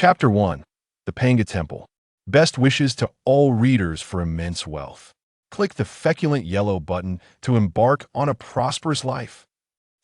Chapter 1. The Pangu Temple. Best wishes to all readers for immense wealth. Click the feculent yellow button to embark on a prosperous life.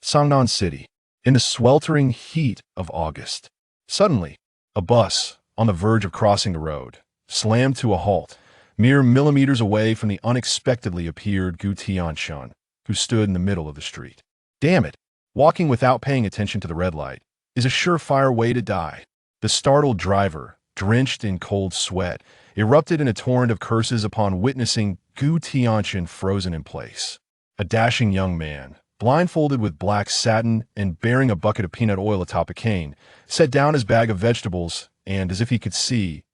Cangnan City. In the sweltering heat of August. Suddenly, a bus, on the verge of crossing the road, slammed to a halt, mere millimeters away from the unexpectedly appeared Gu Tianchen, who stood in the middle of the street. Damn it! Walking without paying attention to the red light is a surefire way to die. The startled driver, drenched in cold sweat, erupted in a torrent of curses upon witnessing Gu Tianchen frozen in place. A dashing young man, blindfolded with black satin and bearing a bucket of peanut oil atop a cane, set down his bag of vegetables and, as if he could see,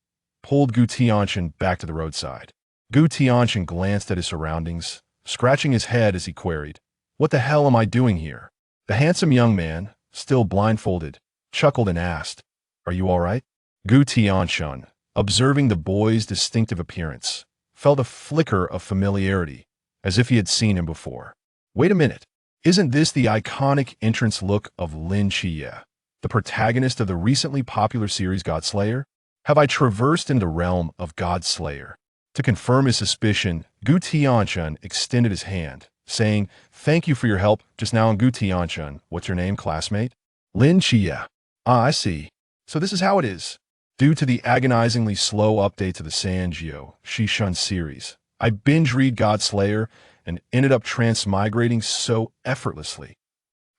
pulled Gu Tianchen back to the roadside. Gu Tianchen glanced at his surroundings, scratching his head as he queried, "What the hell am I doing here?" The handsome young man, still blindfolded, chuckled and asked, "Are you all right?" Gu Tianchen, observing the boy's distinctive appearance, felt a flicker of familiarity, as if he had seen him before. Wait a minute. Isn't this the iconic entrance look of Lin Qiye, the protagonist of the recently popular series Godslayer? Have I traversed into the realm of Godslayer? To confirm his suspicion, Gu Tianchen extended his hand, saying, "Thank you for your help just now." Gu Tianchen, what's your name, classmate? Lin Qiye. Ah, I see. So this is how it is. Due to the agonizingly slow update to the Xiangliu Shishun series, I binge-read Godslayer and ended up transmigrating so effortlessly.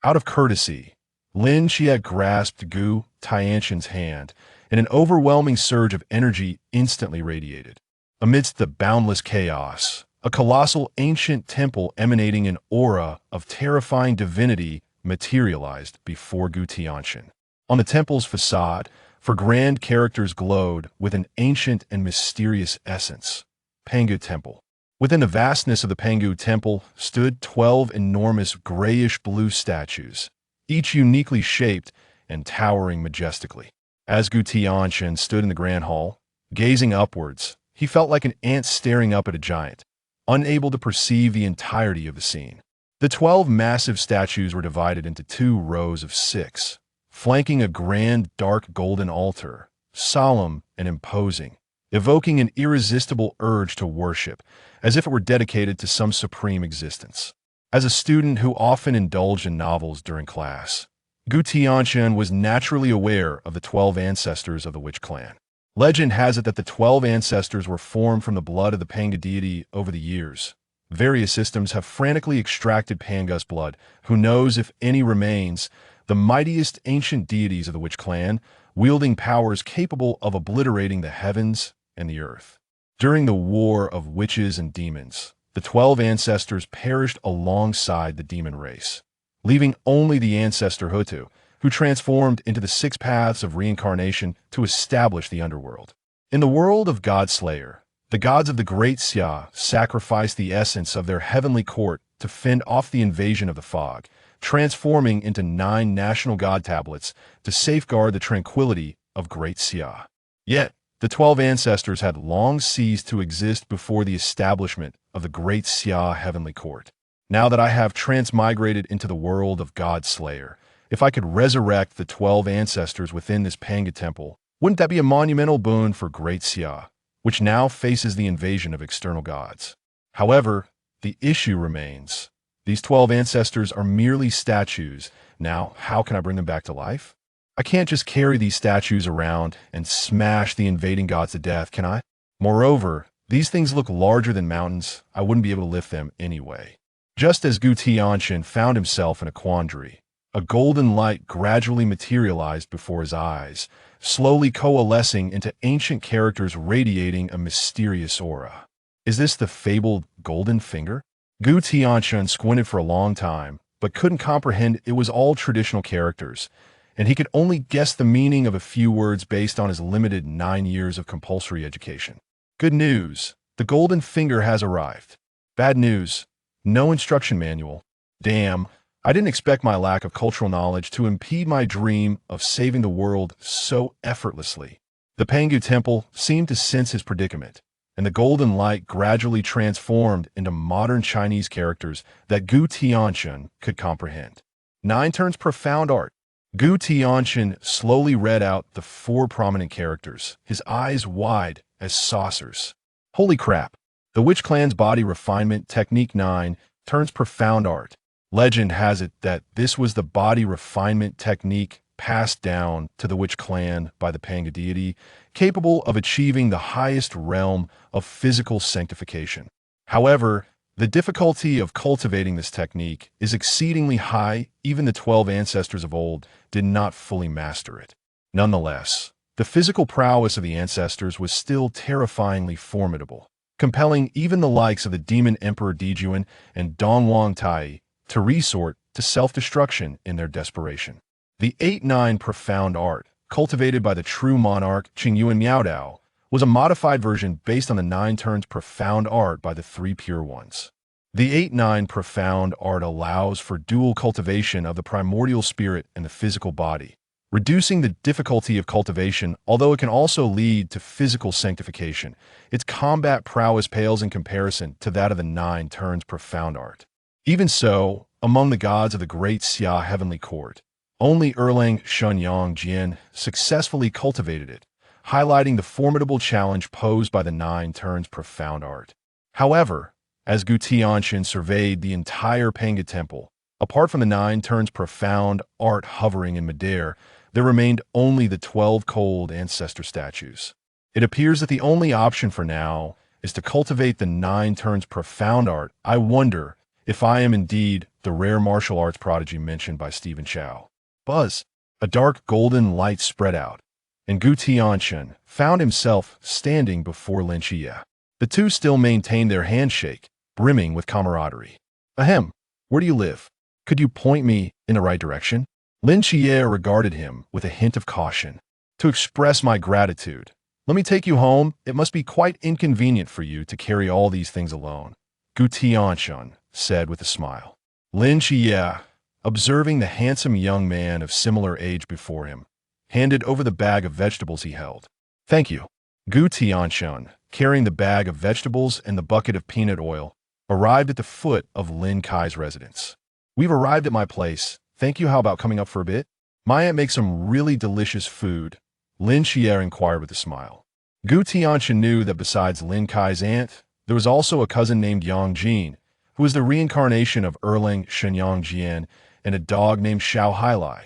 Out of courtesy, Lin Qiye grasped Gu Tianchen's hand, and an overwhelming surge of energy instantly radiated. Amidst the boundless chaos, a colossal ancient temple emanating an aura of terrifying divinity materialized before Gu Tianchen. On the temple's facade, for grand characters glowed with an ancient and mysterious essence. Pangu Temple. Within the vastness of the Pangu Temple stood 12 enormous grayish-blue statues, each uniquely shaped and towering majestically. As Gu Tianchen stood in the grand hall, gazing upwards, he felt like an ant staring up at a giant, unable to perceive the entirety of the scene. The 12 massive statues were divided into 2 rows of 6, flanking a grand dark golden altar, solemn and imposing, evoking an irresistible urge to worship, as if it were dedicated to some supreme existence. As a student who often indulged in novels during class, Gu Tianchen was naturally aware of the 12 ancestors of the Witch clan. Legend has it that the 12 ancestors were formed from the blood of the Pangu deity over the years. Various systems have frantically extracted Pangu's blood. Who knows if any remains? The mightiest ancient deities of the Witch clan, wielding powers capable of obliterating the heavens and the earth. During the war of witches and demons, the 12 ancestors perished alongside the demon race, leaving only the ancestor Hutu, who transformed into the 6 paths of reincarnation to establish the underworld. In the world of Godslayer, the gods of the Great Xia sacrificed the essence of their heavenly court to fend off the invasion of the fog, transforming into 9 national god tablets to safeguard the tranquility of Great Xia. Yet, the 12 ancestors had long ceased to exist before the establishment of the Great Xia heavenly court. Now that I have transmigrated into the world of Godslayer, if I could resurrect the 12 ancestors within this Pangu temple, wouldn't that be a monumental boon for Great Xia, which now faces the invasion of external gods? However, the issue remains. These 12 ancestors are merely statues. Now, how can I bring them back to life? I can't just carry these statues around and smash the invading gods to death, can I? Moreover, these things look larger than mountains. I wouldn't be able to lift them anyway. Just as Gu Tianchen found himself in a quandary, a golden light gradually materialized before his eyes, slowly coalescing into ancient characters radiating a mysterious aura. Is this the fabled golden finger? Gu Tianchen squinted for a long time, but couldn't comprehend it was all traditional characters, and he could only guess the meaning of a few words based on his limited 9 years of compulsory education. Good news, the golden finger has arrived. Bad news, no instruction manual. Damn, I didn't expect my lack of cultural knowledge to impede my dream of saving the world so effortlessly. The Pangu Temple seemed to sense his predicament, and the golden light gradually transformed into modern Chinese characters that Gu Tianchen could comprehend. 9 turns profound art. Gu Tianchen slowly read out the 4 prominent characters, his eyes wide as saucers. Holy crap! The Witch Clan's body refinement technique 9 turns profound art. Legend has it that this was the body refinement technique passed down to the Witch Clan by the Pangu deity, capable of achieving the highest realm of physical sanctification. However, the difficulty of cultivating this technique is exceedingly high. Even the 12 ancestors of old did not fully master it. Nonetheless, the physical prowess of the ancestors was still terrifyingly formidable, compelling even the likes of the demon emperor Dijuan and Dongwang Tai to resort to self-destruction in their desperation. The 8-9 profound art, cultivated by the true monarch Qingyu and Miaodao, was a modified version based on the 9 turns profound art by the 3 pure ones. The 8-9 profound art allows for dual cultivation of the primordial spirit and the physical body, reducing the difficulty of cultivation. Although it can also lead to physical sanctification, its combat prowess pales in comparison to that of the 9 turns profound art. Even so, among the gods of the great Xia heavenly court, only Erlang Shenyang Jian successfully cultivated it, highlighting the formidable challenge posed by the 9 turns profound art. However, as Gu Tianchen surveyed the entire Pangu temple, apart from the 9 turns profound art hovering in midair, there remained only the 12 cold ancestor statues. It appears that the only option for now is to cultivate the 9 turns profound art. I wonder if I am indeed the rare martial arts prodigy mentioned by Stephen Chow. Buzz, a dark golden light spread out, and Gu Tianchen found himself standing before Lin Qiye. The two still maintained their handshake, brimming with camaraderie. Ahem, where do you live? Could you point me in the right direction? Lin Qiye regarded him with a hint of caution. To express my gratitude, let me take you home. It must be quite inconvenient for you to carry all these things alone, Gu Tianchen said with a smile. Lin Qiye, observing the handsome young man of similar age before him, handed over the bag of vegetables he held. Thank you. Gu Tianchen, carrying the bag of vegetables and the bucket of peanut oil, arrived at the foot of Lin Qiye's residence. We've arrived at my place. Thank you. How about coming up for a bit? My aunt makes some really delicious food, Lin Qiye inquired with a smile. Gu Tianchen knew that besides Lin Qiye's aunt, there was also a cousin named Yang Jin, who was the reincarnation of Erlang Shenyang Jian, and a dog named Xiao Hailai,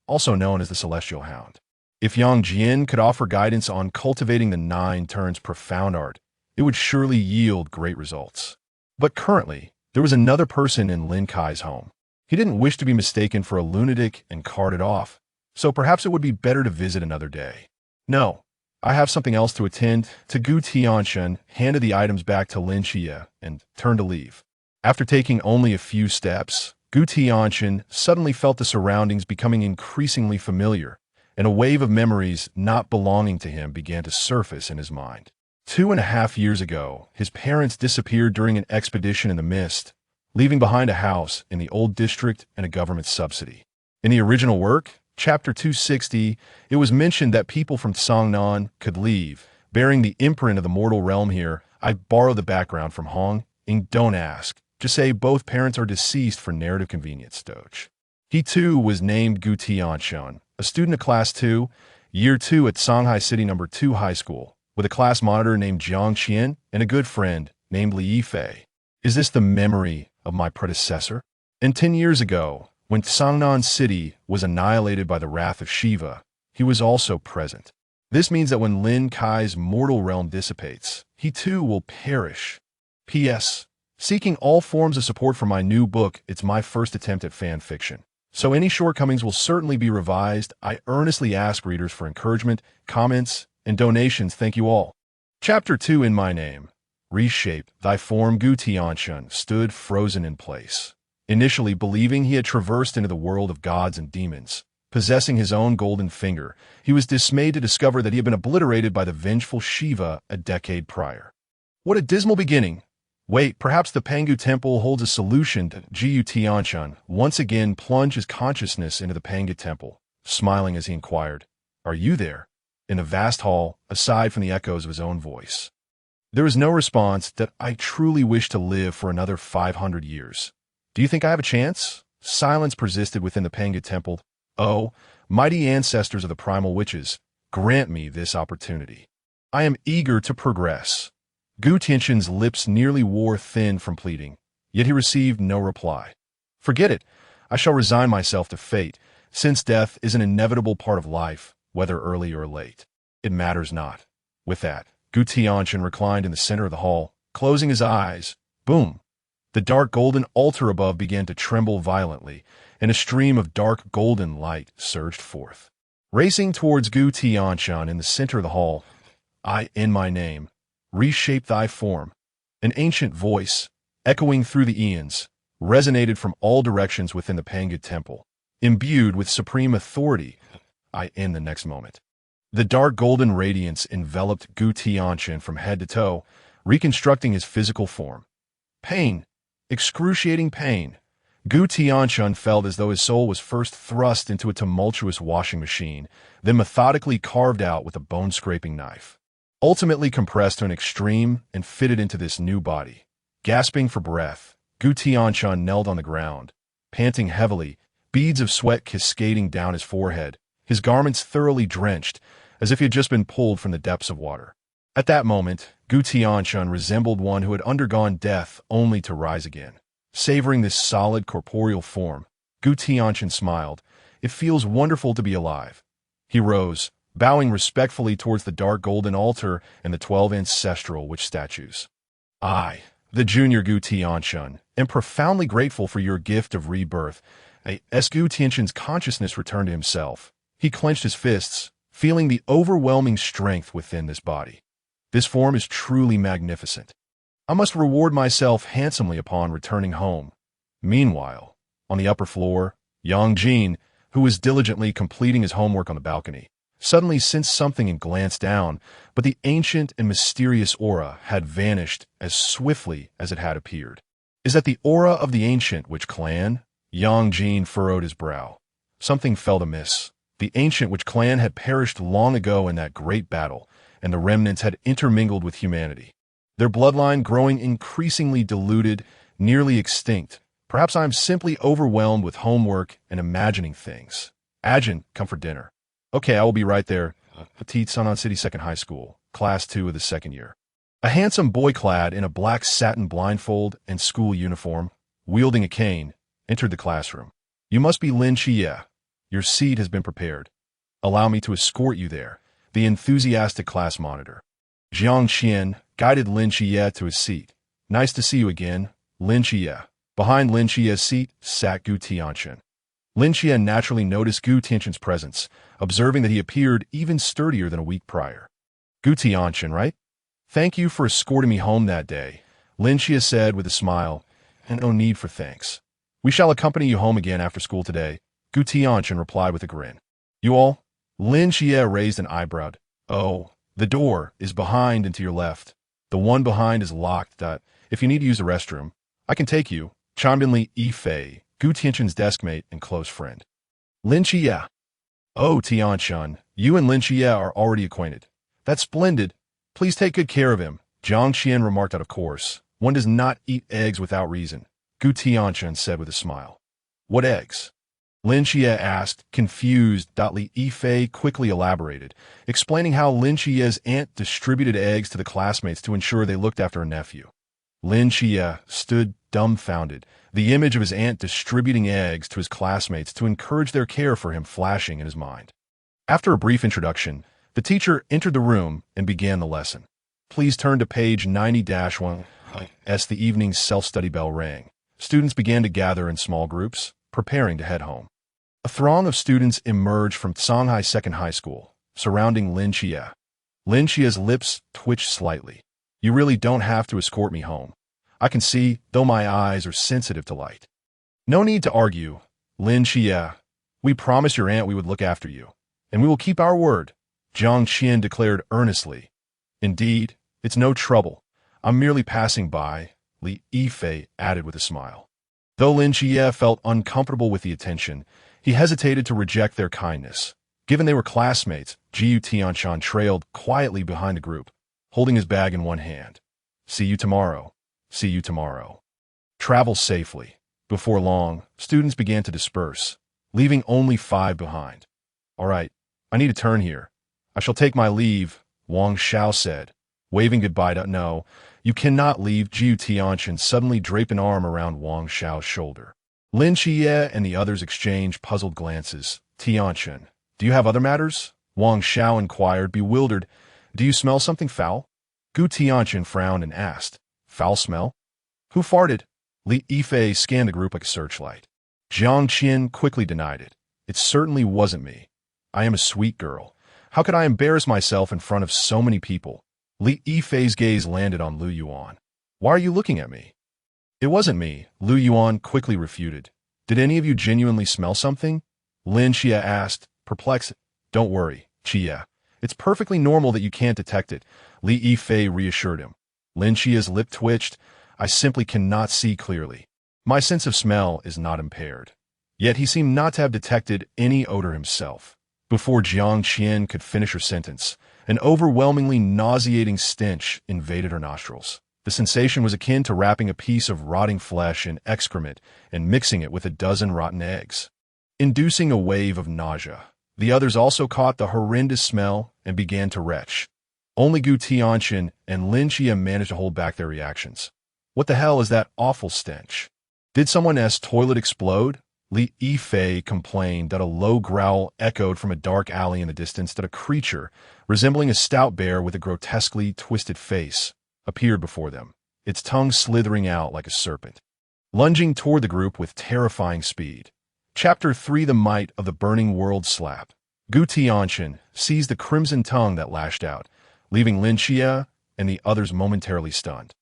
also known as the Celestial Hound. If Yang Jian could offer guidance on cultivating the 9 turns profound art, it would surely yield great results. But currently, there was another person in Lin Qiye's home. He didn't wish to be mistaken for a lunatic and carted off, so perhaps it would be better to visit another day. No, I have something else to attend to. Gu Tianchen handed the items back to Lin Qiye and turned to leave. After taking only a few steps, Gu Tianchen suddenly felt the surroundings becoming increasingly familiar, and a wave of memories not belonging to him began to surface in his mind. 2.5 years ago, his parents disappeared during an expedition in the mist, leaving behind a house in the old district and a government subsidy. In the original work, Chapter 260, it was mentioned that people from Cangnan could leave, bearing the imprint of the mortal realm here. I borrowed the background from Hong, and don't ask. Just say both parents are deceased for narrative convenience. Doge. He too was named Gu Tianchen, a student of Class 2, Year 2 at Shanghai City No. 2 High School, with a class monitor named Jiang Qian and a good friend named Li Fei. Is this the memory of my predecessor? And 10 years ago, when Cangnan City was annihilated by the wrath of Shiva, he was also present. This means that when Lin Qiye's mortal realm dissipates, he too will perish. P.S. Seeking all forms of support for my new book. It's my first attempt at fan fiction, so any shortcomings will certainly be revised. I earnestly ask readers for encouragement, comments, and donations. Thank you all. Chapter 2 in my name. Reshape thy form. Gu Tianchen stood frozen in place, initially believing he had traversed into the world of gods and demons. Possessing his own golden finger, he was dismayed to discover that he had been obliterated by the vengeful Shiva a decade prior. What a dismal beginning! Wait, perhaps the Pangu Temple holds a solution to Gu Tianchen once again plunged his consciousness into the Pangu Temple, smiling as he inquired, "Are you there?" In the vast hall, aside from the echoes of his own voice. There was no response. That I truly wish to live for another 500 years. Do you think I have a chance? Silence persisted within the Pangu Temple. Oh, Mighty ancestors of the primal witches, grant me this opportunity. I am eager to progress. Gu Tianchen's lips nearly wore thin from pleading, yet he received no reply. Forget it. I shall resign myself to fate, since death is an inevitable part of life, whether early or late. It matters not. With that, Gu Tianchen reclined in the center of the hall, closing his eyes. Boom! The dark golden altar above began to tremble violently, and a stream of dark golden light surged forth. Racing towards Gu Tianchen in the center of the hall, I, in my name, reshape thy form. An ancient voice, echoing through the eons, resonated from all directions within the Pangu temple, imbued with supreme authority. I, in the next moment. The dark golden radiance enveloped Gu Tianchen from head to toe, reconstructing his physical form. Pain, excruciating pain. Gu Tianchen felt as though his soul was first thrust into a tumultuous washing machine, then methodically carved out with a bone-scraping knife. Ultimately compressed to an extreme and fitted into this new body. Gasping for breath, Gu Tianchen knelt on the ground, panting heavily, beads of sweat cascading down his forehead, his garments thoroughly drenched, as if he had just been pulled from the depths of water. At that moment, Gu Tianchen resembled one who had undergone death only to rise again. Savoring this solid corporeal form, Gu Tianchen smiled. It feels wonderful to be alive. He rose, bowing respectfully towards the dark golden altar and the 12 ancestral witch statues. I, the junior Gu Tianchen, am profoundly grateful for your gift of rebirth. As Gu Tianchen's consciousness returned to himself, he clenched his fists, feeling the overwhelming strength within this body. This form is truly magnificent. I must reward myself handsomely upon returning home. Meanwhile, on the upper floor, Yang Jin, who was diligently completing his homework on the balcony, suddenly sensed something and glanced down, but the ancient and mysterious aura had vanished as swiftly as it had appeared. Is that the aura of the ancient witch clan? Yang Jin furrowed his brow. Something felt amiss. The ancient witch clan had perished long ago in that great battle, and the remnants had intermingled with humanity. Their bloodline growing increasingly diluted, nearly extinct. Perhaps I am simply overwhelmed with homework and imagining things. Agent, come for dinner. Okay, I will be right there. Petite Cangnan City Second High School, Class 2 of the second year. A handsome boy clad in a black satin blindfold and school uniform, wielding a cane, entered the classroom. You must be Lin Qiye. Your seat has been prepared. Allow me to escort you there. The enthusiastic class monitor, Jiang Qian, guided Lin Qiye to his seat. Nice to see you again, Lin Qiye. Behind Lin Qiye's seat sat Gu Tianchen. Lin Qiye naturally noticed Gu Tianchen's presence, observing that he appeared even sturdier than a week prior. Gu Tianchen, right? Thank you for escorting me home that day, Lin Qiye said with a smile, and no need for thanks. We shall accompany you home again after school today, Gu Tianchen replied with a grin. You all? Lin Qiye raised an eyebrow. Oh, the door is behind and to your left. The one behind is locked. If you need to use the restroom, I can take you, chimed in Li Yifei, Gu Tianchen's deskmate and close friend. Lin Qiye. Oh, Tianchen, you and Lin Qiye are already acquainted. That's splendid. Please take good care of him, Jiang Qian remarked out of course. One does not eat eggs without reason, Gu Tianchen said with a smile. What eggs? Lin Qiye asked, confused. Li Yifei quickly elaborated, explaining how Lin Qiye's aunt distributed eggs to the classmates to ensure they looked after her nephew. Lin Qiye stood dumbfounded, the image of his aunt distributing eggs to his classmates to encourage their care for him flashing in his mind. After a brief introduction, the teacher entered the room and began the lesson. Please turn to page 90-1. As the evening self-study bell rang, students began to gather in small groups, preparing to head home. A throng of students emerged from Shanghai Second High School, surrounding Lin Qiye. Lin Qiye's lips twitched slightly. You really don't have to escort me home. I can see, though my eyes are sensitive to light. No need to argue, Lin Qiye. We promised your aunt we would look after you, and we will keep our word, Jiang Qian declared earnestly. Indeed, it's no trouble. I'm merely passing by, Li Yifei added with a smile. Though Lin Qiye felt uncomfortable with the attention, he hesitated to reject their kindness. Given they were classmates, Gu Tianchen trailed quietly behind the group, holding his bag in one hand. See you tomorrow. See you tomorrow. Travel safely. Before long, students began to disperse, leaving only 5 behind. All right, I need to turn here. I shall take my leave, Wang Xiao said, waving goodbye to no. You cannot leave, Gu Tianchen suddenly draped an arm around Wang Xiao's shoulder. Lin Qiye and the others exchanged puzzled glances. Tianchen, do you have other matters? Wang Xiao inquired, bewildered. Do you smell something foul? Gu Tianchen frowned and asked, Foul smell? Who farted? Li Yifei scanned the group like a searchlight. Jiang Qin quickly denied it. It certainly wasn't me. I am a sweet girl. How could I embarrass myself in front of so many people? Li Yifei's gaze landed on Lu Yuan. Why are you looking at me? It wasn't me, Lu Yuan quickly refuted. Did any of you genuinely smell something? Lin Qiye asked, perplexed. Don't worry, Qiye. It's perfectly normal that you can't detect it, Li Yifei reassured him. Lin Qiye's lip twitched. I simply cannot see clearly. My sense of smell is not impaired. Yet he seemed not to have detected any odor himself. Before Jiang Qin could finish her sentence, an overwhelmingly nauseating stench invaded her nostrils. The sensation was akin to wrapping a piece of rotting flesh in excrement and mixing it with a dozen rotten eggs, inducing a wave of nausea. The others also caught the horrendous smell and began to retch. Only Gu Tianchen and Lin Qiye managed to hold back their reactions. What the hell is that awful stench? Did someone's toilet explode? Li Yifei complained that a low growl echoed from a dark alley in the distance that a creature, resembling a stout bear with a grotesquely twisted face, appeared before them, its tongue slithering out like a serpent, lunging toward the group with terrifying speed. Chapter 3: The Might of the Burning World Slap. Gu Tianchen seized the crimson tongue that lashed out, leaving Lin Qiye and the others momentarily stunned.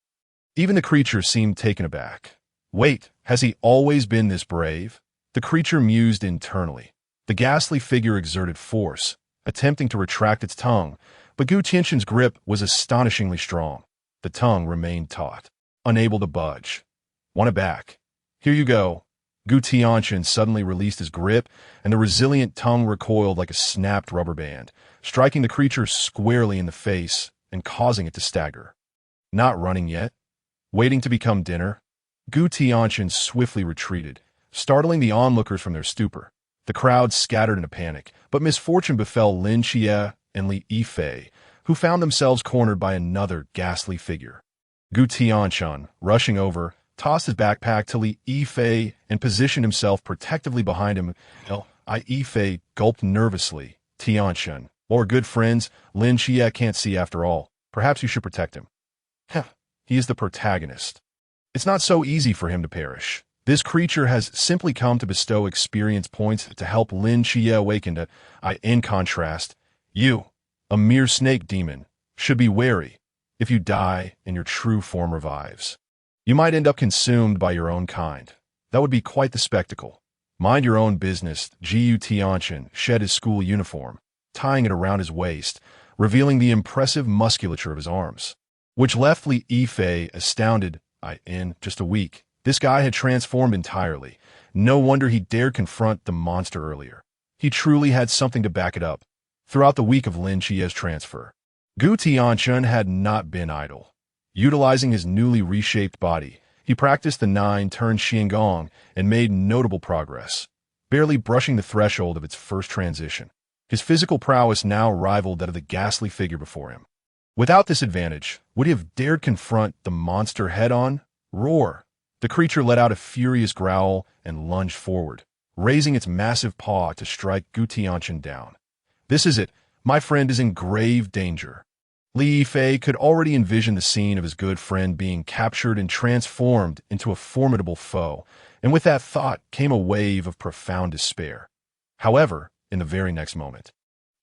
Even the creature seemed taken aback. Wait, has he always been this brave? The creature mused internally. The ghastly figure exerted force, attempting to retract its tongue, but Gu Tianchen's grip was astonishingly strong. The tongue remained taut, unable to budge. Want it back? Here you go. Gu Tianchen suddenly released his grip, and the resilient tongue recoiled like a snapped rubber band, striking the creature squarely in the face and causing it to stagger. Not running yet? Waiting to become dinner? Gu Tianchen swiftly retreated, startling the onlookers from their stupor. The crowd scattered in a panic, but misfortune befell Lin Qiye and Li Yifei, who found themselves cornered by another ghastly figure. Gu Tianchen, rushing over, tossed his backpack to Li Yifei and positioned himself protectively behind him. Li Yifei gulped nervously. Tianchen, while we're good friends, Lin Qiye can't see after all. Perhaps you should protect him. He is the protagonist. It's not so easy for him to perish. This creature has simply come to bestow experience points to help Lin Qiye awaken. In contrast, you, a mere snake demon, should be wary. If you die and your true form revives, you might end up consumed by your own kind. That would be quite the spectacle. Mind your own business. Gu Tianchen shed his school uniform, tying it around his waist, revealing the impressive musculature of his arms, which left Li Yifei astounded. In just a week, this guy had transformed entirely. No wonder he dared confront the monster earlier. He truly had something to back it up. Throughout the week of Lin Qiye's transfer, Gu Tianchen had not been idle. Utilizing his newly reshaped body, he practiced the 9-turn Xiangliu and made notable progress, barely brushing the threshold of its first transition. His physical prowess now rivaled that of the ghastly figure before him. Without this advantage, would he have dared confront the monster head-on? Roar! The creature let out a furious growl and lunged forward, raising its massive paw to strike Gu Tianchen down. This is it. My friend is in grave danger. Li Yifei could already envision the scene of his good friend being captured and transformed into a formidable foe, and with that thought came a wave of profound despair. However, in the very next moment,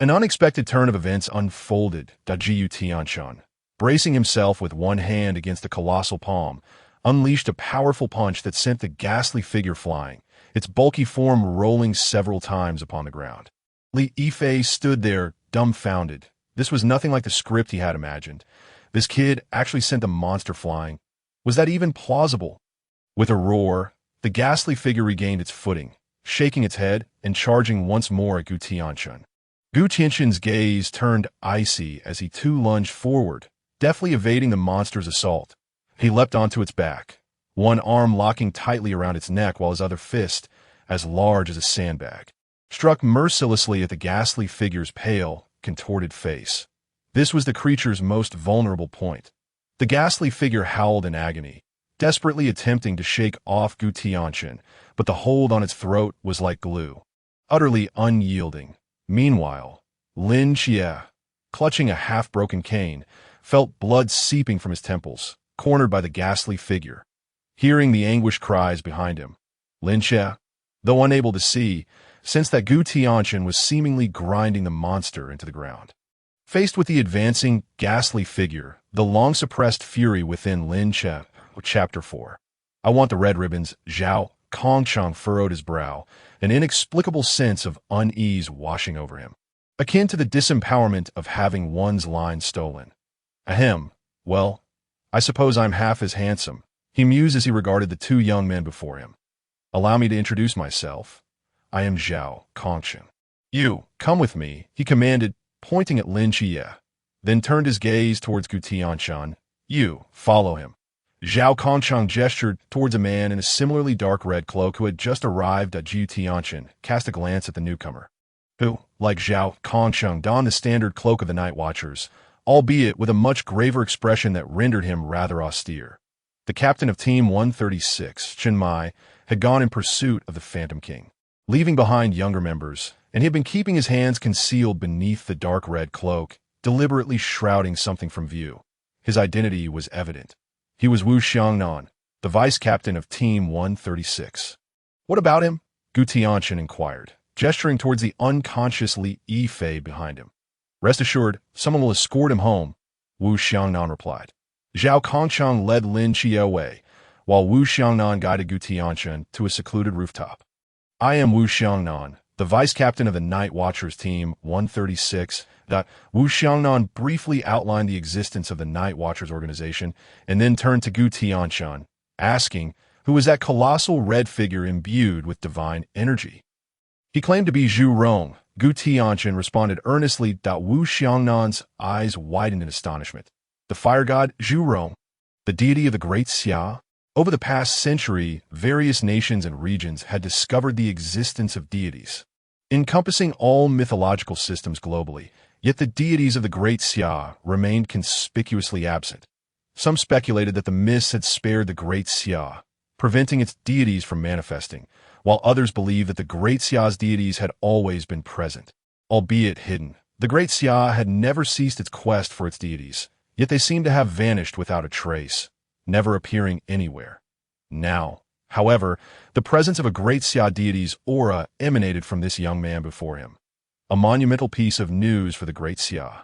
an unexpected turn of events unfolded. Gu Tianchen, bracing himself with one hand against the colossal palm, unleashed a powerful punch that sent the ghastly figure flying, its bulky form rolling several times upon the ground. Li Yifei stood there, dumbfounded. This was nothing like the script he had imagined. This kid actually sent the monster flying. Was that even plausible? With a roar, the ghastly figure regained its footing, shaking its head and charging once more at Gu Tianchen. Gu Tianchen's gaze turned icy as he too lunged forward, deftly evading the monster's assault. He leapt onto its back, one arm locking tightly around its neck while his other fist, as large as a sandbag, struck mercilessly at the ghastly figure's pale, contorted face. This was the creature's most vulnerable point. The ghastly figure howled in agony, desperately attempting to shake off Gu Tianchen, but the hold on its throat was like glue, utterly unyielding. Meanwhile, Lin Qiye, clutching a half-broken cane, felt blood seeping from his temples, cornered by the ghastly figure. Hearing the anguished cries behind him, Lin Qiye, though unable to see, sensed that Gu Tianchen was seemingly grinding the monster into the ground. Faced with the advancing, ghastly figure, the long-suppressed fury within Lin Qiye, Chapter 4. I want the red ribbons. Zhao Kongchang furrowed his brow, an inexplicable sense of unease washing over him, akin to the disempowerment of having one's line stolen. Ahem, well, I suppose I'm half as handsome, he mused as he regarded the two young men before him. Allow me to introduce myself. I am Zhao Kongchang. You, come with me, he commanded, pointing at Lin Qiye, then turned his gaze towards Gu Tianchen. You, follow him. Zhao Kongchang gestured towards a man in a similarly dark red cloak who had just arrived at Gu Tianchen, cast a glance at the newcomer, who, like Zhao Kongchang, donned the standard cloak of the Night Watchers, albeit with a much graver expression that rendered him rather austere. The captain of Team 136, Chen Mai, had gone in pursuit of the Phantom King, leaving behind younger members, and he had been keeping his hands concealed beneath the dark red cloak, deliberately shrouding something from view. His identity was evident. He was Wu Xiangnan, the vice-captain of Team 136. What about him? Gu Tianchen inquired, gesturing towards the unconscious Li Yifei behind him. Rest assured, someone will escort him home, Wu Xiangnan replied. Zhao Kongchang led Lin Qiye away, while Wu Xiangnan guided Gu Tianchen to a secluded rooftop. I am Wu Xiangnan, the vice-captain of the Night Watchers Team 136. Wu Xiangnan briefly outlined the existence of the Night Watchers organization and then turned to Gu Tianchen, asking, who was that colossal red figure imbued with divine energy? He claimed to be Zhu Rong. Gu Tianchen responded earnestly. Wu Xiangnan's eyes widened in astonishment. The fire god Zhu Rong, the deity of the great Xia? Over the past century, various nations and regions had discovered the existence of deities, encompassing all mythological systems globally, yet the deities of the great Xia remained conspicuously absent. Some speculated that the myths had spared the great Xia, preventing its deities from manifesting, while others believed that the great Xia's deities had always been present, albeit hidden. The great Xia had never ceased its quest for its deities, yet they seemed to have vanished without a trace, never appearing anywhere. Now, however, the presence of a great Xia deity's aura emanated from this young man before him, a monumental piece of news for the great Xia,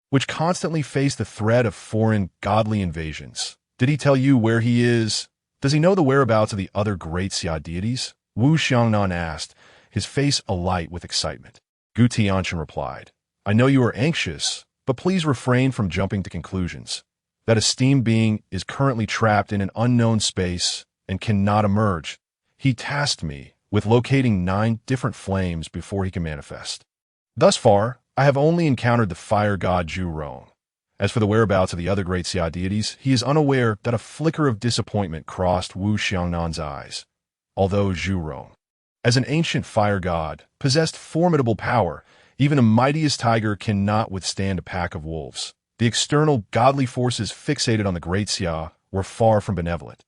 which constantly faced the threat of foreign godly invasions. Did he tell you where he is? Does he know the whereabouts of the other great Xia deities? Wu Xiangnan asked, his face alight with excitement. Gu Tianchen replied, I know you are anxious, but please refrain from jumping to conclusions. That esteemed being is currently trapped in an unknown space and cannot emerge. He tasked me with locating 9 different flames before he can manifest. Thus far, I have only encountered the fire god Zhu Rong. As for the whereabouts of the other great Xia deities, he is unaware. That a flicker of disappointment crossed Wu Xiangnan's eyes. Although Zhu Rong, as an ancient fire god, possessed formidable power, even the mightiest tiger cannot withstand a pack of wolves. The external godly forces fixated on the great Xia were far from benevolent.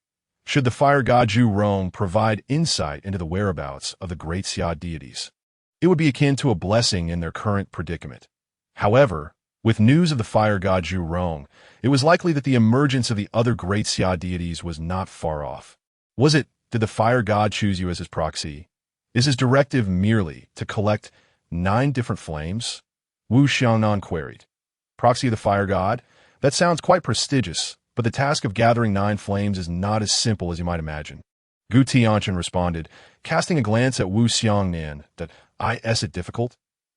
Should the fire god Zhu Rong provide insight into the whereabouts of the great Xia deities, it would be akin to a blessing in their current predicament. However, with news of the fire god Zhu Rong, it was likely that the emergence of the other great Xia deities was not far off. Did the fire god choose you as his proxy? Is his directive merely to collect 9 different flames? Wu Xiangnan queried. Proxy of the fire god? That sounds quite prestigious, but the task of gathering 9 flames is not as simple as you might imagine. Gu Tianchen responded, casting a glance at Wu Xiangnan. That is it difficult?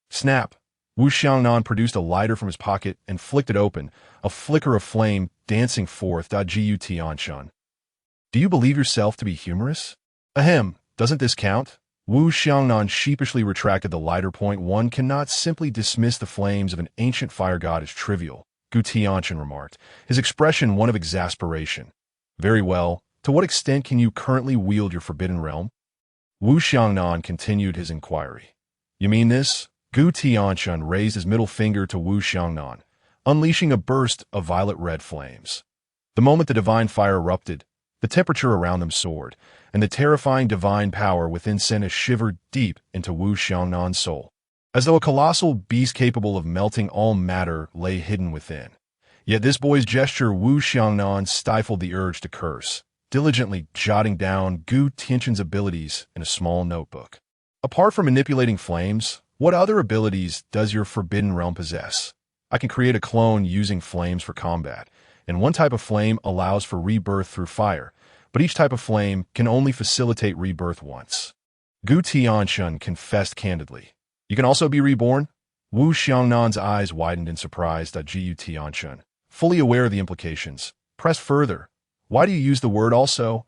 Snap! Wu Xiangnan produced a lighter from his pocket and flicked it open, a flicker of flame dancing forth. Gu Tianchen. Do you believe yourself to be humorous? Ahem, doesn't this count? Wu Xiangnan sheepishly retracted the lighter point. One cannot simply dismiss the flames of an ancient fire god as trivial, Gu Tianchen remarked, his expression one of exasperation. Very well, to what extent can you currently wield your forbidden realm? Wu Xiangnan continued his inquiry. You mean this? Gu Tianchen raised his middle finger to Wu Xiangnan, unleashing a burst of violet-red flames. The moment the divine fire erupted, the temperature around them soared, and the terrifying divine power within sent a shiver deep into Wu Xiangnan's soul, as though a colossal beast capable of melting all matter lay hidden within. Yet this boy's gesture, Wu Xiangnan stifled the urge to curse, diligently jotting down Gu Tianchen's abilities in a small notebook. Apart from manipulating flames, what other abilities does your Forbidden Realm possess? I can create a clone using flames for combat, and one type of flame allows for rebirth through fire, but each type of flame can only facilitate rebirth once. Gu Tianchen confessed candidly. You can also be reborn? Wu Xiangnan's eyes widened in surprise. Gu Tianchen, fully aware of the implications, pressed further. Why do you use the word also?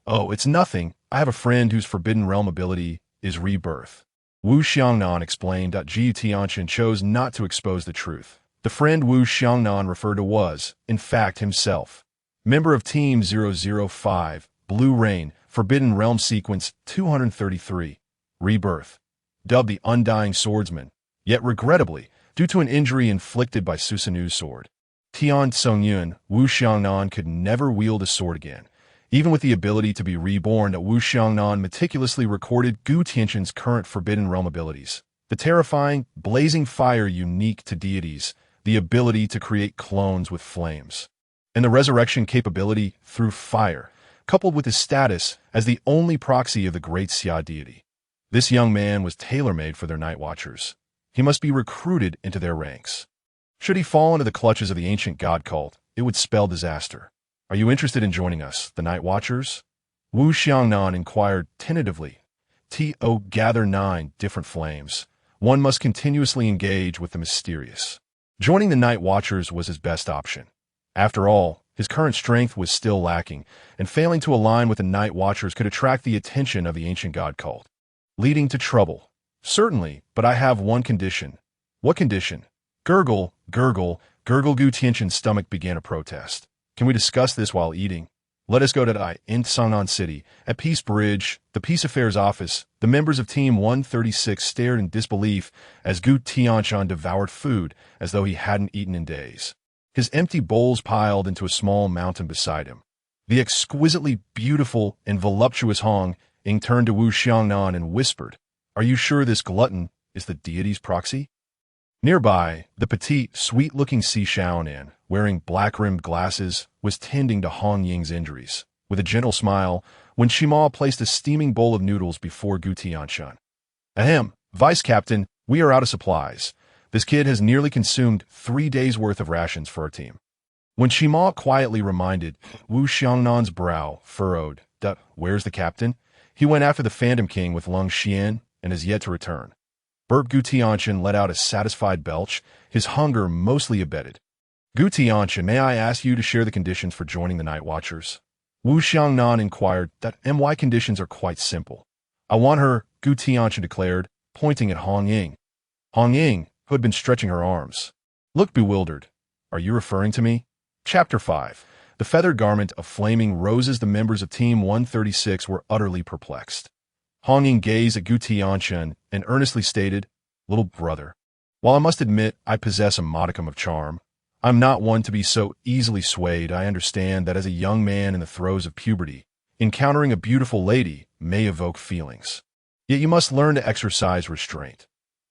Oh, it's nothing. I have a friend whose Forbidden Realm ability is rebirth. Wu Xiangnan explained. Gu Tianchen chose not to expose the truth. The friend Wu Xiangnan referred to was, in fact, himself. Member of Team 005, Blue Rain, Forbidden Realm Sequence 233, Rebirth. Dubbed the Undying Swordsman, yet regrettably, due to an injury inflicted by Susanu's sword, Tian Songyun, Wu Xiangnan could never wield a sword again. Even with the ability to be reborn, Wu Xiangnan meticulously recorded Gu Tianchen's current Forbidden Realm abilities. The terrifying, blazing fire unique to deities, the ability to create clones with flames, and the resurrection capability through fire, coupled with his status as the only proxy of the great Xia deity. This young man was tailor-made for their Night Watchers. He must be recruited into their ranks. Should he fall into the clutches of the ancient god cult, it would spell disaster. Are you interested in joining us, the Night Watchers? Wu Xiangnan inquired tentatively. Gather 9 different flames. One must continuously engage with the mysterious. Joining the Night Watchers was his best option. After all, his current strength was still lacking, and failing to align with the Night Watchers could attract the attention of the ancient god cult, leading to trouble. Certainly, but I have one condition. What condition? Gurgle, gurgle, gurgle. Gu Tianchen's stomach began a protest. Can we discuss this while eating? Let us go to in Cangnan City. At Peace Bridge, the Peace Affairs Office, the members of Team 136 stared in disbelief as Gu Tianchen devoured food as though he hadn't eaten in days. His empty bowls piled into a small mountain beside him. The exquisitely beautiful and voluptuous Hong Ying turned to Wu Xiangnan and whispered, "Are you sure this glutton is the deity's proxy?" Nearby, the petite, sweet-looking Xiangliu, wearing black-rimmed glasses, was tending to Hong Ying's injuries. With a gentle smile, when Shima placed a steaming bowl of noodles before Gu Tianchen. "Ahem, Vice Captain, we are out of supplies. This kid has nearly consumed 3 days' worth of rations for our team." When Shima quietly reminded, Wu Xiangnan's brow furrowed. "Where's the captain? He went after the Phantom King with Lin Qiye and is yet to return." Burp. Gu Tianchen let out a satisfied belch, his hunger mostly abated. "Gu Tianchen, may I ask you to share the conditions for joining the Night Watchers?" Wu Xiangnan inquired. "My conditions are quite simple. I want her," Gu Tianchen declared, pointing at Hong Ying. Hong Ying, who had been stretching her arms, looked bewildered. "Are you referring to me?" Chapter 5. The feathered garment of flaming roses. The members of Team 136 were utterly perplexed. Hong Ying gazed at Gu Tianchen and earnestly stated, "Little brother, while I must admit I possess a modicum of charm, I'm not one to be so easily swayed. I understand that as a young man in the throes of puberty, encountering a beautiful lady may evoke feelings. Yet you must learn to exercise restraint."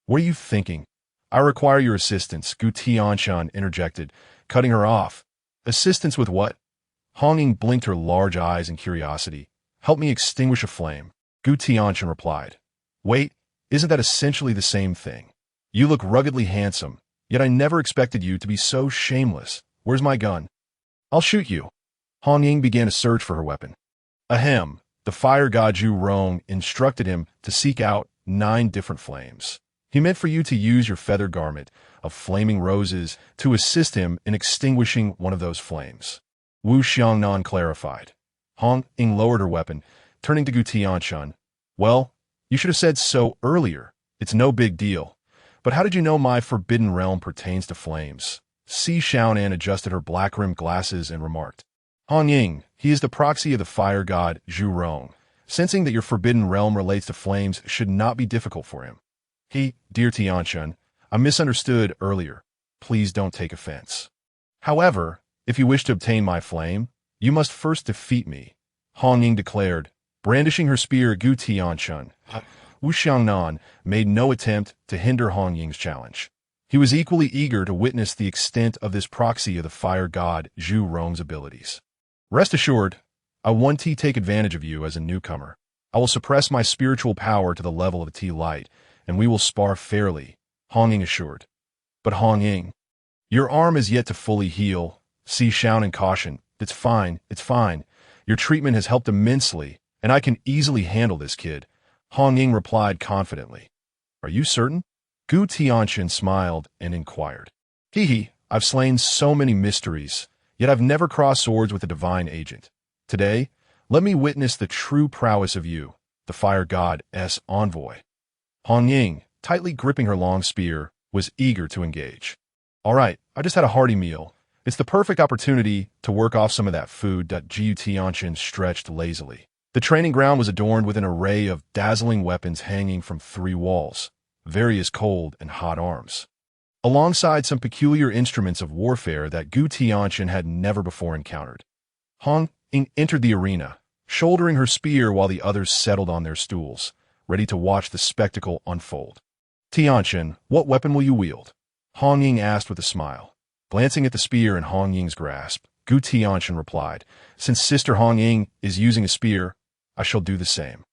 "What are you thinking? I require your assistance," Gu Tianchen interjected, cutting her off. "Assistance with what?" Hong Ying blinked her large eyes in curiosity. "Help me extinguish a flame," Gu Tianchen replied. "Wait, isn't that essentially the same thing? You look ruggedly handsome, yet I never expected you to be so shameless. Where's my gun? I'll shoot you." Hong Ying began a search for her weapon. Ahem, the fire god Zhu Rong instructed him to seek out 9 different flames. He meant for you to use your feather garment of flaming roses to assist him in extinguishing one of those flames. Wu Xiangnan clarified. Hong Ying lowered her weapon, turning to Gu Tianchen. "Well, you should have said so earlier. It's no big deal. But how did you know my Forbidden Realm pertains to flames?" Xiangliu adjusted her black-rimmed glasses and remarked. "Hong Ying, he is the proxy of the fire god Zhu Rong. Sensing that your Forbidden Realm relates to flames should not be difficult for him. Dear Tianchen, I misunderstood earlier. Please don't take offense. However, if you wish to obtain my flame, you must first defeat me, Hong Ying declared, brandishing her spear. Gu Tianchen, Wu Xiangnan, made no attempt to hinder Hong Ying's challenge. He was equally eager to witness the extent of this proxy of the fire god Zhu Rong's abilities. Rest assured, I want to take advantage of you as a newcomer. I will suppress my spiritual power to the level of a T-light, and we will spar fairly, Hong Ying assured. But Hong Ying, your arm is yet to fully heal. See Xiao and caution. It's fine, it's fine. Your treatment has helped immensely, and I can easily handle this kid, Hong Ying replied confidently. Are you certain? Gu Tianchen smiled and inquired. I've slain so many mysteries, yet I've never crossed swords with a divine agent. Today, let me witness the true prowess of you, the fire god's envoy. Hong Ying, tightly gripping her long spear, was eager to engage. All right, I just had a hearty meal. It's the perfect opportunity to work off some of that food. Gu Tianchen stretched lazily. The training ground was adorned with an array of dazzling weapons hanging from 3 walls, various cold and hot arms, alongside some peculiar instruments of warfare that Gu Tianchen had never before encountered. Hong Ying entered the arena, shouldering her spear while the others settled on their stools, ready to watch the spectacle unfold. Tianchen, what weapon will you wield? Hong Ying asked with a smile. Glancing at the spear in Hong Ying's grasp, Gu Tianchen replied, Since Sister Hong Ying is using a spear, I shall do the same.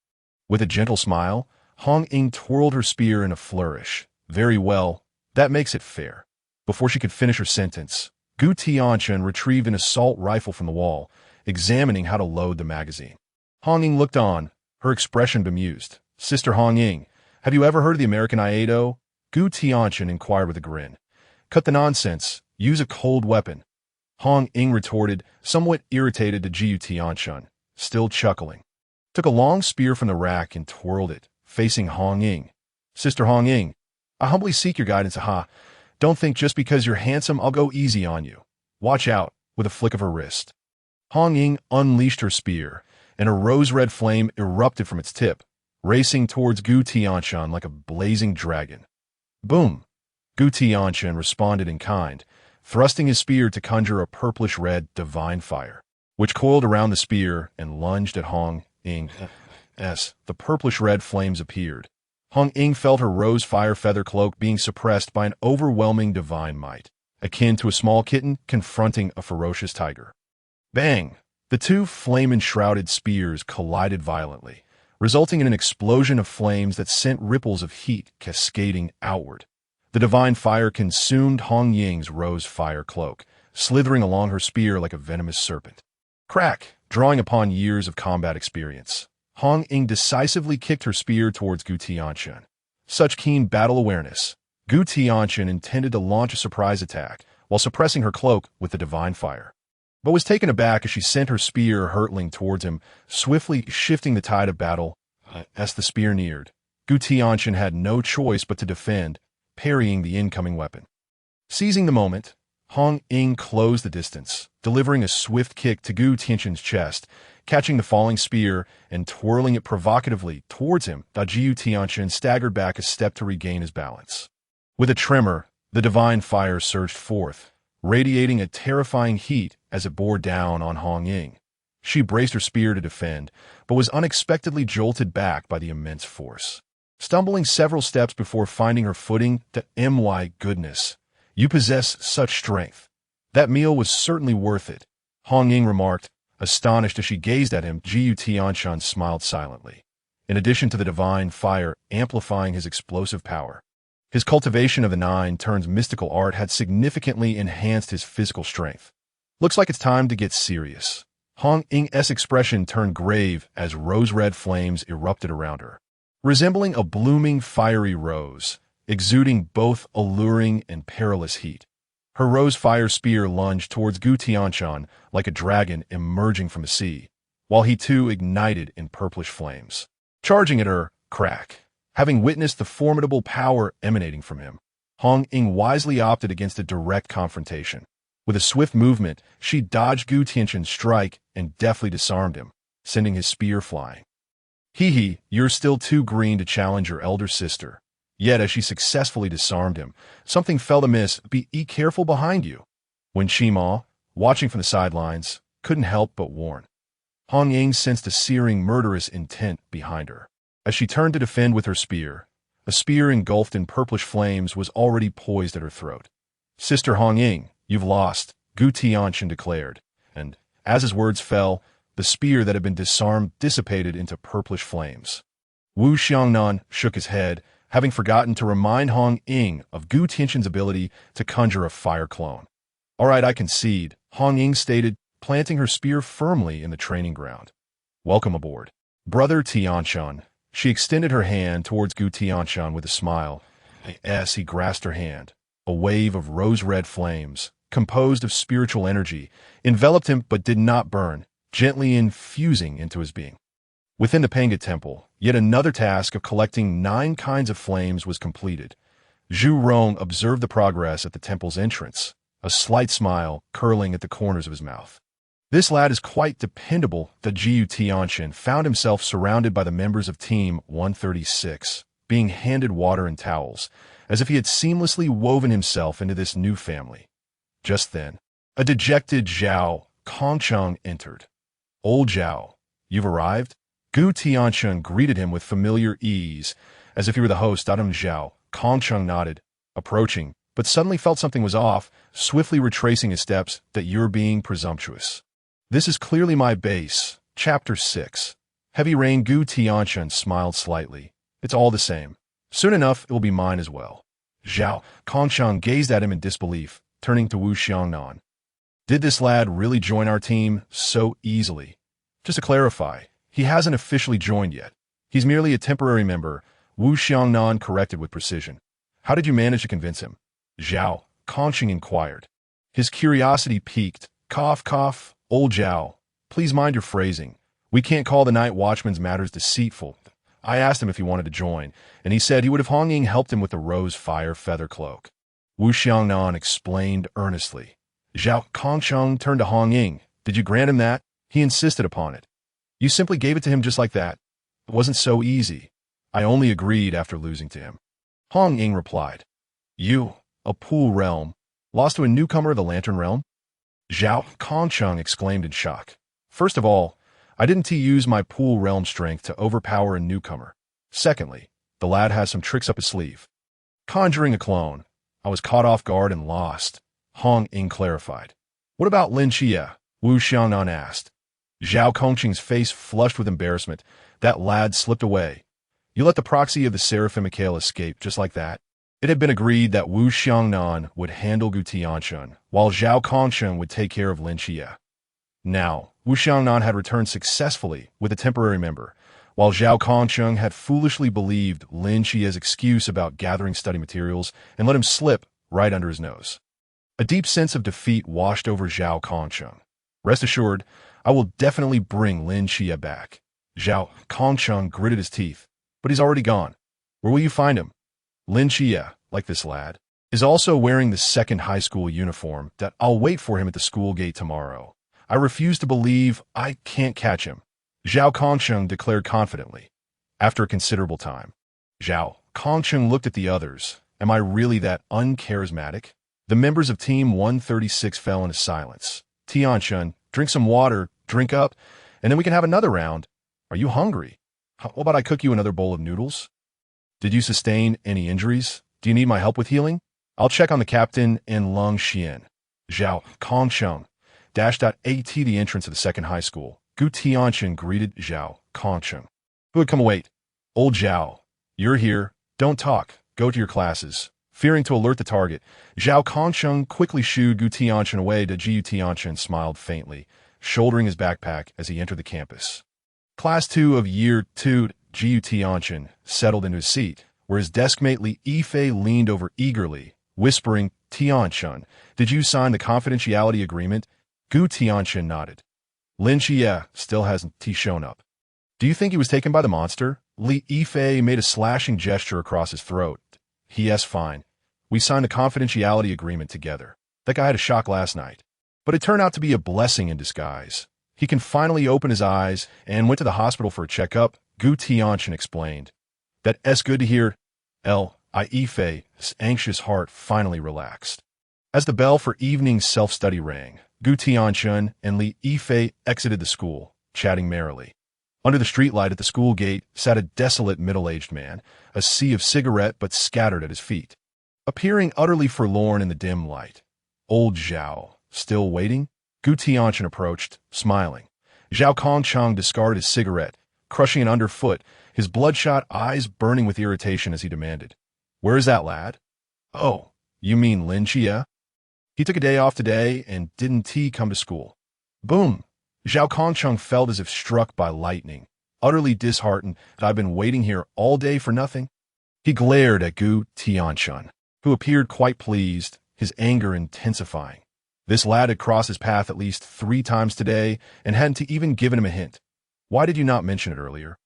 With a gentle smile, Hong Ying twirled her spear in a flourish. Very well, that makes it fair. Before she could finish her sentence, Gu Tianchen retrieved an assault rifle from the wall, examining how to load the magazine. Hong Ying looked on, her expression bemused. Sister Hong Ying, have you ever heard of the American Iaido? Gu Tianchen inquired with a grin. Cut the nonsense. Use a cold weapon. Hong Ying retorted, somewhat irritated to Gu Tianchen, still chuckling. Took a long spear from the rack and twirled it, facing Hong Ying. Sister Hong Ying, I humbly seek your guidance. Don't think just because you're handsome I'll go easy on you. Watch out, with a flick of her wrist. Hong Ying unleashed her spear, and a rose-red flame erupted from its tip, racing towards Gu Tianchen like a blazing dragon. Boom! Gu Tianchen responded in kind, thrusting his spear to conjure a purplish-red divine fire, which coiled around the spear and lunged at Hong Ying. The purplish-red flames appeared. Hong Ying felt her rose fire feather cloak being suppressed by an overwhelming divine might, akin to a small kitten confronting a ferocious tiger. Bang! The 2 flame-enshrouded spears collided violently, resulting in an explosion of flames that sent ripples of heat cascading outward. The divine fire consumed Hong Ying's rose fire cloak, slithering along her spear like a venomous serpent. Crack! Drawing upon years of combat experience, Hong Ying decisively kicked her spear towards Gu Tianchen. Such keen battle awareness, Gu Tianchen intended to launch a surprise attack while suppressing her cloak with the divine fire, but was taken aback as she sent her spear hurtling towards him, swiftly shifting the tide of battle. As the spear neared, Gu Tianchen had no choice but to defend, parrying the incoming weapon. Seizing the moment, Hong Ying closed the distance, delivering a swift kick to Gu Tianchen's chest, catching the falling spear and twirling it provocatively towards him. Gu Tianchen staggered back a step to regain his balance. With a tremor, the divine fire surged forth, radiating a terrifying heat as it bore down on Hong Ying. She braced her spear to defend, but was unexpectedly jolted back by the immense force. Stumbling several steps before finding her footing, my goodness, you possess such strength. That meal was certainly worth it, Hong Ying remarked, astonished as she gazed at him. Gu Tianchen smiled silently. In addition to the divine fire amplifying his explosive power, his cultivation of the 9 turns mystical art had significantly enhanced his physical strength. Looks like it's time to get serious. Hong Ying's expression turned grave as rose-red flames erupted around her, resembling a blooming fiery rose, exuding both alluring and perilous heat. Her rose fire spear lunged towards Gu Tianchen like a dragon emerging from the sea, while he too ignited in purplish flames. Charging at her, crack! Having witnessed the formidable power emanating from him, Hong Ying wisely opted against a direct confrontation. With a swift movement, she dodged Gu Tianchen's strike and deftly disarmed him, sending his spear flying. You're still too green to challenge your elder sister. Yet, as she successfully disarmed him, something felt amiss. Be careful behind you. When Shima, watching from the sidelines, couldn't help but warn. Hong Ying sensed a searing, murderous intent behind her. As she turned to defend with her spear, a spear engulfed in purplish flames was already poised at her throat. Sister Hong Ying, you've lost, Gu Tianchen declared, and, as his words fell, the spear that had been disarmed dissipated into purplish flames. Wu Xiangnan shook his head, having forgotten to remind Hong Ying of Gu Tianchen's ability to conjure a fire clone. All right, I concede, Hong Ying stated, planting her spear firmly in the training ground. Welcome aboard. Brother Tianchen. She extended her hand towards Gu Tianchen with a smile. As he grasped her hand, a wave of rose-red flames, composed of spiritual energy, enveloped him but did not burn, gently infusing into his being. Within the Pangu Temple, yet another task of collecting 9 kinds of flames was completed. Zhu Rong observed the progress at the temple's entrance, a slight smile curling at the corners of his mouth. This lad is quite dependable. The Gu Tianchen found himself surrounded by the members of Team 136, being handed water and towels, as if he had seamlessly woven himself into this new family. Just then, a dejected Zhao Kongcheng entered. Old Zhao, you've arrived? Gu Tianchen greeted him with familiar ease, as if he were the host. Zhao Kongcheng nodded, approaching, but suddenly felt something was off, swiftly retracing his steps. That you're being presumptuous. This is clearly my base. Chapter 6. Heavy Rain. Gu Tianchen smiled slightly. It's all the same. Soon enough, it will be mine as well. Zhao Kongcheng gazed at him in disbelief, turning to Wu Xiangnan. Did this lad really join our team so easily? Just to clarify, he hasn't officially joined yet. He's merely a temporary member, Wu Xiangnan corrected with precision. How did you manage to convince him? Zhao Kongcheng inquired. His curiosity piqued. Cough, cough. Old Zhao, please mind your phrasing. We can't call the night watchman's matters deceitful. I asked him if he wanted to join, and he said he would have Hong Ying helped him with the rose fire feather cloak. Wu Xiangnan explained earnestly. Zhao Kongcheng turned to Hong Ying. Did you grant him that? He insisted upon it. You simply gave it to him just like that. It wasn't so easy. I only agreed after losing to him. Hong Ying replied. You, a pool realm, lost to a newcomer of the Lantern Realm? Zhao Kongcheng exclaimed in shock. First of all, I didn't use my pool realm strength to overpower a newcomer. Secondly, the lad has some tricks up his sleeve. Conjuring a clone. I was caught off guard and lost. Hong Ying clarified. What about Lin Qiye? Wu Xiangnan asked. Zhao Kongcheng's face flushed with embarrassment. That lad slipped away. You let the proxy of the Seraphim Mikhail escape just like that? It had been agreed that Wu Xiangnan would handle Gu Tianchen, while Zhao Kongcheng would take care of Lin Qiye. Now, Wu Xiangnan had returned successfully with a temporary member, while Zhao Kongcheng had foolishly believed Lin Qiye's excuse about gathering study materials and let him slip right under his nose. A deep sense of defeat washed over Zhao Kongcheng. Rest assured, I will definitely bring Lin Qiye back. Zhao Kongcheng gritted his teeth. But he's already gone. Where will you find him? Lin Qiye, like this lad, is also wearing the second high school uniform. That I'll wait for him at the school gate tomorrow. I refuse to believe I can't catch him. Zhao Kongcheng declared confidently. After a considerable time, Zhao Kongcheng looked at the others. Am I really that uncharismatic? The members of Team 136 fell into silence. Tianchen, drink some water, drink up, and then we can have another round. Are you hungry? How about I cook you another bowl of noodles? Did you sustain any injuries? Do you need my help with healing? I'll check on the captain and Lung Xian. Zhao Kongcheng dashed at the entrance of the second high school. Gu Tianchen greeted Zhao Kongcheng. Who had come wait? Old Zhao, you're here. Don't talk. Go to your classes. Fearing to alert the target, Zhao Kongcheng quickly shooed Gu Tianchen away. Gu Tianchen smiled faintly, shouldering his backpack as he entered the campus. Class 2 of Year 2, Gu Tianchen settled into his seat, where his deskmate Li Yifei leaned over eagerly, whispering, Tianchen, did you sign the confidentiality agreement? Gu Tianchen nodded. Lin Qiye still hasn't shown up. Do you think he was taken by the monster? Li Yifei made a slashing gesture across his throat. Yes, fine. We signed a confidentiality agreement together. That guy had a shock last night. But it turned out to be a blessing in disguise. He can finally open his eyes and went to the hospital for a checkup, Gu Tianchen explained. That's good to hear. Ifei's anxious heart finally relaxed. As the bell for evening self-study rang, Gu Tianchen and Lin Qiye exited the school, chatting merrily. Under the streetlight at the school gate sat a desolate middle-aged man, a sea of cigarette but scattered at his feet. Appearing utterly forlorn in the dim light. Old Zhao, still waiting? Gu Tianchen approached, smiling. Zhao Kongchang discarded his cigarette, crushing it underfoot, his bloodshot eyes burning with irritation as he demanded, "Where is that lad?" "Oh, you mean Lin Qiye? He took a day off today, and didn't he come to school?" Boom! Zhao Kongchang felt as if struck by lightning, utterly disheartened that I've been waiting here all day for nothing. He glared at Gu Tianchen, who appeared quite pleased, his anger intensifying. This lad had crossed his path at least 3 times today and hadn't even given him a hint. Why did you not mention it earlier?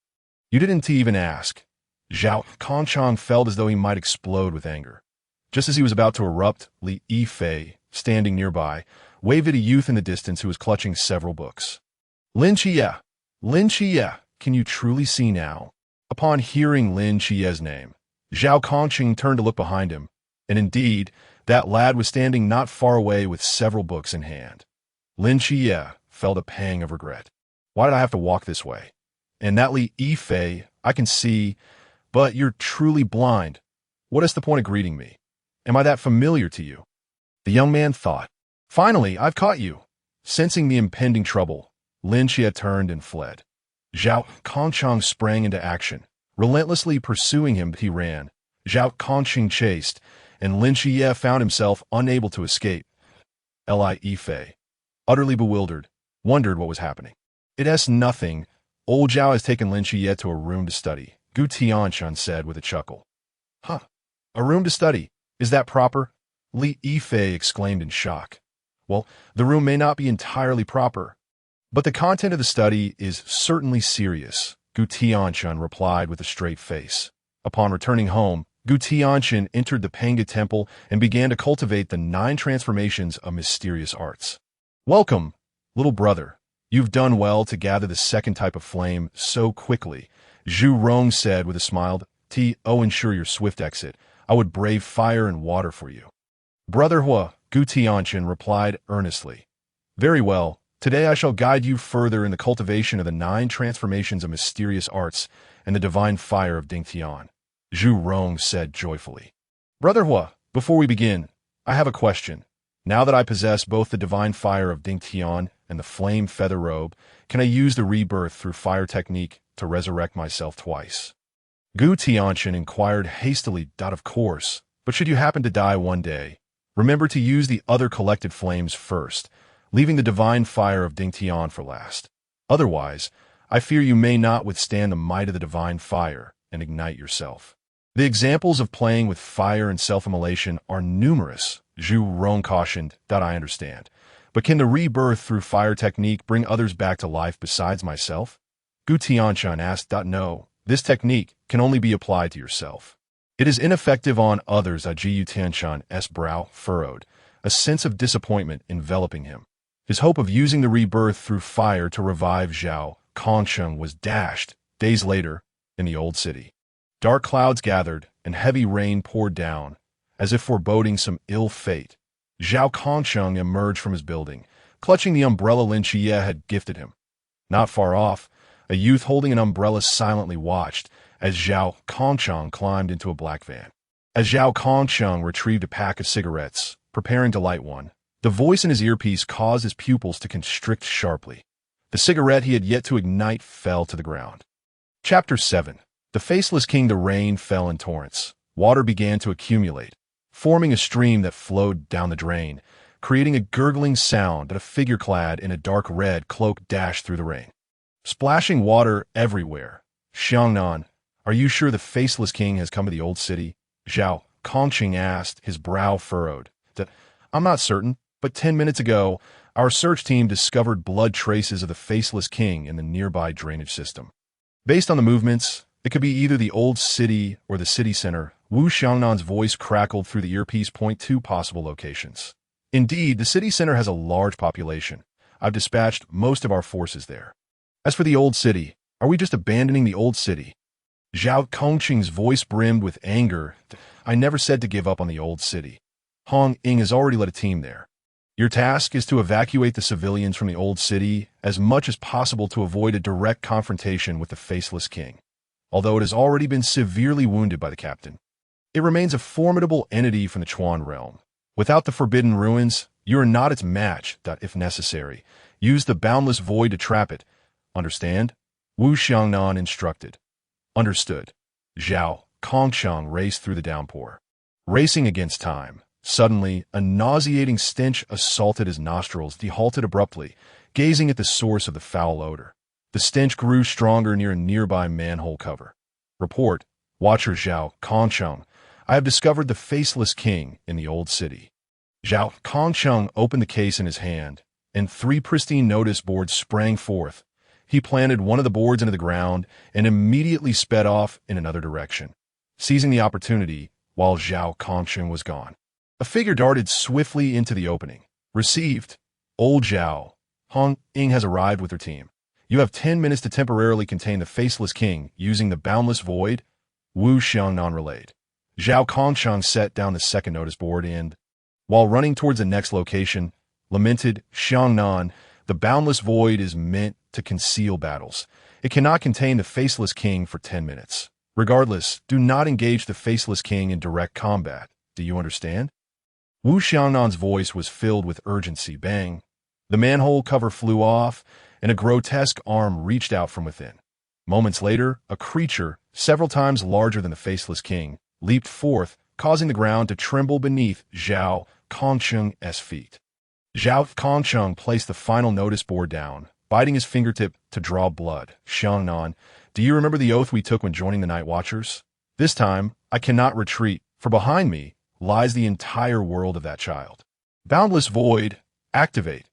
You didn't even ask. Zhao Kongchang felt as though he might explode with anger. Just as he was about to erupt, Lin Qiye, standing nearby, waved at a youth in the distance who was clutching several books. "Lin Qiye! Lin Qiye! Can you truly see now?" Upon hearing Lin Qiye's name, Zhao Kongchang turned to look behind him, and indeed, that lad was standing not far away with several books in hand. Lin Qiye felt a pang of regret. Why did I have to walk this way? And that Lin Qiye, I can see, but you're truly blind. What is the point of greeting me? Am I that familiar to you? The young man thought. Finally, I've caught you. Sensing the impending trouble, Lin Qiye turned and fled. Zhao Kongchang sprang into action. Relentlessly pursuing him, he ran. Zhao Kongchang chased, and Lin Qiye found himself unable to escape. Lin Qiye, utterly bewildered, wondered what was happening. "It's nothing. Old Zhao has taken Lin Qiye to a room to study," Gu Tianchen said with a chuckle. "Huh, a room to study. Is that proper?" Lin Qiye exclaimed in shock. "Well, the room may not be entirely proper, but the content of the study is certainly serious," Gu Tianchen replied with a straight face. Upon returning home, Gu Tianchen entered the Pangu temple and began to cultivate the 9 transformations of mysterious arts. "Welcome, little brother. You've done well to gather the second type of flame so quickly," Zhu Rong said with a smile. "To ensure your swift exit, I would brave fire and water for you." "Brother Hua," Gu Tianchen replied earnestly. "Very well. Today I shall guide you further in the cultivation of the 9 transformations of mysterious arts and the divine fire of Dingtian," Zhu Rong said joyfully. "Brother Hua, before we begin, I have a question. Now that I possess both the divine fire of Dingtian and the flame feather robe, can I use the rebirth through fire technique to resurrect myself twice?" Gu Tianchen inquired hastily. "Of course, but should you happen to die one day, remember to use the other collected flames first, leaving the divine fire of Dingtian for last. Otherwise, I fear you may not withstand the might of the divine fire and ignite yourself." The examples of playing with fire and self-immolation are numerous, Zhu Rong cautioned. "I understand. But can the rebirth through fire technique bring others back to life besides myself?" Gu Tianchen asked. "No, this technique can only be applied to yourself. It is ineffective on others." Gu Tianchen's brow furrowed, a sense of disappointment enveloping him. His hope of using the rebirth through fire to revive Zhao Kongchang was dashed. Days later, in the old city, dark clouds gathered and heavy rain poured down, as if foreboding some ill fate. Zhao Kongchang emerged from his building, clutching the umbrella Lin Qiye had gifted him. Not far off, a youth holding an umbrella silently watched as Zhao Kongchang climbed into a black van. As Zhao Kongchang retrieved a pack of cigarettes, preparing to light one, the voice in his earpiece caused his pupils to constrict sharply. The cigarette he had yet to ignite fell to the ground. Chapter 7. The Faceless King. The rain fell in torrents. Water began to accumulate, forming a stream that flowed down the drain, creating a gurgling sound that a figure clad in a dark red cloak dashed through the rain. Splashing water everywhere. "Xiangliu, are you sure the Faceless King has come to the old city?" Zhao Kongchang asked, his brow furrowed. "I'm not certain, but 10 minutes ago, our search team discovered blood traces of the Faceless King in the nearby drainage system. Based on the movements, it could be either the old city or the city center." Wu Xiangnan's voice crackled through the earpiece. "2 possible locations. Indeed, the city center has a large population. I've dispatched most of our forces there. As for the old city, are we just abandoning the old city?" Zhao Kongqing's voice brimmed with anger. I never said to give up on the old city. Hong Ying has already led a team there. Your task is to evacuate the civilians from the old city as much as possible to avoid a direct confrontation with the faceless king. Although it has already been severely wounded by the captain, it remains a formidable entity from the Chuan realm. Without the forbidden ruins, you are not its match. If necessary, use the boundless void to trap it. Understand? Wu Xiangnan instructed. Understood. Zhao Kongshang raced through the downpour. Racing against time. Suddenly, a nauseating stench assaulted his nostrils. He halted abruptly, gazing at the source of the foul odor. The stench grew stronger near a nearby manhole cover. Report, Watcher Zhao Kongshang. I have discovered the faceless king in the old city. Zhao Kongshang opened the case in his hand, and 3 pristine notice boards sprang forth. He planted one of the boards into the ground and immediately sped off in another direction, seizing the opportunity while Zhao Kongshang was gone. A figure darted swiftly into the opening. Received. Old Zhao. Hong Ying has arrived with her team. You have 10 minutes to temporarily contain the faceless king using the boundless void, Wu Xiangnan relayed. Zhao Kongshang set down the second notice board and, while running towards the next location, lamented, Xiangnan, the boundless void is meant to conceal battles. It cannot contain the faceless king for 10 minutes. Regardless, do not engage the faceless king in direct combat. Do you understand? Wu Xiangnan's voice was filled with urgency. Bang! The manhole cover flew off, and a grotesque arm reached out from within. Moments later, a creature, several times larger than the faceless king, leaped forth, causing the ground to tremble beneath Zhao Kongsheng's feet. Zhao Kongsheng placed the final notice board down, biting his fingertip to draw blood. Xiangnan, do you remember the oath we took when joining the Night Watchers? This time, I cannot retreat, for behind me lies the entire world of that child. Boundless void, activate.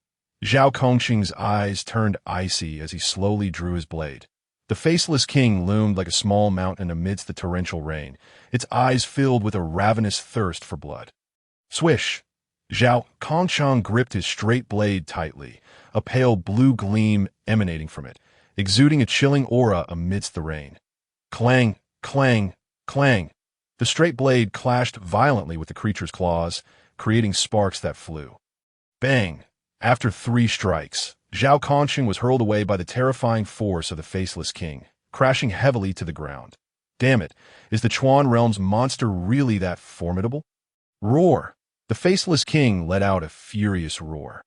Zhao Kongqing's eyes turned icy as he slowly drew his blade. The faceless king loomed like a small mountain amidst the torrential rain, its eyes filled with a ravenous thirst for blood. Swish! Zhao Kongsheng gripped his straight blade tightly, a pale blue gleam emanating from it, exuding a chilling aura amidst the rain. Clang, clang, clang. The straight blade clashed violently with the creature's claws, creating sparks that flew. Bang! After 3 strikes, Zhao Kongsheng was hurled away by the terrifying force of the faceless king, crashing heavily to the ground. Damn it, is the Chuan realm's monster really that formidable? Roar! The faceless king let out a furious roar,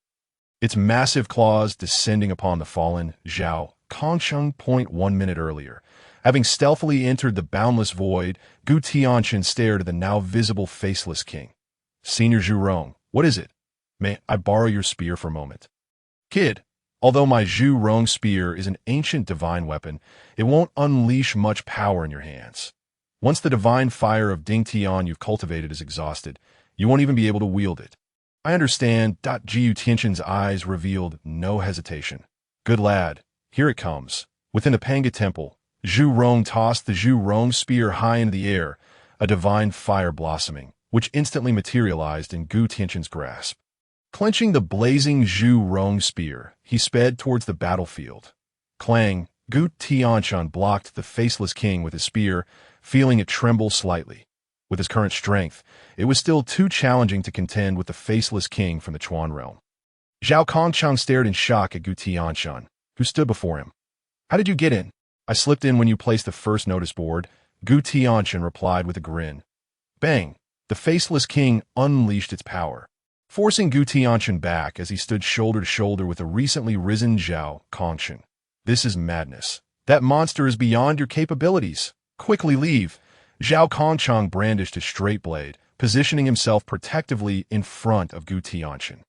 its massive claws descending upon the fallen Zhao Kongsheng. 1 minute earlier, having stealthily entered the boundless void, Gu Tianchen stared at the now visible faceless king. Senior Zhu Rong, what is it? May I borrow your spear for a moment? Kid, although my Zhu Rong spear is an ancient divine weapon, it won't unleash much power in your hands. Once the divine fire of Ding Tian you've cultivated is exhausted, you won't even be able to wield it. I understand. Gu Tianchen's eyes revealed no hesitation. Good lad, here it comes. Within the Pangu temple, Zhu Rong tossed the Zhu Rong spear high into the air, a divine fire blossoming, which instantly materialized in Gu Tianchen's grasp. Clenching the blazing Zhu Rong spear, he sped towards the battlefield. Clang! Gu Tianchen blocked the faceless king with his spear, feeling it tremble slightly. With his current strength, it was still too challenging to contend with the faceless king from the Chuan realm. Zhao Kongsheng stared in shock at Gu Tianchen, who stood before him. How did you get in? I slipped in when you placed the first notice board, Gu Tianchen replied with a grin. Bang! The faceless king unleashed its power, forcing Gu Tianchen back as he stood shoulder to shoulder with the recently risen Zhao Kongsheng. This is madness. That monster is beyond your capabilities. Quickly leave. Zhao Kongsheng brandished his straight blade, positioning himself protectively in front of Gu Tianchen.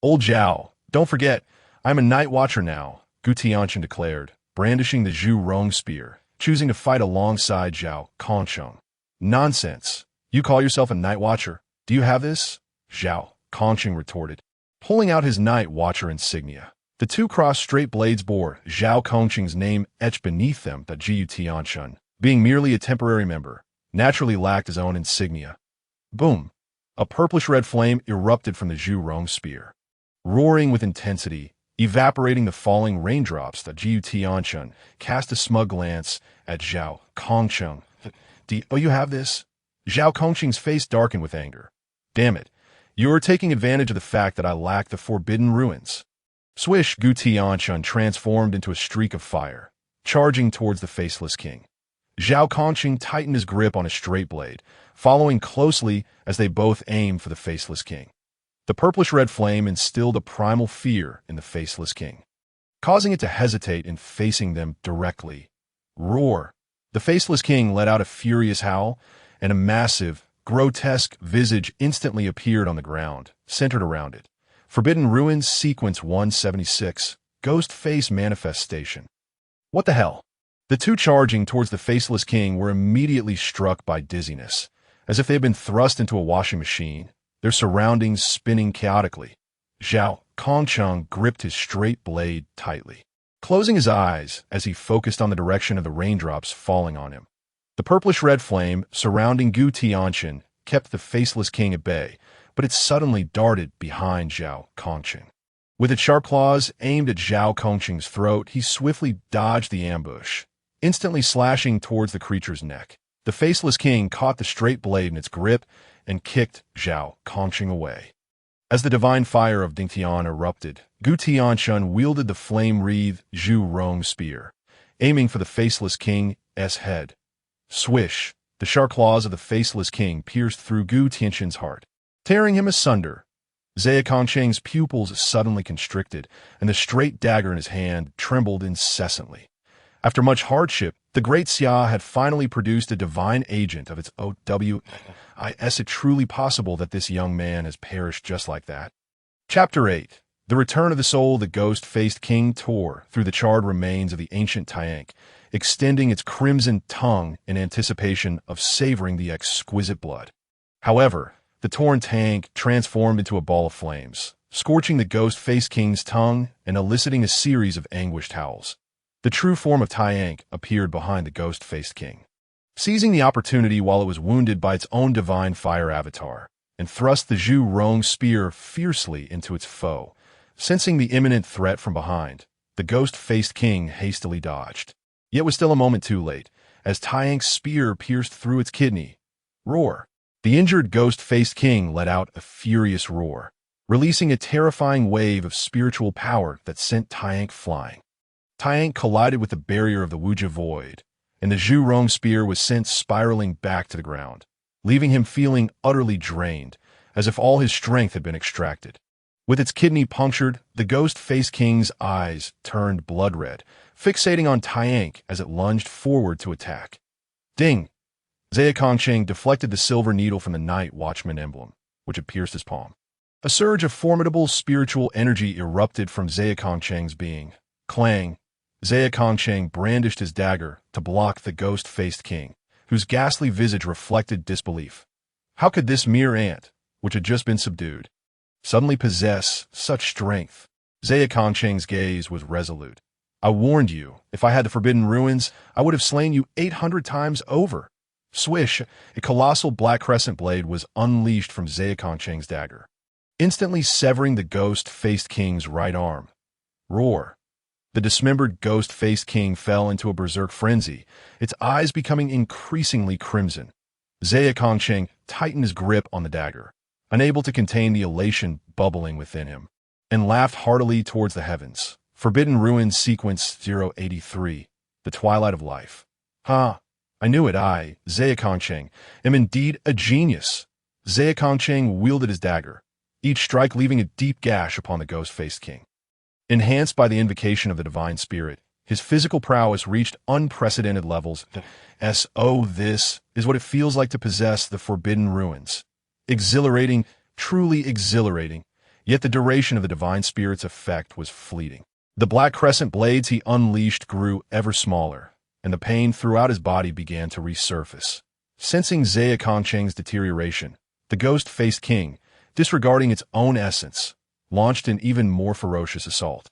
Old Zhao, don't forget, I'm a night watcher now, Gu Tianchen declared, brandishing the Zhu Rong spear, choosing to fight alongside Zhao Kongsheng. Nonsense. You call yourself a night watcher. Do you have this? Zhao Kongsheng retorted, pulling out his night watcher insignia. The 2 crossed straight blades bore Zhao Kongsheng's name etched beneath them. Gu Tianchen, being merely a temporary member, naturally lacked his own insignia. Boom! A purplish-red flame erupted from the Zhu Rong spear. Roaring with intensity, evaporating the falling raindrops that Gu Tianchen cast a smug glance at Zhao Kongcheng. Oh, you have this? Zhao Kongcheng's face darkened with anger. Damn it. You are taking advantage of the fact that I lack the forbidden ruins. Swish, Gu Tianchen transformed into a streak of fire, charging towards the faceless king. Zhao Kongcheng tightened his grip on his straight blade, following closely as they both aimed for the faceless king. The purplish-red flame instilled a primal fear in the faceless king, causing it to hesitate in facing them directly. Roar! The faceless king let out a furious howl, and a massive, grotesque visage instantly appeared on the ground, centered around it. Forbidden Ruins Sequence 176, Ghost Face Manifestation. What the hell? The two charging towards the faceless king were immediately struck by dizziness, as if they had been thrust into a washing machine, their surroundings spinning chaotically. Zhao Kongcheng gripped his straight blade tightly, closing his eyes as he focused on the direction of the raindrops falling on him. The purplish-red flame surrounding Gu Tianchen kept the faceless king at bay, but it suddenly darted behind Zhao Kongcheng. With its sharp claws aimed at Zhao Kongcheng's throat, he swiftly dodged the ambush, instantly slashing towards the creature's neck. The faceless king caught the straight blade in its grip and kicked Zhao Kongcheng away. As the divine fire of Dingtian erupted, Gu Tianchen wielded the flame-wreathed Zhu Rong spear, aiming for the faceless king's head. Swish! The sharp claws of the faceless king pierced through Gu Tianchen's heart, tearing him asunder. Zhao Kongcheng's pupils suddenly constricted, and the straight dagger in his hand trembled incessantly. After much hardship, the great Xia had finally produced a divine agent of its OW. Is it truly possible that this young man has perished just like that? Chapter 8. The Return of the Soul. The ghost-faced king tore through the charred remains of the ancient Tayank, extending its crimson tongue in anticipation of savoring the exquisite blood. However, the torn Tayank transformed into a ball of flames, scorching the ghost-faced king's tongue and eliciting a series of anguished howls. The true form of Tayank appeared behind the ghost-faced king, seizing the opportunity while it was wounded by its own divine fire avatar, and thrust the Zhu Rong spear fiercely into its foe. Sensing the imminent threat from behind, the ghost-faced king hastily dodged, yet was still a moment too late, as Tayank's spear pierced through its kidney. Roar! The injured ghost-faced king let out a furious roar, releasing a terrifying wave of spiritual power that sent Tayank flying. Tayank collided with the barrier of the Wuja void, and the Zhu Rong spear was sent spiraling back to the ground, leaving him feeling utterly drained, as if all his strength had been extracted. With its kidney punctured, the ghost-faced king's eyes turned blood-red, fixating on Tayank as it lunged forward to attack. Ding! Zhao Kongcheng deflected the silver needle from the Night Watchman emblem, which had pierced his palm. A surge of formidable spiritual energy erupted from Zhao Kongcheng's being. Clang! Zhao Kongcheng brandished his dagger to block the ghost-faced king, whose ghastly visage reflected disbelief. How could this mere ant, which had just been subdued, suddenly possess such strength? Zhao Kongcheng's gaze was resolute. I warned you, if I had the Forbidden Ruins, I would have slain you 800 times over. Swish! A colossal black crescent blade was unleashed from Zhao Kongcheng's dagger, instantly severing the ghost-faced king's right arm. Roar! The dismembered ghost-faced king fell into a berserk frenzy, its eyes becoming increasingly crimson. Zhao Kongcheng tightened his grip on the dagger, unable to contain the elation bubbling within him, and laughed heartily towards the heavens. Forbidden Ruins Sequence 083, The Twilight of Life. Ha! I knew it. I, Zhao Kongcheng, am indeed a genius. Zhao Kongcheng wielded his dagger, each strike leaving a deep gash upon the ghost-faced king. Enhanced by the invocation of the divine spirit, his physical prowess reached unprecedented levels. This is what it feels like to possess the Forbidden Ruins. Exhilarating, truly exhilarating, yet the duration of the divine spirit's effect was fleeting. The black crescent blades he unleashed grew ever smaller, and the pain throughout his body began to resurface. Sensing Zhao Kongcheng's deterioration, the ghost-faced king, disregarding its own essence, launched an even more ferocious assault.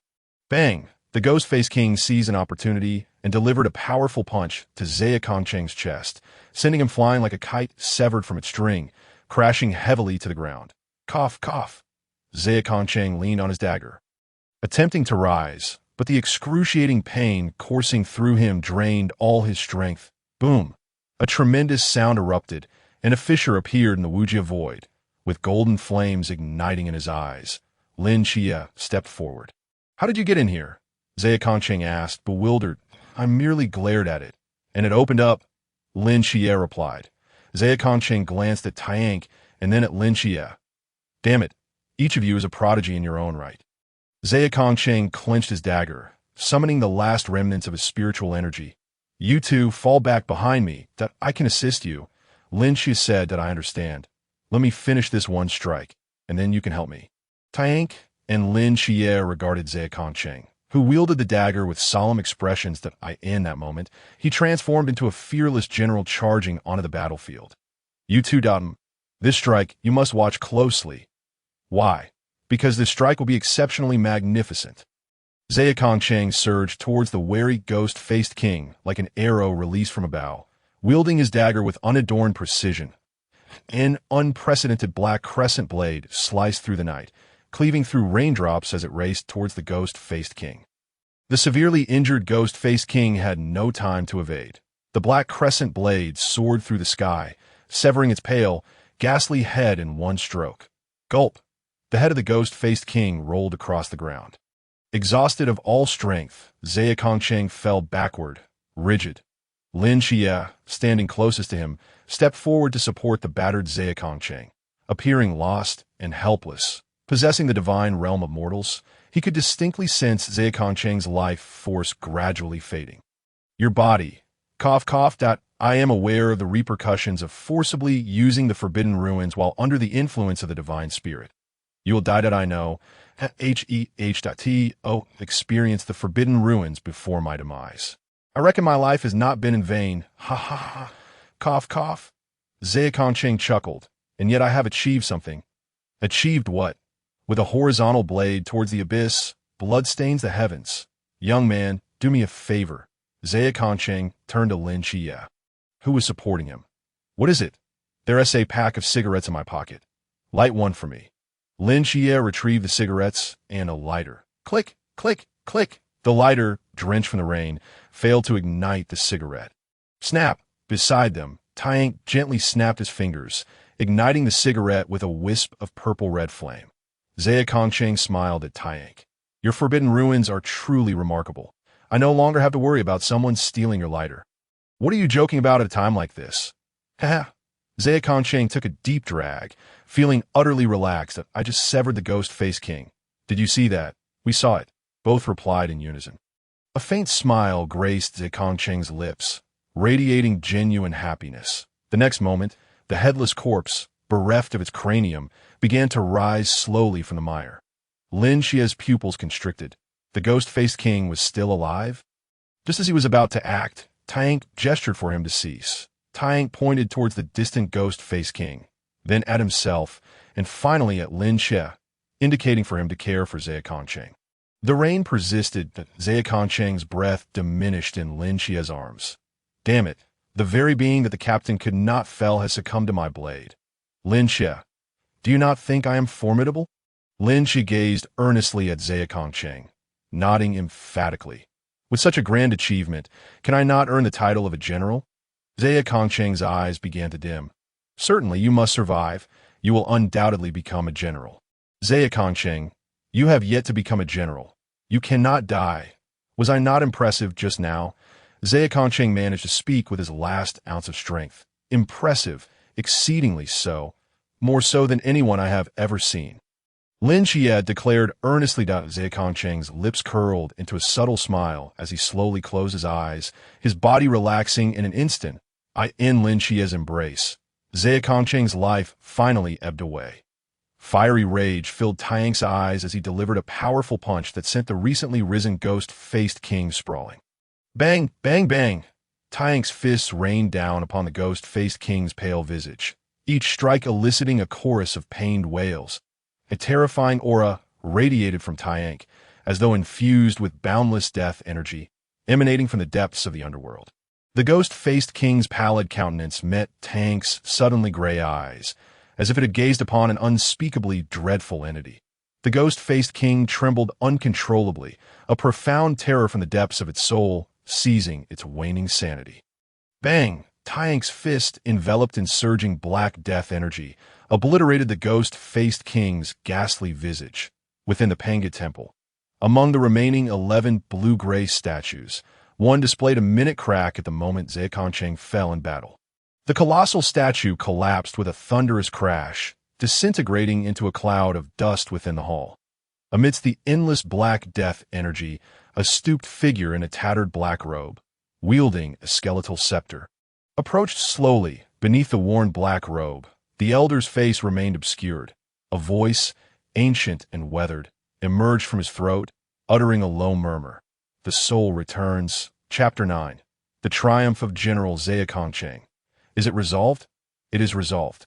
Bang! The ghost-faced king seized an opportunity and delivered a powerful punch to Zhao Kongcheng's chest, sending him flying like a kite severed from its string, crashing heavily to the ground. Cough, cough! Zhao Kongcheng leaned on his dagger, attempting to rise, but the excruciating pain coursing through him drained all his strength. Boom! A tremendous sound erupted, and a fissure appeared in the Wujia void, with golden flames igniting in his eyes. Lin Qiye stepped forward. "How did you get in here?" Xiangliu asked, bewildered. "I merely glared at it, and it opened up," Lin Qiye replied. Xiangliu glanced at Tayank and then at Lin Qiye. "Damn it, each of you is a prodigy in your own right." Xiangliu clenched his dagger, summoning the last remnants of his spiritual energy. "You two fall back behind me, that I can assist you." Lin Qiye said, "That I understand. Let me finish this one strike, and then you can help me." Tayank and Lin Qiye regarded Xiangliu, who wielded the dagger with solemn expressions that in that moment, he transformed into a fearless general charging onto the battlefield. "You two, totem. This strike, you must watch closely." "Why?" "Because this strike will be exceptionally magnificent." Xiangliu surged towards the wary ghost-faced king like an arrow released from a bow, wielding his dagger with unadorned precision. An unprecedented black crescent blade sliced through the night, cleaving through raindrops as it raced towards the ghost-faced king. The severely injured ghost-faced king had no time to evade. The black crescent blade soared through the sky, severing its pale, ghastly head in one stroke. Gulp! The head of the ghost-faced king rolled across the ground. Exhausted of all strength, Xiangliu fell backward, rigid. Lin Qiye, standing closest to him, stepped forward to support the battered Xiangliu. Appearing lost and helpless, possessing the divine realm of mortals, he could distinctly sense Xiangliu's life force gradually fading. "Your body. Cough, cough. I am aware of the repercussions of forcibly using the forbidden ruins while under the influence of the divine spirit. You will die. I know. Experience the forbidden ruins before my demise. I reckon my life has not been in vain. Ha ha ha. Cough, cough." Xiangliu chuckled. "And yet I have achieved something." "Achieved what?" "With a horizontal blade towards the abyss, blood stains the heavens. Young man, do me a favor." Xiangliu turned to Lin Qiye, who was supporting him. "What is it?" "There's a pack of cigarettes in my pocket. Light one for me." Lin Qiye retrieved the cigarettes and a lighter. Click, click, click. The lighter, drenched from the rain, failed to ignite the cigarette. Snap! Beside them, Tayank gently snapped his fingers, igniting the cigarette with a wisp of purple-red flame. Xiangliu smiled at Tayank. "Your forbidden ruins are truly remarkable. I no longer have to worry about someone stealing your lighter." "What are you joking about at a time like this?" "Haha." Xiangliu took a deep drag, feeling utterly relaxed. "I just severed the ghost-faced king. Did you see that?" "We saw it," both replied in unison. A faint smile graced Xiangliu's lips, radiating genuine happiness. The next moment, the headless corpse, bereft of its cranium, began to rise slowly from the mire. Lin Qiye's pupils constricted. The ghost-faced king was still alive? Just as he was about to act, Tayank gestured for him to cease. Tayank pointed towards the distant ghost-faced king, then at himself, and finally at Lin Qiye, indicating for him to care for Xiangliu. The rain persisted, but Xiangliu's breath diminished in Lin Qiye's arms. "Damn it, the very being that the captain could not fell has succumbed to my blade. Lin Qiye, do you not think I am formidable?" Lin Qiye gazed earnestly at Xiangliu, nodding emphatically. "With such a grand achievement, can I not earn the title of a general?" Xiangliu's eyes began to dim. "Certainly, you must survive. You will undoubtedly become a general." "Xiangliu, you have yet to become a general. You cannot die. Was I not impressive just now?" Xiangliu managed to speak with his last ounce of strength. "Impressive, exceedingly so, more so than anyone I have ever seen." Lin Qiye declared earnestly. Xiangliu's lips curled into a subtle smile as he slowly closed his eyes, his body relaxing in an instant. In Lin Qiye's embrace, Xiangliu's life finally ebbed away. Fiery rage filled Tayank's eyes as he delivered a powerful punch that sent the recently risen ghost-faced king sprawling. Bang, bang, bang! Tayank's fists rained down upon the ghost-faced king's pale visage, each strike eliciting a chorus of pained wails. A terrifying aura radiated from Tayank, as though infused with boundless death energy, emanating from the depths of the underworld. The ghost-faced king's pallid countenance met Tayank's suddenly gray eyes, as if it had gazed upon an unspeakably dreadful entity. The ghost-faced king trembled uncontrollably, a profound terror from the depths of its soul, seizing its waning sanity. Bang! Tayank's fist, enveloped in surging black death energy, obliterated the ghost-faced king's ghastly visage. Within the Pangu temple, among the remaining 11 blue-gray statues, one displayed a minute crack at the moment Gu Tianchen fell in battle. The colossal statue collapsed with a thunderous crash, disintegrating into a cloud of dust within the hall. Amidst the endless black death energy, a stooped figure in a tattered black robe, wielding a skeletal scepter, approached slowly beneath the worn black robe. The elder's face remained obscured. A voice, ancient and weathered, emerged from his throat, uttering a low murmur. The soul returns. Chapter 9. The Triumph of General Gu Tianchen. Is it resolved? It is resolved.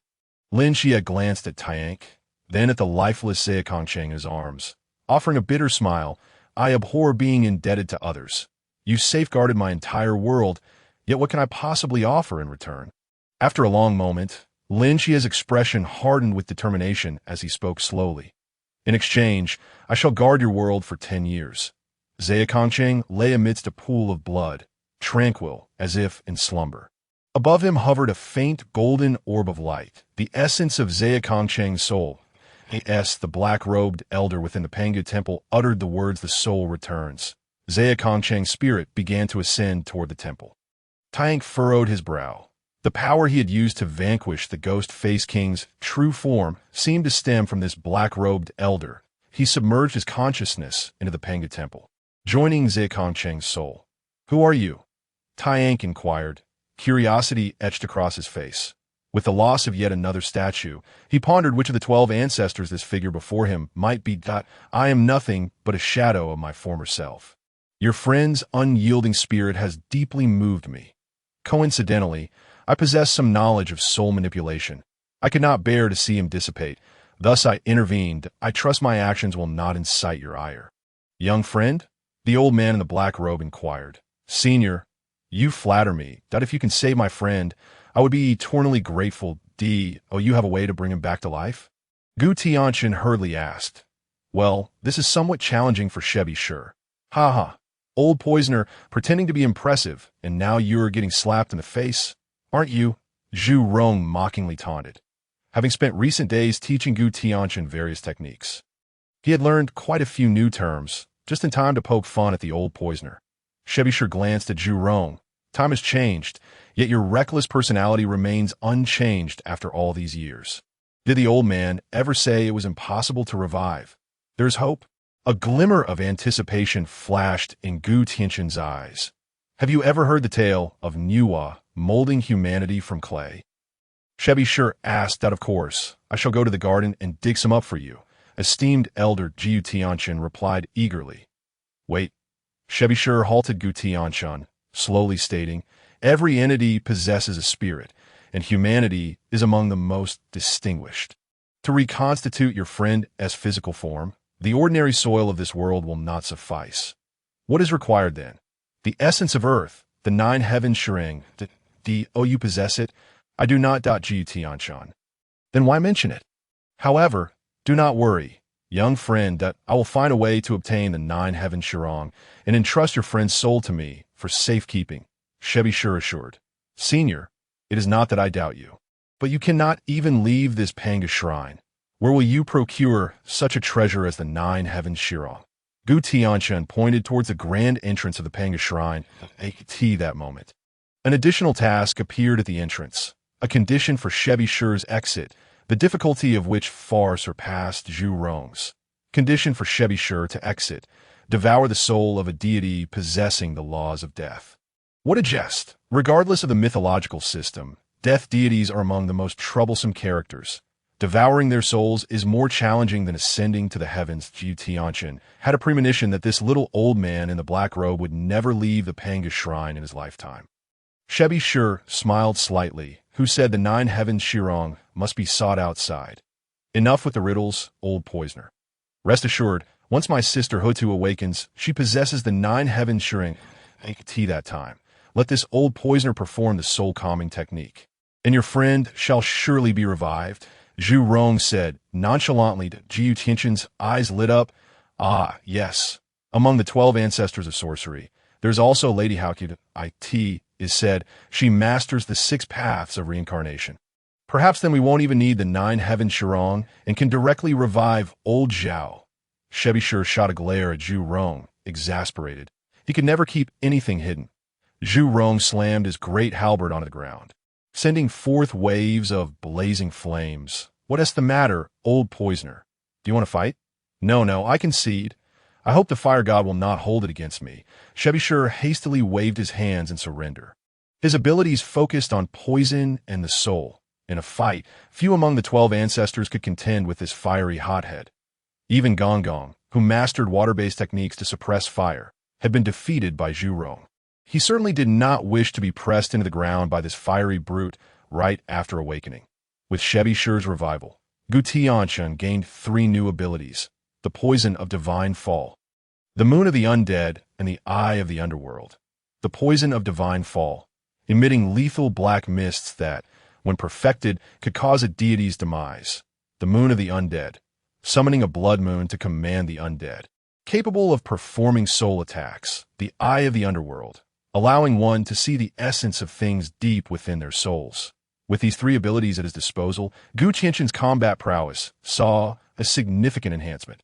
Lin Qiye glanced at Tayank, then at the lifeless Gu Tianchen in his arms, offering a bitter smile. I abhor being indebted to others. You safeguarded my entire world, yet what can I possibly offer in return? After a long moment, Lin Qiye's expression hardened with determination as he spoke slowly. In exchange, I shall guard your world for 10 years. Gu Tianchen lay amidst a pool of blood, tranquil as if in slumber. Above him hovered a faint golden orb of light, the essence of Gu Tianchen's soul. The black-robed elder within the Pangu temple uttered the words, "The soul returns." Gu Tianchen's spirit began to ascend toward the temple. Tayank furrowed his brow. The power he had used to vanquish the ghost-faced king's true form seemed to stem from this black-robed elder. He submerged his consciousness into the Pangu temple, joining Gu Tianchen's soul. "Who are you?" Tayank inquired, curiosity etched across his face. With the loss of yet another statue, he pondered which of the 12 ancestors this figure before him might be. "I am nothing but a shadow of my former self. Your friend's unyielding spirit has deeply moved me. Coincidentally, I possess some knowledge of soul manipulation. I could not bear to see him dissipate. Thus I intervened. I trust my actions will not incite your ire." "Young friend?" the old man in the black robe inquired. "Senior, you flatter me. If you can save my friend, I would be eternally grateful. You have a way to bring him back to life?" Gu Tianchen hurriedly asked. "Well, this is somewhat challenging for Shebi, sure. Ha ha. Old poisoner, pretending to be impressive, and now you're getting slapped in the face, aren't you?" Zhu Rong mockingly taunted, having spent recent days teaching Gu Tianchen various techniques. He had learned quite a few new terms, just in time to poke fun at the old poisoner. Shebi glanced at Zhu Rong. "Time has changed, yet your reckless personality remains unchanged after all these years. Did the old man ever say it was impossible to revive? There's hope." A glimmer of anticipation flashed in Gu Tianchen's eyes. "Have you ever heard the tale of Niwa molding humanity from clay?" Shebi asked. "Of course. I shall go to the garden and dig some up for you." Esteemed elder Gu Tianchen replied eagerly. "Wait." Shebi halted Gu Tianchen, slowly stating, "Every entity possesses a spirit, and humanity is among the most distinguished. To reconstitute your friend's physical form, the ordinary soil of this world will not suffice. What is required then? The essence of earth, the 9 heaven shrine. You possess it? I do not. Gu Tianchen. Then why mention it? However, do not worry, young friend, I will find a way to obtain the 9 heaven shrine and entrust your friend's soul to me for safekeeping," Shebi assured. "Senior, it is not that I doubt you, but you cannot even leave this Pangu shrine. Where will you procure such a treasure as the 9 heaven shrine?" Gu Tianchen pointed towards the grand entrance of the Pangu shrine. That moment, an additional task appeared at the entrance, a condition for Shebi's exit, the difficulty of which far surpassed Zhu Rong's. Condition for Shebi to exit: devour the soul of a deity possessing the laws of death. What a jest! Regardless of the mythological system, death deities are among the most troublesome characters. Devouring their souls is more challenging than ascending to the heavens. Gu Tianchen had a premonition that this little old man in the black robe would never leave the Pangu shrine in his lifetime. Shebi smiled slightly, who said the 9 heaven shrine must be sought outside. "Enough with the riddles, old poisoner. Rest assured, once my sister Hutu awakens, she possesses the 9 heaven shrine. That time, let this old poisoner perform the soul-calming technique, and your friend shall surely be revived. Zhu Rong said nonchalantly. Gu Tianchen's eyes lit up. Ah, yes. Among the 12 ancestors of sorcery, there's also Lady Haokid. It is said she masters the 6 paths of reincarnation. Perhaps then we won't even need the 9 heaven Shirong and can directly revive old Zhao. Shebishur shot a glare at Zhu Rong, exasperated. He could never keep anything hidden. Zhu Rong slammed his great halberd onto the ground, sending forth waves of blazing flames. What's the matter, old poisoner? Do you want to fight? No, I concede. I hope the fire god will not hold it against me. Shebishur hastily waved his hands in surrender. His abilities focused on poison and the soul. In a fight, few among the 12 ancestors could contend with this fiery hothead. Even Gong Gong, who mastered water-based techniques to suppress fire, had been defeated by Zhu Rong. He certainly did not wish to be pressed into the ground by this fiery brute right after awakening. With Shebishur's revival, Gu Tianchen gained 3 new abilities: the poison of divine fall, the moon of the undead, and the eye of the underworld. The poison of divine fall, emitting lethal black mists that, when perfected, could cause a deity's demise. The moon of the undead, summoning a blood moon to command the undead, capable of performing soul attacks. The eye of the underworld, allowing one to see the essence of things deep within their souls. With these 3 abilities at his disposal, Gu Tianchen's combat prowess saw a significant enhancement.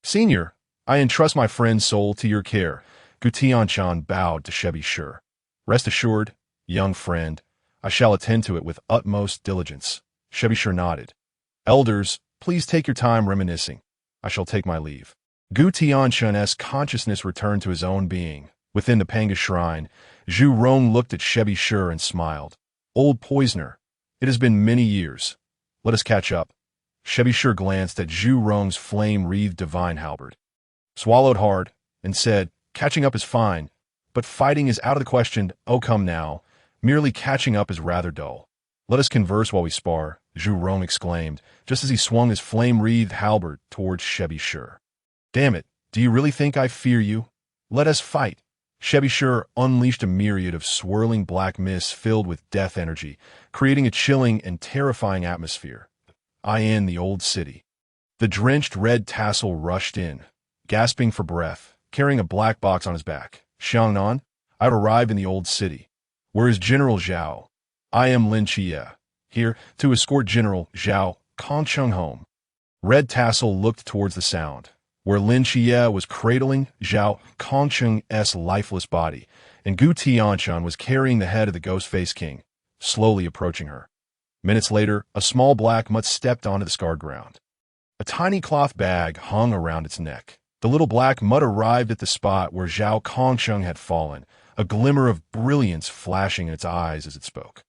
Senior, I entrust my friend's soul to your care. Gu Tianchen bowed to Shebishur. Rest assured, young friend, I shall attend to it with utmost diligence. Shebishur nodded. Elders, please take your time reminiscing. I shall take my leave. Gu Tianchen's consciousness returned to his own being. Within the Pangu Shrine, Zhu Rong looked at Shebishur and smiled. Old poisoner, it has been many years. Let us catch up. Shebishur glanced at Zhu Rong's flame-wreathed divine halberd, swallowed hard, and said, catching up is fine, but fighting is out of the question. Oh, come now. Merely catching up is rather dull. Let us converse while we spar, Zhu Rong exclaimed, just as he swung his flame-wreathed halberd towards Shebishur. Damn it, do you really think I fear you? Let us fight. Shebishur unleashed a myriad of swirling black mists filled with death energy, creating a chilling and terrifying atmosphere. In the old city. The drenched red tassel rushed in, gasping for breath, carrying a black box on his back. Xiangliu, I've arrived in the old city. Where is General Zhao? I am Lin Qiye, here to escort General Zhao Kongcheng home. Red tassel looked towards the sound, where Lin Qiye was cradling Zhao Kongcheng's lifeless body, and Gu Tianchen was carrying the head of the ghost-faced king, slowly approaching her. Minutes later, a small black mutt stepped onto the scarred ground. A tiny cloth bag hung around its neck. The little black mutt arrived at the spot where Zhao Kongcheng had fallen, a glimmer of brilliance flashing in its eyes as it spoke.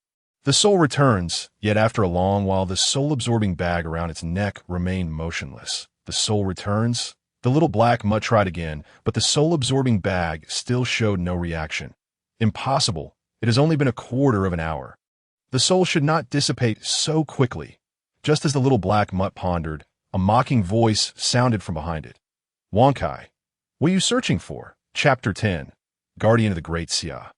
The soul returns, yet after a long while the soul-absorbing bag around its neck remained motionless. The soul returns? The little black mutt tried again, but the soul-absorbing bag still showed no reaction. Impossible. It has only been a quarter of an hour. The soul should not dissipate so quickly. Just as the little black mutt pondered, a mocking voice sounded from behind it. Wonkai, what are you searching for? Chapter 10, Guardian of the Great Xia.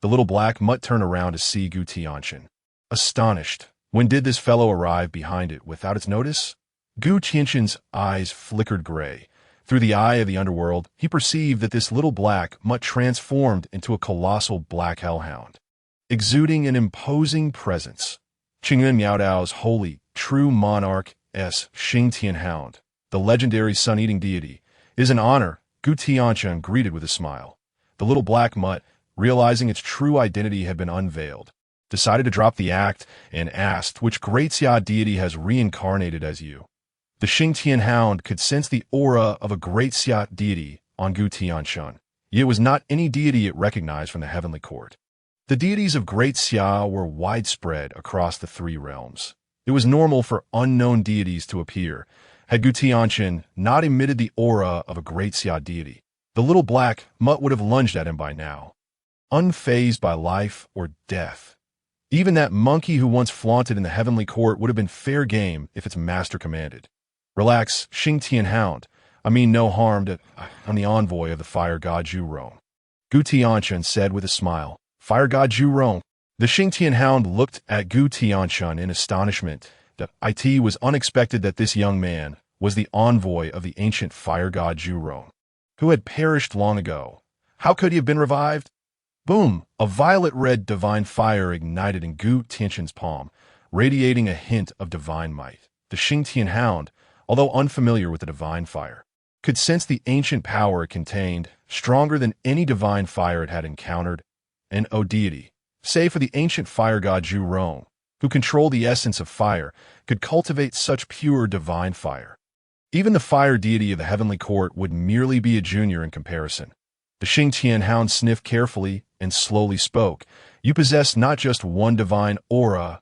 The little black mutt turned around to see Gu Tianchen. Astonished, when did this fellow arrive behind it without its notice? Gu Tianchen's eyes flickered gray. Through the eye of the underworld, he perceived that this little black mutt transformed into a colossal black hellhound, exuding an imposing presence. Cangnan Divine holy, true monarch S. Xingtian Hound, the legendary sun-eating deity, is an honor, Gu Tianchen greeted with a smile. The little black mutt, realizing its true identity had been unveiled, decided to drop the act and asked which great Xia deity has reincarnated as you. The Xingtian Hound could sense the aura of a great Xia deity on Gu Tianchen, yet it was not any deity it recognized from the heavenly court. The deities of Great Xia were widespread across the 3 realms. It was normal for unknown deities to appear. Had Gu Tianchen not emitted the aura of a Great Xia deity, the little black mutt would have lunged at him by now, unfazed by life or death. Even that monkey who once flaunted in the heavenly court would have been fair game if its master commanded. Relax, Xingtian Hound. I mean no harm to... I'm the envoy of the fire god Zhu Rong. Gu Tianchen said with a smile. Fire god Zhu Rong. The Xingtian Hound looked at Gu Tianchen in astonishment, It was unexpected that this young man was the envoy of the ancient fire god Zhu Rong, who had perished long ago. How could he have been revived? Boom! A violet-red divine fire ignited in Gu Tianchen's palm, radiating a hint of divine might. The Xingtian hound, although unfamiliar with the divine fire, could sense the ancient power it contained, stronger than any divine fire it had encountered. And O deity, save for the ancient fire god Zhu Rong, who controlled the essence of fire, could cultivate such pure divine fire. Even the fire deity of the heavenly court would merely be a junior in comparison. The Xingtian hound sniffed carefully and slowly spoke. You possess not just one divine aura.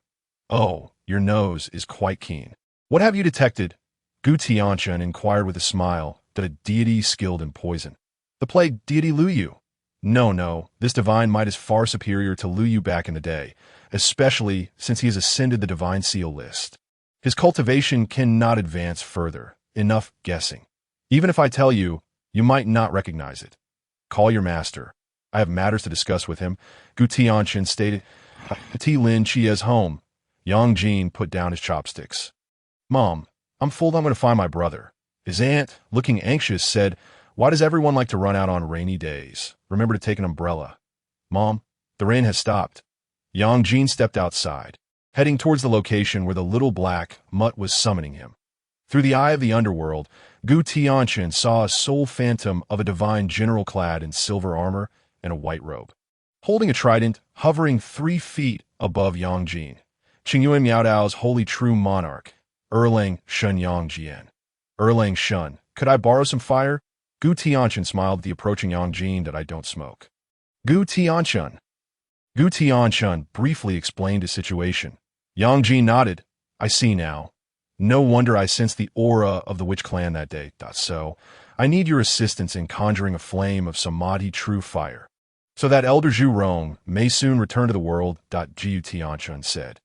Oh, your nose is quite keen. What have you detected? Gu Tianchen inquired with a smile that a deity skilled in poison. The plague deity Liu. No, this divine might is far superior to Liu back in the day, especially since he has ascended the divine seal list. His cultivation cannot advance further. Enough guessing. Even if I tell you, you might not recognize it. Call your master. I have matters to discuss with him. Gu Tianchen stated. Lin Qiye's home. Yang Jin put down his chopsticks. Mom, I'm I'm going to find my brother. His aunt, looking anxious, said, why does everyone like to run out on rainy days? Remember to take an umbrella. Mom, the rain has stopped. Yang Jin stepped outside, heading towards the location where the little black mutt was summoning him. Through the eye of the underworld, Gu Tianchen saw a soul phantom of a divine general clad in silver armor and a white robe, holding a trident, hovering 3 feet above Yang Jin. Qingyue Miaodao's holy true monarch, Erlang Shun Yang Jian. Erlang Shun, could I borrow some fire? Gu Tianchen smiled at the approaching Yang Jin that I don't smoke. Gu Tianchen. Gu Tianchen briefly explained his situation. Yang Jin nodded. I see now. No wonder I sensed the aura of the witch clan that day. So, I need your assistance in conjuring a flame of samadhi true fire, so that Elder Zhu Rong may soon return to the world. Gu Tianchen said.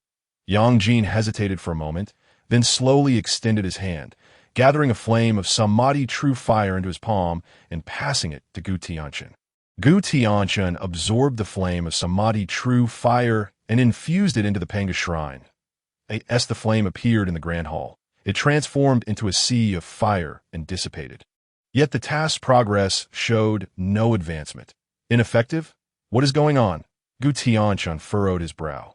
Yang Jin hesitated for a moment, then slowly extended his hand, gathering a flame of samadhi true fire into his palm and passing it to Gu Tianchen. Gu Tianchen absorbed the flame of samadhi true fire and infused it into the Pangu Shrine. As the flame appeared in the grand hall, it transformed into a sea of fire and dissipated. Yet the task's progress showed no advancement. Ineffective? What is going on? Gu Tianchen furrowed his brow.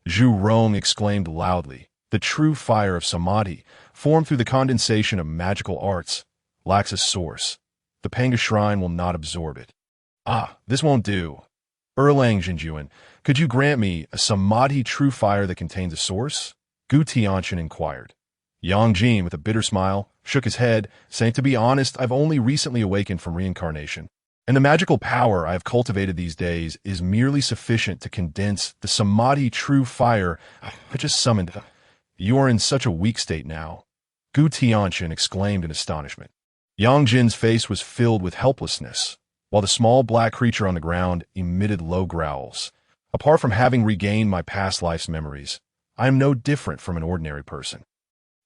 Zhu Rong exclaimed loudly. The true fire of samadhi, formed through the condensation of magical arts, lacks a source. The Pangu Shrine will not absorb it. This won't do. Erlang Jinjuan, could you grant me a samadhi true fire that contains a source? Gu Tianchen inquired. Yang Jin, with a bitter smile, shook his head, saying, to be honest, I've only recently awakened from reincarnation, and the magical power I have cultivated these days is merely sufficient to condense the samadhi true fire I just summoned. You are in such a weak state now. Gu Tianchen exclaimed in astonishment. Yang Jin's face was filled with helplessness, while the small black creature on the ground emitted low growls. Apart from having regained my past life's memories, I am no different from an ordinary person.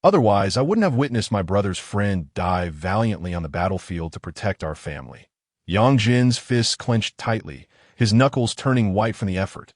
Otherwise, I wouldn't have witnessed my brother's friend die valiantly on the battlefield to protect our family. Yang Jin's fists clenched tightly, his knuckles turning white from the effort.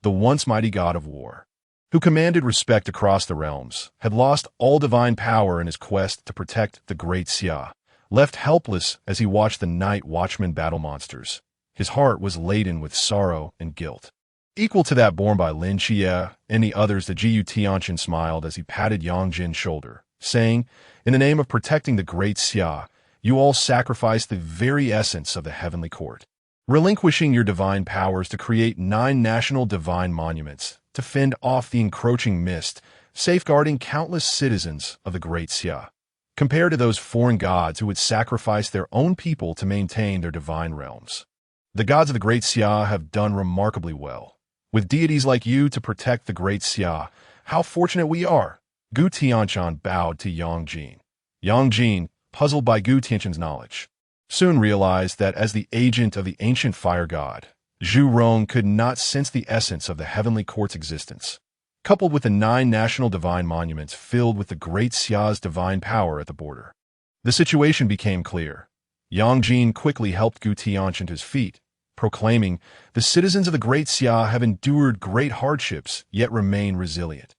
The once mighty god of war, who commanded respect across the realms, had lost all divine power in his quest to protect the great Xia. Left helpless as he watched the night watchmen battle monsters, his heart was laden with sorrow and guilt, equal to that borne by Lin Qiye and the others. The Gu Tianchen smiled as he patted Yang Jin's shoulder, saying, in the name of protecting the great Xia, you all sacrificed the very essence of the heavenly court, relinquishing your divine powers to create 9 national divine monuments to fend off the encroaching mist, safeguarding countless citizens of the great Xia, compared to those foreign gods who would sacrifice their own people to maintain their divine realms. The gods of the great Xia have done remarkably well. With deities like you to protect the great Xia, how fortunate we are. Gu Tianchen bowed to Yang Jin. Yang Jin, puzzled by Gu Tianchen's knowledge, soon realized that as the agent of the ancient fire god, Zhu Rong could not sense the essence of the heavenly court's existence, coupled with the 9 national divine monuments filled with the great Xia's divine power at the border. The situation became clear. Yang Jin quickly helped Gu Tianchen to his feet, proclaiming, the citizens of the great Xia have endured great hardships, yet remain resilient.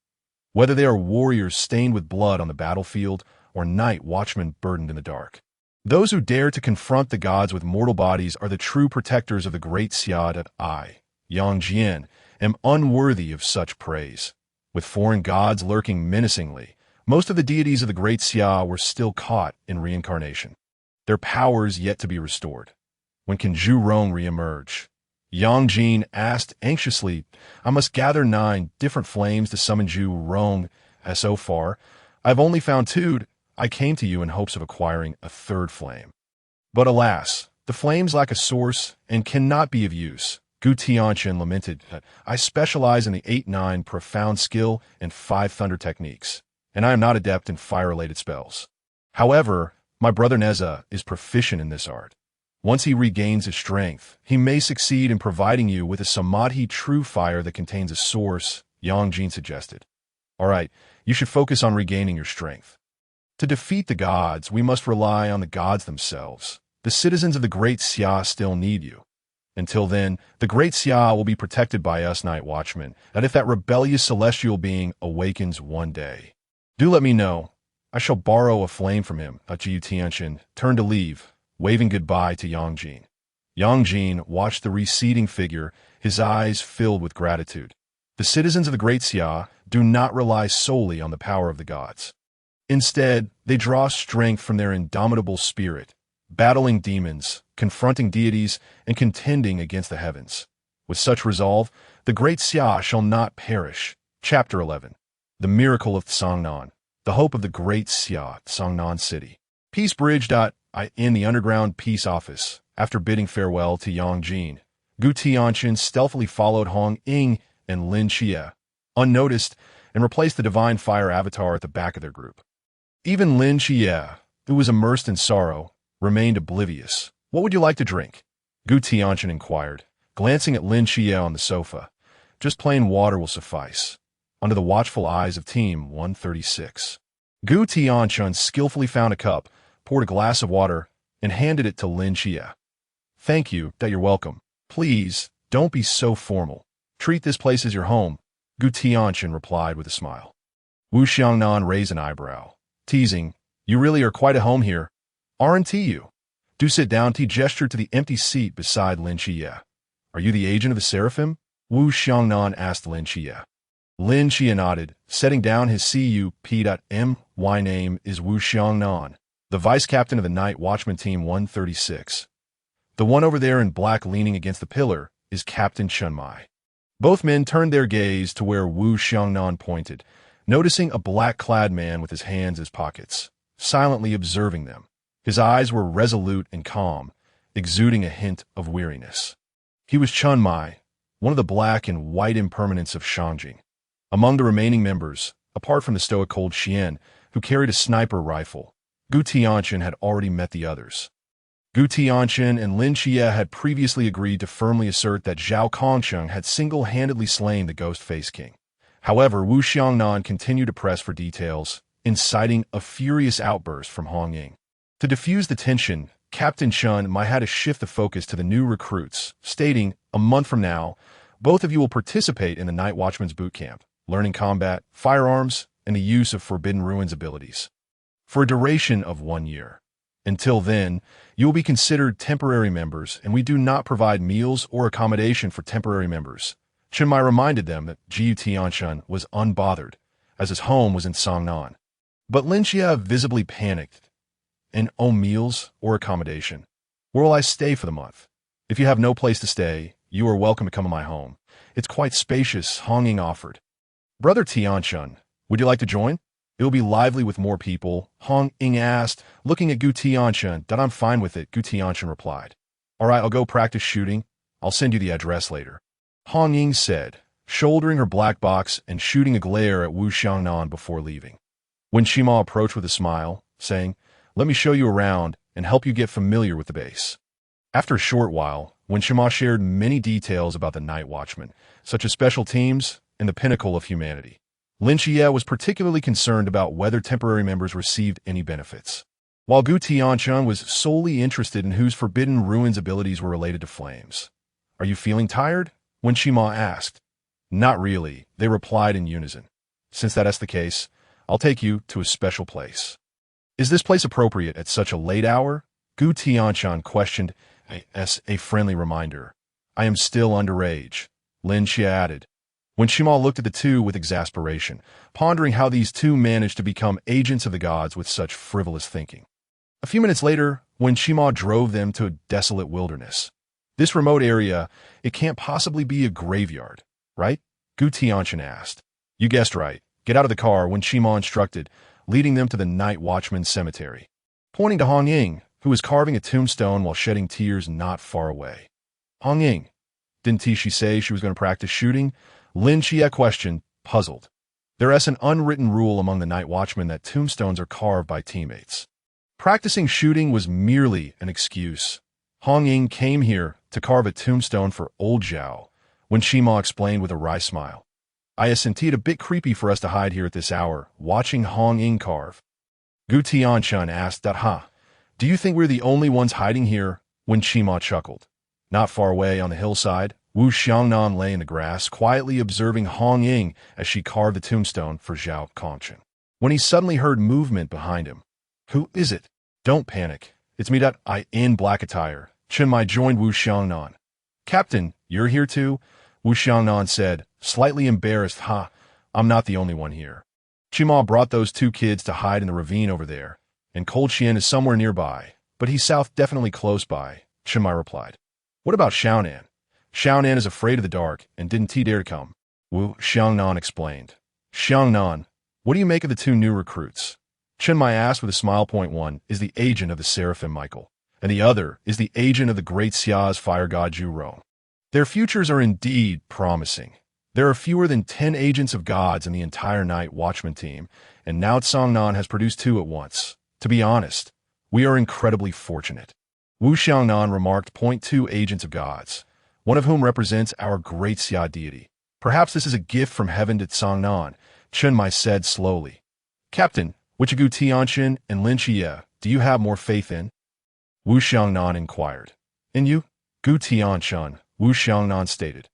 whether they are warriors stained with blood on the battlefield or night watchmen burdened in the dark. Those who dare to confront the gods with mortal bodies are the true protectors of the great Xia that I, Yang Jian, am unworthy of such praise. With foreign gods lurking menacingly, most of the deities of the great Xia were still caught in reincarnation, their powers yet to be restored. When can Zhu Rong re-emerge? Yang Jin asked anxiously. I must gather 9 different flames to summon Zhu Rong, as so far I've only found 2. I came to you in hopes of acquiring a 3rd flame. But alas, the flames lack a source and cannot be of use. Gu Tianchen lamented, I specialize in the 8-9 profound skill and 5 thunder techniques, and I am not adept in fire-related spells. However, my brother Neza is proficient in this art. Once he regains his strength, he may succeed in providing you with a Samadhi true fire that contains a source, Yang Jin suggested. All right, you should focus on regaining your strength. To defeat the gods, we must rely on the gods themselves. The citizens of the Great Xia still need you. Until then, the Great Xia will be protected by us Night Watchmen, and if that rebellious celestial being awakens one day, do let me know. I shall borrow a flame from him. Gu Tianchen turned to leave, waving goodbye to Yang Jin. Yang Jin watched the receding figure, his eyes filled with gratitude. The citizens of the Great Xia do not rely solely on the power of the gods. Instead, they draw strength from their indomitable spirit, battling demons, confronting deities, and contending against the heavens. With such resolve, the Great Xia shall not perish. Chapter 11. The Miracle of Cangnan, the Hope of the Great Xia, Cangnan City. Peace Bridge. In the underground peace office, after bidding farewell to Yang Jin, Gu Tianchen stealthily followed Hong Ying and Lin Qiye, unnoticed, and replaced the divine fire avatar at the back of their group. Even Lin Qiye, who was immersed in sorrow, remained oblivious. What would you like to drink? Gu Tianchen inquired, glancing at Lin Qiye on the sofa. Just plain water will suffice. Under the watchful eyes of Team 136. Gu Tianchen skillfully found a cup, poured a glass of water, and handed it to Lin Qiye. Thank you, you're welcome. Please, don't be so formal. Treat this place as your home, Gu Tianchen replied with a smile. Wu Xiangnan raised an eyebrow, teasing, you really are quite at home here, aren't you? Do sit down. He gestured to the empty seat beside Lin Qiye. Are you the agent of the Seraphim? Wu Xiangnan asked Lin Qiye. Lin Qiye nodded, setting down his CUP.MY name is Wu Xiangnan, the vice captain of the Night Watchman Team 136. The one over there in black leaning against the pillar is Captain Chunmai. Both men turned their gaze to where Wu Xiangnan pointed, noticing a black-clad man with his hands in his pockets, silently observing them. His eyes were resolute and calm, exuding a hint of weariness. He was Chunmai, one of the black and white impermanents of Shangjing. Among the remaining members, apart from the stoic-cold Xian, who carried a sniper rifle, Gu Tianchen had already met the others. Gu Tianchen and Lin Qiye had previously agreed to firmly assert that Zhao Kongsheng had single-handedly slain the Ghost-Face King. However, Wu Xiangnan continued to press for details, inciting a furious outburst from Hong Ying. To diffuse the tension, Captain Chun might have to shift the focus to the new recruits, stating, a month from now, both of you will participate in the Night Watchman's boot camp, learning combat, firearms, and the use of Forbidden Ruins abilities. For a duration of 1 year. Until then, you will be considered temporary members, and we do not provide meals or accommodation for temporary members. Chunmai reminded them that Gu Tianchen was unbothered, as his home was in Cangnan. But Lin Qiye visibly panicked. And meals or accommodation. Where will I stay for the month? If you have no place to stay, you are welcome to come to my home. It's quite spacious, Hong Ying offered. Brother Tianchen, would you like to join? It will be lively with more people, Hong Ying asked, looking at Gu Tianchen. That I'm fine with it, Gu Tianchen replied. All right, I'll go practice shooting. I'll send you the address later. Hong Ying said, shouldering her black box and shooting a glare at Wu Xiangnan before leaving. When Shima approached with a smile, saying, let me show you around and help you get familiar with the base. After a short while, when Shima shared many details about the Night Watchman, such as special teams and the pinnacle of humanity, Lin Qiye was particularly concerned about whether temporary members received any benefits, while Gu Tianchen was solely interested in whose Forbidden Ruins abilities were related to flames. Are you feeling tired? When Shima asked. Not really, they replied in unison. Since that's the case, I'll take you to a special place. Is this place appropriate at such a late hour? Gu Tianchen questioned, as a friendly reminder. I am still underage, Lin Qiye added. When Shima looked at the two with exasperation, pondering how these two managed to become agents of the gods with such frivolous thinking. A few minutes later, when Shima drove them to a desolate wilderness. This remote area, it can't possibly be a graveyard, right? Gu Tianchen asked. You guessed right. Get out of the car, when Shima instructed, leading them to the night watchman's cemetery. Pointing to Hong Ying, who was carving a tombstone while shedding tears not far away. Hong Ying, didn't she say she was going to practice shooting? Lin Qiye questioned, puzzled. There's an unwritten rule among the night watchmen that tombstones are carved by teammates. Practicing shooting was merely an excuse. Hong Ying came here to carve a tombstone for old Zhao, when Shima explained with a wry smile. I senti it a bit creepy for us to hide here at this hour, watching Hong Ying carve. Gu Tianchen asked, do you think we're the only ones hiding here? When Shima chuckled. Not far away on the hillside, Wu Xiangnan lay in the grass, quietly observing Hong Ying as she carved the tombstone for Zhao Kongchen. When he suddenly heard movement behind him. Who is it? Don't panic. It's me in black attire. Chen Mai joined Wu Xiangnan. Captain, you're here too? Wu Xiangnan said, slightly embarrassed. I'm not the only one here. Chima brought those two kids to hide in the ravine over there, and Cold Xian is somewhere nearby, but he's south, definitely close by, Chen Mai replied. What about Xiaonan? Xiaonan is afraid of the dark and didn't dare to come, Wu Xiangnan explained. Xiangnan, what do you make of the two new recruits? Chen Mai asked with a smile. One is the agent of the Seraphim Michael, and the other is the agent of the great Xia's fire god Zhu Rong. Their futures are indeed promising. There are fewer than 10 agents of gods in the entire night watchman team, and now Cangnan has produced 2 at once. To be honest, we are incredibly fortunate. Wu Xiangnan remarked. 2 agents of gods, one of whom represents our great Xia deity. Perhaps this is a gift from heaven to Cangnan, Chen Mai said slowly. Captain, which Gu Tianchen and Lin Qiye do you have more faith in? Wu Xiangnan inquired. In you? Gu Tianchen, Wu Xiangnan stated.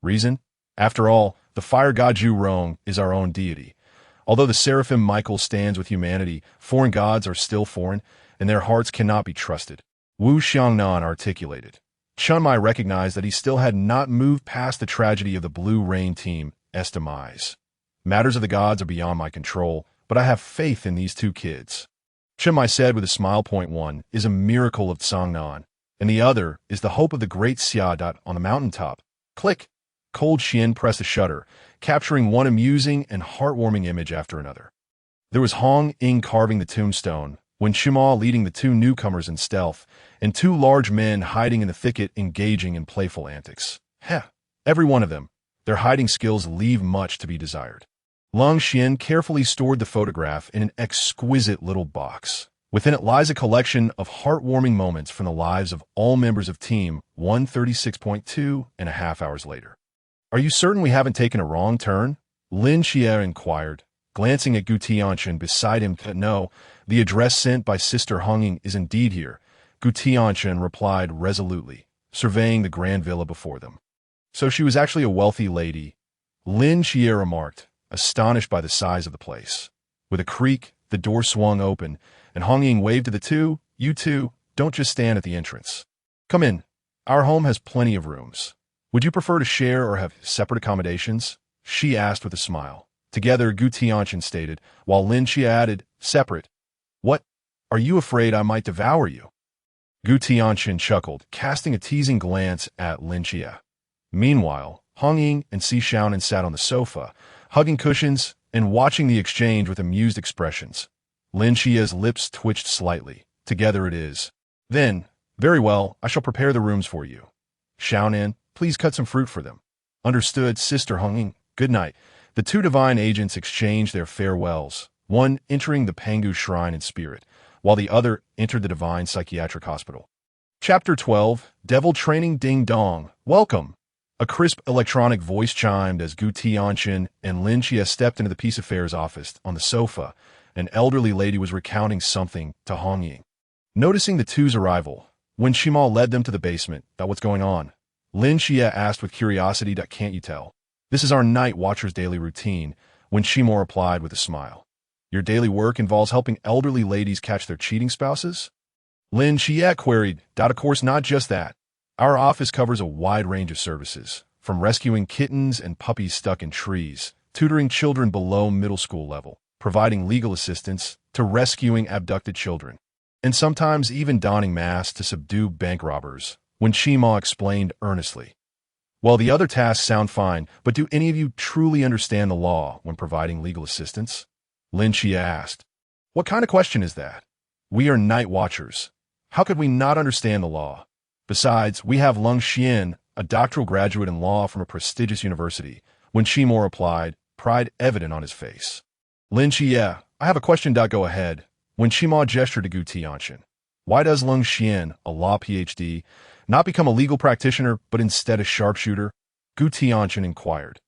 Reason? After all, the fire god Zhu Rong is our own deity. Although the Seraphim Michael stands with humanity, foreign gods are still foreign, and their hearts cannot be trusted. Wu Xiangnan articulated. Chen Mai recognized that he still had not moved past the tragedy of the Blue Rain team's demise. Matters of the gods are beyond my control, but I have faith in these 2 kids. Chen Mai said with a smile. 1 is a miracle of Cangnan, and the other is the hope of the great Xia. On the mountaintop. Click. Cold Xian pressed a shutter, capturing one amusing and heartwarming image after another. There was Hong Ying carving the tombstone, when Shima leading the 2 newcomers in stealth, and 2 large men hiding in the thicket engaging in playful antics. Every one of them. Their hiding skills leave much to be desired. Long Xian carefully stored the photograph in an exquisite little box. Within it lies a collection of heartwarming moments from the lives of all members of Team 136.2 and a half hours later. Are you certain we haven't taken a wrong turn? Lin Qiye inquired, glancing at Gu Tianchen beside him. No, the address sent by Sister Hong Ying is indeed here, Gu Tianchen replied resolutely, surveying the grand villa before them. So she was actually a wealthy lady, Lin Qiye remarked, astonished by the size of the place. With a creak, the door swung open, and Hong Ying waved to the 2, you 2, don't just stand at the entrance. Come in. Our home has plenty of rooms. Would you prefer to share or have separate accommodations? She asked with a smile. Together, Gu Tianchen stated, while Lin Qiye added, separate. What? Are you afraid I might devour you? Gu Tianchen chuckled, casting a teasing glance at Lin Qiye. Meanwhile, Hong Ying and Si Xiaonan sat on the sofa, hugging cushions and watching the exchange with amused expressions. Lin Qiye's lips twitched slightly. Together it is. Then, very well, I shall prepare the rooms for you. Xiaonan, please cut some fruit for them. Understood, Sister Hong Ying. Good night. The 2 divine agents exchanged their farewells, one entering the Pangu Shrine in spirit, while the other entered the Divine Psychiatric Hospital. Chapter 12, Devil Training Ding Dong. Welcome. A crisp electronic voice chimed as Gu Tianchen and Lin Qiye stepped into the Peace Affairs office. On the sofa, an elderly lady was recounting something to Hong Ying. Noticing the 2's arrival, when Shima led them to the basement, what's going on? Lin Qiye asked with curiosity. Can't you tell? This is our night watcher's daily routine, Wen Qimo replied with a smile. Your daily work involves helping elderly ladies catch their cheating spouses? Lin Qiye queried, Of course, not just that. Our office covers a wide range of services, from rescuing kittens and puppies stuck in trees, tutoring children below middle school level, providing legal assistance, to rescuing abducted children, and sometimes even donning masks to subdue bank robbers, Wen Qimo explained earnestly. Well, the other tasks sound fine, but do any of you truly understand the law when providing legal assistance? Lin Qiye asked. What kind of question is that? We are night watchers. How could we not understand the law? Besides, we have Lin Qiye, a doctoral graduate in law from a prestigious university, Wen Qimo replied, pride evident on his face. Lin Qiye, I have a question. Go ahead. Wen Qimo gestured to Gu Tianchen. Why does Lin Qiye, a law PhD, not become a legal practitioner, but instead a sharpshooter? Gu Tianchen inquired.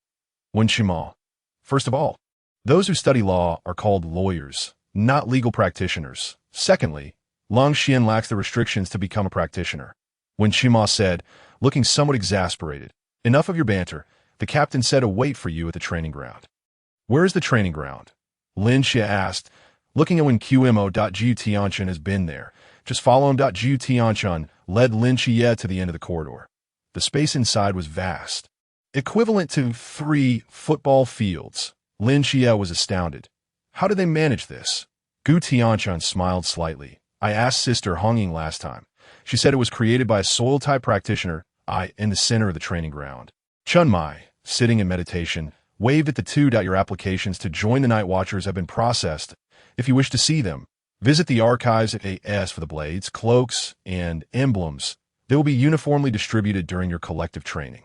Wen Qimo. First of all, those who study law are called lawyers, not legal practitioners. Secondly, Lin Qiye lacks the restrictions to become a practitioner. Wen Qimo said, looking somewhat exasperated. Enough of your banter. The captain said to wait for you at the training ground. Where is the training ground? Lin Qiye asked, looking at Wen Qimo. Gu Tianchen has been there. Just follow him. Gu Tianchen led Lin Qiye to the end of the corridor. The space inside was vast, equivalent to 3 football fields. Lin Qiye was astounded. How did they manage this? Gu Tianchen smiled slightly. I asked Sister Hongying last time. She said it was created by a soil-type practitioner, in the center of the training ground. Chunmai, sitting in meditation, waved at the two. Your applications to join the Night Watchers have been processed. If you wish to see them, visit the archives at AS for the blades, cloaks, and emblems. They will be uniformly distributed during your collective training.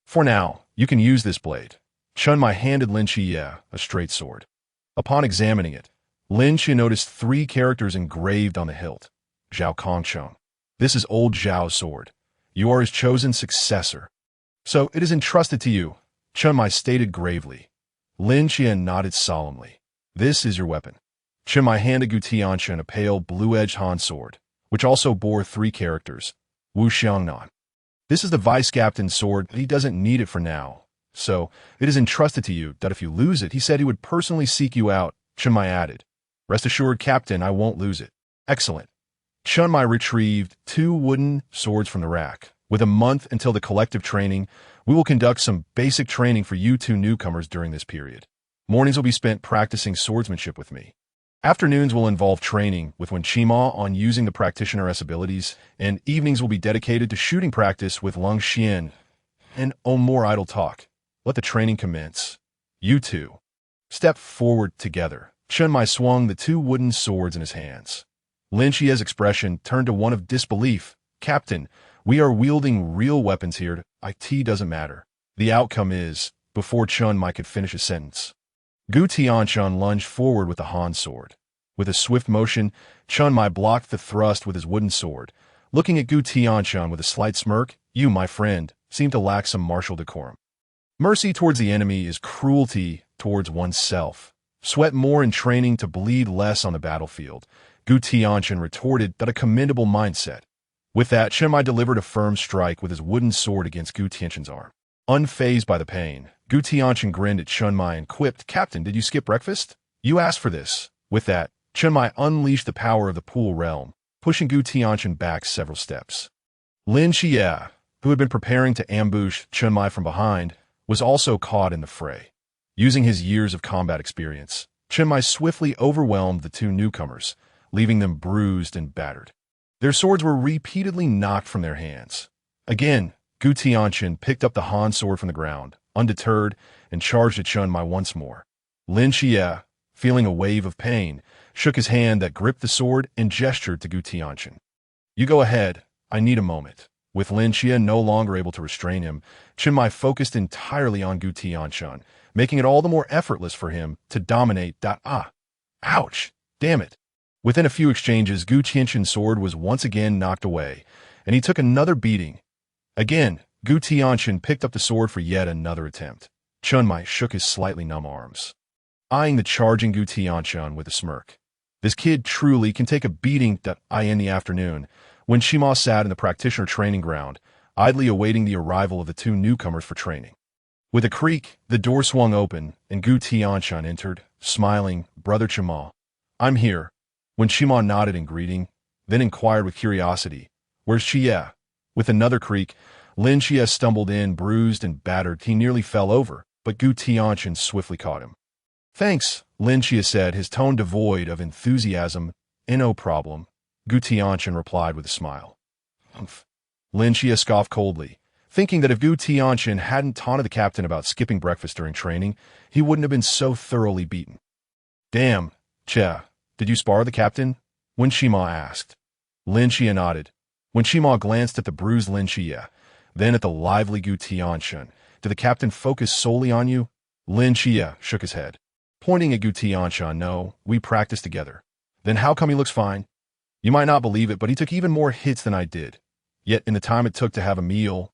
For now, you can use this blade. Chunmai handed Lin Qiye a straight sword. Upon examining it, Lin Qiye noticed 3 characters engraved on the hilt. Zhao Kongchong. This is old Zhao's sword. You are his chosen successor. So it is entrusted to you, Chunmai stated gravely. Lin Qiye nodded solemnly. This is your weapon. Chunmai handed Gu Tianchen a pale blue-edged Han sword, which also bore 3 characters. Wu Xiangnan. This is the vice captain's sword. He doesn't need it for now. So, it is entrusted to you that if you lose it, he said he would personally seek you out, Chunmai added. Rest assured, Captain, I won't lose it. Excellent. Chunmai retrieved 2 wooden swords from the rack. With a month until the collective training, we will conduct some basic training for you 2 newcomers during this period. Mornings will be spent practicing swordsmanship with me. Afternoons will involve training with Wen Qimo on using the practitioner's abilities, and evenings will be dedicated to shooting practice with Lin Qiye. And more idle talk. Let the training commence. You 2. Step forward together. Chunmai swung the 2 wooden swords in his hands. Lin Qiye's expression turned to one of disbelief. Captain, we are wielding real weapons here. It doesn't matter. The outcome is, before Chunmai could finish his sentence. Gu Tianchen lunged forward with the Han sword. With a swift motion, Chunmai blocked the thrust with his wooden sword. Looking at Gu Tianchen with a slight smirk, you, my friend, seem to lack some martial decorum. Mercy towards the enemy is cruelty towards oneself. Sweat more in training to bleed less on the battlefield. Gu Tianchen retorted that a commendable mindset. With that, Chunmai delivered a firm strike with his wooden sword against Gu Tianchen's arm. Unfazed by the pain, Gu Tianchen grinned at Chunmai and quipped, Captain, did you skip breakfast? You asked for this. With that, Chunmai unleashed the power of the pool realm, pushing Gu Tianchen back several steps. Lin Qiye, who had been preparing to ambush Chunmai from behind, was also caught in the fray. Using his years of combat experience, Chunmai swiftly overwhelmed the 2 newcomers, leaving them bruised and battered. Their swords were repeatedly knocked from their hands. Again, Gu Tianchen picked up the Han sword from the ground, undeterred, and charged at Chunmai once more. Lin Qiye, feeling a wave of pain, shook his hand that gripped the sword and gestured to Gu Tianchen. You go ahead. I need a moment. With Lin Qiye no longer able to restrain him, Chunmai focused entirely on Gu Tianchen, making it all the more effortless for him to dominate. Ouch! Damn it! Within a few exchanges, Gu Tianchen's sword was once again knocked away, and he took another beating. Again, Gu Tianchen picked up the sword for yet another attempt. Chunmai shook his slightly numb arms, eyeing the charging Gu Tianchen with a smirk. This kid truly can take a beating. In the afternoon, when Qimo sat in the practitioner training ground, idly awaiting the arrival of the 2 newcomers for training. With a creak, the door swung open, and Gu Tianchen entered, smiling. "Brother Chima, I'm here." When Chima nodded in greeting, then inquired with curiosity, "Where's Qiye?" With another creak, Lin Qiye stumbled in, bruised and battered. He nearly fell over, but Gu Tianchen swiftly caught him. "Thanks," Lin Qiye said, his tone devoid of enthusiasm. "No problem," Gu Tianchen replied with a smile. "Humph." Lin Qiye scoffed coldly, thinking that if Gu Tianchen hadn't taunted the captain about skipping breakfast during training, he wouldn't have been so thoroughly beaten. "Damn, Che, did you spar the captain?" Wen Shima asked. Lin Qiye nodded. Wen Shima glanced at the bruised Lin Qiye, then at the lively Gu Tianchen. "Did the captain focus solely on you?" Lin Qiye shook his head, pointing at Gu Tianchen. "No, we practiced together." "Then how come he looks fine?" "You might not believe it, but he took even more hits than I did. Yet in the time it took to have a meal,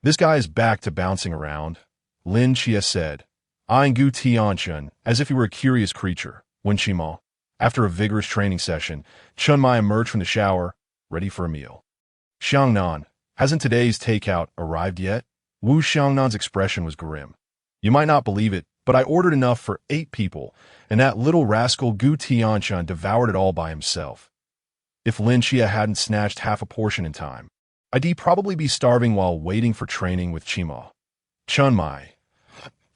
this guy is back to bouncing around," Lin Qiye said, eyeing Gu Tianchen as if he were a curious creature. Wen Shima, after a vigorous training session, Chun Mai emerged from the shower, ready for a meal. "Xiangnan, hasn't today's takeout arrived yet?" Wu Xiangnan's expression was grim. "You might not believe it, but I ordered enough for 8 people, and that little rascal Gu Tianchen devoured it all by himself. If Lin Qiye hadn't snatched half a portion in time, I'd probably be starving while waiting for training with Chima." Chun Mai.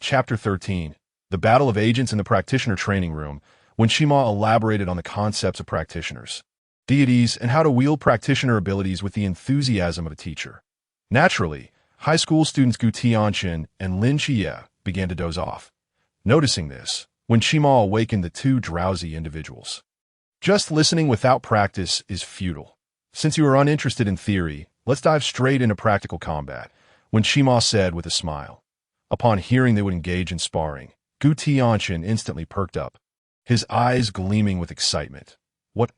Chapter 13. The Battle of Agents in the Practitioner Training Room, when Chima elaborated on the concepts of practitioners, deities, and how to wield practitioner abilities with the enthusiasm of a teacher. Naturally, high school students Gu Tianchen and Lin Qiye began to doze off. Noticing this, when Chima awakened the 2 drowsy individuals. "Just listening without practice is futile. Since you are uninterested in theory, let's dive straight into practical combat," when Chima said with a smile. Upon hearing they would engage in sparring, Gu Tianchen instantly perked up, his eyes gleaming with excitement. "What?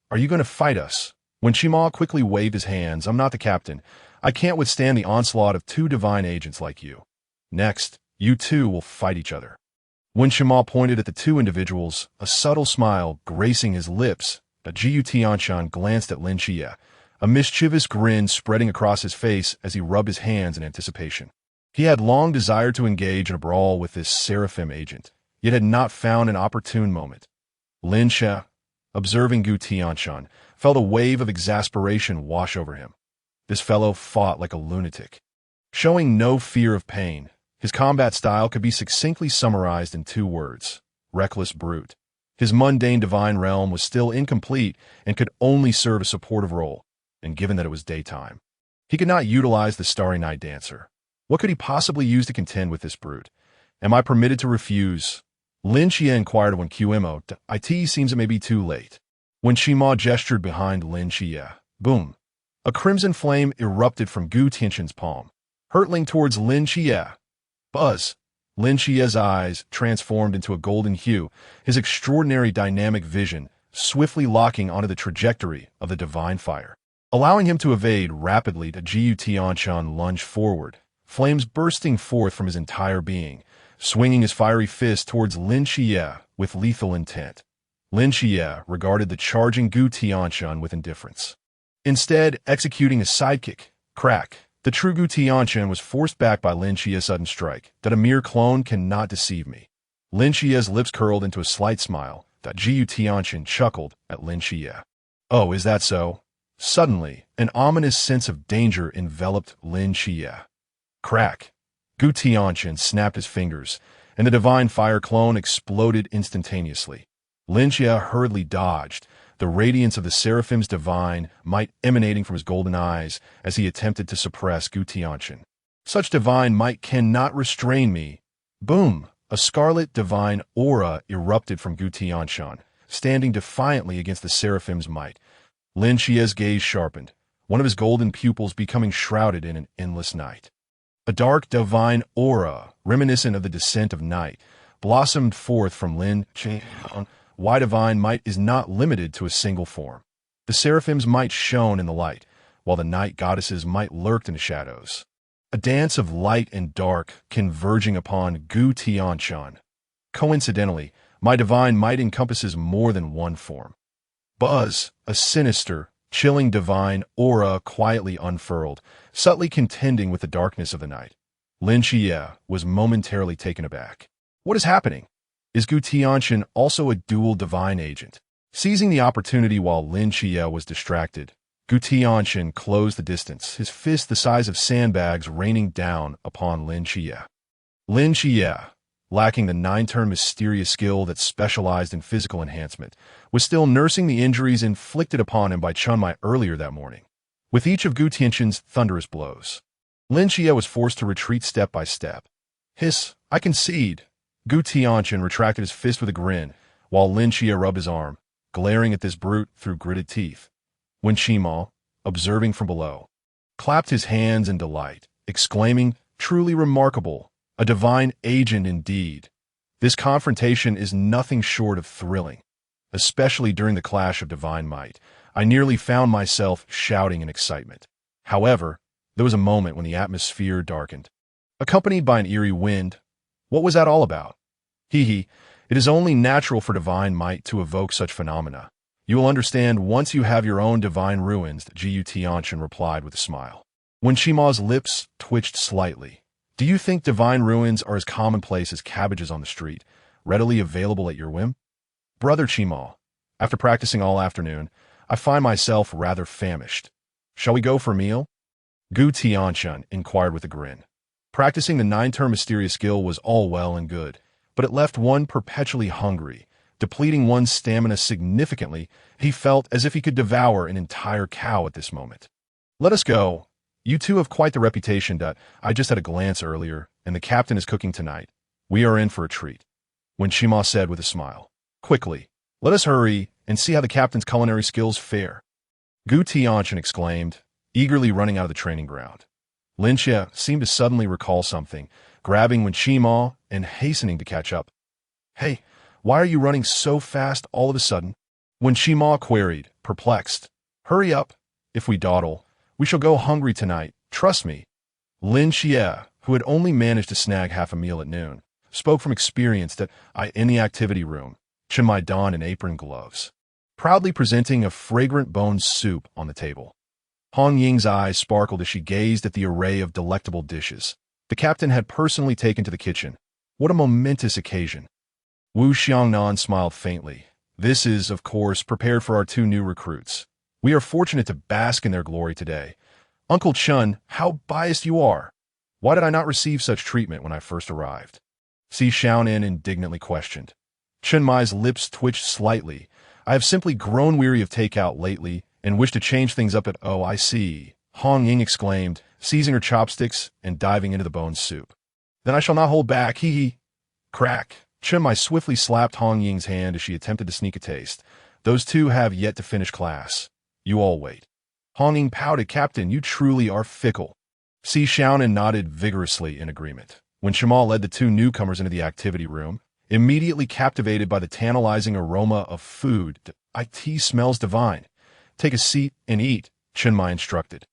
Are you going to fight us?" When Chima quickly waved his hands. "I'm not the captain. I can't withstand the onslaught of 2 divine agents like you. Next, you 2 will fight each other." When Chima pointed at the 2 individuals, a subtle smile gracing his lips, Gu Tianchen glanced at Lin Qiye, a mischievous grin spreading across his face as he rubbed his hands in anticipation. He had long desired to engage in a brawl with this seraphim agent, yet had not found an opportune moment. Lin Qiye, observing Gu Tianchen, felt a wave of exasperation wash over him. This fellow fought like a lunatic, showing no fear of pain. His combat style could be succinctly summarized in 2 words: reckless brute. His mundane divine realm was still incomplete and could only serve a supportive role, and given that it was daytime, he could not utilize the Starry Night Dancer. What could he possibly use to contend with this brute? "Am I permitted to refuse?" Lin Qiye inquired when QMO. "It seems it may be too late." When Shima gestured behind Lin Qiye, boom! A crimson flame erupted from Gu Tianchen's palm, hurtling towards Lin Qiye. Buzz! Lin Qiye's eyes transformed into a golden hue, his extraordinary dynamic vision swiftly locking onto the trajectory of the divine fire, allowing him to evade rapidly. Gu Tianchen lunged forward, flames bursting forth from his entire being, swinging his fiery fist towards Lin Qiye with lethal intent. Lin Qiye regarded the charging Gu Tianchen with indifference, instead executing a sidekick. Crack! The true Gu Tianchen was forced back by Lin Qiye's sudden strike. "That a mere clone cannot deceive me." Lin Qiye's lips curled into a slight smile. Gu Tianchen chuckled at Lin Qiye. "Oh, is that so?" Suddenly, an ominous sense of danger enveloped Lin Qiye. Crack! Gu Tianchen snapped his fingers, and the divine fire clone exploded instantaneously. Lin Qiye hurriedly dodged, the radiance of the Seraphim's divine might emanating from his golden eyes as he attempted to suppress Gu Tianchen. "Such divine might cannot restrain me." Boom! A scarlet divine aura erupted from Gu Tianchen, standing defiantly against the Seraphim's might. Lin Qiye's gaze sharpened, one of his golden pupils becoming shrouded in an endless night. A dark divine aura, reminiscent of the descent of night, blossomed forth from Lin Qiye. Why divine might is not limited to a single form. The Seraphim's might shone in the light, while the night goddess's might lurked in the shadows. A dance of light and dark converging upon Gu Tianchen. Coincidentally, my divine might encompasses more than one form. Buzz! A sinister, chilling divine aura quietly unfurled, subtly contending with the darkness of the night. Lin Qiye was momentarily taken aback. What is happening? Is Gu Tianchen also a dual divine agent? Seizing the opportunity while Lin Qiye was distracted, Gu Tianchen closed the distance, his fist the size of sandbags raining down upon Lin Qiye. Lin Qiye, lacking the nine-turn mysterious skill that specialized in physical enhancement, was still nursing the injuries inflicted upon him by Chunmai earlier that morning. With each of Gu Tianchen's thunderous blows, Lin Qiye was forced to retreat step by step. Hiss, I concede. Gu Tianchen retracted his fist with a grin, while Lin Qiye rubbed his arm, glaring at this brute through gritted teeth. When Qima, observing from below, clapped his hands in delight, exclaiming, truly remarkable, a divine agent indeed. This confrontation is nothing short of thrilling. Especially during the clash of divine might, I nearly found myself shouting in excitement. However, there was a moment when the atmosphere darkened. Accompanied by an eerie wind, what was that all about? It is only natural for divine might to evoke such phenomena. You will understand once you have your own divine ruins, Gu Tianchen replied with a smile. When Shima's lips twitched slightly, do you think divine ruins are as commonplace as cabbages on the street, readily available at your whim? Brother Qima, after practicing all afternoon, I find myself rather famished. Shall we go for a meal? Gu Tianchen inquired with a grin. Practicing the nine-turn mysterious skill was all well and good, but it left one perpetually hungry. Depleting one's stamina significantly, he felt as if he could devour an entire cow at this moment. Let us go. You two have quite the reputation. I just had a glance earlier, and the captain is cooking tonight. We are in for a treat. When Qima said with a smile, quickly, let us hurry and see how the captain's culinary skills fare. Gu Tianchen exclaimed, eagerly running out of the training ground. Lin Qiye seemed to suddenly recall something, grabbing when Qima and hastening to catch up. Hey, why are you running so fast all of a sudden? When Qima queried, perplexed. Hurry up. If we dawdle, we shall go hungry tonight, trust me. Lin Qiye, who had only managed to snag half a meal at noon, spoke from experience that in the activity room, Chunmai donned an apron and gloves, proudly presenting a fragrant bone soup on the table. Hong Ying's eyes sparkled as she gazed at the array of delectable dishes the captain had personally taken to the kitchen. What a momentous occasion. Wu Xiangnan smiled faintly. This is, of course, prepared for our two new recruits. We are fortunate to bask in their glory today. Uncle Chun, how biased you are. Why did I not receive such treatment when I first arrived? Si Xiaonan indignantly questioned. Chunmai's lips twitched slightly. I have simply grown weary of takeout lately and wish to change things up at I see. Hong Ying exclaimed, seizing her chopsticks and diving into the bone soup. Then I shall not hold back, Crack. Chunmai swiftly slapped Hong Ying's hand as she attempted to sneak a taste. Those two have yet to finish class. You all wait. Hong Ying pouted, Captain, you truly are fickle. Si Xiaonan nodded vigorously in agreement. When Shima led the two newcomers into the activity room, immediately captivated by the tantalizing aroma of food, it smells divine. Take a seat and eat, Chunmai instructed.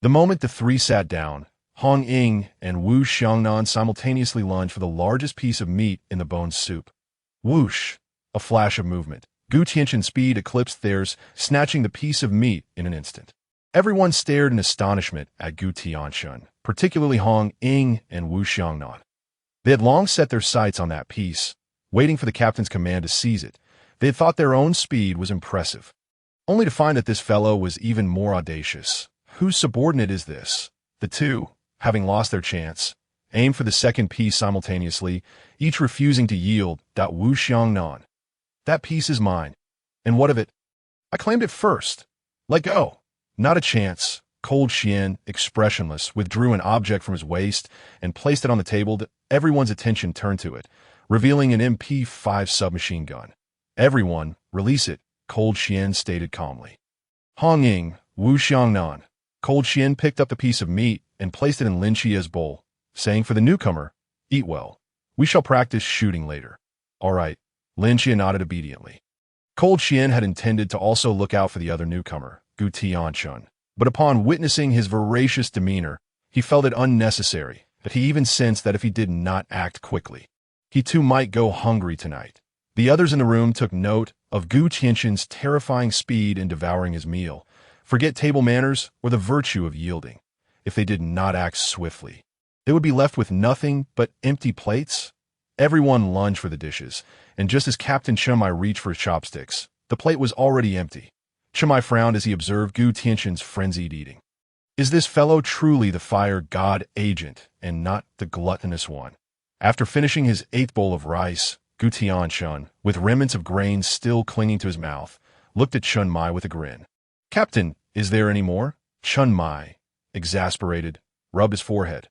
The moment the three sat down, Hong Ying and Wu Xiangnan simultaneously lunged for the largest piece of meat in the bone soup. Whoosh! A flash of movement. Gu Tianchen's speed eclipsed theirs, snatching the piece of meat in an instant. Everyone stared in astonishment at Gu Tianchen, particularly Hong Ying and Wu Xiangnan. They had long set their sights on that piece, waiting for the captain's command to seize it. They had thought their own speed was impressive, only to find that this fellow was even more audacious. Whose subordinate is this? The two, having lost their chance, aimed for the second piece simultaneously, each refusing to yield. Wu Xiangnan. That piece is mine. And what of it? I claimed it first. Let go. Not a chance. Cold Xian, expressionless, withdrew an object from his waist and placed it on the table. Everyone's attention turned to it, revealing an MP5 submachine gun. Everyone, release it, Cold Xian stated calmly. Hong Ying, Wu Xiangnan. Cold Xian picked up the piece of meat and placed it in Lin Qiye's bowl, saying for the newcomer, eat well. We shall practice shooting later. All right. Lin Qiye nodded obediently. Cold Xian had intended to also look out for the other newcomer, Gu Tianchen, but upon witnessing his voracious demeanor, he felt it unnecessary, that he even sensed that if he did not act quickly, he too might go hungry tonight. The others in the room took note of Gu Tianchen's terrifying speed in devouring his meal, forget table manners or the virtue of yielding, if they did not act swiftly. They would be left with nothing but empty plates. Everyone lunged for the dishes, and just as Captain Chumai reached for his chopsticks, the plate was already empty. Chumai frowned as he observed Gu Tianchen's frenzied eating. Is this fellow truly the fire god agent, and not the gluttonous one? After finishing his 8th bowl of rice, Gu Tianchen, with remnants of grains still clinging to his mouth, looked at Chun Mai with a grin. Captain, is there any more? Chun Mai, exasperated, rubbed his forehead.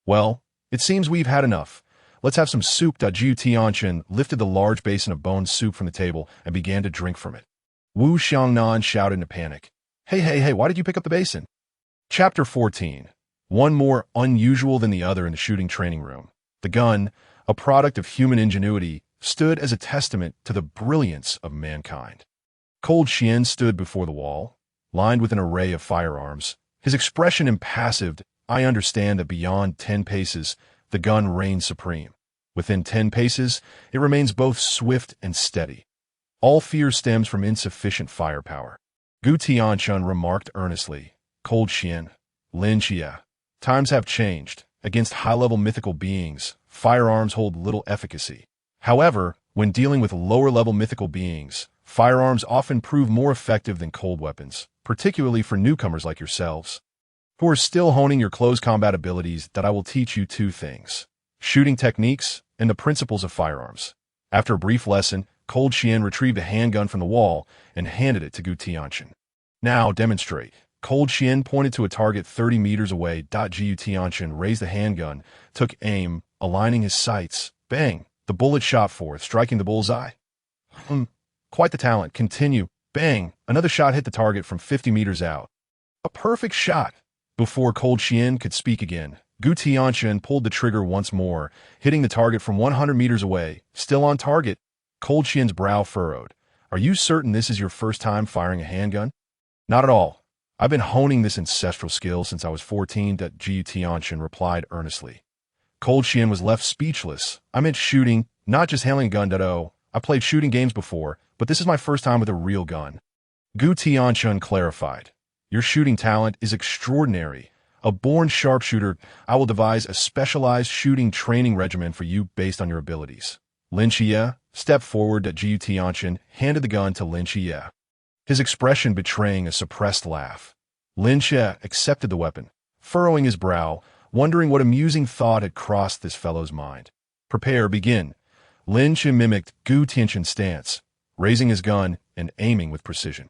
Well, it seems we've had enough. Let's have some soup. Gu Tianchen lifted the large basin of bone soup from the table and began to drink from it. Wu Xiangnan shouted in a panic. Hey, why did you pick up the basin? Chapter 14. One more unusual than the other in the shooting training room. The gun, a product of human ingenuity, stood as a testament to the brilliance of mankind. Cold Xian stood before the wall, lined with an array of firearms, his expression impassive. I understand that beyond 10 paces, the gun reigns supreme. Within 10 paces, it remains both swift and steady. All fear stems from insufficient firepower. Gu Tianchen remarked earnestly, Cold Xian, Lin Qiye, times have changed. Against high-level mythical beings, firearms hold little efficacy. However, when dealing with lower-level mythical beings, firearms often prove more effective than cold weapons, particularly for newcomers like yourselves, who are still honing your close combat abilities. That I will teach you 2 things: shooting techniques and the principles of firearms. After a brief lesson, Cold Xian retrieved a handgun from the wall and handed it to Gu Tianchen. Now demonstrate. Cold Xian pointed to a target 30 meters away. Gu Tianchen raised the handgun, took aim, aligning his sights. Bang! The bullet shot forth, striking the bullseye. Quite the talent. Continue. Bang! Another shot hit the target from 50 meters out. A perfect shot. Before Cold Xian could speak again, Gu Tianchen pulled the trigger once more, hitting the target from 100 meters away. Still on target. Cold Xian's brow furrowed. Are you certain this is your first time firing a handgun? Not at all. I've been honing this ancestral skill since I was 14. Gu Tianchen replied earnestly. Cold Xian was left speechless. I meant shooting, not just handling a gun. I played shooting games before, but this is my first time with a real gun. Gu Tianchen clarified. Your shooting talent is extraordinary. A born sharpshooter, I will devise a specialized shooting training regimen for you based on your abilities. Lin Qiye stepped forward. Gu Tianchen handed the gun to Lin Qiye, his expression betraying a suppressed laugh. Lin Qiye accepted the weapon, furrowing his brow, wondering what amusing thought had crossed this fellow's mind. Prepare, begin. Lin Qiye mimicked Gu Tianchen's stance, raising his gun and aiming with precision.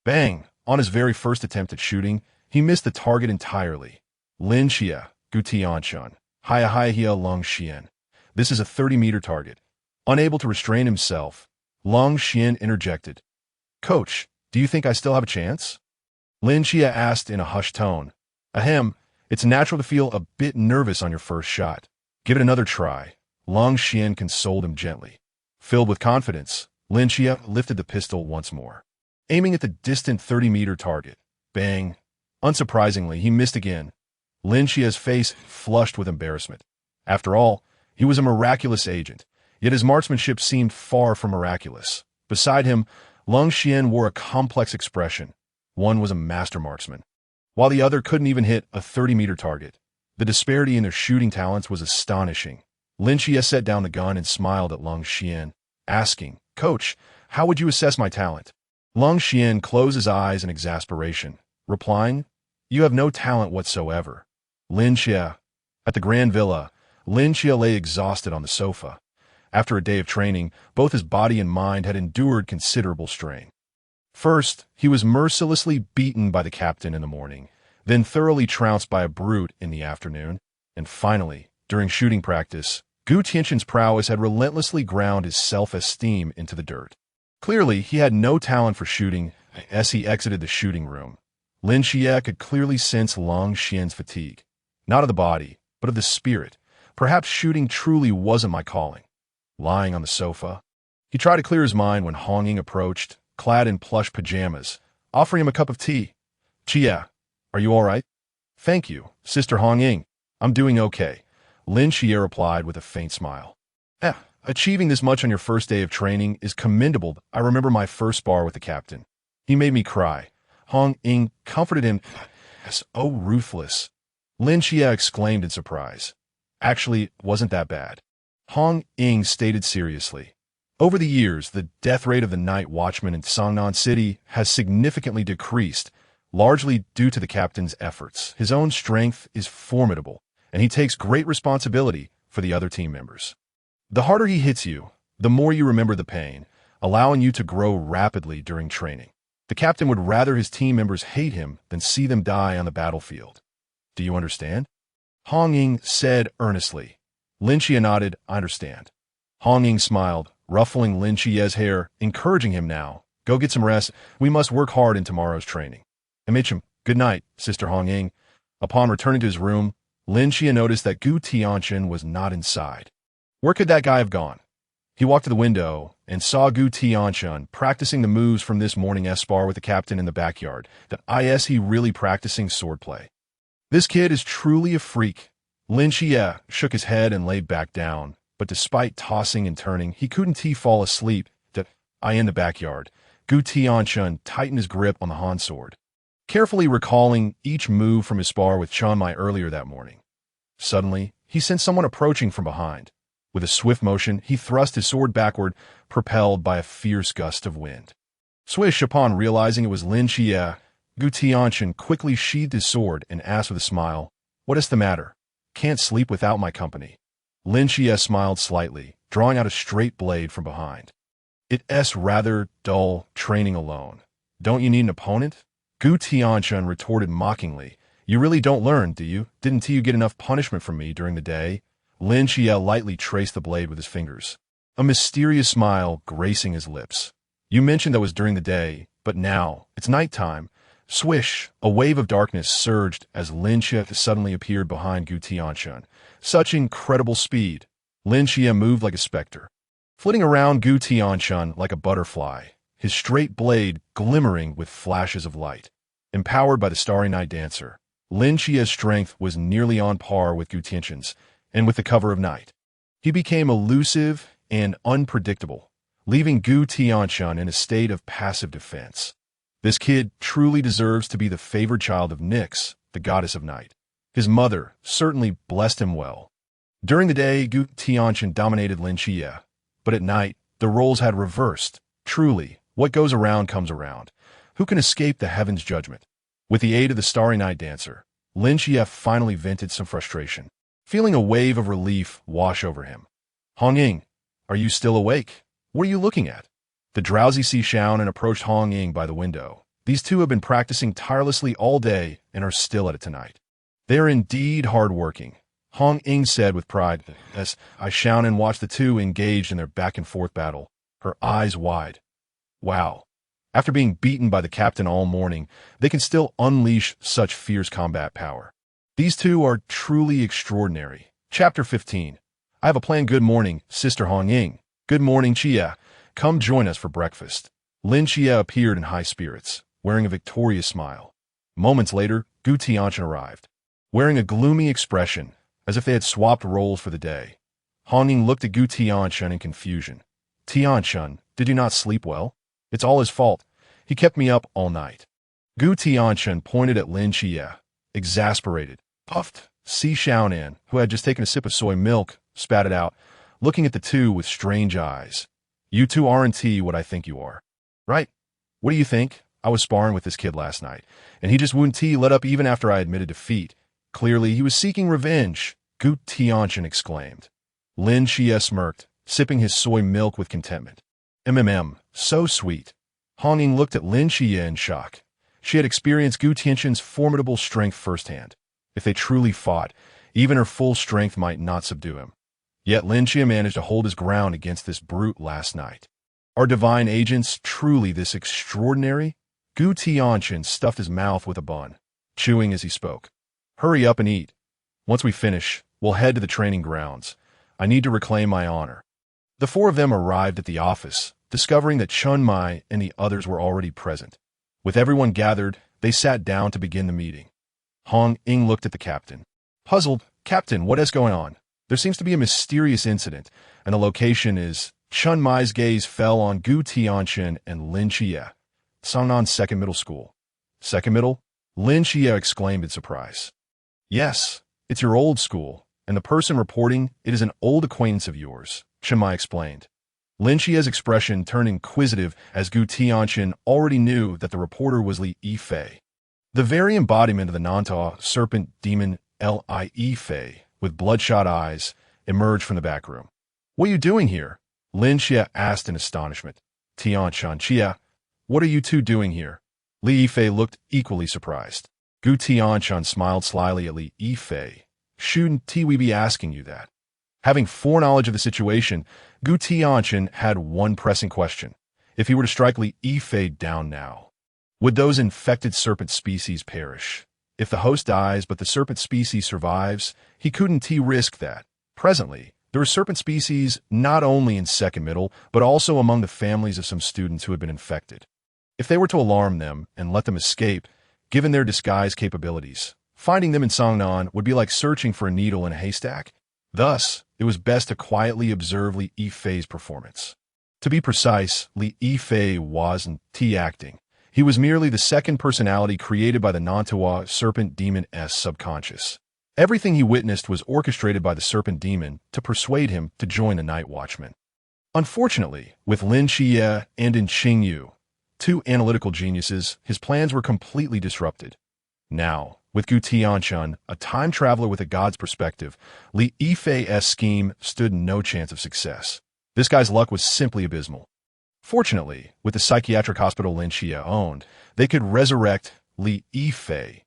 Bang! On his very first attempt at shooting, he missed the target entirely. Lin Qiye, Gu Tianchen, Hia Long Xian. This is a 30-meter target. Unable to restrain himself, Long Xian interjected. Coach, do you think I still have a chance? Lin Qiye asked in a hushed tone. Ahem, it's natural to feel a bit nervous on your first shot. Give it another try. Long Xian consoled him gently. Filled with confidence, Lin Qiye lifted the pistol once more, aiming at the distant 30-meter target. Bang! Unsurprisingly, he missed again. Lin Qiye's face flushed with embarrassment. After all, he was a miraculous agent, yet his marksmanship seemed far from miraculous. Beside him, Long Xian wore a complex expression. One was a master marksman, while the other couldn't even hit a 30-meter target. The disparity in their shooting talents was astonishing. Lin Qiye set down the gun and smiled at Long Xian, asking, Coach, how would you assess my talent? Long Xian closed his eyes in exasperation, replying, You have no talent whatsoever. Lin Qiye. At the Grand Villa, Lin Qiye lay exhausted on the sofa. After a day of training, both his body and mind had endured considerable strain. First, he was mercilessly beaten by the captain in the morning, then thoroughly trounced by a brute in the afternoon, and finally, during shooting practice, Gu Tianchen's prowess had relentlessly ground his self-esteem into the dirt. Clearly, he had no talent for shooting. As he exited the shooting room, Lin Qiye could clearly sense Long Xian's fatigue, not of the body, but of the spirit. Perhaps shooting truly wasn't my calling. Lying on the sofa, he tried to clear his mind when Hong Ying approached, clad in plush pajamas, offering him a cup of tea. Qiye, are you all right? Thank you, Sister Hong Ying. I'm doing okay, Lin Qiye replied with a faint smile. Achieving this much on your first day of training is commendable. I remember my first spar with the captain. He made me cry. Hong Ying comforted him. Oh, ruthless. Lin Qiye exclaimed in surprise. Actually, it wasn't that bad. Hong Ying stated seriously. Over the years, the death rate of the night watchman in Cangnan City has significantly decreased, largely due to the captain's efforts. His own strength is formidable, and he takes great responsibility for the other team members. The harder he hits you, the more you remember the pain, allowing you to grow rapidly during training. The captain would rather his team members hate him than see them die on the battlefield. Do you understand? Hong Ying said earnestly. Lin Qiye nodded, I understand. Hong Ying smiled, ruffling Lin Qiye's hair, encouraging him now. Go get some rest. We must work hard in tomorrow's training. Amichim, good night, Sister Hong Ying. Upon returning to his room, Lin Qiye noticed that Gu Tianchen was not inside. Where could that guy have gone? He walked to the window and saw Gu Tianchen practicing the moves from this morning spar with the captain in the backyard. Is he really practicing swordplay? This kid is truly a freak. Lin Qiye shook his head and lay back down, but despite tossing and turning, he couldn't fall asleep. In the backyard, Gu Tianchen tightened his grip on the Han sword, carefully recalling each move from his spar with Chen Mai earlier that morning. Suddenly, he sensed someone approaching from behind. With a swift motion, he thrust his sword backward, propelled by a fierce gust of wind. Swish, upon realizing it was Lin Qiye, Gu Tianchen quickly sheathed his sword and asked with a smile, What is the matter? Can't sleep without my company. Lin Qiye smiled slightly, drawing out a straight blade from behind. It's rather dull training alone. Don't you need an opponent? Gu Tianchen retorted mockingly. You really don't learn, do you? Didn't you get enough punishment from me during the day? Lin Qiye lightly traced the blade with his fingers, a mysterious smile gracing his lips. You mentioned that was during the day, but now, it's nighttime. Swish, a wave of darkness surged as Lin Qiye suddenly appeared behind Gu Tianchen. Such incredible speed. Lin Qiye moved like a specter, flitting around Gu Tianchen like a butterfly, his straight blade glimmering with flashes of light. Empowered by the starry night dancer, Lin Qiye's strength was nearly on par with Gu Tianchen's, and with the cover of night. He became elusive and unpredictable, leaving Gu Tianchen in a state of passive defense. This kid truly deserves to be the favored child of Nyx, the goddess of night. His mother certainly blessed him well. During the day, Gu Tianchen dominated Lin Qiye, but at night, the roles had reversed. Truly, what goes around comes around. Who can escape the heaven's judgment? With the aid of the starry night dancer, Lin Qiye finally vented some frustration, feeling a wave of relief wash over him. Hong Ying, are you still awake? What are you looking at? The drowsy Xiangliu approached Hong Ying by the window. These two have been practicing tirelessly all day and are still at it tonight. They are indeed hard-working, Hong Ying said with pride as Xiangliu watched the two engaged in their back-and-forth battle, her eyes wide. Wow. After being beaten by the captain all morning, they can still unleash such fierce combat power. These two are truly extraordinary. Chapter 15. I have a plan. Good morning, Sister Hong Ying. Good morning, Qiye. Come join us for breakfast. Lin Qiye appeared in high spirits, wearing a victorious smile. Moments later, Gu Tianchen arrived, wearing a gloomy expression, as if they had swapped roles for the day. Hong Ying looked at Gu Tianchen in confusion. Tianchen, did you not sleep well? It's all his fault. He kept me up all night. Gu Tianchen pointed at Lin Qiye, exasperated, puffed. Xiangliu, who had just taken a sip of soy milk, spat it out, looking at the two with strange eyes. You two aren't what I think you are. Right? What do you think? I was sparring with this kid last night, and he just wouldn't let up even after I admitted defeat. Clearly, he was seeking revenge, Gu Tianchen exclaimed. Lin Qiye smirked, sipping his soy milk with contentment. So sweet. Hong Ying looked at Lin Qiye in shock. She had experienced Gu Tianchen's formidable strength firsthand. If they truly fought, even her full strength might not subdue him. Yet Lin Qiye managed to hold his ground against this brute last night. Are divine agents truly this extraordinary? Gu Tianchen stuffed his mouth with a bun, chewing as he spoke. Hurry up and eat. Once we finish, we'll head to the training grounds. I need to reclaim my honor. The four of them arrived at the office, discovering that Chen Mai and the others were already present. With everyone gathered, they sat down to begin the meeting. Hong Ying looked at the captain. Puzzled, Captain, what is going on? There seems to be a mysterious incident, and the location is... Chen Mai's gaze fell on Gu Tianchen and Lin Qiye. Cangnan Second Middle School. Second Middle? Lin Qiye exclaimed in surprise. Yes, it's your old school, and the person reporting it is an old acquaintance of yours, Chen Mai explained. Lin Qiye's expression turned inquisitive as Gu Tianchen already knew that the reporter was Li Yifei. The very embodiment of the Nanta serpent demon Li Yifei, with bloodshot eyes, emerged from the back room. "What are you doing here?" Lin Qiye asked in astonishment. "Tianchen Qiye, what are you two doing here?" Li Yifei looked equally surprised. Gu Tianchen smiled slyly at Li Yifei. "Shouldn't we be asking you that?" Having foreknowledge of the situation, Gu Tianchen had one pressing question. If he were to strike Li Yifei down now, would those infected serpent species perish? If the host dies but the serpent species survives, he couldn't risk that. Presently, there are serpent species not only in second middle, but also among the families of some students who had been infected. If they were to alarm them and let them escape, given their disguise capabilities, finding them in Cangnan would be like searching for a needle in a haystack. Thus, it was best to quietly observe Li Yifei's performance. To be precise, Li Yifei wasn't acting. He was merely the second personality created by the Nantua serpent demon's subconscious. Everything he witnessed was orchestrated by the serpent demon to persuade him to join the Night Watchman. Unfortunately, with Lin Qiye and Xiangliu, two analytical geniuses, his plans were completely disrupted. Now, with Gu Tianchen, a time traveler with a god's perspective, Li Yifei's scheme stood no chance of success. This guy's luck was simply abysmal. Fortunately, with the psychiatric hospital Lin Qiye owned, they could resurrect Li Yifei.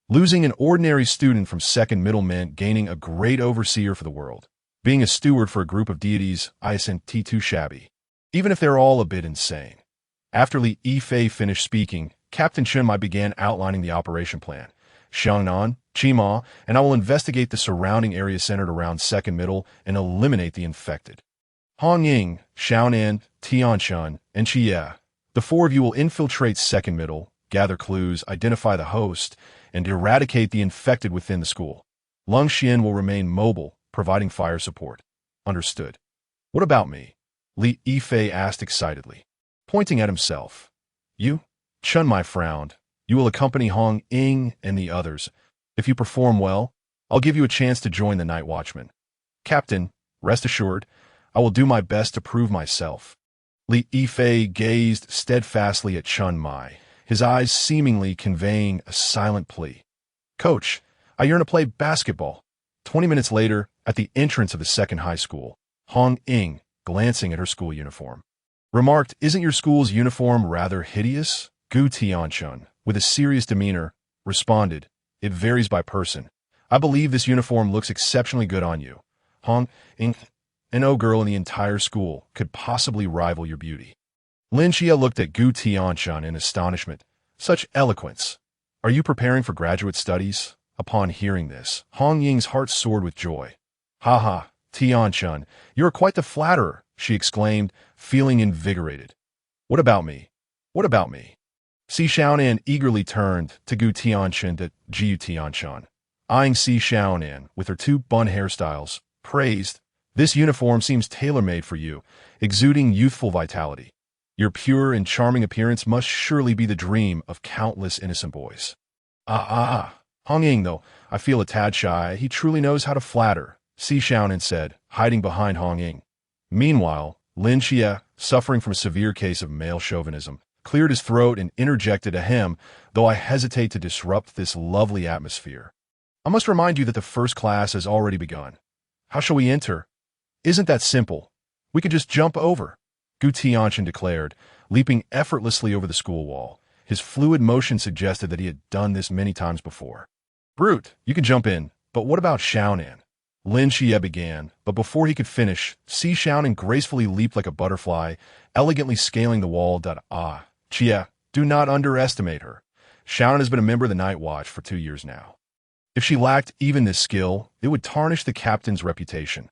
Losing an ordinary student from second middle meant gaining a great overseer for the world. Being a steward for a group of deities isn't too shabby, even if they're all a bit insane. After Li Yifei finished speaking, Captain Chen Mai began outlining the operation plan. Xiangnan, Qima, and I will investigate the surrounding area centered around second middle and eliminate the infected. Hong Ying, Xiaonan, Tianchen, and Qiye. The four of you will infiltrate second middle, gather clues, identify the host, and eradicate the infected within the school. Lung Xian will remain mobile, providing fire support. Understood. What about me? Li Yifei asked excitedly, pointing at himself. You? Chen Mai frowned. You will accompany Hong Ying and the others. If you perform well, I'll give you a chance to join the Night Watchman. Captain, rest assured, I will do my best to prove myself. Li Yifei gazed steadfastly at Chen Mai, his eyes seemingly conveying a silent plea. Coach, I yearn to play basketball. 20 minutes later, at the entrance of the second high school, Hong Ying, glancing at her school uniform, remarked, "Isn't your school's uniform rather hideous?" Gu Tianchen, with a serious demeanor, responded, "It varies by person. I believe this uniform looks exceptionally good on you. Hong Ying, no girl in the entire school could possibly rival your beauty." Lin Qiye looked at Gu Tianchen in astonishment. Such eloquence. Are you preparing for graduate studies? Upon hearing this, Hong Ying's heart soared with joy. Ha ha, Tianchen, you are quite the flatterer, she exclaimed, feeling invigorated. What about me? What about me? Si Xiaonan eagerly turned to Gu Tianchen to Gu Tianchen, eyeing Si Xiaonan with her two bun hairstyles, praised, "This uniform seems tailor-made for you, exuding youthful vitality. Your pure and charming appearance must surely be the dream of countless innocent boys." Hong Ying, though, I feel a tad shy. He truly knows how to flatter, Si Xiaonan said, hiding behind Hong Ying. Meanwhile, Lin Qiye, suffering from a severe case of male chauvinism, cleared his throat and interjected ahem, though I hesitate to disrupt this lovely atmosphere. I must remind you that the first class has already begun. How shall we enter? Isn't that simple? We could just jump over, Gu Tianchen declared, leaping effortlessly over the school wall. His fluid motion suggested that he had done this many times before. Brute, you can jump in, but what about Xiaonan? Lin Qiye began, but before he could finish, Si Xiaonan gracefully leaped like a butterfly, elegantly scaling the wall. Qiye, do not underestimate her. Xiaonan has been a member of the Night Watch for 2 years now. If she lacked even this skill, it would tarnish the captain's reputation.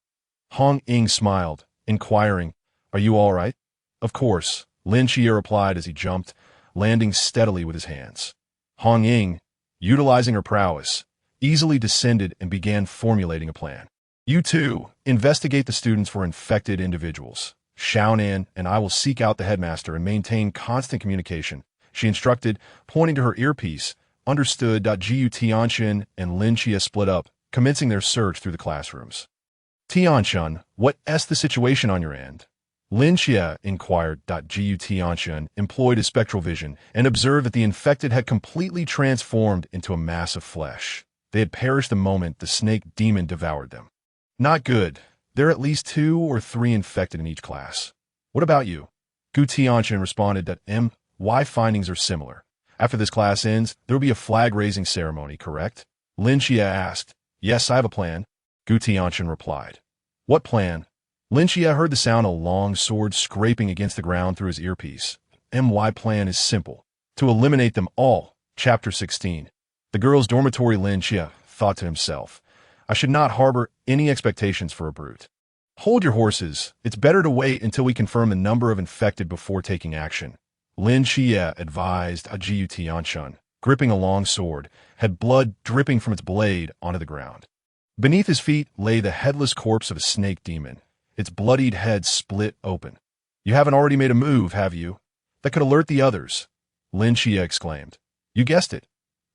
Hong Ying smiled, inquiring, "Are you all right?" "Of course," Lin Qiye replied as he jumped, landing steadily with his hands. Hong Ying, utilizing her prowess, easily descended and began formulating a plan. "You two, investigate the students for infected individuals. Xiaonan and I will seek out the headmaster and maintain constant communication," she instructed, pointing to her earpiece, Understood. Gu Tianchen and Lin Qiye split up, commencing their search through the classrooms. Tianchen, what's the situation on your end? Lin Qiye inquired. Gu Tianchen employed his spectral vision and observed that the infected had completely transformed into a mass of flesh. They had perished the moment the snake demon devoured them. Not good. There are at least 2 or 3 infected in each class. What about you? Gu Tianchen responded that my findings are similar. After this class ends, there will be a flag-raising ceremony, correct? Lin Qiye asked. Yes, I have a plan. Gu Tianchen replied. What plan? Lin Qiye heard the sound of a long sword scraping against the ground through his earpiece. My plan is simple. To eliminate them all. Chapter 16. The girls' dormitory. Lin Qiye thought to himself. I should not harbor any expectations for a brute. Hold your horses. It's better to wait until we confirm the number of infected before taking action. Lin Qiye advised. Gu Tianchen, gripping a long sword, had blood dripping from its blade onto the ground. Beneath his feet lay the headless corpse of a snake demon, its bloodied head split open. You haven't already made a move, have you? That could alert the others. Lin Qiye exclaimed. You guessed it.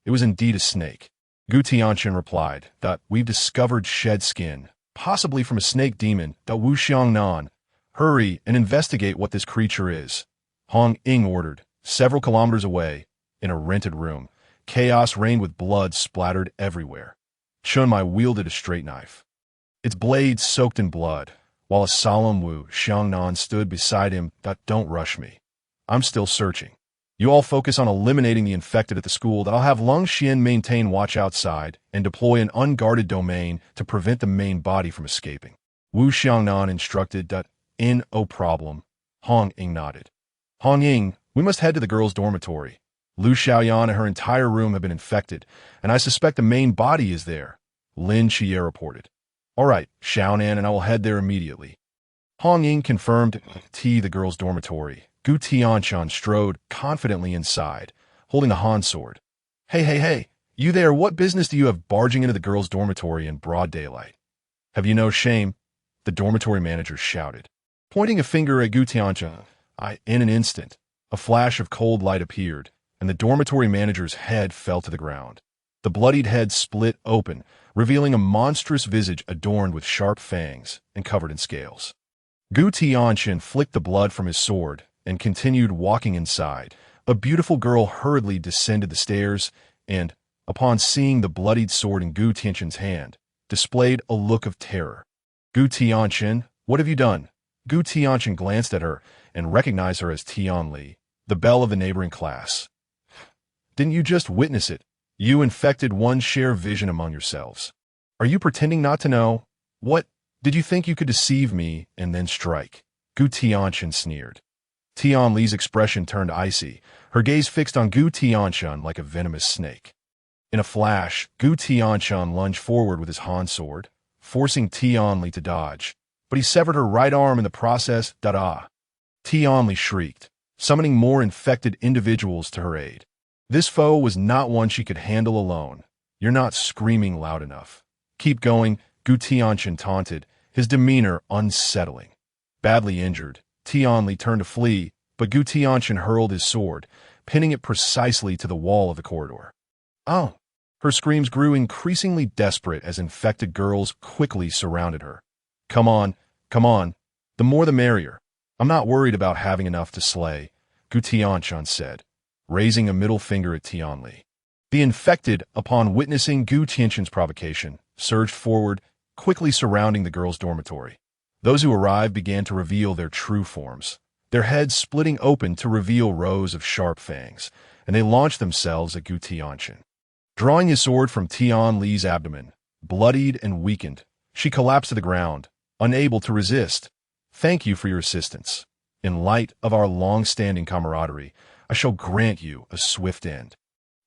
It was indeed a snake. Gu Tianchen replied. We've discovered shed skin, possibly from a snake demon. Wu Xiangnan. Hurry and investigate what this creature is. Hong Ying ordered. Several kilometers away, in a rented room, chaos reigned with blood splattered everywhere. Chun Mai wielded a straight knife, its blade soaked in blood, while a solemn Wu Xiangnan stood beside him. Don't rush me. I'm still searching. You all focus on eliminating the infected at the school. I'll have Lung Xian maintain watch outside and deploy an unguarded domain to prevent the main body from escaping. Wu Xiangnan instructed. No problem. Hong Ying nodded. Hong Ying, we must head to the girls' dormitory. Lu Xiaoyan and her entire room have been infected, and I suspect the main body is there. Lin Qiye reported. All right, Xiaonan and I will head there immediately. Hong Ying confirmed. The girls' dormitory. Gu Tianchen strode confidently inside, holding the Han sword. Hey, you there, what business do you have barging into the girls' dormitory in broad daylight? Have you no shame? The dormitory manager shouted, pointing a finger at Gu Tianchen. In an instant, a flash of cold light appeared, and the dormitory manager's head fell to the ground. The bloodied head split open, revealing a monstrous visage adorned with sharp fangs and covered in scales. Gu Tianchen flicked the blood from his sword and continued walking inside. A beautiful girl hurriedly descended the stairs and, upon seeing the bloodied sword in Gu Tianchen's hand, displayed a look of terror. Gu Tianchen, what have you done? Gu Tianchen glanced at her and recognized her as Xiangliu, the belle of the neighboring class. Didn't you just witness it? You infected one, share vision among yourselves. Are you pretending not to know? What? Did you think you could deceive me and then strike? Gu Tianchen sneered. Xiangliu's expression turned icy, her gaze fixed on Gu Tianchen like a venomous snake. In a flash, Gu Tianchen lunged forward with his Han sword, forcing Xiangliu to dodge, but he severed her right arm in the process. Xiangliu shrieked, summoning more infected individuals to her aid. This foe was not one she could handle alone. You're not screaming loud enough. Keep going, Gu Tianchen taunted, his demeanor unsettling. Badly injured, Xiangliu turned to flee, but Gu Tianchen hurled his sword, pinning it precisely to the wall of the corridor. Oh! Her screams grew increasingly desperate as infected girls quickly surrounded her. Come on, the more the merrier. I'm not worried about having enough to slay, Gu Tianchen said, raising a middle finger at Xiangliu. The infected, upon witnessing Gu Tianchen's provocation, surged forward, quickly surrounding the girls' dormitory. Those who arrived began to reveal their true forms, their heads splitting open to reveal rows of sharp fangs, and they launched themselves at Gu Tianchen. Drawing his sword from Xiangliu's abdomen, bloodied and weakened, she collapsed to the ground, unable to resist. Thank you for your assistance. In light of our long-standing camaraderie, I shall grant you a swift end.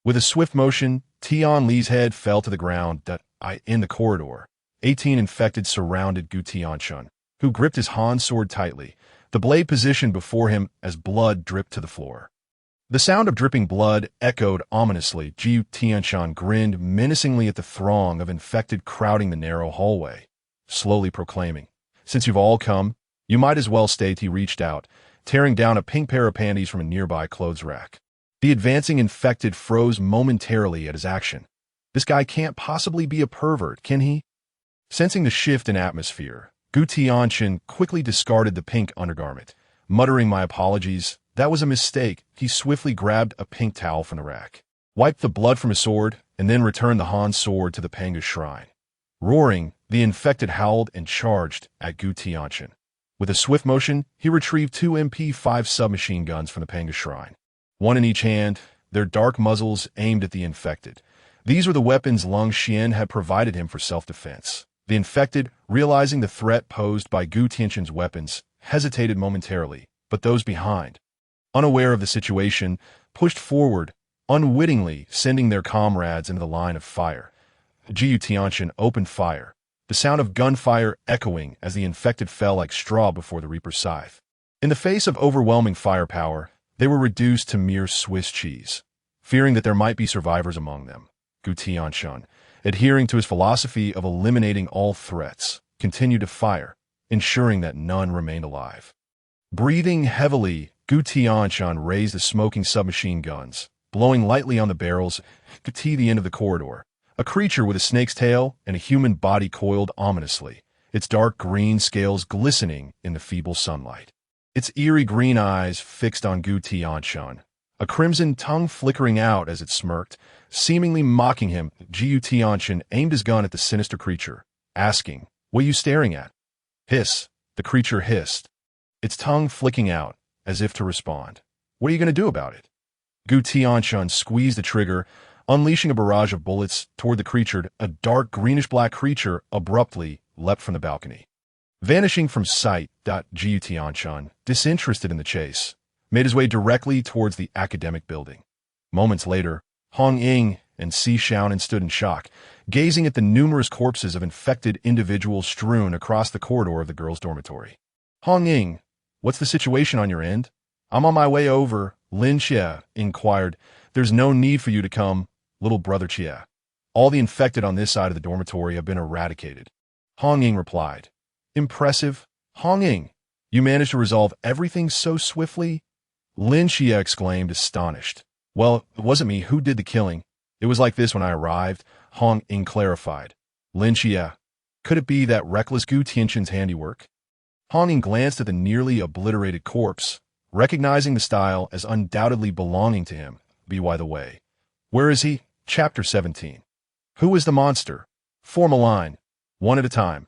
With a swift motion, Xiangliu's head fell to the ground. In the corridor, 18 infected surrounded Gu Tianchen, who gripped his Han sword tightly, the blade positioned before him as blood dripped to the floor. The sound of dripping blood echoed ominously. Gu Tianchen grinned menacingly at the throng of infected crowding the narrow hallway, slowly proclaiming, Since you've all come, you might as well stay. He reached out, tearing down a pink pair of panties from a nearby clothes rack. The advancing infected froze momentarily at his action. This guy can't possibly be a pervert, can he? Sensing the shift in atmosphere, Gu Tianchen quickly discarded the pink undergarment. Muttering my apologies, that was a mistake, he swiftly grabbed a pink towel from the rack, wiped the blood from his sword, and then returned the Han sword to the Pangu shrine. Roaring, the infected howled and charged at Gu Tianchen. With a swift motion, he retrieved 2 MP5 submachine guns from the Pangu shrine. One in each hand, their dark muzzles aimed at the infected. These were the weapons Lin Qiye had provided him for self-defense. The infected, realizing the threat posed by Gu Tianchen's weapons, hesitated momentarily, but those behind, unaware of the situation, pushed forward, unwittingly sending their comrades into the line of fire. Gu Tianchen opened fire, the sound of gunfire echoing as the infected fell like straw before the Reaper's scythe. In the face of overwhelming firepower, they were reduced to mere Swiss cheese. Fearing that there might be survivors among them, Gu Tianchen, adhering to his philosophy of eliminating all threats, continued to fire, ensuring that none remained alive. Breathing heavily, Gu Tianchen raised the smoking submachine guns, blowing lightly on the barrels to the end of the corridor. A creature with a snake's tail and a human body coiled ominously, its dark green scales glistening in the feeble sunlight. Its eerie green eyes fixed on Gu Tianchen, a crimson tongue flickering out as it smirked, seemingly mocking him. Gu Tianchen aimed his gun at the sinister creature, asking, "What are you staring at?" Hiss, the creature hissed, its tongue flicking out, as if to respond. "What are you going to do about it?" Gu Tianchen squeezed the trigger, unleashing a barrage of bullets toward the creature. A dark greenish-black creature abruptly leapt from the balcony. Vanishing from sight, Gu Tianchen, disinterested in the chase, made his way directly towards the academic building. Moments later, Hong Ying and Si Xiaonan stood in shock, gazing at the numerous corpses of infected individuals strewn across the corridor of the girls' dormitory. "Hong Ying, what's the situation on your end?" "I'm on my way over," Lin Qiye inquired. "There's no need for you to come, little brother Qiye. All the infected on this side of the dormitory have been eradicated." Hong Ying replied. "Impressive. Hong Ying, you managed to resolve everything so swiftly?" Lin Qiye exclaimed, astonished. "Well, it wasn't me who did the killing. It was like this when I arrived," Hong Ying clarified. Lin Qiye, could it be that reckless Gu Tianchen's handiwork? Hong Ying glanced at the nearly obliterated corpse, recognizing the style as undoubtedly belonging to him. By the way, where is he? Chapter 17. Who is the monster? Form a line, one at a time.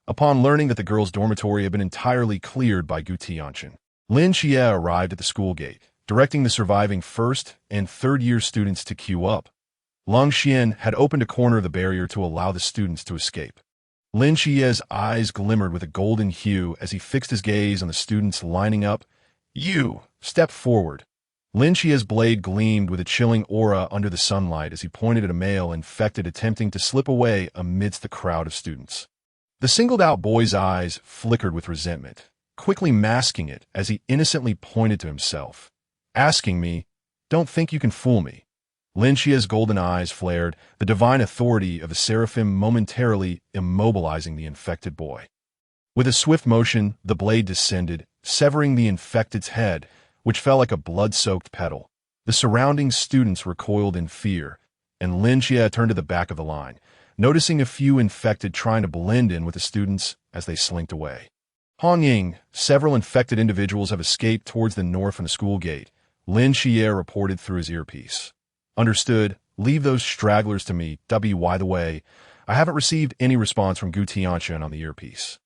Upon learning that the girls' dormitory had been entirely cleared by Gu Tianchen, Lin Qiye arrived at the school gate, directing the surviving first and third-year students to queue up. Lin Qiye had opened a corner of the barrier to allow the students to escape. Lin Qiye's eyes glimmered with a golden hue as he fixed his gaze on the students lining up. "You, step forward." Lin Qiye's blade gleamed with a chilling aura under the sunlight as he pointed at a male infected attempting to slip away amidst the crowd of students. The singled-out boy's eyes flickered with resentment, quickly masking it as he innocently pointed to himself. "Asking me, don't think you can fool me." Lin Qiye's golden eyes flared, the divine authority of the seraphim momentarily immobilizing the infected boy. With a swift motion, the blade descended, severing the infected's head, which fell like a blood-soaked petal. The surrounding students recoiled in fear, and Lin Qiye turned to the back of the line, noticing a few infected trying to blend in with the students as they slinked away. "Hong Ying, several infected individuals have escaped towards the north from the school gate," Lin Qiye reported through his earpiece. "Understood. Leave those stragglers to me. By the way, I haven't received any response from Gu Tianchen on the earpiece.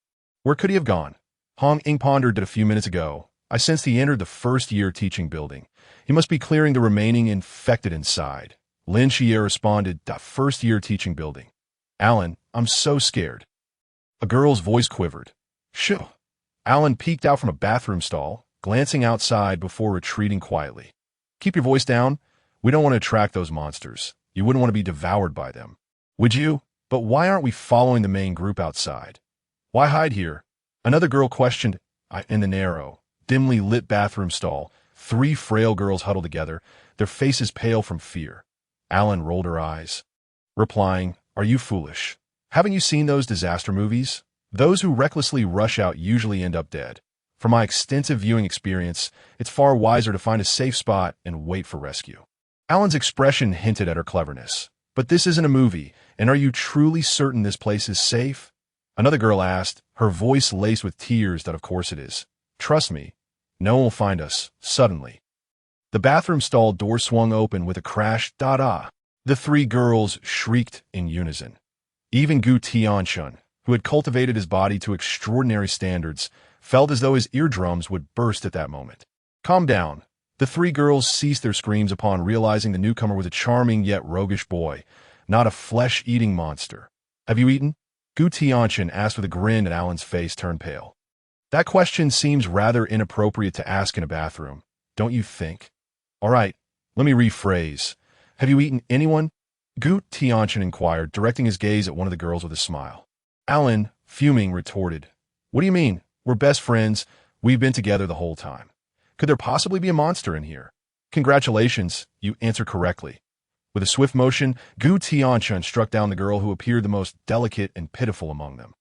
Where could he have gone?" Hong Ying pondered it a few minutes ago. "I sensed he entered the first-year teaching building. He must be clearing the remaining infected inside." Lin Qiye responded, "First-year teaching building. Alan, I'm so scared." A girl's voice quivered. "Shoo." Alan peeked out from a bathroom stall, glancing outside before retreating quietly. "Keep your voice down. We don't want to attract those monsters. You wouldn't want to be devoured by them. Would you? But why aren't we following the main group outside? Why hide here?" Another girl questioned. In the narrow, dimly lit bathroom stall, 3 frail girls huddled together, their faces pale from fear. Alan rolled her eyes, replying, "Are you foolish? Haven't you seen those disaster movies? Those who recklessly rush out usually end up dead. From my extensive viewing experience, it's far wiser to find a safe spot and wait for rescue. Alan's expression hinted at her cleverness. But this isn't a movie, and are you truly certain this place is safe? Another girl asked, her voice laced with tears that of course it is. Trust me, no one will find us, suddenly. The bathroom stall door swung open with a crash, da-da. The three girls shrieked in unison. Even Gu Tianchen, who had cultivated his body to extraordinary standards, felt as though his eardrums would burst at that moment. Calm down. The three girls ceased their screams upon realizing the newcomer was a charming yet roguish boy, not a flesh-eating monster. Have you eaten? Gu Tianchen asked with a grin, and Alan's face turned pale. That question seems rather inappropriate to ask in a bathroom, don't you think? All right, let me rephrase. Have you eaten anyone? Gu Tianchen inquired, directing his gaze at one of the girls with a smile. Alan, fuming, retorted, What do you mean? We're best friends. We've been together the whole time. Could there possibly be a monster in here? Congratulations, you answer correctly. With a swift motion, Gu Tianchen struck down the girl who appeared the most delicate and pitiful among them.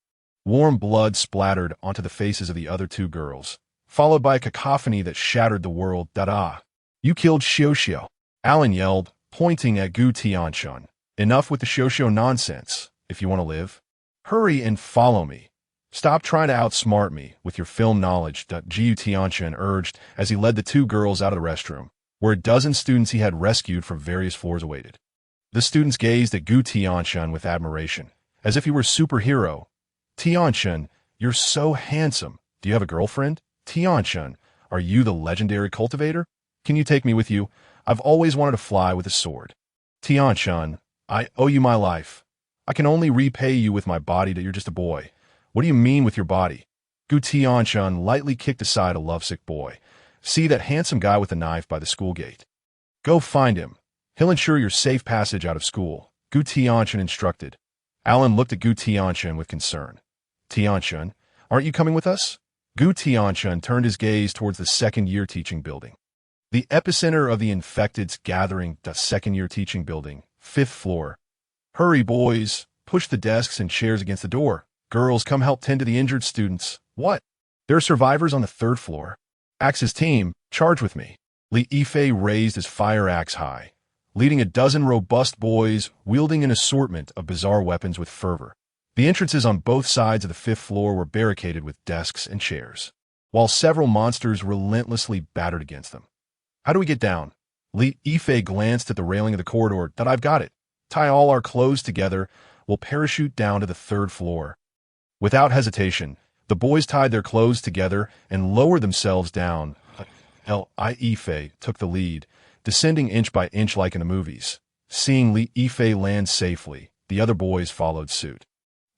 Warm blood splattered onto the faces of the other two girls, followed by a cacophony that shattered the world. Da-da! You killed Xiao. Alan yelled, pointing at Gu Tianchen. Enough with the Xiao nonsense, if you want to live. Hurry and follow me. Stop trying to outsmart me with your film knowledge, Gu Tianchen urged as he led the two girls out of the restroom, where a dozen students he had rescued from various floors awaited. The students gazed at Gu Tianchen with admiration, as if he were a superhero. Tianchen, you're so handsome. Do you have a girlfriend? Tianchen, are you the legendary cultivator? Can you take me with you? I've always wanted to fly with a sword. Tianchen, I owe you my life. I can only repay you with my body that you're just a boy. What do you mean with your body? Gu Tianchen lightly kicked aside a lovesick boy. See that handsome guy with the knife by the school gate. Go find him. He'll ensure your safe passage out of school, Gu Tianchen instructed. Alan looked at Gu Tianchen with concern. Tianchen, aren't you coming with us? Gu Tianchen turned his gaze towards the second-year teaching building. The epicenter of the infected's gathering, the second-year teaching building, 5th floor. Hurry, boys. Push the desks and chairs against the door. Girls, come help tend to the injured students. What? There are survivors on the 3rd floor. Axe's team, charge with me. Lin Qiye raised his fire axe high, leading a dozen robust boys wielding an assortment of bizarre weapons with fervor. The entrances on both sides of the 5th floor were barricaded with desks and chairs, while several monsters relentlessly battered against them. How do we get down? Lin Qiye glanced at the railing of the corridor. That I've got it. Tie all our clothes together. We'll parachute down to the 3rd floor. Without hesitation, the boys tied their clothes together and lowered themselves down. Lin Qiye took the lead, descending inch by inch like in the movies. Seeing Lin Qiye land safely, the other boys followed suit.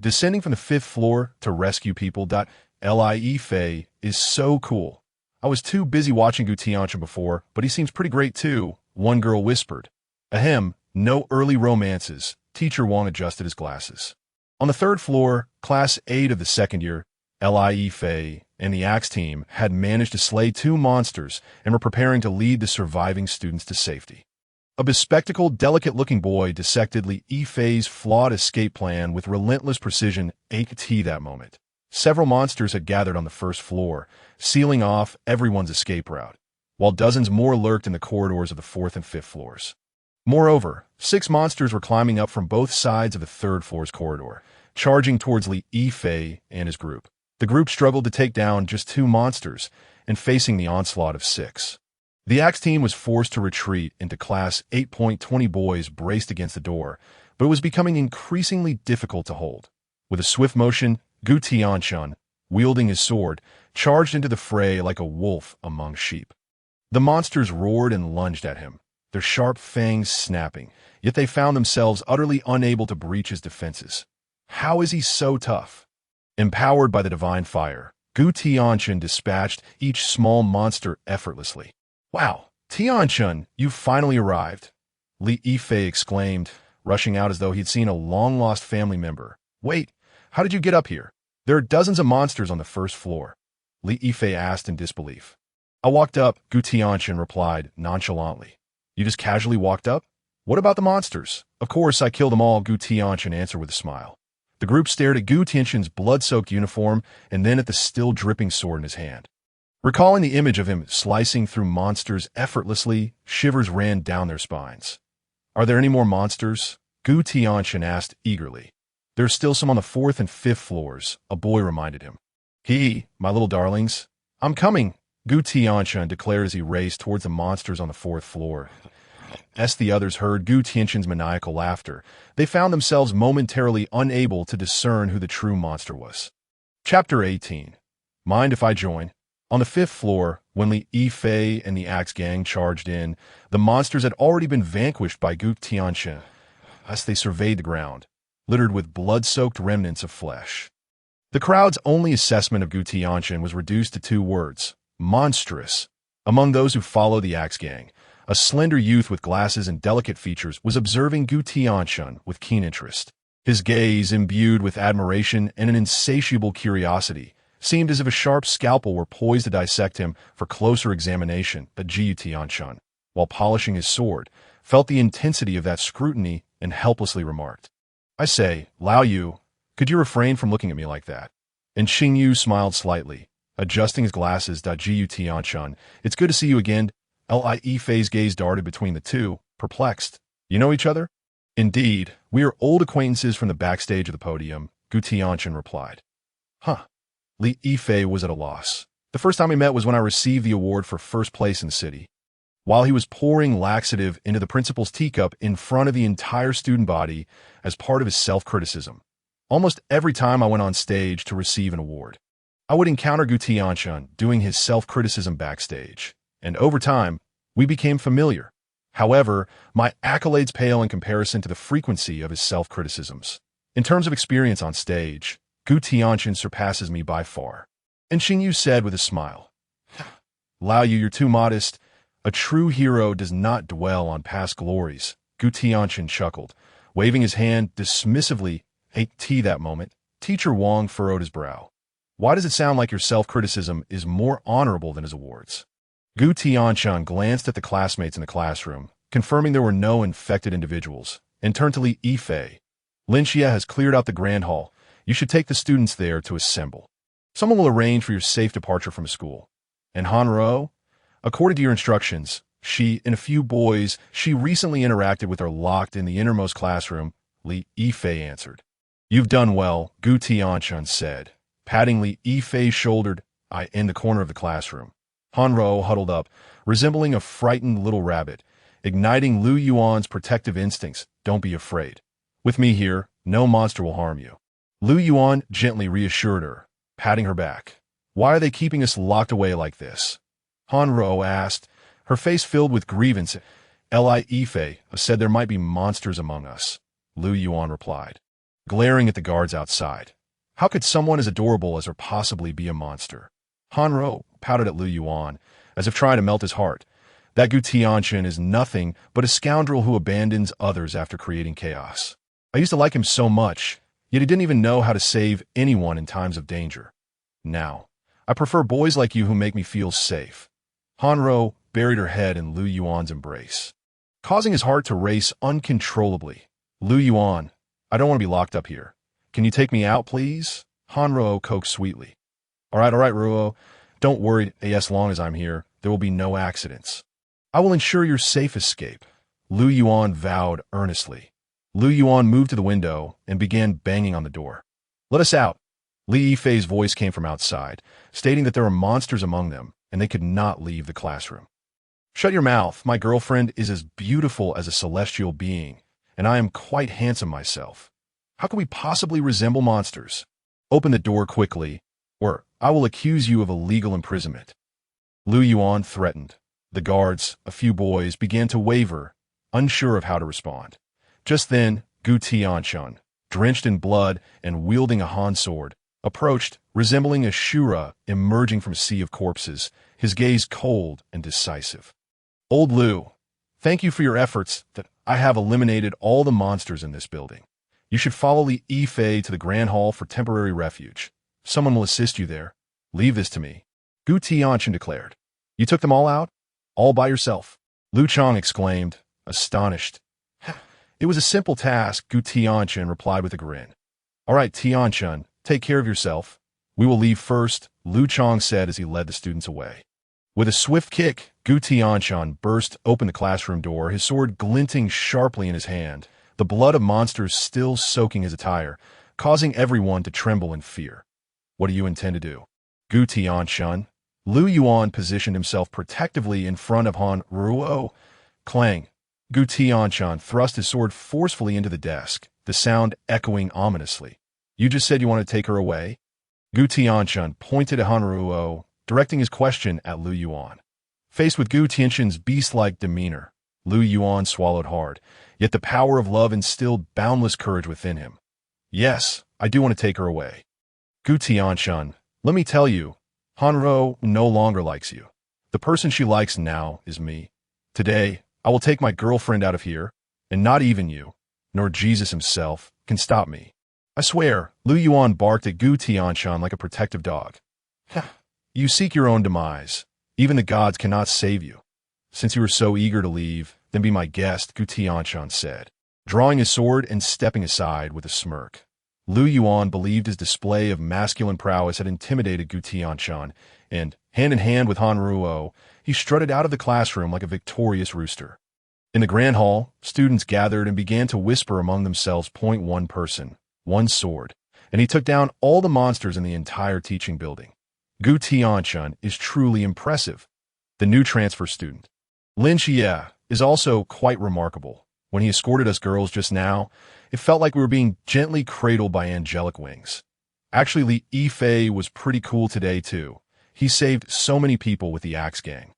Descending from the 5th floor to rescue people. Lin Qiye is so cool. I was too busy watching Gu Tianchen before, but he seems pretty great too, one girl whispered. Ahem, no early romances. Teacher Wong adjusted his glasses. On the 3rd floor, Class 8 of the 2nd year, Lin Qiye and the Axe team had managed to slay 2 monsters and were preparing to lead the surviving students to safety. A bespectacled, delicate-looking boy dissected Lin Qiye's flawed escape plan with relentless precision at that moment. Several monsters had gathered on the 1st floor, sealing off everyone's escape route, while dozens more lurked in the corridors of the 4th and 5th floors. Moreover, 6 monsters were climbing up from both sides of the 3rd floor's corridor, charging towards Lin Qiye and his group. The group struggled to take down just 2 monsters and facing the onslaught of 6. The Axe team was forced to retreat into Class 8.20 boys braced against the door, but it was becoming increasingly difficult to hold. With a swift motion, Gu Tianchen, wielding his sword, charged into the fray like a wolf among sheep. The monsters roared and lunged at him, their sharp fangs snapping, yet they found themselves utterly unable to breach his defenses. How is he so tough? Empowered by the divine fire, Gu Tianchen dispatched each small monster effortlessly. Wow, Tianchen, you've finally arrived, Lin Qiye exclaimed, rushing out as though he'd seen a long-lost family member. Wait, how did you get up here? There are dozens of monsters on the 1st floor, Lin Qiye asked in disbelief. I walked up, Gu Tianchen replied nonchalantly. You just casually walked up? What about the monsters? Of course, I killed them all, Gu Tianchen answered with a smile. The group stared at Gu Tianchen's blood-soaked uniform and then at the still dripping sword in his hand. Recalling the image of him slicing through monsters effortlessly, shivers ran down their spines. Are there any more monsters? Gu Tianchen asked eagerly. There's still some on the 4th and 5th floors, a boy reminded him. My little darlings. I'm coming, Gu Tianchen declared as he raced towards the monsters on the 4th floor. As the others heard Gu Tianchen's maniacal laughter, they found themselves momentarily unable to discern who the true monster was. Chapter 18. Mind if I join? On the 5th floor, when Lin Qiye and the Axe Gang charged in, the monsters had already been vanquished by Gu Tianchen as they surveyed the ground, littered with blood-soaked remnants of flesh. The crowd's only assessment of Gu Tianchen was reduced to 2 words: monstrous. Among those who followed the Axe Gang, a slender youth with glasses and delicate features was observing Gu Tianchen with keen interest. His gaze, imbued with admiration and an insatiable curiosity, seemed as if a sharp scalpel were poised to dissect him for closer examination. But Gu Tianchen, while polishing his sword, felt the intensity of that scrutiny and helplessly remarked, I say, Lao Yu, could you refrain from looking at me like that? And Xiangliu smiled slightly, adjusting his glasses. Gu Tianchen, it's good to see you again. Lin Qiye's gaze darted between the two, perplexed. You know each other? Indeed, we are old acquaintances from the backstage of the podium, Gu Tianchen replied. Huh. Lin Qiye was at a loss. The first time we met was when I received the award for first place in the city. While he was pouring laxative into the principal's teacup in front of the entire student body as part of his self-criticism. Almost every time I went on stage to receive an award, I would encounter Gu Tianchen doing his self-criticism backstage, and over time, we became familiar. However, my accolades pale in comparison to the frequency of his self-criticisms. In terms of experience on stage, Gu Tianchen surpasses me by far. And Xiangliu said with a smile, Lao Yu, you're too modest. A true hero does not dwell on past glories. Gu Tianchen chuckled, waving his hand dismissively. That moment, Teacher Wang furrowed his brow. Why does it sound like your self-criticism is more honorable than his awards? Gu Tianchen glanced at the classmates in the classroom, confirming there were no infected individuals, and turned to Lin Qiye. Lin Qiye has cleared out the grand hall. You should take the students there to assemble. Someone will arrange for your safe departure from school. And Hanro? According to your instructions, she and a few boys she recently interacted with are locked in the innermost classroom, Lin Qiye answered. You've done well, Gu Tianchen said, patting Lin Qiye's shoulder in the corner of the classroom. Hanro huddled up, resembling a frightened little rabbit, igniting Lu Yuan's protective instincts. Don't be afraid. With me here, no monster will harm you. Lu Yuan gently reassured her, patting her back. Why are they keeping us locked away like this? Hanro asked, her face filled with grievance. Lin Qiye said there might be monsters among us, Lu Yuan replied, glaring at the guards outside. How could someone as adorable as her possibly be a monster? Hanro pouted at Lu Yuan, as if trying to melt his heart. That Gu Tianchen is nothing but a scoundrel who abandons others after creating chaos. I used to like him so much, yet he didn't even know how to save anyone in times of danger. Now, I prefer boys like you who make me feel safe. Hanro buried her head in Lu Yuan's embrace, causing his heart to race uncontrollably. Lu Yuan, I don't want to be locked up here. Can you take me out, please? Hanro coaxed sweetly. All right, Ruo. Don't worry, as long as I'm here, there will be no accidents. I will ensure your safe escape, Lu Yuan vowed earnestly. Lu Yuan moved to the window and began banging on the door. Let us out. Lin Qiye's voice came from outside, stating that there were monsters among them, and they could not leave the classroom. Shut your mouth. My girlfriend is as beautiful as a celestial being, and I am quite handsome myself. How can we possibly resemble monsters? Open the door quickly, or I will accuse you of illegal imprisonment. Lu Yuan threatened. The guards, a few boys, began to waver, unsure of how to respond. Just then, Gu Tianchen, drenched in blood and wielding a Han sword, approached, resembling a Shura emerging from a sea of corpses, his gaze cold and decisive. Old Lu, thank you for your efforts that I have eliminated all the monsters in this building. You should follow Lin Qiye to the Grand Hall for temporary refuge. Someone will assist you there. Leave this to me, Gu Tianchen declared. You took them all out? All by yourself? Lu Chang exclaimed, astonished. It was a simple task, Gu Tianchen replied with a grin. All right, Tianchen, take care of yourself. We will leave first, Lu Chong said as he led the students away. With a swift kick, Gu Tianchen burst open the classroom door, his sword glinting sharply in his hand, the blood of monsters still soaking his attire, causing everyone to tremble in fear. What do you intend to do? Gu Tianchen. Lu Yuan positioned himself protectively in front of Han Ruo. Clang. Gu Tianchen thrust his sword forcefully into the desk, the sound echoing ominously. You just said you want to take her away? Gu Tianchen pointed at Han Ruo, directing his question at Lu Yuan. Faced with Gu Tianchen's beast-like demeanor, Lu Yuan swallowed hard, yet the power of love instilled boundless courage within him. Yes, I do want to take her away. Gu Tianchen, let me tell you, Han Ruo no longer likes you. The person she likes now is me. Today, I will take my girlfriend out of here, and not even you, nor Jesus himself, can stop me. I swear, Lu Yuan barked at Gu Tianchen like a protective dog. You seek your own demise. Even the gods cannot save you. Since you are so eager to leave, then be my guest, Gu Tianchen said, drawing his sword and stepping aside with a smirk. Lu Yuan believed his display of masculine prowess had intimidated Gu Tianchen, and, hand in hand with Han Ruo, he strutted out of the classroom like a victorious rooster. In the grand hall, students gathered and began to whisper among themselves. One person, one sword, and he took down all the monsters in the entire teaching building. Gu Tianchen is truly impressive. The new transfer student, Lin Qiye, is also quite remarkable. When he escorted us girls just now, it felt like we were being gently cradled by angelic wings. Actually, Li Yifei was pretty cool today, too. He saved so many people with the Axe Gang.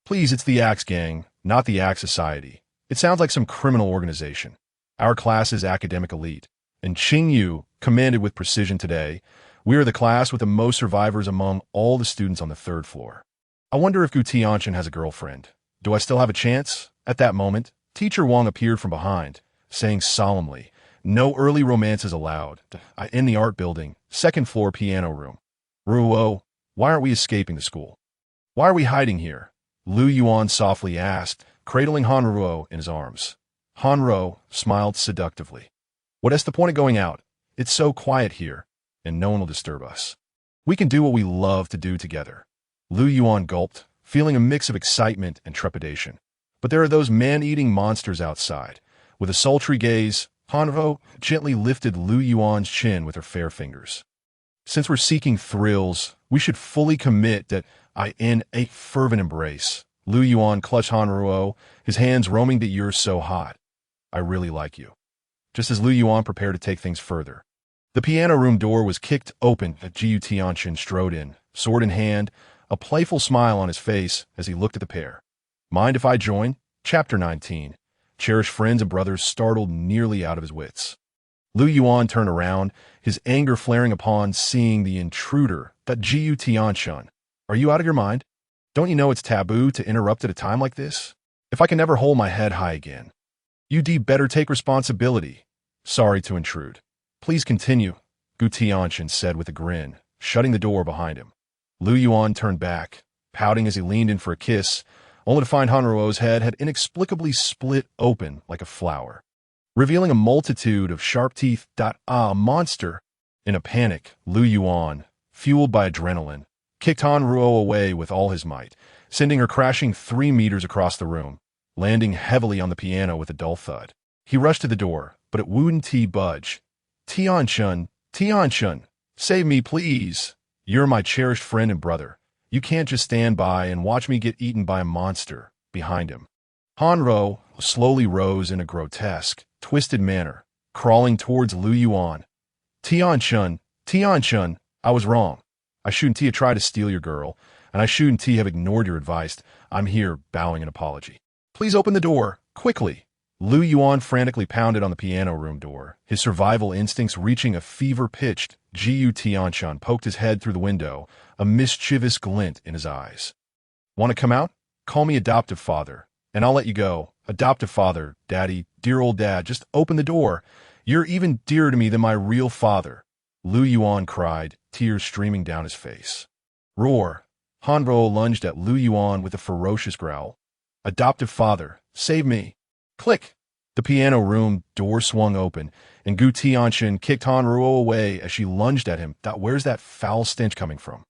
Please, it's the Axe Gang, not the Axe Society. It sounds like some criminal organization. Our class is academic elite, and Xiangliu commanded with precision today. We are the class with the most survivors among all the students on the third floor. I wonder if Gu Tianchen has a girlfriend. Do I still have a chance? At that moment, Teacher Wang appeared from behind, saying solemnly, "No early romances allowed. In the art building, second floor piano room." Ruo, why aren't we escaping the school? Why are we hiding here? Lu Yuan softly asked, cradling Han Ruo in his arms. Han Ruo smiled seductively. What's the point of going out? It's so quiet here, and no one will disturb us. We can do what we love to do together. Lu Yuan gulped, feeling a mix of excitement and trepidation. But there are those man-eating monsters outside. With a sultry gaze, Han Ruo gently lifted Lu Yuan's chin with her fair fingers. Since we're seeking thrills, we should fully commit that in a fervent embrace. Lu Yuan clutched Han Ruo, his hands roaming the ears so hot. I really like you. Just as Lu Yuan prepared to take things further, the piano room door was kicked open as Gu Tianchen strode in, sword in hand, a playful smile on his face as he looked at the pair. Mind if I join? Chapter 19. Cherished friends and brothers startled nearly out of his wits. Lu Yuan turned around, his anger flaring upon seeing the intruder, that Gu Tianchen. Are you out of your mind? Don't you know it's taboo to interrupt at a time like this? If I can never hold my head high again. You'd better take responsibility. Sorry to intrude. Please continue, Gu Tianchen said with a grin, shutting the door behind him. Lu Yuan turned back, pouting as he leaned in for a kiss, only to find Han Ruo's head had inexplicably split open like a flower, revealing a multitude of sharp teeth. Monster! In a panic, Lu Yuan, fueled by adrenaline, kicked Han Ruo away with all his might, sending her crashing 3 meters across the room, landing heavily on the piano with a dull thud. He rushed to the door, but it wouldn't budge. Tianchen, save me, please. You're my cherished friend and brother. You can't just stand by and watch me get eaten by a monster. Behind him, Han Ruo slowly rose in a grotesque, twisted manner, crawling towards Lu Yuan. Tianchen, I was wrong. I shouldn't have tried to steal your girl, and I shouldn't have ignored your advice. I'm here bowing an apology. Please open the door, quickly. Lu Yuan frantically pounded on the piano room door, his survival instincts reaching a fever-pitched. Gu Tianchen poked his head through the window, a mischievous glint in his eyes. Want to come out? Call me adoptive father, and I'll let you go. Adoptive father, daddy, dear old dad, just open the door. You're even dearer to me than my real father. Lu Yuan cried, tears streaming down his face. Roar! Han Ruo lunged at Lu Yuan with a ferocious growl. Adoptive father, save me. Click! The piano room door swung open, and Gu Tianchen kicked Han Ruo away as she lunged at him. Where's that foul stench coming from?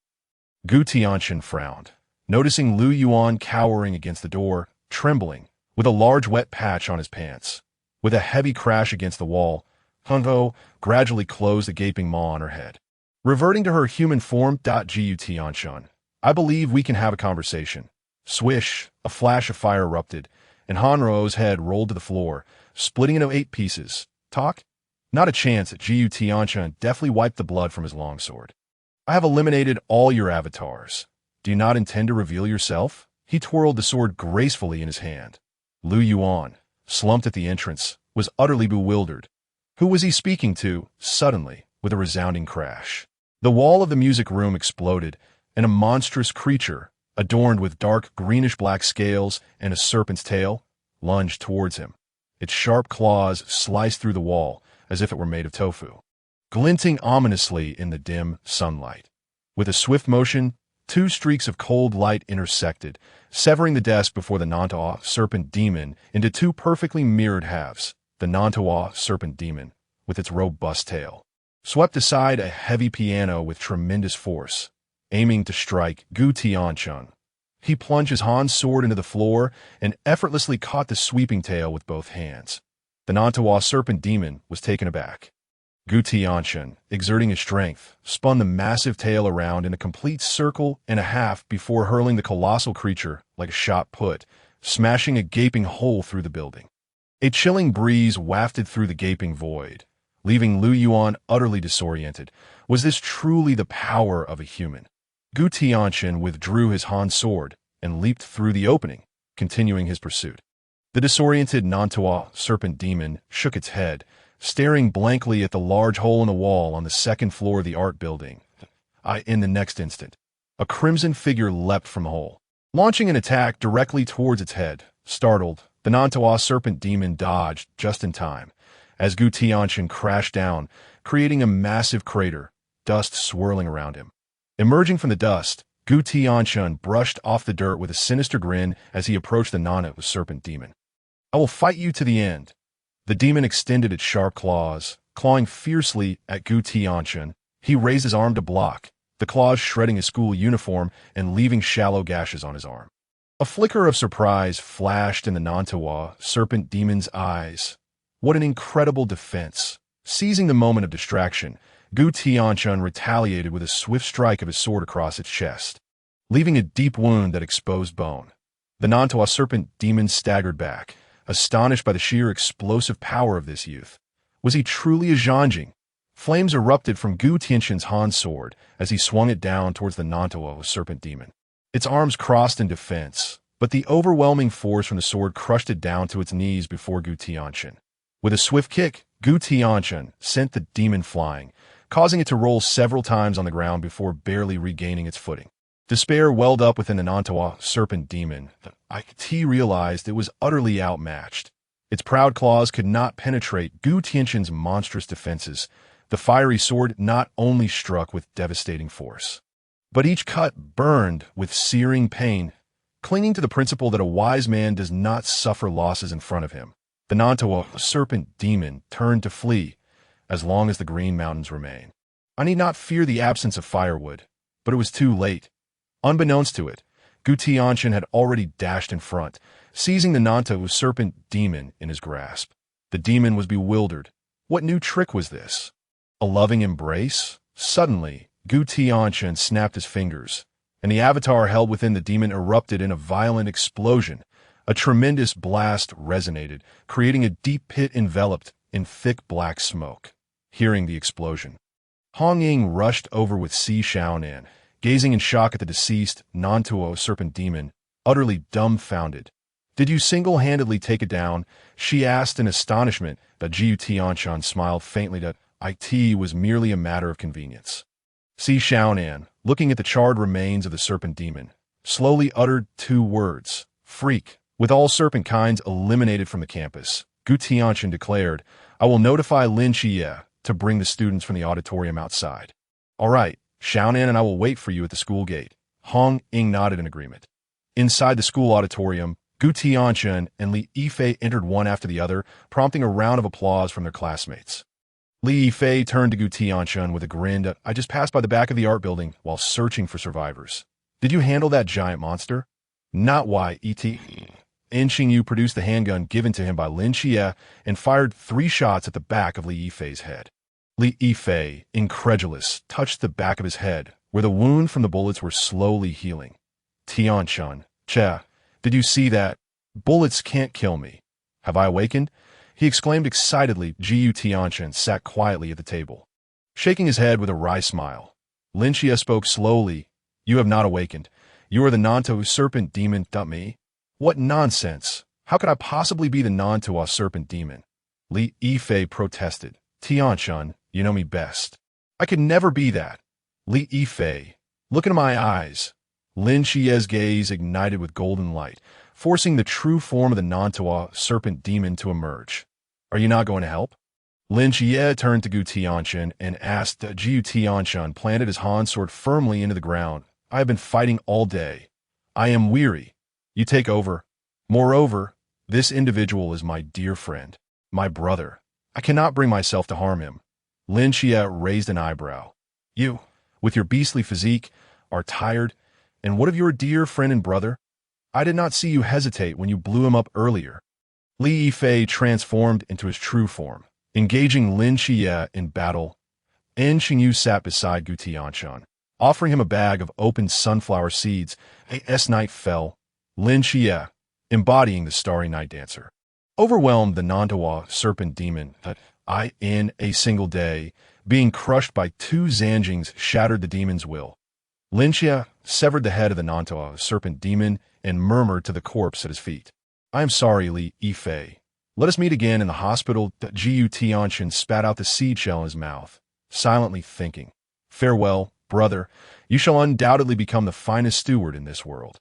Gu Tianchen frowned, noticing Lu Yuan cowering against the door, trembling, with a large wet patch on his pants. With a heavy crash against the wall, Hunvo gradually closed the gaping maw on her head. Reverting to her human form, Gu Tianchen, I believe we can have a conversation. Swish, a flash of fire erupted, and Hanro's head rolled to the floor, splitting into 8 pieces. Talk? Not a chance. Gu Tianchen deftly wiped the blood from his longsword. I have eliminated all your avatars. Do you not intend to reveal yourself? He twirled the sword gracefully in his hand. Lu Yuan, slumped at the entrance, was utterly bewildered. Who was he speaking to? Suddenly, with a resounding crash, the wall of the music room exploded, and a monstrous creature, adorned with dark greenish-black scales and a serpent's tail, lunged towards him. Its sharp claws sliced through the wall as if it were made of tofu, glinting ominously in the dim sunlight. With a swift motion, 2 streaks of cold light intersected, severing the desk before the Nantawa serpent demon into 2 perfectly mirrored halves. The Nantawa serpent demon, with its robust tail, swept aside a heavy piano with tremendous force, aiming to strike Gu Tianchen. He plunged his Han's sword into the floor and effortlessly caught the sweeping tail with both hands. The Nantawa serpent demon was taken aback. Gu Tianchen, exerting his strength, spun the massive tail around in a complete circle and a half before hurling the colossal creature like a shot put, smashing a gaping hole through the building. A chilling breeze wafted through the gaping void, leaving Lu Yuan utterly disoriented. Was this truly the power of a human? Gu Tianchen withdrew his Han sword and leaped through the opening, continuing his pursuit. The disoriented Nantawa serpent demon shook its head, staring blankly at the large hole in the wall on the 2nd floor of the art building. In the next instant, a crimson figure leapt from the hole, launching an attack directly towards its head. Startled, the Nantawa serpent demon dodged just in time, as Gu Tianchen crashed down, creating a massive crater, dust swirling around him. Emerging from the dust, Gu Tianchen brushed off the dirt with a sinister grin as he approached the Nantawa serpent demon. I will fight you to the end. The demon extended its sharp claws, clawing fiercely at Gu Tianchen. He raised his arm to block, the claws shredding his school uniform and leaving shallow gashes on his arm. A flicker of surprise flashed in the Nantawa serpent demon's eyes. What an incredible defense! Seizing the moment of distraction, Gu Tianchen retaliated with a swift strike of his sword across its chest, leaving a deep wound that exposed bone. The Nantawa serpent demon staggered back, astonished by the sheer explosive power of this youth. Was he truly a Xiangliu? Flames erupted from Gu Tianchen's Han sword as he swung it down towards the Nantawa serpent demon. Its arms crossed in defense, but the overwhelming force from the sword crushed it down to its knees before Gu Tianchen. With a swift kick, Gu Tianchen sent the demon flying, causing it to roll several times on the ground before barely regaining its footing. Despair welled up within the Nantawa serpent demon. It realized it was utterly outmatched. Its proud claws could not penetrate Gu Tianchen's monstrous defenses. The fiery sword not only struck with devastating force, but each cut burned with searing pain. Clinging to the principle that a wise man does not suffer losses in front of him, the Nantawa serpent demon turned to flee as long as the green mountains remain. I need not fear the absence of firewood, but it was too late. Unbeknownst to it, Gu Tianchen had already dashed in front, seizing the Nantawa serpent demon in his grasp. The demon was bewildered. What new trick was this? A loving embrace? Suddenly, Gu Tianchen snapped his fingers, and the avatar held within the demon erupted in a violent explosion. A tremendous blast resonated, creating a deep pit enveloped in thick black smoke. Hearing the explosion, Hong Ying rushed over with Si Xiaonan, gazing in shock at the deceased Nantawa serpent demon, utterly dumbfounded. Did you single-handedly take it down? She asked in astonishment. But Gu Tianchen smiled faintly that it was merely a matter of convenience. Si Xiaonan, looking at the charred remains of the serpent demon, slowly uttered 2 words, freak. With all serpent kinds eliminated from the campus, Gu Tianchen declared, I will notify Lin Qiye to bring the students from the auditorium outside. All right, Xiaonan and I will wait for you at the school gate. Hong Ying nodded in agreement. Inside the school auditorium, Gu Tianchen and Li Yifei entered one after the other, prompting a round of applause from their classmates. Li Fei turned to Gu Tianchen with a grin. I just passed by the back of the art building while searching for survivors. Did you handle that giant monster? Not why, E.T. Xiangliu produced the handgun given to him by Lin Qiye and fired 3 shots at the back of Li Yifei's head. Li Yifei, incredulous, touched the back of his head, where the wound from the bullets were slowly healing. Tianchen, did you see that? Bullets can't kill me. Have I awakened? He exclaimed excitedly. Gu Tianchen sat quietly at the table, shaking his head with a wry smile. Lin Qiye spoke slowly. You have not awakened. You are the Nantuo serpent demon, me? What nonsense! How could I possibly be the Nantuo serpent demon? Li Yifei protested. Tianchen, you know me best. I could never be that. Li Yifei, look into my eyes. Lin Qiye's gaze ignited with golden light, forcing the true form of the Nantuo serpent demon to emerge. Are you not going to help? Lin Qiye turned to Gu Tianchen and asked. Gu Tianchen planted his Han sword firmly into the ground. I have been fighting all day. I am weary. You take over. Moreover, this individual is my dear friend, my brother. I cannot bring myself to harm him. Lin Qiye raised an eyebrow. You, with your beastly physique, are tired. And what of your dear friend and brother? I did not see you hesitate when you blew him up earlier. Li Yifei transformed into his true form, engaging Lin Qiye in battle. Xiangliu sat beside Gu Tianchen, offering him a bag of opened sunflower seeds. As night fell, Lin Qiye, embodying the starry night dancer, overwhelmed the Nantuo serpent demon. In a single day, being crushed by 2 Zanjings shattered the demon's will. Lin Qiye severed the head of the Nantuo serpent demon and murmured to the corpse at his feet. I am sorry, Li Yifei. Let us meet again in the hospital. Gu Tianchen spat out the seed shell in his mouth, silently thinking. Farewell, brother. You shall undoubtedly become the finest steward in this world.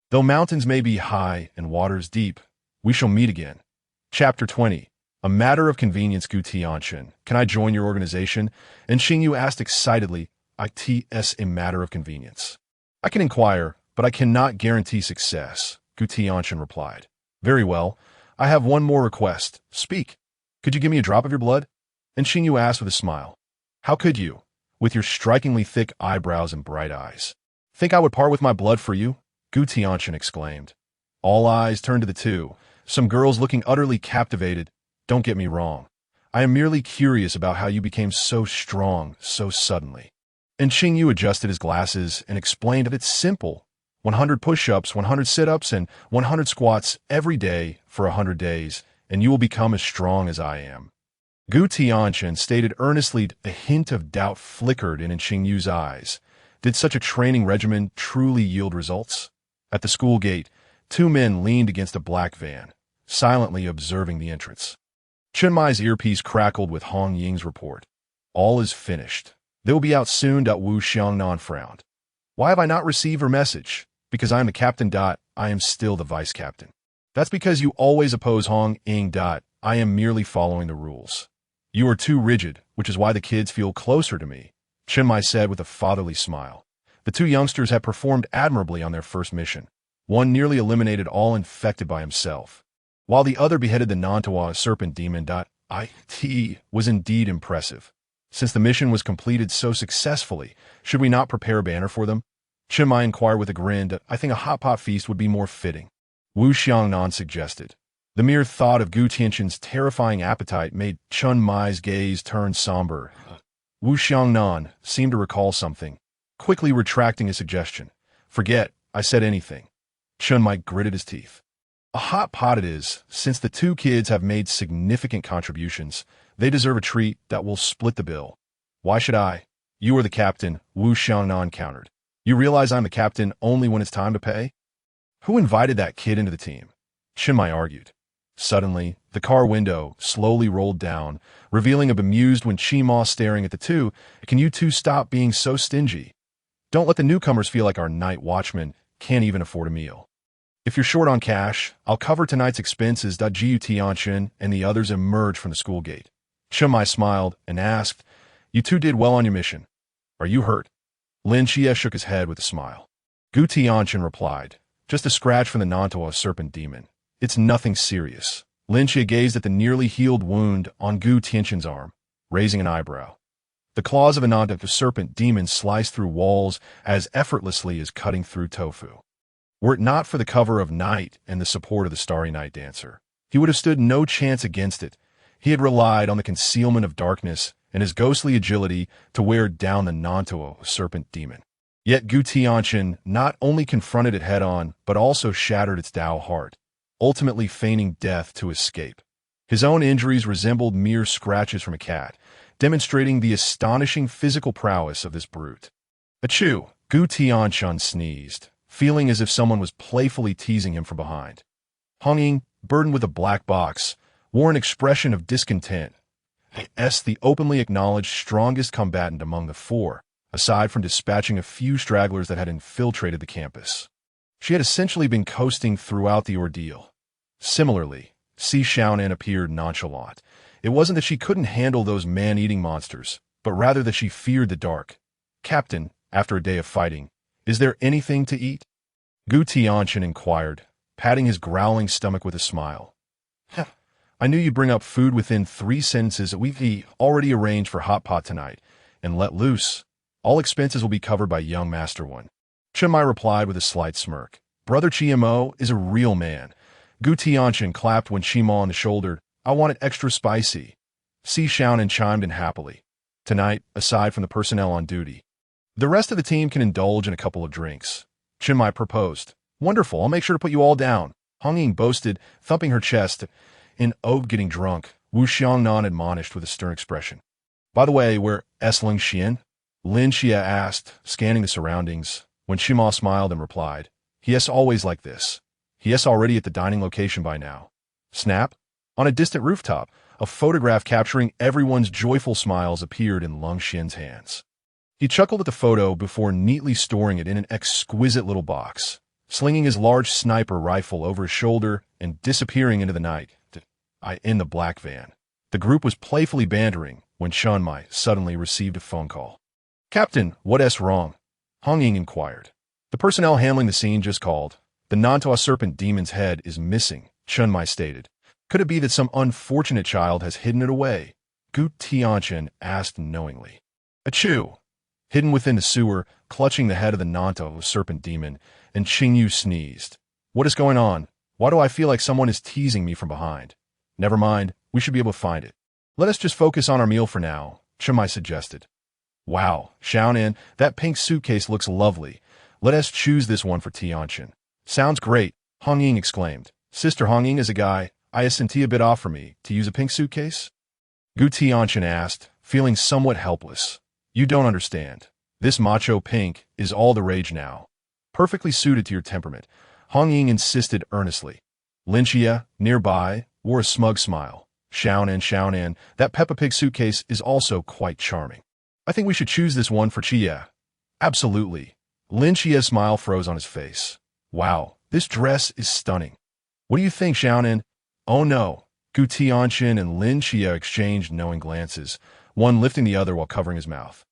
Though mountains may be high and waters deep, we shall meet again. Chapter 20. A matter of convenience. Gu Tianchen, can I join your organization? And Xiangliu asked excitedly. It's a matter of convenience. I can inquire, but I cannot guarantee success, Gu Tianchen replied. Very well. I have one more request. Speak. Could you give me a drop of your blood? And Xiangliu asked with a smile. How could you, with your strikingly thick eyebrows and bright eyes? Think I would part with my blood for you? Gu Tianchen exclaimed. All eyes turned to the two, some girls looking utterly captivated. Don't get me wrong. I am merely curious about how you became so strong so suddenly. And Xiangliu adjusted his glasses and explained that it's simple. 100 push-ups, 100 sit-ups, and 100 squats every day for 100 days, and you will become as strong as I am. Gu Tianchen stated earnestly. A hint of doubt flickered in Xiangliu's eyes. Did such a training regimen truly yield results? At the school gate, 2 men leaned against a black van, silently observing the entrance. Chen Mai's earpiece crackled with Hong Ying's report. All is finished. They will be out soon. Wu Xiangnan frowned. Why have I not received her message? Because I am the captain. I am still the vice captain. That's because you always oppose Hong Ying. I am merely following the rules. You are too rigid, which is why the kids feel closer to me, Chen Mai said with a fatherly smile. The 2 youngsters had performed admirably on their first mission. One nearly eliminated all infected by himself, while the other beheaded the Nantuo serpent demon. It was indeed impressive. Since the mission was completed so successfully, should we not prepare a banner for them? Chen Mai inquired with a grin. I think a hot pot feast would be more fitting, Wu Xiangnan suggested. The mere thought of Gu Tianchen's terrifying appetite made Chen Mai's gaze turn somber. Wu Xiangnan seemed to recall something, quickly retracting his suggestion. Forget I said anything. Chen Mai gritted his teeth. A hot pot it is. Since the 2 kids have made significant contributions, they deserve a treat that will split the bill. Why should I? You are the captain, Wu Xiangnan countered. You realize I'm the captain only when it's time to pay? Who invited that kid into the team? Chen Mai argued. Suddenly, the car window slowly rolled down, revealing a bemused Wen Qima staring at the 2. Can you 2 stop being so stingy? Don't let the newcomers feel like our night watchman can't even afford a meal. If you're short on cash, I'll cover tonight's expenses. Gu Tianchen and the others emerged from the school gate. Chen Mai smiled and asked, You 2 did well on your mission. Are you hurt? Lin Qiye shook his head with a smile. Gu Tianchen replied, Just a scratch from the Nantuo serpent demon. It's nothing serious. Lin Qiye gazed at the nearly healed wound on Gu Tianchen's arm. raising an eyebrow. The claws of Ananta, the serpent demon, sliced through walls as effortlessly as cutting through tofu. Were it not for the cover of night and the support of the starry night dancer, he would have stood no chance against it. He had relied on the concealment of darkness and his ghostly agility to wear down the Nanto serpent demon. Yet Gu Tianchen not only confronted it head-on, but also shattered its Tao heart, ultimately feigning death to escape. His own injuries resembled mere scratches from a cat, demonstrating the astonishing physical prowess of this brute. Achoo! Gu Tianchen sneezed, feeling as if someone was playfully teasing him from behind. Hong Ying, burdened with a black box, wore an expression of discontent. The openly acknowledged strongest combatant among the four, aside from dispatching a few stragglers that had infiltrated the campus. She had essentially been coasting throughout the ordeal. Similarly, Xiangliu appeared nonchalant. It wasn't that she couldn't handle those man-eating monsters, but rather that she feared the dark. "Captain, after a day of fighting, is there anything to eat?" Gu Tianchen inquired, patting his growling stomach with a smile. "I knew you'd bring up food within 3 sentences. We've already arranged for hot pot tonight, and let loose. All expenses will be covered by young Master One." Chen Mai replied with a slight smirk. "Brother Chiemo is a real man." Gu Tianchen clapped when Shima on the shoulder. "I want it extra spicy." Xiangliu chimed in happily. "Tonight, aside from the personnel on duty, the rest of the team can indulge in a couple of drinks." Chen Mai proposed. "Wonderful, I'll make sure to put you all down." Hong Ying boasted, thumping her chest. "In getting drunk," Wu Xiangnan admonished with a stern expression. "By the way, where Lin Qiye?" Lin Qiye asked, scanning the surroundings, when Shima smiled and replied, "He always like this. He already at the dining location by now." Snap! On a distant rooftop, a photograph capturing everyone's joyful smiles appeared in Lin Qiye's hands. He chuckled at the photo before neatly storing it in an exquisite little box, slinging his large sniper rifle over his shoulder and disappearing into the night. In the black van. The group was playfully bantering when Chen Mai suddenly received a phone call. "Captain, what's wrong?" Hong Ying inquired. "The personnel handling the scene just called. The Nantua serpent demon's head is missing," Chen Mai stated. "Could it be that some unfortunate child has hidden it away?" Gu Tianchen asked knowingly. "Achoo!" Hidden within the sewer, clutching the head of the Nantua serpent demon, and Xiangliu sneezed. "What is going on? Why do I feel like someone is teasing me from behind?" "Never mind, we should be able to find it. Let us just focus on our meal for now," Chen Mai suggested. "Wow, Xiaonan, that pink suitcase looks lovely. Let us choose this one for Tianchen." "Sounds great," Hong Ying exclaimed. "Sister Hong Ying is a guy. I sent a bit off for me to use a pink suitcase?" Gu Tianchen asked, feeling somewhat helpless. "You don't understand. This macho pink is all the rage now. Perfectly suited to your temperament," Hong Ying insisted earnestly. Lin Qiye, nearby, wore a smug smile. Xiaonan, that Peppa Pig suitcase is also quite charming. "I think we should choose this one for Qiye." "Absolutely." Lin Qiye's smile froze on his face. "Wow, this dress is stunning. What do you think, Xiaonan?" "Oh no." Gu Tianchen and Lin Qiye exchanged knowing glances, one lifting the other while covering his mouth.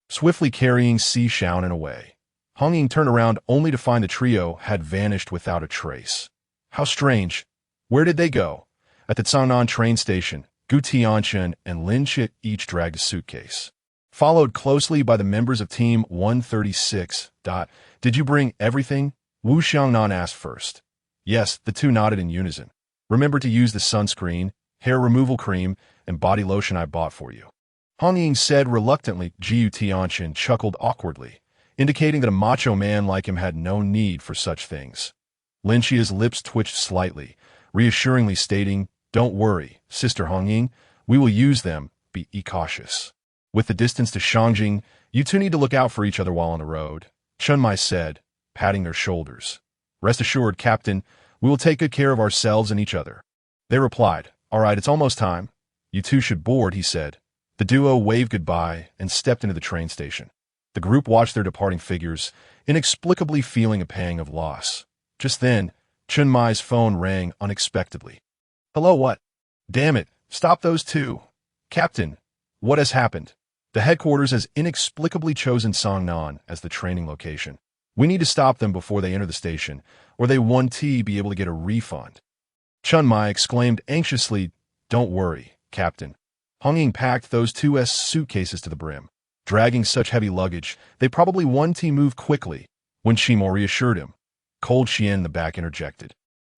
Swiftly carrying Xiaonan away, Hong Ying turned around only to find the trio had vanished without a trace. How strange. Where did they go? At the Cangnan train station, Gu Tianchen and Lin Qiye each dragged a suitcase, followed closely by the members of Team 136. "Did you bring everything?" Wu Xiangnan asked first. Yes, the two nodded in unison. "Remember to use the sunscreen, hair removal cream, and body lotion I bought for you," Hong Ying said reluctantly. Gu Tianchen chuckled awkwardly, indicating that a macho man like him had no need for such things. Lin Qiye's lips twitched slightly, reassuringly stating, "Don't worry, Sister Hong Ying, we will use them. Be cautious. With the distance to Shangjing, you two need to look out for each other while on the road," Chen Mai said, patting their shoulders. "Rest assured, Captain, we will take good care of ourselves and each other." They replied, "All right, it's almost time. You two should board," he said. The duo waved goodbye and stepped into the train station. The group watched their departing figures, inexplicably feeling a pang of loss. Just then, Chen Mai's phone rang unexpectedly. "Hello, what? Damn it, stop those two. Captain, what has happened?" The headquarters has inexplicably chosen Cangnan as the training location. "We need to stop them before they enter the station, or they won't be able to get a refund." Chen Mai exclaimed anxiously, "Don't worry, Captain." Honging packed those two suitcases to the brim. Dragging such heavy luggage, they probably wouldn't move quickly, when Shimo reassured him. Cold Xian in the back interjected.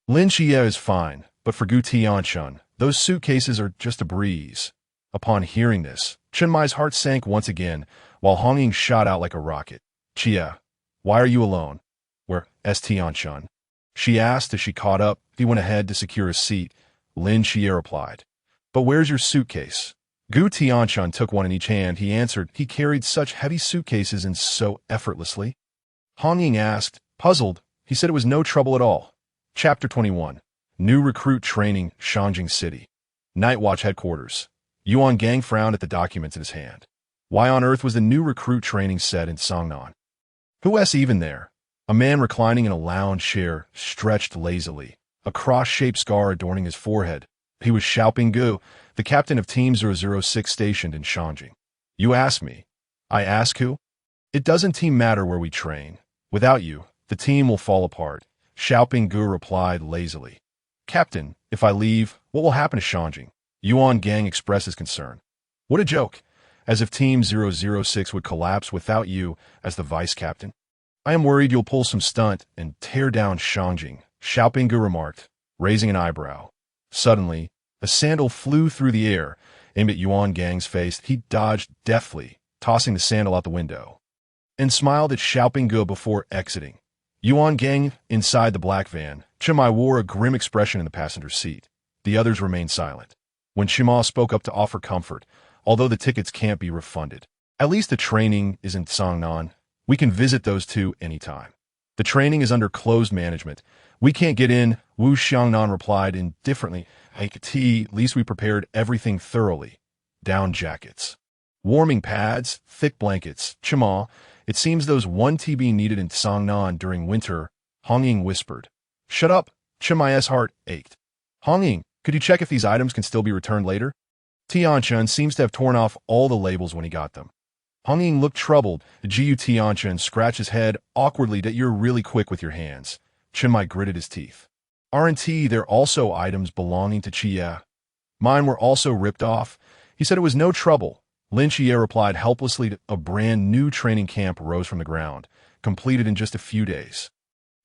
Lin Qiye is fine, but for Gu Tianchen, those suitcases are just a breeze. Upon hearing this, Chenmai's heart sank once again, while Honging shot out like a rocket. Qiye, why are you alone? Where is Tianchen? She asked as she caught up. He went ahead to secure a seat. Lin Qiye replied. But where's your suitcase? Gu Tianchen took one in each hand. He answered, he carried such heavy suitcases and so effortlessly. Honging asked, puzzled. He said it was no trouble at all. Chapter 21. New Recruit Training, Shangjing City. Night Watch Headquarters. Yuan Gang frowned at the documents in his hand. Why on earth was the new recruit training set in Cangnan? Who's even there? A man reclining in a lounge chair, stretched lazily, a cross-shaped scar adorning his forehead. He was Xiaoping Gu, the captain of Team 006 stationed in Shangjing. You ask me. I ask who? It doesn't matter where we train. Without you, the team will fall apart. Xiaoping Gu replied lazily. Captain, if I leave, what will happen to Shangjing? Yuan Gang expresses concern. What a joke. As if Team 006 would collapse without you as the vice-captain. I am worried you'll pull some stunt and tear down Shangjing, Xiaoping Gu remarked, raising an eyebrow. Suddenly, a sandal flew through the air, aimed at Yuan Gang's face. He dodged deftly, tossing the sandal out the window, and smiled at Xiaoping Gu before exiting. Yuan Gang inside the black van. Chenmai wore a grim expression in the passenger seat. The others remained silent. When Chenmai spoke up to offer comfort, although the tickets can't be refunded. At least the training is in Cangnan. We can visit those two anytime. The training is under closed management. We can't get in, Wu Xiangnan replied indifferently. At least we prepared everything thoroughly. Down jackets, warming pads, thick blankets. Chenmai, it seems those 1 TB needed in Cangnan during winter, Honging whispered. Shut up, Chenmai's heart ached. Honging, could you check if these items can still be returned later? Tianchen seems to have torn off all the labels when he got them. Honging looked troubled. Gu Tianchen scratched his head awkwardly. That you're really quick with your hands. Chenmai gritted his teeth. Aren't there also items belonging to Qiye? Mine were also ripped off. He said it was no trouble. Lin Qiye replied helplessly. A brand new training camp rose from the ground, completed in just a few days.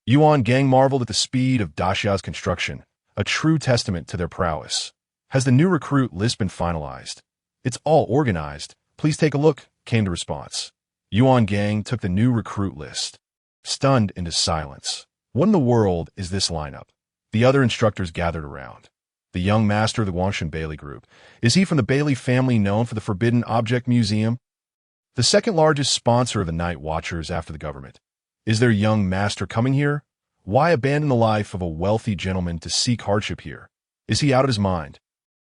Yuan Gang marveled at the speed of Daxia's construction, a true testament to their prowess. Has the new recruit list been finalized? It's all organized. Please take a look, came the response. Yuan Gang took the new recruit list. Stunned into silence. What in the world is this lineup? The other instructors gathered around. The young master of the Guangshan Bailey Group. Is he from the Bailey family known for the Forbidden Object Museum? The second largest sponsor of the Night Watchers after the government. Is their young master coming here? Why abandon the life of a wealthy gentleman to seek hardship here? Is he out of his mind?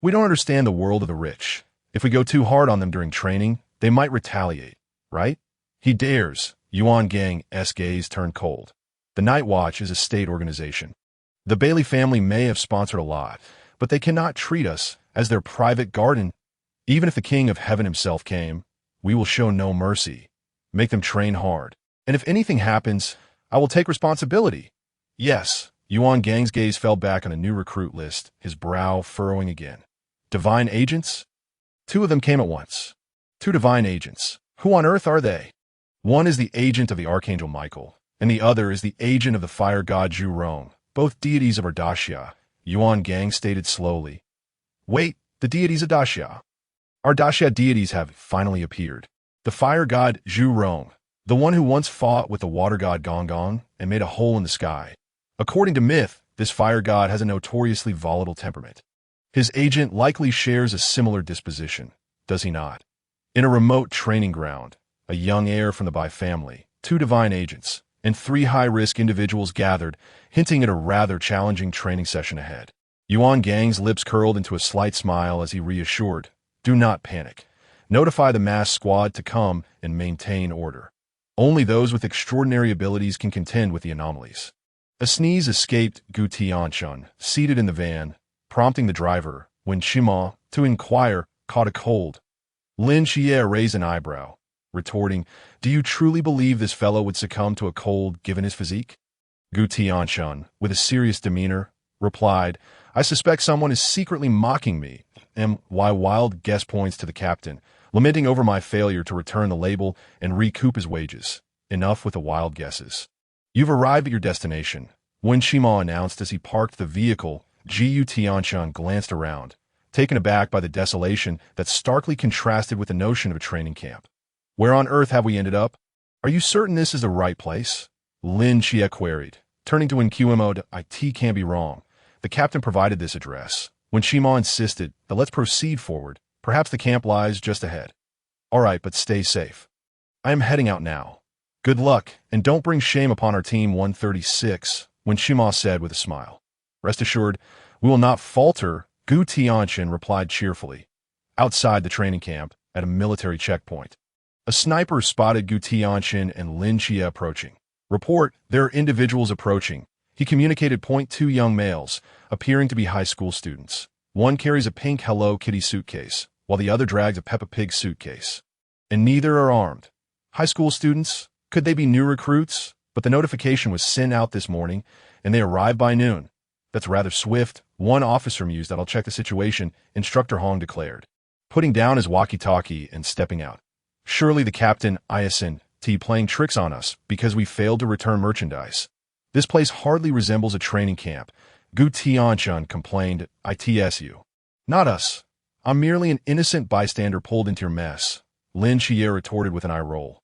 We don't understand the world of the rich. If we go too hard on them during training, they might retaliate, right? He dares. Yuan Gang's gaze turned cold. The Night Watch is a state organization. The Bailey family may have sponsored a lot, but they cannot treat us as their private garden. Even if the King of Heaven himself came, we will show no mercy. Make them train hard. And if anything happens, I will take responsibility. Yes, Yuan Gang's gaze fell back on a new recruit list, his brow furrowing again. Divine agents? 2 of them came at once. 2 divine agents. Who on earth are they? One is the agent of the Archangel Michael, and the other is the agent of the fire god Zhu Rong, both deities of our Daxia. Yuan Gang stated slowly. Wait, the deities of Daxia. Our Daxia deities have finally appeared. The fire god Zhu Rong, the one who once fought with the water god Gong and made a hole in the sky. According to myth, this fire god has a notoriously volatile temperament. His agent likely shares a similar disposition, does he not? In a remote training ground, a young heir from the Bai family, 2 divine agents, and 3 high-risk individuals gathered, hinting at a rather challenging training session ahead. Yuan Gang's lips curled into a slight smile as he reassured, do not panic. Notify the mass squad to come and maintain order. Only those with extraordinary abilities can contend with the anomalies. A sneeze escaped Gu Tianchen, seated in the van, prompting the driver, when Chenmai, to inquire, caught a cold. Lin Qiye raised an eyebrow, retorting, do you truly believe this fellow would succumb to a cold given his physique? Gu Tianchen, with a serious demeanor, replied, I suspect someone is secretly mocking me, my wild guess points to the captain, lamenting over my failure to return the label and recoup his wages. Enough with the wild guesses. You've arrived at your destination. When Shima announced as he parked the vehicle, Gu Tianchen glanced around, taken aback by the desolation that starkly contrasted with the notion of a training camp. Where on earth have we ended up? Are you certain this is the right place? Lin Qiye queried, turning to Wen QMO. It can't be wrong. The captain provided this address. When Shima insisted that let's proceed forward, perhaps the camp lies just ahead. All right, but stay safe. I am heading out now. Good luck, and don't bring shame upon our team 136, when Shima said with a smile. Rest assured, we will not falter, Gu Tianchen replied cheerfully. Outside the training camp, at a military checkpoint, a sniper spotted Gu Tianchen and Lin Qiye approaching. Report, there are individuals approaching. He communicated. 2 young males, appearing to be high school students. One carries a pink Hello Kitty suitcase, while the other drags a Peppa Pig suitcase. And neither are armed. High school students? Could they be new recruits? But the notification was sent out this morning, and they arrived by noon. That's rather swift. One officer mused. I'll check the situation, Instructor Hong declared, putting down his walkie-talkie and stepping out. Surely the captain, Iasin, playing tricks on us because we failed to return merchandise. This place hardly resembles a training camp, Gu Tianchen complained. Itsu. Not us. I'm merely an innocent bystander pulled into your mess, Lin Qiye retorted with an eye roll.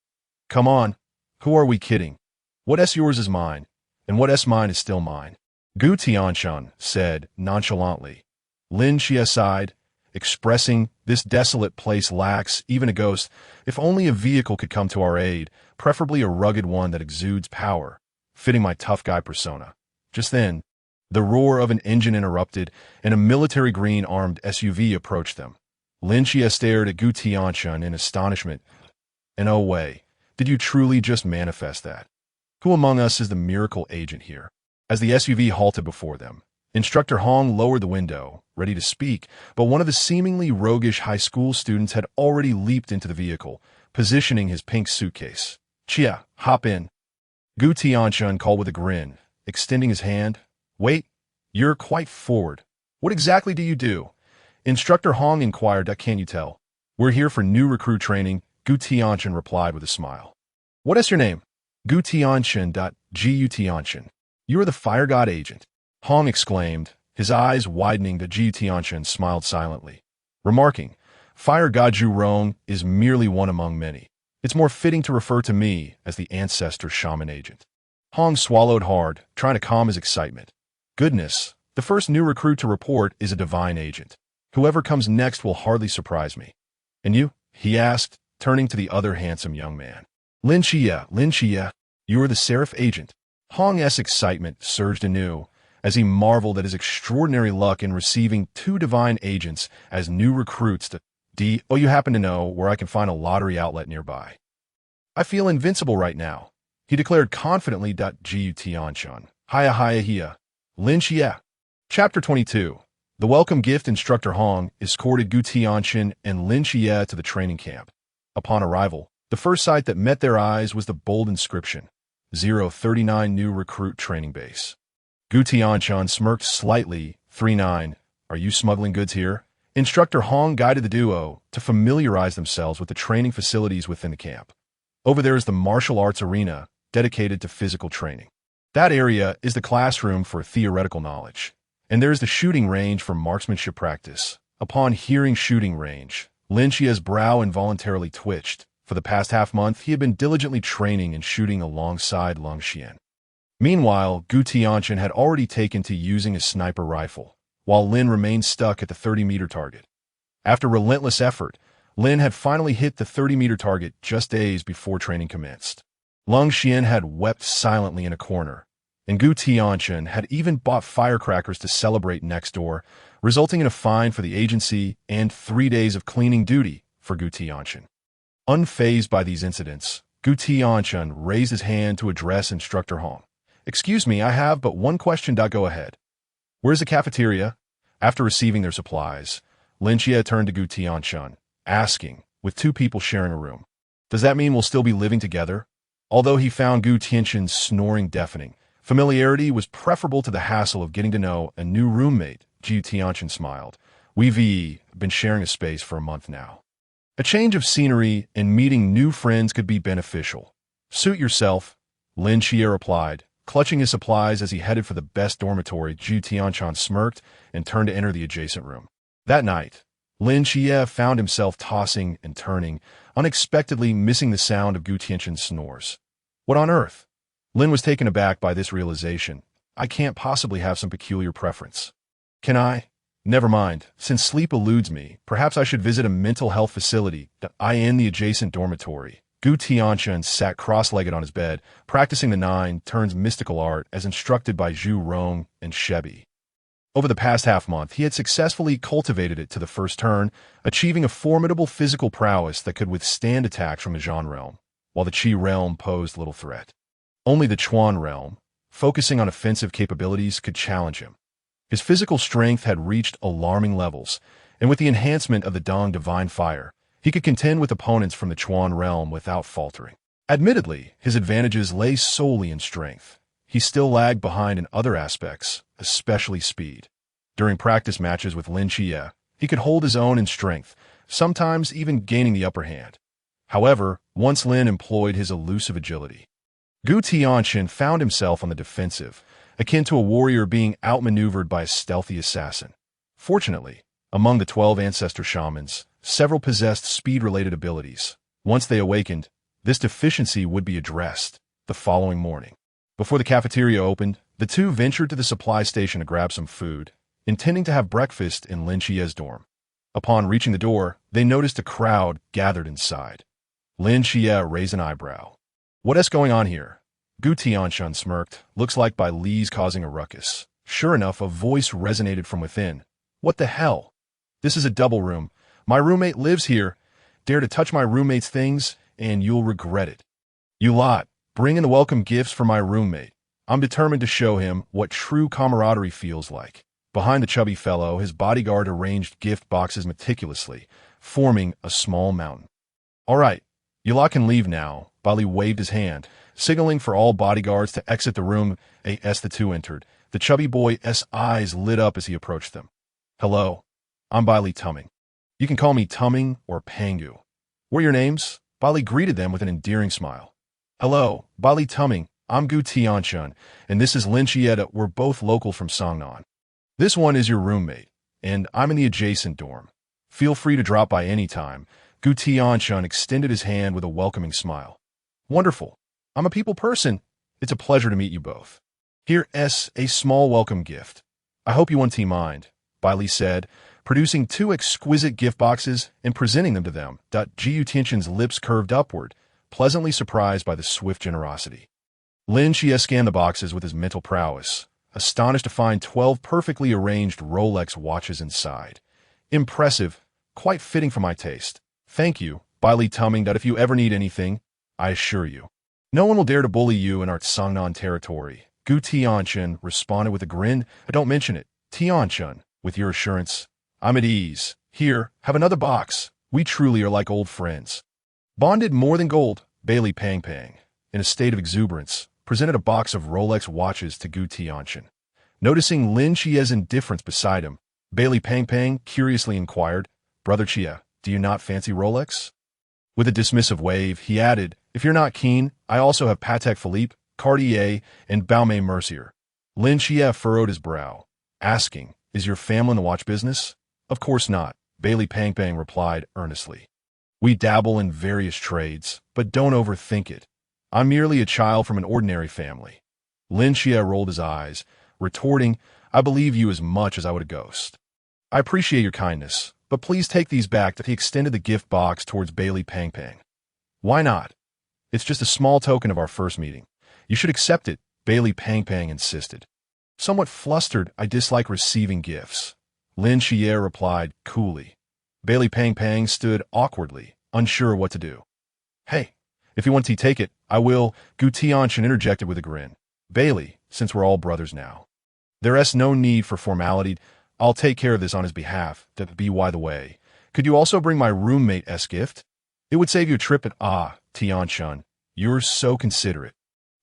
Come on. Who are we kidding? What S yours is mine, and what S mine is still mine, Gu Tianchen said nonchalantly. Lin Qiye sighed, expressing, this desolate place lacks even a ghost. If only a vehicle could come to our aid, preferably a rugged one that exudes power, fitting my tough guy persona. Just then, the roar of an engine interrupted, and a military green-armed SUV approached them. Lin Qiye stared at Gu Tianchen in astonishment. And oh way, did you truly just manifest that? Who among us is the miracle agent here? As the SUV halted before them, Instructor Hong lowered the window, ready to speak, but one of the seemingly roguish high school students had already leaped into the vehicle, positioning his pink suitcase. Chia, hop in. Gu Tianchen called with a grin, extending his hand. Wait, you're quite forward. What exactly do you do? Instructor Hong inquired. Can you tell? We're here for new recruit training, Gu Tianchen replied with a smile. What is your name? Gu Tianchen. Gu Tianchen. You are the fire god agent, Hong exclaimed, his eyes widening. Gu Tianchen smiled silently, remarking, Fire god Zhu Rong is merely one among many. It's more fitting to refer to me as the ancestor shaman agent. Hong swallowed hard, trying to calm his excitement. Goodness, the first new recruit to report is a divine agent. Whoever comes next will hardly surprise me. And you? He asked, turning to the other handsome young man. Lin Qiye, you are the Seraph agent. Hong's excitement surged anew as he marveled at his extraordinary luck in receiving 2 divine agents as new recruits to Oh, you happen to know where I can find a lottery outlet nearby. I feel invincible right now, he declared confidently. Gu Tianchen. Hiya. Lin Qiye. Chapter 22. The welcome gift. Instructor Hong escorted Gu Tianchen and Lin Qiye to the training camp. Upon arrival, the first sight that met their eyes was the bold inscription, 039 New Recruit Training Base. Gu Tianchen smirked slightly. 39. Are you smuggling goods here? Instructor Hong guided the duo to familiarize themselves with the training facilities within the camp. Over there is the martial arts arena, dedicated to physical training. That area is the classroom for theoretical knowledge, and there is the shooting range for marksmanship practice. Upon hearing shooting range, Lin Qiye's brow involuntarily twitched. For the past half-month, he had been diligently training and shooting alongside Lin Qiye. Meanwhile, Gu Tianchen had already taken to using a sniper rifle, while Lin remained stuck at the 30-meter target. After relentless effort, Lin had finally hit the 30-meter target just days before training commenced. Lin Qiye had wept silently in a corner, and Gu Tianchen had even bought firecrackers to celebrate next door, resulting in a fine for the agency and 3 days of cleaning duty for Gu Tianchen. Unfazed by these incidents, Gu Tianchen raised his hand to address Instructor Hong. Excuse me, I have but one question. Go ahead. Where's the cafeteria? After receiving their supplies, Lin Qiye turned to Gu Tianchen, asking, with 2 people sharing a room, does that mean we'll still be living together? Although he found Gu Tianchen's snoring deafening, familiarity was preferable to the hassle of getting to know a new roommate. Gu Tianchen smiled. been sharing a space for a month now. A change of scenery and meeting new friends could be beneficial. Suit yourself, Lin Qiye replied, clutching his supplies as he headed for the best dormitory. Gu Tianchen smirked and turned to enter the adjacent room. That night, Lin Qiye found himself tossing and turning, unexpectedly missing the sound of Gu Tianchen's snores. What on earth? Lin was taken aback by this realization. I can't possibly have some peculiar preference. Can I? Never mind. Since sleep eludes me, perhaps I should visit a mental health facility in the adjacent dormitory. Gu Tianchen sat cross-legged on his bed, practicing the 9 turns mystical art as instructed by Zhu Rong and Shebi. Over the past half-month, he had successfully cultivated it to the first turn, achieving a formidable physical prowess that could withstand attacks from the Zhan realm, while the Qi realm posed little threat. Only the Chuan realm, focusing on offensive capabilities, could challenge him. His physical strength had reached alarming levels, and with the enhancement of the Dong Divine Fire, he could contend with opponents from the Chuan realm without faltering. Admittedly, his advantages lay solely in strength. He still lagged behind in other aspects, especially speed. During practice matches with Lin Qiye, he could hold his own in strength, sometimes even gaining the upper hand. However, once Lin employed his elusive agility, Gu Tianchen found himself on the defensive, akin to a warrior being outmaneuvered by a stealthy assassin. Fortunately, among the 12 ancestor shamans, several possessed speed-related abilities. Once they awakened, this deficiency would be addressed the following morning. Before the cafeteria opened, the two ventured to the supply station to grab some food, intending to have breakfast in Lin Qiye's dorm. Upon reaching the door, they noticed a crowd gathered inside. Lin Qiye raised an eyebrow. What's going on here? Gu Tianchen smirked. Looks like Bai Li's causing a ruckus. Sure enough, a voice resonated from within. What the hell? This is a double room. My roommate lives here. Dare to touch my roommate's things, and you'll regret it. You lot, bring in the welcome gifts for my roommate. I'm determined to show him what true camaraderie feels like. Behind the chubby fellow, his bodyguard arranged gift boxes meticulously, forming a small mountain. All right, you lot can leave now. Bai Li waved his hand, signaling for all bodyguards to exit the room. As the two entered, the chubby boy's eyes lit up as he approached them. Hello, I'm Bai Li Tumming. You can call me Tumming or Pangu. What are your names? Bai Li greeted them with an endearing smile. Hello, Bai Li Tumming. I'm Gu Tianchen, and this is Lin Qiye. We're both local from Cangnan. This one is your roommate, and I'm in the adjacent dorm. Feel free to drop by any time. Gu Tianchen extended his hand with a welcoming smile. Wonderful. I'm a people person. It's a pleasure to meet you both. Here's a small welcome gift. I hope you won't mind, Bai Li said, producing 2 exquisite gift boxes and presenting them to them. Gu Tianchen's lips curved upward, pleasantly surprised by the swift generosity. Lin Qiye scanned the boxes with his mental prowess, astonished to find 12 perfectly arranged Rolex watches inside. Impressive, quite fitting for my taste. Thank you, Bai Li Tumming. If you ever need anything, I assure you, no one will dare to bully you in our Cangnan territory. Gu Tianchen responded with a grin. Don't mention it, Tianchen. With your assurance, I'm at ease. Here, have another box. We truly are like old friends. Bonded more than gold, Bai Li Pang Pang, in a state of exuberance, presented a box of Rolex watches to Gu Tianchen. Noticing Lin Qiye's indifference beside him, Bai Li Pang Pang curiously inquired, Brother Qiye, do you not fancy Rolex? With a dismissive wave, he added, if you're not keen, I also have Patek Philippe, Cartier, and Baume Mercier. Lin Qiye furrowed his brow, asking, is your family in the watch business? Of course not, Bai Li Pang Pang replied earnestly. We dabble in various trades, but don't overthink it. I'm merely a child from an ordinary family. Lin Qiye rolled his eyes, retorting, I believe you as much as I would a ghost. I appreciate your kindness, but please take these back. He extended the gift box towards Bai Li Pang Pang. Why not? It's just a small token of our first meeting. You should accept it, Bai Li Pang Pang insisted. Somewhat flustered, I dislike receiving gifts. Lin Qiye replied coolly. Bai Li Pang Pang stood awkwardly, unsure what to do. Hey, if you want to take it, I will, Gu Tianchen interjected with a grin. Bai Li, since we're all brothers now. There's no need for formality. I'll take care of this on his behalf. By the way, could you also bring my roommate's gift? It would save you a trip at Tianchen. You're so considerate.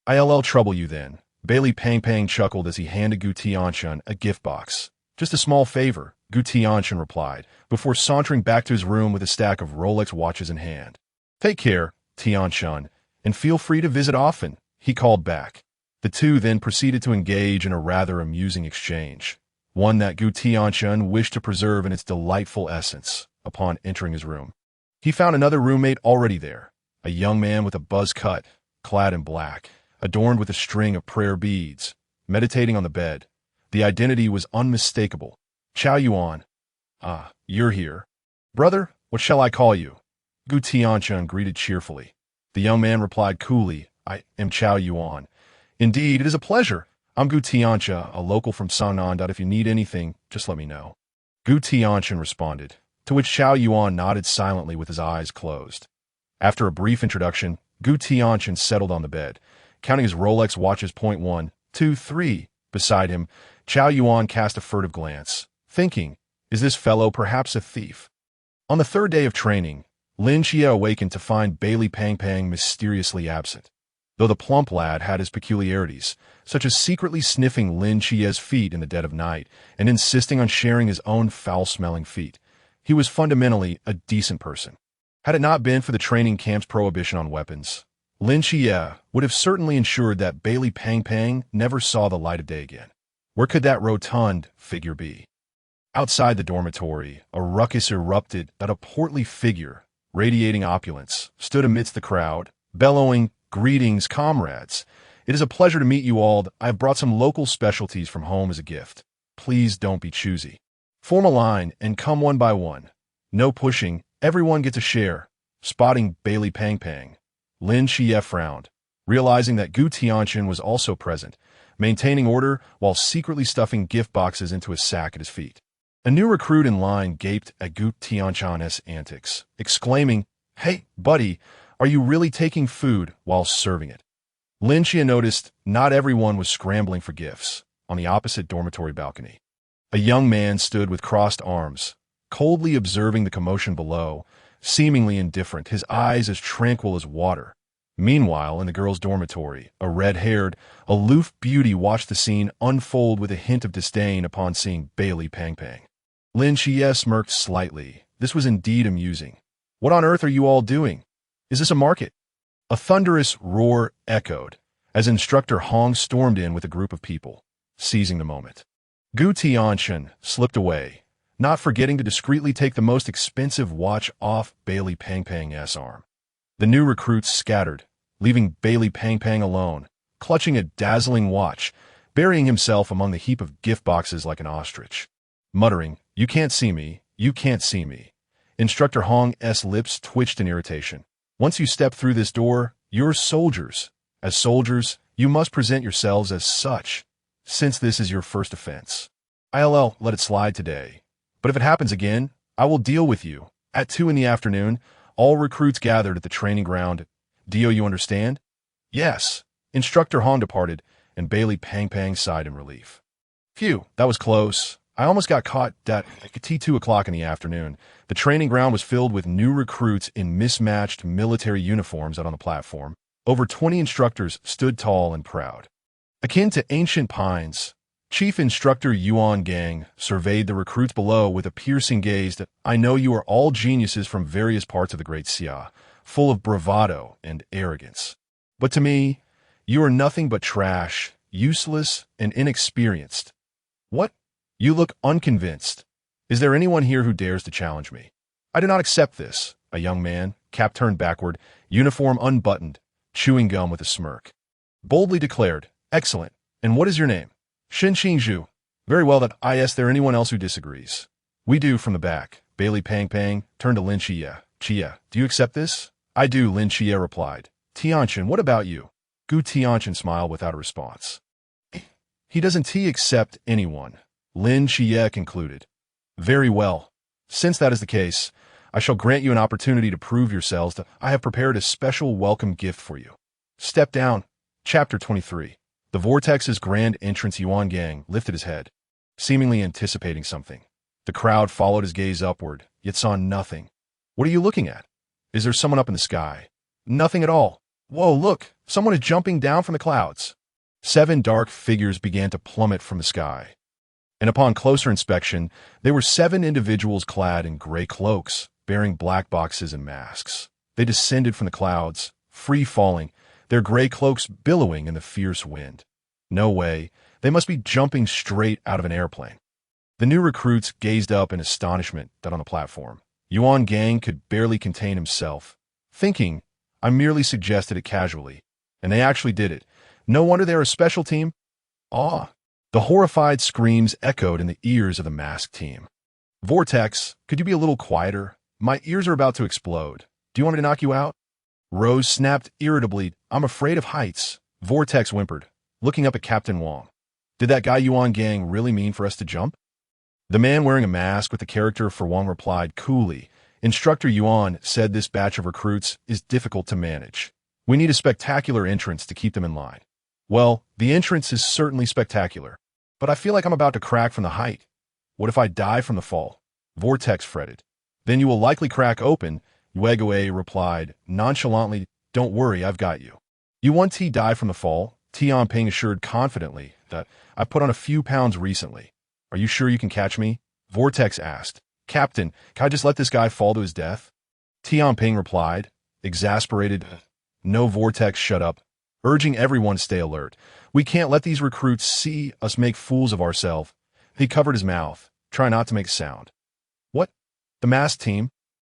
I'll trouble you then. Bai Li Pang Pang chuckled as he handed Gu Tianchen a gift box. Just a small favor, Gu Tianchen replied, before sauntering back to his room with a stack of Rolex watches in hand. Take care, Tianchen, and feel free to visit often, he called back. The two then proceeded to engage in a rather amusing exchange, one that Gu Tianchen wished to preserve in its delightful essence. Upon entering his room, he found another roommate already there, a young man with a buzz cut, clad in black, adorned with a string of prayer beads, meditating on the bed. The identity was unmistakable. Chao Yuan. Ah, you're here. Brother, what shall I call you? Gu Tianchen greeted cheerfully. The young man replied coolly, I am Chao Yuan. Indeed, it is a pleasure. I'm Gu Tianchen, a local from Cangnan. If you need anything, just let me know. Gu Tianchen responded, to which Chao Yuan nodded silently with his eyes closed. After a brief introduction, Gu Tianchen settled on the bed, counting his Rolex watches. 1, 2, 3. Beside him, Chao Yuan cast a furtive glance, thinking, is this fellow perhaps a thief? On the third day of training, Lin Qiye awakened to find Bailey Pang Pang mysteriously absent. Though the plump lad had his peculiarities, such as secretly sniffing Lin Qiye's feet in the dead of night and insisting on sharing his own foul-smelling feet, he was fundamentally a decent person. Had it not been for the training camp's prohibition on weapons, Lin Qiye would have certainly ensured that Bailey Pang Pang never saw the light of day again. Where could that rotund figure be? Outside the dormitory, a ruckus erupted at a portly figure, radiating opulence, stood amidst the crowd, bellowing, greetings, comrades. It is a pleasure to meet you all. I have brought some local specialties from home as a gift. Please don't be choosy. Form a line and come one by one. No pushing, everyone gets a share. Spotting Bailey Pang Pang, Lin Qiye frowned, realizing that Gu Tianchen was also present, maintaining order while secretly stuffing gift boxes into a sack at his feet. A new recruit in line gaped at Gu Tianchen's antics, exclaiming, Hey, buddy, are you really taking food while serving it? Lin Qiye noticed not everyone was scrambling for gifts. On the opposite dormitory balcony, a young man stood with crossed arms, coldly observing the commotion below, seemingly indifferent, his eyes as tranquil as water. Meanwhile, in the girls' dormitory, a red-haired, aloof beauty watched the scene unfold with a hint of disdain upon seeing Bailey Pang Pang. Lin Qiye smirked slightly. This was indeed amusing. What on earth are you all doing? Is this a market? A thunderous roar echoed as Instructor Hong stormed in with a group of people, seizing the moment. Gu Tianchen slipped away, not forgetting to discreetly take the most expensive watch off Bailey Pang Pang's arm. The new recruits scattered, leaving Bailey Pang Pang alone, clutching a dazzling watch, burying himself among the heap of gift boxes like an ostrich. Muttering, You can't see me, you can't see me. Instructor Hong's lips twitched in irritation. Once you step through this door, you're soldiers. As soldiers, you must present yourselves as such, since this is your first offense. I'll let it slide today. But if it happens again, I will deal with you. At 2 in the afternoon, all recruits gathered at the training ground. Dio, you understand? Yes. Instructor Hong departed, and Bailey Pang Pang sighed in relief. Phew, that was close. I almost got caught at 2 o'clock in the afternoon. The training ground was filled with new recruits in mismatched military uniforms out on the platform. Over 20 instructors stood tall and proud. Akin to ancient pines, Chief Instructor Yuan Gang surveyed the recruits below with a piercing gaze that, I know you are all geniuses from various parts of the Great Xia, full of bravado and arrogance. But to me, you are nothing but trash, useless, and inexperienced. What? You look unconvinced. Is there anyone here who dares to challenge me? I do not accept this. A young man, cap turned backward, uniform unbuttoned, chewing gum with a smirk, boldly declared, Excellent. And what is your name? Xin Xingzhu. Very well, that I ask there anyone else who disagrees. We do, from the back. Bailey Pang Pang turned to Lin Qiye. Qiye, do you accept this? I do, Lin Qiye replied. Tianchen, what about you? Gu Tianchen smiled without a response. He doesn't accept anyone, Lin Qiye concluded. Very well. Since that is the case, I shall grant you an opportunity to prove yourselves. I have prepared a special welcome gift for you. Step down. Chapter 23. The Vortex's grand entrance. Yuan Gang lifted his head, seemingly anticipating something. The crowd followed his gaze upward, yet saw nothing. What are you looking at? Is there someone up in the sky? Nothing at all. Whoa, look, someone is jumping down from the clouds. 7 dark figures began to plummet from the sky. and upon closer inspection, they were 7 individuals clad in gray cloaks, bearing black boxes and masks. They descended from the clouds, free-falling, their gray cloaks billowing in the fierce wind. No way, they must be jumping straight out of an airplane. The new recruits gazed up in astonishment on the platform. Yuan Gang could barely contain himself, thinking, I merely suggested it casually, and they actually did it. No wonder they're a special team. Awe. The horrified screams echoed in the ears of the masked team. Vortex, could you be a little quieter? My ears are about to explode. Do you want me to knock you out? Rose snapped irritably. I'm afraid of heights. Vortex whimpered, looking up at Captain Wang. Did that guy Yuan Gang really mean for us to jump? The man wearing a mask with the character for Wang replied coolly. Instructor Yuan said this batch of recruits is difficult to manage. We need a spectacular entrance to keep them in line. Well, the entrance is certainly spectacular, but I feel like I'm about to crack from the height. What if I die from the fall? Vortex fretted. Then you will likely crack open, Yuegue replied nonchalantly. Don't worry, I've got you. You want to die from the fall? Tianping assured confidently that I put on a few pounds recently. Are you sure you can catch me? Vortex asked. Captain, can I just let this guy fall to his death? Tianping replied, exasperated. No, Vortex, shut up, urging everyone to stay alert. We can't let these recruits see us make fools of ourselves. He covered his mouth, trying not to make sound. What? The masked team?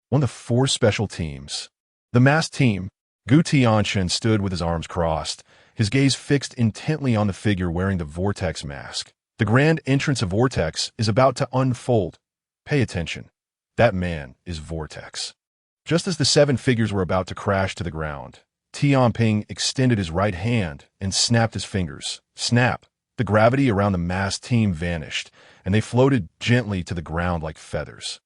One of the 4 special teams. The masked team. Gu Tianchen stood with his arms crossed, his gaze fixed intently on the figure wearing the Vortex mask. The grand entrance of Vortex is about to unfold. Pay attention. That man is Vortex. Just as the 7 figures were about to crash to the ground, Tianping extended his right hand and snapped his fingers. Snap. The gravity around the masked team vanished, and they floated gently to the ground like feathers.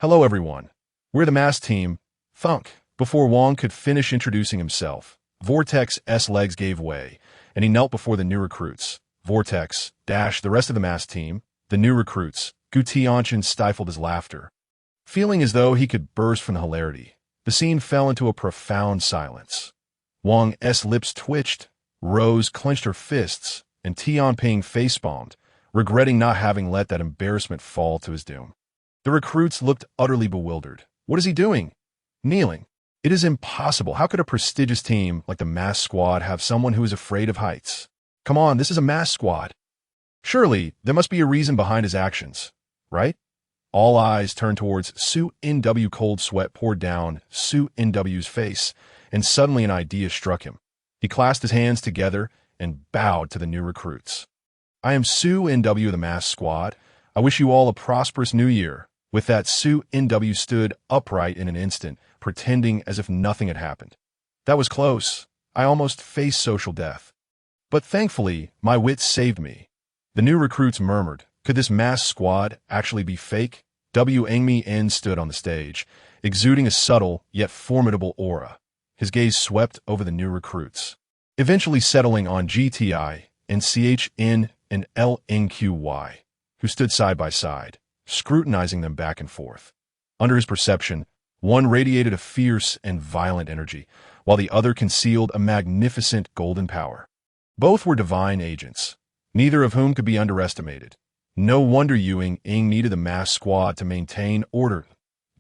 Hello, everyone. We're the masked team. Thunk. Before Wang could finish introducing himself, Vortex's legs gave way, and he knelt before the new recruits. Vortex, the rest of the masked team, the new recruits. Gu Tianchen stifled his laughter. Feeling as though he could burst from the hilarity, the scene fell into a profound silence. Wang's lips twitched, Rose clenched her fists, and Tianping facepalmed, regretting not having let that embarrassment fall to his doom. The recruits looked utterly bewildered. What is he doing? Kneeling. It is impossible. How could a prestigious team like the masked squad have someone who is afraid of heights? Come on, this is a masked squad. Surely, there must be a reason behind his actions, right? All eyes turned towards Su Nw. Cold sweat poured down Su Nw's face, and suddenly an idea struck him. He clasped his hands together and bowed to the new recruits. I am Su Nw. The masked squad. I wish you all a prosperous new year. With that, Su Nw. stood upright in an instant, pretending as if nothing had happened. That was close. I almost faced social death. But thankfully, my wits saved me. The new recruits murmured, could this masked squad actually be fake? Ymir stood on the stage, exuding a subtle yet formidable aura. His gaze swept over the new recruits, eventually settling on GTI and CHN and Lin Qiye, who stood side by side, scrutinizing them back and forth. Under his perception, one radiated a fierce and violent energy, while the other concealed a magnificent golden power. Both were divine agents, neither of whom could be underestimated. No wonder Ymir needed the masked squad to maintain order.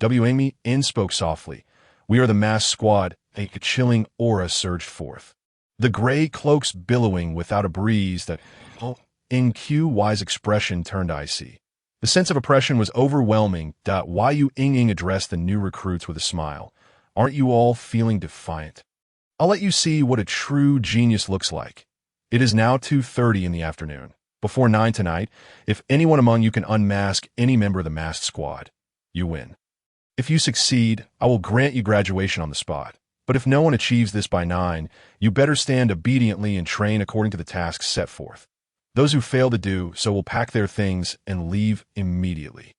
Ymir spoke softly. We are the masked squad. A chilling aura surged forth, the gray cloaks billowing without a breeze that Lin Qiye's expression turned icy. The sense of oppression was overwhelming. Yu addressed the new recruits with a smile. Aren't you all feeling defiant? I'll let you see what a true genius looks like. It is now 2:30 in the afternoon. Before 9 tonight, if anyone among you can unmask any member of the masked squad, you win. If you succeed, I will grant you graduation on the spot. But if no one achieves this by 9, you better stand obediently and train according to the tasks set forth. Those who fail to do so will pack their things and leave immediately.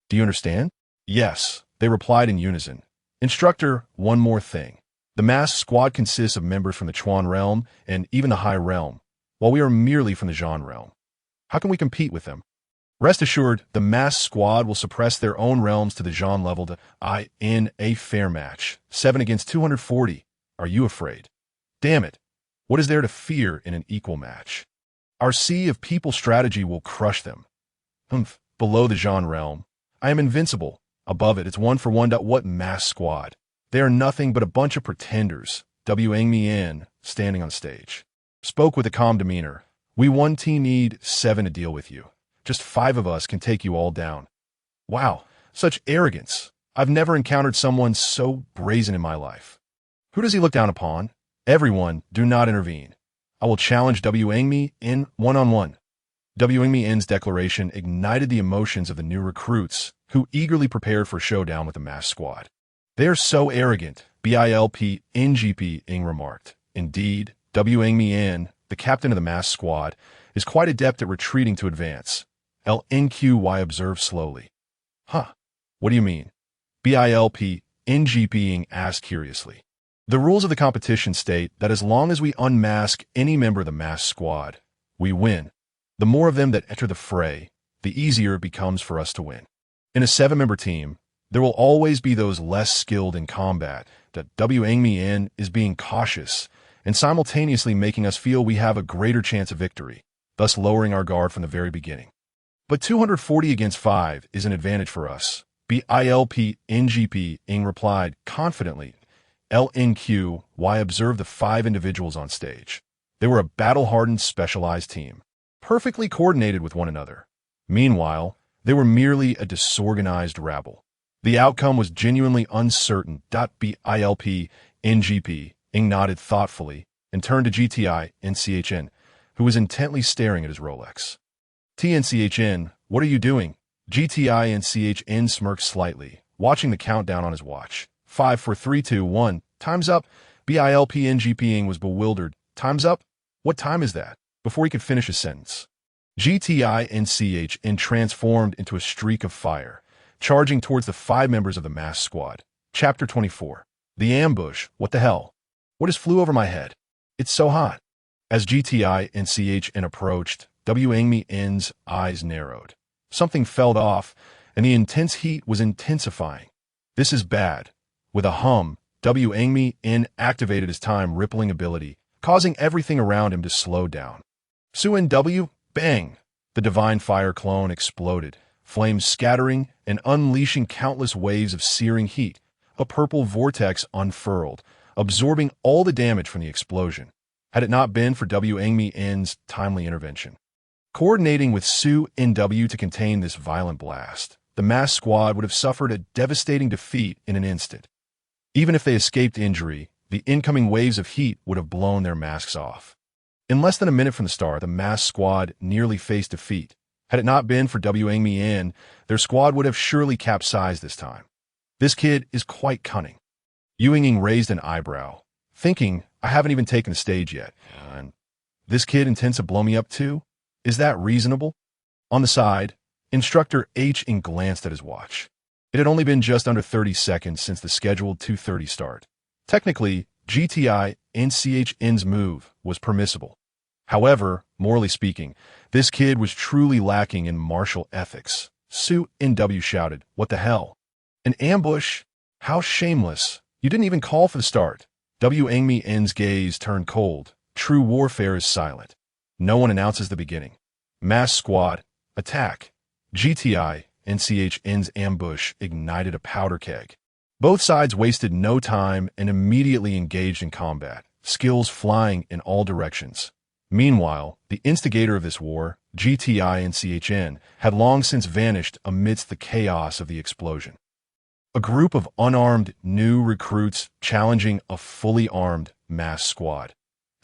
Do you understand? Yes, they replied in unison. Instructor, one more thing. The masked squad consists of members from the Chuan realm and even the High realm, while we are merely from the Zhan realm. How can we compete with them? Rest assured, the masked squad will suppress their own realms to the Zhan level in a fair match. 7 against 240. Are you afraid? Damn it. What is there to fear in an equal match? Our sea of people strategy will crush them. Below the Zhan realm, I am invincible. Above it, it's one for one. What mass squad? They are nothing but a bunch of pretenders. Wang me in, standing on stage. Spoke with a calm demeanor. We one team need 7 to deal with you. Just 5 of us can take you all down. Wow, such arrogance. I've never encountered someone so brazen in my life. Who does he look down upon? Everyone, do not intervene. I will challenge Wang me in one-on-one. Wang me in's declaration ignited the emotions of the new recruits, who eagerly prepared for a showdown with the mass squad. They are so arrogant, Bilp NGP Ing remarked. Indeed, Wang me in, the captain of the mass squad, is quite adept at retreating to advance. Lin Qiye observed slowly. Huh, what do you mean? Bilp NGP Ing asked curiously. The rules of the competition state that as long as we unmask any member of the mass squad, we win. The more of them that enter the fray, the easier it becomes for us to win. In a 7-member team, there will always be those less skilled in combat. That Wang me in is being cautious and simultaneously making us feel we have a greater chance of victory, thus lowering our guard from the very beginning. But 240 against 5 is an advantage for us. Bilp NGP Ing replied confidently. Lin Qiye observed the 5 individuals on stage. They were a battle-hardened specialized team, perfectly coordinated with one another. Meanwhile, they were merely a disorganized rabble. The outcome was genuinely uncertain. Bilp NGP Ing nodded thoughtfully and turned to Gu Tianchen, who was intently staring at his Rolex. Tianchen, what are you doing? Gu Tianchen smirked slightly, watching the countdown on his watch. 5, 4, 3, 2, 1. Time's up. Bilp NGP Ing was bewildered. Time's up? What time is that? Before he could finish his sentence, Gu Tianchen transformed into a streak of fire, charging towards the 5 members of the mass squad. Chapter 24. The ambush. What the hell? What just flew over my head? It's so hot. As Gu Tianchen approached, Wang me in's eyes narrowed. Something fell off, and the intense heat was intensifying. This is bad. With a hum, Wang me in activated his time-rippling ability, causing everything around him to slow down. Sun W, bang! The divine fire clone exploded, flames scattering and unleashing countless waves of searing heat. A purple vortex unfurled, absorbing all the damage from the explosion, had it not been for Wang me in's timely intervention. Coordinating with Sun W to contain this violent blast, the mass squad would have suffered a devastating defeat in an instant. Even if they escaped injury, the incoming waves of heat would have blown their masks off. In less than a minute from the start, the mass squad nearly faced defeat. Had it not been for Wang me in, their squad would have surely capsized this time. This kid is quite cunning. Ymir raised an eyebrow, thinking, I haven't even taken the stage yet. And this kid intends to blow me up too? Is that reasonable? On the side, Instructor H glanced at his watch. It had only been just under 30 seconds since the scheduled 2:30 start. Technically, Gu Tianchen's move was permissible. However, morally speaking, this kid was truly lacking in martial ethics. Sun W shouted, what the hell? An ambush? How shameless. You didn't even call for the start. Wang me in's gaze turned cold. True warfare is silent. No one announces the beginning. Mass squad, attack. Gu Tianchen's ambush ignited a powder keg. Both sides wasted no time and immediately engaged in combat, skills flying in all directions. Meanwhile, the instigator of this war, Gu Tianchen, had long since vanished amidst the chaos of the explosion. A group of unarmed new recruits challenging a fully armed mass squad.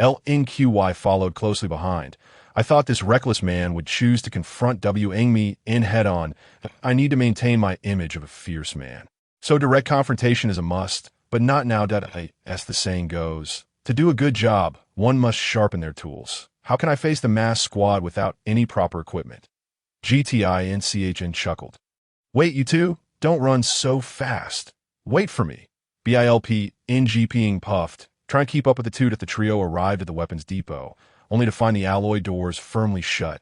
Lin Qiye followed closely behind. I thought this reckless man would choose to confront Wang me in head-on. I need to maintain my image of a fierce man. So direct confrontation is a must, but not now. As the saying goes, to do a good job, one must sharpen their tools. How can I face the mass squad without any proper equipment? Gu Tianchen chuckled. Wait, you two, don't run so fast. Wait for me. Bilp NGP puffed, trying to keep up with the two that the trio arrived at the weapons depot, only to find the alloy doors firmly shut,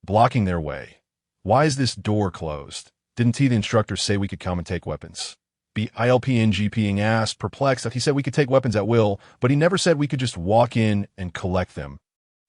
blocking their way. Why is this door closed? Didn't the instructor say we could come and take weapons? Bilp NGP asked, perplexed, that he said we could take weapons at will, but he never said we could just walk in and collect them.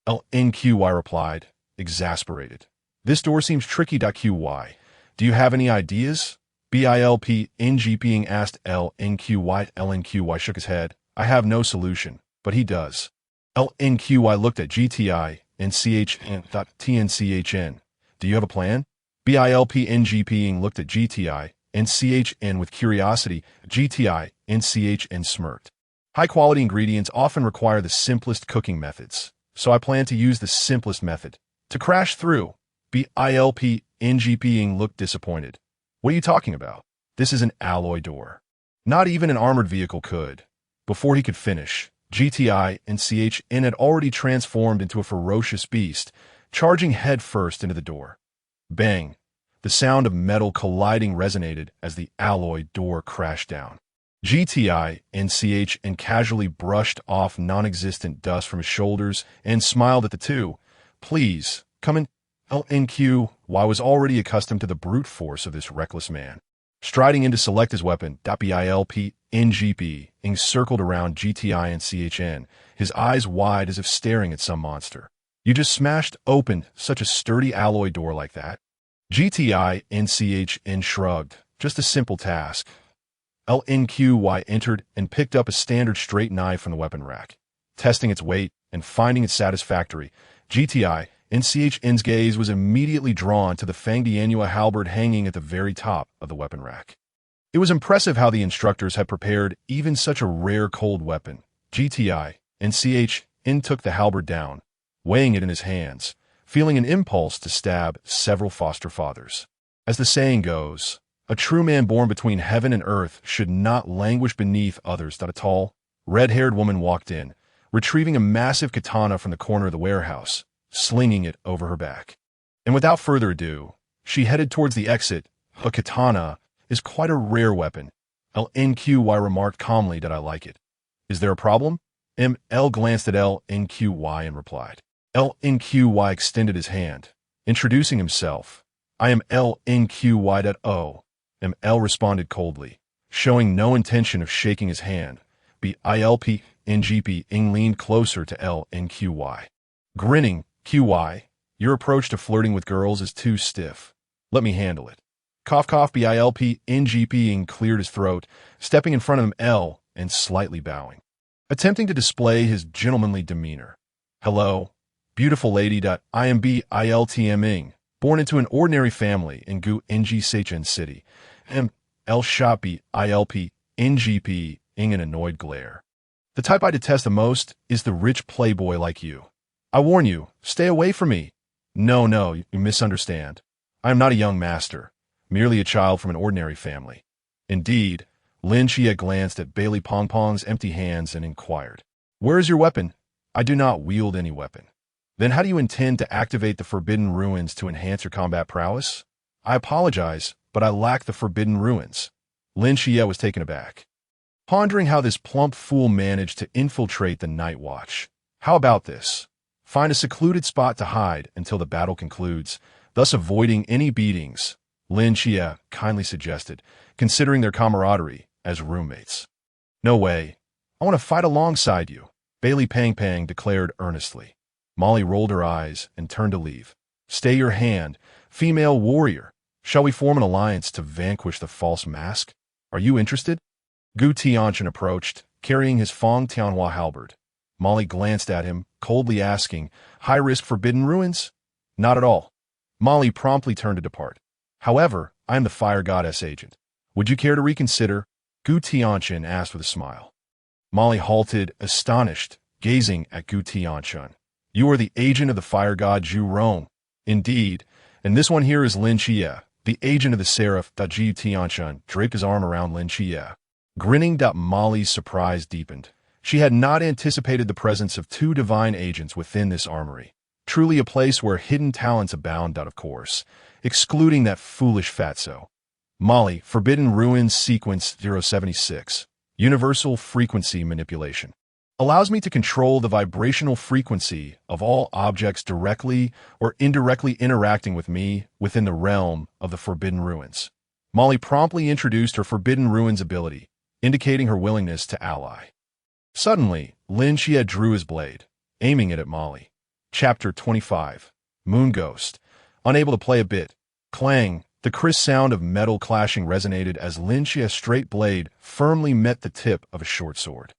Lin Qiye replied, exasperated. This door seems tricky. Qy. Do you have any ideas? Bilp NGPing asked LNQY. LNQY shook his head. I have no solution, but he does. LNQY looked at GTI and CHN. Do you have a plan? Bilp NGPing looked at GTI and CHN with curiosity. GTI and CHN smirked. High-quality ingredients often require the simplest cooking methods, so I plan to use the simplest method. To crash through. Bilp NGPing looked disappointed. What are you talking about? This is an alloy door. Not even an armored vehicle could. Before he could finish, GTI and CHN had already transformed into a ferocious beast, charging headfirst into the door. Bang! The sound of metal colliding resonated as the alloy door crashed down. GTI and CHN casually brushed off non-existent dust from his shoulders and smiled at the two. Please, come in. LNQY was already accustomed to the brute force of this reckless man. Striding in to select his weapon, Bilp NGP circled around GTI and CHN, his eyes wide as if staring at some monster. You just smashed open such a sturdy alloy door like that? GTI and CHN shrugged. Just a simple task. LNQY entered and picked up a standard straight knife from the weapon rack. Testing its weight and finding it satisfactory, GTI and CHN's gaze was immediately drawn to the fanged halberd hanging at the very top of the weapon rack. It was impressive how the instructors had prepared even such a rare cold weapon. GTI and CHN took the halberd down, weighing it in his hands, feeling an impulse to stab several foster fathers. As the saying goes, a true man born between heaven and earth should not languish beneath others. A tall, red-haired woman walked in, retrieving a massive katana from the corner of the warehouse, slinging it over her back. And without further ado, she headed towards the exit. A katana is quite a rare weapon. LNQY remarked calmly that I like it. Is there a problem? ML glanced at LNQY and replied. LNQY extended his hand, introducing himself. I am LNQY.O. ML responded coldly, showing no intention of shaking his hand. Bilp NGP leaned closer to LNQY. Grinning, QY, your approach to flirting with girls is too stiff. Let me handle it. Cough cough. Bilp NGP cleared his throat, stepping in front of ML and slightly bowing, attempting to display his gentlemanly demeanor. Hello, beautiful lady. I am Biltming, born into an ordinary family in Gu Tianchen city. ML shot Bilp NGP in an annoyed glare. The type I detest the most is the rich playboy like you. I warn you, stay away from me. No, you misunderstand. I am not a young master, merely a child from an ordinary family. Indeed, Lin Qiye glanced at Bailey Pongpong's empty hands and inquired, where is your weapon? I do not wield any weapon. Then how do you intend to activate the Forbidden Ruins to enhance your combat prowess? I apologize, but I lack the Forbidden Ruins. Lin Qiye was taken aback, pondering how this plump fool managed to infiltrate the Night Watch. How about this? Find a secluded spot to hide until the battle concludes, thus avoiding any beatings, Lin Qiye kindly suggested, considering their camaraderie as roommates. No way. I want to fight alongside you, Bailey Pang declared earnestly. Molly rolled her eyes and turned to leave. Stay your hand, female warrior. Shall we form an alliance to vanquish the false mask? Are you interested? Gu Tianchen approached, carrying his Fong Tianhua halberd. Molly glanced at him, coldly asking, high-risk Forbidden Ruins? Not at all. Molly promptly turned to depart. However, I am the fire goddess agent. Would you care to reconsider? Gu Tianchen asked with a smile. Molly halted, astonished, gazing at Gu Tianchen. You are the agent of the fire god Zhu Rong. Indeed, and this one here is Lin Qiye, the agent of the seraph. Gu Tianchen draped his arm around Lin Qiye. Grinning, Molly's surprise deepened. She had not anticipated the presence of two divine agents within this armory. Truly a place where hidden talents abound, of course, excluding that foolish fatso. Molly, Forbidden Ruins Sequence 076, Universal Frequency Manipulation. Allows me to control the vibrational frequency of all objects directly or indirectly interacting with me within the realm of the Forbidden Ruins. Molly promptly introduced her Forbidden Ruins ability, indicating her willingness to ally. Suddenly, Lin Qiye drew his blade, aiming it at Molly. Chapter 25, Moon Ghost. Unable to play a bit. Clang, the crisp sound of metal clashing resonated as Lin Qiye's straight blade firmly met the tip of a short sword.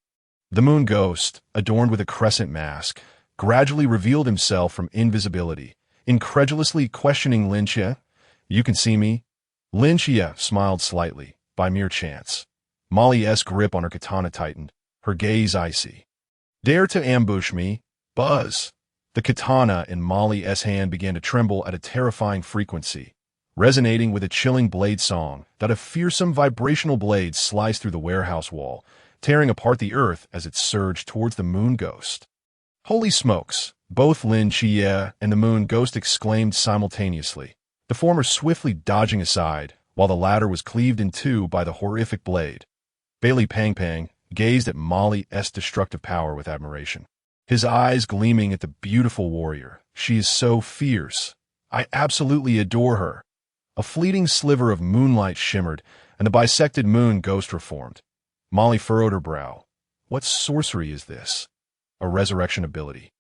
The moon ghost, adorned with a crescent mask, gradually revealed himself from invisibility, incredulously questioning Lin Qiye. "You can see me?" Lin Qiye smiled slightly, by mere chance. Molly's grip on her katana tightened, her gaze icy. "Dare to ambush me? Buzz!" The katana in Molly's hand began to tremble at a terrifying frequency, resonating with a chilling blade song that a fearsome vibrational blade sliced through the warehouse wall, tearing apart the earth as it surged towards the moon ghost. "Holy smokes!" Both Lin Qiye and the moon ghost exclaimed simultaneously, the former swiftly dodging aside, while the latter was cleaved in two by the horrific blade. Bailey Pang Pang gazed at Molly's destructive power with admiration, his eyes gleaming at the beautiful warrior. "She is so fierce. I absolutely adore her." A fleeting sliver of moonlight shimmered, and the bisected moon ghost reformed. Molly furrowed her brow. "What sorcery is this?" "A resurrection ability."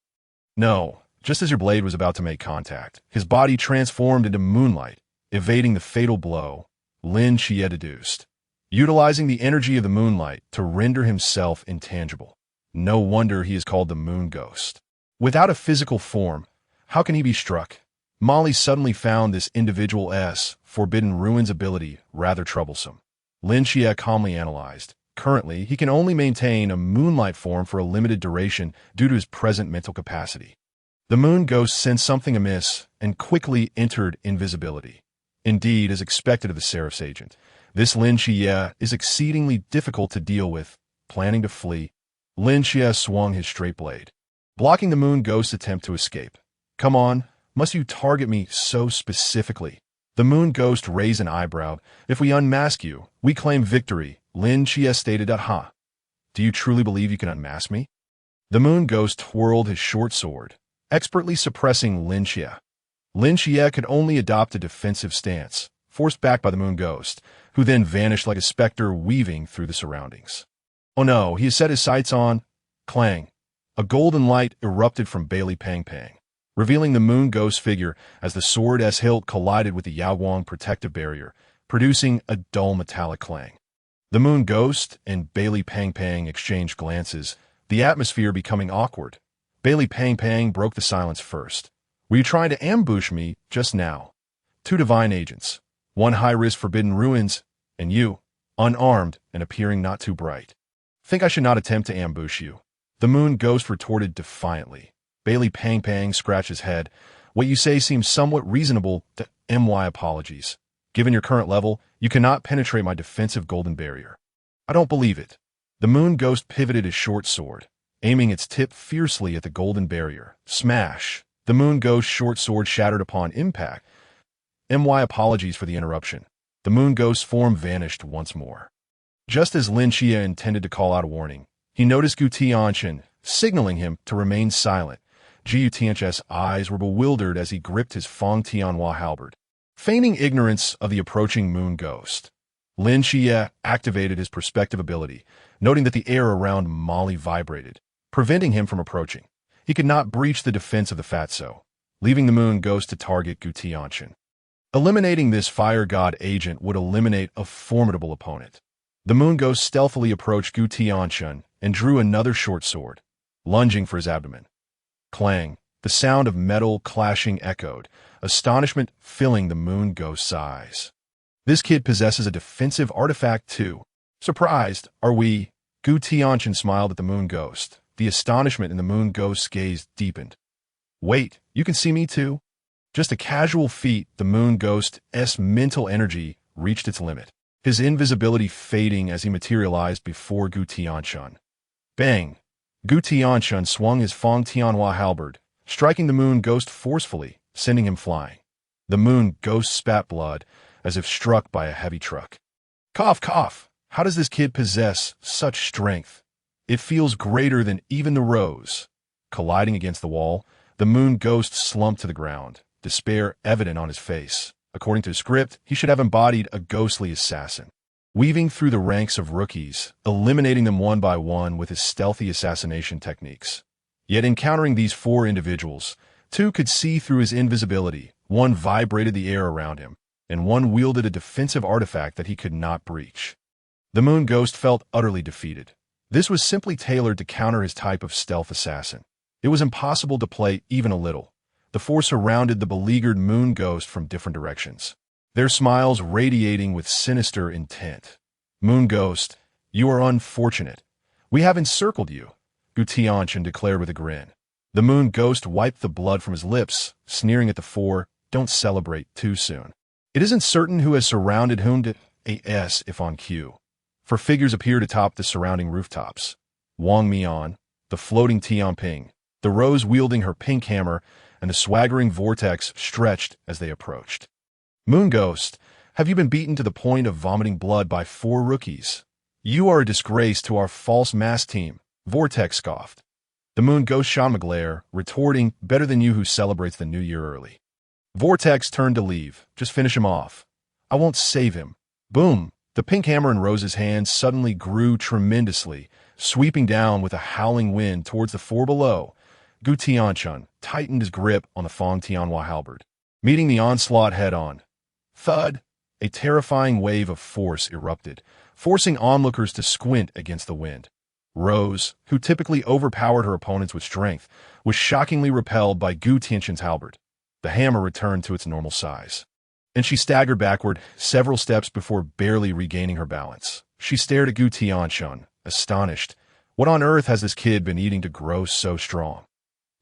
"No." Just as your blade was about to make contact, his body transformed into moonlight, evading the fatal blow. Lin Qiye deduced, utilizing the energy of the moonlight to render himself intangible. No wonder he is called the moon ghost. Without a physical form, how can he be struck? Molly suddenly found this individual's Forbidden Ruins ability rather troublesome. Lin Qiye calmly analyzed. Currently, he can only maintain a moonlight form for a limited duration due to his present mental capacity. The moon ghost sensed something amiss and quickly entered invisibility. Indeed, as expected of the Seraph's agent, this Lin Qiye is exceedingly difficult to deal with. Planning to flee, Lin Qiye swung his straight blade, blocking the moon ghost's attempt to escape. "Come on, must you target me so specifically?" The moon ghost raised an eyebrow. "If we unmask you, we claim victory," Lin Qiye stated. "Ha! Do you truly believe you can unmask me?" The moon ghost twirled his short sword, expertly suppressing Lin Qiye. Lin Qiye could only adopt a defensive stance, forced back by the moon ghost, who then vanished like a specter weaving through the surroundings. "Oh no, he has set his sights on..." Clang! A golden light erupted from Bailey Pang Pang, revealing the moon ghost figure as the sword's hilt collided with the Yaowang protective barrier, producing a dull metallic clang. The moon ghost and Bailey Pang Pang exchanged glances, the atmosphere becoming awkward. Bailey Pang Pang broke the silence first. "Were you trying to ambush me just now?" "Two divine agents, one high-risk Forbidden Ruins, and you, unarmed and appearing not too bright. Think I should not attempt to ambush you?" The moon ghost retorted defiantly. Bailey Pang Pang scratched his head. "What you say seems somewhat reasonable. Apologies. Given your current level, you cannot penetrate my defensive golden barrier." "I don't believe it." The moon ghost pivoted his short sword, aiming its tip fiercely at the golden barrier. Smash! The moon ghost's short sword shattered upon impact. Apologies for the interruption. The moon ghost's form vanished once more. Just as Lin Qiye intended to call out a warning, he noticed Gu Tianchen, signaling him to remain silent. Gu Tianchen's eyes were bewildered as he gripped his Feng Tianhua halberd, feigning ignorance of the approaching moon ghost. Lin Qiye activated his perspective ability, noting that the air around Molly vibrated, preventing him from approaching. He could not breach the defense of the fatso, leaving the moon ghost to target Gu Tianchen. Eliminating this fire god agent would eliminate a formidable opponent. The moon ghost stealthily approached Gu Tianchen and drew another short sword, lunging for his abdomen. Clang! The sound of metal clashing echoed, astonishment filling the moon ghost's eyes. "This kid possesses a defensive artifact too. Surprised, are we?" Gu Tianchen smiled at the moon ghost. The astonishment in the moon ghost's gaze deepened. "Wait, you can see me too?" Just a casual feat, the moon ghost's mental energy reached its limit, his invisibility fading as he materialized before Gu Tianchen. Bang! Gu Tianchen swung his Feng Tianhua halberd, striking the moon ghost forcefully, sending him flying. The moon ghost spat blood, as if struck by a heavy truck. "Cough, cough! How does this kid possess such strength? It feels greater than even the rose." Colliding against the wall, the moon ghost slumped to the ground, despair evident on his face. According to the script, he should have embodied a ghostly assassin, weaving through the ranks of rookies, eliminating them one by one with his stealthy assassination techniques. Yet encountering these four individuals, two could see through his invisibility, One vibrated the air around him, and one wielded a defensive artifact that he could not breach. The moon ghost felt utterly defeated. This was simply tailored to counter his type of stealth assassin. It was impossible to play even a little. The four surrounded the beleaguered moon ghost from different directions, their smiles radiating with sinister intent. Moon ghost, you are unfortunate. We have encircled you, Gu Tianchen declared with a grin. The moon ghost wiped the blood from his lips, sneering at the four. Don't celebrate too soon. It isn't certain who has surrounded whom to AS if on cue. For figures appeared atop the surrounding rooftops. Wang Mian, the floating Tianping, the rose wielding her pink hammer, and the swaggering vortex stretched as they approached. Moon ghost, have you been beaten to the point of vomiting blood by four rookies? You are a disgrace to our false mass team, Vortex scoffed. The moon ghost shot him a glare, retorting, better than you who celebrates the new year early. Vortex turned to leave. Just finish him off. I won't save him. Boom! The pink hammer in Rose's hand suddenly grew tremendously, sweeping down with a howling wind towards the four below. Gu Tianchen tightened his grip on the Fong Tianhua halberd, meeting the onslaught head-on. Thud! A terrifying wave of force erupted, forcing onlookers to squint against the wind. Rose, who typically overpowered her opponents with strength, was shockingly repelled by Gu Tianchen's halberd. The hammer returned to its normal size, and she staggered backward several steps before barely regaining her balance. She stared at Gu Tianchen, astonished. What on earth has this kid been eating to grow so strong?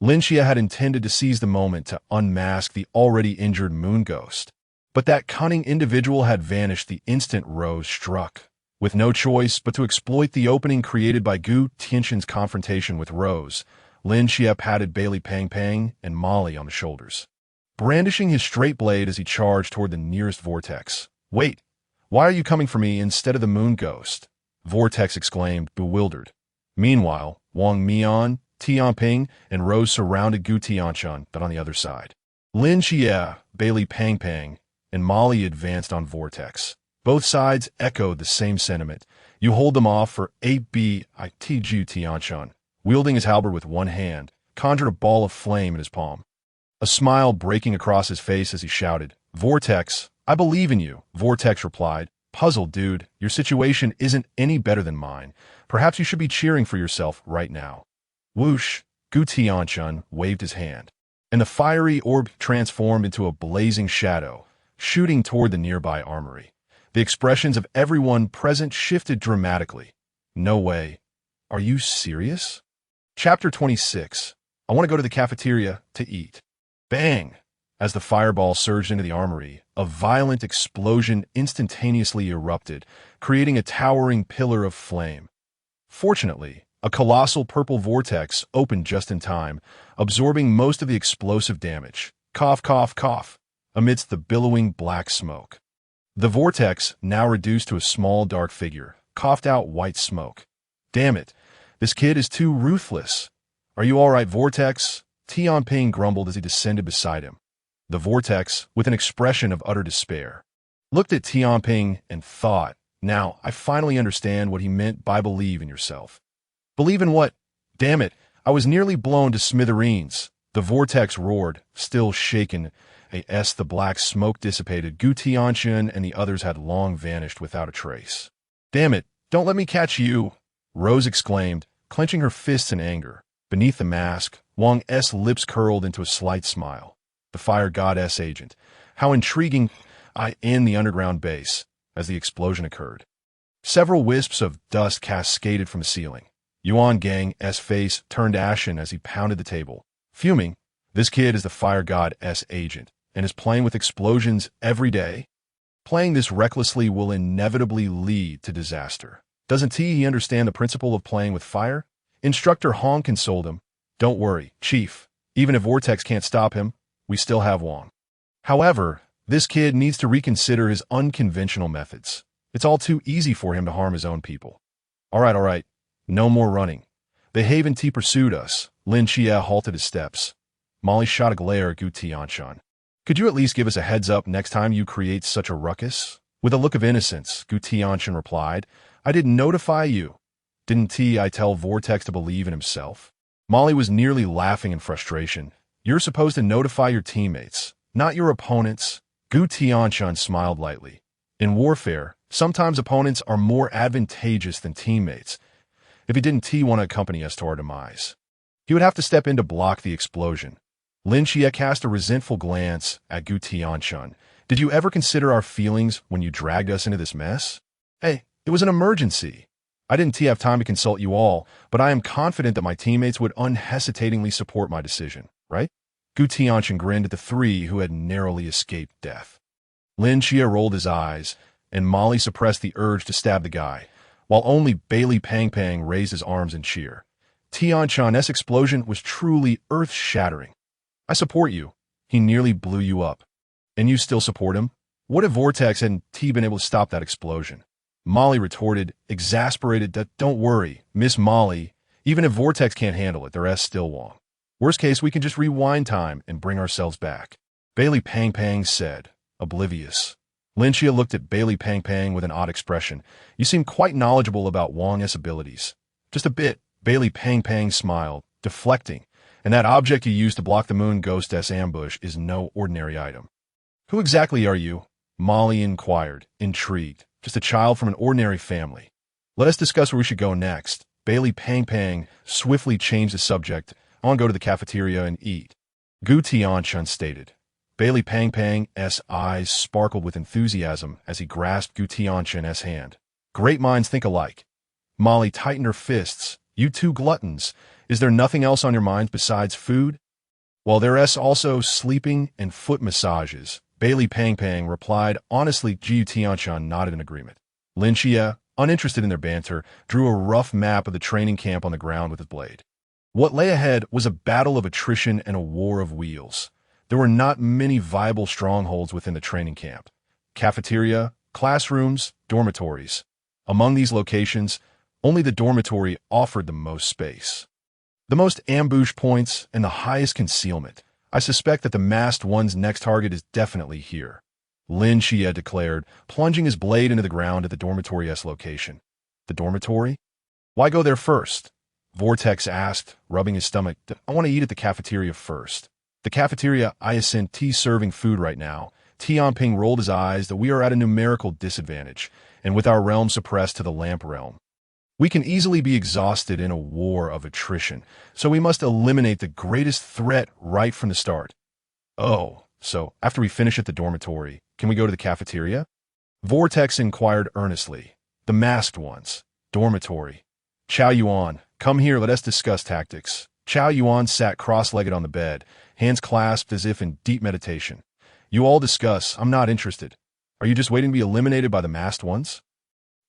Lin Qiye had intended to seize the moment to unmask the already injured moon ghost, but that cunning individual had vanished the instant Rose struck. With no choice but to exploit the opening created by Gu Tianchen's confrontation with Rose, Lin Qiye patted Bailey Pang Pang and Molly on the shoulders, brandishing his straight blade as he charged toward the nearest vortex. Wait, why are you coming for me instead of the moon ghost? Vortex exclaimed, bewildered. Meanwhile, Wang Mian, Tianping, and Rose surrounded Gu Tianchen, but on the other side. Lin Qiye, Bailey Pang Pang, and Molly advanced on Vortex. Both sides echoed the same sentiment. You hold them off for 8B, Gu Tianchen, wielding his halberd with one hand, conjured a ball of flame in his palm. A smile breaking across his face as he shouted, Vortex, I believe in you, Vortex replied. Puzzled, dude, your situation isn't any better than mine. Perhaps you should be cheering for yourself right now. Whoosh, Gu Tianchen waved his hand, and the fiery orb transformed into a blazing shadow, shooting toward the nearby armory. The expressions of everyone present shifted dramatically. No way. Are you serious? Chapter 26. I want to go to the cafeteria to eat. Bang! As the fireball surged into the armory, a violent explosion instantaneously erupted, creating a towering pillar of flame. Fortunately, a colossal purple vortex opened just in time, absorbing most of the explosive damage. Cough, cough, cough, amidst the billowing black smoke. The vortex, now reduced to a small dark figure, coughed out white smoke. Damn it, this kid is too ruthless. Are you all right, Vortex? Tianping grumbled as he descended beside him. The vortex, with an expression of utter despair, looked at Tianping and thought, now I finally understand what he meant by believe in yourself. Believe in what? Damn it, I was nearly blown to smithereens. The vortex roared, still shaken. As the black smoke dissipated, Gu Tianchen and the others had long vanished without a trace. Damn it, don't let me catch you, Rose exclaimed, clenching her fists in anger. Beneath the mask, Wang's lips curled into a slight smile. The fire goddess agent. How intriguing. I in the underground base. As the explosion occurred, several wisps of dust cascaded from the ceiling. Yuan Gang's face turned ashen as he pounded the table, fuming. This kid is the fire god's agent and is playing with explosions every day. Playing this recklessly will inevitably lead to disaster. Doesn't he understand the principle of playing with fire? Instructor Hong consoled him. Don't worry, Chief. Even if Vortex can't stop him, we still have Wang. However, this kid needs to reconsider his unconventional methods. It's all too easy for him to harm his own people. All right. No more running. The Haven T pursued us. Lin Qiye halted his steps. Molly shot a glare at Gu Tianchen. Could you at least give us a heads up next time you create such a ruckus? With a look of innocence, Gu Tianchen replied, I didn't notify you. Didn't I tell Vortex to believe in himself? Molly was nearly laughing in frustration. You're supposed to notify your teammates. Not your opponents. Gu Tianchen smiled lightly. In warfare, sometimes opponents are more advantageous than teammates. If he didn't want to accompany us to our demise, he would have to step in to block the explosion. Lin Qiye cast a resentful glance at Gu Tianchen. Did you ever consider our feelings when you dragged us into this mess? Hey, it was an emergency. I didn't have time to consult you all, but I am confident that my teammates would unhesitatingly support my decision, right? Gu Tianchen grinned at the three who had narrowly escaped death. Lin Qiye rolled his eyes, and Molly suppressed the urge to stab the guy, while only Bailey Pang Pang raised his arms in cheer. Tianchen's explosion was truly earth-shattering. I support you. He nearly blew you up. And you still support him? What if Vortex hadn't been able to stop that explosion? Molly retorted, exasperated, that don't worry, Miss Molly. Even if Vortex can't handle it, their still won't. Worst case, we can just rewind time and bring ourselves back. Bailey Pang Pang said, oblivious. Lin Qiye looked at Bailey Pang Pang with an odd expression. You seem quite knowledgeable about Wang's abilities. Just a bit. Bailey Pang Pang smiled, deflecting. And that object you used to block the moon ghost's ambush is no ordinary item. Who exactly are you? Molly inquired, intrigued. Just a child from an ordinary family. Let us discuss where we should go next. Bailey Pang Pang swiftly changed the subject. I want to go to the cafeteria and eat. Gu Tianchen stated. Bailey Pang Pang's eyes sparkled with enthusiasm as he grasped Gu Tianchen's hand. Great minds think alike. Molly tightened her fists. You two gluttons. Is there nothing else on your minds besides food? While there's also sleeping and foot massages, Bailey Pang Pang replied honestly. Gu Tianchen nodded in agreement. Lin Qiye, uninterested in their banter, drew a rough map of the training camp on the ground with his blade. What lay ahead was a battle of attrition and a war of wheels. There were not many viable strongholds within the training camp. Cafeteria, classrooms, dormitories. Among these locations, only the dormitory offered the most space, the most ambush points, and the highest concealment. I suspect that the masked one's next target is definitely here, Lin Qiye declared, plunging his blade into the ground at the dormitory's location. The dormitory? Why go there first? Vortex asked, rubbing his stomach. I want to eat at the cafeteria first. The cafeteria isn't serving food right now. Tianping rolled his eyes that we are at a numerical disadvantage, and with our realm suppressed to the lamp realm. We can easily be exhausted in a war of attrition, so we must eliminate the greatest threat right from the start. Oh, so after we finish at the dormitory, can we go to the cafeteria? Vortex inquired earnestly. The masked ones. Dormitory. Chao Yuan, come here, let us discuss tactics. Chao Yuan sat cross-legged on the bed, hands clasped as if in deep meditation. You all discuss, I'm not interested. Are you just waiting to be eliminated by the masked ones?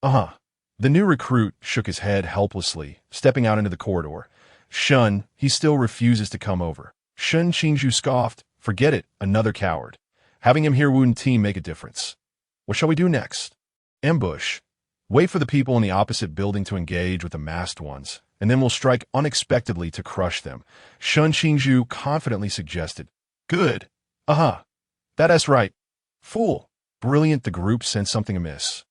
Uh-huh. The new recruit shook his head helplessly, stepping out into the corridor. Shun, he still refuses to come over. Shun Qingzhu scoffed. Forget it, another coward. Having him here wouldn't make a difference. What shall we do next? Ambush. Wait for the people in the opposite building to engage with the masked ones, and then we'll strike unexpectedly to crush them, Shun Qingzhu confidently suggested. Good. Uh-huh. That's right. Fool. Brilliant. The group sensed something amiss.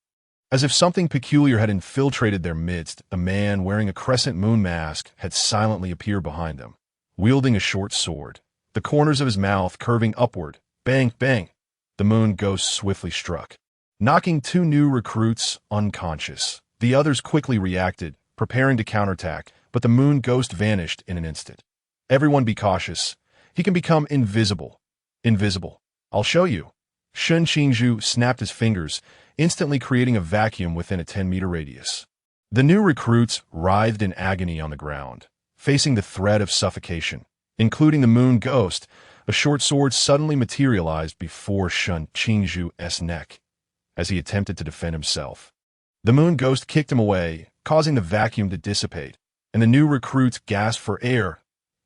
As if something peculiar had infiltrated their midst, a man wearing a crescent moon mask had silently appeared behind them, wielding a short sword, the corners of his mouth curving upward. Bang, bang. The moon ghost swiftly struck, knocking two new recruits unconscious. The others quickly reacted, preparing to counterattack, but the moon ghost vanished in an instant. Everyone be cautious. He can become invisible. Invisible. I'll show you. Shun Qingzhu snapped his fingers, instantly creating a vacuum within a 10-meter radius. The new recruits writhed in agony on the ground, facing the threat of suffocation. Including the moon ghost, a short sword suddenly materialized before Shun Qingzhu's neck as he attempted to defend himself. The moon ghost kicked him away, causing the vacuum to dissipate, and the new recruits gasped for air.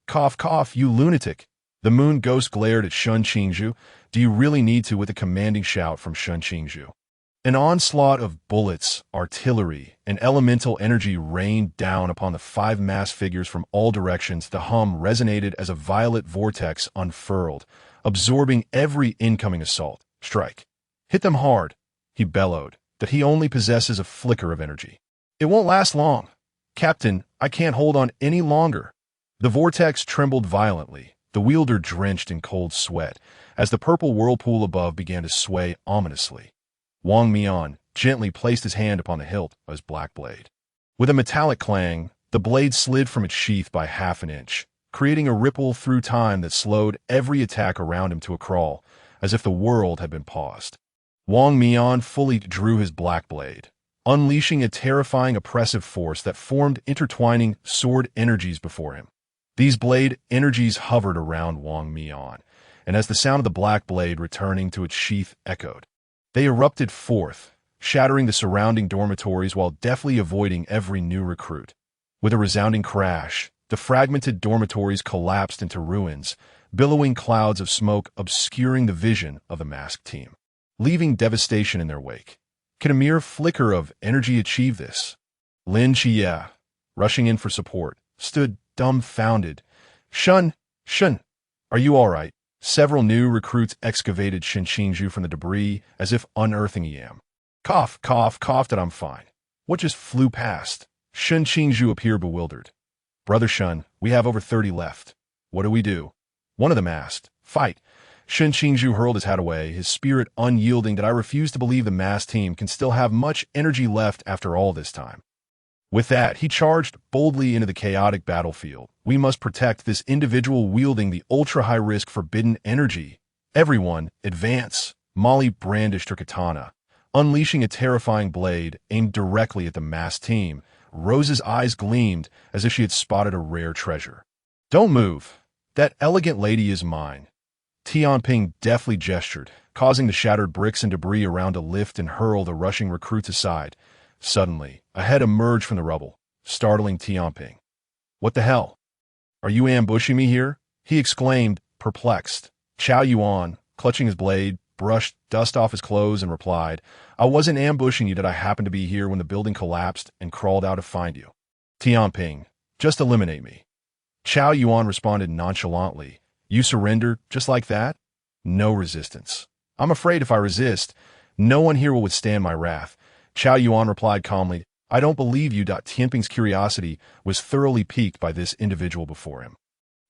Cough, cough, you lunatic. The moon ghost glared at Shun Qingzhu. Do you really need to? With a commanding shout from Shun Qingzhu. An onslaught of bullets, artillery, and elemental energy rained down upon the five masked figures from all directions. The hum resonated as a violet vortex unfurled, absorbing every incoming assault. Strike. Hit them hard, he bellowed, that he only possesses a flicker of energy. It won't last long. Captain, I can't hold on any longer. The vortex trembled violently, the wielder drenched in cold sweat, as the purple whirlpool above began to sway ominously. Wang Mian gently placed his hand upon the hilt of his black blade. With a metallic clang, the blade slid from its sheath by half an inch, creating a ripple through time that slowed every attack around him to a crawl, as if the world had been paused. Wang Mian fully drew his black blade, unleashing a terrifying oppressive force that formed intertwining sword energies before him. These blade energies hovered around Wang Mian, and as the sound of the black blade returning to its sheath echoed, they erupted forth, shattering the surrounding dormitories while deftly avoiding every new recruit. With a resounding crash, the fragmented dormitories collapsed into ruins, billowing clouds of smoke obscuring the vision of the masked team, leaving devastation in their wake. Can a mere flicker of energy achieve this? Lin Qiye, rushing in for support, stood dumbfounded. Shun, are you all right? Several new recruits excavated Xiangliu from the debris as if unearthing Yam. Cough, that I'm fine. What just flew past? Xiangliu appeared bewildered. Brother Shun, we have over 30 left. What do we do? One of them asked. Fight. Xiangliu hurled his hat away, his spirit unyielding that I refuse to believe the masked team can still have much energy left after all this time. With that, he charged boldly into the chaotic battlefield. We must protect this individual wielding the ultra-high-risk forbidden energy. Everyone, advance. Molly brandished her katana, unleashing a terrifying blade aimed directly at the masked team. Rose's eyes gleamed as if she had spotted a rare treasure. Don't move. That elegant lady is mine. Tianping deftly gestured, causing the shattered bricks and debris around to lift and hurl the rushing recruits aside. Suddenly, a head emerged from the rubble, startling Tianping. What the hell? Are you ambushing me here? He exclaimed, perplexed. Chao Yuan, clutching his blade, brushed dust off his clothes and replied, I wasn't ambushing you, that I happened to be here when the building collapsed and crawled out to find you. Tianping, just eliminate me. Chao Yuan responded nonchalantly. You surrender just like that? No resistance. I'm afraid if I resist, no one here will withstand my wrath. Chao Yuan replied calmly, I don't believe you. Tianping's curiosity was thoroughly piqued by this individual before him.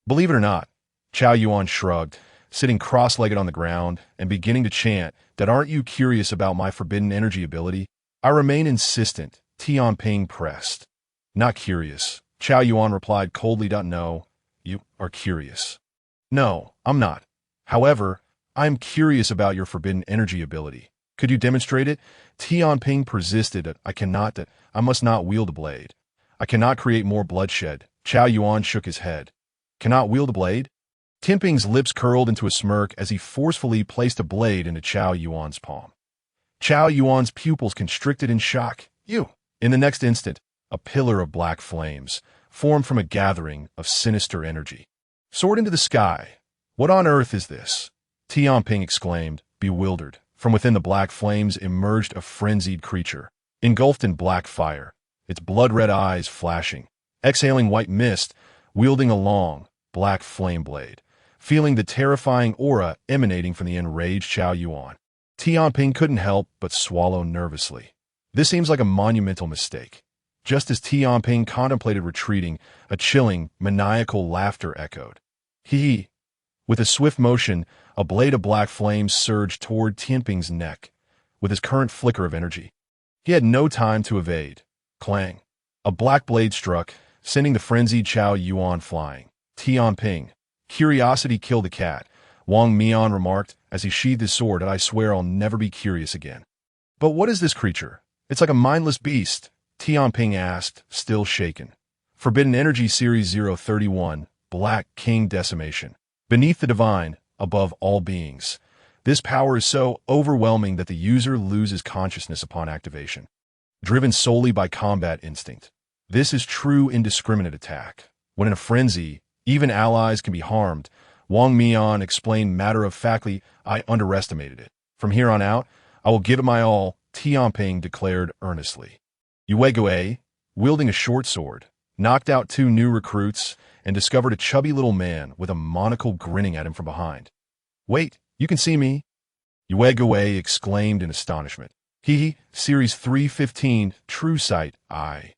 Believe it or not, Chao Yuan shrugged, sitting cross-legged on the ground and beginning to chant that aren't you curious about my forbidden energy ability? I remain insistent, Tianping pressed. Not curious, Chao Yuan replied coldly. No, you are curious. No, I'm not. However, I'm curious about your forbidden energy ability. Could you demonstrate it? Tianping persisted that I must not wield a blade. I cannot create more bloodshed. Chao Yuan shook his head. Cannot wield a blade? Tianping's lips curled into a smirk as he forcefully placed a blade into Chao Yuan's palm. Chao Yuan's pupils constricted in shock. In the next instant, a pillar of black flames formed from a gathering of sinister energy. Soared into the sky. What on earth is this? Tianping exclaimed, bewildered. From within the black flames emerged a frenzied creature, engulfed in black fire, its blood-red eyes flashing, exhaling white mist, wielding a long, black flame blade, feeling the terrifying aura emanating from the enraged Chao Yuan. Tianping couldn't help but swallow nervously. This seems like a monumental mistake. Just as Tianping contemplated retreating, a chilling, maniacal laughter echoed. He. With a swift motion, a blade of black flames surged toward Tianping's neck, with his current flicker of energy. He had no time to evade. Clang. A black blade struck, sending the frenzied Chao Yuan flying. Tianping. Curiosity killed the cat, Wang Mian remarked as he sheathed his sword, and I swear I'll never be curious again. But what is this creature? It's like a mindless beast, Tianping asked, still shaken. Forbidden Energy Series 031, Black King Decimation. Beneath the divine, above all beings. This power is so overwhelming that the user loses consciousness upon activation. Driven solely by combat instinct. This is true indiscriminate attack. When in a frenzy, even allies can be harmed. Wang Mian explained matter-of-factly, I underestimated it. From here on out, I will give it my all, Tianping declared earnestly. Gu, wielding a short sword, knocked out 2 new recruits and discovered a chubby little man with a monocle grinning at him from behind. Wait, you can see me? Gu exclaimed in astonishment. Series 315, True Sight, I.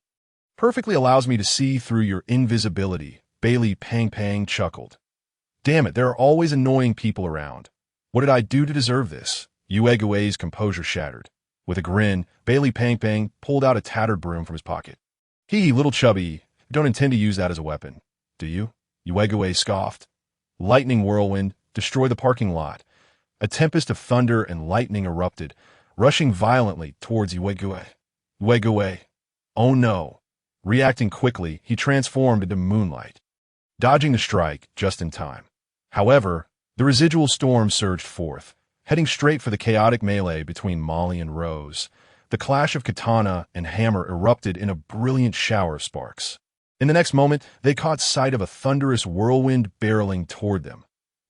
Perfectly allows me to see through your invisibility, Bailey Pang chuckled. Damn it, there are always annoying people around. What did I do to deserve this? Yuegui's composure shattered. With a grin, Bailey Pang Pang pulled out a tattered broom from his pocket. Hee, little chubby, you don't intend to use that as a weapon, do you? Yuegui scoffed. Lightning whirlwind, destroy the parking lot. A tempest of thunder and lightning erupted, rushing violently towards Yuegui. Yuegui. Oh no. Reacting quickly, he transformed into moonlight, dodging the strike just in time. However, the residual storm surged forth, heading straight for the chaotic melee between Molly and Rose. The clash of katana and hammer erupted in a brilliant shower of sparks. In the next moment, they caught sight of a thunderous whirlwind barreling toward them.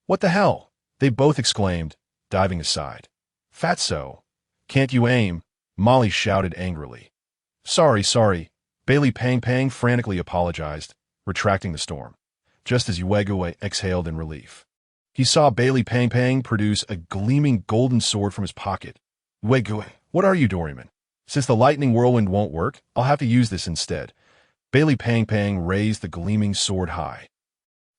What the hell? They both exclaimed, diving aside. Fatso. Can't you aim? Molly shouted angrily. Sorry. Bailey Pang Pang frantically apologized, retracting the storm, just as Yuegui exhaled in relief. He saw Bailey Pang Pang produce a gleaming golden sword from his pocket. Yuegui, what are you, Doryman? Since the lightning whirlwind won't work, I'll have to use this instead. Bailey Pang Pang raised the gleaming sword high,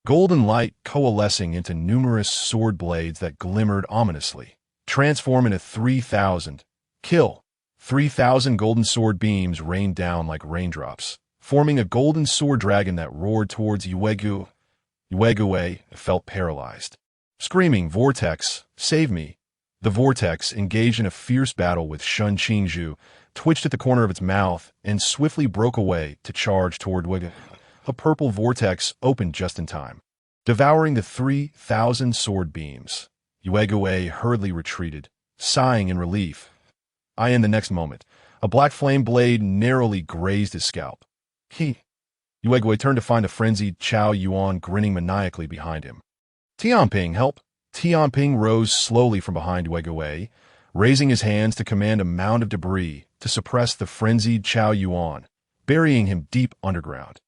golden light coalescing into numerous sword blades that glimmered ominously. Transform into 3,000. Kill. 3,000 golden sword beams rained down like raindrops, forming a golden sword dragon that roared towards Yuegui. Yuegui felt paralyzed. Screaming, Vortex, save me. The Vortex, engaged in a fierce battle with Shun Qingzhu, twitched at the corner of its mouth and swiftly broke away to charge toward Yuegui. A purple vortex opened just in time, devouring the 3,000 sword beams. Yuegui hurriedly retreated, sighing in relief. In the next moment, a black flame blade narrowly grazed his scalp. Yuegui turned to find a frenzied Chao Yuan grinning maniacally behind him. Tianping, help! Tianping rose slowly from behind Yuegui, raising his hands to command a mound of debris to suppress the frenzied Chao Yuan, burying him deep underground.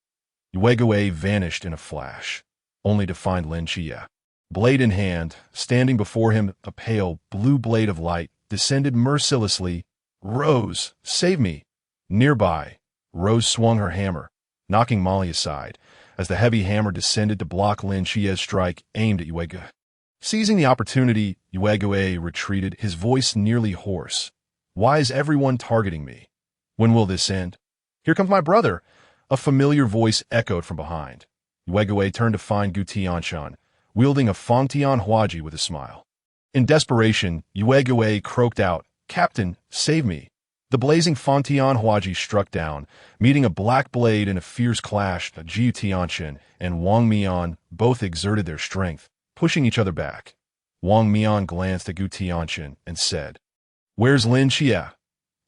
Yuegui vanished in a flash, only to find Lin Qiye. Blade in hand, standing before him, a pale blue blade of light descended mercilessly. Rose, save me! Nearby, Rose swung her hammer, knocking Molly aside, as the heavy hammer descended to block Lin Qiye's strike aimed at Yuegui. Seizing the opportunity, Yuegui retreated, his voice nearly hoarse. Why is everyone targeting me? When will this end? Here comes my brother! A familiar voice echoed from behind. Yuegui turned to find Gu Tianchen, wielding a Fangtian Huaji with a smile. In desperation, Yuegui croaked out, Captain, save me! The blazing Fangtian Huaji struck down, meeting a black blade in a fierce clash. Gu Tianchen and Wang Mian both exerted their strength, pushing each other back. Wang Mian glanced at Gu Tianchen and said, Where's Lin Qiye?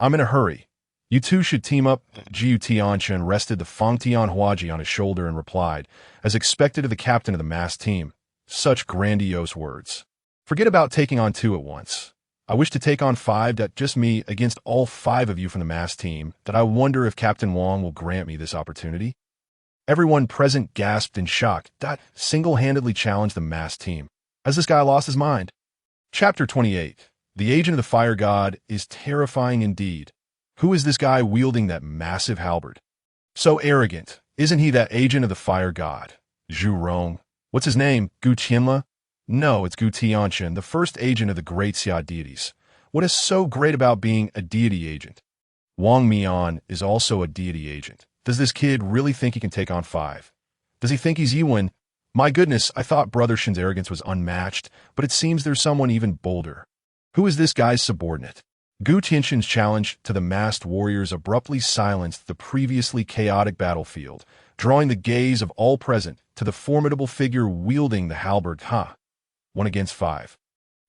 I'm in a hurry. You two should team up. Gu Tianchen rested the Fangtian Huaji on his shoulder and replied, as expected of the captain of the masked team. Such grandiose words. Forget about taking on 2 at once. I wish to take on 5, just me against all 5 of you from the masked team, that I wonder if Captain Wang will grant me this opportunity. Everyone present gasped in shock. Single-handedly challenged the masked team. Has this guy lost his mind? Chapter 28. The agent of the fire god is terrifying indeed. Who is this guy wielding that massive halberd? So arrogant. Isn't he that agent of the fire god? Zhu Rong. What's his name? Gu Tianchen? No, it's Gu Tianchen, the first agent of the great Xia deities. What is so great about being a deity agent? Wang Mian is also a deity agent. Does this kid really think he can take on 5? Does he think he's Yuan? My goodness, I thought Brother Shin's arrogance was unmatched, but it seems there's someone even bolder. Who is this guy's subordinate? Gu Tianchen's challenge to the masked warriors abruptly silenced the previously chaotic battlefield, drawing the gaze of all present to the formidable figure wielding the halberd. 1 against 5.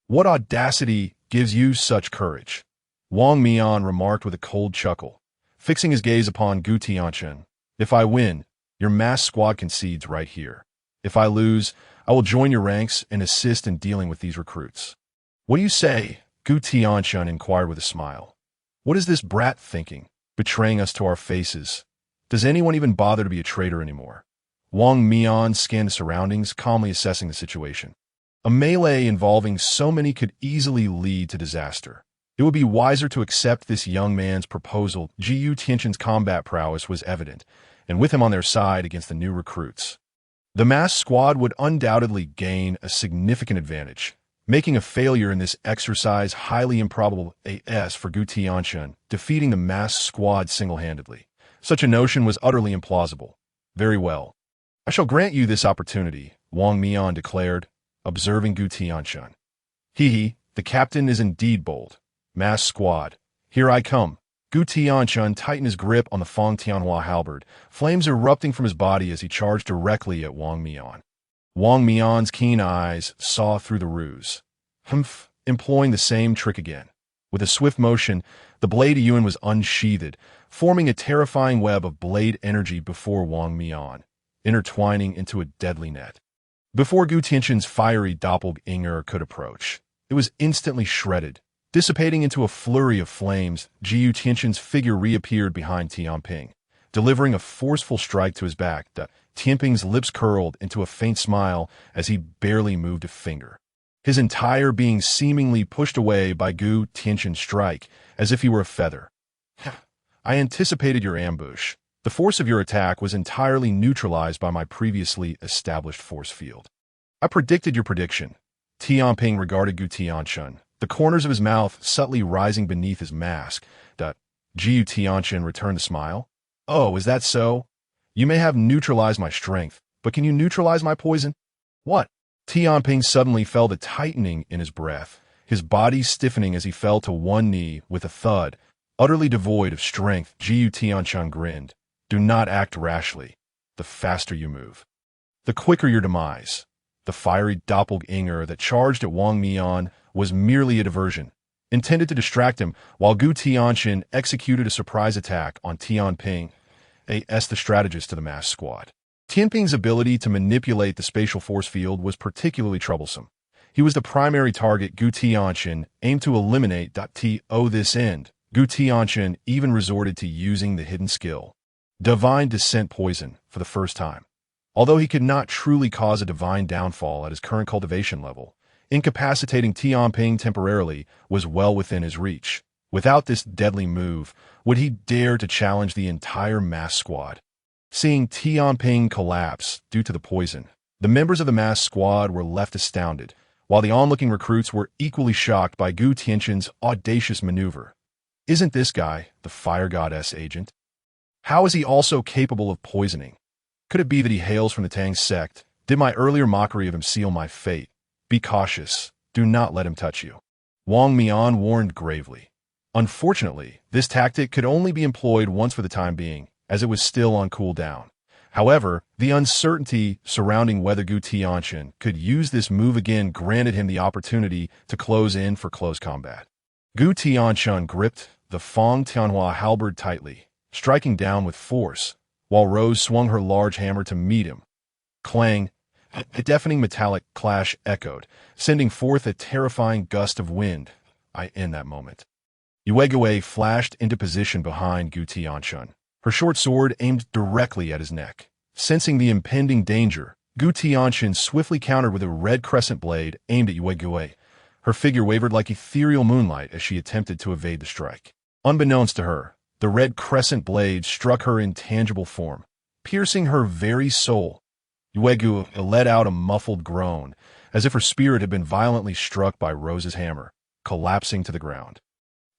What audacity gives you such courage? Wang Mian remarked with a cold chuckle, fixing his gaze upon Gu Tianchen. If I win, your masked squad concedes right here. If I lose, I will join your ranks and assist in dealing with these recruits. What do you say? Gu Tianchen inquired with a smile. What is this brat thinking, betraying us to our faces? Does anyone even bother to be a traitor anymore? Wang Mian scanned the surroundings, calmly assessing the situation. A melee involving so many could easily lead to disaster. It would be wiser to accept this young man's proposal. Gu Tianchen's combat prowess was evident, and with him on their side against the new recruits. The masked squad would undoubtedly gain a significant advantage, making a failure in this exercise highly improbable as for Gu Tianchen, defeating the masked squad single-handedly. Such a notion was utterly implausible. Very well. I shall grant you this opportunity, Wang Mian declared, observing Gu Tianchen. He, the captain is indeed bold. Masked squad, here I come. Gu Tianchen tightened his grip on the Feng Tianhua halberd, flames erupting from his body as he charged directly at Wang Mian. Wang Mian's keen eyes saw through the ruse. Employing the same trick again. With a swift motion, the blade Yuan was unsheathed, forming a terrifying web of blade energy before Wang Mian, intertwining into a deadly net. Before Gu Tianchen's fiery doppelganger could approach, it was instantly shredded. Dissipating into a flurry of flames, Gu Tianchen's figure reappeared behind Tianping, delivering a forceful strike to his back. Tianping's lips curled into a faint smile as he barely moved a finger. His entire being seemingly pushed away by Gu Tianchen's strike, as if he were a feather. I anticipated your ambush. The force of your attack was entirely neutralized by my previously established force field. I predicted your prediction. Tianping regarded Gu Tianchen, the corners of his mouth subtly rising beneath his mask. Gu Tianchen returned the smile. Oh, is that so? You may have neutralized my strength, but can you neutralize my poison? What? Tianping suddenly felt a tightening in his breath, his body stiffening as he fell to one knee with a thud. Utterly devoid of strength, Gu Tianchen grinned. Do not act rashly. The faster you move, the quicker your demise. The fiery doppelganger that charged at Wang Mian was merely a diversion, intended to distract him, while Gu Tianchen executed a surprise attack on Tianping, the strategist to the masked squad. Tianping's ability to manipulate the spatial force field was particularly troublesome. He was the primary target Gu Tianchen aimed to eliminate. To this end, Gu Tianchen even resorted to using the hidden skill, Divine Descent Poison, for the first time. Although he could not truly cause a divine downfall at his current cultivation level, incapacitating Tianping temporarily was well within his reach. Without this deadly move, would he dare to challenge the entire masked squad? Seeing Tianping collapse due to the poison, the members of the masked squad were left astounded, while the onlooking recruits were equally shocked by Gu Tianchen's audacious maneuver. Isn't this guy the fire goddess agent? How is he also capable of poisoning? Could it be that he hails from the Tang sect? Did my earlier mockery of him seal my fate? Be cautious. Do not let him touch you. Wang Mian warned gravely. Unfortunately, this tactic could only be employed once for the time being, as it was still on cooldown. However, the uncertainty surrounding whether Gu Tianchen could use this move again granted him the opportunity to close in for close combat. Gu Tianchen gripped the Feng Tianhua halberd tightly, striking down with force, while Rose swung her large hammer to meet him. Clang! A deafening metallic clash echoed, sending forth a terrifying gust of wind. In that moment, Ymir flashed into position behind Gu Tianchen, her short sword aimed directly at his neck. Sensing the impending danger, Gu Tianchen swiftly countered with a red crescent blade aimed at Ymir. Her figure wavered like ethereal moonlight as she attempted to evade the strike. Unbeknownst to her, the red crescent blade struck her intangible form, piercing her very soul. Ymir let out a muffled groan, as if her spirit had been violently struck by Rose's hammer, collapsing to the ground.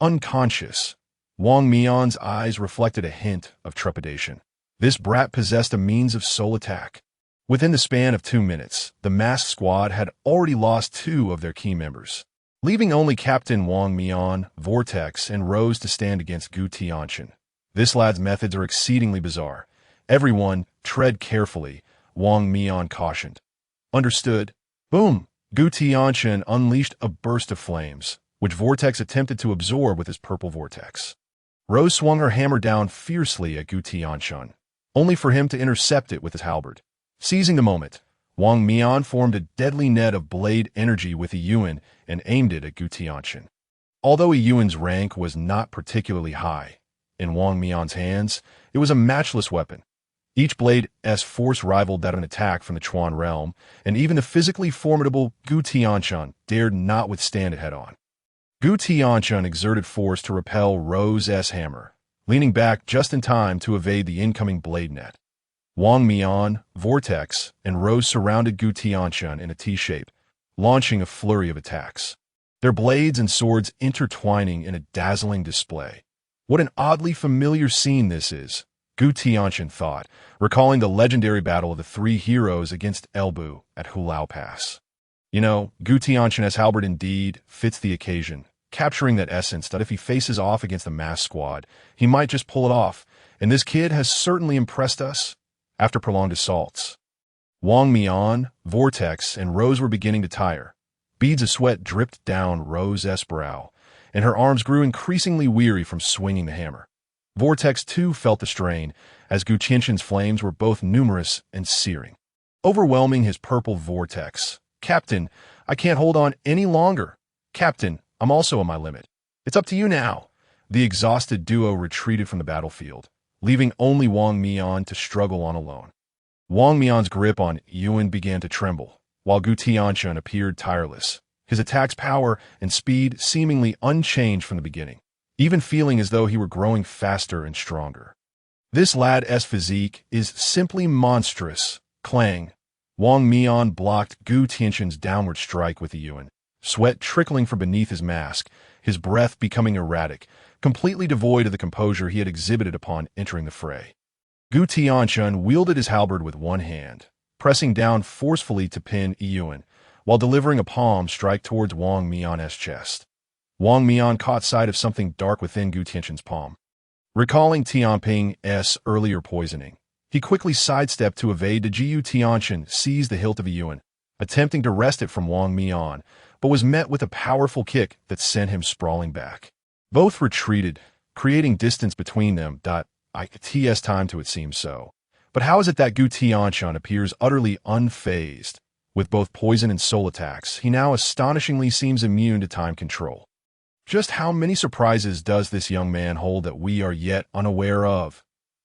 Unconscious, Wang Mian's eyes reflected a hint of trepidation. This brat possessed a means of soul attack. Within the span of 2 minutes, the masked squad had already lost 2 of their key members, leaving only Captain Wang Mian, Vortex, and Rose to stand against Gu Tianchen. This lad's methods are exceedingly bizarre. Everyone, tread carefully, Wang Mian cautioned. Understood. Boom! Gu Tianchen unleashed a burst of flames, which Vortex attempted to absorb with his purple vortex. Rose swung her hammer down fiercely at Gu Tianchen, only for him to intercept it with his halberd. Seizing the moment, Wang Mian formed a deadly net of blade energy with Yuan and aimed it at Gu Tianchen. Although Yuan's rank was not particularly high, in Wang Mian's hands, it was a matchless weapon. Each blade's force rivaled that of an attack from the Chuan realm, and even the physically formidable Gu Tianchen dared not withstand it head-on. Gu Tianchen exerted force to repel Rose's hammer, leaning back just in time to evade the incoming blade net. Wang Mian, Vortex, and Rose surrounded Gu Tianchen in a T-shape, launching a flurry of attacks. Their blades and swords intertwining in a dazzling display. What an oddly familiar scene this is, Gu Tianchen thought, recalling the legendary battle of the three heroes against Elbu at Hulao Pass. You know, Gu Tianchen's halberd indeed fits the occasion, capturing that essence that if he faces off against a mass squad, he might just pull it off, and this kid has certainly impressed us after prolonged assaults. Wang Mian, Vortex, and Rose were beginning to tire. Beads of sweat dripped down Rose's brow, and her arms grew increasingly weary from swinging the hammer. Vortex too felt the strain, as Gu Tianchen's flames were both numerous and searing, overwhelming his purple vortex. "Captain, I can't hold on any longer. Captain, I'm also on my limit. It's up to you now." The exhausted duo retreated from the battlefield, leaving only Wang Mian to struggle on alone. Wang Mian's grip on Yuan began to tremble, while Gu Tianchen appeared tireless, his attack's power and speed seemingly unchanged from the beginning, even feeling as though he were growing faster and stronger. This lad's physique is simply monstrous. Clang. Wang Mian blocked Gu Tianchen's downward strike with the Yuan, sweat trickling from beneath his mask, his breath becoming erratic, completely devoid of the composure he had exhibited upon entering the fray. Gu Tianchen wielded his halberd with one hand, pressing down forcefully to pin Yuan, while delivering a palm strike towards Wang Mian's chest. Wang Mian caught sight of something dark within Gu Tianchen's palm. Recalling Tianping's earlier poisoning, he quickly sidestepped to evade the Gu Tianchen seized the hilt of a Yuan, attempting to wrest it from Wang Mian, but was met with a powerful kick that sent him sprawling back. Both retreated, creating distance between them. It's time to it seems so. But how is it that Gu Tianchen appears utterly unfazed? With both poison and soul attacks, he now astonishingly seems immune to time control. Just how many surprises does this young man hold that we are yet unaware of?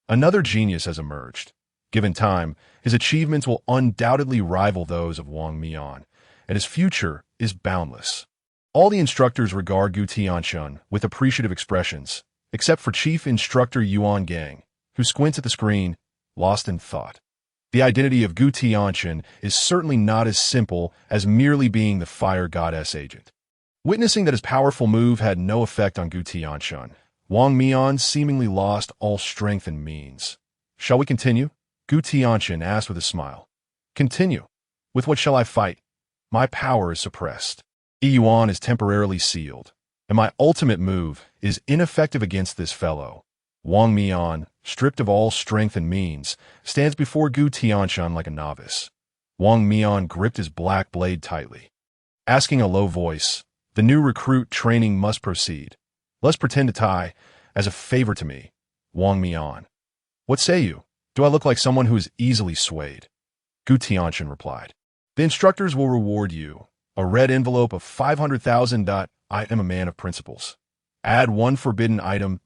Another genius has emerged. Given time, his achievements will undoubtedly rival those of Wang Mian, and his future is boundless. All the instructors regard Gu Tianchen with appreciative expressions, except for Chief Instructor Yuan Gang, who squints at the screen, lost in thought. The identity of Gu Tianchen is certainly not as simple as merely being the fire goddess agent. Witnessing that his powerful move had no effect on Gu Tianchen, Wang Mian seemingly lost all strength and means. "Shall we continue?" Gu Tianchen asked with a smile. "Continue? With what shall I fight? My power is suppressed. Yuan is temporarily sealed, and my ultimate move is ineffective against this fellow." Wang Mian, stripped of all strength and means, stands before Gu Tianchen like a novice. Wang Mian gripped his black blade tightly. Asking a low voice, "The new recruit training must proceed. Let's pretend to tie, as a favor to me, Wang Mian. What say you? Do I look like someone who is easily swayed?" Gu Tianchen replied. "The instructors will reward you. A red envelope of 500,000. I am a man of principles. Add one forbidden item.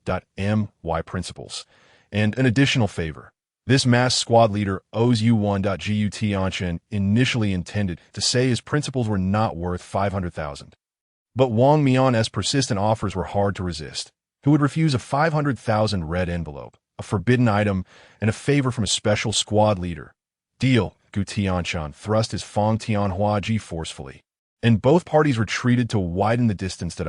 My principles. And an additional favor. This mass squad leader owes you one. Gu Tianchen initially intended to say his principles were not worth 500,000. But Wang Mian's persistent offers were hard to resist. Who would refuse a 500,000 red envelope, a forbidden item, and a favor from a special squad leader? Deal. Gu Tianchen thrust his Fong Tianhua Ji forcefully, and both parties retreated to widen the distance.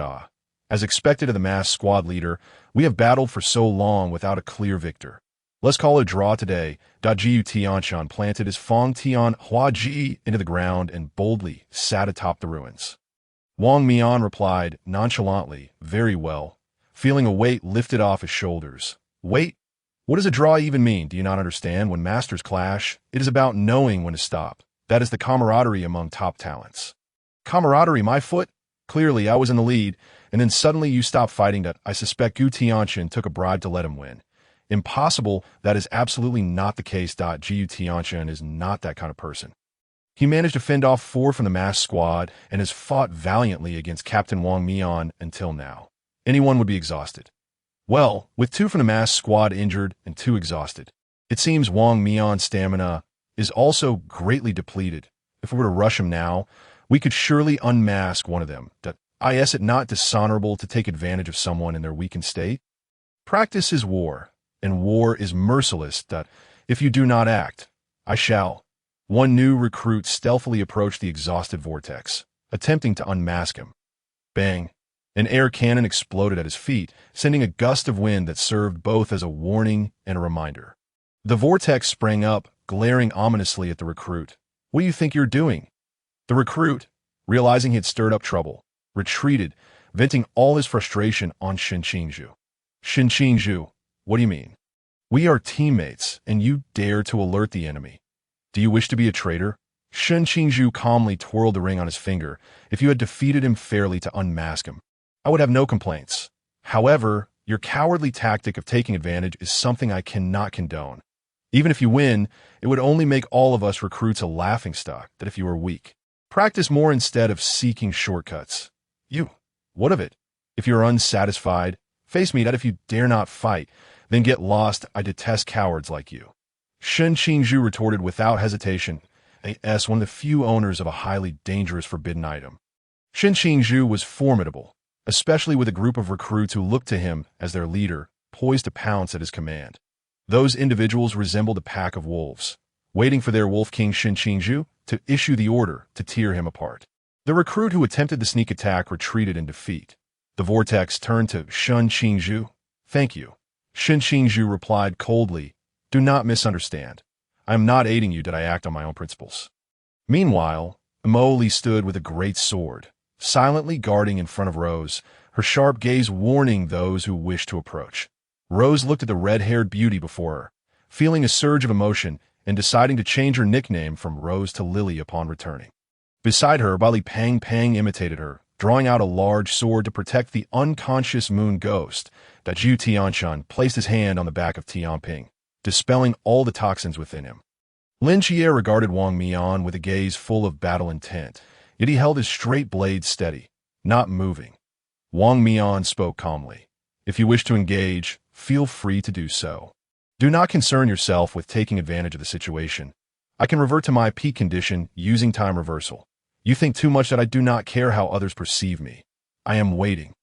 As expected of the mass squad leader, we have battled for so long without a clear victor. Let's call it a draw today. Gu Tianchen planted his Fong Tianhua Ji into the ground and boldly sat atop the ruins. Wang Mian replied nonchalantly, "Very well," feeling a weight lifted off his shoulders. "Wait? What does a draw even mean? Do you not understand? When masters clash, it is about knowing when to stop. That is the camaraderie among top talents." "Camaraderie, my foot? Clearly, I was in the lead, and then suddenly you stopped fighting. That I suspect Gu Tianchen took a bribe to let him win." "Impossible. That is absolutely not the case. Gu Tianchen is not that kind of person. He managed to fend off 4 from the mass squad and has fought valiantly against Captain Wang Mian until now. Anyone would be exhausted. Well, with 2 from the mass squad injured and 2 exhausted, it seems Wang Mian's stamina is also greatly depleted. If we were to rush him now, we could surely unmask one of them. Is it not dishonorable to take advantage of someone in their weakened state? Practice is war, and war is merciless. If you do not act, I shall. One new recruit stealthily approached the exhausted vortex, attempting to unmask him. Bang! An air cannon exploded at his feet, sending a gust of wind that served both as a warning and a reminder. The vortex sprang up, glaring ominously at the recruit. What do you think you're doing? The recruit, realizing he had stirred up trouble, retreated, venting all his frustration on Xinqiangzhu. Xinqiangzhu, what do you mean? We are teammates, and you dare to alert the enemy. Do you wish to be a traitor? Xinqiangzhu calmly twirled the ring on his finger. If you had defeated him fairly to unmask him, I would have no complaints. However, your cowardly tactic of taking advantage is something I cannot condone. Even if you win, it would only make all of us recruits a laughingstock that if you were weak. Practice more instead of seeking shortcuts. What of it? If you are unsatisfied, face me that if you dare not fight, then get lost. I detest cowards like you. Xinqiangzhu retorted without hesitation, as one of the few owners of a highly dangerous forbidden item. Xinqiangzhu was formidable, especially with a group of recruits who looked to him as their leader, poised to pounce at his command. Those individuals resembled a pack of wolves, waiting for their wolf king Xinqiangzhu to issue the order to tear him apart. The recruit who attempted the sneak attack retreated in defeat. The vortex turned to Xinqiangzhu. Thank you. Xinqiangzhu replied coldly, do not misunderstand. I am not aiding you that I act on my own principles. Meanwhile, Imoli stood with a great sword, silently guarding in front of Rose, her sharp gaze warning those who wished to approach. Rose looked at the red-haired beauty before her, feeling a surge of emotion and deciding to change her nickname from Rose to Lily upon returning. Beside her, Bali Pang imitated her, drawing out a large sword to protect the unconscious moon ghost. That Gu Tianchen placed his hand on the back of Tianping, dispelling all the toxins within him. Lin Qiye regarded Wang Mian with a gaze full of battle intent, yet he held his straight blade steady, not moving. Wang Mian spoke calmly. If you wish to engage, feel free to do so. Do not concern yourself with taking advantage of the situation. I can revert to my peak condition using time reversal. You think too much that I do not care how others perceive me. I am waiting.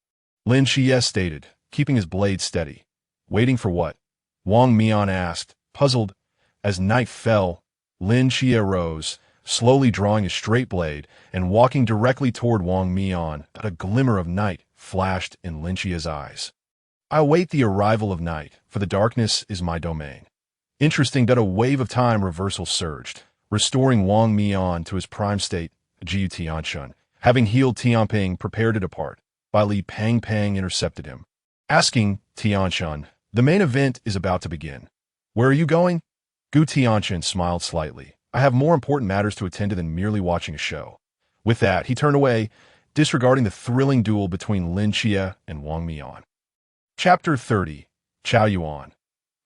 Lin Qiye stated, keeping his blade steady. Waiting for what? Wang Mian asked, puzzled. As night fell, Lin Qiye rose, slowly drawing his straight blade and walking directly toward Wang Mian. A glimmer of night flashed in Lin Qiye's eyes. I await the arrival of night, for the darkness is my domain. Interesting that a wave of time reversal surged, restoring Wang Mian to his prime state. Gu Tianchen, having healed Tianping, prepared to depart. Bali Pang intercepted him, asking Tianchen, the main event is about to begin. Where are you going? Gu Tianchen smiled slightly. I have more important matters to attend to than merely watching a show. With that, he turned away, disregarding the thrilling duel between Lin Qiye and Wang Mian. Chapter 30. Chao Yuan.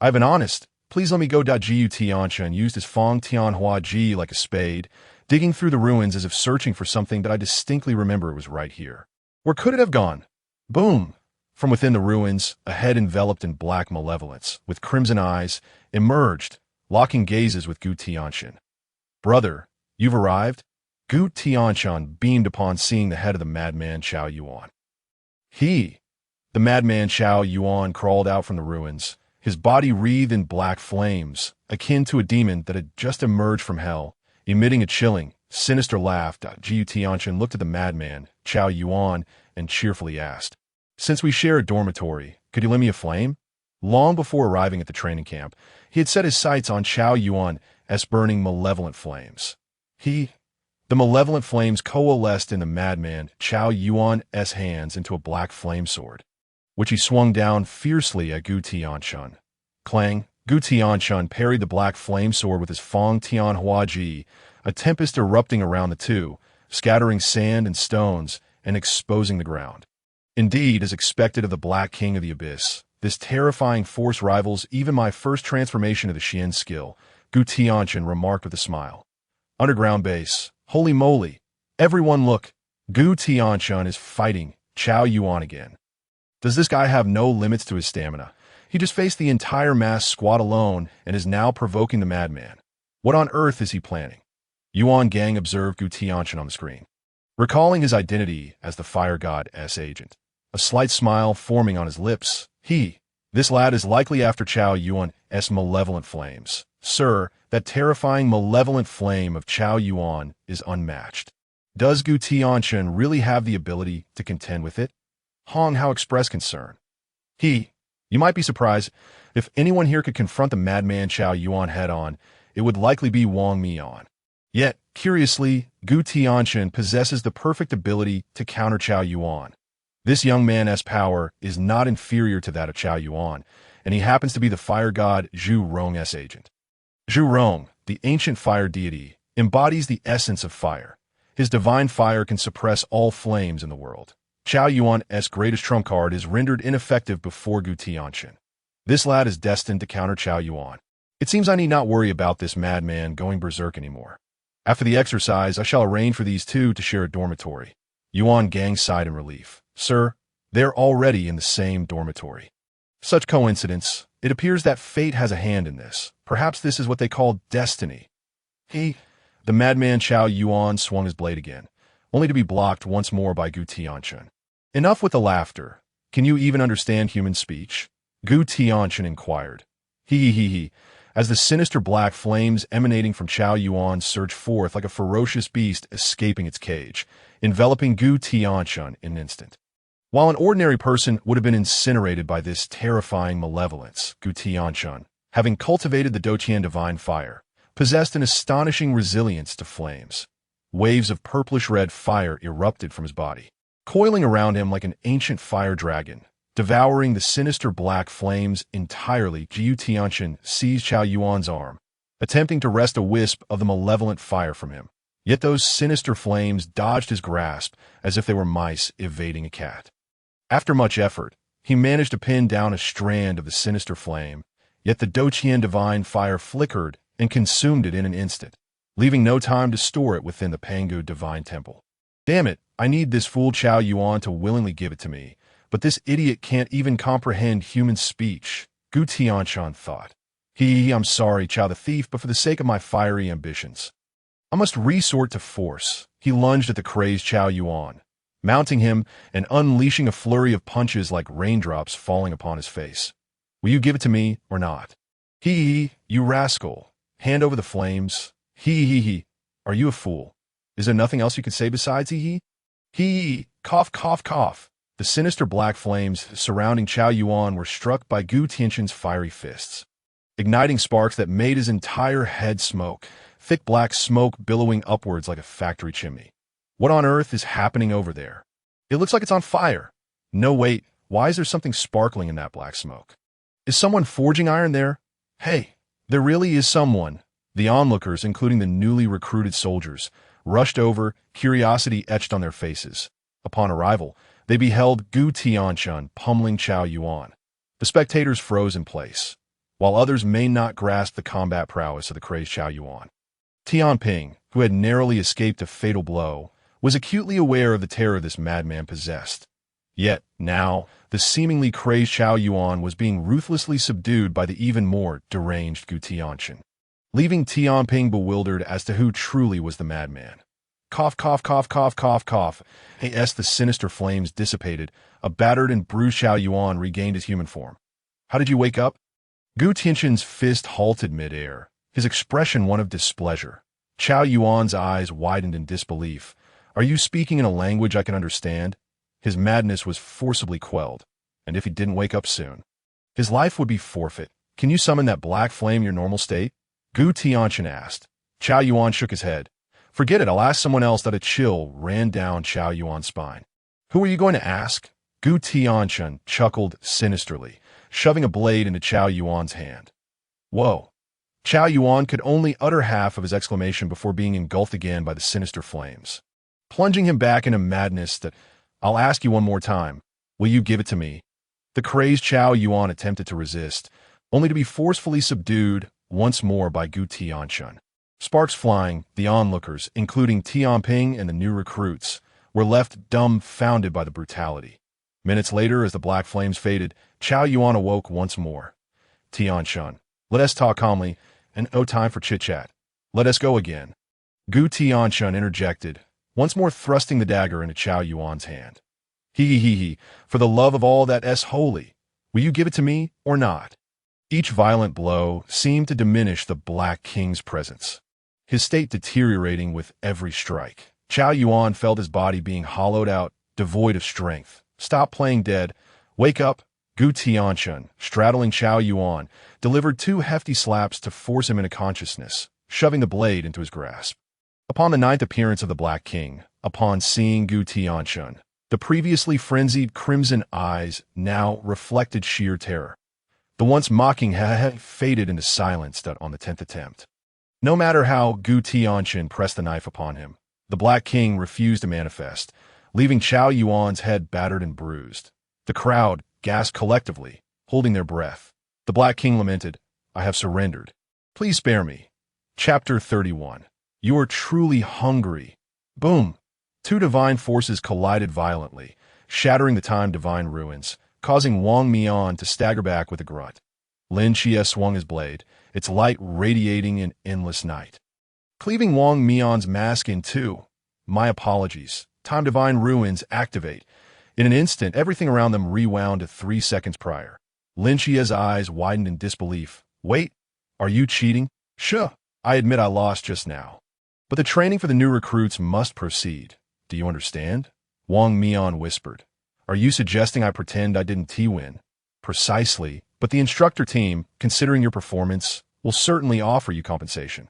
I have an honest. Please let me go. Gu Tianchen used his Fong Tianhua Ji like a spade, digging through the ruins as if searching for something that I distinctly remember it was right here. Where could it have gone? Boom! From within the ruins, a head enveloped in black malevolence, with crimson eyes, emerged, locking gazes with Gu Tianchen. Brother, you've arrived? Gu Tianchen beamed upon seeing the head of the madman Chao Yuan. The madman Chao Yuan crawled out from the ruins, his body wreathed in black flames, akin to a demon that had just emerged from hell. Emitting a chilling, sinister laugh, Gu Tianchen looked at the madman, Chao Yuan, and cheerfully asked, since we share a dormitory, could you lend me a flame? Long before arriving at the training camp, he had set his sights on Chao Yuan's burning malevolent flames. The malevolent flames coalesced in the madman Chao Yuan's hands into a black flame sword, which he swung down fiercely at Gu Tianchen. Clang! Gu Tianchen parried the black flame sword with his Fong Tianhua Ji, a tempest erupting around the two, scattering sand and stones and exposing the ground. Indeed, as expected of the Black King of the Abyss, this terrifying force rivals even my first transformation of the Xian skill, Gu Tianchen remarked with a smile. Underground base. Holy moly. Everyone look. Gu Tianchen is fighting Chao Yuan again. Does this guy have no limits to his stamina? He just faced the entire mass squad alone and is now provoking the madman. What on earth is he planning? Yuan Gang observed Gu Tianchen on the screen, recalling his identity as the Fire God's agent. A slight smile forming on his lips. This lad is likely after Chao Yuan's malevolent flames. Sir, that terrifying malevolent flame of Chao Yuan is unmatched. Does Gu Tianchen really have the ability to contend with it? Hong Hao expressed concern. You might be surprised, if anyone here could confront the madman Chao Yuan head-on, it would likely be Wang Mian. Yet, curiously, Gu Tianchen possesses the perfect ability to counter Chao Yuan. This young man's power is not inferior to that of Chao Yuan, and he happens to be the fire god Zhu Rong's agent. Zhu Rong, the ancient fire deity, embodies the essence of fire. His divine fire can suppress all flames in the world. Chao Yuan's greatest trump card is rendered ineffective before Gu Tianchen. This lad is destined to counter Chao Yuan. It seems I need not worry about this madman going berserk anymore. After the exercise, I shall arrange for these two to share a dormitory. Yuan Gang sighed in relief. Sir, they're already in the same dormitory. Such coincidence. It appears that fate has a hand in this. Perhaps this is what they call destiny. The madman Chao Yuan swung his blade again, only to be blocked once more by Gu Tianchen. Enough with the laughter. Can you even understand human speech? Gu Tianchen inquired. As the sinister black flames emanating from Chao Yuan surged forth like a ferocious beast escaping its cage, enveloping Gu Tianchen in an instant. While an ordinary person would have been incinerated by this terrifying malevolence, Gu Tianchen, having cultivated the Cangnan Divine Fire, possessed an astonishing resilience to flames. Waves of purplish-red fire erupted from his body, coiling around him like an ancient fire dragon, devouring the sinister black flames entirely. Gu Tianchen seized Chao Yuan's arm, attempting to wrest a wisp of the malevolent fire from him. Yet those sinister flames dodged his grasp as if they were mice evading a cat. After much effort, he managed to pin down a strand of the sinister flame, yet the Cangnan Divine Fire flickered and consumed it in an instant, leaving no time to store it within the Pangu Divine Temple. Damn it, I need this fool Chao Yuan to willingly give it to me, but this idiot can't even comprehend human speech, Gu Tianchen thought. I'm sorry, Chao the thief, but for the sake of my fiery ambitions, I must resort to force. He lunged at the crazed Chao Yuan, mounting him and unleashing a flurry of punches like raindrops falling upon his face. Will you give it to me or not? You rascal. Hand over the flames. Are you a fool? Is there nothing else you could say besides cough, cough, cough. The sinister black flames surrounding Chao Yuan were struck by Gu Tianchen's fiery fists, igniting sparks that made his entire head smoke, thick black smoke billowing upwards like a factory chimney. What on earth is happening over there? It looks like it's on fire. No, wait, why is there something sparkling in that black smoke? Is someone forging iron there? Hey, there really is someone. The onlookers, including the newly recruited soldiers, rushed over, curiosity etched on their faces. Upon arrival, they beheld Gu Tianchen pummeling Chao Yuan. The spectators froze in place, while others may not grasp the combat prowess of the crazed Chao Yuan. Tianping, who had narrowly escaped a fatal blow, was acutely aware of the terror this madman possessed. Yet, now, the seemingly crazed Chao Yuan was being ruthlessly subdued by the even more deranged Gu Tianchen, leaving Tianping bewildered as to who truly was the madman. Cough, cough, cough, cough, cough, cough. As the sinister flames dissipated, a battered and bruised Chao Yuan regained his human form. How did you wake up? Gu Tianchen's fist halted mid-air, his expression one of displeasure. Chao Yuan's eyes widened in disbelief. Are you speaking in a language I can understand? His madness was forcibly quelled, and if he didn't wake up soon, his life would be forfeit. Can you summon that black flame in your normal state? Gu Tianchen asked. Chao Yuan shook his head. Forget it, I'll ask someone else. That a chill ran down Chao Yuan's spine. Who are you going to ask? Gu Tianchen chuckled sinisterly, shoving a blade into Chao Yuan's hand. Whoa. Chao Yuan could only utter half of his exclamation before being engulfed again by the sinister flames, plunging him back into madness. That I'll ask you one more time. Will you give it to me? The crazed Chao Yuan attempted to resist, only to be forcefully subdued once more by Gu Tianchen. Sparks flying, the onlookers, including Tianping and the new recruits, were left dumbfounded by the brutality. Minutes later, as the black flames faded, Chao Yuan awoke once more. Tianchen, let us talk calmly, and no time for chit-chat. Let us go again. Gu Tianchen interjected, once more thrusting the dagger into Chao Yuan's hand. For the love of all that is holy, will you give it to me or not? Each violent blow seemed to diminish the Black King's presence, his state deteriorating with every strike. Qiao Yuan felt his body being hollowed out, devoid of strength. "Stop playing dead. Wake up." Gu Tianchen, straddling Qiao Yuan, delivered 2 hefty slaps to force him into consciousness, shoving the blade into his grasp. Upon the 9th appearance of the Black King, upon seeing Gu Tianchen, the previously frenzied crimson eyes now reflected sheer terror. The once mocking faded into silence on the 10th attempt. No matter how Gu Tianchen pressed the knife upon him, the Black King refused to manifest, leaving Qiao Yuan's head battered and bruised. The crowd gasped collectively, holding their breath. The Black King lamented, "I have surrendered. Please spare me." Chapter 31. You are truly hungry. Boom! 2 divine forces collided violently, shattering the time divine ruins, causing Wang Mian to stagger back with a grunt. Lin Qiye swung his blade, its light radiating in endless night, cleaving Wang Mian's mask in two. "My apologies. Time divine ruins activate." In an instant, everything around them rewound to 3 seconds prior. Lin Qiye's eyes widened in disbelief. "Wait, are you cheating?" "Sure, I admit I lost just now. But the training for the new recruits must proceed. Do you understand?" Wang Mian whispered. "Are you suggesting I pretend I didn't T-win?" "Precisely, but the instructor team, considering your performance, will certainly offer you compensation."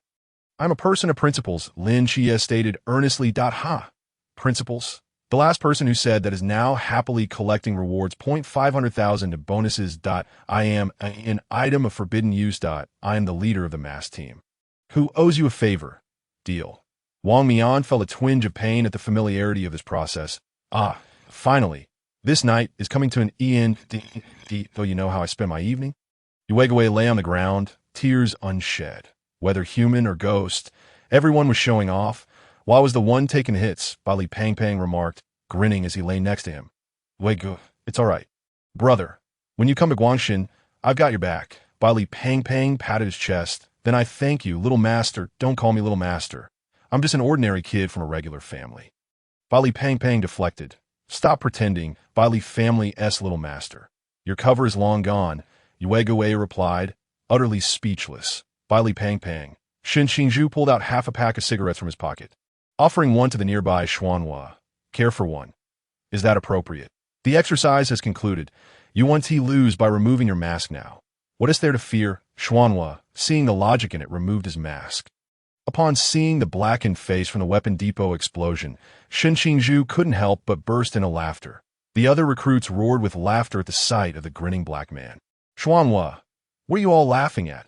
"I'm a person of principles," Lin Qiye stated earnestly. "Ha! Principles? The last person who said that is now happily collecting rewards. 500,000 in bonuses. I am an item of forbidden use. I am the leader of the mass team. Who owes you a favor? Deal." Wang Mian felt a twinge of pain at the familiarity of this process. Finally, this night is coming to an end. Though you know how I spend my evening? Ymir lay on the ground, tears unshed. Whether human or ghost, everyone was showing off. "Why was the one taking hits?" Bali Pang Pang remarked, grinning as he lay next to him. "Wait, it's all right. Brother, when you come to Guangshan, I've got your back." Bali Pang Pang patted his chest. "Then I thank you, little master." "Don't call me little master. I'm just an ordinary kid from a regular family." Bali Pang Pang deflected. "Stop pretending, Bali family's little master. Your cover is long gone," Ymir replied, utterly speechless. Bali Pang Pang. Shin Xingzhu pulled out half a pack of cigarettes from his pocket, offering one to the nearby Xuanhua. "Care for one. Is that appropriate? The exercise has concluded. You want to lose by removing your mask now. What is there to fear?" Xuanhua, seeing the logic in it, removed his mask. Upon seeing the blackened face from the weapon depot explosion, Shin Xingzhu couldn't help but burst into laughter. The other recruits roared with laughter at the sight of the grinning black man. "Xuanhua, what are you all laughing at?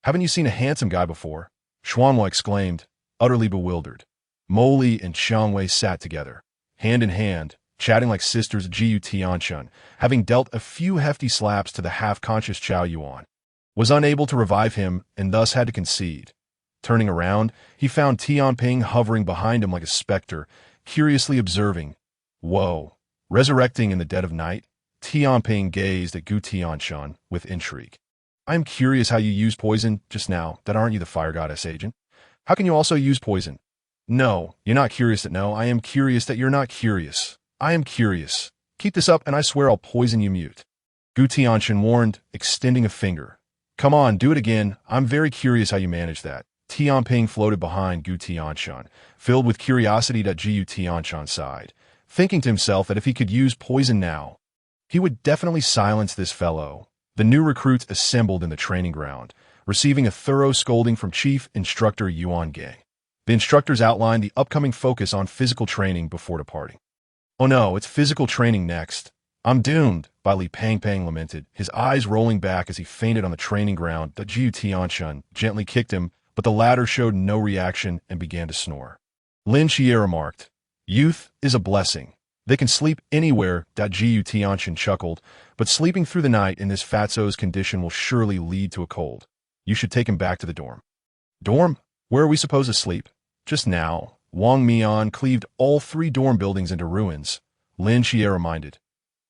Haven't you seen a handsome guy before?" Xuanhua exclaimed, utterly bewildered. Moli and Xiangliu sat together, hand in hand, chatting like sisters. Gu Tianchen, having dealt a few hefty slaps to the half-conscious Qiao Yuan, was unable to revive him and thus had to concede. Turning around, he found Tianping hovering behind him like a specter, curiously observing. "Whoa." Resurrecting in the dead of night, Tianping gazed at Gu Tianchen with intrigue. "I am curious how you used poison just now. That aren't you the fire goddess agent? How can you also use poison?" "No, you're not curious that no. I am curious that you're not curious. I am curious. Keep this up and I swear I'll poison you mute." Gu Tianchen warned, extending a finger. "Come on, do it again. I'm very curious how you managed that." Tianping floated behind Gu Tianchen, filled with curiosity. Gu Tianchen sighed, thinking to himself that if he could use poison now, he would definitely silence this fellow. The new recruits assembled in the training ground, receiving a thorough scolding from Chief Instructor Yuan Gang. The instructors outlined the upcoming focus on physical training before departing. "Oh no, it's physical training next. I'm doomed," Bali Pang Pang lamented, his eyes rolling back as he fainted on the training ground. Gu Tianchen gently kicked him, but the latter showed no reaction and began to snore. Lin Qiye remarked, "Youth is a blessing. They can sleep anywhere." Gu Tianchen chuckled, "but sleeping through the night in this fatso's condition will surely lead to a cold. You should take him back to the dorm." "Dorm? Where are we supposed to sleep?" Just now, Wang Mian cleaved all 3 dorm buildings into ruins. Lin Qiye reminded.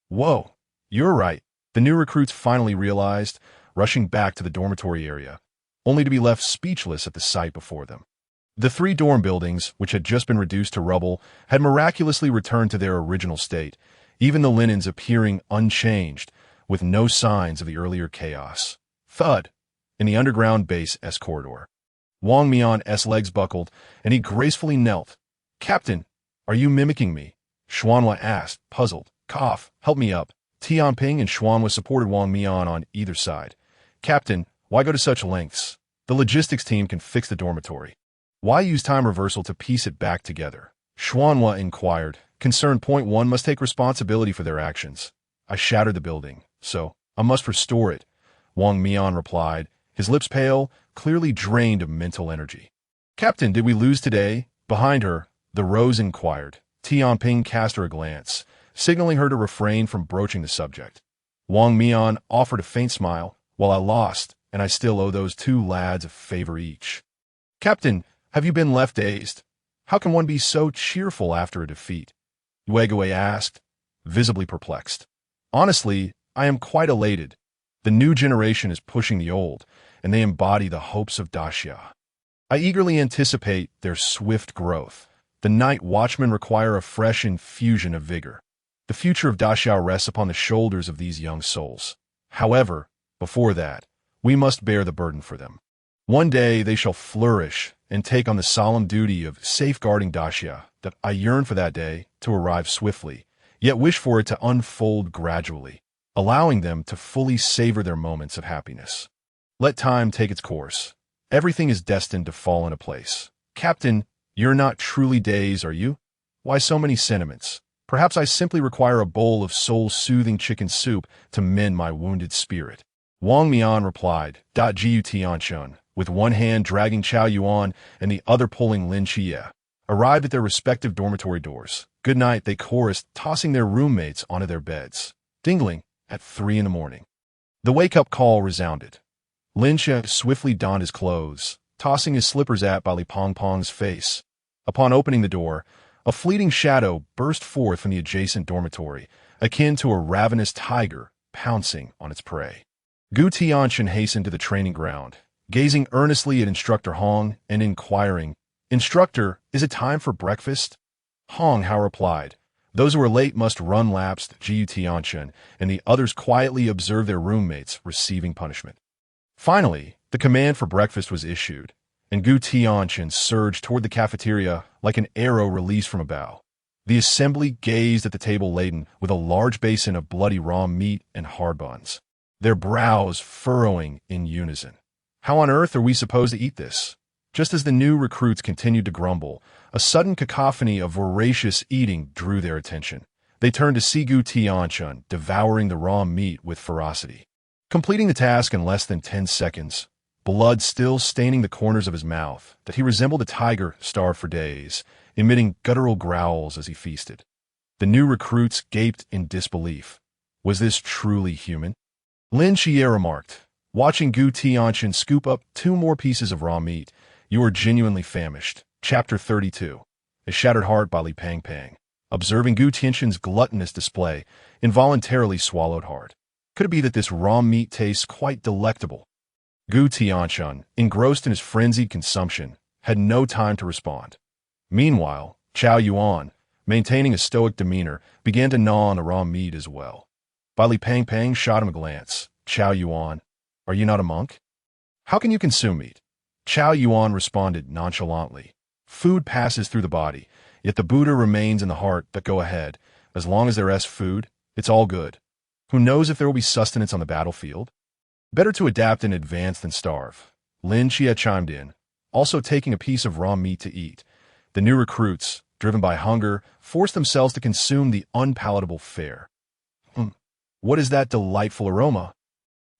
"Whoa, you're right," the new recruits finally realized, rushing back to the dormitory area, only to be left speechless at the sight before them. The 3 dorm buildings, which had just been reduced to rubble, had miraculously returned to their original state, even the linens appearing unchanged, with no signs of the earlier chaos. Thud. In the underground base S corridor. Wang Mian's legs buckled, and he gracefully knelt. "Captain, are you mimicking me?" Xuanhua asked, puzzled. "Cough, help me up." Tianping and Xuanhua supported Wang Mian on either side. "Captain, why go to such lengths? The logistics team can fix the dormitory. Why use time reversal to piece it back together?" Xuanhua inquired, concerned. Point one must take responsibility for their actions. "I shattered the building, so I must restore it," Wang Mian replied, his lips pale, clearly drained of mental energy. "Captain, did we lose today?" Behind her, the Rose inquired. Tianping cast her a glance, signaling her to refrain from broaching the subject. Wang Mian offered a faint smile. "Well, I lost, and I still owe those two lads a favor each." "Captain, have you been left dazed? How can one be so cheerful after a defeat?" Yuegui asked, visibly perplexed. "Honestly, I am quite elated. The new generation is pushing the old, and they embody the hopes of Daxia. I eagerly anticipate their swift growth. The night watchmen require a fresh infusion of vigor. The future of Daxia rests upon the shoulders of these young souls. However, before that, we must bear the burden for them. One day they shall flourish and take on the solemn duty of safeguarding Daxia. That I yearn for that day to arrive swiftly, yet wish for it to unfold gradually, allowing them to fully savor their moments of happiness. Let time take its course. Everything is destined to fall into place. Captain, you're not truly dazed, are you? Why so many sentiments? Perhaps I simply require a bowl of soul-soothing chicken soup to mend my wounded spirit." Wang Mian replied. Gu Tianchen, with one hand dragging Chao Yuan and the other pulling Lin Qiye, arrived at their respective dormitory doors. "Good night," they chorused, tossing their roommates onto their beds. Dingling, at 3 in the morning. The wake-up call resounded. Lin Qiye swiftly donned his clothes, tossing his slippers at Bali Pong Pong's face. Upon opening the door, a fleeting shadow burst forth from the adjacent dormitory, akin to a ravenous tiger pouncing on its prey. Gu Tianchen hastened to the training ground, gazing earnestly at Instructor Hong and inquiring, "Instructor, is it time for breakfast?" Hong Hao replied, "Those who are late must run laps." Gu Tianchen and the others quietly observed their roommates receiving punishment. Finally, the command for breakfast was issued, and Gu Tianchen surged toward the cafeteria like an arrow released from a bow. The assembly gazed at the table laden with a large basin of bloody raw meat and hard buns, their brows furrowing in unison. "How on earth are we supposed to eat this?" Just as the new recruits continued to grumble, a sudden cacophony of voracious eating drew their attention. They turned to see Gu Tianchen devouring the raw meat with ferocity. Completing the task in less than 10 seconds, blood still staining the corners of his mouth, that he resembled a tiger starved for days, emitting guttural growls as he feasted. The new recruits gaped in disbelief. Was this truly human? Lin Qiye remarked, watching Gu Tianchen scoop up 2 more pieces of raw meat. "You are genuinely famished." Chapter 32. A Shattered Heart by Li Pang Pang. Observing Gu Tianchen's gluttonous display, involuntarily swallowed hard. Could it be that this raw meat tastes quite delectable? Gu Tianchen, engrossed in his frenzied consumption, had no time to respond. Meanwhile, Chao Yuan, maintaining a stoic demeanor, began to gnaw on the raw meat as well. Li Pang Pang shot him a glance. "Chao Yuan, are you not a monk? How can you consume meat?" Chao Yuan responded nonchalantly. "Food passes through the body, yet the Buddha remains in the heart. But go ahead. As long as there is food, it's all good. Who knows if there will be sustenance on the battlefield? Better to adapt and advance than starve." Lin Qiye chimed in, also taking a piece of raw meat to eat. The new recruits, driven by hunger, forced themselves to consume the unpalatable fare. What is that delightful aroma?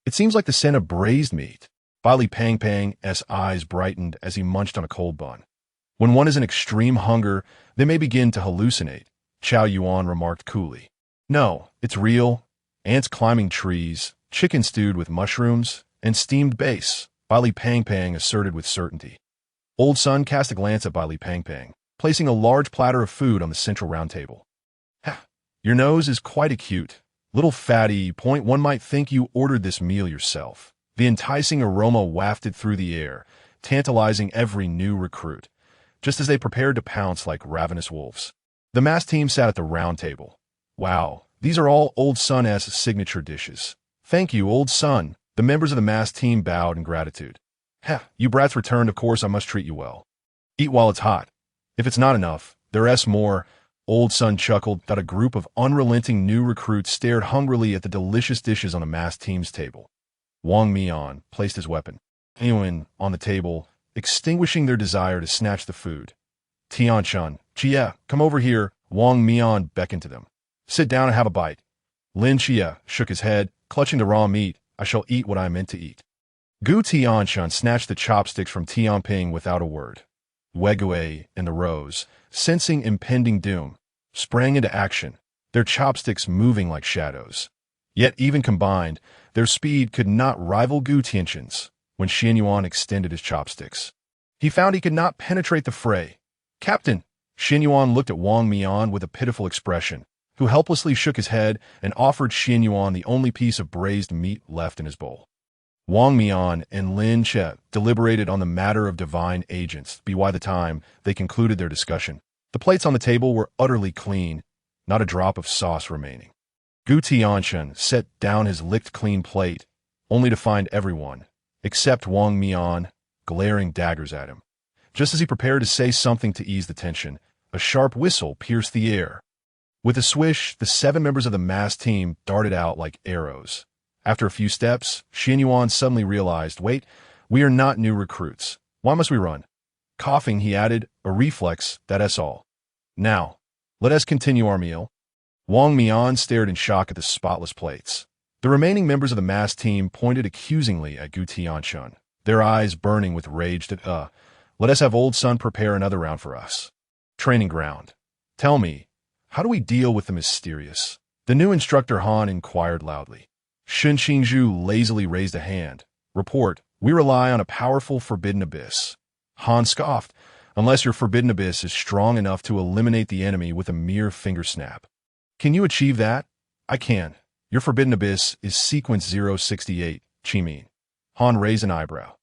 It seems like the scent of braised meat." Li Pang Pang's eyes brightened as he munched on a cold bun. "When one is in extreme hunger, they may begin to hallucinate," Chao Yuan remarked coolly. "No, it's real. Ants climbing trees, chicken stewed with mushrooms, and steamed base," Li Pang Pang asserted with certainty. Old Sun cast a glance at Li Pang Pang, placing a large platter of food on the central round table. "Your nose is quite acute. Little fatty. One might think you ordered this meal yourself." The enticing aroma wafted through the air, tantalizing every new recruit, just as they prepared to pounce like ravenous wolves. The mass team sat at the round table. "Wow, these are all Old Sun's signature dishes." "Thank you, Old Sun," The members of the masked team bowed in gratitude. Heh, you brats returned, of course I must treat you well. Eat while it's hot. If it's not enough, there's more. Old Sun chuckled that a group of unrelenting new recruits stared hungrily at the delicious dishes on the masked team's table. Wang Mian placed his weapon, Yuan, on the table, extinguishing their desire to snatch the food. Tianchen, Qiye, come over here. Wang Mian beckoned to them. Sit down and have a bite. Lin Qiye shook his head, clutching the raw meat. I shall eat what I am meant to eat. Gu Tianchen snatched the chopsticks from Tianping without a word. Wegue and the Rose, sensing impending doom, sprang into action, their chopsticks moving like shadows. Yet even combined, their speed could not rival Gu Tianchen's when Xianyuan extended his chopsticks. He found he could not penetrate the fray. Captain! Xianyuan looked at Wang Mian with a pitiful expression, who helplessly shook his head and offered Xianyuan the only piece of braised meat left in his bowl. Wang Mian and Lin Qiye deliberated on the matter of divine agents. By the time they concluded their discussion, the plates on the table were utterly clean, not a drop of sauce remaining. Gu Tianchen set down his licked clean plate, only to find everyone, except Wang Mian, glaring daggers at him. Just as he prepared to say something to ease the tension, a sharp whistle pierced the air. With a swish, the 7 members of the masked team darted out like arrows. After a few steps, Xianyuan suddenly realized, wait, we are not new recruits. Why must we run? Coughing, he added, a reflex, that's all. Now, let us continue our meal. Wang Mian stared in shock at the spotless plates. The remaining members of the masked team pointed accusingly at Gu Tianchen, their eyes burning with rage that, let us have Old Sun prepare another round for us. Training ground. Tell me, how do we deal with the mysterious? The new instructor Han inquired loudly. Shun Xingzhu lazily raised a hand. Report, we rely on a powerful forbidden abyss. Han scoffed, unless your forbidden abyss is strong enough to eliminate the enemy with a mere finger snap. Can you achieve that? I can. Your forbidden abyss is sequence 068, Qimin. Han raised an eyebrow.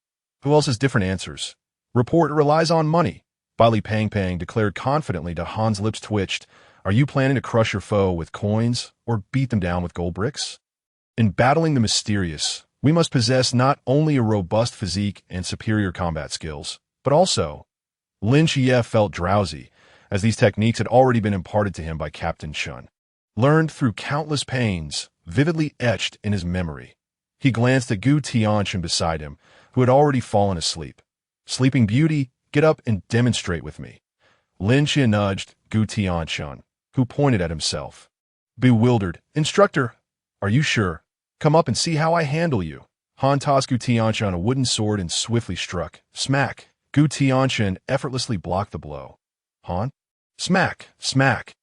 Who else has different answers? Report, it relies on money. Li Pangpang declared confidently to Han's lips twitched. Are you planning to crush your foe with coins or beat them down with gold bricks? In battling the mysterious, we must possess not only a robust physique and superior combat skills, but also. Lin Qiye felt drowsy, as these techniques had already been imparted to him by Captain Shun. Learned through countless pains, vividly etched in his memory. He glanced at Gu Tianchen beside him, who had already fallen asleep. Sleeping Beauty, get up and demonstrate with me. Lin Qiye nudged Gu Tianchen, who pointed at himself. Bewildered, Instructor, are you sure? Come up and see how I handle you. Han tossed Gu Tianchen a wooden sword and swiftly struck. Smack! Gu Tianchen effortlessly blocked the blow. Han? Smack! Smack!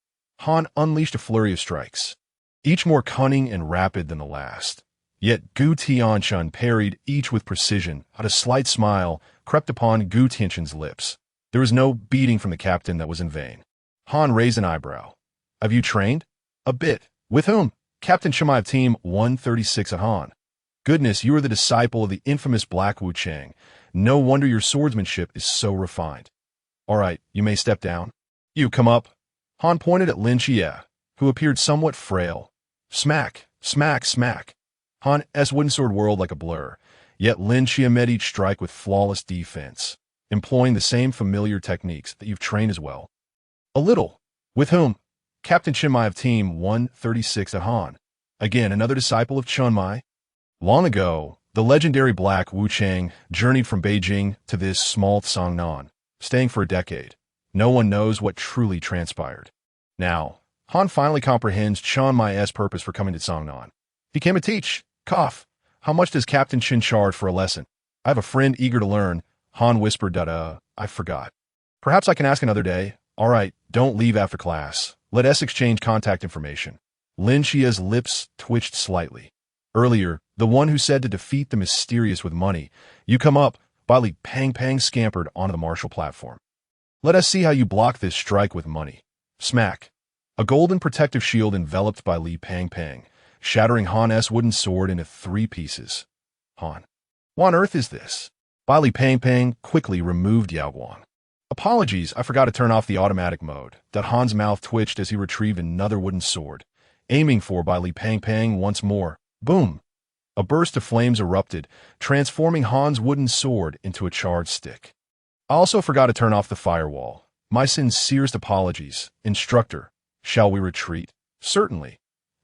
Han unleashed a flurry of strikes, each more cunning and rapid than the last. Yet Gu Tianchen parried each with precision. A slight smile crept upon Gu Tianchen's lips. There was no beating from the captain that was in vain. Han raised an eyebrow. Have you trained? A bit. With whom? Captain Shimai of Team 136 at Han. Goodness, you are the disciple of the infamous Black Wu Chang. No wonder your swordsmanship is so refined. All right, you may step down. You come up. Han pointed at Lin Qiye, who appeared somewhat frail. Smack, smack, smack. Han's wooden sword whirled like a blur, yet Lin Qiye met each strike with flawless defense, employing the same familiar techniques that you've trained as well. A little. With whom? Captain Chenmai of Team 136 at Han. Again, another disciple of Chenmai. Long ago, the legendary Black Wu Chang journeyed from Beijing to this small Cangnan, staying for a decade. No one knows what truly transpired. Now, Han finally comprehends Chenmai's purpose for coming to Cangnan. He came to teach. Cough. How much does Captain Chen charge for a lesson? I have a friend eager to learn. Han whispered that, I forgot. Perhaps I can ask another day. All right, don't leave after class. Let us exchange contact information. Lin Qiye's lips twitched slightly. Earlier, the one who said to defeat the mysterious with money, you come up, Li Pangpang scampered onto the martial platform. Let us see how you block this strike with money. Smack. A golden protective shield enveloped Li Pangpang, shattering Han's wooden sword into 3 pieces. Han. What on earth is this? Li Pangpang quickly removed Yao Guang. Apologies, I forgot to turn off the automatic mode. That Han's mouth twitched as he retrieved another wooden sword, aiming for Li Pangpang once more. Boom! A burst of flames erupted, transforming Han's wooden sword into a charred stick. I also forgot to turn off the firewall. My sincerest apologies. Instructor, shall we retreat? Certainly.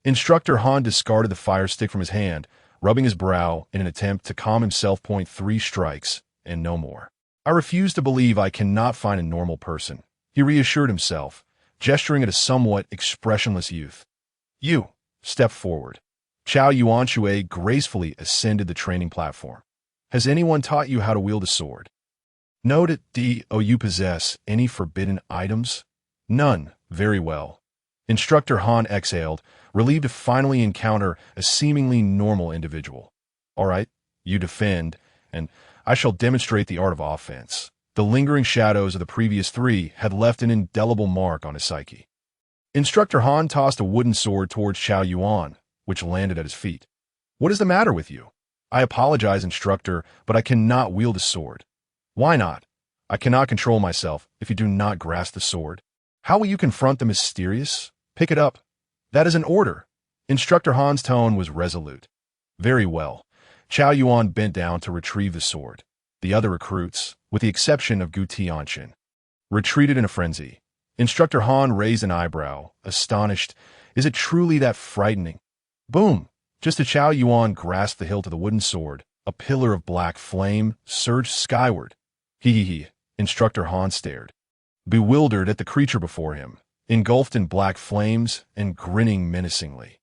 Instructor Han discarded the fire stick from his hand, rubbing his brow in an attempt to calm himself. 3 strikes, and no more. I refuse to believe I cannot find a normal person, he reassured himself, gesturing at a somewhat expressionless youth. You, step forward. Qiao Yuanxue gracefully ascended the training platform. Has anyone taught you how to wield a sword? No. Do you possess any forbidden items? None. Very well. Instructor Han exhaled, relieved to finally encounter a seemingly normal individual. All right, you defend, and I shall demonstrate the art of offense. The lingering shadows of the previous 3 had left an indelible mark on his psyche. Instructor Han tossed a wooden sword towards Qiao Yuan, which landed at his feet. What is the matter with you? I apologize, Instructor, but I cannot wield a sword. Why not? I cannot control myself if you do not grasp the sword. How will you confront the mysterious? Pick it up. That is an order. Instructor Han's tone was resolute. Very well. Qiao Yuan bent down to retrieve the sword. The other recruits, with the exception of Gu Tianchen, retreated in a frenzy. Instructor Han raised an eyebrow, astonished. Is it truly that frightening? Boom! Just as Qiao Yuan grasped the hilt of the wooden sword, a pillar of black flame surged skyward. Hee. Instructor Han stared, bewildered at the creature before him, engulfed in black flames and grinning menacingly.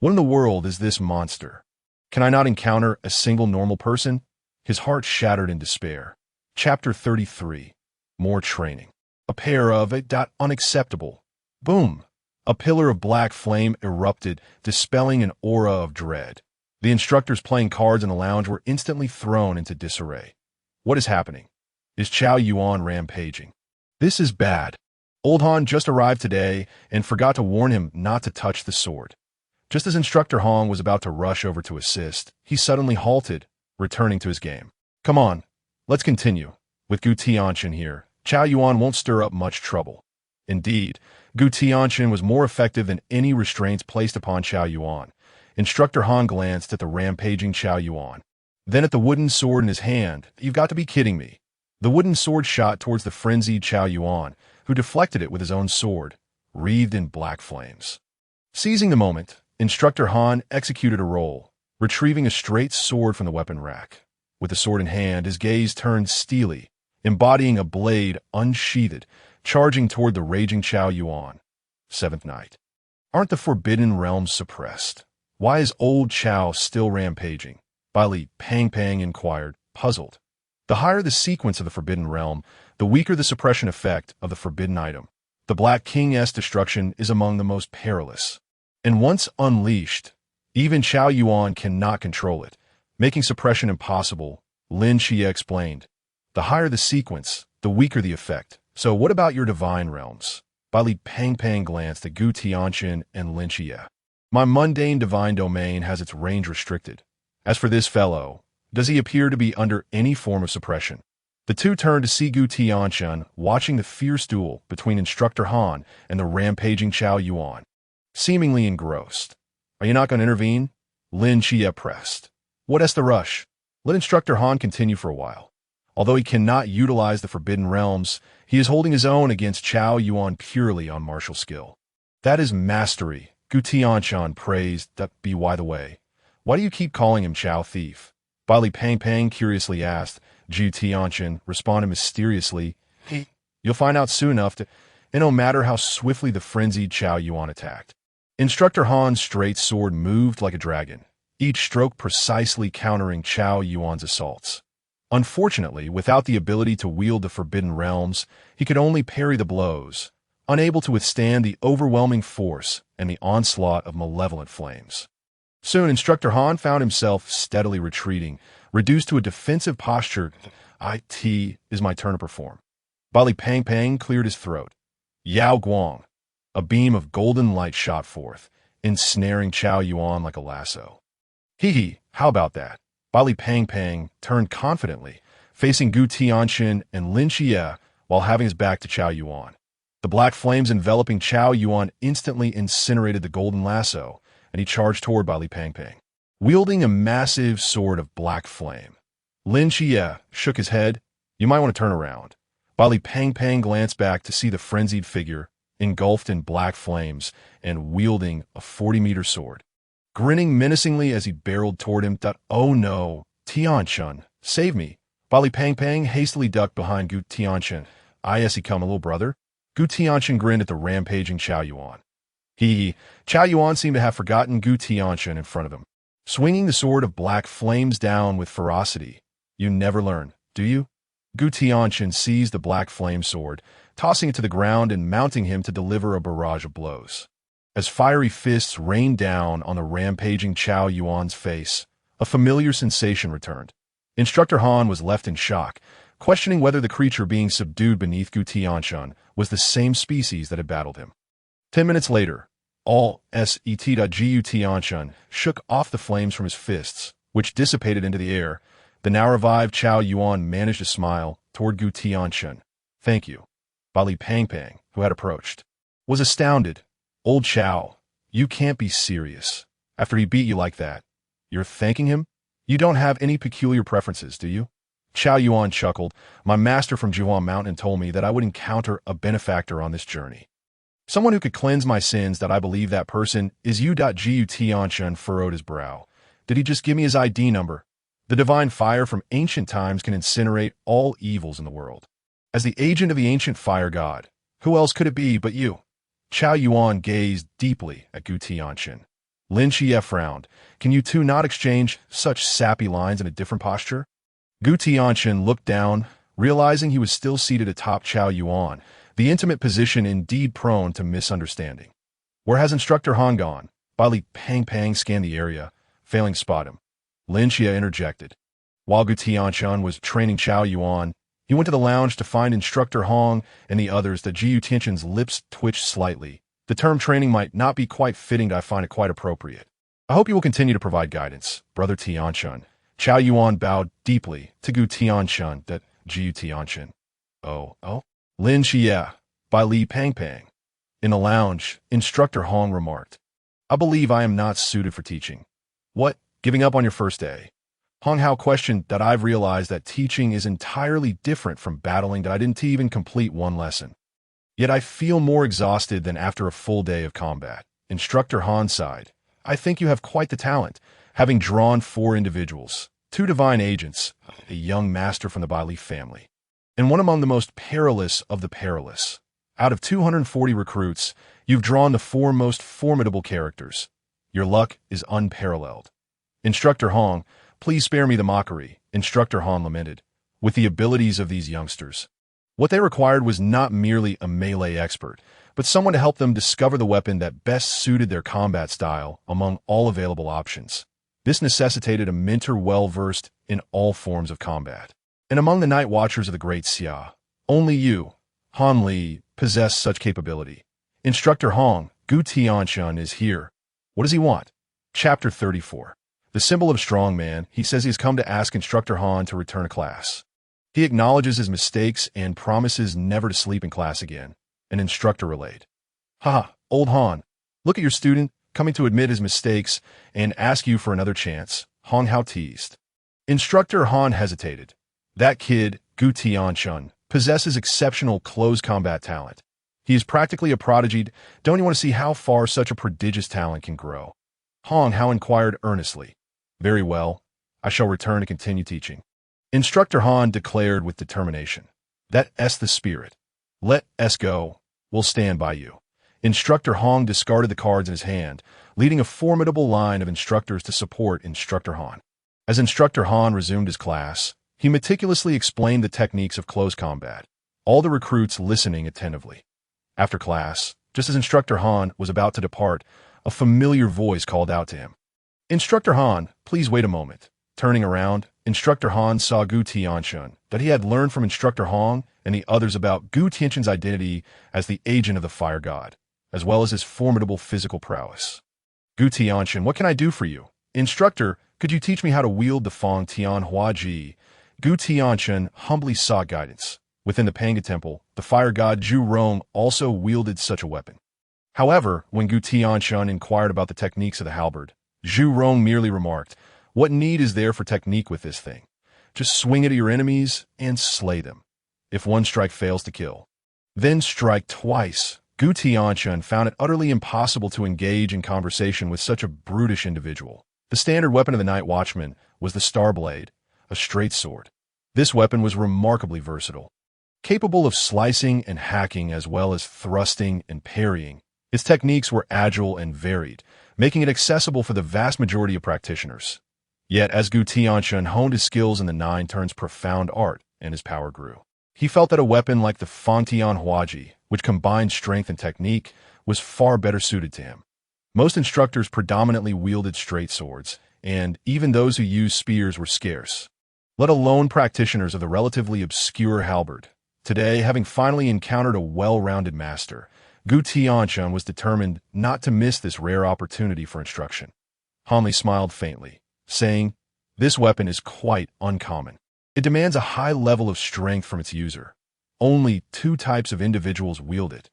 What in the world is this monster? Can I not encounter a single normal person? His heart shattered in despair. Chapter 33. More training. A pair of unacceptable. Boom! A pillar of black flame erupted, dispelling an aura of dread. The instructors playing cards in the lounge were instantly thrown into disarray. What is happening? Is Qiao Yuan rampaging? This is bad. Old Han just arrived today and forgot to warn him not to touch the sword. Just as Instructor Han was about to rush over to assist, he suddenly halted, returning to his game. Come on, let's continue. With Gu Tianchen here, Qiao Yuan won't stir up much trouble. Indeed, Gu Tianchen was more effective than any restraints placed upon Qiao Yuan. Instructor Han glanced at the rampaging Qiao Yuan, then at the wooden sword in his hand. You've got to be kidding me. The wooden sword shot towards the frenzied Qiao Yuan, who deflected it with his own sword, wreathed in black flames. Seizing the moment, Instructor Han executed a roll, retrieving a straight sword from the weapon rack. With the sword in hand, his gaze turned steely, embodying a blade unsheathed, charging toward the raging Qiao Yuan. Seventh night. Aren't the forbidden realms suppressed? Why is old Qiao still rampaging? Bali Pang inquired, puzzled. The higher the sequence of the forbidden realm, the weaker the suppression effect of the forbidden item. The Black King's destruction is among the most perilous. And once unleashed, even Qiao Yuan cannot control it, making suppression impossible, Lin Qiye explained. The higher the sequence, the weaker the effect. So what about your divine realms? Bali Pang glanced at Gu Tianchen and Lin Qiye. My mundane divine domain has its range restricted. As for this fellow, does he appear to be under any form of suppression? The two turned to see Gu Tianchen watching the fierce duel between Instructor Han and the rampaging Qiao Yuan, seemingly engrossed. Are you not going to intervene? Lin Qiye pressed. What's the rush? Let Instructor Han continue for a while. Although he cannot utilize the forbidden realms, he is holding his own against Qiao Yuan purely on martial skill. That is mastery, Gu Tianchen praised. By the way, why do you keep calling him Qiao Thief? Bali Pang curiously asked. Gu Tianchen responded mysteriously. You'll find out soon enough and no matter how swiftly the frenzied Qiao Yuan attacked. Instructor Han's straight sword moved like a dragon, each stroke precisely countering Qiao Yuan's assaults. Unfortunately, without the ability to wield the forbidden realms, he could only parry the blows, unable to withstand the overwhelming force and the onslaught of malevolent flames. Soon, Instructor Han found himself steadily retreating, reduced to a defensive posture. It is my turn to perform. Bali Pang cleared his throat. Yao Guang. A beam of golden light shot forth, ensnaring Qiao Yuan like a lasso. How about that? Bali Pang turned confidently, facing Gu Tianchen and Lin Qiye while having his back to Qiao Yuan. The black flames enveloping Qiao Yuan instantly incinerated the golden lasso, and he charged toward Bali Pang. wielding a massive sword of black flame. Lin Qiye shook his head. You might want to turn around. Bali Pang glanced back to see the frenzied figure, engulfed in black flames and wielding a 40-meter sword. Grinning menacingly as he barreled toward him, "Oh no, Tianchen, save me." Bali Pang hastily ducked behind Gu Tianchen. "Yes, he come, a little brother." Gu Tianchen grinned at the rampaging Chao Yuan. Chao Yuan seemed to have forgotten Gu Tianchen in front of him. Swinging the sword of black flames down with ferocity. "You never learn, do you?" Gu Tianchen seized the black flame sword, tossing it to the ground and mounting him to deliver a barrage of blows. As fiery fists rained down on the rampaging Chao Yuan's face, a familiar sensation returned. Instructor Han was left in shock, questioning whether the creature being subdued beneath Gu Tianchen was the same species that had battled him. 10 minutes later, all Gu Tianchen shook off the flames from his fists, which dissipated into the air. The now-revived Chao Yuan managed to smile toward Gu Tianchen. "Thank you." Bali Pang, who had approached, was astounded. "Old Chao, you can't be serious. After he beat you like that, you're thanking him? You don't have any peculiar preferences, do you?" Chao Yuan chuckled. "My master from Zhuang Mountain told me that I would encounter a benefactor on this journey. Someone who could cleanse my sins. That I believe that person is you." Gu Tianchen furrowed his brow. "Did he just give me his ID number? The divine fire from ancient times can incinerate all evils in the world. As the agent of the ancient fire god, who else could it be but you?" Chao Yuan gazed deeply at Gu Tianchen. Lin Qiye frowned. "Can you two not exchange such sappy lines in a different posture?" Gu Tianchen looked down, realizing he was still seated atop Chao Yuan, the intimate position indeed prone to misunderstanding. "Where has Instructor Han gone?" Bali Pang scanned the area, failing to spot him. Lin Qiye interjected. While Gu Tianchen was training Chao Yuan, he went to the lounge to find Instructor Hong and the others. Gu Tianchen's lips twitched slightly. "The term training might not be quite fitting, but I find it quite appropriate. I hope you will continue to provide guidance, Brother Tianchen." Chao Yuan bowed deeply to Gu Tianchen. Gu Tianchen. Oh. Lin Qiye, by Li Pang. In the lounge, Instructor Hong remarked, "I believe I am not suited for teaching." "What? Giving up on your first day?" Hong Hao questioned. "I've realized that teaching is entirely different from battling. That I didn't even complete one lesson. Yet I feel more exhausted than after a full day of combat." Instructor Han sighed. "I think you have quite the talent, having drawn 4 individuals, 2 divine agents, a young master from the Baili family, and one among the most perilous of the perilous. Out of 240 recruits, you've drawn the 4 most formidable characters. Your luck is unparalleled." "Instructor Hong, please spare me the mockery," Instructor Han lamented. "With the abilities of these youngsters, what they required was not merely a melee expert, but someone to help them discover the weapon that best suited their combat style among all available options. This necessitated a mentor well-versed in all forms of combat. And among the Night Watchers of the Great Xia, only you, Han Li, possess such capability. Instructor Hong, Gu Tianchen is here. What does he want?" Chapter 34. The symbol of strong man, he says he has come to ask Instructor Han to return to class. He acknowledges his mistakes and promises never to sleep in class again. An instructor relayed. Old Han, look at your student, coming to admit his mistakes and ask you for another chance," Hong Hao teased. Instructor Han hesitated. "That kid, Gu Tianchen, possesses exceptional close combat talent. He is practically a prodigy. Don't you want to see how far such a prodigious talent can grow?" Hong Hao inquired earnestly. "Very well, I shall return to continue teaching." Instructor Han declared with determination. "That's the spirit. Let us go. We'll stand by you." Instructor Hong discarded the cards in his hand, leading a formidable line of instructors to support Instructor Han. As Instructor Han resumed his class, he meticulously explained the techniques of close combat, all the recruits listening attentively. After class, just as Instructor Han was about to depart, a familiar voice called out to him. "Instructor Han, please wait a moment." Turning around, Instructor Han saw Gu Tianchen, that he had learned from Instructor Hong and the others about Gu Tianchen's identity as the agent of the fire god, as well as his formidable physical prowess. "Gu Tianchen, what can I do for you?" "Instructor, could you teach me how to wield the Fong Tian Hua Ji?" Gu Tianchen humbly sought guidance. Within the Pangu Temple, the fire god Zhu Rong also wielded such a weapon. However, when Gu Tianchen inquired about the techniques of the halberd, Zhu Rong merely remarked, "What need is there for technique with this thing? Just swing it at your enemies and slay them. If one strike fails to kill, then strike twice." Gu Tianchen found it utterly impossible to engage in conversation with such a brutish individual. The standard weapon of the Night Watchman was the Star Blade, a straight sword. This weapon was remarkably versatile, capable of slicing and hacking as well as thrusting and parrying. Its techniques were agile and varied, making it accessible for the vast majority of practitioners. Yet, as Gu Tianchen honed his skills in the Nine Turns' profound art and his power grew, he felt that a weapon like the Fantian Huaji, which combined strength and technique, was far better suited to him. Most instructors predominantly wielded straight swords, and even those who used spears were scarce, let alone practitioners of the relatively obscure halberd. Today, having finally encountered a well-rounded master, Gu Tianchen was determined not to miss this rare opportunity for instruction. Han Li smiled faintly, saying, "This weapon is quite uncommon. It demands a high level of strength from its user. Only 2 types of individuals wield it."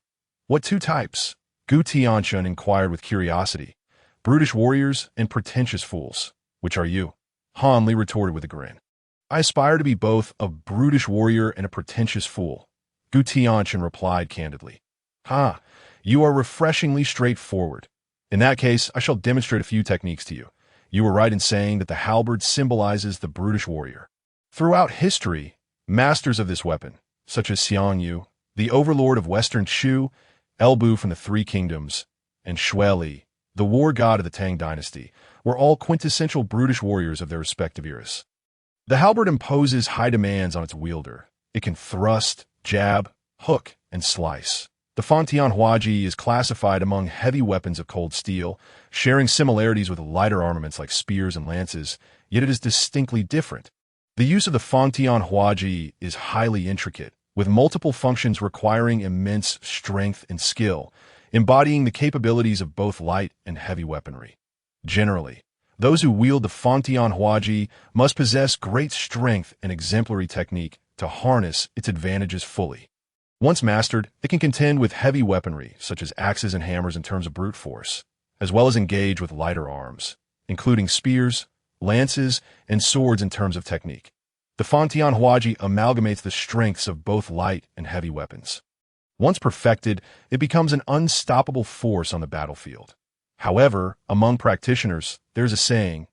"What 2 types?" Gu Tianchen inquired with curiosity. "Brutish warriors and pretentious fools. Which are you?" Han Li retorted with a grin. "I aspire to be both a brutish warrior and a pretentious fool," Gu Tianchen replied candidly. "Ha, you are refreshingly straightforward. In that case, I shall demonstrate a few techniques to you. You were right in saying that the halberd symbolizes the brutish warrior. Throughout history, masters of this weapon, such as Xiangliu, the overlord of Western Shu, Elbu from the Three Kingdoms, and Shueli, the war god of the Tang dynasty, were all quintessential brutish warriors of their respective eras. The halberd imposes high demands on its wielder. It can thrust, jab, hook, and slice. The Fantian Huaji is classified among heavy weapons of cold steel, sharing similarities with lighter armaments like spears and lances, yet it is distinctly different. The use of the Fantian Huaji is highly intricate, with multiple functions requiring immense strength and skill, embodying the capabilities of both light and heavy weaponry. Generally, those who wield the Fantian Huaji must possess great strength and exemplary technique to harness its advantages fully. Once mastered, it can contend with heavy weaponry, such as axes and hammers in terms of brute force, as well as engage with lighter arms, including spears, lances, and swords in terms of technique. The Fantian Huaji amalgamates the strengths of both light and heavy weapons. Once perfected, it becomes an unstoppable force on the battlefield. However, among practitioners, there's a saying,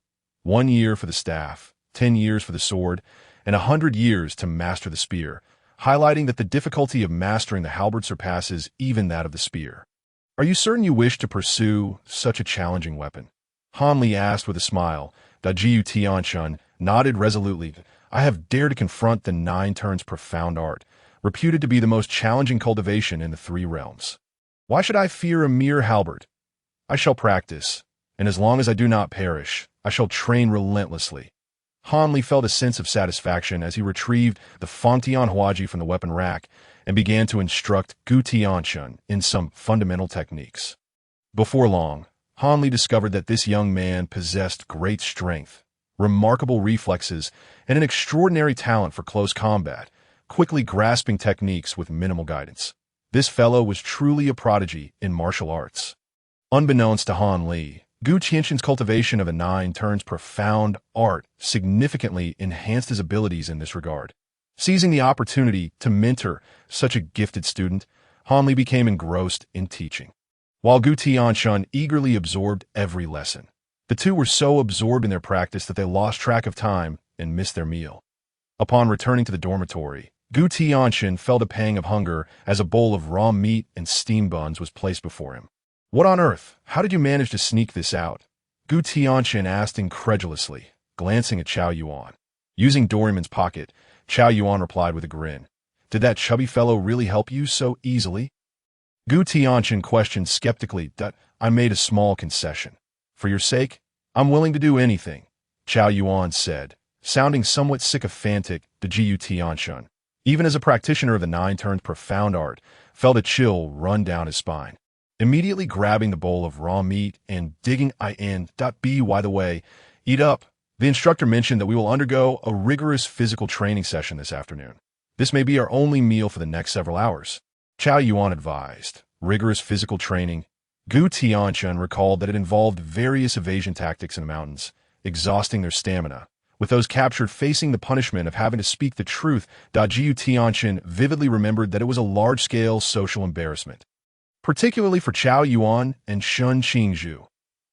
1 year for the staff, 10 years for the sword, and 100 years to master the spear, highlighting that the difficulty of mastering the halberd surpasses even that of the spear. "Are you certain you wish to pursue such a challenging weapon?" Han Li asked with a smile. Gu Tianchen nodded resolutely. "I have dared to confront the Nine Turns' profound art, reputed to be the most challenging cultivation in the 3 realms. Why should I fear a mere halberd? I shall practice, and as long as I do not perish, I shall train relentlessly." Han Li felt a sense of satisfaction as he retrieved the Fantian Huaji from the weapon rack and began to instruct Gu Tianchen in some fundamental techniques. Before long, Han Li discovered that this young man possessed great strength, remarkable reflexes, and an extraordinary talent for close combat, quickly grasping techniques with minimal guidance. This fellow was truly a prodigy in martial arts. Unbeknownst to Han Li, Gu Tianchen's cultivation of the Nine Turns' profound art significantly enhanced his abilities in this regard. Seizing the opportunity to mentor such a gifted student, Han Li became engrossed in teaching, while Gu Tianchen eagerly absorbed every lesson. The two were so absorbed in their practice that they lost track of time and missed their meal. Upon returning to the dormitory, Gu Tianchen felt a pang of hunger as a bowl of raw meat and steamed buns was placed before him. "What on earth? How did you manage to sneak this out?" Gu Tianchen asked incredulously, glancing at Chao Yuan. Using Doraemon's pocket, Chao Yuan replied with a grin. "Did that chubby fellow really help you so easily?" Gu Tianchen questioned skeptically. "I made a small concession. For your sake, I'm willing to do anything," Chao Yuan said, sounding somewhat sycophantic to Gu Tianchen. Even as a practitioner of the Nine Turns' profound art, felt a chill run down his spine. Immediately grabbing the bowl of raw meat and digging in. By the way, eat up. The instructor mentioned that we will undergo a rigorous physical training session this afternoon. This may be our only meal for the next several hours. Chao Yuan advised. Rigorous physical training. Gu Tianchen recalled that it involved various evasion tactics in the mountains, exhausting their stamina, with those captured facing the punishment of having to speak the truth. Gu Tianchen vividly remembered that it was a large-scale social embarrassment, particularly for Chao Yuan and Shun Qingzhu.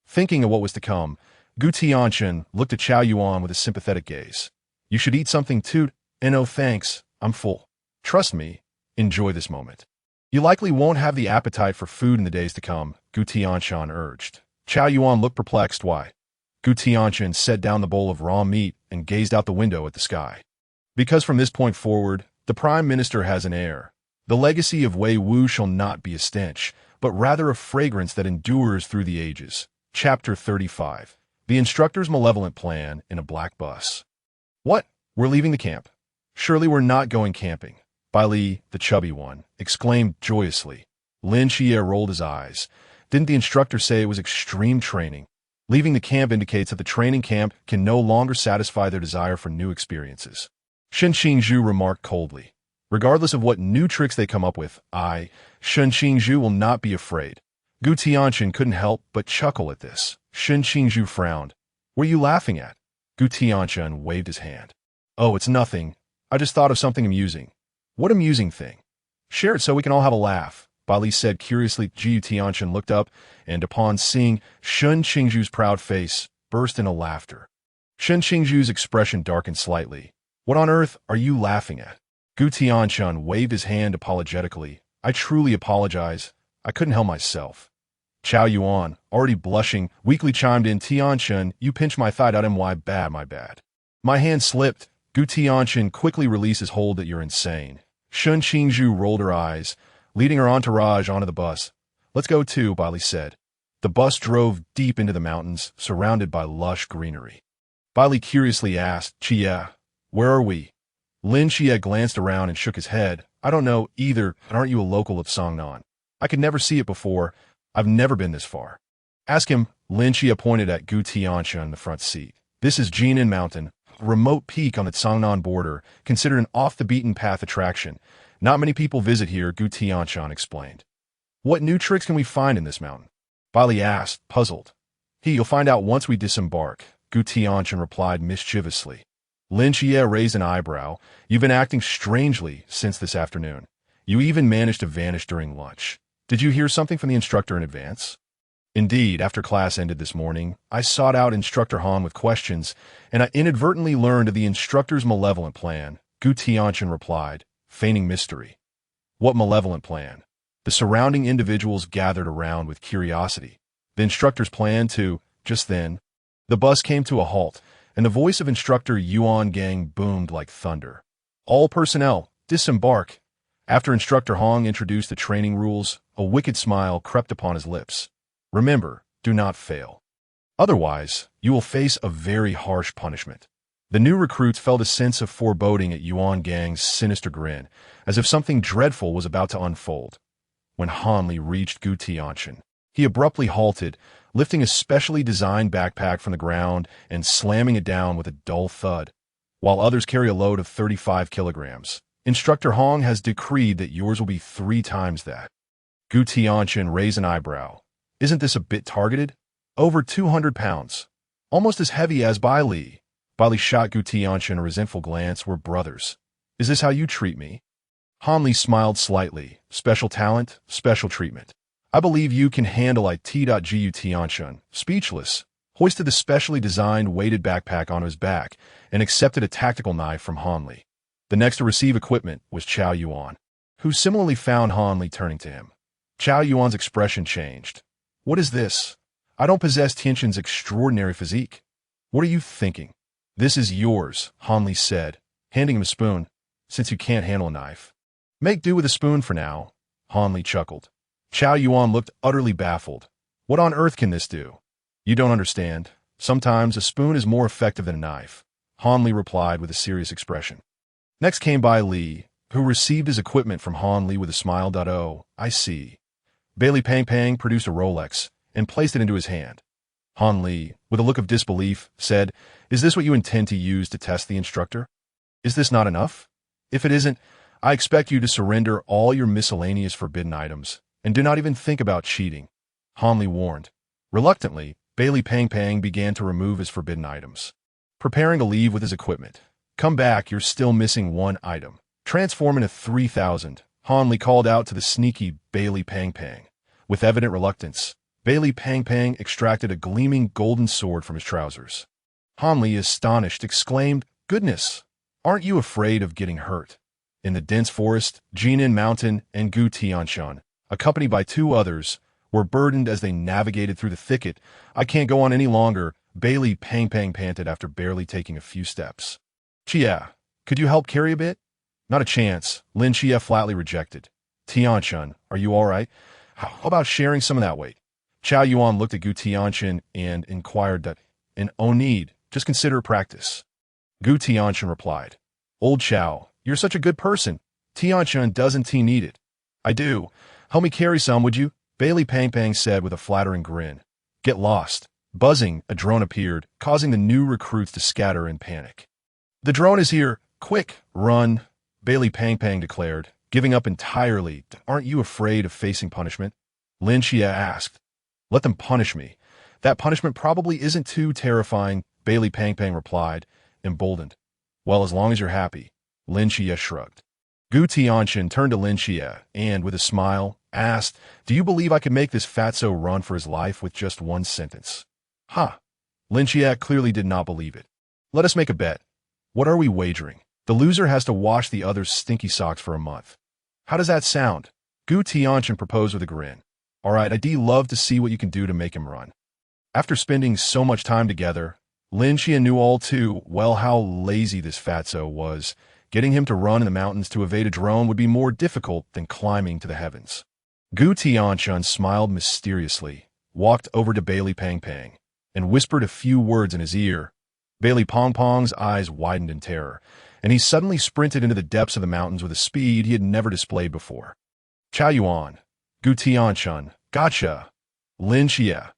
Thinking of what was to come, Gu Tianchen looked at Chao Yuan with a sympathetic gaze. "You should eat something too." "No thanks, I'm full. Trust me, enjoy this moment. You likely won't have the appetite for food in the days to come," Gu Tianchen urged. Chao Yuan looked perplexed. "Why?" Gu Tianchen set down the bowl of raw meat and gazed out the window at the sky. "Because from this point forward, the Prime Minister has an heir. The legacy of Wei Wu shall not be a stench, but rather a fragrance that endures through the ages." Chapter 35. The Instructor's Malevolent Plan in a Black Bus. "What? We're leaving the camp? Surely we're not going camping." Bai Li, the chubby one, exclaimed joyously. Lin Qiye rolled his eyes. "Didn't the instructor say it was extreme training? Leaving the camp indicates that the training camp can no longer satisfy their desire for new experiences." Shun Qingzhu remarked coldly. "Regardless of what new tricks they come up with, Shun Qingzhu, will not be afraid." Gu Tianchen couldn't help but chuckle at this. Shun Qingzhu frowned. "What are you laughing at?" Gu Tianchen waved his hand. "Oh, it's nothing. I just thought of something amusing." "What amusing thing?" "Share it so we can all have a laugh," Bai Li said curiously. Gu Tianchen looked up, and upon seeing Shun Qingzhu's proud face, burst into laughter. Shun Qingzhu's expression darkened slightly. "What on earth are you laughing at?" Gu Tianchen waved his hand apologetically. "I truly apologize. I couldn't help myself." Chao Yuan, already blushing, weakly chimed in. "Tianchen, you pinched my thigh. My bad. My hand slipped." Gu Tianchen quickly released his hold. "That you're insane." Shun Qingzhu rolled her eyes, leading her entourage onto the bus. "Let's go too," Bai Li said. The bus drove deep into the mountains, surrounded by lush greenery. Bai Li curiously asked, "Qiye, where are we?" Lin Qiye glanced around and shook his head. "I don't know either. Aren't you a local of Cangnan? I could never see it before. I've never been this far." "Ask him." Lin Qiye pointed at Gu Tianchen in the front seat. "This is Jinan Mountain, a remote peak on the Cangnan border, considered an off-the-beaten-path attraction. Not many people visit here," Gu Tianchen explained. "What new tricks can we find in this mountain?" Bai Li asked, puzzled. "You'll find out once we disembark," Gu Tianchen replied mischievously. Lin Qiye raised an eyebrow. "You've been acting strangely since this afternoon. You even managed to vanish during lunch. Did you hear something from the instructor in advance?" "Indeed, after class ended this morning, I sought out Instructor Han with questions, and I inadvertently learned of the instructor's malevolent plan," Gu Tianchen replied, feigning mystery. "What malevolent plan?" The surrounding individuals gathered around with curiosity. The instructor's plan to. Just then, the bus came to a halt, and the voice of Instructor Yuan Gang boomed like thunder. "All personnel, disembark." After Instructor Hong introduced the training rules, a wicked smile crept upon his lips. "Remember, do not fail. Otherwise, you will face a very harsh punishment." The new recruits felt a sense of foreboding at Yuan Gang's sinister grin, as if something dreadful was about to unfold. When Hanli reached Gu Tianchen, he abruptly halted, lifting a specially designed backpack from the ground and slamming it down with a dull thud. "While others carry a load of 35 kilograms, Instructor Hong has decreed that yours will be 3 times that." Gu Tianchen raised an eyebrow. "Isn't this a bit targeted? Over 200 pounds. Almost as heavy as Bai Li." Bai Li shot Gu Tianchen a resentful glance. "We're brothers. Is this how you treat me?" Hanli smiled slightly. "Special talent, special treatment. I believe you can handle it." Gu Tianchen, speechless, hoisted the specially designed weighted backpack onto his back and accepted a tactical knife from Hanli. The next to receive equipment was Chao Yuan, who similarly found Hanli turning to him. Chao Yuan's expression changed. "What is this? I don't possess Tianchen's extraordinary physique. What are you thinking?" "This is yours," Hanli said, handing him a spoon, "since you can't handle a knife." "Make do with a spoon for now," Hanli chuckled. Chao Yuan looked utterly baffled. "What on earth can this do?" "You don't understand. Sometimes a spoon is more effective than a knife," Hanli replied with a serious expression. Next came Bai Li, who received his equipment from Hanli with a smile. "Oh, I see." Bailey Pang Pang produced a Rolex and placed it into his hand. Hanli, with a look of disbelief, said, "Is this what you intend to use to test the instructor? Is this not enough? If it isn't, I expect you to surrender all your miscellaneous forbidden items, and do not even think about cheating." Han warned. Reluctantly, Bailey Pang Pang began to remove his forbidden items. Preparing to leave with his equipment. Come back, you're still missing one item. Transform into 3,000. Han called out to the sneaky Bailey Pang Pang. With evident reluctance, Bailey Pang Pang extracted a gleaming golden sword from his trousers. Han, astonished, exclaimed, "Goodness, aren't you afraid of getting hurt?" In the dense forest, Jinan Mountain and Gu Tianchen, accompanied by 2 others, were burdened as they navigated through the thicket. "I can't go on any longer," Bailey Pang Pang panted after barely taking a few steps. "Qiye, could you help carry a bit?" "Not a chance," Lin Qiye flatly rejected. "Tianchen, are you all right? How about sharing some of that weight?" Chao Yuan looked at Gu Tianchen and inquired that, "No need, just consider it practice." Gu Tianchen replied, "Old Chao, you're such a good person. Tianchen doesn't need it." "I do. Help me carry some, would you?" Bailey Pang Pang said with a flattering grin. "Get lost." Buzzing, a drone appeared, causing the new recruits to scatter in panic. "The drone is here. Quick, run," Bailey Pang Pang declared, giving up entirely. "Aren't you afraid of facing punishment?" Lin Qiye asked. "Let them punish me. That punishment probably isn't too terrifying," Bailey Pang Pang replied, emboldened. "Well, as long as you're happy," Lin Qiye shrugged. Gu Tianchen turned to Lin Qiye and, with a smile, asked, "Do you believe I could make this fatso run for his life with just one sentence?" "Ha!" Lin Qiye clearly did not believe it. "Let us make a bet. What are we wagering? The loser has to wash the other's stinky socks for a month. How does that sound?" Gu Tianchen proposed with a grin. "All right, I'd love to see what you can do to make him run." After spending so much time together, Lin Qiye knew all too well how lazy this fatso was. Getting him to run in the mountains to evade a drone would be more difficult than climbing to the heavens. Gu Tianchen smiled mysteriously, walked over to Bailey Pang Pang, and whispered a few words in his ear. Bailey Pong Pong's eyes widened in terror, and he suddenly sprinted into the depths of the mountains with a speed he had never displayed before. "Chao Yuan, Gu Tianchen, gotcha!" Lin Qiye.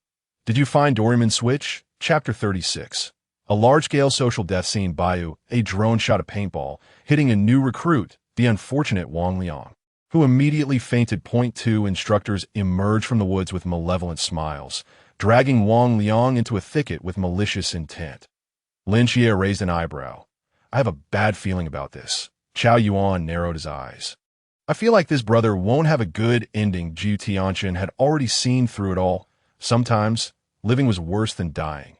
Did you find Doraemon's switch? Chapter 36. A large-scale social death scene. Bayou, a drone shot a paintball, hitting a new recruit, the unfortunate Wang Liang, who immediately fainted. Point 2 instructors emerged from the woods with malevolent smiles, dragging Wang Liang into a thicket with malicious intent. Lin Qiye raised an eyebrow. "I have a bad feeling about this." Chao Yuan narrowed his eyes. "I feel like this brother won't have a good ending." Gu Tianchen had already seen through it all. Sometimes, living was worse than dying.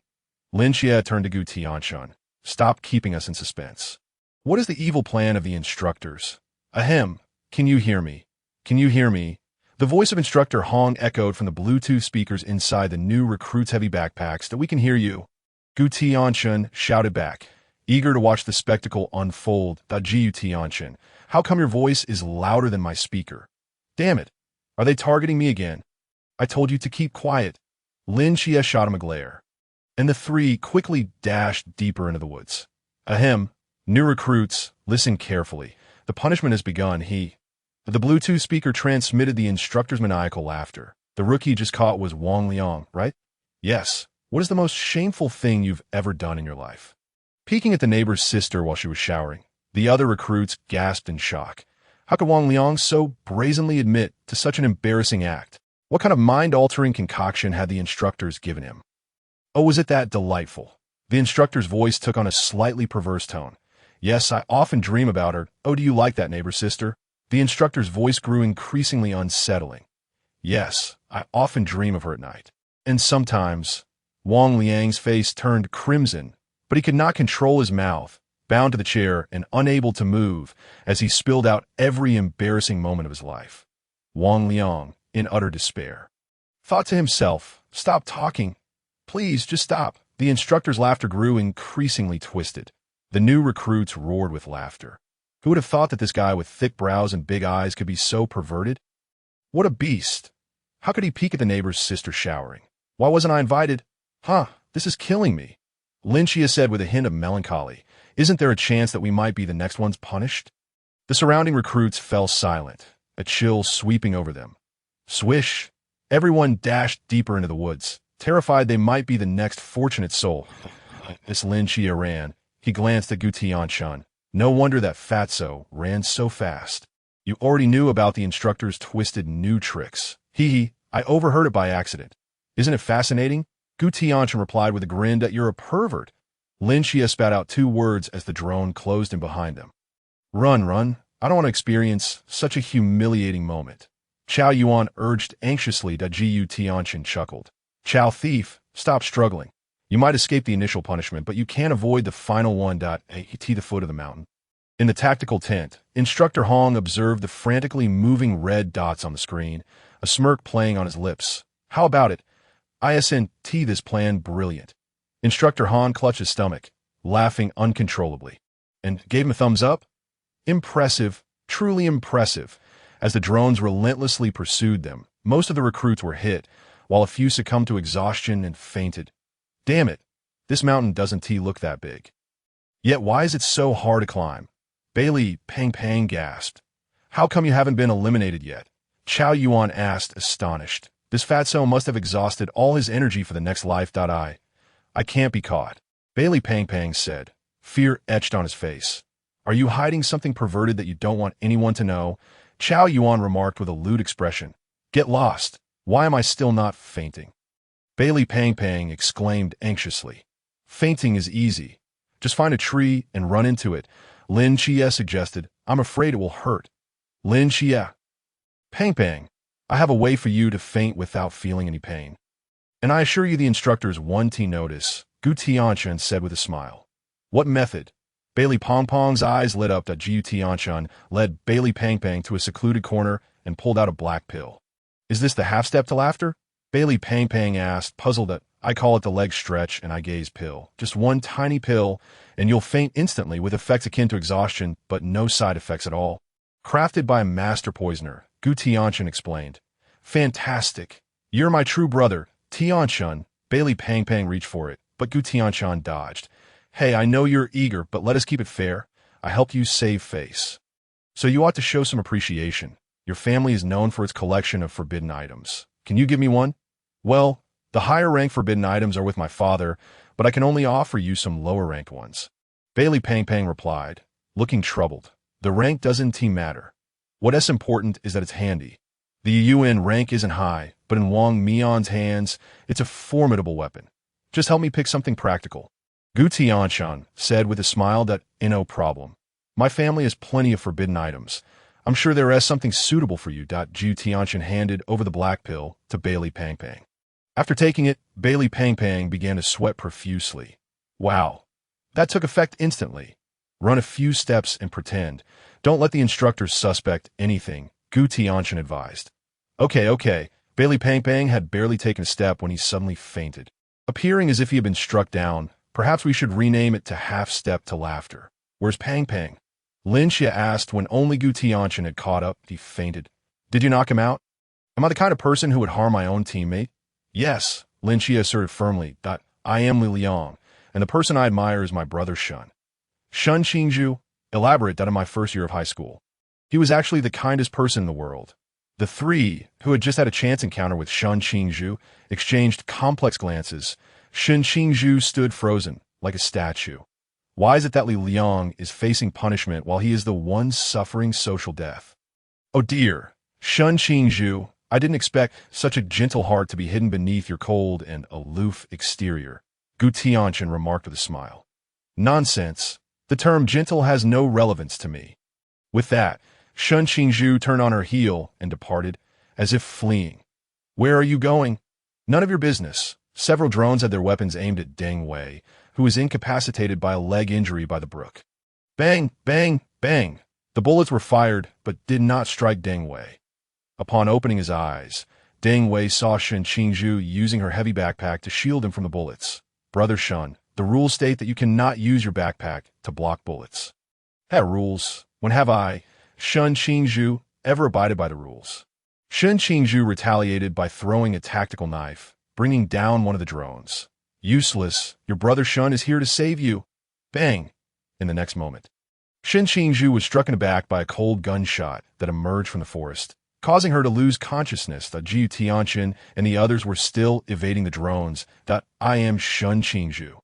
Lin Qiye turned to Gu Tianchen. "Stop keeping us in suspense. What is the evil plan of the instructors?" "Ahem. Can you hear me? Can you hear me?" The voice of Instructor Hong echoed from the Bluetooth speakers inside the new recruits' heavy backpacks. "That we can hear you." Gu Tianchen shouted back, eager to watch the spectacle unfold. Gu Tianchen, how come your voice is louder than my speaker? Damn it. Are they targeting me again? I told you to keep quiet. Lin Qiye shot him a glare, and the 3 quickly dashed deeper into the woods. "Ahem. New recruits, listen carefully. The punishment has begun." The Bluetooth speaker transmitted the instructor's maniacal laughter. "The rookie just caught was Wang Liang, right?" "Yes. What is the most shameful thing you've ever done in your life?" Peeking at the neighbor's sister while she was showering, the other recruits gasped in shock. How could Wang Liang so brazenly admit to such an embarrassing act? What kind of mind-altering concoction had the instructors given him? "Oh, was it that delightful?" The instructor's voice took on a slightly perverse tone. "Yes, I often dream about her." "Oh, do you like that, neighbor sister?" The instructor's voice grew increasingly unsettling. "Yes, I often dream of her at night. And sometimes..." Wang Liang's face turned crimson, but he could not control his mouth, bound to the chair and unable to move as he spilled out every embarrassing moment of his life. Wang Liang, in utter despair, thought to himself, "Stop talking. Please, just stop." The instructor's laughter grew increasingly twisted. The new recruits roared with laughter. Who would have thought that this guy with thick brows and big eyes could be so perverted? What a beast. How could he peek at the neighbor's sister showering? Why wasn't I invited? This is killing me. Lin Qiye said with a hint of melancholy. "Isn't there a chance that we might be the next ones punished?" The surrounding recruits fell silent, a chill sweeping over them. Swish! Everyone dashed deeper into the woods, terrified they might be the next fortunate soul. As Lin Qiye ran, he glanced at Gu Tianchen. No wonder that fatso ran so fast. "You already knew about the instructor's twisted new tricks." I I overheard it by accident. Isn't it fascinating? Gu Tianchen replied with a grin that you're a pervert. Lin Qiye spat out 2 words as the drone closed in behind them. Run, run. I don't want to experience such a humiliating moment. Chao Yuan urged anxiously. Gu Tianchen chuckled. Chao thief, stop struggling. You might escape the initial punishment, but you can't avoid the final one. At the foot of the mountain. In the tactical tent, Instructor Hong observed the frantically moving red dots on the screen, a smirk playing on his lips. How about it? Isn't this plan brilliant? Instructor Han clutched his stomach, laughing uncontrollably, and gave him a thumbs up. Impressive, truly impressive. As the drones relentlessly pursued them, most of the recruits were hit, while a few succumbed to exhaustion and fainted. Damn it, this mountain doesn't look that big. Yet why is it so hard to climb? Bailey Pang gasped. How come you haven't been eliminated yet? Chao Yuan asked, astonished. This fatso must have exhausted all his energy for the next life. I can't be caught. Bailey Pang said, fear etched on his face. Are you hiding something perverted that you don't want anyone to know? Chao Yuan remarked with a lewd expression. Get lost. Why am I still not fainting? Bailey Pang exclaimed anxiously. Fainting is easy. Just find a tree and run into it. Lin Qiye suggested. I'm afraid it will hurt. Lin Qiye. Pang, I have a way for you to faint without feeling any pain. And I assure you the instructors won't notice, Gu Tianchen said with a smile. What method? Bailey Pong's eyes lit up. Gu Tianchen led Bailey Pang to a secluded corner and pulled out a black pill. Is this the half-step to laughter? Bailey Pang asked, puzzled. That I call it the leg stretch and eye gaze pill. Just one tiny pill, and you'll faint instantly with effects akin to exhaustion, but no side effects at all. Crafted by a master poisoner, Gu Tianchen explained. Fantastic. You're my true brother, Tianchen. Bailey Pang reached for it, but Gu Tianchen dodged. Hey, I know you're eager, but let us keep it fair. I helped you save face. So you ought to show some appreciation. Your family is known for its collection of forbidden items. Can you give me one? Well, the higher rank forbidden items are with my father, but I can only offer you some lower ranked ones. Bailey Pang replied, looking troubled. The rank doesn't matter. What's important is that it's handy. The UN rank isn't high, but in Wang Mian's hands, it's a formidable weapon. Just help me pick something practical. Gu Tianchen said with a smile that, no problem. My family has plenty of forbidden items. I'm sure there is something suitable for you. Gu Tianchen handed over the black pill to Bailey Pang. After taking it, Bailey Pang began to sweat profusely. Wow, that took effect instantly. Run a few steps and pretend. Don't let the instructors suspect anything, Gu Tianchen advised. Okay. Bailey Pang had barely taken a step when he suddenly fainted. Appearing as if he had been struck down, perhaps we should rename it to half-step to laughter. Where's Pang? Lin Qiye asked when only Gu Tianchen had caught up. He fainted. Did you knock him out? Am I the kind of person who would harm my own teammate? Yes, Lin Qiye asserted firmly. I am Liang, and the person I admire is my brother Shun. Shun Qingzhu, elaborate. In my first year of high school. He was actually the kindest person in the world. The three, who had just had a chance encounter with Shun Qingzhu, exchanged complex glances. Shun Qingzhu stood frozen, like a statue. Why is it that Li Liang is facing punishment while he is the one suffering social death? Oh dear, Shun Qingzhu, I didn't expect such a gentle heart to be hidden beneath your cold and aloof exterior, Gu Tianchen remarked with a smile. Nonsense. The term gentle has no relevance to me. With that, Shun Qingzhu turned on her heel and departed, as if fleeing. Where are you going? None of your business. Several drones had their weapons aimed at Deng Wei, who was incapacitated by a leg injury by the brook. Bang, bang, bang. The bullets were fired, but did not strike Deng Wei. Upon opening his eyes, Deng Wei saw Shun Qingzhu using her heavy backpack to shield him from the bullets. Brother Shun, the rules state that you cannot use your backpack to block bullets. Rules. When have I, Shun Qingzhu, ever abided by the rules? Shun Qingzhu retaliated by throwing a tactical knife, bringing down one of the drones. Useless. Your brother Shun is here to save you. Bang. In the next moment, Shun Qingzhu was struck in the back by a cold gunshot that emerged from the forest, causing her to lose consciousness. Gu Tianchen and the others were still evading the drones. I am Shun Qingzhu.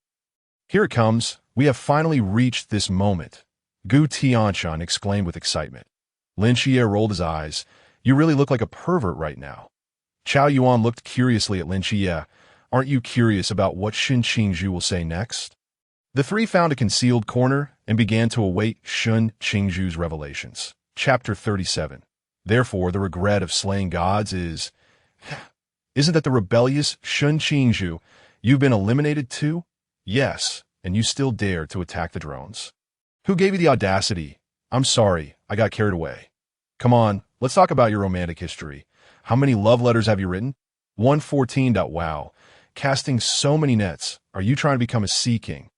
Here it comes. We have finally reached this moment, Gu Tianchen exclaimed with excitement. Lin Qiye rolled his eyes. You really look like a pervert right now. Chao Yuan looked curiously at Lin Qiye. Aren't you curious about what Xin Qingzhu will say next? The three found a concealed corner and began to await Xin Qingzhu's revelations. Chapter 37. Therefore, the regret of slaying gods is... Isn't that the rebellious Xin Qingzhu? You've been eliminated too? Yes, and you still dare to attack the drones. Who gave you the audacity? I'm sorry, I got carried away. Come on, let's talk about your romantic history. How many love letters have you written? 114. Wow. Casting so many nets. Are you trying to become a sea king?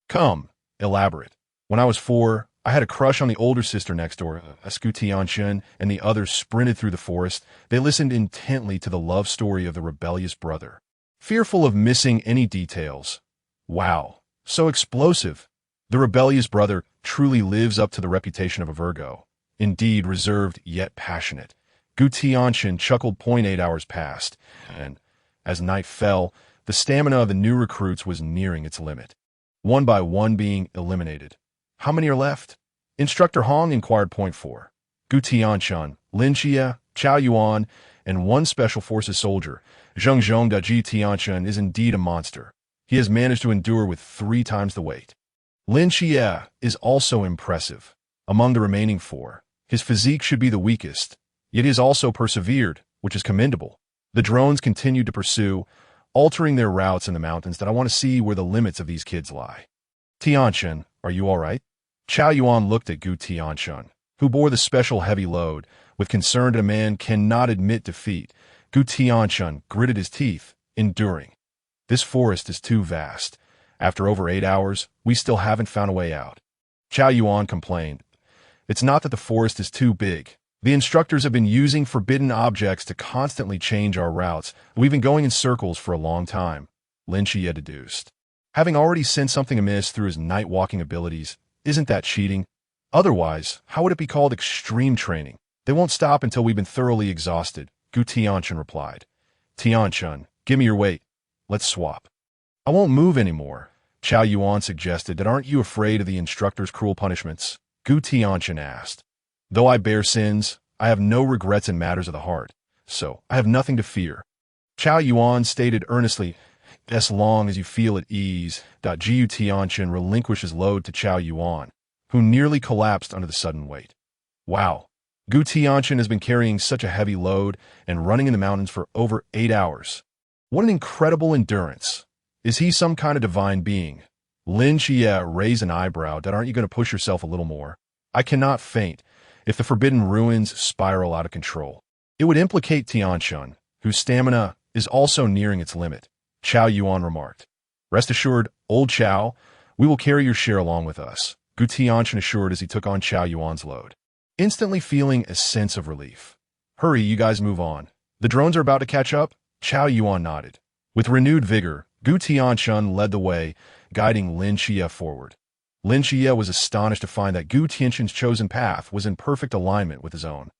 Come, elaborate. When I was 4, I had a crush on the older sister next door, Gu Tianchen, and the others sprinted through the forest. They listened intently to the love story of the rebellious brother, fearful of missing any details. Wow, so explosive. The rebellious brother truly lives up to the reputation of a Virgo. Indeed, reserved yet passionate. Gu Tianchen chuckled. 8 hours passed, and as night fell, the stamina of the new recruits was nearing its limit, one by one being eliminated. How many are left? Instructor Hong inquired. 4. Gu Tianchen, Lin Qiye, Chao Yuan, and one special forces soldier. Gu Tianchen is indeed a monster. He has managed to endure with 3 times the weight. Lin Qiye is also impressive. Among the remaining 4, his physique should be the weakest, yet he has also persevered, which is commendable. The drones continued to pursue, altering their routes in the mountains. That I want to see where the limits of these kids lie. Tianchen, are you all right? Chao Yuan looked at Gu Tianchen, who bore the special heavy load. With concern a man cannot admit defeat, Gu Tianchen gritted his teeth, enduring. This forest is too vast. After over 8 hours, we still haven't found a way out. Chao Yuan complained. It's not that the forest is too big. The instructors have been using forbidden objects to constantly change our routes. We've been going in circles for a long time, Lin Qiye deduced. Having already sensed something amiss through his night-walking abilities, isn't that cheating? Otherwise, how would it be called extreme training? They won't stop until we've been thoroughly exhausted, Gu Tianchen replied. Tianchen, give me your weight. Let's swap. I won't move anymore, Chao Yuan suggested. That aren't you afraid of the instructor's cruel punishments? Gu Tianchen asked. Though I bear sins, I have no regrets in matters of the heart, so I have nothing to fear. Chao Yuan stated earnestly, as long as you feel at ease. Gu Tianchen relinquished his load to Chao Yuan, who nearly collapsed under the sudden weight. Wow, Gu Tianchen has been carrying such a heavy load and running in the mountains for over 8 hours. What an incredible endurance. Is he some kind of divine being? Lin Qiye raised an eyebrow. Aren't you going to push yourself a little more? I cannot faint if the forbidden ruins spiral out of control. It would implicate Tianchen, whose stamina is also nearing its limit, Chao Yuan remarked. Rest assured, old Chao, we will carry your share along with us, Gu Tianchen assured as he took on Chao Yuan's load, instantly feeling a sense of relief. Hurry, you guys move on. The drones are about to catch up? Chao Yuan nodded. With renewed vigor, Gu Tianchen led the way, guiding Lin Qiye forward. Lin Qiye was astonished to find that Gu Tianchen's chosen path was in perfect alignment with his own.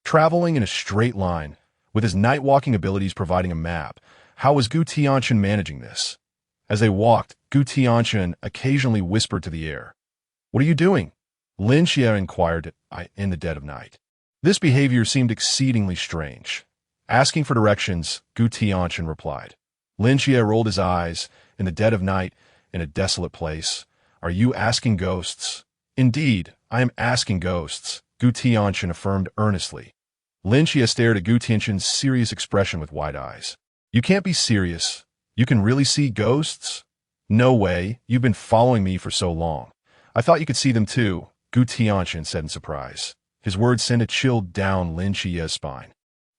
Traveling in a straight line, with his night-walking abilities providing a map, how was Gu Tianchen managing this? As they walked, Gu Tianchen occasionally whispered to the air. What are you doing? Lin Qiye inquired in the dead of night. This behavior seemed exceedingly strange. Asking for directions, Gu Tianchen replied. Lin Qiye rolled his eyes. In the dead of night, in a desolate place. Are you asking ghosts? Indeed, I am asking ghosts, Gu Tianchen affirmed earnestly. Lin Qiye stared at Gu Tianchen's serious expression with wide eyes. You can't be serious. You can really see ghosts? No way, you've been following me for so long. I thought you could see them too, Gu Tianchen said in surprise. His words sent a chill down Lin Qiye's spine.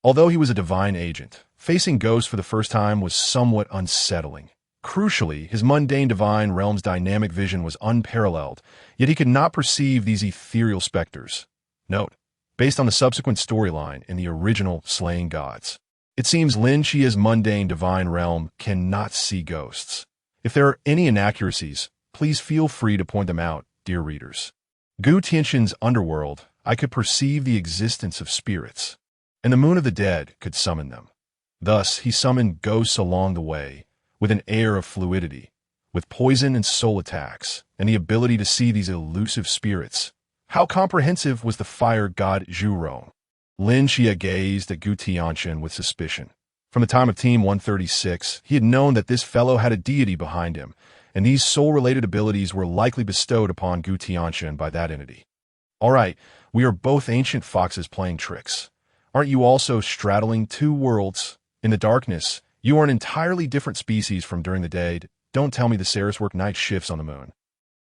Although he was a divine agent, facing ghosts for the first time was somewhat unsettling. Crucially, his mundane divine realm's dynamic vision was unparalleled, yet he could not perceive these ethereal specters. Note, based on the subsequent storyline in the original Slaying Gods, it seems Lin Qiye's mundane divine realm cannot see ghosts. If there are any inaccuracies, please feel free to point them out, dear readers. Gu Tianchen's underworld, I could perceive the existence of spirits, and the moon of the dead could summon them. Thus, he summoned ghosts along the way, with an air of fluidity, with poison and soul attacks, and the ability to see these elusive spirits. How comprehensive was the fire god Zhu Rong? Lin Qiye gazed at Gu Tianchen with suspicion. From the time of Team 136, he had known that this fellow had a deity behind him, and these soul-related abilities were likely bestowed upon Gu Tianchen by that entity. All right, we are both ancient foxes playing tricks. Aren't you also straddling two worlds? In the darkness, you are an entirely different species from during the day. Don't tell me the Saris work night shifts on the moon.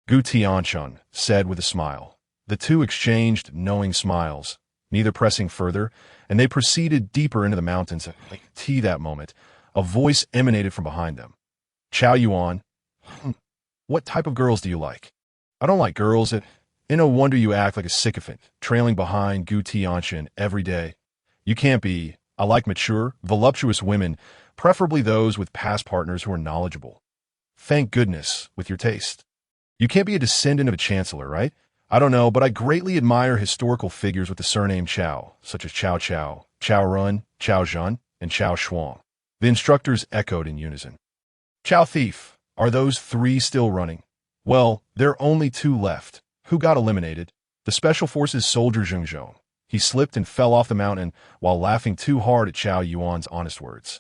Gu Tianchen said with a smile. The two exchanged knowing smiles, neither pressing further, and they proceeded deeper into the mountains. At that moment, a voice emanated from behind them. Chao Yuan, what type of girls do you like? I don't like girls. No wonder you act like a sycophant, trailing behind Gu Tianchen every day. You can't be. I like mature, voluptuous women, preferably those with past partners who are knowledgeable. Thank goodness, with your taste. You can't be a descendant of a chancellor, right? I don't know, but I greatly admire historical figures with the surname Chao, such as Cao Cao, Chao Run, Chao Zhan, and Chao Shuang. The instructors echoed in unison. Chao Thief, are those three still running? Well, there are only two left. Who got eliminated? The Special Forces soldier Zheng Zhong. He slipped and fell off the mountain while laughing too hard at Chao Yuan's honest words.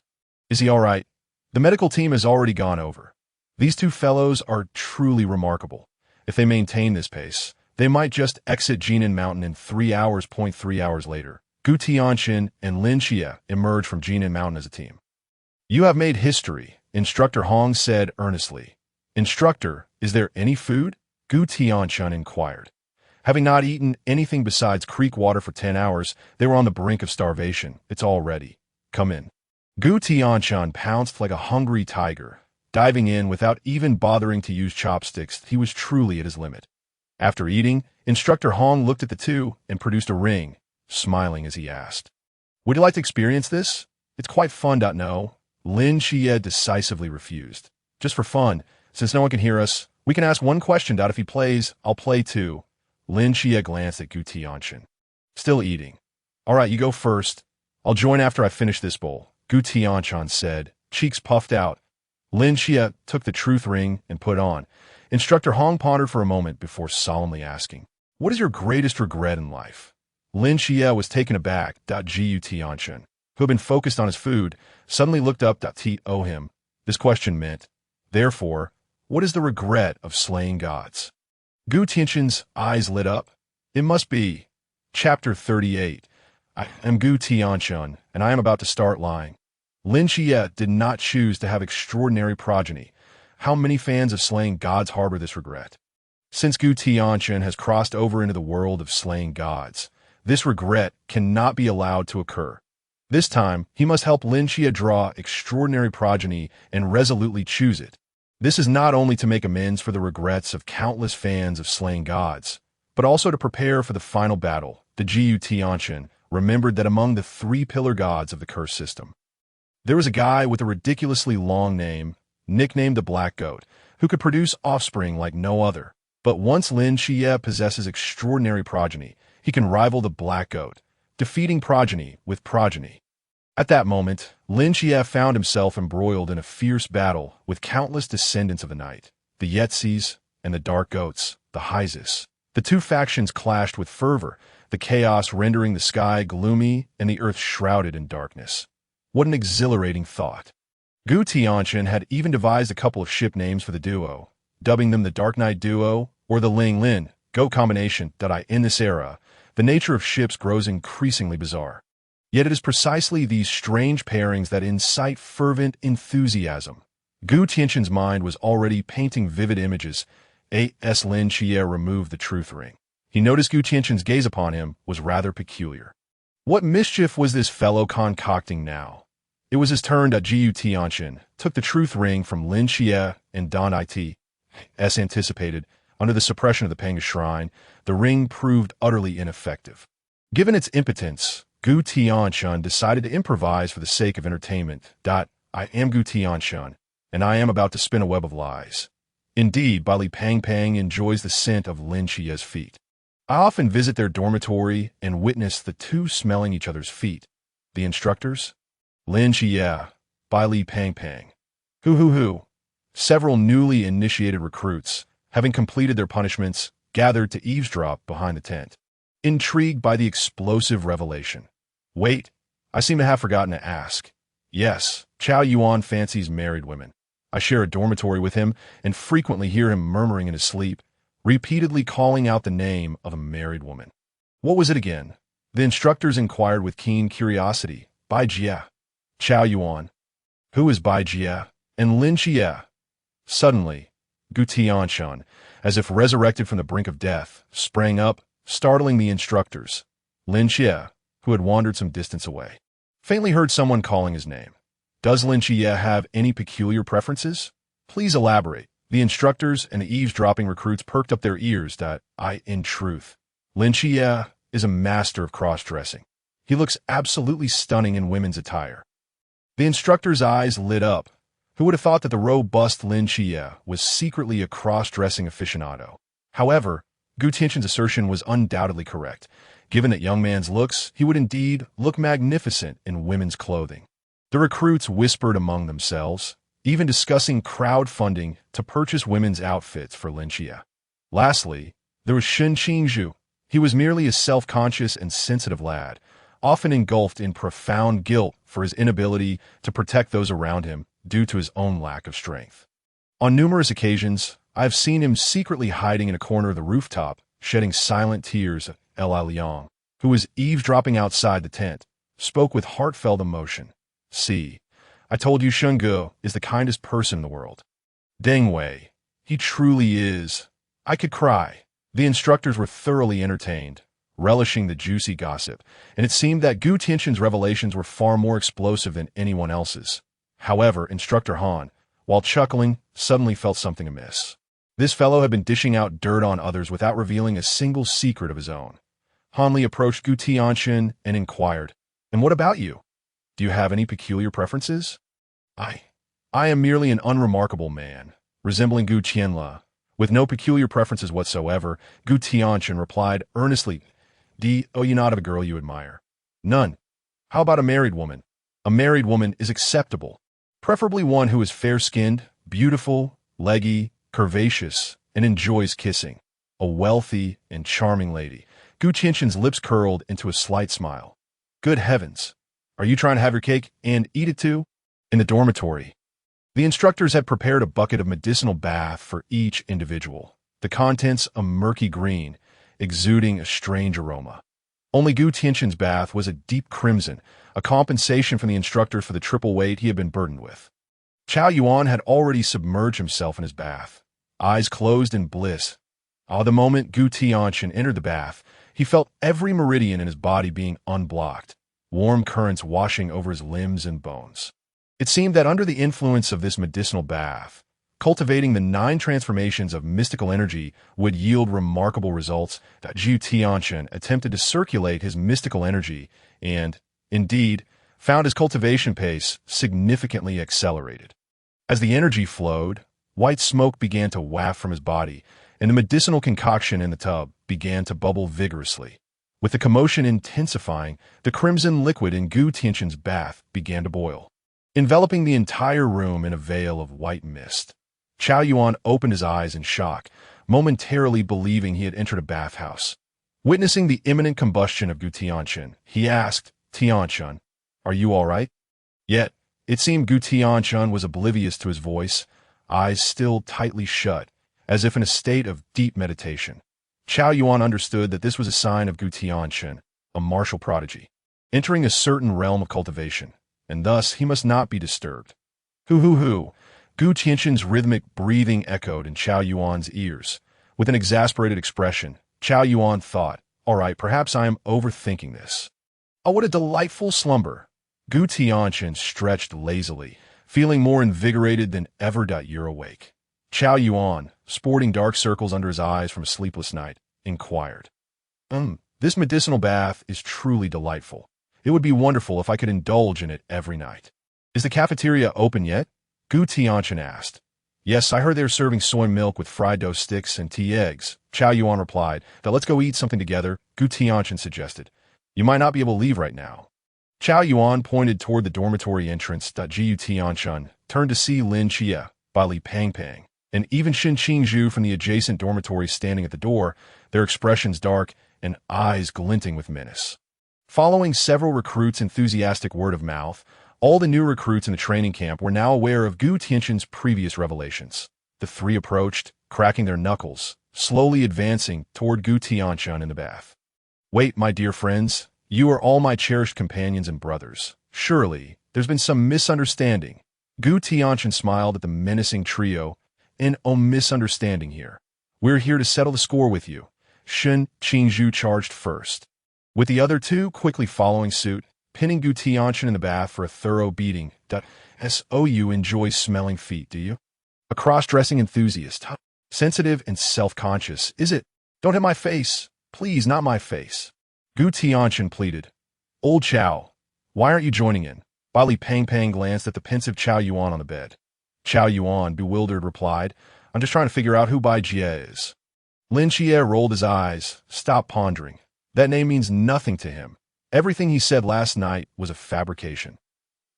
Is he all right? The medical team has already gone over. These two fellows are truly remarkable. If they maintain this pace, they might just exit Jinan Mountain in 3 hours. 3 hours later, Gu Tianchen and Lin Qiye emerged from Jinan Mountain as a team. You have made history, Instructor Hong said earnestly. Instructor, is there any food? Gu Tianchen inquired. Having not eaten anything besides creek water for 10 hours, they were on the brink of starvation. It's all ready. Come in. Gu Tianchen pounced like a hungry tiger, diving in without even bothering to use chopsticks. He was truly at his limit. After eating, Instructor Hong looked at the two and produced a ring, smiling as he asked, Would you like to experience this? It's quite fun. No. Lin Qiye decisively refused. Just for fun, since no one can hear us, we can ask one question. If he plays, I'll play too. Lin Qiye glanced at Gu Tianchen. Still eating. All right, you go first. I'll join after I finish this bowl, Gu Tianchen said, cheeks puffed out. Lin Qiye took the truth ring and put it on. Instructor Hong pondered for a moment before solemnly asking, What is your greatest regret in life? Lin Qiye was taken aback. Gu Tianchen, who had been focused on his food, suddenly looked up. Him. This question meant, therefore, what is the regret of slaying gods? Gu Tianchen's eyes lit up. It must be. Chapter 38. I am Gu Tianchen, and I am about to start lying. Lin Qiye did not choose to have extraordinary progeny. How many fans of slaying gods harbor this regret? Since Gu Tianchen has crossed over into the world of slaying gods, this regret cannot be allowed to occur. This time, he must help Lin Qiye draw extraordinary progeny and resolutely choose it. This is not only to make amends for the regrets of countless fans of slaying gods, but also to prepare for the final battle. The Gu Tianchen remembered that among the three pillar gods of the curse system, there was a guy with a ridiculously long name, nicknamed the Black Goat, who could produce offspring like no other. But once Lin Qiye possesses extraordinary progeny, he can rival the Black Goat, defeating progeny with progeny. At that moment, Lin Qiye found himself embroiled in a fierce battle with countless descendants of the night, the Yetzis and the Dark Goats, the Hysis. The two factions clashed with fervor, the chaos rendering the sky gloomy and the earth shrouded in darkness. What an exhilarating thought. Gu Tianchen had even devised a couple of ship names for the duo, dubbing them the Dark Knight Duo or the Ling Lin Goat combination. In this era, the nature of ships grows increasingly bizarre. Yet it is precisely these strange pairings that incite fervent enthusiasm. Gu Tianchen's mind was already painting vivid images. As Lin Qiye removed the truth ring, he noticed Gu Tianchen's gaze upon him was rather peculiar. What mischief was this fellow concocting now? It was his turn. Gu Tianchen took the truth ring from Lin Qiye and Don It. As anticipated, under the suppression of the Pangu Shrine, the ring proved utterly ineffective. Given its impotence, Gu Tianchen decided to improvise for the sake of entertainment. I am Gu Tianchen, and I am about to spin a web of lies. Indeed, Bali Pang Pang enjoys the scent of Lin Qiye's feet. I often visit their dormitory and witness the two smelling each other's feet. The instructors? Lin Qiye, Bali Pang Pang. Hoo. Several newly initiated recruits, having completed their punishments, gathered to eavesdrop behind the tent. Intrigued by the explosive revelation, Wait, I seem to have forgotten to ask. Yes, Chao Yuan fancies married women. I share a dormitory with him and frequently hear him murmuring in his sleep, repeatedly calling out the name of a married woman. What was it again? The instructors inquired with keen curiosity. Bai Jie. Chao Yuan. Who is Bai Jie? And Lin Qiye? Suddenly, Gu Tianchen, as if resurrected from the brink of death, sprang up, startling the instructors. Lin Qiye, who had wandered some distance away, faintly heard someone calling his name. Does Lin Qiye have any peculiar preferences? Please elaborate. The instructors and the eavesdropping recruits perked up their ears. In truth, Lin Qiye is a master of cross-dressing. He looks absolutely stunning in women's attire. The instructor's eyes lit up. Who would have thought that the robust Lin Qiye was secretly a cross-dressing aficionado? However, Gu Tianchen's assertion was undoubtedly correct. Given that young man's looks, he would indeed look magnificent in women's clothing. The recruits whispered among themselves, even discussing crowdfunding to purchase women's outfits for Lin Qiye. Lastly, there was Xiangliu. He was merely a self-conscious and sensitive lad, often engulfed in profound guilt for his inability to protect those around him due to his own lack of strength. On numerous occasions, I have seen him secretly hiding in a corner of the rooftop, shedding silent tears. Liang, who was eavesdropping outside the tent, spoke with heartfelt emotion. See, I told you Xiangliu is the kindest person in the world. Deng Wei, he truly is. I could cry. The instructors were thoroughly entertained, relishing the juicy gossip, and it seemed that Gu Tianchen's revelations were far more explosive than anyone else's. However, Instructor Han, while chuckling, suddenly felt something amiss. This fellow had been dishing out dirt on others without revealing a single secret of his own. Han approached Gu Tianchen and inquired, "And what about you? Do you have any peculiar preferences?" I am merely an unremarkable man, resembling Gu Tianla. With no peculiar preferences whatsoever, Gu Tianchen replied earnestly, you not have a girl you admire?" "None." "How about a married woman?" "A married woman is acceptable. Preferably one who is fair-skinned, beautiful, leggy, curvaceous, and enjoys kissing. A wealthy and charming lady." Gu Tianchen's lips curled into a slight smile. "Good heavens. Are you trying to have your cake and eat it too?" In the dormitory, the instructors had prepared a bucket of medicinal bath for each individual, the contents a murky green, exuding a strange aroma. Only Gu Tianchen's bath was a deep crimson, a compensation from the instructor for the triple weight he had been burdened with. Chao Yuan had already submerged himself in his bath, eyes closed in bliss. The moment Gu Tianchen entered the bath, he felt every meridian in his body being unblocked, warm currents washing over his limbs and bones. It seemed that under the influence of this medicinal bath, cultivating the 9 transformations of mystical energy would yield remarkable results. That Gu Tianchen attempted to circulate his mystical energy and, indeed, found his cultivation pace significantly accelerated. As the energy flowed, white smoke began to waft from his body, and the medicinal concoction in the tub began to bubble vigorously. With the commotion intensifying, the crimson liquid in Gu Tianchen's bath began to boil, enveloping the entire room in a veil of white mist. Chao Yuan opened his eyes in shock, momentarily believing he had entered a bathhouse. Witnessing the imminent combustion of Gu Tianchen, he asked, "Tianchen, are you all right?" Yet, it seemed Gu Tianchen was oblivious to his voice, eyes still tightly shut, as if in a state of deep meditation. Chao Yuan understood that this was a sign of Gu Tianchen, a martial prodigy, entering a certain realm of cultivation, and thus he must not be disturbed. Hu. Gu Tianchen's rhythmic breathing echoed in Chao Yuan's ears. With an exasperated expression, Chao Yuan thought, "All right, perhaps I am overthinking this." "Oh, what a delightful slumber." Gu Tianchen stretched lazily, feeling more invigorated than ever. "You're awake." Chao Yuan, sporting dark circles under his eyes from a sleepless night, inquired, This medicinal bath is truly delightful. It would be wonderful if I could indulge in it every night." "Is the cafeteria open yet?" Gu Tianchen asked. "Yes, I heard they were serving soy milk with fried dough sticks and tea eggs." Chao Yuan replied. "Let's go eat something together," Gu Tianchen suggested. "You might not be able to leave right now." Chao Yuan pointed toward the dormitory entrance. Gu Tianchen turned to see Lin Qiye, Li Pang, and even Xiangliu from the adjacent dormitory standing at the door, their expressions dark and eyes glinting with menace. Following several recruits' enthusiastic word of mouth, all the new recruits in the training camp were now aware of Gu Tianchen's previous revelations. The three approached, cracking their knuckles, slowly advancing toward Gu Tianchen in the bath. "Wait, my dear friends, you are all my cherished companions and brothers. Surely, there's been some misunderstanding." Gu Tianchen smiled at the menacing trio. "No misunderstanding here. We're here to settle the score with you." Shen Qingzhu charged first, with the other two quickly following suit, pinning Gu Tianchen in the bath for a thorough beating. "So you enjoy smelling feet, do you? A cross-dressing enthusiast. Sensitive and self-conscious, is it? Don't hit my face. Please, not my face." Gu Tianchen pleaded. "Old Chow, why aren't you joining in?" Li Pang glanced at the pensive Chow Yuan on the bed. Chow Yuan, bewildered, replied, "I'm just trying to figure out who Bai Jie is." Lin Qiye rolled his eyes. "Stop pondering. That name means nothing to him. Everything he said last night was a fabrication."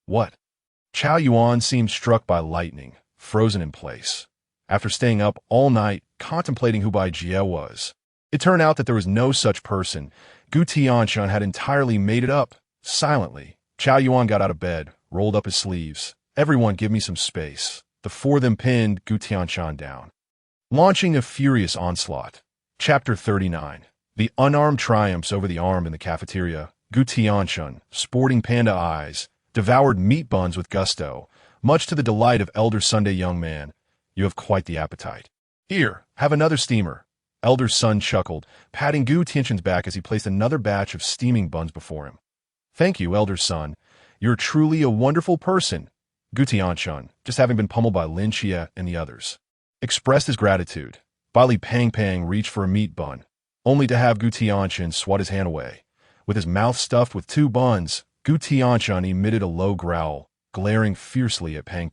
"What?" Chow Yuan seemed struck by lightning, frozen in place. After staying up all night contemplating who Bai Jie was, it turned out that there was no such person. Gu Tianchen had entirely made it up. Silently, Chow Yuan got out of bed, rolled up his sleeves. "Everyone give me some space." The four of them pinned Gu Tianchen down, launching a furious onslaught. Chapter 39. The unarmed triumphs over the armed in the cafeteria. Gu Tianchen, sporting panda eyes, devoured meat buns with gusto, much to the delight of Elder Sunday. "Young man, you have quite the appetite. Here, have another steamer." Elder Sun chuckled, patting Gu Tianchen's back as he placed another batch of steaming buns before him. "Thank you, Elder Sun. You're truly a wonderful person." Gu Tianchen, just having been pummeled by Lin Qiye and the others, expressed his gratitude. Li Pang reached for a meat bun, only to have Gu Tianchen swat his hand away. With his mouth stuffed with two buns, Gu Tianchen emitted a low growl, glaring fiercely at Pang.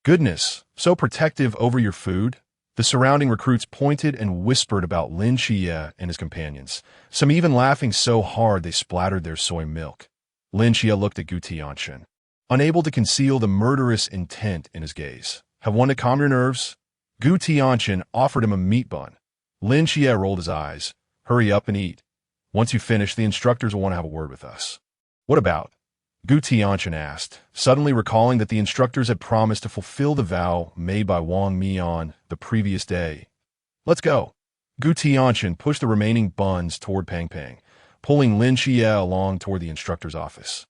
"Goodness, so protective over your food?" The surrounding recruits pointed and whispered about Lin Qiye and his companions, some even laughing so hard they splattered their soy milk. Lin Qiye looked at Gu Tianchen, unable to conceal the murderous intent in his gaze. "Have one to calm your nerves?" Gu Tianchen offered him a meat bun. Lin Qiye rolled his eyes. "Hurry up and eat. Once you finish, the instructors will want to have a word with us." "What about?" Gu Tianchen asked, suddenly recalling that the instructors had promised to fulfill the vow made by Wang Mian the previous day. "Let's go." Gu Tianchen pushed the remaining buns toward Pang, pulling Lin Qiye along toward the instructor's office.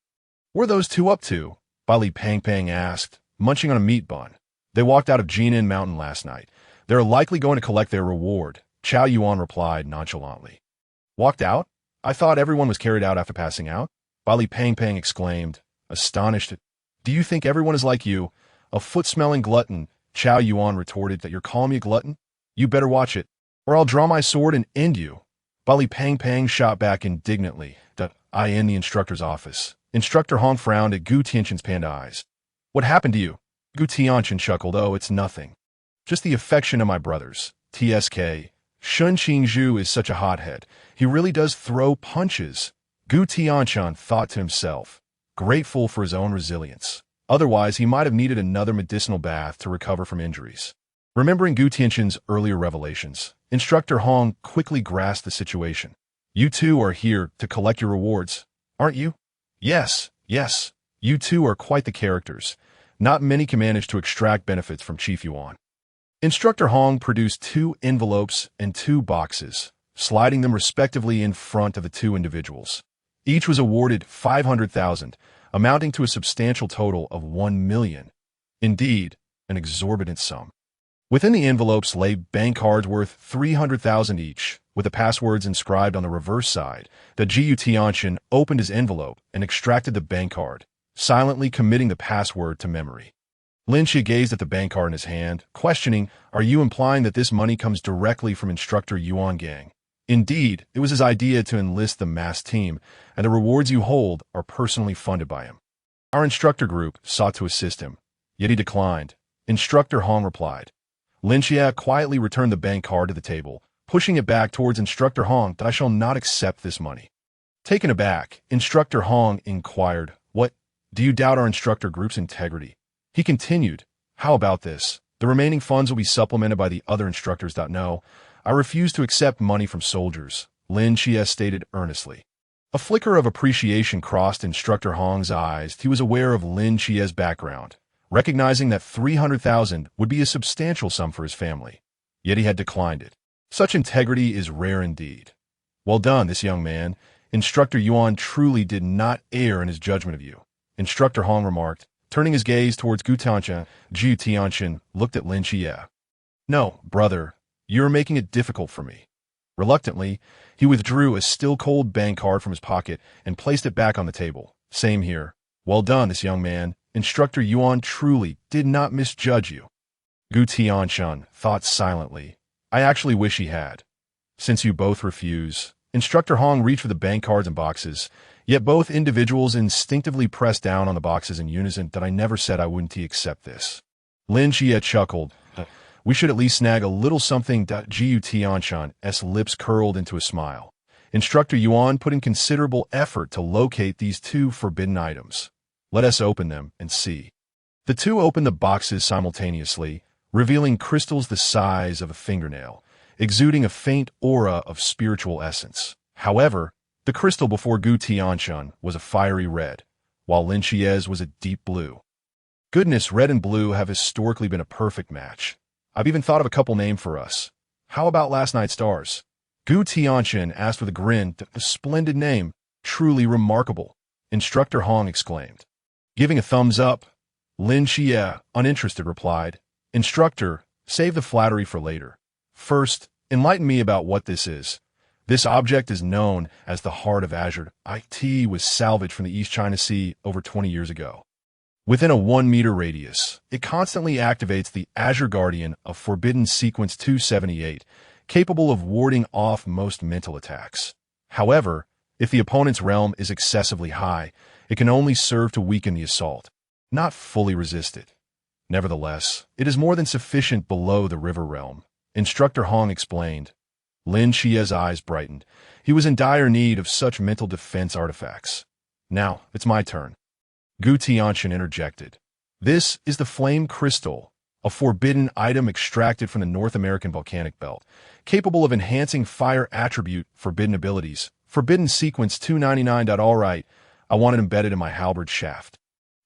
"What are those two up to?" Li Pang asked, munching on a meat bun. "They walked out of Jinan Mountain last night. They're likely going to collect their reward," Chow Yuan replied nonchalantly. "Walked out? I thought everyone was carried out after passing out?" Li Pang exclaimed, astonished. "Do you think everyone is like you, a foot-smelling glutton?" Chow Yuan retorted. "That you're calling me a glutton? You better watch it, or I'll draw my sword and end you." Li Pang shot back indignantly. "I in the instructor's office." Instructor Hong frowned at Gu Tianchen's panda eyes. "What happened to you?" Gu Tianchen chuckled. "Oh, it's nothing. Just the affection of my brothers. TSK. Shen Qingzhu is such a hothead. He really does throw punches." Gu Tianchen thought to himself, grateful for his own resilience. Otherwise, he might have needed another medicinal bath to recover from injuries. Remembering Gu Tianchen's earlier revelations, Instructor Hong quickly grasped the situation. "You two are here to collect your rewards, aren't you?" Yes. You two are quite the characters. Not many can manage to extract benefits from Chief Yuan." Instructor Hong produced 2 envelopes and 2 boxes, sliding them respectively in front of the 2 individuals. Each was awarded 500,000, amounting to a substantial total of 1 million. Indeed, an exorbitant sum. Within the envelopes lay bank cards worth 300,000 each, with the passwords inscribed on the reverse side. The Gu Tianchen opened his envelope and extracted the bank card, silently committing the password to memory. Lin Qiye gazed at the bank card in his hand, questioning, "Are you implying that this money comes directly from Instructor Yuan Gang?" Indeed, it was his idea to enlist the mass team, and the rewards you hold are personally funded by him. Our instructor group sought to assist him, yet he declined. Instructor Hong replied. Lin Qiye quietly returned the bank card to the table, pushing it back towards Instructor Hong. "I shall not accept this money." Taken aback, Instructor Hong inquired, "What? Do you doubt our instructor group's integrity?" He continued, "How about this? The remaining funds will be supplemented by the other instructors. No, I refuse to accept money from soldiers," Lin Qiye stated earnestly. A flicker of appreciation crossed Instructor Hong's eyes. He was aware of Lin Qiye's background, recognizing that 300,000 would be a substantial sum for his family. Yet he had declined it. Such integrity is rare indeed. Well done, this young man. Instructor Yuan truly did not err in his judgment of you. Instructor Hong remarked, turning his gaze towards Gu Tianchen. Gu Tianchen looked at Lin Qiye. No, brother, you're making it difficult for me. Reluctantly, he withdrew a still-cold bank card from his pocket and placed it back on the table. Same here. Well done, this young man. Instructor Yuan truly did not misjudge you. Gu Tianchen thought silently. I actually wish he had. Since you both refuse, Instructor Hong reached for the bank cards and boxes, yet both individuals instinctively pressed down on the boxes in unison. That I never said I wouldn't accept this. Lin Qiye chuckled. We should at least snag a little something. Gu Tianchen's lips curled into a smile. Instructor Yuan put in considerable effort to locate these two forbidden items. Let us open them and see. The two opened the boxes simultaneously, revealing crystals the size of a fingernail, exuding a faint aura of spiritual essence. However, the crystal before Gu Tianchen was a fiery red, while Lin Qiye's was a deep blue. Goodness, red and blue have historically been a perfect match. I've even thought of a couple name for us. How about Last Night's Stars? Gu Tianchen asked with a grin. A splendid name. Truly remarkable. Instructor Hong exclaimed. Giving a thumbs up, Lin Qiye, uninterested, replied, Instructor, save the flattery for later. First, enlighten me about what this is. This object is known as the Heart of Azure. It was salvaged from the East China Sea over 20 years ago. Within a 1-meter radius, it constantly activates the Azure Guardian of Forbidden Sequence 278, capable of warding off most mental attacks. However, if the opponent's realm is excessively high, it can only serve to weaken the assault, not fully resist it. Nevertheless, it is more than sufficient below the river realm. Instructor Hong explained. Lin Qiye's eyes brightened. He was in dire need of such mental defense artifacts. Now, it's my turn. Gu Tianchen interjected. This is the Flame Crystal, a forbidden item extracted from the North American volcanic belt, capable of enhancing fire attribute forbidden abilities. Forbidden Sequence 299. All right, I want it embedded in my halberd shaft.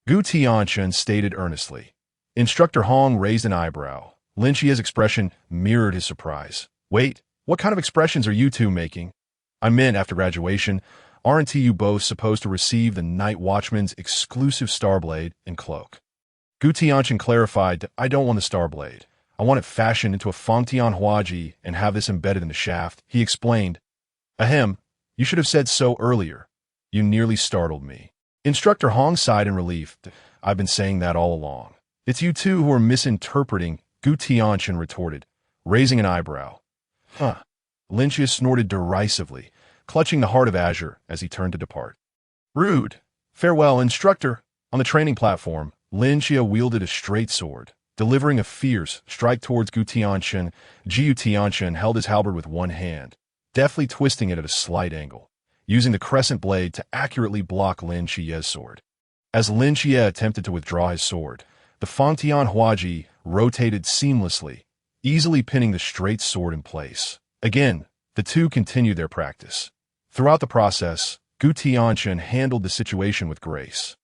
Gu Tianchen stated earnestly. Instructor Hong raised an eyebrow. Lin Qiye's expression mirrored his surprise. Wait, what kind of expressions are you two making? I meant after graduation, aren't you both supposed to receive the Night Watchman's exclusive Starblade and cloak? Gu Tianchen clarified, I don't want the Starblade. I want it fashioned into a Fangtian Huaji and have this embedded in the shaft. He explained. Ahem, you should have said so earlier. You nearly startled me. Instructor Hong sighed in relief. I've been saying that all along. It's you two who are misinterpreting, Gu Tianchen retorted, raising an eyebrow. Huh. Lin Qiye snorted derisively, clutching the Heart of Azure as he turned to depart. Rude. Farewell, Instructor. On the training platform, Lin Qiye wielded a straight sword, delivering a fierce strike towards Gu Tianchen. Gu Tianchen held his halberd with one hand, deftly twisting it at a slight angle, using the crescent blade to accurately block Lin Qiye's sword. As Lin Qiye attempted to withdraw his sword, the Fangtian Huaji rotated seamlessly, easily pinning the straight sword in place. Again, the two continued their practice. Throughout the process, Gu Tianchen handled the situation with grace.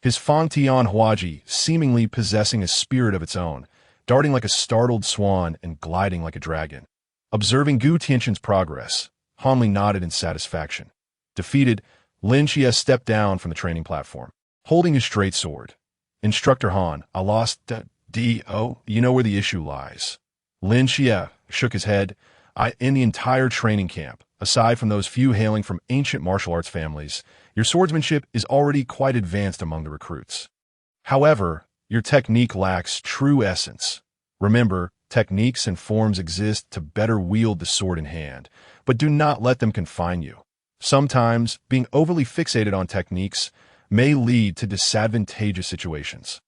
His Fangtian Huaji seemingly possessing a spirit of its own, darting like a startled swan and gliding like a dragon. Observing Gu Tianchen's progress, Hanli nodded in satisfaction. Defeated, Lin Qiye stepped down from the training platform, holding his straight sword. Instructor Han, I lost D.O. You know where the issue lies. Lin Qiye shook his head. In the entire training camp, aside from those few hailing from ancient martial arts families, your swordsmanship is already quite advanced among the recruits. However, your technique lacks true essence. Remember, techniques and forms exist to better wield the sword in hand, but do not let them confine you. Sometimes, being overly fixated on techniques may lead to disadvantageous situations.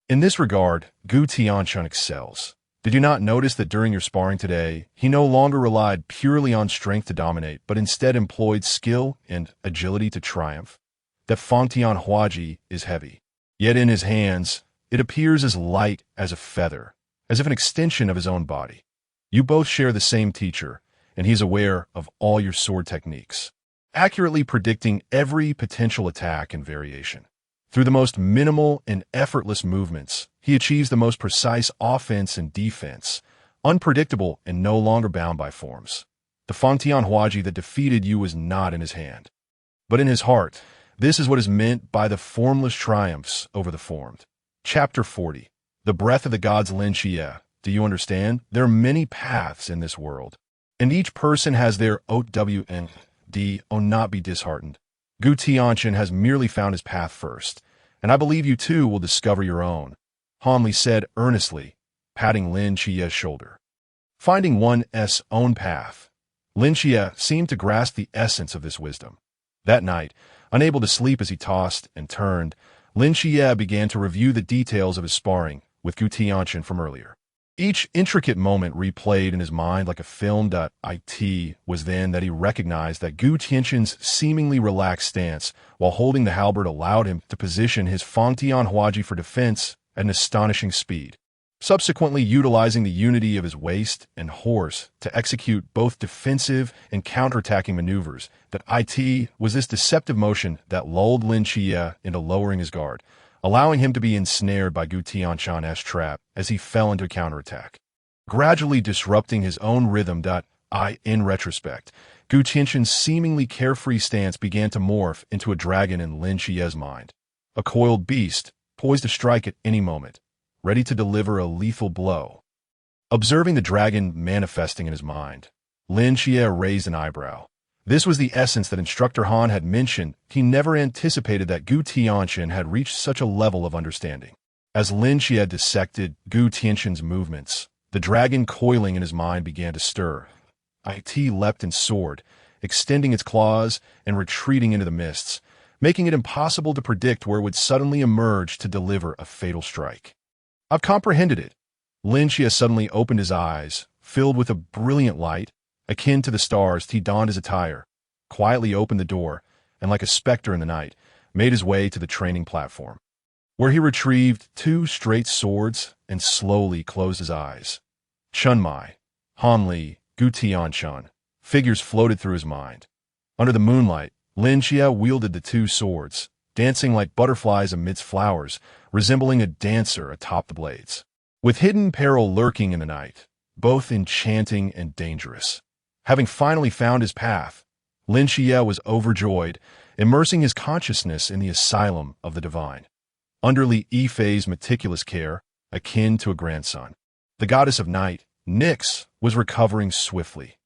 In this regard, Gu Tianchen excels. Did you not notice that during your sparring today, he no longer relied purely on strength to dominate, but instead employed skill and agility to triumph? That Fangtian Huaji is heavy. Yet in his hands, it appears as light as a feather, as if an extension of his own body. You both share the same teacher, and he's aware of all your sword techniques. accurately predicting every potential attack and variation. Through the most minimal and effortless movements, he achieves the most precise offense and defense, unpredictable and no longer bound by forms. The Fangtian Huaji that defeated you was not in his hand, but in his heart. This is what is meant by the formless triumphs over the formed. Chapter 40. The Breath of the Gods. Lin Qiye. Do you understand? There are many paths in this world, and each person has their OWND. Oh, not be disheartened. Gu Tianchen has merely found his path first, and I believe you too will discover your own, Hanli said earnestly, patting Lin Qiye's shoulder. Finding one's own path. Lin Qiye seemed to grasp the essence of this wisdom. That night, unable to sleep as he tossed and turned, Lin Qiye began to review the details of his sparring with Gu Tianchen from earlier. Each intricate moment replayed in his mind like a film. It was then that he recognized that Gu Tianchen's seemingly relaxed stance while holding the halberd allowed him to position his Fangtian Huaji for defense at an astonishing speed, subsequently utilizing the unity of his waist and horse to execute both defensive and counterattacking maneuvers. That it was this deceptive motion that lulled Lin Qiye into lowering his guard, allowing him to be ensnared by Gu Tianchen's trap as he fell into a counterattack, gradually disrupting his own rhythm. In retrospect, Gu Tianchen's seemingly carefree stance began to morph into a dragon in Lin Qiye's mind, a coiled beast poised to strike at any moment, ready to deliver a lethal blow. Observing the dragon manifesting in his mind, Lin Qiye raised an eyebrow. This was the essence that Instructor Han had mentioned. He never anticipated that Gu Tianchen had reached such a level of understanding. As Lin Qiye dissected Gu Tianchen's movements, the dragon coiling in his mind began to stir. It leapt and soared, extending its claws and retreating into the mists, making it impossible to predict where it would suddenly emerge to deliver a fatal strike. I've comprehended it. Lin Qiye suddenly opened his eyes, filled with a brilliant light, akin to the stars. He donned his attire, quietly opened the door, and like a specter in the night, made his way to the training platform, where he retrieved 2 straight swords and slowly closed his eyes. Chunmai, Hanli, Gu Tianchen, figures floated through his mind. Under the moonlight, Lin Qiye wielded the 2 swords, dancing like butterflies amidst flowers, resembling a dancer atop the blades. With hidden peril lurking in the night, both enchanting and dangerous. Having finally found his path, Lin Qiye was overjoyed, immersing his consciousness in the asylum of the divine. Under Li Yifei's meticulous care, akin to a grandson, the goddess of night, Nyx, was recovering swiftly.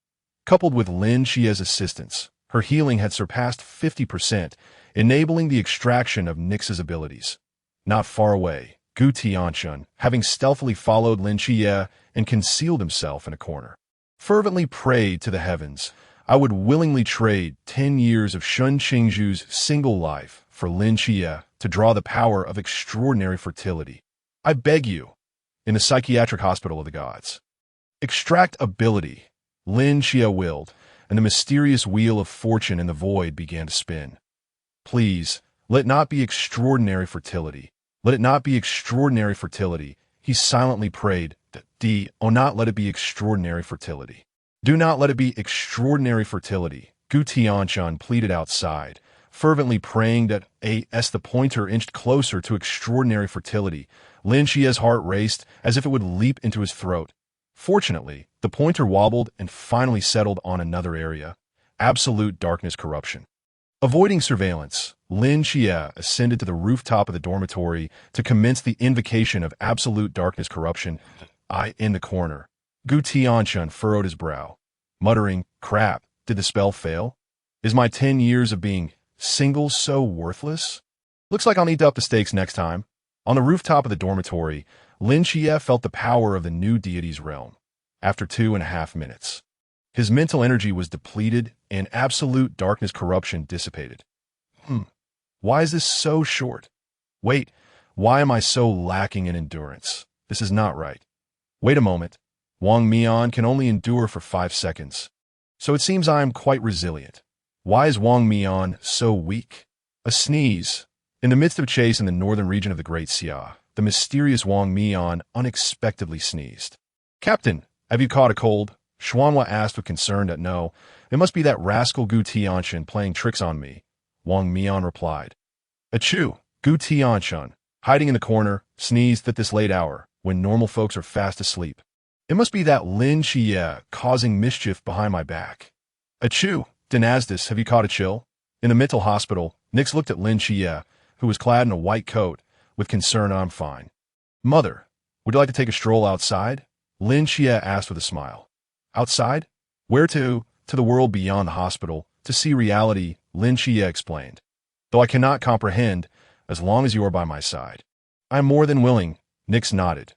Coupled with Lin Qiye's assistance, her healing had surpassed 50%, enabling the extraction of Nyx's abilities. Not far away, Gu Tianchen, having stealthily followed Lin Qiye and concealed himself in a corner, fervently prayed to the heavens. I would willingly trade 10 years of Shun Qingzhu's single life for Lin Qiye to draw the power of extraordinary fertility. I beg you, in the psychiatric hospital of the gods. Extract ability, Lin Qiye willed, and the mysterious wheel of fortune in the void began to spin. Please, let it not be extraordinary fertility. Let it not be extraordinary fertility. He silently prayed. Oh, not let it be extraordinary fertility. Do not let it be extraordinary fertility. Gu Tianchen pleaded outside, fervently praying that as the pointer inched closer to extraordinary fertility, Lin Qiye's heart raced as if it would leap into his throat. Fortunately, the pointer wobbled and finally settled on another area, absolute darkness corruption. Avoiding surveillance, Lin Qiye ascended to the rooftop of the dormitory to commence the invocation of absolute darkness corruption. In the corner, Gu Tianchen furrowed his brow, muttering, "Crap, did the spell fail? Is my 10 years of being single so worthless? Looks like I'll need to up the stakes next time." On the rooftop of the dormitory, Lin Qiye felt the power of the new deity's realm. After 2.5 minutes, his mental energy was depleted and absolute darkness corruption dissipated. Why is this so short? Wait, why am I so lacking in endurance? This is not right. Wait a moment. Wang Mian can only endure for 5 seconds. So it seems I am quite resilient. Why is Wang Mian so weak? A sneeze. In the midst of a chase in the northern region of the Great Xia, the mysterious Wang Mian unexpectedly sneezed. "Captain, have you caught a cold?" Xuanhua asked with concern that no, it must be that rascal Gu Tianchen playing tricks on me. Wang Mian replied. Achoo, Gu Tianchen, hiding in the corner, sneezed at this late hour, when normal folks are fast asleep. It must be that Lin Qiye causing mischief behind my back. Achoo, Denasdis, have you caught a chill? In the mental hospital, Nix looked at Lin Qiye, who was clad in a white coat, with concern. I'm fine. Mother, would you like to take a stroll outside? Lin Qiye asked with a smile. Outside? Where to? To the world beyond the hospital, to see reality, Lin Qiye explained. Though I cannot comprehend, as long as you are by my side. I am more than willing, Nix nodded.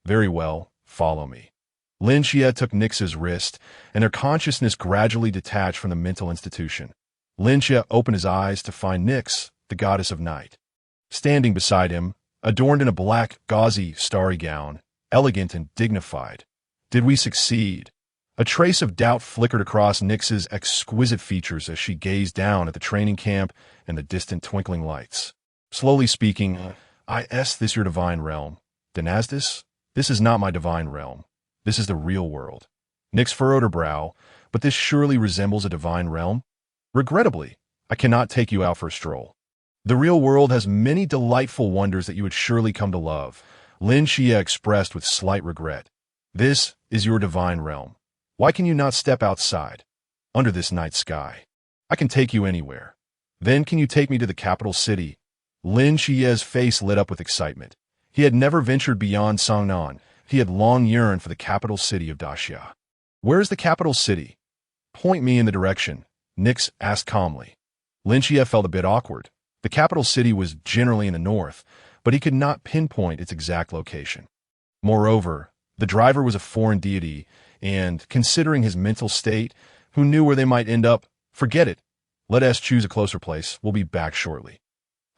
Very well, follow me. Lin Qiye took Nix's wrist, and their consciousness gradually detached from the mental institution. Lin Qiye opened his eyes to find Nix, the goddess of night. Standing beside him, adorned in a black, gauzy, starry gown, elegant and dignified. Did we succeed? A trace of doubt flickered across Nix's exquisite features as she gazed down at the training camp and the distant twinkling lights. Slowly speaking, is this your divine realm? Denasdis? This is not my divine realm. This is the real world. Nix furrowed her brow, but this surely resembles a divine realm? Regrettably, I cannot take you out for a stroll. The real world has many delightful wonders that you would surely come to love, Lin Qiye expressed with slight regret. This is your divine realm. Why can you not step outside? Under this night sky. I can take you anywhere. Then can you take me to the capital city? Lin Qiye's face lit up with excitement. He had never ventured beyond Cangnan. He had long yearned for the capital city of Daxia. Where is the capital city? Point me in the direction, Nix asked calmly. Lin Qiye felt a bit awkward. The capital city was generally in the north, but he could not pinpoint its exact location. Moreover, the driver was a foreign deity, and, considering his mental state, who knew where they might end up? Forget it. Let us choose a closer place. We'll be back shortly.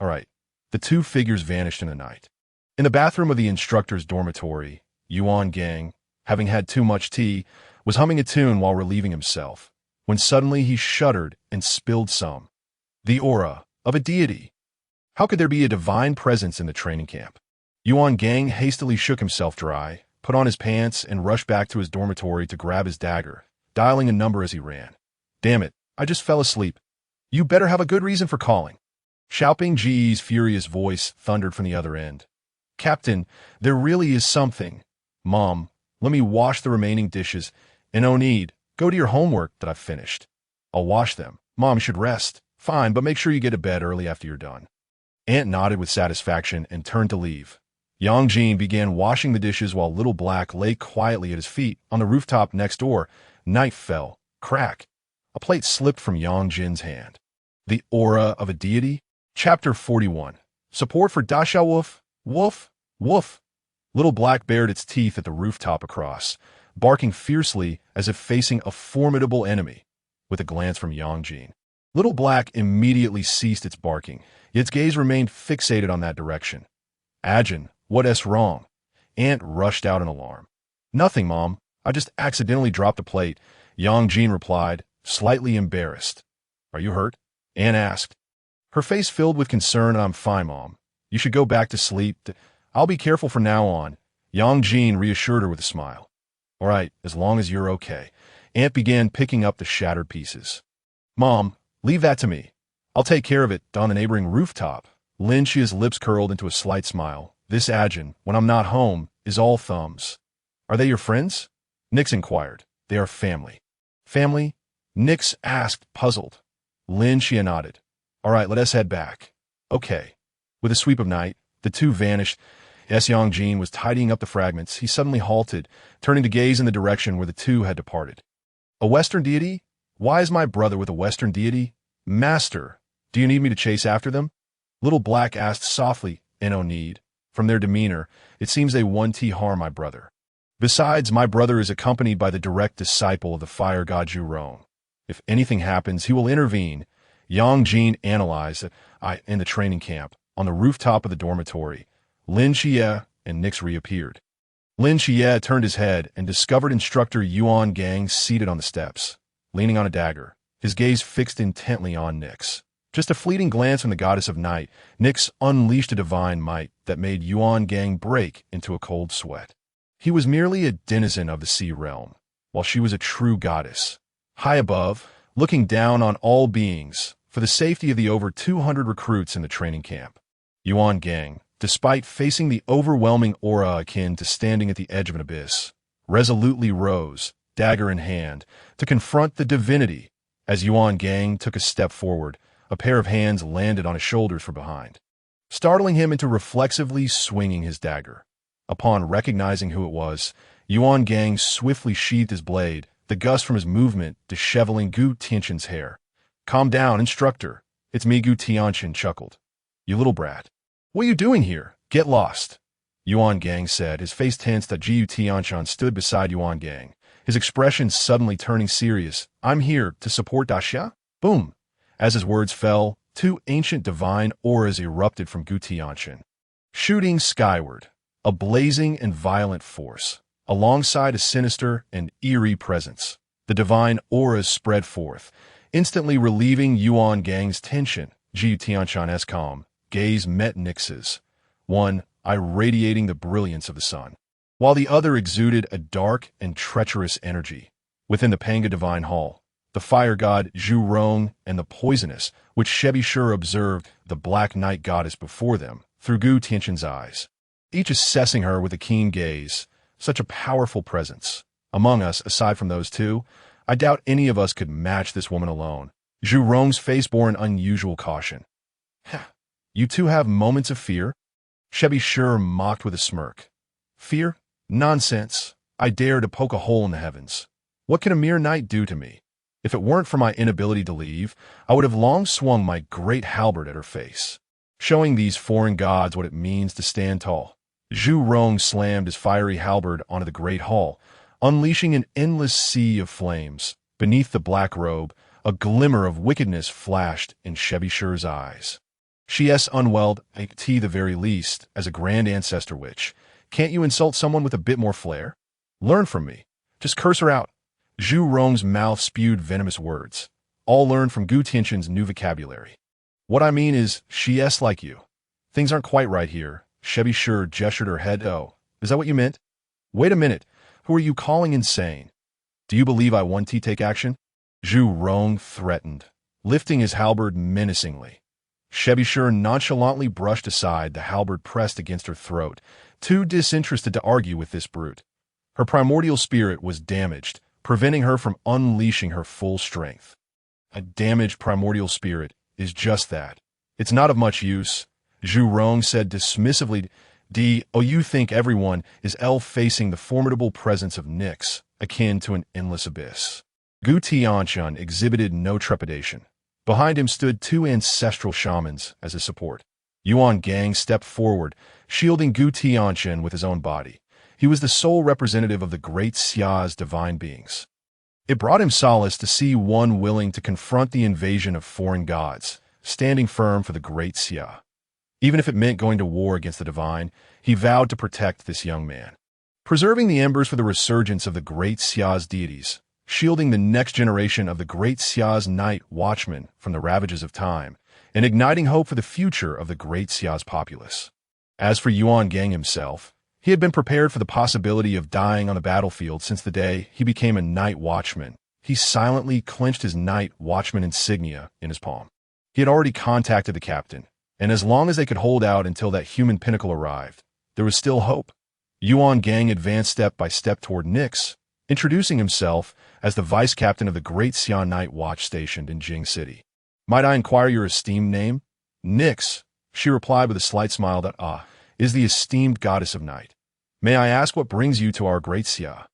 All right. The two figures vanished in the night. In the bathroom of the instructor's dormitory, Yuan Gang, having had too much tea, was humming a tune while relieving himself, when suddenly he shuddered and spilled some. The aura of a deity. How could there be a divine presence in the training camp? Yuan Gang hastily shook himself dry, put on his pants, and rushed back to his dormitory to grab his dagger, dialing a number as he ran. Damn it, I just fell asleep. You better have a good reason for calling. Xiaoping Ji's furious voice thundered from the other end. Captain, there really is something. Mom, let me wash the remaining dishes, and no need, go to your homework that I've finished. I'll wash them. Mom should rest. Fine, but make sure you get to bed early after you're done. Aunt nodded with satisfaction and turned to leave. Yang Jin began washing the dishes while Little Black lay quietly at his feet on the rooftop next door. Knife fell. Crack. A plate slipped from Yang Jin's hand. The aura of a deity? Chapter 41. Support for Dasha Wolf? Woof, woof. Little Black bared its teeth at the rooftop across, barking fiercely as if facing a formidable enemy. With a glance from Yang Jin, Little Black immediately ceased its barking, yet its gaze remained fixated on that direction. Ajin, what's wrong? Aunt rushed out in alarm. Nothing, Mom. I just accidentally dropped the plate, Yang Jin replied, slightly embarrassed. Are you hurt? Aunt asked. Her face filled with concern. I'm fine, Mom. You should go back to sleep. I'll be careful from now on, Yang Jin reassured her with a smile. All right, as long as you're okay. Aunt began picking up the shattered pieces. Mom, leave that to me. I'll take care of it on the neighboring rooftop. Lin Qiye's lips curled into a slight smile. This Ajin, when I'm not home, is all thumbs. Are they your friends? Nix inquired. They are family. Family? Nix asked, puzzled. Lin Qiye nodded. All right, let us head back. Okay. With a sweep of night, the two vanished. As Yang Jin was tidying up the fragments, he suddenly halted, turning to gaze in the direction where the two had departed. A Western deity? Why is my brother with a Western deity? Master, do you need me to chase after them? Little Black asked softly. No need. From their demeanor, it seems they want to harm my brother. Besides, my brother is accompanied by the direct disciple of the fire god Zhu Rong. If anything happens, he will intervene. Yang Jin analyzed in the training camp, on the rooftop of the dormitory. Lin Qiye and Nix reappeared. Lin Qiye turned his head and discovered instructor Yuan Gang seated on the steps, leaning on a dagger, his gaze fixed intently on Nix. Just a fleeting glance from the goddess of night, Nix unleashed a divine might that made Yuan Gang break into a cold sweat. He was merely a denizen of the sea realm, while she was a true goddess. High above, looking down on all beings, for the safety of the over 200 recruits in the training camp. Yuan Gang, despite facing the overwhelming aura akin to standing at the edge of an abyss, resolutely rose, dagger in hand, to confront the divinity. As Yuan Gang took a step forward, a pair of hands landed on his shoulders from behind, startling him into reflexively swinging his dagger. Upon recognizing who it was, Yuan Gang swiftly sheathed his blade, the gust from his movement disheveling Gu Tianchen's hair. "Calm down, instructor. It's me," Gu Tianchen chuckled. "You little brat. What are you doing here? Get lost," Yuan Gang said, his face tense. Gu Tianchen stood beside Yuan Gang, his expression suddenly turning serious. "I'm here to support Daxia." Boom! As his words fell, two ancient divine auras erupted from Gu Tianchen, shooting skyward, a blazing and violent force, alongside a sinister and eerie presence. The divine auras spread forth, instantly relieving Yuan Gang's tension. Gu Tianchen's calm gaze met Nix's, one eye radiating the brilliance of the sun, while the other exuded a dark and treacherous energy. Within the Pangu Divine Hall, the fire god Zhu Rong and the poisonous, which Shebishur observed the black night goddess before them through Gu Tianchen's eyes, each assessing her with a keen gaze. Such a powerful presence. Among us, aside from those two, I doubt any of us could match this woman alone. Zhu Rong's face bore an unusual caution. "You two have moments of fear?" Shebishur mocked with a smirk. "Fear? Nonsense. I dare to poke a hole in the heavens. What can a mere night do to me? If it weren't for my inability to leave, I would have long swung my great halberd at her face, showing these foreign gods what it means to stand tall." Zhu Rong slammed his fiery halberd onto the great hall, unleashing an endless sea of flames. Beneath the black robe, a glimmer of wickedness flashed in Shebishur's eyes. "She's unwelled, at the very least, as a grand ancestor witch. Can't you insult someone with a bit more flair? Learn from me. Just curse her out." Zhu Rong's mouth spewed venomous words, all learned from Gu Tianchen's new vocabulary. "What I mean is, she's like you. Things aren't quite right here." Shebishur gestured her head. "Oh, is that what you meant? Wait a minute. Who are you calling insane? Do you believe I want to take action?" Zhu Rong threatened, lifting his halberd menacingly. Shebishur nonchalantly brushed aside the halberd pressed against her throat, too disinterested to argue with this brute. Her primordial spirit was damaged, preventing her from unleashing her full strength. A damaged primordial spirit is just that. It's not of much use, Zhu Rong said dismissively. You think everyone is facing the formidable presence of Nyx, akin to an endless abyss. Gu Tianchen exhibited no trepidation. Behind him stood two ancestral shamans as his support. Yuan Gang stepped forward, shielding Gu Tianchen with his own body. He was the sole representative of the great Xia's divine beings. It brought him solace to see one willing to confront the invasion of foreign gods, standing firm for the great Xia. Even if it meant going to war against the divine, he vowed to protect this young man, preserving the embers for the resurgence of the great Xia's deities, shielding the next generation of the great Xia's night watchmen from the ravages of time, and igniting hope for the future of the great Xia's populace. As for Yuan Gang himself, he had been prepared for the possibility of dying on the battlefield since the day he became a night watchman. He silently clenched his night watchman insignia in his palm. He had already contacted the captain, and as long as they could hold out until that human pinnacle arrived, there was still hope. Yuan Gang advanced step by step toward Nyx, introducing himself as the vice captain of the Great Xia Night Watch stationed in Jing City. "Might I inquire your esteemed name?" "Nyx," she replied with a slight smile. Is the esteemed goddess of night. "May I ask what brings you to our Great Xia?"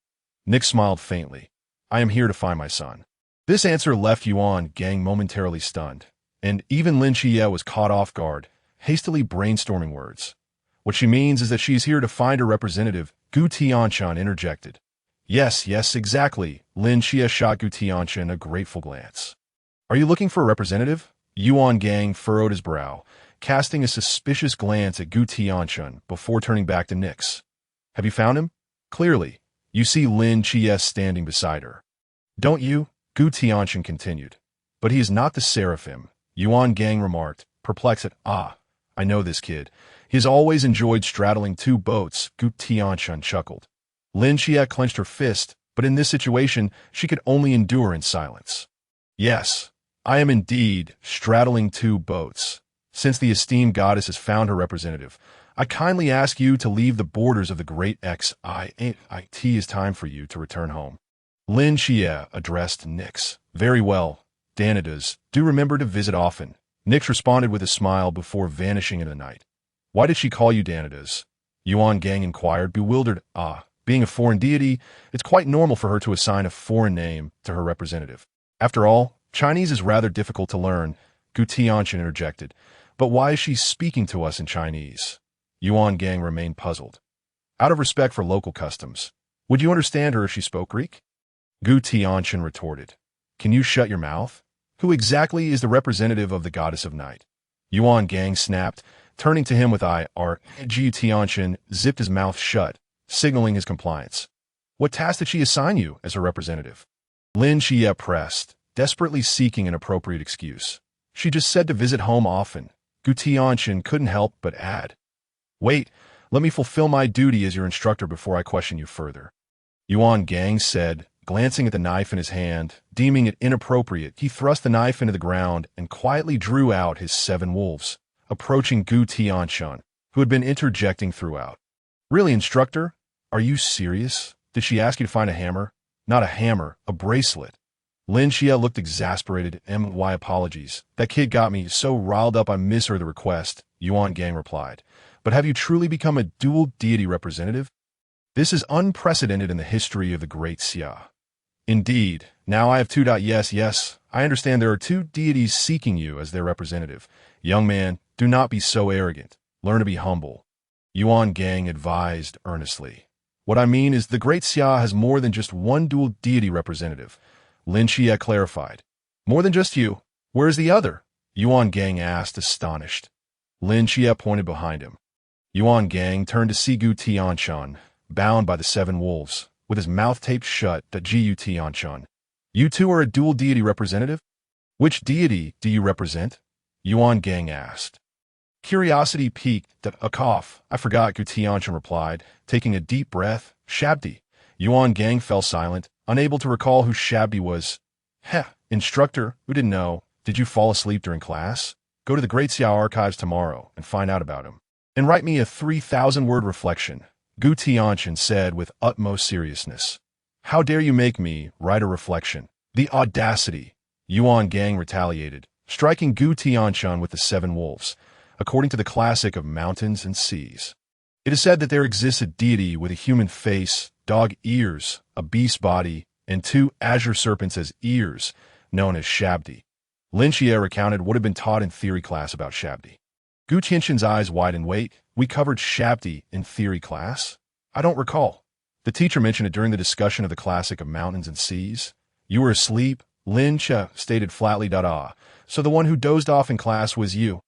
Nyx smiled faintly. "I am here to find my son." This answer left Yuan Gang momentarily stunned, and even Lin Qiye was caught off guard, hastily brainstorming words. "What she means is that she is here to find her representative," Gu Tianchen interjected. Yes, exactly," Lin Qiye shot Gu Tianchen a grateful glance. "Are you looking for a representative?" Yuan Gang furrowed his brow, casting a suspicious glance at Gu Tianchen before turning back to Nyx. "Have you found him?" "Clearly. You see Lin Qiye standing beside her." "Don't you?" Gu Tianchen continued. "But he is not the seraphim," Yuan Gang remarked, perplexed at, I know this kid. He has always enjoyed straddling two boats," Gu Tianchen chuckled. Lin Qiye clenched her fist, But in this situation, she could only endure in silence. Yes, I am indeed straddling two boats. Since the esteemed goddess has found her representative, I kindly ask you to leave the borders of the great Xiangliu. It is time for you to return home. Lin Qiye addressed Nyx. Very well, Danadas, do remember to visit often. Nyx responded with a smile before vanishing in the night. Why did she call you Danadas? Yuan Gang inquired, bewildered. Being a foreign deity, it's quite normal for her to assign a foreign name to her representative. After all, Chinese is rather difficult to learn, Gu Tianchen interjected. But why is she speaking to us in Chinese? Yuan Gang remained puzzled. Out of respect for local customs, would you understand her if she spoke Greek? Gu Tianchen retorted. Can you shut your mouth? Who exactly is the representative of the goddess of night? Yuan Gang snapped, turning to him with eye. Gu Tianchen zipped his mouth shut, signaling his compliance. What task did she assign you as her representative? Lin Qiye pressed, desperately seeking an appropriate excuse. She just said to visit home often. Gu Tianchen couldn't help but add. Wait, let me fulfill my duty as your instructor before I question you further. Yuan Gang said, glancing at the knife in his hand. Deeming it inappropriate, he thrust the knife into the ground and quietly drew out his 7 wolves, approaching Gu Tianchen, who had been interjecting throughout. Really, instructor? Are you serious? Did she ask you to find a hammer? Not a hammer, a bracelet. Lin Qiye looked exasperated. My apologies. That kid got me so riled up I misheard the request, Yuan Gang replied. But have you truly become a dual deity representative? This is unprecedented in the history of the Great Xia. Indeed, now I have 2. Yes, I understand there are 2 deities seeking you as their representative. Young man, do not be so arrogant. Learn to be humble. Yuan Gang advised earnestly. What I mean is the Great Xia has more than just one dual deity representative. Lin Qiye clarified. More than just you. Where is the other? Yuan Gang asked, astonished. Lin Qiye pointed behind him. Yuan Gang turned to see Gu Tianchen, bound by the 7 wolves, with his mouth taped shut. Gu Tianchen. You 2 are a dual deity representative? Which deity do you represent? Yuan Gang asked. Curiosity piqued. A cough. I forgot, Gu Tianchen replied, taking a deep breath. Shabdi. Yuan Gang fell silent, unable to recall who Shabdi was. Instructor, who didn't know? Did you fall asleep during class? Go to the Great Xia archives tomorrow and find out about him. And write me a 3,000-word reflection, Gu Tianchen said with utmost seriousness. How dare you make me write a reflection? The audacity! Yuan Gang retaliated, striking Gu Tianchen with the 7 wolves, according to the classic of mountains and seas. It is said that there exists a deity with a human face, dog ears, a beast body, and 2 azure serpents as ears, known as Shabdi. Lin Qiye recounted what had been taught in theory class about Shabdi. Gu Tianchen's eyes widened. Wait, we covered Shabdi in theory class? I don't recall. The teacher mentioned it during the discussion of the classic of mountains and seas. You were asleep, Lin Qiye stated flatly. So the one who dozed off in class was you.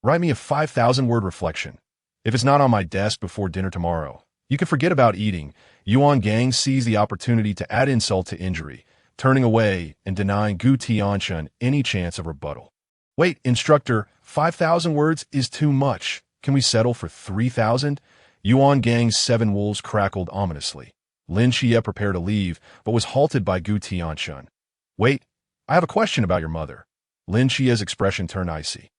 Write me a 5,000-word reflection. If it's not on my desk before dinner tomorrow, you can forget about eating. Yuan Gang seized the opportunity to add insult to injury, turning away and denying Gu Tianchen any chance of rebuttal. Wait, instructor, 5,000 words is too much. Can we settle for 3,000? Yuan Gang's 7 wolves crackled ominously. Lin Qiye prepared to leave, but was halted by Gu Tianchen. Wait, I have a question about your mother. Lin Qiye's expression turned icy.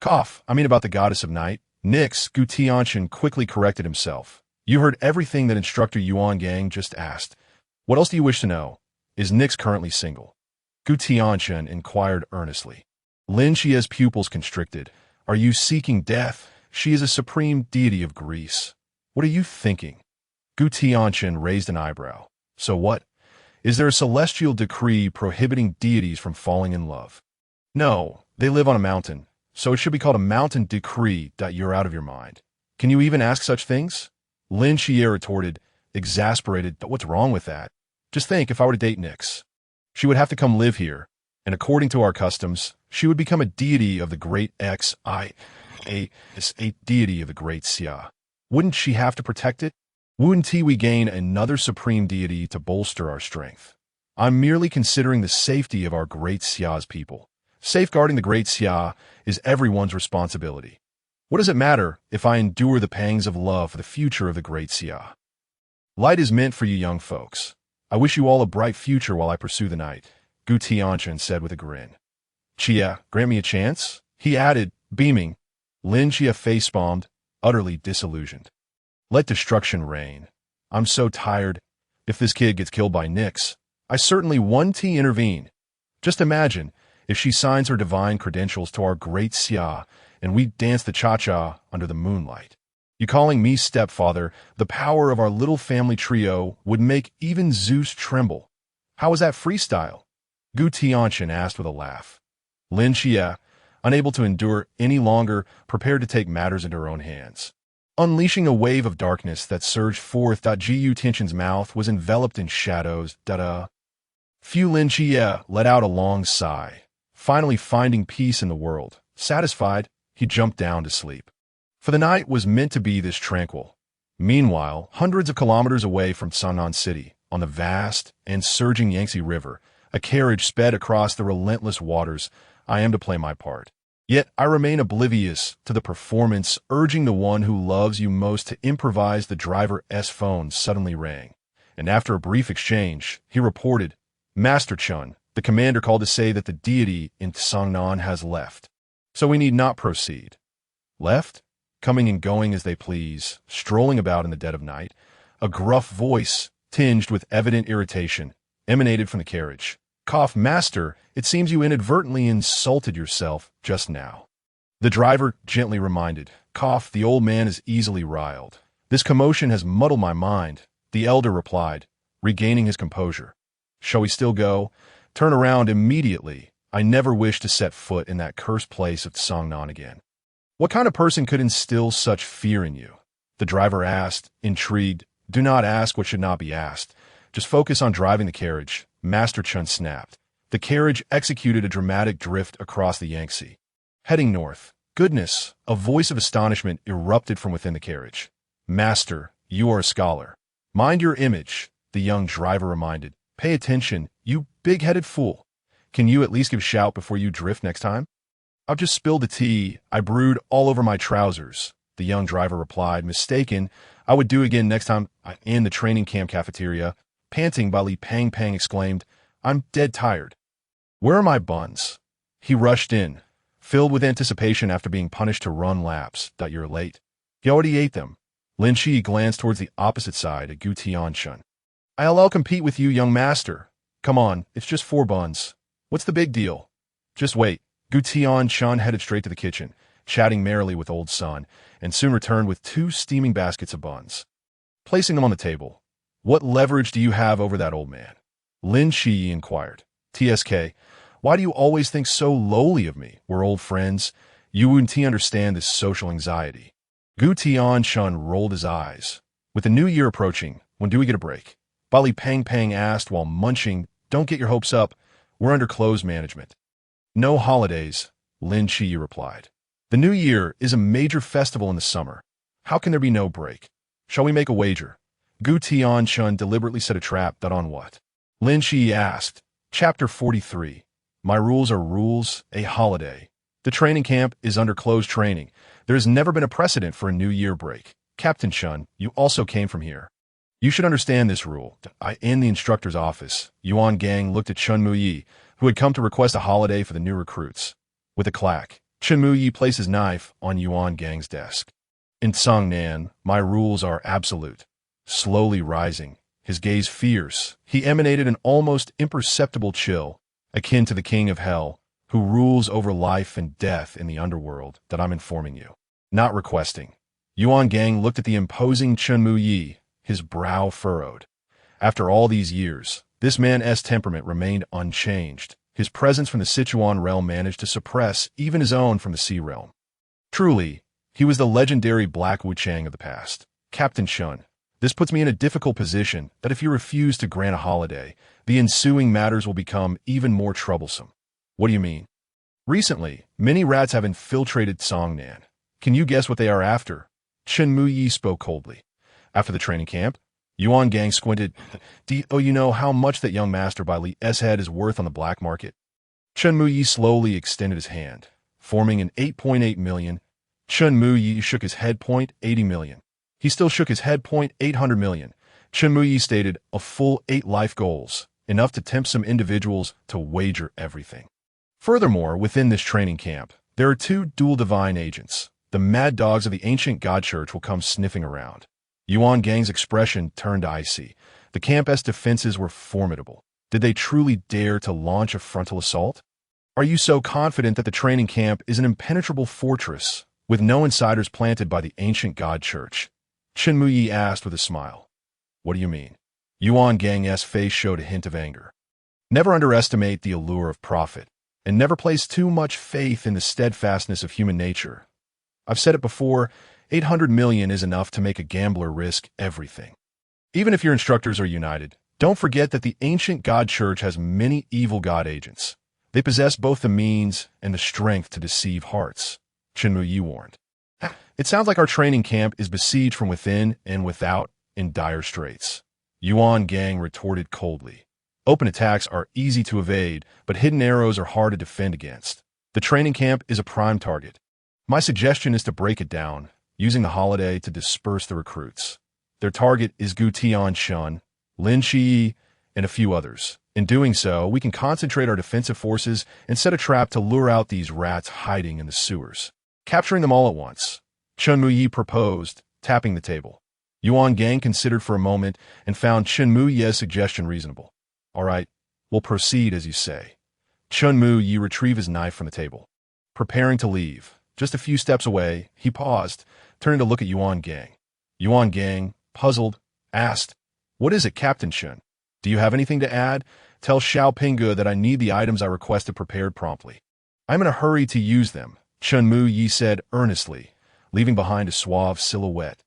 Cough, I mean about the goddess of night. Nix, Gu Tianchen quickly corrected himself. You heard everything that instructor Yuan Gang just asked. What else do you wish to know? Is Nix currently single? Gu Tianchen inquired earnestly. Lin Qiye's pupils constricted. Are you seeking death? She is a supreme deity of Greece. What are you thinking? Gu Tianchen raised an eyebrow. So what? Is there a celestial decree prohibiting deities from falling in love? No, they live on a mountain, so it should be called a mountain decree. You're out of your mind. Can you even ask such things? Lin Qiye retorted, exasperated. But what's wrong with that? Just think, if I were to date Nyx, she would have to come live here, and according to our customs, she would become a deity of the great Xia, a deity of the great Xia. Wouldn't she have to protect it? Wouldn't we gain another supreme deity to bolster our strength? I'm merely considering the safety of our great Xia's people. Safeguarding the great Xia is everyone's responsibility. What does it matter if I endure the pangs of love for the future of the great Xia? Light is meant for you young folks. I wish you all a bright future while I pursue the night, Gu Tianchen said with a grin. Qiye, grant me a chance? He added, beaming. Lin Qiye face-palmed, utterly disillusioned. Let destruction reign. I'm so tired. If this kid gets killed by Nyx, I certainly won't intervene. Just imagine if she signs her divine credentials to our great Xia and we dance the cha-cha under the moonlight. You calling me stepfather, the power of our little family trio would make even Zeus tremble. How was that freestyle? Gu Tianchen asked with a laugh. Lin Qiye, unable to endure any longer, prepared to take matters into her own hands. Unleashing a wave of darkness that surged forth, Gu Tianchen's mouth was enveloped in shadows. Fu Lin Qiye let out a long sigh. Finally finding peace in the world, satisfied, he jumped down to sleep. For the night was meant to be this tranquil. Meanwhile, hundreds of kilometers away from Cangnan City, on the vast and surging Yangtze River, a carriage sped across the relentless waters. I am to play my part. Yet I remain oblivious to the performance, urging the one who loves you most to improvise. The driver's phone suddenly rang, and after a brief exchange, he reported, Master Chun, the commander called to say that the deity in Cangnan has left. So we need not proceed. Left? Coming and going as they please, strolling about in the dead of night. A gruff voice, tinged with evident irritation, emanated from the carriage. Cough, master, it seems you inadvertently insulted yourself just now. The driver gently reminded. Cough, the old man is easily riled. This commotion has muddled my mind, the elder replied, regaining his composure. Shall we still go? Turn around immediately. I never wish to set foot in that cursed place of Cangnan again. What kind of person could instill such fear in you? The driver asked, intrigued. Do not ask what should not be asked. Just focus on driving the carriage, Master Chun snapped. The carriage executed a dramatic drift across the Yangtze. Heading north. Goodness, a voice of astonishment erupted from within the carriage. Master, you are a scholar. Mind your image, the young driver reminded. Pay attention, you big-headed fool. Can you at least give a shout before you drift next time? I've just spilled the tea I brewed all over my trousers, the young driver replied. Mistaken, I would do again next time in the training camp cafeteria. Panting, Li Pang Pang exclaimed, I'm dead tired. Where are my buns? He rushed in, filled with anticipation after being punished to run laps. You're late. He already ate them. Lin Qiye glanced towards the opposite side at Gu Tianchen. I'll compete with you, young master. Come on, it's just 4 buns. What's the big deal? Just wait. Gu Tianchen headed straight to the kitchen, chatting merrily with old son, and soon returned with 2 steaming baskets of buns. Placing them on the table, what leverage do you have over that old man? Lin Qiye inquired. TSK, why do you always think so lowly of me? We're old friends. You wouldn't understand this social anxiety. Gu Tianchen rolled his eyes. With the new year approaching, when do we get a break? Li Pang Pang asked while munching. Don't get your hopes up. We're under closed management. No holidays, Lin Qiye replied. The new year is a major festival in the summer. How can there be no break? Shall we make a wager? Gu Tianchen deliberately set a trap. On what? Lin Qiye asked. Chapter 43. My rules are rules, a holiday. The training camp is under closed training. There has never been a precedent for a new year break. Captain Chun, you also came from here. You should understand this rule. In the instructor's office, Yuan Gang looked at Chun Muyi, who had come to request a holiday for the new recruits. With a clack, Chun Muyi placed his knife on Yuan Gang's desk. In Cangnan, my rules are absolute. Slowly rising, his gaze fierce, he emanated an almost imperceptible chill, akin to the king of hell, who rules over life and death in the underworld. I'm informing you. Not requesting. Yuan Gang looked at the imposing Chun Muyi, his brow furrowed. After all these years, this man's temperament remained unchanged. His presence from the Sichuan realm managed to suppress even his own from the Sea realm. Truly, he was the legendary Black Wuchang of the past. Captain Chun, this puts me in a difficult position that if you refuse to grant a holiday, the ensuing matters will become even more troublesome. What do you mean? Recently, many rats have infiltrated Cangnan. Can you guess what they are after? Chun Muyi spoke coldly. After the training camp, Yuan Gang squinted. Do you know how much that young master by Li's head is worth on the black market? Chun Muyi slowly extended his hand, forming an 8.8 million. Chun Muyi shook his head. 80 million. He still shook his head. 800 million. Chen Muyi stated a full 8 life goals, enough to tempt some individuals to wager everything. Furthermore, within this training camp, there are 2 dual divine agents. The mad dogs of the ancient god church will come sniffing around. Yuan Gang's expression turned icy. The camp's defenses were formidable. Did they truly dare to launch a frontal assault? Are you so confident that the training camp is an impenetrable fortress, with no insiders planted by the ancient god church? Chen Muyi asked with a smile. What do you mean? Yuan Gang's face showed a hint of anger. Never underestimate the allure of profit, and never place too much faith in the steadfastness of human nature. I've said it before, 800 million is enough to make a gambler risk everything. Even if your instructors are united, don't forget that the ancient god church has many evil god agents. They possess both the means and the strength to deceive hearts, Chen Muyi warned. It sounds like our training camp is besieged from within and without, in dire straits. Yuan Gang retorted coldly. Open attacks are easy to evade, but hidden arrows are hard to defend against. The training camp is a prime target. My suggestion is to break it down, using the holiday to disperse the recruits. Their target is Gu Tianchen, Lin Qiye, and a few others. In doing so, we can concentrate our defensive forces and set a trap to lure out these rats hiding in the sewers. Capturing them all at once, Chen Muyi proposed, tapping the table. Yuan Gang considered for a moment and found Chen Muyi's suggestion reasonable. All right, we'll proceed as you say. Chen Muyi retrieved his knife from the table. Preparing to leave. Just a few steps away, he paused, turning to look at Yuan Gang. Yuan Gang, puzzled, asked, What is it, Captain Chen? Do you have anything to add? Tell Xiaoping that I need the items I requested prepared promptly. I'm in a hurry to use them, Chen Muyi said earnestly, leaving behind a suave silhouette.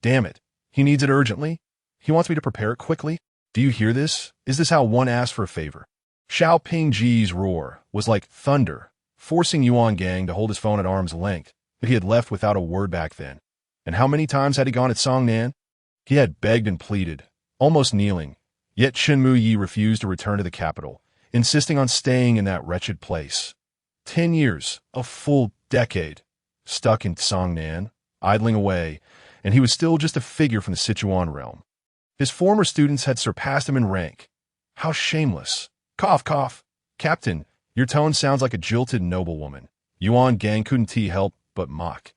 Damn it, he needs it urgently? He wants me to prepare it quickly? Do you hear this? Is this how one asks for a favor? Xiaoping's roar was like thunder, forcing Yuan Gang to hold his phone at arm's length, but he had left without a word back then. And how many times had he gone at Cangnan? He had begged and pleaded, almost kneeling, yet Chen Muyi refused to return to the capital, insisting on staying in that wretched place. 10 years, a full decade, stuck in Cangnan, idling away, and he was still just a figure from the Sichuan realm. His former students had surpassed him in rank. How shameless. Cough, cough. Captain, your tone sounds like a jilted noblewoman. Yuan Gang couldn't help but mock.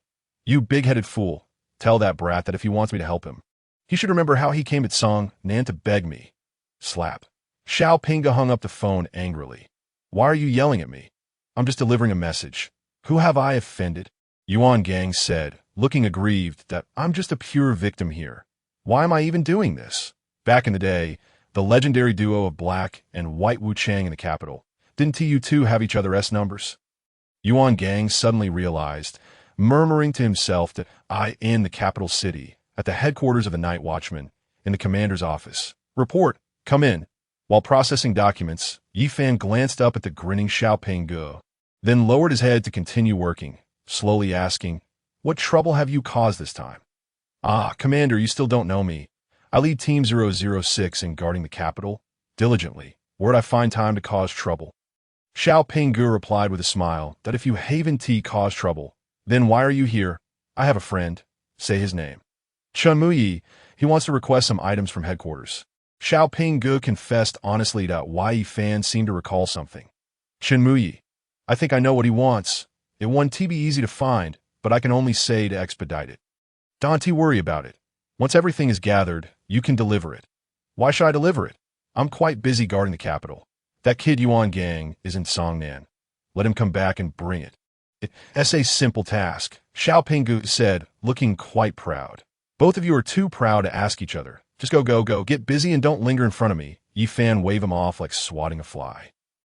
You big-headed fool. Tell that brat that if he wants me to help him, he should remember how he came at Cangnan to beg me. Slap. Xiaoping hung up the phone angrily. Why are you yelling at me? I'm just delivering a message. Who have I offended? Yuan Gang said, looking aggrieved, that I'm just a pure victim here. Why am I even doing this? Back in the day, the legendary duo of Black and White Wuchang in the capital. Didn't you two have each other's numbers? Yuan Gang suddenly realized, murmuring to himself that in the capital city, at the headquarters of the Night Watchman, in the commander's office. Report, come in. While processing documents, Yifan glanced up at the grinning Xiaoping, then lowered his head to continue working, slowly asking, What trouble have you caused this time? Commander, you still don't know me. I lead Team 006 in guarding the capital, diligently. Where'd I find time to cause trouble? Xiaoping replied with a smile that if you haven't caused trouble, then why are you here? I have a friend. Say his name. Chen Muyi, he wants to request some items from headquarters. Xiaoping confessed honestly that Yi Fan seemed to recall something. Chen Muyi, I think I know what he wants. It won't be easy to find, but I can only say to expedite it. Don't worry about it. Once everything is gathered, you can deliver it. Why should I deliver it? I'm quite busy guarding the capital. That kid Yuan Gang is in Cangnan. Let him come back and bring it. It's a simple task, Xiaoping said, looking quite proud. Both of you are too proud to ask each other. Just go, get busy and don't linger in front of me. Yifan waved him off like swatting a fly.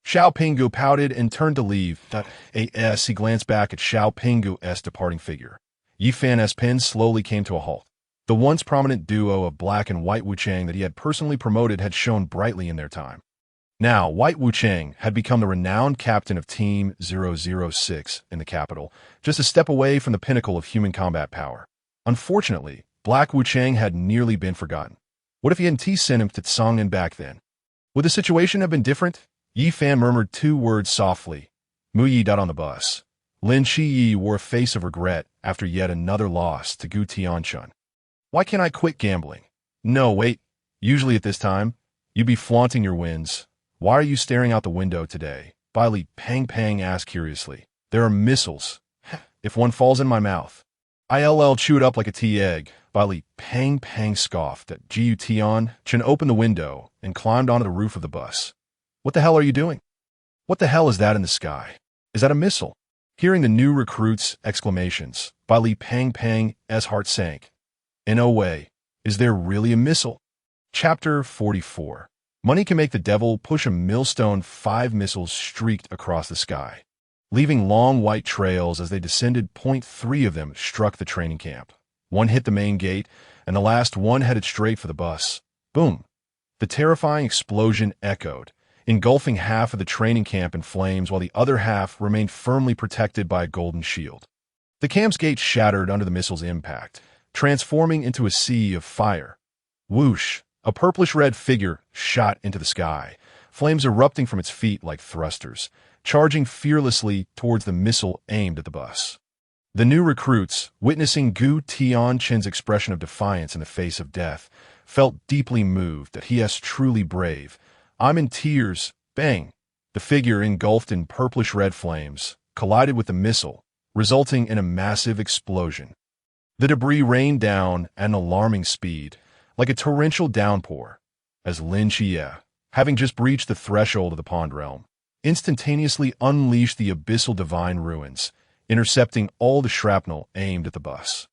Xiaoping pouted and turned to leave. He glanced back at Xiaoping's departing figure. Yifan's pen slowly came to a halt. The once prominent duo of Black and White Wuchang that he had personally promoted had shone brightly in their time. Now, White Wuchang had become the renowned captain of Team 006 in the capital, just a step away from the pinnacle of human combat power. Unfortunately, Black Wuchang had nearly been forgotten. What if he hadn't sent him to Cangnan back then? Would the situation have been different? Yifan murmured 2 words softly. Muyi got on the bus. Lin Qiye wore a face of regret after yet another loss to Gu Tianchen. Why can't I quit gambling? No, wait, Usually at this time, you'd be flaunting your wins. Why are you staring out the window today? Li Pang Pang asked curiously. There are missiles. If one falls in my mouth. I'll chew it up like a tea egg. Li Pang Pang scoffed at Gu Tianchen opened the window and climbed onto the roof of the bus. What the hell are you doing? What the hell is that in the sky? Is that a missile? Hearing the new recruits' exclamations, Li Pang Pang's heart sank. No way. Is there really a missile? Chapter 44. Money can make the devil push a millstone. 5 missiles streaked across the sky, leaving long white trails as they descended. 3 of them struck the training camp. One hit the main gate, and the last one headed straight for the bus. Boom! The terrifying explosion echoed, engulfing half of the training camp in flames while the other half remained firmly protected by a golden shield. The camp's gate shattered under the missile's impact, transforming into a sea of fire. Whoosh! A purplish-red figure shot into the sky, flames erupting from its feet like thrusters, charging fearlessly towards the missile aimed at the bus. The new recruits, witnessing Gu Tianchen's expression of defiance in the face of death, felt deeply moved that he is truly brave. I'm in tears. Bang! The figure, engulfed in purplish-red flames, collided with the missile, resulting in a massive explosion. The debris rained down at an alarming speed, like a torrential downpour, as Lin Qiye, having just breached the threshold of the pond realm, instantaneously unleashed the abyssal divine ruins, intercepting all the shrapnel aimed at the bus.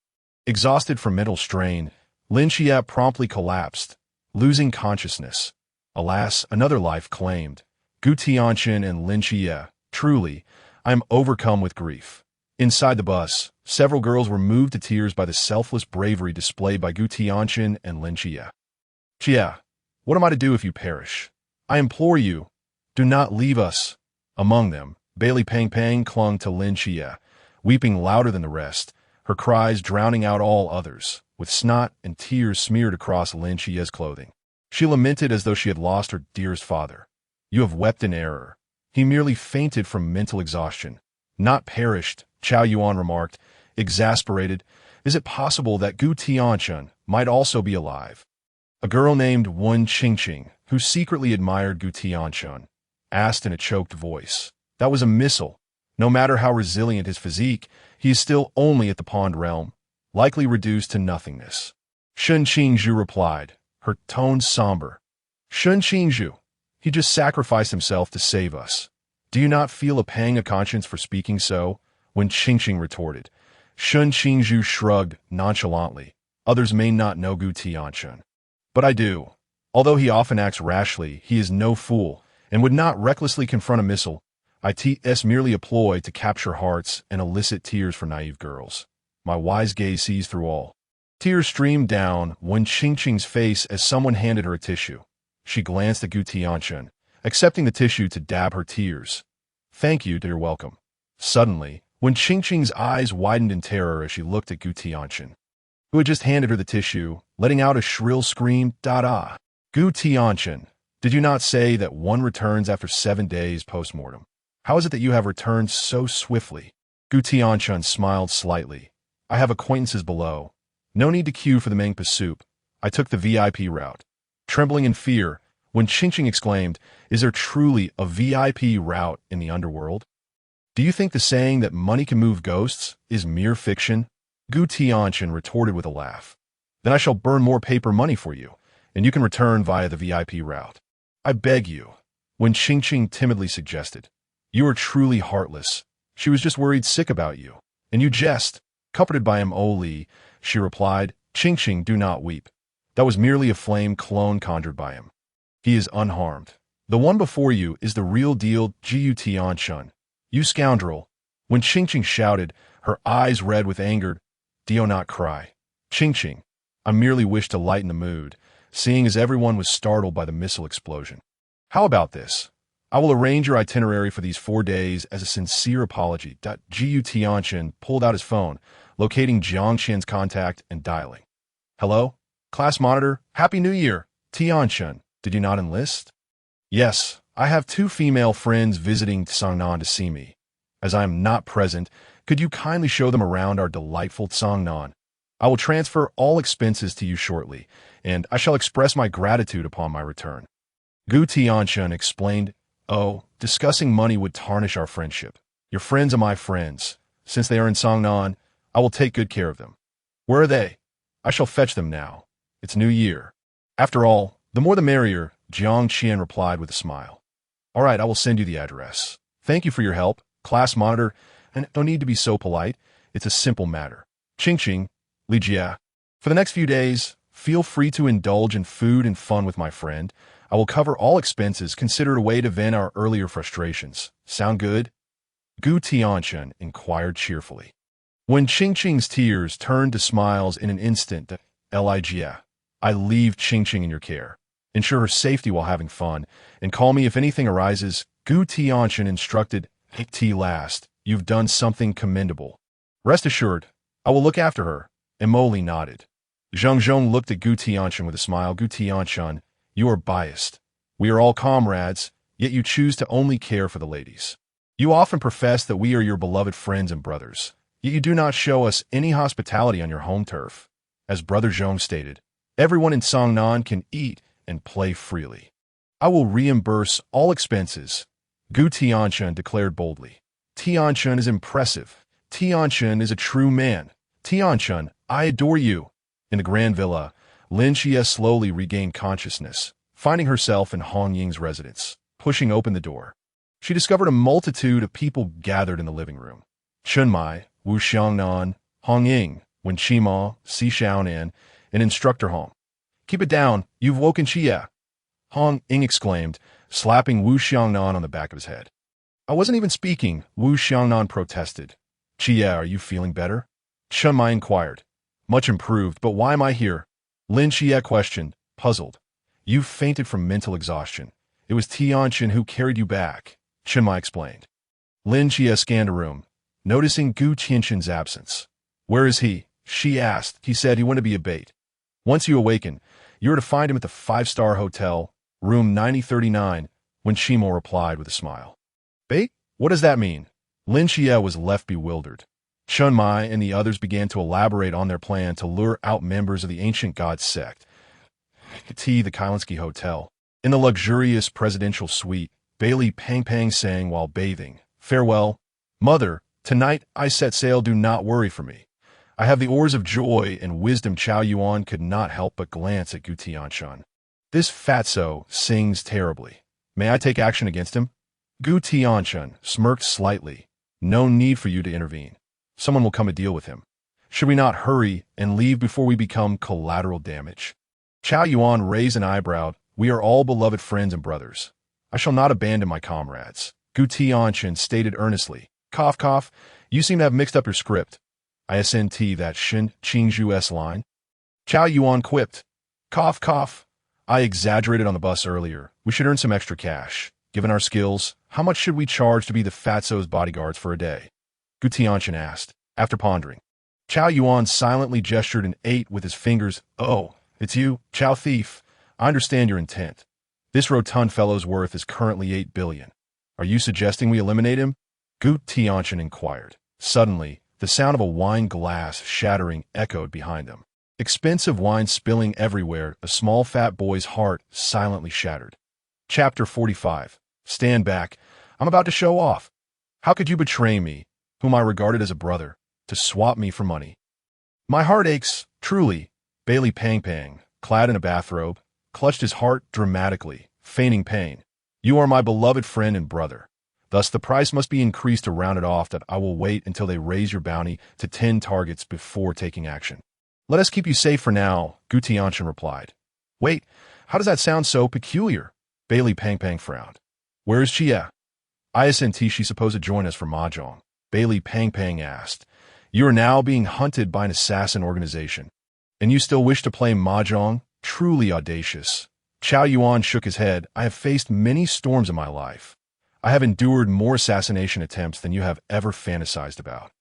Exhausted from mental strain, Lin Qiye promptly collapsed, losing consciousness. Alas, another life claimed. Gu Tianchen and Lin Qiye. Truly, I am overcome with grief. Inside the bus, several girls were moved to tears by the selfless bravery displayed by Gu Tianchen and Lin Qiye. Qiye, what am I to do if you perish? I implore you, do not leave us. Among them, Li Pang Pang clung to Lin Qiye, weeping louder than the rest, her cries drowning out all others, with snot and tears smeared across Lin Qiye's clothing. She lamented as though she had lost her dearest father. You have wept in error. He merely fainted from mental exhaustion, not perished, Chao Yuan remarked, exasperated. Is it possible that Gu Tianchen might also be alive? A girl named Wen Qingqing, who secretly admired Gu Tianchen, asked in a choked voice. That was a missile. No matter how resilient his physique, he is still only at the pond realm, likely reduced to nothingness. Shun Qingzhu replied, her tone somber. Shun Qingzhu, he just sacrificed himself to save us. Do you not feel a pang of conscience for speaking so? When Qingqing retorted. Shun Qingzhu shrugged nonchalantly. Others may not know Gu Tianchen. But I do. Although he often acts rashly, he is no fool, and would not recklessly confront a missile. It's merely a ploy to capture hearts and elicit tears for naive girls. My wise gaze sees through all. Tears streamed down Wen Qingqing's face as someone handed her a tissue. She glanced at Gu Tianchen, accepting the tissue to dab her tears. Thank you, you're welcome. Suddenly, Wen Qingqing's eyes widened in terror as she looked at Gu Tianchen, who had just handed her the tissue, letting out a shrill scream. Da-da! Gu Tianchen, did you not say that one returns after 7 days post-mortem? How is it that you have returned so swiftly? Gu Tianchen smiled slightly. I have acquaintances below. No need to queue for the Mengpa soup. I took the VIP route. Trembling in fear, Wen Qingqing exclaimed, is there truly a VIP route in the underworld? Do you think the saying that money can move ghosts is mere fiction? Gu Tianchen retorted with a laugh. Then I shall burn more paper money for you, and you can return via the VIP route. I beg you, Wen Qingqing timidly suggested. You are truly heartless. She was just worried sick about you. And you jest. Comforted by him, Li, she replied, Qingqing, do not weep. That was merely a flame clone conjured by him. He is unharmed. The one before you is the real deal, Gu Tianchen. You scoundrel. When Qingqing shouted, her eyes red with anger, do not cry. Qingqing, I merely wished to lighten the mood, seeing as everyone was startled by the missile explosion. How about this? I will arrange your itinerary for these 4 days as a sincere apology. Gu Tianchen pulled out his phone, locating Jiang Qian's contact and dialing. Hello? Class monitor, Happy New Year. Tianchen, did you not enlist? Yes, I have 2 female friends visiting Cangnan to see me. As I am not present, could you kindly show them around our delightful Cangnan? I will transfer all expenses to you shortly, and I shall express my gratitude upon my return. Gu Tianchen explained, "Oh, discussing money would tarnish our friendship. Your friends are my friends. Since they are in Cangnan, I will take good care of them. Where are they? I shall fetch them now. It's New Year." "After all, the more the merrier," Jiang Qian replied with a smile. "All right, I will send you the address. Thank you for your help, class monitor, and no need to be so polite. It's a simple matter. Ching, Lin Qiye. For the next few days, feel free to indulge in food and fun with my friend. I will cover all expenses, considered a way to vent our earlier frustrations. Sound good?" Gu Tianchen inquired cheerfully. When Ching's tears turned to smiles in an instant, Lin Qiye, "I leave Ching in your care. Ensure her safety while having fun, and call me if anything arises." Gu Tianchen instructed, "T last, you've done something commendable. Rest assured, I will look after her." Emoli nodded. Zhang looked at Gu Tianchen with a smile. "Gu Tianchen, you are biased. We are all comrades, yet you choose to only care for the ladies. You often profess that we are your beloved friends and brothers, yet you do not show us any hospitality on your home turf. As Brother Zhong stated, everyone in Cangnan can eat and play freely. I will reimburse all expenses," Gu Tianchen declared boldly. "Tianchen is impressive. Tianchen is a true man. Tianchen, I adore you." In the grand villa, Lin Qiye slowly regained consciousness, finding herself in Hong Ying's residence. Pushing open the door, she discovered a multitude of people gathered in the living room. Chunmai, Wu Xiangnan, Hong Ying, Wen Qima, Si Xiaonan, and Instructor Hong. "Keep it down, you've woken Qiye," Hong Ying exclaimed, slapping Wu Xiangnan on the back of his head. "I wasn't even speaking," Wu Xiangnan protested. "Qiye, are you feeling better?" Chunmai inquired. "Much improved, but why am I here?" Lin Qiye questioned, puzzled. "You fainted from mental exhaustion. It was Tianchen who carried you back," Chunmai explained. Lin Qiye scanned a room, noticing Gu Tianchen's absence. "Where is he?" she asked. "He said he wanted to be a bait. Once you awaken, you are to find him at the 5-star hotel, room 9039, Wen Qima replied with a smile. "Bait? What does that mean?" Lin Qiye was left bewildered. Chunmai and the others began to elaborate on their plan to lure out members of the ancient god sect. The Kailansky Hotel. In the luxurious presidential suite, Bailey Pang sang while bathing, "Farewell, Mother. Tonight I set sail. Do not worry for me. I have the oars of joy and wisdom." Chao Yuan could not help but glance at Gu Tianchen. "This fatso sings terribly. May I take action against him?" Gu Tianchen smirked slightly. "No need for you to intervene. Someone will come to deal with him. Should we not hurry and leave before we become collateral damage?" Chao Yuan raised an eyebrow. "We are all beloved friends and brothers. I shall not abandon my comrades." Gu Tianchen stated earnestly. "Cough, cough. You seem to have mixed up your script. ISNT that Shin Qingzhu S line." Chao Yuan quipped. "Cough, cough. I exaggerated on the bus earlier. We should earn some extra cash. Given our skills, how much should we charge to be the fatso's bodyguards for a day?" Gu Tianchen asked, after pondering. Chao Yuan silently gestured and ate with his fingers. "Oh, it's you, Chao Thief. I understand your intent. This rotund fellow's worth is currently 8 billion. Are you suggesting we eliminate him?" Gu Tianchen inquired. Suddenly, the sound of a wine glass shattering echoed behind them. Expensive wine spilling everywhere, a small fat boy's heart silently shattered. Chapter 45. Stand back. I'm about to show off. How could you betray me, whom I regarded as a brother, to swap me for money? My heart aches, truly. Bailey Pang, clad in a bathrobe, clutched his heart dramatically, feigning pain. You are my beloved friend and brother. Thus the price must be increased to round it off. That I will wait until they raise your bounty to 10 targets before taking action. Let us keep you safe for now, Gu Tianchen replied. Wait, how does that sound so peculiar? Bailey Pang frowned. Where is Qiye? ISNT she's supposed to join us for Mahjong. Bailey Pang asked. You are now being hunted by an assassin organization. And you still wish to play Mahjong? Truly audacious. Chao Yuan shook his head. I have faced many storms in my life. I have endured more assassination attempts than you have ever fantasized about.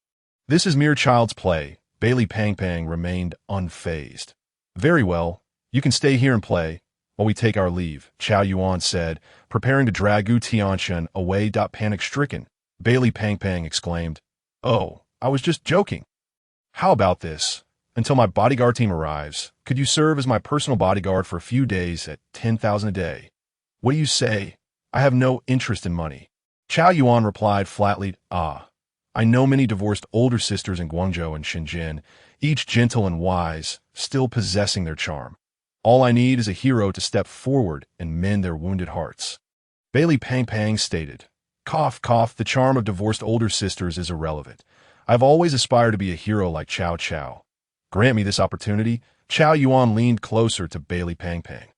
This is mere child's play. Bailey Pang remained unfazed. Very well, you can stay here and play while we take our leave, Chao Yuan said, preparing to drag Gu Tianchen away. Panic-stricken, Bailey Pang exclaimed, Oh, I was just joking. How about this? Until my bodyguard team arrives, could you serve as my personal bodyguard for a few days at 10,000 a day? What do you say? I have no interest in money. Chao Yuan replied flatly, I know many divorced older sisters in Guangzhou and Shenzhen, each gentle and wise, still possessing their charm. All I need is a hero to step forward and mend their wounded hearts. Bailey Pang Pang stated, Cough, cough, the charm of divorced older sisters is irrelevant. I've always aspired to be a hero like Chao Chao. Grant me this opportunity. Chao Yuan leaned closer to Bailey Pang Pang.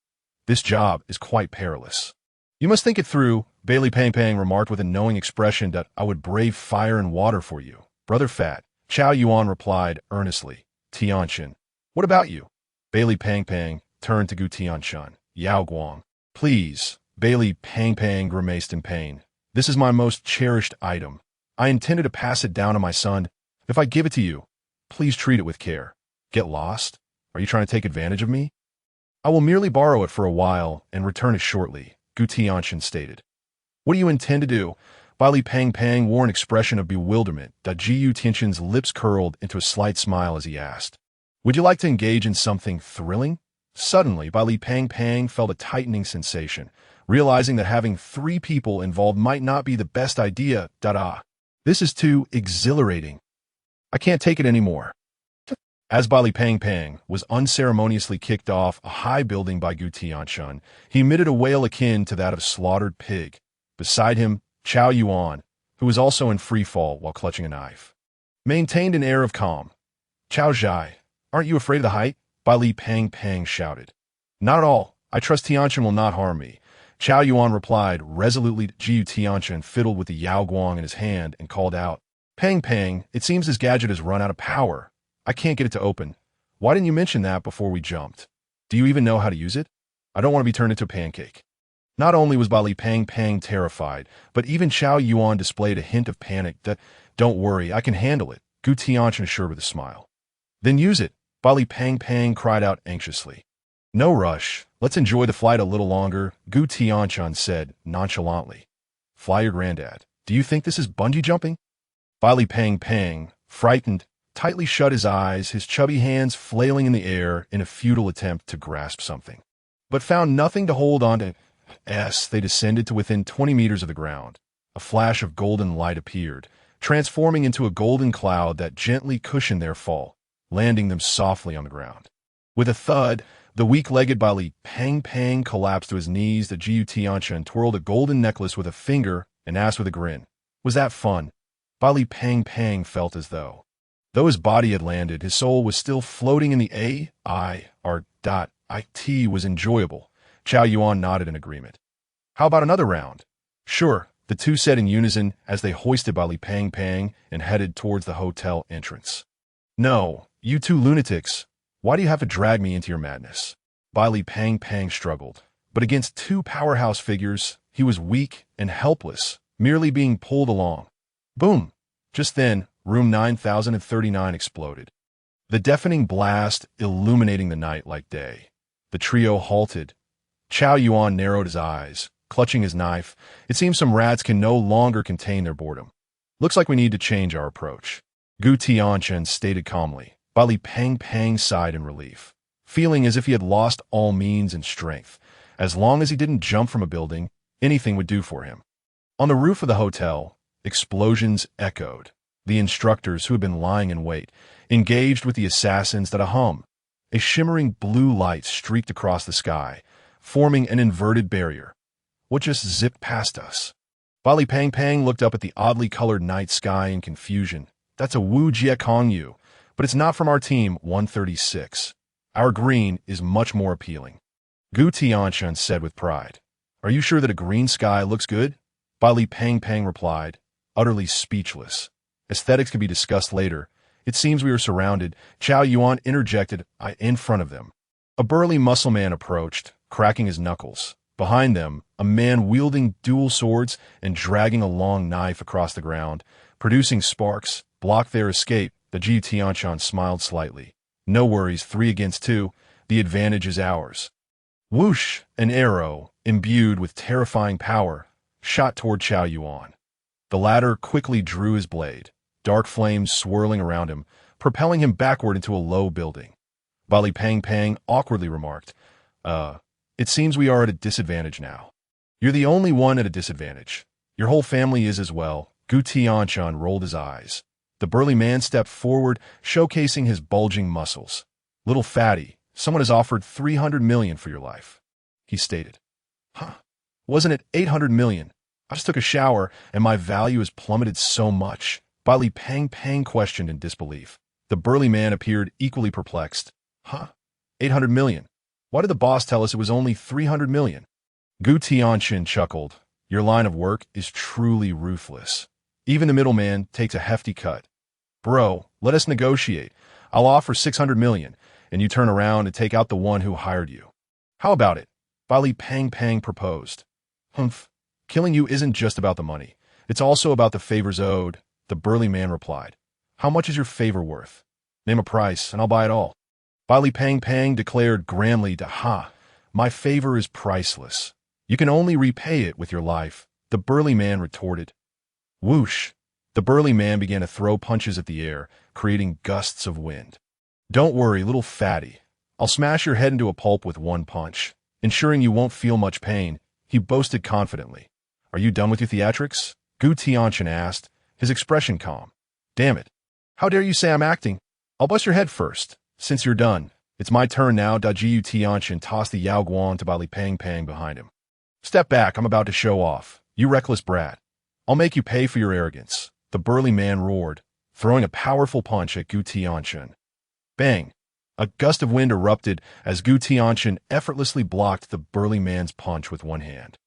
This job is quite perilous. You must think it through, Bailey Pang Pang remarked with a knowing expression that I would brave fire and water for you. Brother Fat, Chao Yuan replied earnestly. Tianchen, what about you? Bailey Pang Pang turned to Gu Tianchen. Yao Guang. Please, Bailey Pang Pang grimaced in pain. This is my most cherished item. I intended to pass it down to my son. If I give it to you, please treat it with care. Get lost? Are you trying to take advantage of me? I will merely borrow it for a while and return it shortly, Gu Tianchen stated. What do you intend to do? Bailey Pang Pang wore an expression of bewilderment that Gu Tianchen's lips curled into a slight smile as he asked. Would you like to engage in something thrilling? Suddenly, Bailey Pang Pang felt a tightening sensation, realizing that having 3 people involved might not be the best idea. This is too exhilarating. I can't take it anymore. As Bailey Pang Pang was unceremoniously kicked off a high building by Gu Tianchen, he emitted a wail akin to that of a slaughtered pig. Beside him, Chao Yuan, who was also in free fall while clutching a knife, maintained an air of calm. Chao Zhai, aren't you afraid of the height? Bailey Pang Pang shouted. Not at all. I trust Tianchen will not harm me. Chao Yuan replied resolutely. Gu Tianchen fiddled with the Yao Guang in his hand and called out, Pang Pang, it seems this gadget has run out of power. I can't get it to open. Why didn't you mention that before we jumped? Do you even know how to use it? I don't want to be turned into a pancake. Not only was Bailey Pang Pang terrified, but even Chao Yuan displayed a hint of panic. Don't worry, I can handle it, Gu Tianchen assured with a smile. Then use it, Bailey Pang Pang cried out anxiously. No rush, let's enjoy the flight a little longer, Gu Tianchen said nonchalantly. Fly your granddad. Do you think this is bungee jumping? Bailey Pang Pang, frightened, tightly shut his eyes, his chubby hands flailing in the air in a futile attempt to grasp something, but found nothing to hold on to. They descended to within 20 meters of the ground. A flash of golden light appeared, transforming into a golden cloud that gently cushioned their fall, landing them softly on the ground. With a thud, the weak-legged Bailey Pang Pang collapsed to his knees. The Gu Tianchen twirled a golden necklace with a finger and asked with a grin, Was that fun? Bailey Pang Pang felt as though his body had landed, his soul was still floating in the IT was enjoyable. Chao Yuan nodded in agreement. How about another round? Sure, the two said in unison as they hoisted Bailey Pang Pang and headed towards the hotel entrance. No, you two lunatics. Why do you have to drag me into your madness? Bailey Pang Pang struggled, but against 2 powerhouse figures, he was weak and helpless, merely being pulled along. Boom! Just then, room 9039 exploded. The deafening blast illuminating the night like day. The trio halted. Chao Yuan narrowed his eyes, clutching his knife. It seems some rats can no longer contain their boredom. Looks like we need to change our approach, Gu Tianchen stated calmly. Bailey Pang Pang sighed in relief, feeling as if he had lost all means and strength. As long as he didn't jump from a building, anything would do for him. On the roof of the hotel, explosions echoed. The instructors, who had been lying in wait, engaged with the assassins. A hum. A shimmering blue light streaked across the sky, forming an inverted barrier. What just zipped past us? Bailey Pang Pang looked up at the oddly colored night sky in confusion. That's a Wu Jie Kong Yu, but it's not from our team 136. Our green is much more appealing, Gu Tianchen said with pride. Are you sure that a green sky looks good? Bailey Pang Pang replied, utterly speechless. Aesthetics can be discussed later. It seems we are surrounded, Chao Yuan interjected in front of them. A burly muscle man approached, cracking his knuckles. Behind them, a man wielding dual swords and dragging a long knife across the ground, producing sparks, blocked their escape. The Gu Tianchen smiled slightly. No worries, 3 against 2. The advantage is ours. Whoosh! An arrow, imbued with terrifying power, shot toward Chao Yuan. The latter quickly drew his blade, dark flames swirling around him, propelling him backward into a low building. Bali Pang Pang awkwardly remarked, it seems we are at a disadvantage now. You're the only one at a disadvantage. Your whole family is as well. Gu Tianchen rolled his eyes. The burly man stepped forward, showcasing his bulging muscles. Little fatty, someone has offered 300 million for your life, he stated. Huh? Wasn't it 800 million? I just took a shower, and my value has plummeted so much. Bali Pang Pang questioned in disbelief. The burly man appeared equally perplexed. Huh? 800 million? Why did the boss tell us it was only 300 million? Gu Tianchen chuckled. Your line of work is truly ruthless. Even the middleman takes a hefty cut. Bro, let us negotiate. I'll offer 600 million, and you turn around and take out the one who hired you. How about it? Bali Pang Pang proposed. Humph. Killing you isn't just about the money. It's also about the favors owed, the burly man replied. How much is your favor worth? Name a price, and I'll buy it all. Bali Pang Pang declared grandly, my favor is priceless. You can only repay it with your life, the burly man retorted. Whoosh! The burly man began to throw punches at the air, creating gusts of wind. Don't worry, little fatty. I'll smash your head into a pulp with one punch, ensuring you won't feel much pain, he boasted confidently. Are you done with your theatrics? Gu Tianchen asked, his expression calm. Damn it. How dare you say I'm acting? I'll bust your head first. Since you're done, it's my turn now. Gu Tianchen tossed the Yao Guan to Bali Pang Pang behind him. Step back, I'm about to show off. You reckless brat. I'll make you pay for your arrogance, the burly man roared, throwing a powerful punch at Gu Tianchen. Bang! A gust of wind erupted as Gu Tianchen effortlessly blocked the burly man's punch with one hand.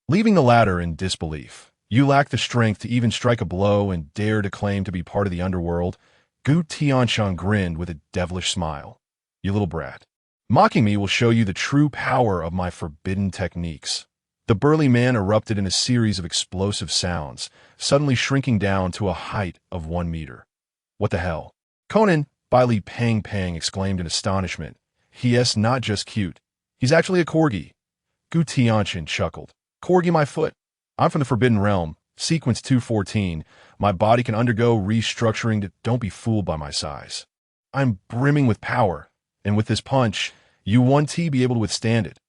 Leaving the latter in disbelief, you lack the strength to even strike a blow and dare to claim to be part of the underworld. Gu Tianchen grinned with a devilish smile. You little brat. Mocking me will show you the true power of my forbidden techniques. The burly man erupted in a series of explosive sounds, suddenly shrinking down to a height of 1 meter. What the hell? Conan, Bali Pang Pang exclaimed in astonishment. He's not just cute. He's actually a corgi. Gu Tianchen chuckled. Corgi my foot. I'm from the Forbidden Realm. Sequence 214. My body can undergo restructuring to don't be fooled by my size. I'm brimming with power, and with this punch, you 1T be able to withstand it.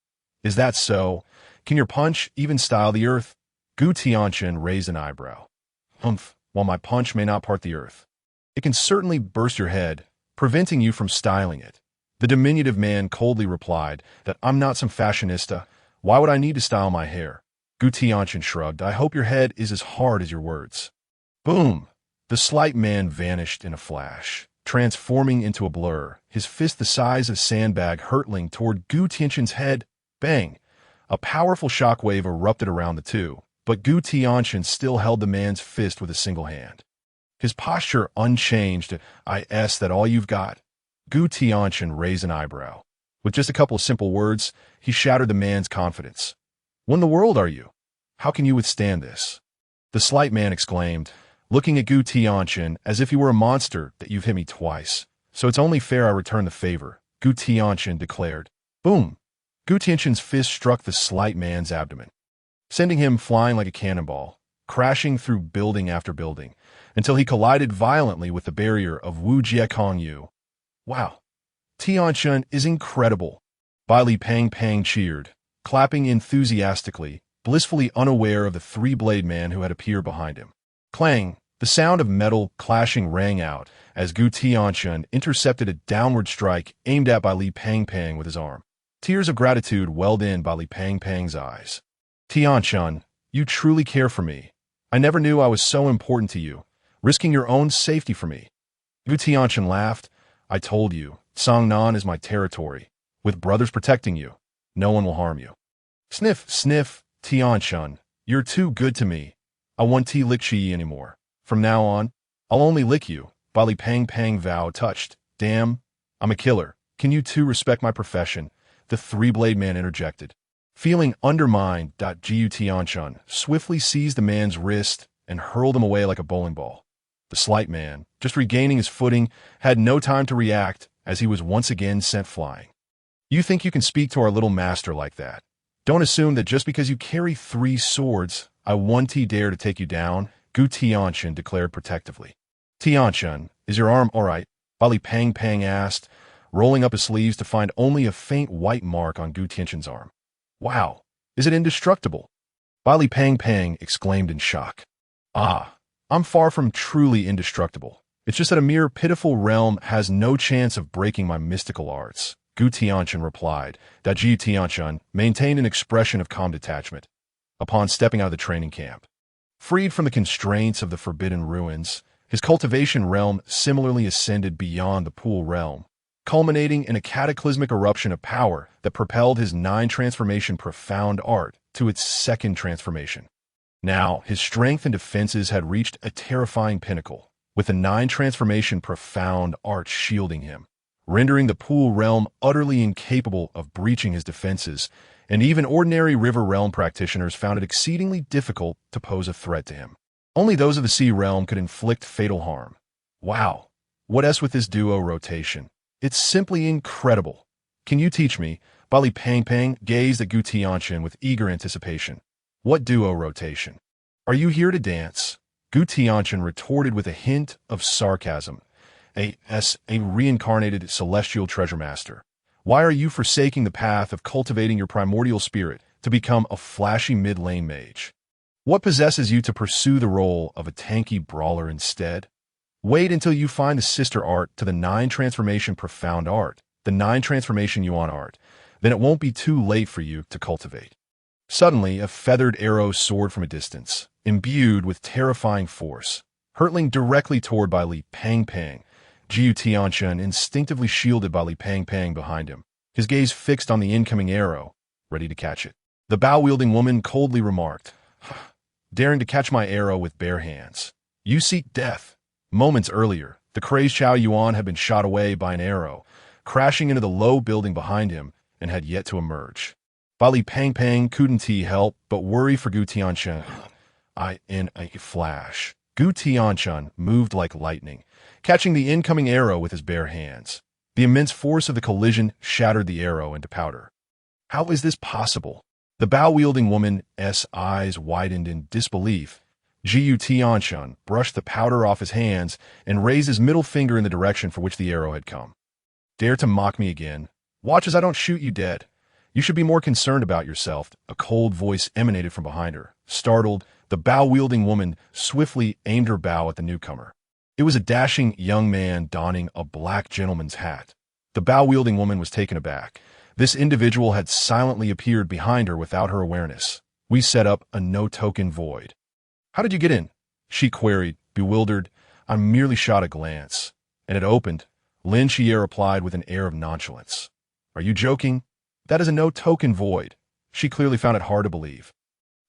Is that so? Can your punch even style the earth? Gu Tianchen raised an eyebrow. Humph, while my punch may not part the earth, it can certainly burst your head, preventing you from styling it. The diminutive man coldly replied that I'm not some fashionista. Why would I need to style my hair? Gu Tianchen shrugged. I hope your head is as hard as your words. Boom! The slight man vanished in a flash, transforming into a blur, his fist the size of a sandbag hurtling toward Gu Tianchen's head. Bang! A powerful shockwave erupted around the two, but Gu Tianchen still held the man's fist with a single hand. His posture unchanged. Is that all you've got? Gu Tianchen raised an eyebrow. With just a couple of simple words, he shattered the man's confidence. What in the world are you? How can you withstand this? The slight man exclaimed, looking at Gu Tianchen as if he were a monster. That you've hit me twice, so it's only fair I return the favor, Gu Tianchen declared. Boom! Gu Tianchen's fist struck the slight man's abdomen, sending him flying like a cannonball, crashing through building after building, until he collided violently with the barrier of Wu Jiekongyu. Wow! Tianchen is incredible! Bali Pang Pang cheered, clapping enthusiastically, blissfully unaware of the three-blade man who had appeared behind him. Clang! The sound of metal clashing rang out as Gu Tianchen intercepted a downward strike aimed at Bali Pang Pang with his arm. Tears of gratitude welled in Bali Pang Pang's eyes. Tianchen, you truly care for me. I never knew I was so important to you, risking your own safety for me. Gu Tianchen laughed. I told you, Cangnan is my territory. With brothers protecting you, no one will harm you. Sniff, sniff, Tianchen, you're too good to me. I won't lick Qiye anymore. From now on, I'll only lick you. Bali Pang Pang vowed, touched. Damn, I'm a killer. Can you two respect my profession? The three-blade man interjected. Feeling undermined, Gu Tianchen swiftly seized the man's wrist and hurled him away like a bowling ball. The slight man, just regaining his footing, had no time to react as he was once again sent flying. You think you can speak to our little master like that? Don't assume that just because you carry 3 swords, I 1T dare to take you down, Gu Tianchen declared protectively. Tianchen, is your arm all right? Bali Pang Pang asked, rolling up his sleeves to find only a faint white mark on Gu Tianchen's arm. Wow, is it indestructible? Bali Pang Pang exclaimed in shock. Ah, I'm far from truly indestructible. It's just that a mere pitiful realm has no chance of breaking my mystical arts, Gu Tianchen replied. That Gu Tianchen maintained an expression of calm detachment upon stepping out of the training camp. Freed from the constraints of the forbidden ruins, his cultivation realm similarly ascended beyond the pool realm, culminating in a cataclysmic eruption of power that propelled his 9 transformation profound art to its 2nd transformation. Now, his strength and defenses had reached a terrifying pinnacle, with the 9 transformation profound art shielding him, rendering the pool realm utterly incapable of breaching his defenses, and even ordinary river realm practitioners found it exceedingly difficult to pose a threat to him. Only those of the sea realm could inflict fatal harm. Wow, what else with this duo rotation? It's simply incredible. Can you teach me? Bali Pang Pang gazed at Gu Tianchen with eager anticipation. What duo rotation? Are you here to dance? Gu Tianchen retorted with a hint of sarcasm. A reincarnated celestial treasure master. Why are you forsaking the path of cultivating your primordial spirit to become a flashy mid-lane mage? What possesses you to pursue the role of a tanky brawler instead? Wait until you find the sister art to the 9 transformation profound art, the 9 transformation yuan art. Then it won't be too late for you to cultivate. Suddenly, a feathered arrow soared from a distance, imbued with terrifying force, hurtling directly toward Bali Pang Pang. Gu Tianchen instinctively shielded Bali Pang Pang behind him, his gaze fixed on the incoming arrow, ready to catch it. The bow-wielding woman coldly remarked, daring to catch my arrow with bare hands. You seek death. Moments earlier, the crazed Xiao Yuan had been shot away by an arrow, crashing into the low building behind him, and had yet to emerge. Bali Pang Pang couldn't help but worry for Gu Tianchen. In a flash, Gu Tianchen moved like lightning, catching the incoming arrow with his bare hands. The immense force of the collision shattered the arrow into powder. How is this possible? The bow-wielding woman's eyes widened in disbelief. Gu Tianchen brushed the powder off his hands and raised his middle finger in the direction for which the arrow had come. Dare to mock me again? Watch as I don't shoot you dead. You should be more concerned about yourself, a cold voice emanated from behind her. Startled, the bow-wielding woman swiftly aimed her bow at the newcomer. It was a dashing young man donning a black gentleman's hat. The bow-wielding woman was taken aback. This individual had silently appeared behind her without her awareness. We set up a no-token void. How did you get in? She queried, bewildered. I merely shot a glance. And it opened. Lin Qiye replied with an air of nonchalance. Are you joking? That is a no-token void. She clearly found it hard to believe.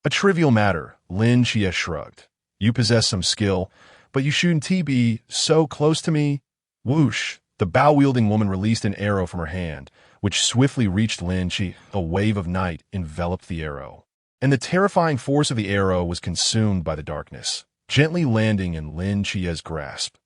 A trivial matter, Lin Qiye shrugged. You possess some skill, but you shouldn't be so close to me. Whoosh! The bow-wielding woman released an arrow from her hand, which swiftly reached Lin Qiye. A wave of night enveloped the arrow, and the terrifying force of the arrow was consumed by the darkness, gently landing in Lin Qiye's grasp.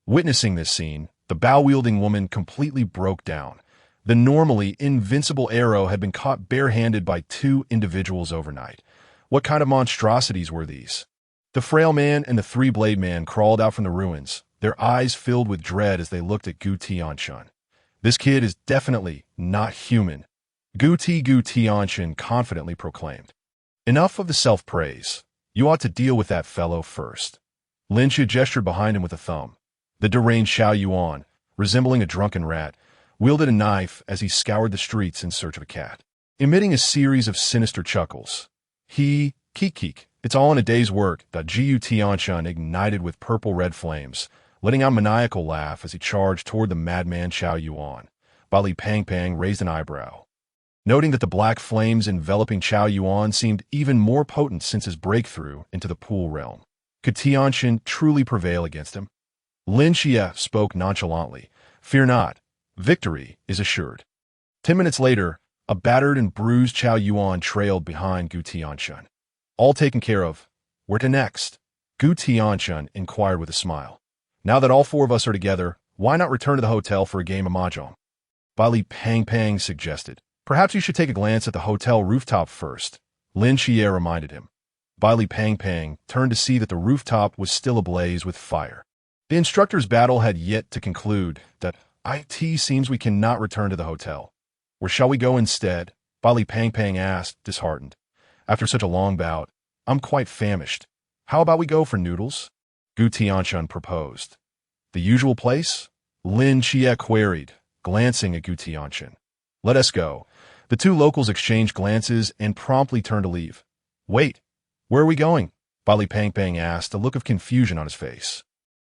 Witnessing this scene, the bow-wielding woman completely broke down. The normally invincible arrow had been caught barehanded by 2 individuals overnight. What kind of monstrosities were these? The frail man and the 3-blade man crawled out from the ruins, their eyes filled with dread as they looked at Gu Tianchen. This kid is definitely not human, Gu Tianchen confidently proclaimed. Enough of the self-praise. You ought to deal with that fellow first. Lin Qiye gestured behind him with a thumb. The deranged Xiao Yuan, resembling a drunken rat, wielded a knife as he scoured the streets in search of a cat, emitting a series of sinister chuckles. Keek, it's all in a day's work. Gu Tianchen ignited with purple-red flames, letting out a maniacal laugh as he charged toward the madman Xiao Yuan. Bali Pang Pang raised an eyebrow, noting that the black flames enveloping Xiao Yuan seemed even more potent since his breakthrough into the pool realm. Could Tianchen truly prevail against him? Lin Qiye spoke nonchalantly. Fear not. Victory is assured. 10 minutes later, a battered and bruised Xiao Yuan trailed behind Gu Tianchen. All taken care of. Where to next? Gu Tianchen inquired with a smile. Now that all 4 of us are together, why not return to the hotel for a game of mahjong? Bali Pang Pang suggested. Perhaps you should take a glance at the hotel rooftop first, Lin Qiye reminded him. Bali Pang Pang turned to see that the rooftop was still ablaze with fire. The instructor's battle had yet to conclude. That it seems we cannot return to the hotel. Where shall we go instead? Bali Pang Pang asked, disheartened. After such a long bout, I'm quite famished. How about we go for noodles? Gu Tianchen proposed. The usual place? Lin Qiye queried, glancing at Gu Tianchen. Let us go. The two locals exchanged glances and promptly turned to leave. Wait, where are we going? Bali Pang Pang asked, a look of confusion on his face.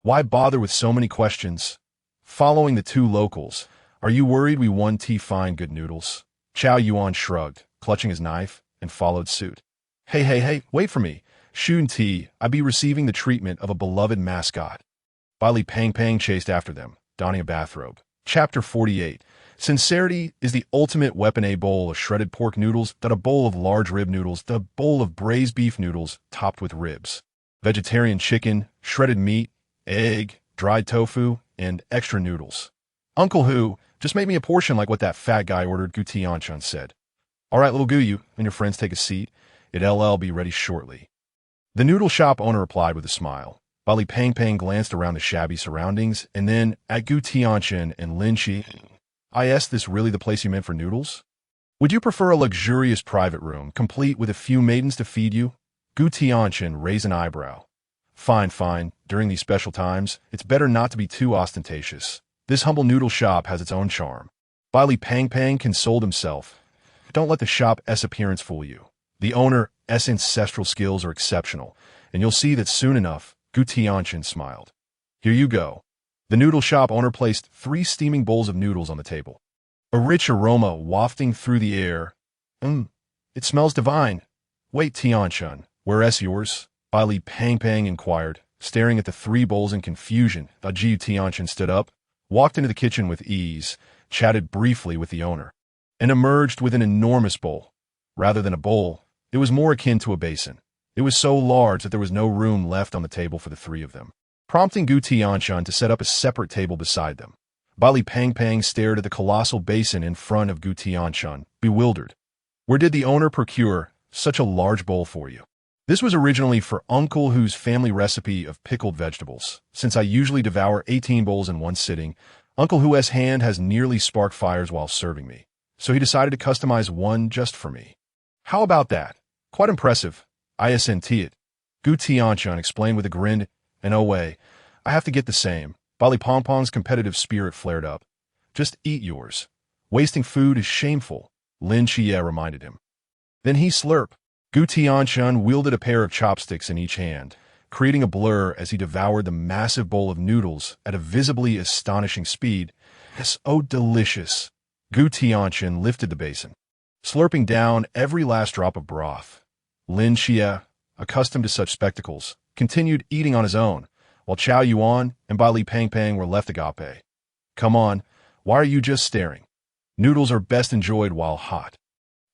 Why bother with so many questions? Following the two locals, are you worried we won't find good noodles? Chow Yuan shrugged, clutching his knife, and followed suit. Hey, wait for me. Shun Ti, I be receiving the treatment of a beloved mascot. Bali Pang Pang chased after them, donning a bathrobe. Chapter 48. Sincerity is the ultimate weapon. A bowl of shredded pork noodles, then a bowl of large rib noodles, then a bowl of braised beef noodles topped with ribs. Vegetarian chicken, shredded meat, egg, dried tofu, and extra noodles. Uncle Hu, just make me a portion like what that fat guy ordered, Gu Tianchen said. All right, little Gu, you and your friends take a seat. It'll be ready shortly. The noodle shop owner replied with a smile. Bali Pang Pang glanced around the shabby surroundings, and then at Gu Tianchen and Lin Qiye. Is this really the place you meant for noodles? Would you prefer a luxurious private room, complete with a few maidens to feed you? Gu Tianchen raised an eyebrow. Fine. During these special times, it's better not to be too ostentatious. This humble noodle shop has its own charm. Bali Pang Pang consoled himself. Don't let the shop's appearance fool you. The owner's ancestral skills are exceptional, and you'll see that soon enough. Gu Tianchen smiled. Here you go. The noodle shop owner placed 3 steaming bowls of noodles on the table. A rich aroma wafting through the air. It smells divine. Wait, Tianchen, where's yours? Bali Pang Pang inquired, staring at the 3 bowls in confusion. Gu Tianchen stood up, walked into the kitchen with ease, chatted briefly with the owner, and emerged with an enormous bowl. Rather than a bowl, it was more akin to a basin. It was so large that there was no room left on the table for the 3 of them, prompting Gu Tianchen to set up a separate table beside them. Bali Pang Pang stared at the colossal basin in front of Gu Tianchen, bewildered. Where did the owner procure such a large bowl for you? This was originally for Uncle Hu's family recipe of pickled vegetables. Since I usually devour 18 bowls in one sitting, Uncle Hu's hand has nearly sparked fires while serving me, so he decided to customize one just for me. How about that? Quite impressive. I sent it. Gu Tianchen explained with a grin, and oh wait, I have to get the same. Bali Pong Pong's competitive spirit flared up. Just eat yours. Wasting food is shameful, Lin Qiye reminded him. Then he slurped. Gu Tianchen wielded a pair of chopsticks in each hand, creating a blur as he devoured the massive bowl of noodles at a visibly astonishing speed. It's so delicious. Gu Tianchen lifted the basin, slurping down every last drop of broth. Lin Qiye, accustomed to such spectacles, continued eating on his own, while Chow Yuan and Bali Pang Pang were left agape. Come on, why are you just staring? Noodles are best enjoyed while hot,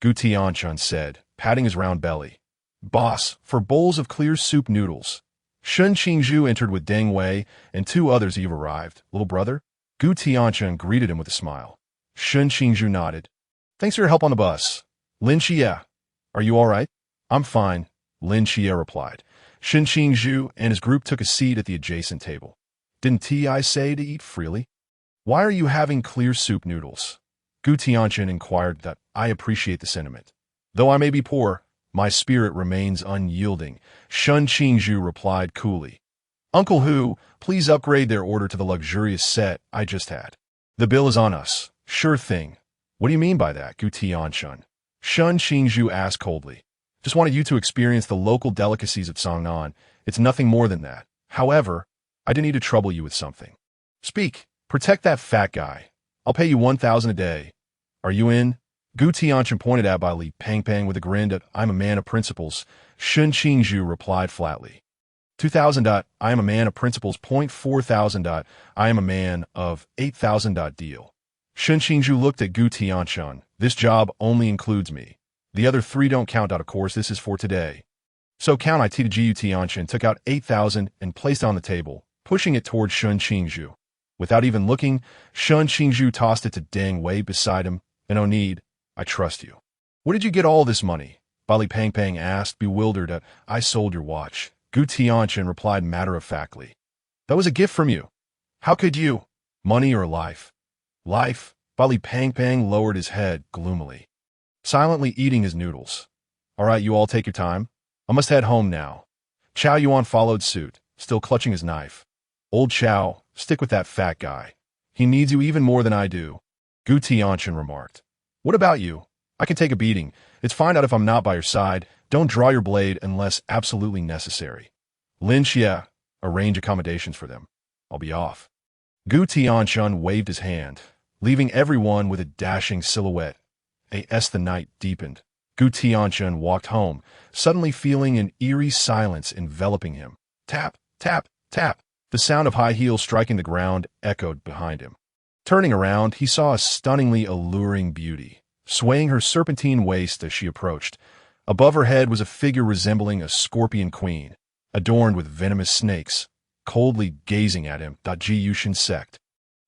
Gu Tianchen said, patting his round belly. Boss, for bowls of clear soup noodles. Shun Qingzhu entered with Deng Wei and 2 others. You've arrived, little brother? Gu Tianchen greeted him with a smile. Shun Qingzhu nodded. Thanks for your help on the bus. Lin Qiye, are you all right? I'm fine, Lin Qiye replied. Shun Qingzhu and his group took a seat at the adjacent table. Didn't I say to eat freely? Why are you having clear soup noodles? Gu Tianchen inquired. That I appreciate the sentiment. Though I may be poor, my spirit remains unyielding, Shun Qingzhu replied coolly. Uncle Hu, please upgrade their order to the luxurious set I just had. The bill is on us. Sure thing. What do you mean by that, Gu Tianchen? Shun Qingzhu asked coldly. Just wanted you to experience the local delicacies of Cangnan. It's nothing more than that. However, I do need to trouble you with something. Speak. Protect that fat guy. I'll pay you 1,000 a day. Are you in? Gu Tianchen pointed at Bali Pang Pang with a grin that I'm a man of principles. Shun Qingzhu replied flatly. 2,000. I am a man of principles. 4,000. I am a man of 8,000. Deal. Shun Qingzhu looked at Gu Tianchen. This job only includes me. The other 3 don't count. Of course, this is for today. So count it. Gu Tianchen took out 8,000 and placed it on the table, pushing it towards Shun Qingzhu. Without even looking, Shun Qingzhu tossed it to Deng Wei beside him. And no need, I trust you. Where did you get all this money? Bali Pang Pang asked, bewildered. I sold your watch. Gu Tianchen replied matter-of-factly. That was a gift from you. How could you? Money or life? Life. Bali Pang Pang lowered his head gloomily, silently eating his noodles. All right, you all take your time. I must head home now. Chow Yuan followed suit, still clutching his knife. Old Chow, stick with that fat guy. He needs you even more than I do. Gu Tianchen remarked. What about you? I can take a beating. It's fine out if I'm not by your side. Don't draw your blade unless absolutely necessary. Lin Qiye, arrange accommodations for them. I'll be off. Gu Tianchen waved his hand, leaving everyone with a dashing silhouette. As the night deepened, Gu Tianchen walked home, suddenly feeling an eerie silence enveloping him. Tap, tap, tap. The sound of high heels striking the ground echoed behind him. Turning around, he saw a stunningly alluring beauty, swaying her serpentine waist as she approached. Above her head was a figure resembling a scorpion queen, adorned with venomous snakes, coldly gazing at him. Ji Yushin sect.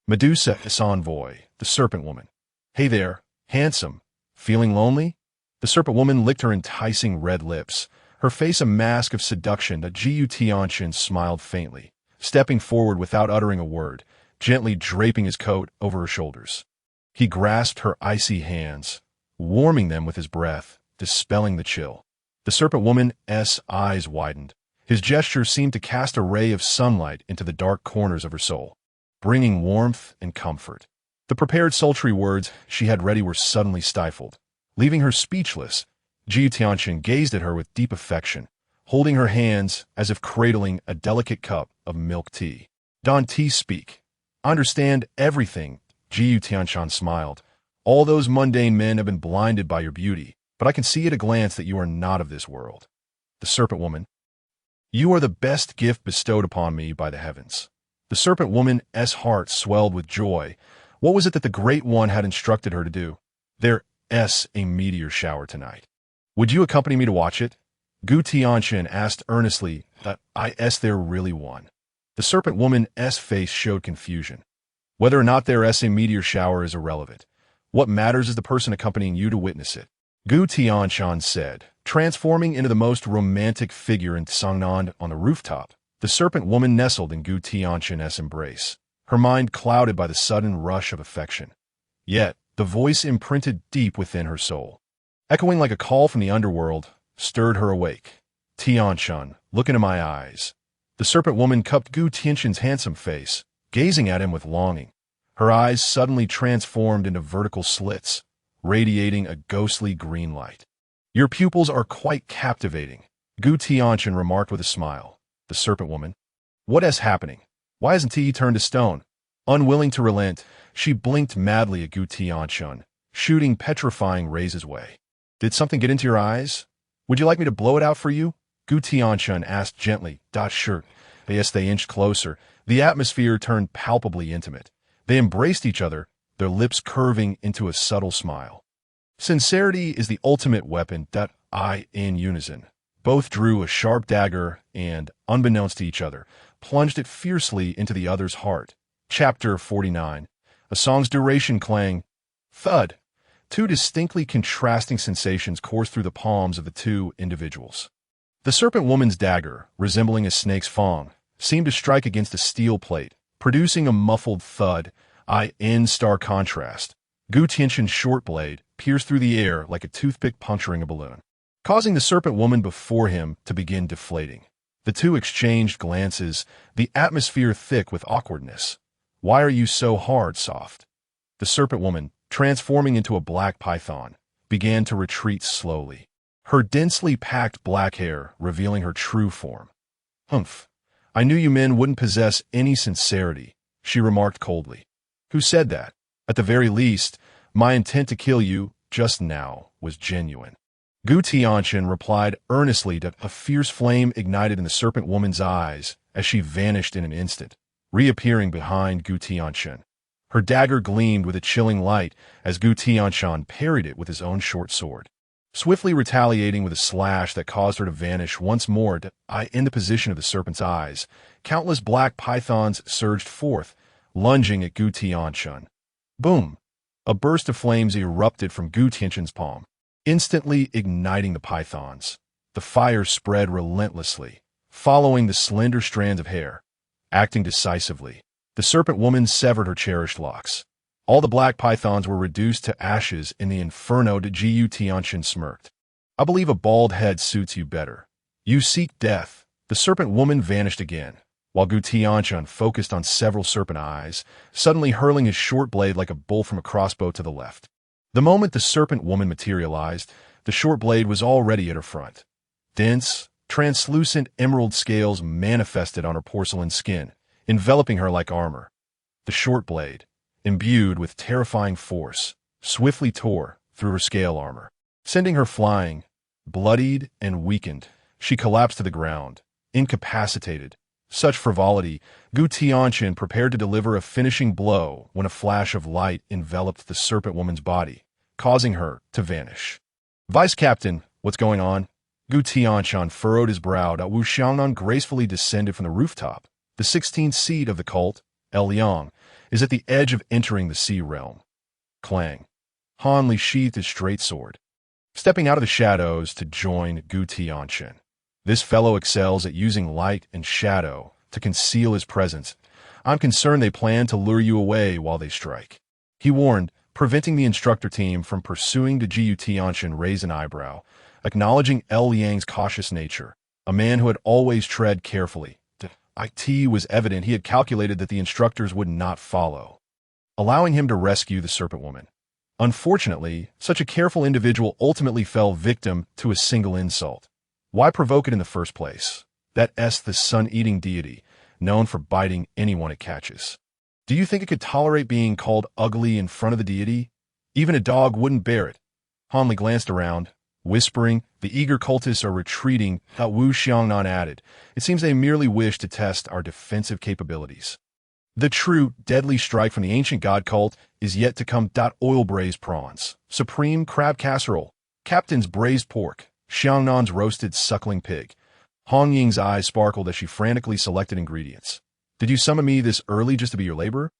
Medusa is envoy, the serpent woman. Hey there, handsome. Feeling lonely? The serpent woman licked her enticing red lips, her face a mask of seduction. Gu Tianchen smiled faintly, stepping forward without uttering a word, gently draping his coat over her shoulders. He grasped her icy hands, warming them with his breath, dispelling the chill. The serpent woman's eyes widened. His gesture seemed to cast a ray of sunlight into the dark corners of her soul, bringing warmth and comfort. The prepared sultry words she had ready were suddenly stifled. Leaving her speechless, Gu Tianchen gazed at her with deep affection, holding her hands as if cradling a delicate cup of milk tea. Don T speak. Understand everything, Gu Tianchen smiled. All those mundane men have been blinded by your beauty, but I can see at a glance that you are not of this world. The serpent woman. You are the best gift bestowed upon me by the heavens. The serpent woman's heart swelled with joy. What was it that the Great One had instructed her to do? There's a meteor shower tonight. Would you accompany me to watch it? Gu Tianchen asked earnestly. Is there really one? The serpent woman's face showed confusion. Whether or not there is a meteor shower is irrelevant. What matters is the person accompanying you to witness it. Gu Tianchen said, transforming into the most romantic figure in Cangnan on the rooftop. The serpent woman nestled in Gu Tianchen's embrace, her mind clouded by the sudden rush of affection. Yet, the voice imprinted deep within her soul, echoing like a call from the underworld, stirred her awake. Tianchen, look into my eyes. The serpent woman cupped Gu Tianchen's handsome face, gazing at him with longing. Her eyes suddenly transformed into vertical slits, radiating a ghostly green light. Your pupils are quite captivating, Gu Tianchen remarked with a smile. The serpent woman. What is happening? Why hasn't he turned to stone? Unwilling to relent, she blinked madly at Gu Tianchen, shooting petrifying rays his way. Did something get into your eyes? Would you like me to blow it out for you? Gu Tianchen asked gently. Sure. As they inched closer, the atmosphere turned palpably intimate. They embraced each other, their lips curving into a subtle smile. Sincerity is the ultimate weapon. In unison. Both drew a sharp dagger and, unbeknownst to each other, plunged it fiercely into the other's heart. Chapter 49. A song's duration clang. Thud. Two distinctly contrasting sensations coursed through the palms of the two individuals. The serpent woman's dagger, resembling a snake's fang, seemed to strike against a steel plate, producing a muffled thud. In stark contrast, Gu Tianchen's short blade pierced through the air like a toothpick puncturing a balloon, causing the serpent woman before him to begin deflating. The two exchanged glances, the atmosphere thick with awkwardness. Why are you so hard, soft? The serpent woman, transforming into a black python, began to retreat slowly, her densely packed black hair revealing her true form. Humph. I knew you men wouldn't possess any sincerity, she remarked coldly. Who said that? At the very least, my intent to kill you just now was genuine. Gu Tianchen replied earnestly that a fierce flame ignited in the serpent woman's eyes as she vanished in an instant, reappearing behind Gu Tianchen. Her dagger gleamed with a chilling light as Gu Tianchen parried it with his own short sword, swiftly retaliating with a slash that caused her to vanish once more. In the position of the serpent's eyes, countless black pythons surged forth, lunging at Gu Tianchen. Boom! A burst of flames erupted from Gu Tianchen's palm, instantly igniting the pythons. The fire spread relentlessly, following the slender strands of hair. Acting decisively, the serpent woman severed her cherished locks. All the black pythons were reduced to ashes in the inferno. Gu Tianchen smirked. I believe a bald head suits you better. You seek death. The serpent woman vanished again, while Gu Tianchen focused on several serpent eyes, suddenly hurling his short blade like a bolt from a crossbow to the left. The moment the serpent woman materialized, the short blade was already at her front. Dense, translucent emerald scales manifested on her porcelain skin, enveloping her like armor. The short blade, imbued with terrifying force, swiftly tore through her scale armor, sending her flying. Bloodied and weakened, she collapsed to the ground, incapacitated. Such frivolity, Gu Tianchen prepared to deliver a finishing blow when a flash of light enveloped the serpent woman's body, causing her to vanish. Vice Captain, what's going on? Gu Tianchen furrowed his brow. Wu Xiangnan gracefully descended from the rooftop. The 16th seed of the cult, El Yang, is at the edge of entering the sea realm. Clang. Han Li sheathed his straight sword, stepping out of the shadows to join Gu Tianchen. This fellow excels at using light and shadow to conceal his presence. I'm concerned they plan to lure you away while they strike, he warned, preventing the instructor team from pursuing. Gu Tianchen raised an eyebrow, acknowledging El Yang's cautious nature, a man who had always tread carefully. It was evident he had calculated that the instructors would not follow, allowing him to rescue the serpent woman. Unfortunately, such a careful individual ultimately fell victim to a single insult. Why provoke it in the first place? That's the sun-eating deity, known for biting anyone it catches. Do you think it could tolerate being called ugly in front of the deity? Even a dog wouldn't bear it. Han Li glanced around, whispering, the eager cultists are retreating. Wu Xiangnan added, it seems they merely wish to test our defensive capabilities. The true, deadly strike from the ancient god cult is yet to come. Oil braised prawns, supreme crab casserole, captain's braised pork, Xiangnan's roasted suckling pig. Hong Ying's eyes sparkled as she frantically selected ingredients. Did you summon me this early just to be your laborer?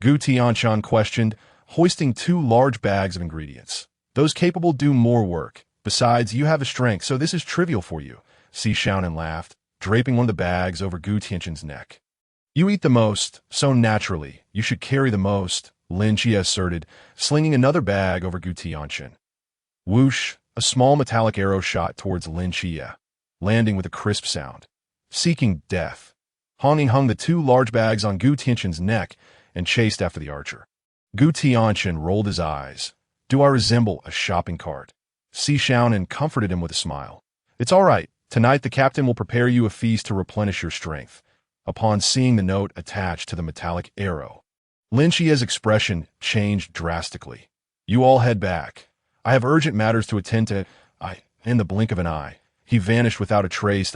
Gu Tianchen questioned, hoisting 2 large bags of ingredients. Those capable do more work. Besides, you have a strength, so this is trivial for you. Si Xiaonan laughed, draping one of the bags over Gu Tianchen's neck. You eat the most, so naturally, you should carry the most, Lin Qiye asserted, slinging another bag over Gu Tianchen. Whoosh, a small metallic arrow shot towards Lin Qiye, landing with a crisp sound. Seeking death, Han Ying hung the 2 large bags on Gu Tianchen's neck and chased after the archer. Gu Tianchen rolled his eyes. Do I resemble a shopping cart? Si Xiaonan comforted him with a smile. It's all right. Tonight the captain will prepare you a feast to replenish your strength. Upon seeing the note attached to the metallic arrow, Lin Qiye's expression changed drastically. You all head back. I have urgent matters to attend to. In the blink of an eye, he vanished without a trace.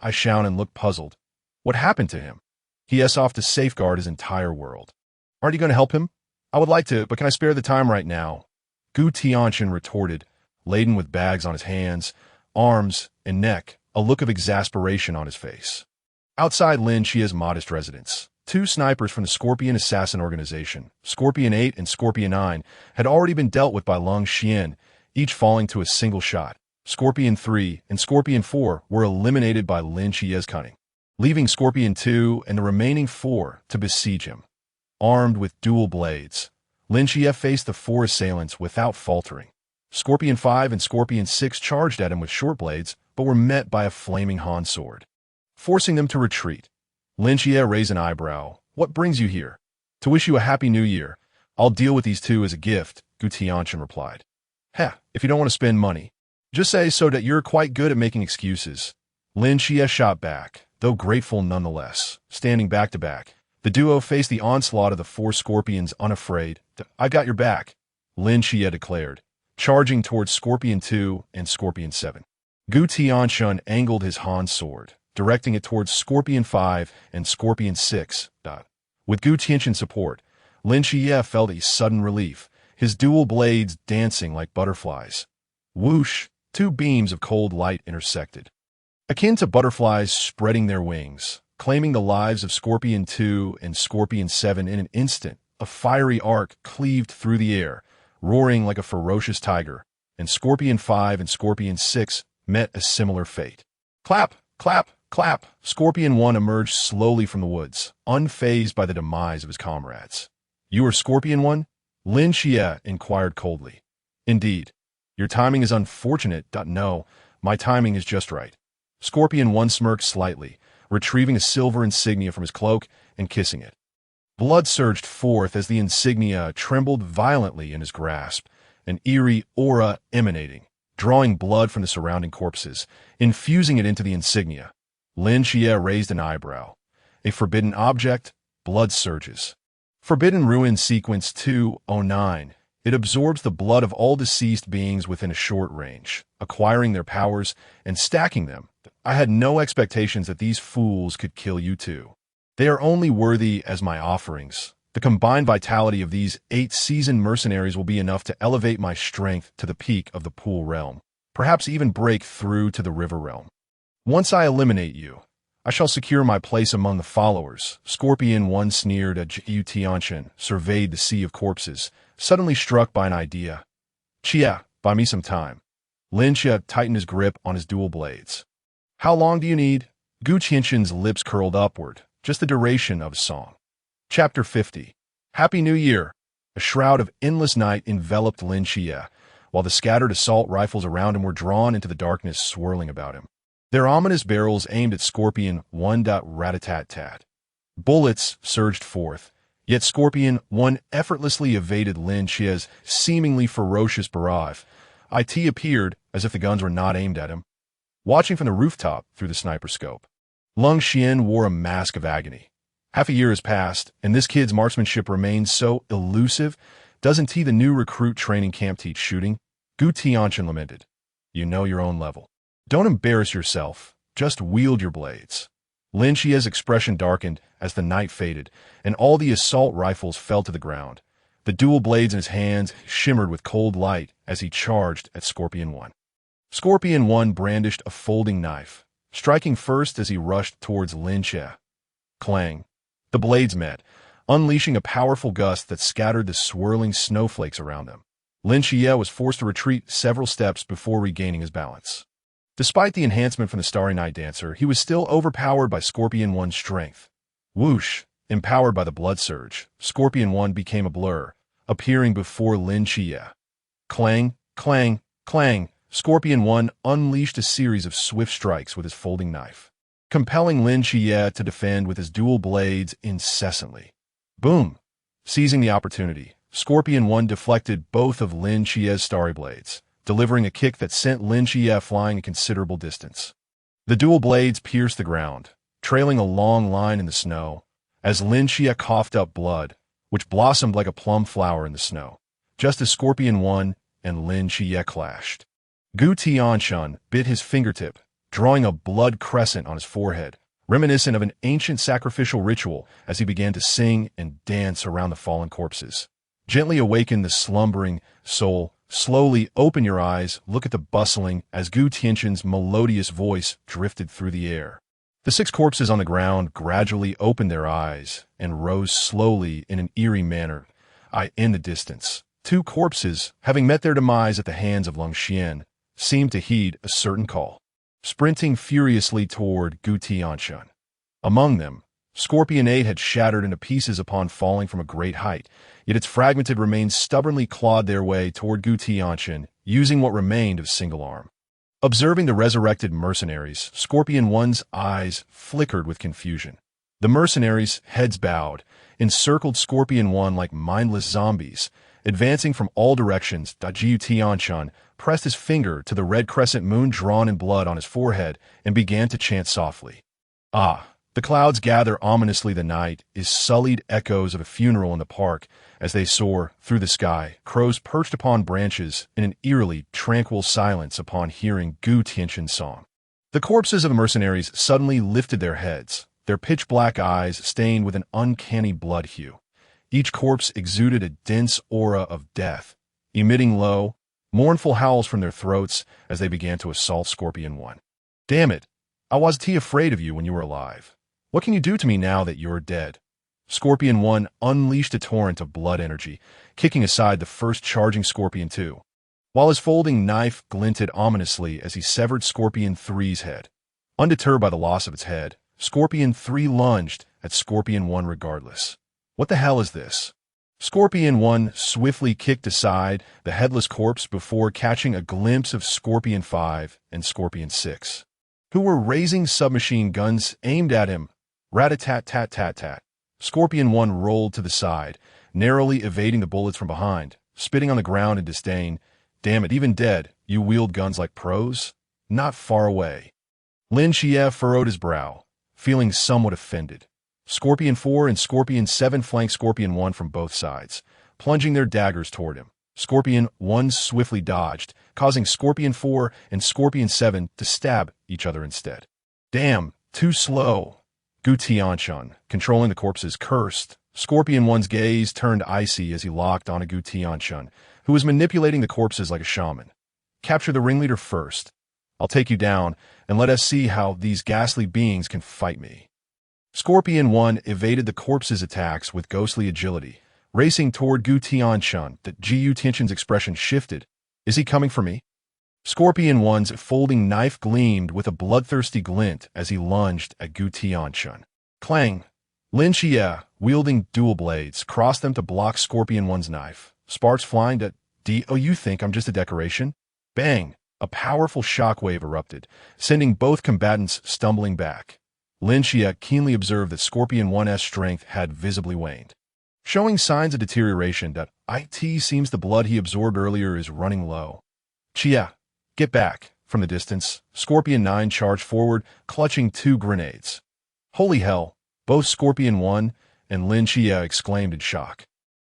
Xiaonan looked puzzled. What happened to him? He is off to safeguard his entire world. Aren't you going to help him? I would like to, but can I spare the time right now? Gu Tianchen retorted, laden with bags on his hands, arms, and neck, a look of exasperation on his face. Outside Lin Qiye's modest residence, 2 snipers from the Scorpion Assassin Organization, Scorpion 8 and Scorpion 9, had already been dealt with by Lung Xian, each falling to a single shot. Scorpion 3 and Scorpion 4 were eliminated by Lin Qiye's cunning, leaving Scorpion 2 and the remaining 4 to besiege him. Armed with dual blades, Lin Qiye faced the 4 assailants without faltering. Scorpion 5 and Scorpion 6 charged at him with short blades, but were met by a flaming Han sword, forcing them to retreat. Lin Qiye raised an eyebrow. What brings you here? To wish you a happy new year. I'll deal with these 2 as a gift, Gu Tianchen replied. If you don't want to spend money, just say so that you're quite good at making excuses. Lin Qiye shot back, though grateful nonetheless. Standing back to back, the duo faced the onslaught of the 4 scorpions unafraid. I got your back, Lin Qiye declared, charging towards Scorpion 2 and Scorpion 7. Gu Tianchen angled his Han sword, directing it towards Scorpion 5 and Scorpion 6. With Gu Tianchen's support, Lin Qiye felt a sudden relief, his dual blades dancing like butterflies. Whoosh, 2 beams of cold light intersected, akin to butterflies spreading their wings, claiming the lives of Scorpion 2 and Scorpion 7 in an instant. A fiery arc cleaved through the air, roaring like a ferocious tiger, and Scorpion 5 and Scorpion 6 met a similar fate. Clap, clap, Clap! Scorpion 1 emerged slowly from the woods, unfazed by the demise of his comrades. You are Scorpion 1? Lin Qiye inquired coldly. Indeed. Your timing is unfortunate. No, my timing is just right. Scorpion 1 smirked slightly, retrieving a silver insignia from his cloak and kissing it. Blood surged forth as the insignia trembled violently in his grasp, an eerie aura emanating, drawing blood from the surrounding corpses, infusing it into the insignia. Lin Qiye raised an eyebrow. A forbidden object, blood surges. Forbidden Ruin Sequence 209. It absorbs the blood of all deceased beings within a short range, acquiring their powers and stacking them. I had no expectations that these fools could kill you too. They are only worthy as my offerings. The combined vitality of these 8 seasoned mercenaries will be enough to elevate my strength to the peak of the Pool Realm, perhaps even break through to the River Realm. Once I eliminate you, I shall secure my place among the followers. Scorpion 1 sneered as Gu Tianchen surveyed the sea of corpses, suddenly struck by an idea. Qiye, buy me some time. Lin Qiye tightened his grip on his dual blades. How long do you need? Gu Tianchen's lips curled upward, just the duration of a song. Chapter 50. Happy New Year! A shroud of endless night enveloped Lin Qiye, while the scattered assault rifles around him were drawn into the darkness swirling about him. Their ominous barrels aimed at Scorpion 1. Rat-a-tat-tat. Bullets surged forth, yet Scorpion 1 effortlessly evaded Lin Qiye's seemingly ferocious barrage. It appeared as if the guns were not aimed at him. Watching from the rooftop through the sniper scope, Lung Xian wore a mask of agony. Half a year has passed, and this kid's marksmanship remains so elusive. Doesn't he the new recruit training camp teach shooting? Gu Tianchen lamented. You know your own level. Don't embarrass yourself. Just wield your blades. Lin Qiye's expression darkened as the night faded, and all the assault rifles fell to the ground. The dual blades in his hands shimmered with cold light as he charged at Scorpion 1. Scorpion 1 brandished a folding knife, striking first as he rushed towards Lin Qiye. Clang. The blades met, unleashing a powerful gust that scattered the swirling snowflakes around them. Lin Qiye was forced to retreat several steps before regaining his balance. Despite the enhancement from the Starry Night Dancer, he was still overpowered by Scorpion 1's strength. Whoosh! Empowered by the blood surge, Scorpion 1 became a blur, appearing before Lin Qiye. Clang, clang, clang! Scorpion 1 unleashed a series of swift strikes with his folding knife, compelling Lin Qiye to defend with his dual blades incessantly. Boom! Seizing the opportunity, Scorpion 1 deflected both of Lin Qiye's starry blades, delivering a kick that sent Lin Qiye flying a considerable distance. The dual blades pierced the ground, trailing a long line in the snow, as Lin Qiye coughed up blood, which blossomed like a plum flower in the snow, just as Scorpion 1 and Lin Qiye clashed. Gu Tianchen bit his fingertip, drawing a blood crescent on his forehead, reminiscent of an ancient sacrificial ritual as he began to sing and dance around the fallen corpses. Gently awaken the slumbering soul. Slowly open your eyes, look at the bustling as Gu Tianchen's melodious voice drifted through the air. The 6 corpses on the ground gradually opened their eyes and rose slowly in an eerie manner. In the distance, 2 corpses, having met their demise at the hands of Lung Xian, seemed to heed a certain call, sprinting furiously toward Gu Tianchen. Among them, Scorpion 8 had shattered into pieces upon falling from a great height, yet its fragmented remains stubbornly clawed their way toward Gu Tianchen, using what remained of single arm. Observing the resurrected mercenaries, Scorpion 1's eyes flickered with confusion. The mercenaries, heads bowed, encircled Scorpion 1 like mindless zombies, advancing from all directions. Gu Tianchen pressed his finger to the red crescent moon drawn in blood on his forehead and began to chant softly. The clouds gather ominously. The night is sullied echoes of a funeral in the park as they soar through the sky. Crows perched upon branches in an eerily tranquil silence upon hearing Gu Tianchen's song. The corpses of the mercenaries suddenly lifted their heads, their pitch-black eyes stained with an uncanny blood hue. Each corpse exuded a dense aura of death, emitting low, mournful howls from their throats as they began to assault Scorpion 1. Damn it! I was afraid of you when you were alive. What can you do to me now that you're dead? Scorpion 1 unleashed a torrent of blood energy, kicking aside the first charging Scorpion 2, while his folding knife glinted ominously as he severed Scorpion 3's head. Undeterred by the loss of its head, Scorpion 3 lunged at Scorpion 1 regardless. What the hell is this? Scorpion 1 swiftly kicked aside the headless corpse before catching a glimpse of Scorpion 5 and Scorpion 6, who were raising submachine guns aimed at him. Rat-a-tat-tat-tat-tat. Scorpion 1 rolled to the side, narrowly evading the bullets from behind, spitting on the ground in disdain. Damn it, even dead, you wield guns like pros? Not far away. Lin Qiye furrowed his brow, feeling somewhat offended. Scorpion 4 and Scorpion 7 flanked Scorpion 1 from both sides, plunging their daggers toward him. Scorpion 1 swiftly dodged, causing Scorpion 4 and Scorpion 7 to stab each other instead. Damn, too slow. Gu Tianchen, controlling the corpses, cursed. Scorpion 1's gaze turned icy as he locked onto Gu Tianchen, who was manipulating the corpses like a shaman. Capture the ringleader first. I'll take you down, and let us see how these ghastly beings can fight me. Scorpion 1 evaded the corpse's attacks with ghostly agility, racing toward Gu Tianchen. Gu Tianchen's expression shifted. Is he coming for me? Scorpion 1's folding knife gleamed with a bloodthirsty glint as he lunged at Gu Tianchen. Clang! Lin Qiye, wielding dual blades, crossed them to block Scorpion 1's knife. Sparks flying to Oh, you think I'm just a decoration? Bang! A powerful shockwave erupted, sending both combatants stumbling back. Lin Qiye keenly observed that Scorpion 1's strength had visibly waned, showing signs of deterioration. It seems the blood he absorbed earlier is running low. Qiye, get back! From the distance, Scorpion 9 charged forward, clutching 2 grenades. Holy hell! Both Scorpion 1 and Lin Qiye exclaimed in shock.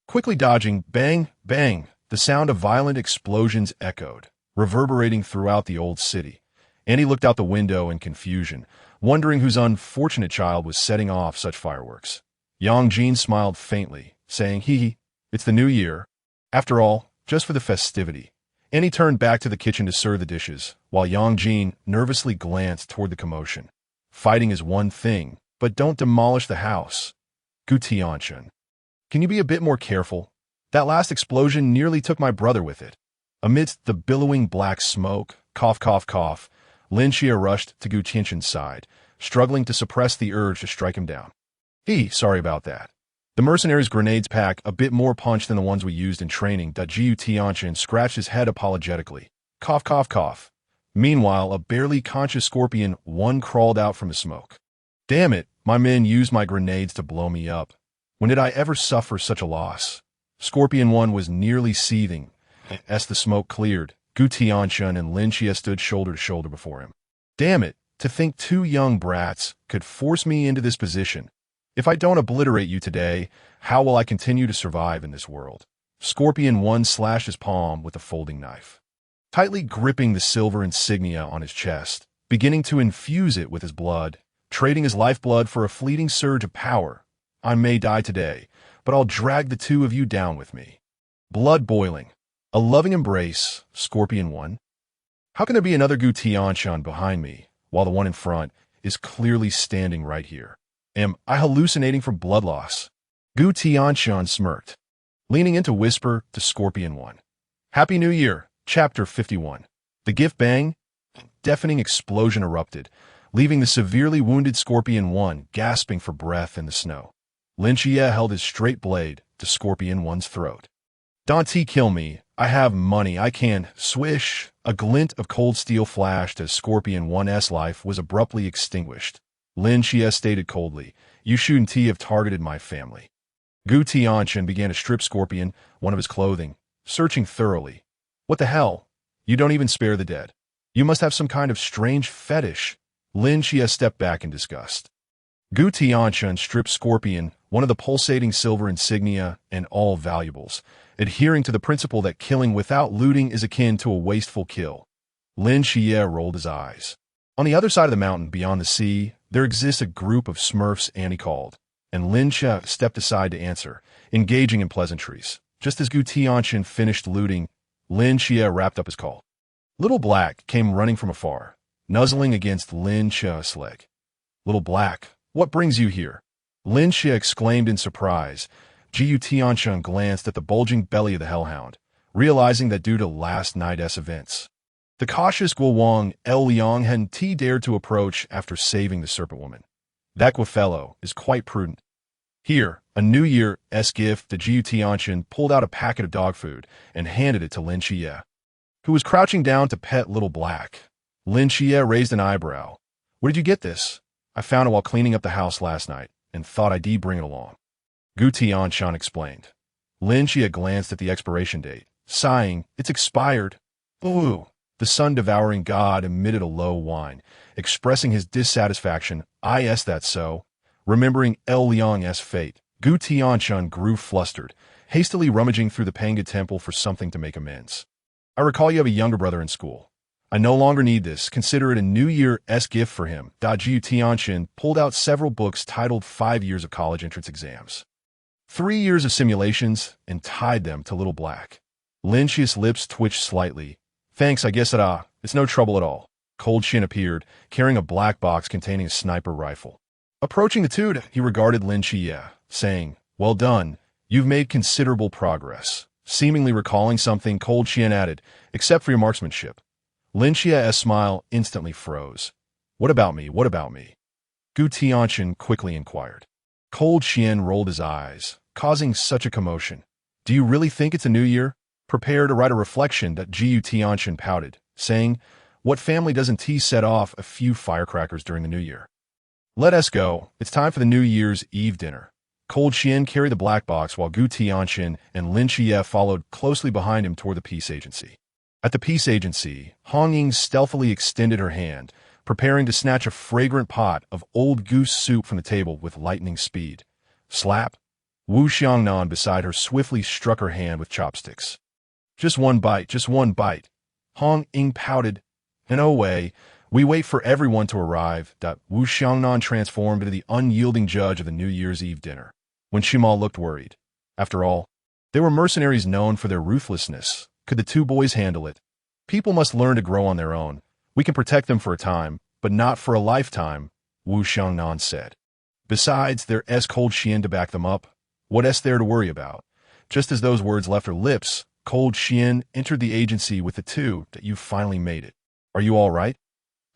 Quickly dodging, bang, bang, the sound of violent explosions echoed, reverberating throughout the old city. Annie looked out the window in confusion, wondering whose unfortunate child was setting off such fireworks. Yang Jin smiled faintly, saying, hee, it's the new year. After all, just for the festivity. Annie turned back to the kitchen to serve the dishes, while Yang Jin nervously glanced toward the commotion. Fighting is one thing, but don't demolish the house. Gu Tianchen. Can you be a bit more careful? That last explosion nearly took my brother with it. Amidst the billowing black smoke, cough, cough, cough, Lin Qiye rushed to Gu Tianchen's side, struggling to suppress the urge to strike him down. Sorry about that. The mercenaries' grenades pack a bit more punch than the ones we used in training. Gu Tianchen scratched his head apologetically. Cough, cough, cough. Meanwhile, a barely conscious Scorpion 1 crawled out from the smoke. Damn it, my men used my grenades to blow me up. When did I ever suffer such a loss? Scorpion 1 was nearly seething. As the smoke cleared, Gu Tianchen and Lin Qiye stood shoulder to shoulder before him. Damn it, to think 2 young brats could force me into this position. If I don't obliterate you today, how will I continue to survive in this world? Scorpion 1 slashed his palm with a folding knife, tightly gripping the silver insignia on his chest, beginning to infuse it with his blood, trading his lifeblood for a fleeting surge of power. I may die today, but I'll drag the 2 of you down with me. Blood boiling. A loving embrace, Scorpion 1. How can there be another Gu Tianchen behind me, while the one in front is clearly standing right here? Am I hallucinating from blood loss? Gu Tianchen smirked, leaning in to whisper to Scorpion 1. Happy New Year, Chapter 51. The gift bang, deafening explosion erupted, leaving the severely wounded Scorpion 1 gasping for breath in the snow. Lin Qiye held his straight blade to Scorpion 1's throat. Don't kill me. I have money. I can. Swish. A glint of cold steel flashed as Scorpion 1's life was abruptly extinguished. Lin Qiye stated coldly, you shouldn't have targeted my family. Gu Tianchen began to strip Scorpion 1 of his clothing, searching thoroughly. What the hell? You don't even spare the dead. You must have some kind of strange fetish. Lin Qiye stepped back in disgust. Gu Tianchen stripped Scorpion 1 of the pulsating silver insignia and all valuables, adhering to the principle that killing without looting is akin to a wasteful kill. Lin Qiye rolled his eyes. On the other side of the mountain, beyond the sea, there exists a group of Smurfs, Annie called, and Lin Qiye stepped aside to answer, engaging in pleasantries. Just as Gu Tianchen finished looting, Lin Qiye wrapped up his call. Little Black came running from afar, nuzzling against Lin Qiye's leg. Little Black, what brings you here? Lin Qiye exclaimed in surprise. Gu Tianchen glanced at the bulging belly of the hellhound, realizing that due to last night's events, The cautious Guowang Liang hadn't dared to approach after saving the serpent woman. That Gu fellow is quite prudent. Here, a New Year's gift, the Gu Tianchen pulled out a packet of dog food and handed it to Lin Qiye, who was crouching down to pet Little Black. Lin Qiye raised an eyebrow. Where did you get this? I found it while cleaning up the house last night and thought I'd bring it along. Gu Tianchen explained. Lin Qiye glanced at the expiration date, sighing, it's expired. Ooh. The sun-devouring god emitted a low whine, expressing his dissatisfaction. That's so. Remembering Liang's fate, Gu Tianchen grew flustered, hastily rummaging through the Pangu temple for something to make amends. I recall you have a younger brother in school. I no longer need this. Consider it a New Year's gift for him. Gu Tianchen pulled out several books titled 5 Years of College Entrance Exams, 3 Years of Simulations, and tied them to Little Black. Lin Qiye's lips twitched slightly. Thanks, I guess it's no trouble at all. Cold Shin appeared, carrying a black box containing a sniper rifle. Approaching the two, he regarded Lin Qiye, saying, well done, you've made considerable progress. Seemingly recalling something, Cold Shin added, except for your marksmanship. Lin Qiye's smile instantly froze. What about me? What about me? Gu Tianchen quickly inquired. Cold Shin rolled his eyes, causing such a commotion. Do you really think it's a new year? Prepare to write a reflection, that Gu Tianchen pouted, saying, what family doesn't set off a few firecrackers during the new year? Let us go. It's time for the New Year's Eve dinner. Cold Shin carried the black box while Gu Tianchen and Lin Qiye followed closely behind him toward the peace agency. At the peace agency, Hong Ying stealthily extended her hand, preparing to snatch a fragrant pot of old goose soup from the table with lightning speed. Slap! Wu Xiangnan beside her swiftly struck her hand with chopsticks. Just one bite, just one bite. Hong Ying pouted. And oh way, we wait for everyone to arrive. Wu Xiangnan transformed into the unyielding judge of the New Year's Eve dinner, when Shima looked worried. After all, they were mercenaries known for their ruthlessness. Could the two boys handle it? People must learn to grow on their own. We can protect them for a time, but not for a lifetime, Wu Xiangnan said. Besides, there's Cold Shin to back them up. What's there to worry about? Just as those words left her lips, Cold Shin entered the agency with the two. That you finally made it. Are you all right?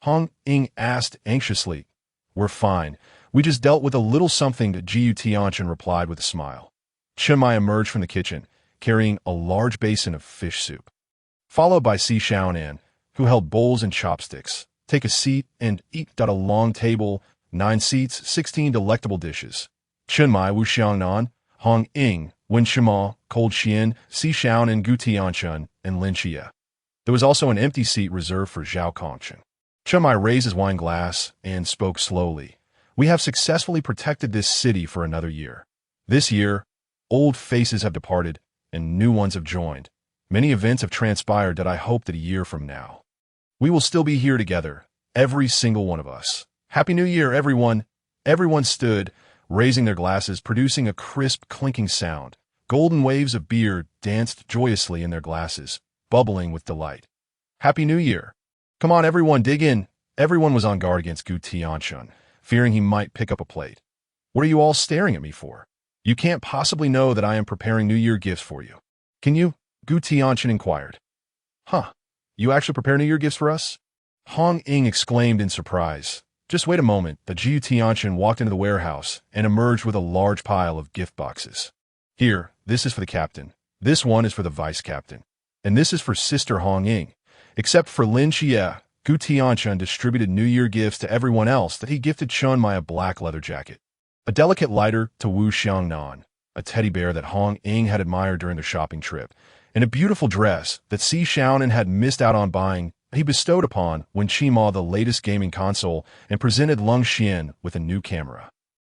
Hong Ying asked anxiously. We're fine. We just dealt with a little something, that Gu Tianchen replied with a smile. Chen Mai emerged from the kitchen, carrying a large basin of fish soup, followed by Si Xiaonan, who held bowls and chopsticks. Take a seat and eat. A long table, 9 seats, 16 delectable dishes. Chen Mai, Wu Xiangnan, Hong Ying, Wen Shima, Cold Shin, Si Xiaonan, Gu Tianchen, and Lin Qiye. There was also an empty seat reserved for Zhao Kongchen. Chen Mai raised his wine glass and spoke slowly. We have successfully protected this city for another year. This year, old faces have departed and new ones have joined. Many events have transpired that I hope that a year from now, we will still be here together, every single one of us. Happy New Year, everyone. Everyone stood, raising their glasses, producing a crisp, clinking sound. Golden waves of beer danced joyously in their glasses, bubbling with delight. Happy New Year. Come on, everyone, dig in. Everyone was on guard against Gu Tianchen, fearing he might pick up a plate. What are you all staring at me for? You can't possibly know that I am preparing New Year gifts for you. Can you? Gu Tianchen inquired. Huh. You actually prepare New Year gifts for us? Hong Ying exclaimed in surprise. Just wait a moment. The Gu Tianchen walked into the warehouse and emerged with a large pile of gift boxes. Here, this is for the captain. This one is for the vice captain. And this is for Sister Hong Ying. Except for Lin Qiye, Gu Tianchen distributed New Year gifts to everyone else. That he gifted Chen Mai a black leather jacket, a delicate lighter to Wu Xiangnan, a teddy bear that Hong Ying had admired during their shopping trip, and a beautiful dress that Si Xiaonan had missed out on buying. He bestowed upon Wen Qima the latest gaming console and presented Lin Qiye with a new camera.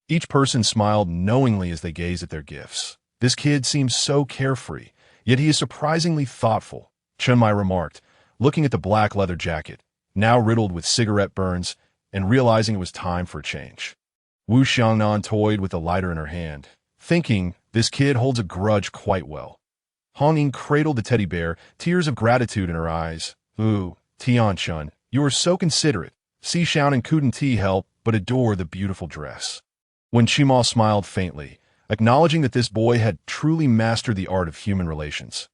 Each person smiled knowingly as they gazed at their gifts. This kid seems so carefree, yet he is surprisingly thoughtful, Chen Mai remarked, looking at the black leather jacket, now riddled with cigarette burns, and realizing it was time for a change. Wu Xiangnan toyed with the lighter in her hand, thinking, this kid holds a grudge quite well. Hong Ying cradled the teddy bear, tears of gratitude in her eyes. Ooh, Tianchen, you are so considerate. Si Xiaonan couldn't help but adore the beautiful dress. Wen Qima smiled faintly, acknowledging that this boy had truly mastered the art of human relations.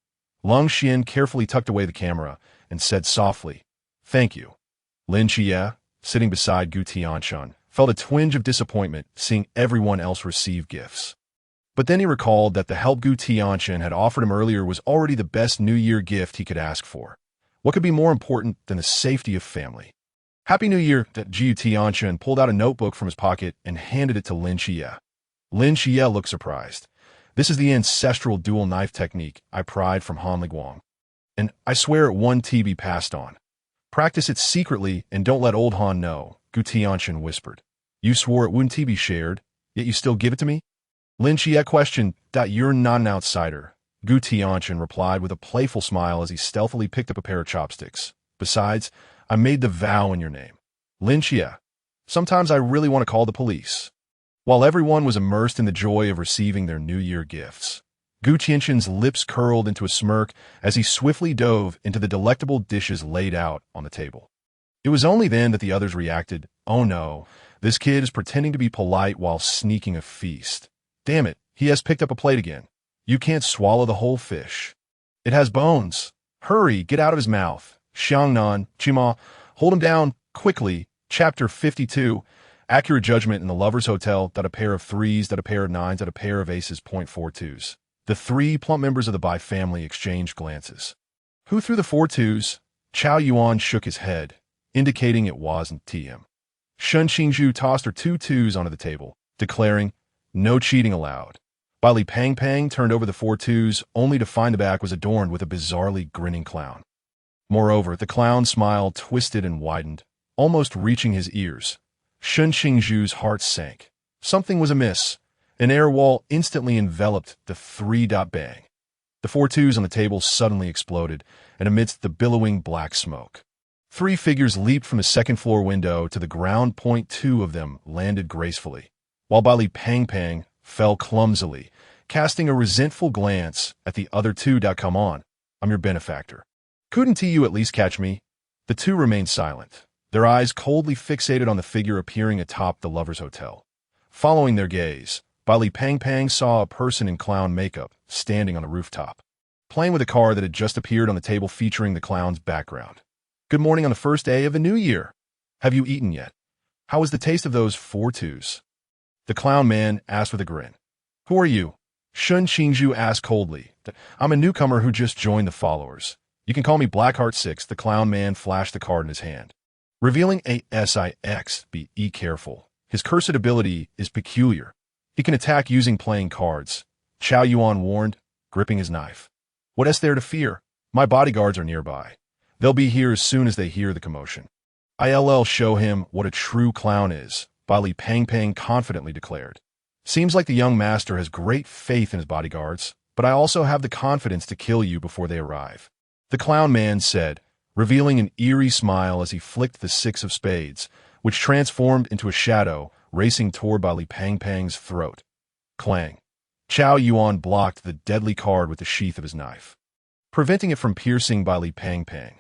Lin Qiye carefully tucked away the camera and said softly, "Thank you." Lin Qiye, sitting beside Gu Tianchen, felt a twinge of disappointment seeing everyone else receive gifts. But then he recalled that the help Gu Tianchen had offered him earlier was already the best New Year gift he could ask for. What could be more important than the safety of family? "Happy New Year," that Gu Tianchen pulled out a notebook from his pocket and handed it to Lin Qiye. Lin Qiye looked surprised. "This is the ancestral dual knife technique I pried from Han Liguang. And I swear it won't be passed on. Practice it secretly and don't let old Han know," Gu Tianchen whispered. "You swore it wouldn't be shared, yet you still give it to me?" Lin Qiye questioned, "You're not an outsider," Gu Tianchen replied with a playful smile as he stealthily picked up a pair of chopsticks. "Besides, I made the vow in your name." Lin Qiye, "Sometimes I really want to call the police." While everyone was immersed in the joy of receiving their New Year gifts, Gu Tianchen's lips curled into a smirk as he swiftly dove into the delectable dishes laid out on the table. It was only then that the others reacted, "Oh no, this kid is pretending to be polite while sneaking a feast. Damn it, he has picked up a plate again. You can't swallow the whole fish. It has bones. Hurry, get out of his mouth. Xiangliu, Chima, hold him down, quickly." Chapter 52, Accurate Judgment in the Lover's Hotel, a pair of threes, a pair of nines, a pair of aces, .42s. The three plump members of the Bai family exchanged glances. "Who threw the 4-2s? Chao Yuan shook his head, indicating it wasn't TM. Shun Qingzhu tossed her 2-2s onto the table, declaring, "No cheating allowed." Bai Pang Pang turned over the 4-2s, only to find the back was adorned with a bizarrely grinning clown. Moreover, the clown's smile twisted and widened, almost reaching his ears. Shun Qingzhu's heart sank. Something was amiss. An air wall instantly enveloped the 3-bang. The 4-2s on the table suddenly exploded, and amidst the billowing black smoke, three figures leaped from the second-floor window to the ground. Two of them landed gracefully, while Bai Pang Pang fell clumsily, casting a resentful glance at the other two. "Come on, I'm your benefactor. Couldn't you at least catch me?" The two remained silent, their eyes coldly fixated on the figure appearing atop the Lover's Hotel. Following their gaze, Bai Pang Pang saw a person in clown makeup standing on a rooftop, playing with a card that had just appeared on the table featuring the clown's background. "Good morning on the first day of the new year. Have you eaten yet? How was the taste of those 4-2s? The clown man asked with a grin. "Who are you?" Shun Qingzhu asked coldly. "I'm a newcomer who just joined the followers. You can call me Blackheart 6. The clown man flashed the card in his hand, revealing a SIX. Be careful. His cursed ability is peculiar. He can attack using playing cards. Chao Yuan warned, gripping his knife. "What is there to fear? My bodyguards are nearby. They'll be here as soon as they hear the commotion." "I'll show him what a true clown is," Bai Pang Pang confidently declared. "Seems like the young master has great faith in his bodyguards, but I also have the confidence to kill you before they arrive," the clown man said, revealing an eerie smile as he flicked the 6 of spades, which transformed into a shadow racing toward Bai Pang Pang's throat. Clang. Chao Yuan blocked the deadly card with the sheath of his knife, preventing it from piercing Bai Pang Pang.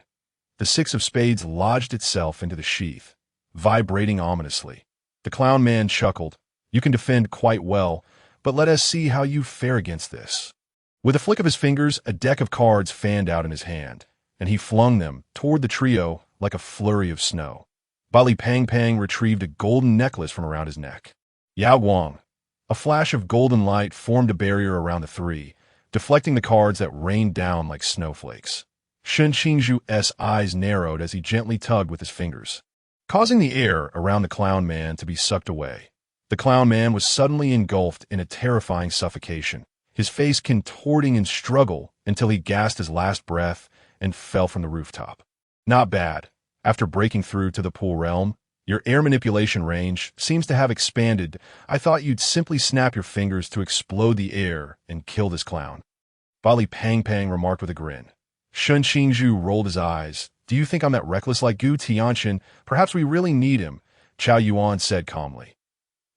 The 6 of spades lodged itself into the sheath, vibrating ominously. The clown man chuckled. "You can defend quite well, but let us see how you fare against this." With a flick of his fingers, a deck of cards fanned out in his hand, and he flung them toward the trio like a flurry of snow. Bai Pang Pang retrieved a golden necklace from around his neck. Yao Guang. A flash of golden light formed a barrier around the three, deflecting the cards that rained down like snowflakes. Shun Qingzhu's eyes narrowed as he gently tugged with his fingers, causing the air around the clown man to be sucked away. The clown man was suddenly engulfed in a terrifying suffocation, his face contorting in struggle until he gasped his last breath and fell from the rooftop. "Not bad. After breaking through to the pool realm, your air manipulation range seems to have expanded. I thought you'd simply snap your fingers to explode the air and kill this clown," Bai Pang Pang remarked with a grin. Shun Qingzhu rolled his eyes. "Do you think I'm that reckless like Gu Tianchen? Perhaps we really need him," Chao Yuan said calmly.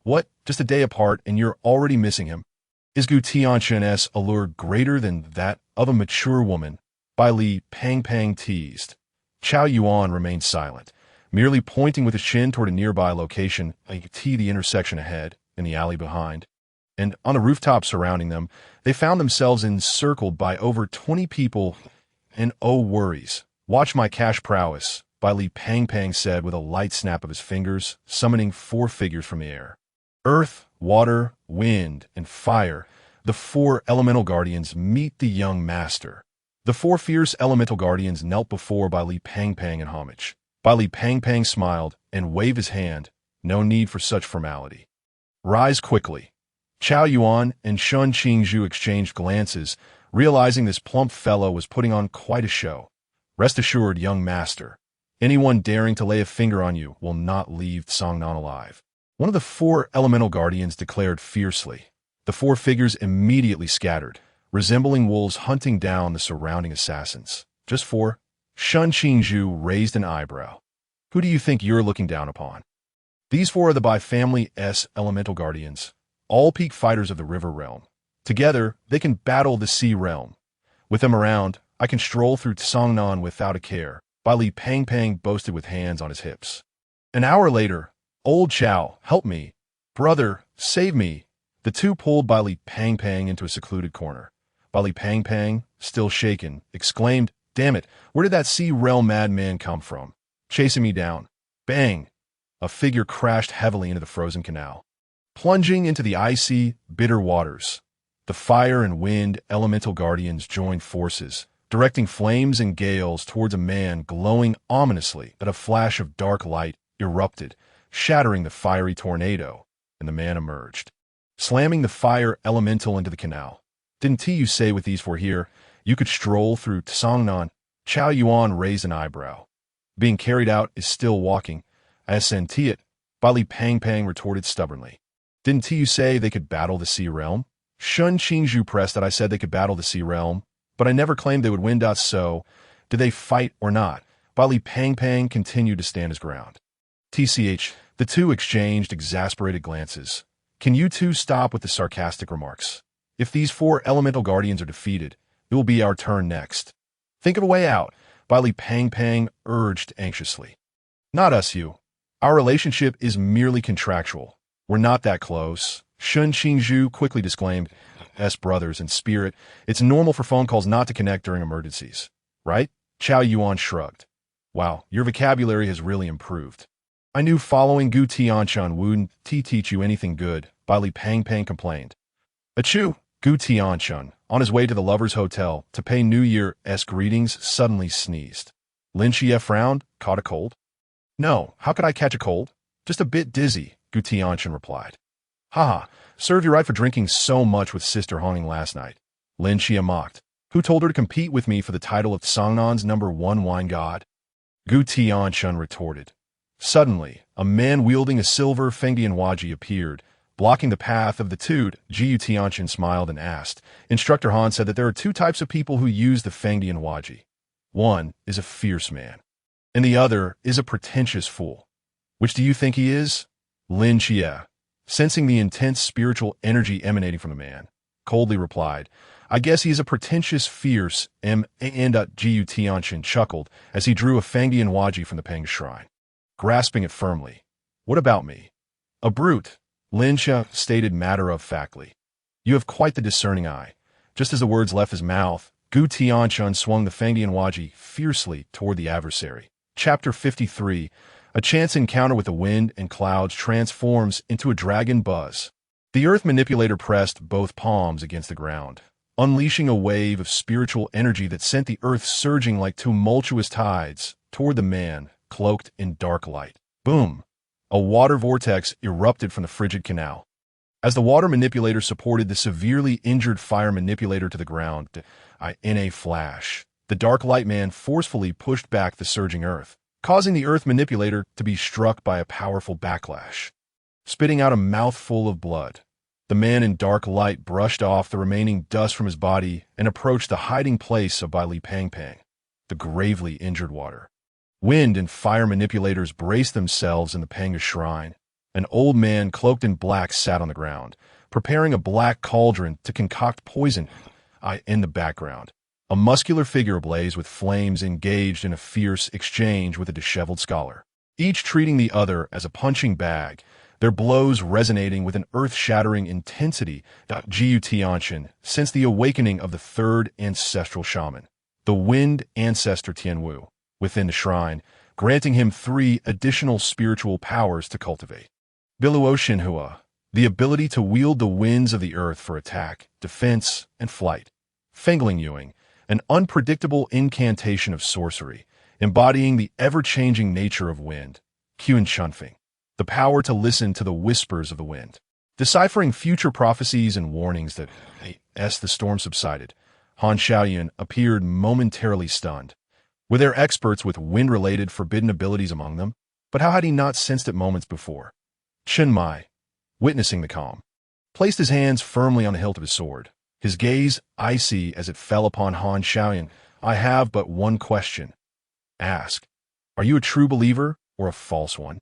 "What? Just a day apart and you're already missing him? Is Gu Tianchen's allure greater than that of a mature woman?" Bai Pang Pang teased. Chao Yuan remained silent, merely pointing with his chin toward a nearby location, the intersection ahead, in the alley behind. And on the rooftop surrounding them, they found themselves encircled by over 20 people. And oh worries, Watch my cash prowess, Li Pang said with a light snap of his fingers, summoning 4 figures from the air. Earth, water, wind, and fire, the 4 elemental guardians meet the young master. The 4 fierce elemental guardians knelt before Li Pang in homage. Li Pang smiled and waved his hand. No need for such formality. Rise quickly. Chao Yuan and Shun Qingzhu exchanged glances, realizing this plump fellow was putting on quite a show. Rest assured, young master, anyone daring to lay a finger on you will not leave Cangnan alive. One of the 4 elemental guardians declared fiercely. The 4 figures immediately scattered, resembling wolves hunting down the surrounding assassins. Just 4. Shun Qingzhu raised an eyebrow. Who do you think you're looking down upon? These 4 are the Bai family's elemental guardians, all peak fighters of the river realm. Together, they can battle the sea realm. With them around, I can stroll through Cangnan without a care, Li Pang boasted with hands on his hips. An hour later, old Chao, help me. Brother, save me. The 2 pulled Li Pang into a secluded corner. Li Pang, still shaken, exclaimed, "Damn it, where did that sea realm madman come from? Chasing me down." Bang! A figure crashed heavily into the frozen canal. Plunging into the icy, bitter waters, the fire and wind elemental guardians joined forces, directing flames and gales towards a man glowing ominously. That a flash of dark light erupted, shattering the fiery tornado, and the man emerged, slamming the fire elemental into the canal. Didn't you say with these 4 here, you could stroll through Cangnan? Chao Yuan raised an eyebrow. Being carried out is still walking. I senti it, Li Pang retorted stubbornly. Didn't you say they could battle the sea realm? Shun Qingzhu pressed that I said they could battle the sea realm, but I never claimed they would win. So, did they fight or not? Li Pang continued to stand his ground. TCH, the 2 exchanged exasperated glances. Can you 2 stop with the sarcastic remarks? If these 4 elemental guardians are defeated, it will be our turn next. Think of a way out, Li Pang urged anxiously. Not us, you. Our relationship is merely contractual. We're not that close. Shun Qingzhu quickly disclaimed, "S brothers in spirit, it's normal for phone calls not to connect during emergencies, right?" Chao Yuan shrugged. Wow, your vocabulary has really improved. I knew following Gu Tianchen wouldn't teach you anything good, Li Pang complained. Achoo! Gu Tianchen, on his way to the Lovers' Hotel to pay New Year's greetings, suddenly sneezed. Lin Qiye frowned, caught a cold. No, how could I catch a cold? Just a bit dizzy, Gu Tianchen replied. Haha, serve you right for drinking so much with Sister Honging last night. Lin Qiye mocked. Who told her to compete with me for the title of Cangnan's #1 wine god? Gu Tianchen retorted. Suddenly, a man wielding a silver Fengdian Waji appeared, blocking the path of the two. Gu Tianchen smiled and asked. Instructor Han said that there are 2 types of people who use the Fengdian Waji. One is a fierce man, and the other is a pretentious fool. Which do you think he is? Lin Qiye, sensing the intense spiritual energy emanating from the man, coldly replied, I guess he is a pretentious, fierce, and Gu Tianchen chuckled as he drew a Fengdian Waji from the Pangu Shrine, grasping it firmly. What about me? A brute, Lin Qiye stated matter-of-factly. You have quite the discerning eye. Just as the words left his mouth, Gu Tianchen swung the Fengdian Waji fiercely toward the adversary. Chapter 53. A chance encounter with the wind and clouds transforms into a dragon buzz. The earth manipulator pressed both palms against the ground, unleashing a wave of spiritual energy that sent the earth surging like tumultuous tides toward the man, cloaked in dark light. Boom! A water vortex erupted from the frigid canal. As the water manipulator supported the severely injured fire manipulator to the ground, in a flash, the dark light man forcefully pushed back the surging earth, causing the earth manipulator to be struck by a powerful backlash. Spitting out a mouthful of blood, the man in dark light brushed off the remaining dust from his body and approached the hiding place of Li Pang, the gravely injured water. Wind and fire manipulators braced themselves in the Pangu Shrine. An old man cloaked in black sat on the ground, preparing a black cauldron to concoct poison. In the background, a muscular figure ablaze with flames engaged in a fierce exchange with a disheveled scholar, each treating the other as a punching bag, their blows resonating with an earth-shattering intensity. Gu Tianchen, since the awakening of the 3rd ancestral shaman, the wind ancestor Tianwu, within the shrine, granting him 3 additional spiritual powers to cultivate. Biluo Shinhua, the ability to wield the winds of the earth for attack, defense, and flight. Fenglingyuing, an unpredictable incantation of sorcery, embodying the ever-changing nature of wind. Qian Chunfing, the power to listen to the whispers of the wind. Deciphering future prophecies and warnings that, as the storm subsided, Han Xiaoyan appeared momentarily stunned. Were there experts with wind-related forbidden abilities among them? But how had he not sensed it moments before? Chen Mai, witnessing the calm, placed his hands firmly on the hilt of his sword, his gaze icy as it fell upon Han Xiaoyan. I have but one question. Ask, are you a true believer or a false one?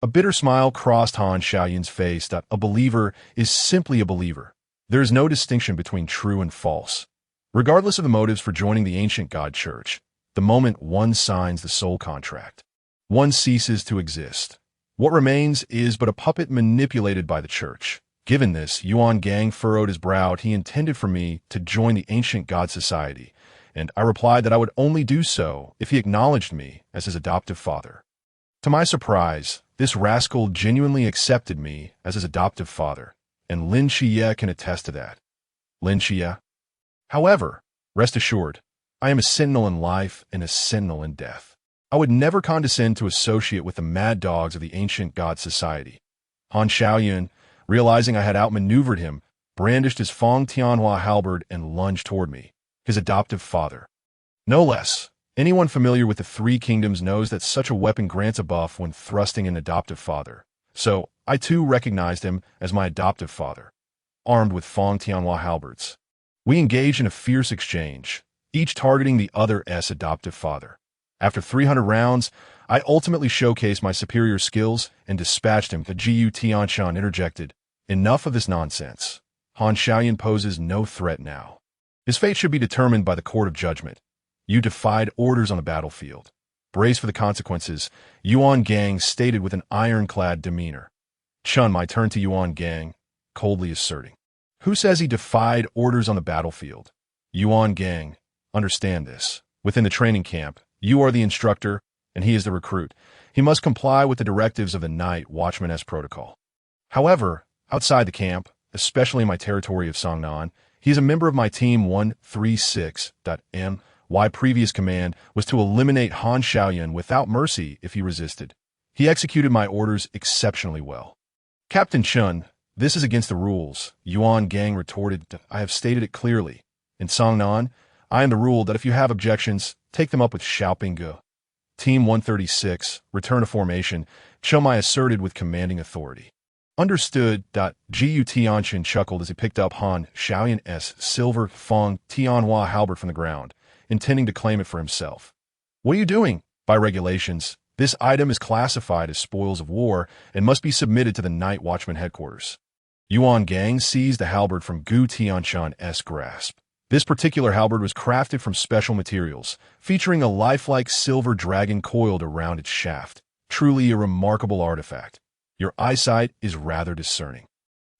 A bitter smile crossed Han Xiaoyan's face. A believer is simply a believer. There is no distinction between true and false. Regardless of the motives for joining the ancient God Church, the moment one signs the soul contract, one ceases to exist. What remains is but a puppet manipulated by the church. Given this, Yuan Gang furrowed his brow. He intended for me to join the ancient God Society, and I replied that I would only do so if he acknowledged me as his adoptive father. To my surprise, this rascal genuinely accepted me as his adoptive father, and Lin Qiye can attest to that. Lin Qiye. However, rest assured, I am a sentinel in life and a sentinel in death. I would never condescend to associate with the mad dogs of the ancient God Society. Han Xiaoyan, realizing I had outmaneuvered him, brandished his Fong Tianhua halberd and lunged toward me, his adoptive father. No less. Anyone familiar with the 3 kingdoms knows that such a weapon grants a buff when thrusting an adoptive father. So, I too recognized him as my adoptive father, armed with Fong Tianhua halberds. We engaged in a fierce exchange, each targeting the other's adoptive father. After 300 rounds, I ultimately showcased my superior skills and dispatched him. The Gu Tianchen interjected, enough of this nonsense. Han Xiaoyan poses no threat now. His fate should be determined by the court of judgment. You defied orders on the battlefield. Brace for the consequences, Yuan Gang stated with an ironclad demeanor. Chun Mai turned to Yuan Gang, coldly asserting. Who says he defied orders on the battlefield? Yuan Gang, understand this. Within the training camp, you are the instructor, and he is the recruit. He must comply with the directives of the Night Watchman's protocol. However, outside the camp, especially in my territory of Cangnan, he is a member of my team 136.M. My previous command was to eliminate Han Xiaoyan without mercy if he resisted. He executed my orders exceptionally well. Captain Chun, this is against the rules, Yuan Gang retorted. I have stated it clearly. In Cangnan, I am the rule that if you have objections, take them up with Xiaoping. Team 136, return to formation, Chomai asserted with commanding authority. Understood. Gu Tianchen chuckled as he picked up Han Xiaoyan's silver Fong Tianhua halberd from the ground, intending to claim it for himself. What are you doing? By regulations, this item is classified as spoils of war and must be submitted to the Night Watchman headquarters. Yuan Gang seized the halberd from Gu Tianchen's grasp. This particular halberd was crafted from special materials, featuring a lifelike silver dragon coiled around its shaft. Truly a remarkable artifact. Your eyesight is rather discerning.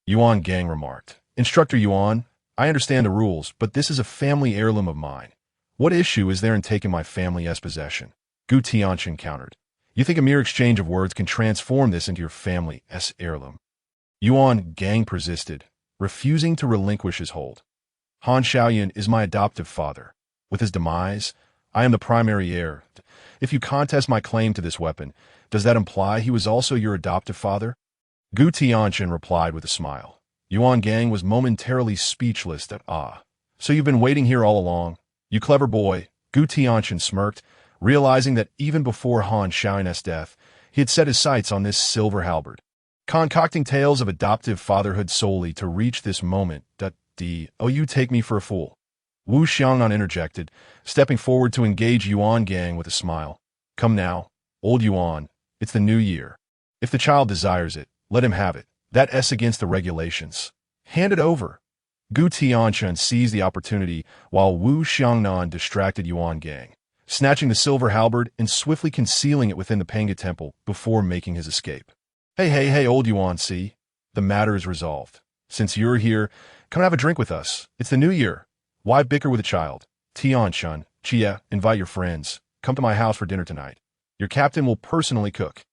Yuan Gang remarked. Instructor Yuan, I understand the rules, but this is a family heirloom of mine. What issue is there in taking my family's possession? Gu Tianchen countered. You think a mere exchange of words can transform this into your family's heirloom? Yuan Gang persisted, refusing to relinquish his hold. Han Xiaoyan is my adoptive father. With his demise, I am the primary heir. If you contest my claim to this weapon, does that imply he was also your adoptive father? Gu Tianchen replied with a smile. Yuan Gang was momentarily speechless. So you've been waiting here all along? You clever boy, Gu Tianchen smirked, realizing that even before Han Xiaoyan's death, he had set his sights on this silver halberd. Concocting tales of adoptive fatherhood solely to reach this moment. You take me for a fool. Wu Xiangnan interjected, stepping forward to engage Yuan Gang with a smile. Come now, old Yuan, it's the new year. If the child desires it, let him have it. That's against the regulations. Hand it over. Gu Tianchen seized the opportunity while Wu Xiangnan distracted Yuan Gang, snatching the silver halberd and swiftly concealing it within the Pangu temple before making his escape. Hey, old Yuan, see? The matter is resolved. Since you're here, come have a drink with us. It's the new year. Why bicker with a child? Tianchen, Qiye, invite your friends. come to my house for dinner tonight. Your captain will personally cook."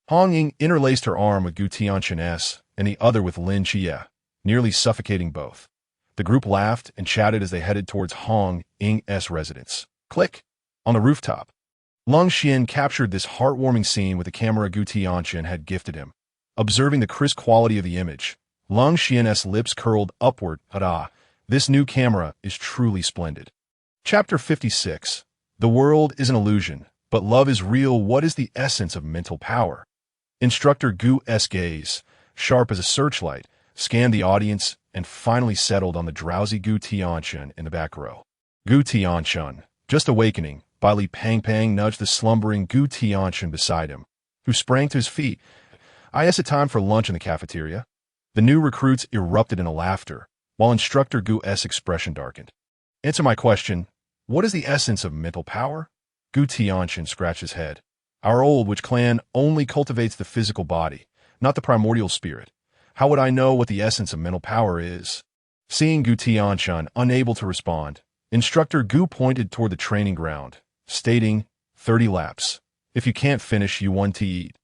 Hong Ying interlaced her arm with Gu Tianchen and the other with Lin Qiye, nearly suffocating both. The group laughed and chatted as they headed towards Hong Ying's residence. Click! On the rooftop. Lung Xian captured this heartwarming scene with the camera Gu Tianchen had gifted him. Observing the crisp quality of the image, Lung Xian's lips curled upward. Ah, this new camera is truly splendid. Chapter 56. The world is an illusion, but love is real. What is the essence of mental power? Instructor Gu's gaze, sharp as a searchlight, scanned the audience and finally settled on the drowsy Gu Tianchen in the back row. Gu Tianchen, just awakening, Li Pang nudged the slumbering Gu Tianchen beside him, who sprang to his feet. "I guess it's time for lunch in the cafeteria." The new recruits erupted into laughter, while Instructor Gu's expression darkened. "Answer my question. What is the essence of mental power?" Gu Tianchen scratched his head. "Our old witch clan only cultivates the physical body, not the primordial spirit. How would I know what the essence of mental power is?" Seeing Gu Tianchen unable to respond, Instructor Gu pointed toward the training ground, stating, 30 laps. If you can't finish, you want to eat."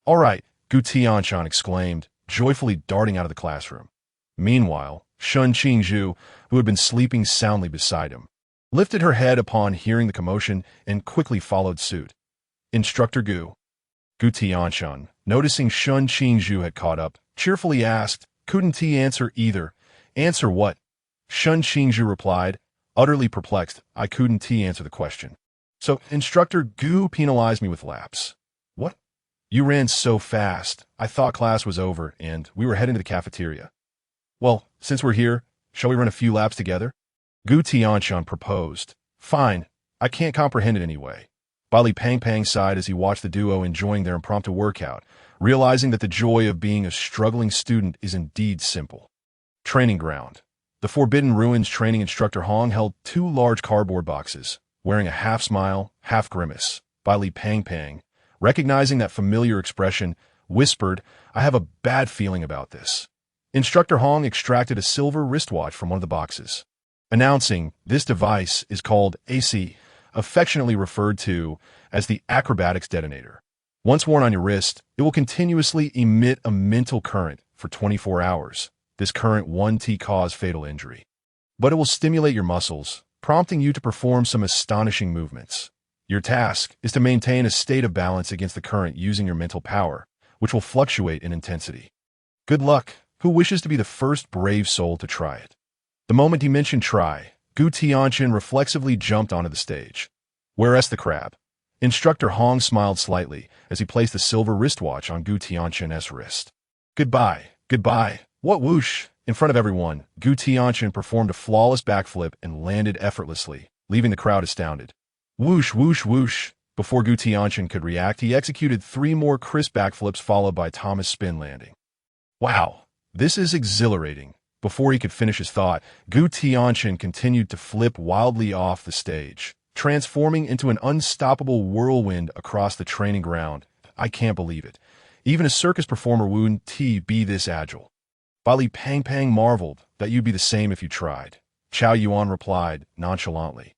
"All right," Gu Tianchen exclaimed, joyfully darting out of the classroom. Meanwhile, Shun Qingzhu, who had been sleeping soundly beside him, lifted her head upon hearing the commotion and quickly followed suit. "Instructor Gu." Gu Tianchen, noticing Shun Qingzhu had caught up, cheerfully asked, "Couldn't he answer either?" "Answer what?" Shun Qingzhu replied, utterly perplexed. "I couldn't answer the question. So, Instructor Gu penalized me with laps." "What? You ran so fast. I thought class was over and we were heading to the cafeteria." "Well, since we're here, shall we run a few laps together?" Gu Tianchen proposed. "Fine. I can't comprehend it anyway." Li Pang sighed as he watched the duo enjoying their impromptu workout, realizing that the joy of being a struggling student is indeed simple. Training ground. The Forbidden Ruins training instructor Hong held 2 large cardboard boxes, wearing a half smile, half grimace. Li Pang, recognizing that familiar expression, whispered, "I have a bad feeling about this." Instructor Hong extracted a silver wristwatch from one of the boxes, announcing, "This device is called AC, affectionately referred to as the acrobatics detonator. Once worn on your wrist, it will continuously emit a mental current for 24 hours. This current won't cause fatal injury, but it will stimulate your muscles, prompting you to perform some astonishing movements. Your task is to maintain a state of balance against the current using your mental power, which will fluctuate in intensity. Good luck. Who wishes to be the first brave soul to try it?" The moment he mentioned try, Gu Tianchen reflexively jumped onto the stage. "Where's the crab?" Instructor Hong smiled slightly as he placed the silver wristwatch on Gu Tianchen's wrist. "Goodbye, goodbye." What whoosh! In front of everyone, Gu Tianchen performed a flawless backflip and landed effortlessly, leaving the crowd astounded. Whoosh, whoosh, whoosh. Before Gu Tianchen could react, he executed 3 more crisp backflips followed by Thomas' spin landing. "Wow, this is exhilarating." Before he could finish his thought, Gu Tianchen continued to flip wildly off the stage, transforming into an unstoppable whirlwind across the training ground. "I can't believe it. Even a circus performer wouldn't be this agile." Li Pang marveled that you'd be the same if you tried. Chao Yuan replied nonchalantly,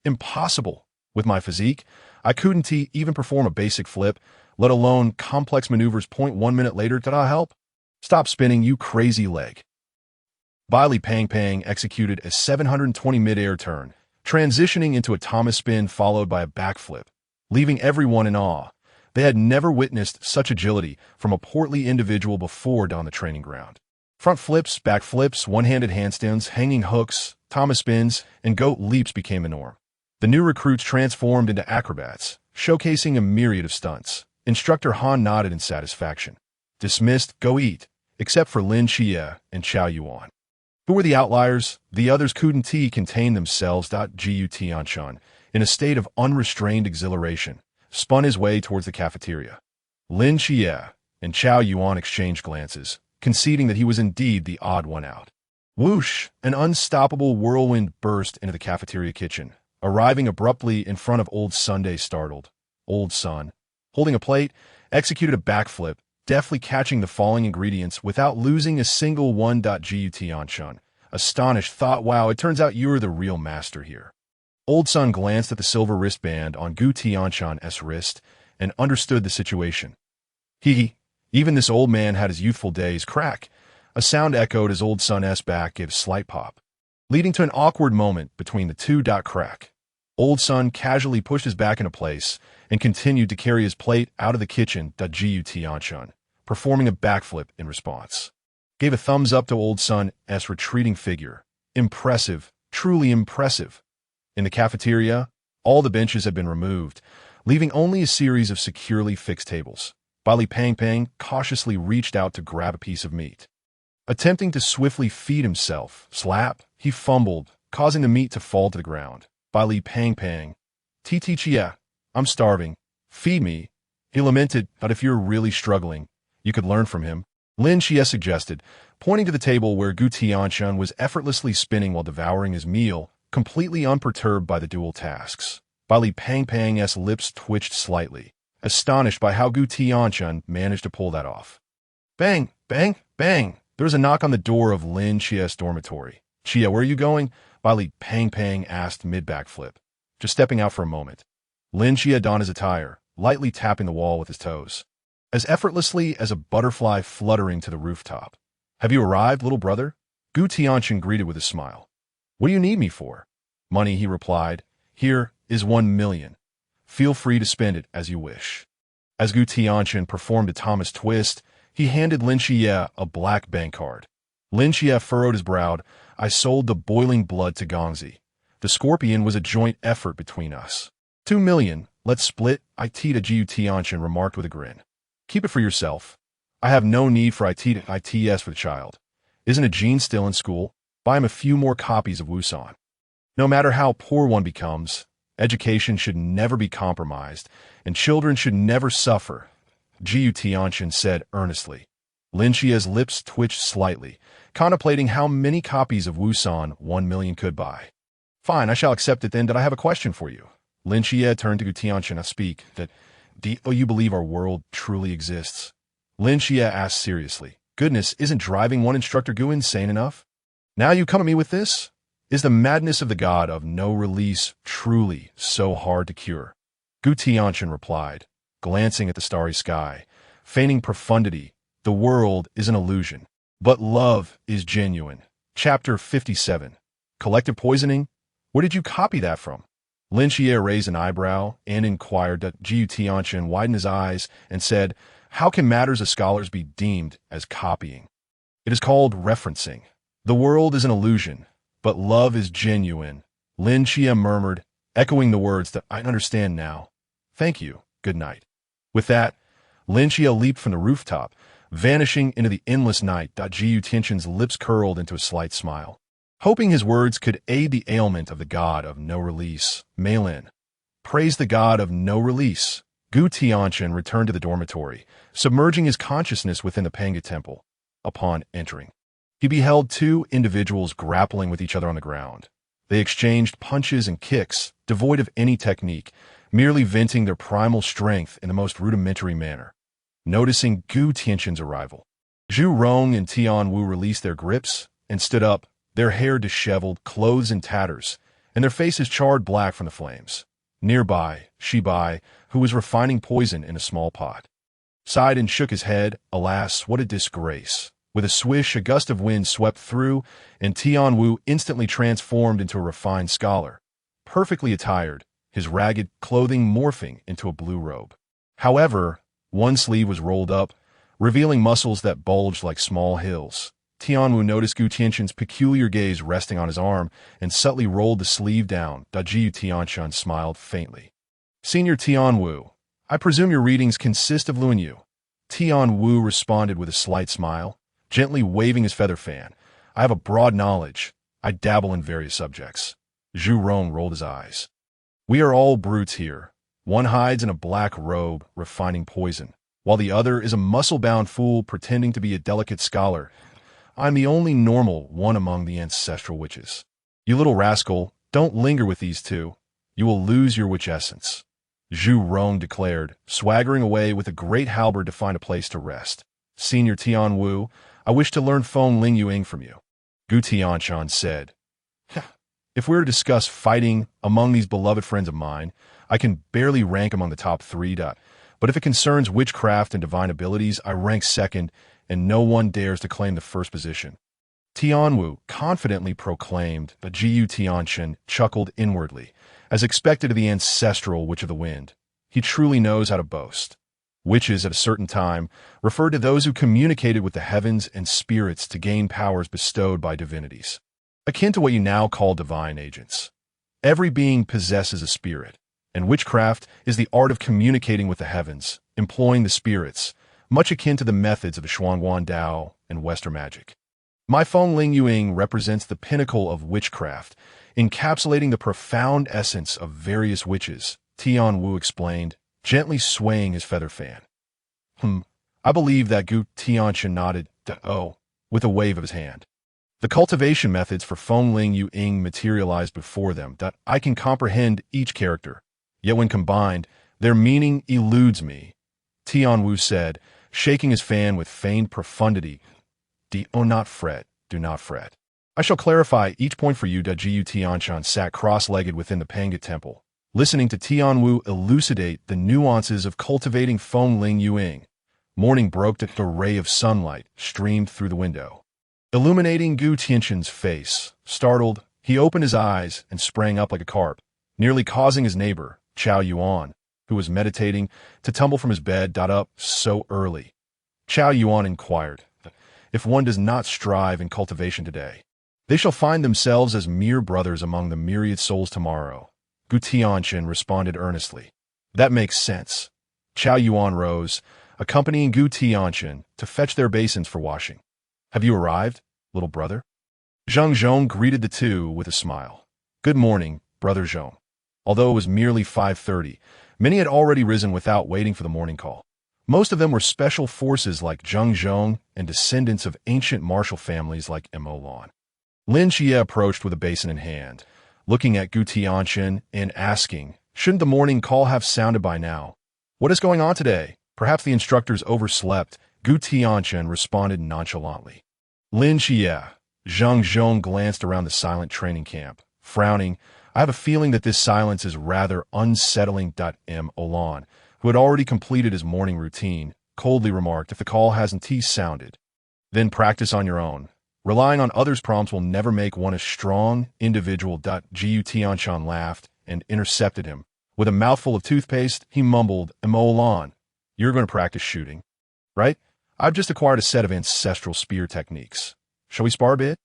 "Impossible. With my physique, I couldn't even perform a basic flip, let alone complex maneuvers. 1 minute later, did I help? Stop spinning, you crazy leg." Li Pang executed a 720 mid-air turn, transitioning into a Thomas spin followed by a backflip, leaving everyone in awe. They had never witnessed such agility from a portly individual before on the training ground. Front flips, back flips, one-handed handstands, hanging hooks, Thomas spins, and goat leaps became the norm. The new recruits transformed into acrobats, showcasing a myriad of stunts. Instructor Han nodded in satisfaction. Dismissed, go eat, except for Lin Qiye and Chao Yuan. Who were the outliers? The others couldn't contain themselves. Gu Tianchen, in a state of unrestrained exhilaration, spun his way towards the cafeteria. Lin Qiye and Chao Yuan exchanged glances, conceding that he was indeed the odd one out. Whoosh! An unstoppable whirlwind burst into the cafeteria kitchen, arriving abruptly in front of Old Sunday. Startled, Old Sun, holding a plate, executed a backflip, deftly catching the falling ingredients without losing a single one. Gu Tianchen, astonished, thought, "Wow, it turns out you're the real master here." Old Sun glanced at the silver wristband on Gu Tianchen's wrist and understood the situation. Even this old man had his youthful days. Crack. A sound echoed as Old Sun's back gave a slight pop, leading to an awkward moment between the two. Crack. Old Sun casually pushed his back into place and continued to carry his plate out of the kitchen. Gu Tianchen, performing a backflip in response, gave a thumbs up to Old Sun's retreating figure. Impressive, truly impressive. In the cafeteria, all the benches had been removed, leaving only a series of securely fixed tables. Li Pang cautiously reached out to grab a piece of meat. Attempting to swiftly feed himself, slap, he fumbled, causing the meat to fall to the ground. Li Pang, Qiye, I'm starving. Feed me. He lamented, but if you're really struggling, you could learn from him. Lin Qiye suggested, pointing to the table where Gu Tianchen was effortlessly spinning while devouring his meal, completely unperturbed by the dual tasks. Li Pang's lips twitched slightly, astonished by how Gu Tianchen managed to pull that off. Bang, bang, bang. There was a knock on the door of Lin Qiye's dormitory. Qiye, where are you going? Li Pang asked mid-backflip, just stepping out for a moment. Lin Qiye donned his attire, lightly tapping the wall with his toes, as effortlessly as a butterfly fluttering to the rooftop. Have you arrived, little brother? Gu Tianchen greeted with a smile. What do you need me for? Money, he replied. Here is 1 million. Feel free to spend it as you wish. As Gu Tianchen performed a Thomas twist, he handed Lin Qiye a black bank card. Lin Qiye furrowed his brow. I sold the boiling blood to Gongzi. The scorpion was a joint effort between us. 2 million, let's split, Gu Tianchen remarked with a grin. Keep it for yourself. I have no need for its for the child. Isn't a Jean still in school? Buy him a few more copies of Wusan. No matter how poor one becomes, education should never be compromised, and children should never suffer, Gu Tianchen said earnestly. Lin Qiye's lips twitched slightly, contemplating how many copies of Wusan 1 million could buy. Fine, I shall accept it then. Did I have a question for you? Lin Qiye turned to Gu Tianchen to speak. Do you believe our world truly exists? Lin Qiye asked seriously. Goodness, isn't driving one instructor Gu insane enough? Now you come at me with this? Is the madness of the god of no release truly so hard to cure? Gu Tianchen replied, glancing at the starry sky, feigning profundity. The world is an illusion, but love is genuine. Chapter 57. Collective poisoning? Where did you copy that from? Lin Qiye raised an eyebrow and inquired. Gu Tianchen widened his eyes and said, how can matters of scholars be deemed as copying? It is called referencing. The world is an illusion, but love is genuine. Lin Qiye murmured, echoing the words that I understand now. Thank you. Good night. With that, Lin Qiye leaped from the rooftop, vanishing into the endless night. Gu Tianchen's lips curled into a slight smile, hoping his words could aid the ailment of the god of no release. Mailin. Praise the god of no release. Gu Tianchen returned to the dormitory, submerging his consciousness within the Pangu temple. Upon entering, he beheld two individuals grappling with each other on the ground. They exchanged punches and kicks, devoid of any technique, merely venting their primal strength in the most rudimentary manner. Noticing Gu Tianchen's arrival, Zhu Rong and Tianwu released their grips and stood up, their hair disheveled, clothes in tatters, and their faces charred black from the flames. Nearby, Shibai, who was refining poison in a small pot, sighed and shook his head. Alas, what a disgrace. With a swish, a gust of wind swept through, and Tianwu instantly transformed into a refined scholar, perfectly attired, his ragged clothing morphing into a blue robe. However, one sleeve was rolled up, revealing muscles that bulged like small hills. Tianwu noticed Gu Tianchen's peculiar gaze resting on his arm and subtly rolled the sleeve down. Gu Tianchen smiled faintly. Senior Tianwu, I presume your readings consist of Luanyu. Tianwu responded with a slight smile, gently waving his feather fan. I have a broad knowledge. I dabble in various subjects. Zhu Rong rolled his eyes. We are all brutes here. One hides in a black robe, refining poison, while the other is a muscle-bound fool pretending to be a delicate scholar. I'm the only normal one among the Ancestral Witches. You little rascal, don't linger with these two. You will lose your witch essence. Zhu Rong declared, swaggering away with a great halberd to find a place to rest. Senior Tianwu, I wish to learn Feng Ling Yuing from you. Gu Tianchen said. If we were to discuss fighting among these beloved friends of mine, I can barely rank among the top three. But if it concerns witchcraft and divine abilities, I rank second, and no one dares to claim the first position. Tianwu confidently proclaimed, but Gu Tianchen chuckled inwardly, as expected of the ancestral Witch of the Wind. He truly knows how to boast. Witches at a certain time referred to those who communicated with the heavens and spirits to gain powers bestowed by divinities, akin to what you now call divine agents. Every being possesses a spirit, and witchcraft is the art of communicating with the heavens, employing the spirits, much akin to the methods of the Shuangguan Dao and Western magic. My Feng Ling Yuing represents the pinnacle of witchcraft, encapsulating the profound essence of various witches, Tian Wu explained, gently swaying his feather fan. I believe that Gu Tianchen nodded, with a wave of his hand. The cultivation methods for Feng Ling Yuing materialized before them. I can comprehend each character, yet when combined, their meaning eludes me, Tian Wu said, shaking his fan with feigned profundity. Do not fret. I shall clarify each point for you. Gu Tianchen sat cross-legged within the Pangu temple, listening to Tian Wu elucidate the nuances of cultivating Feng Ling Yuing. Morning broke. A ray of sunlight streamed through the window, illuminating Gu Tianchen's face. Startled, he opened his eyes and sprang up like a carp, nearly causing his neighbor, Chao Yuan, who was meditating, to tumble from his bed. Up so early? Chao Yuan inquired. If one does not strive in cultivation today, they shall find themselves as mere brothers among the myriad souls tomorrow. Gu Tianchen responded earnestly. That makes sense. Chao Yuan rose, accompanying Gu Tianchen to fetch their basins for washing. Have you arrived, little brother? Zhang Zhong greeted the two with a smile. Good morning, brother Zhong. Although it was merely 5:30, many had already risen without waiting for the morning call. Most of them were special forces like Zhang Zhong and descendants of ancient martial families like Ymir. Lin Qiye approached with a basin in hand, looking at Gu Tianchen and asking, shouldn't the morning call have sounded by now? What is going on today? Perhaps the instructors overslept, Gu Tianchen responded nonchalantly. Lin Qiye, Zhang Zhong glanced around the silent training camp, frowning. I have a feeling that this silence is rather unsettling. Olan, who had already completed his morning routine, coldly remarked, if the call hasn't sounded, then practice on your own. Relying on others' prompts will never make one a strong individual. Gu Tianchen laughed and intercepted him. With a mouthful of toothpaste, he mumbled, Olan, you're going to practice shooting, right? I've just acquired a set of ancestral spear techniques. Shall we spar a bit?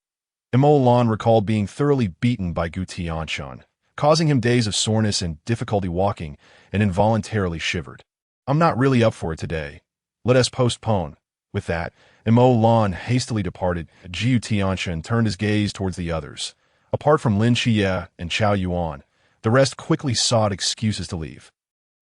Olan recalled being thoroughly beaten by Gu Tianchen, causing him days of soreness and difficulty walking, and involuntarily shivered. I'm not really up for it today. Let us postpone. With that, Olan hastily departed. Gu Tianchen turned his gaze towards the others. Apart from Lin Qiye and Chao Yuan, the rest quickly sought excuses to leave.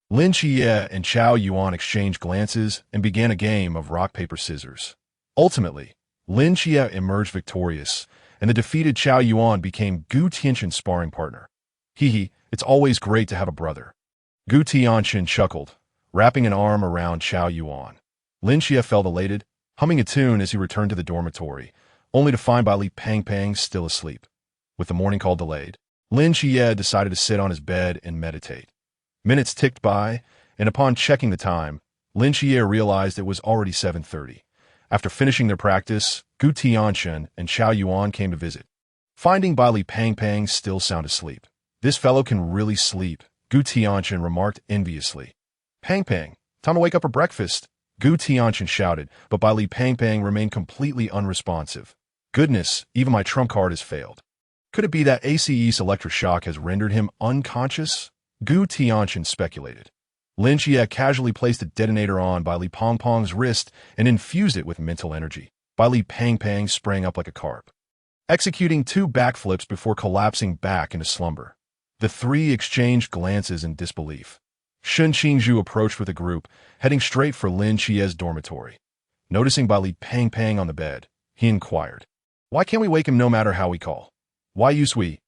Lin Qiye and Chao Yuan exchanged glances and began a game of rock, paper, scissors. Ultimately, Lin Qiye emerged victorious, and the defeated Chao Yuan became Gu Tianchen's sparring partner. It's always great to have a brother. Gu Tianchen chuckled, wrapping an arm around Chao Yuan. Lin Qiye felt elated, humming a tune as he returned to the dormitory, only to find Li Pang still asleep. With the morning call delayed, Lin Qiye decided to sit on his bed and meditate. Minutes ticked by, and upon checking the time, Lin Qiye realized it was already 7:30. After finishing their practice, Gu Tianchen and Chao Yuan came to visit. Finding Li Pang still sound asleep. This fellow can really sleep, Gu Tianchen remarked enviously. Time to wake up for breakfast, Gu Tianchen shouted, but Li Pang remained completely unresponsive. Goodness, even my trump card has failed. Could it be that ACE's electroshock has rendered him unconscious? Gu Tianchen speculated. Lin Qiye casually placed a detonator on Li Pang's wrist and infused it with mental energy. Li Pang sprang up like a carp, executing 2 backflips before collapsing back into slumber. The three exchanged glances in disbelief. Shun Qingzhu approached with a group, heading straight for Lin Qiye's dormitory. Noticing Li Pang on the bed, he inquired, why can't we wake him no matter how we call? Why use we?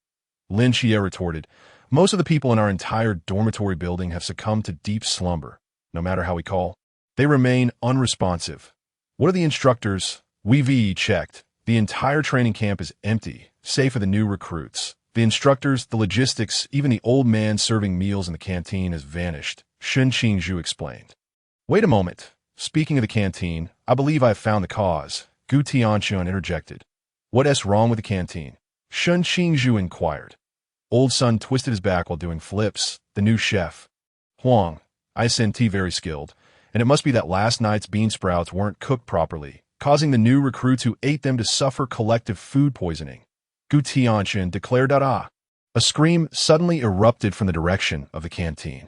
Lin Qiye retorted, most of the people in our entire dormitory building have succumbed to deep slumber, no matter how we call. They remain unresponsive. What are the instructors? We checked. The entire training camp is empty, save for the new recruits. The instructors, the logistics, even the old man serving meals in the canteen has vanished, Shen Qingzhu explained. Wait a moment. Speaking of the canteen, I believe I have found the cause, Gu Tianchen interjected. What's wrong with the canteen? Shen Qingzhu inquired. Old son twisted his back while doing flips, the new chef. Huang, I sent tea very skilled, and it must be that last night's bean sprouts weren't cooked properly, causing the new recruits who ate them to suffer collective food poisoning. Gu Tianchen declared A scream suddenly erupted from the direction of the canteen.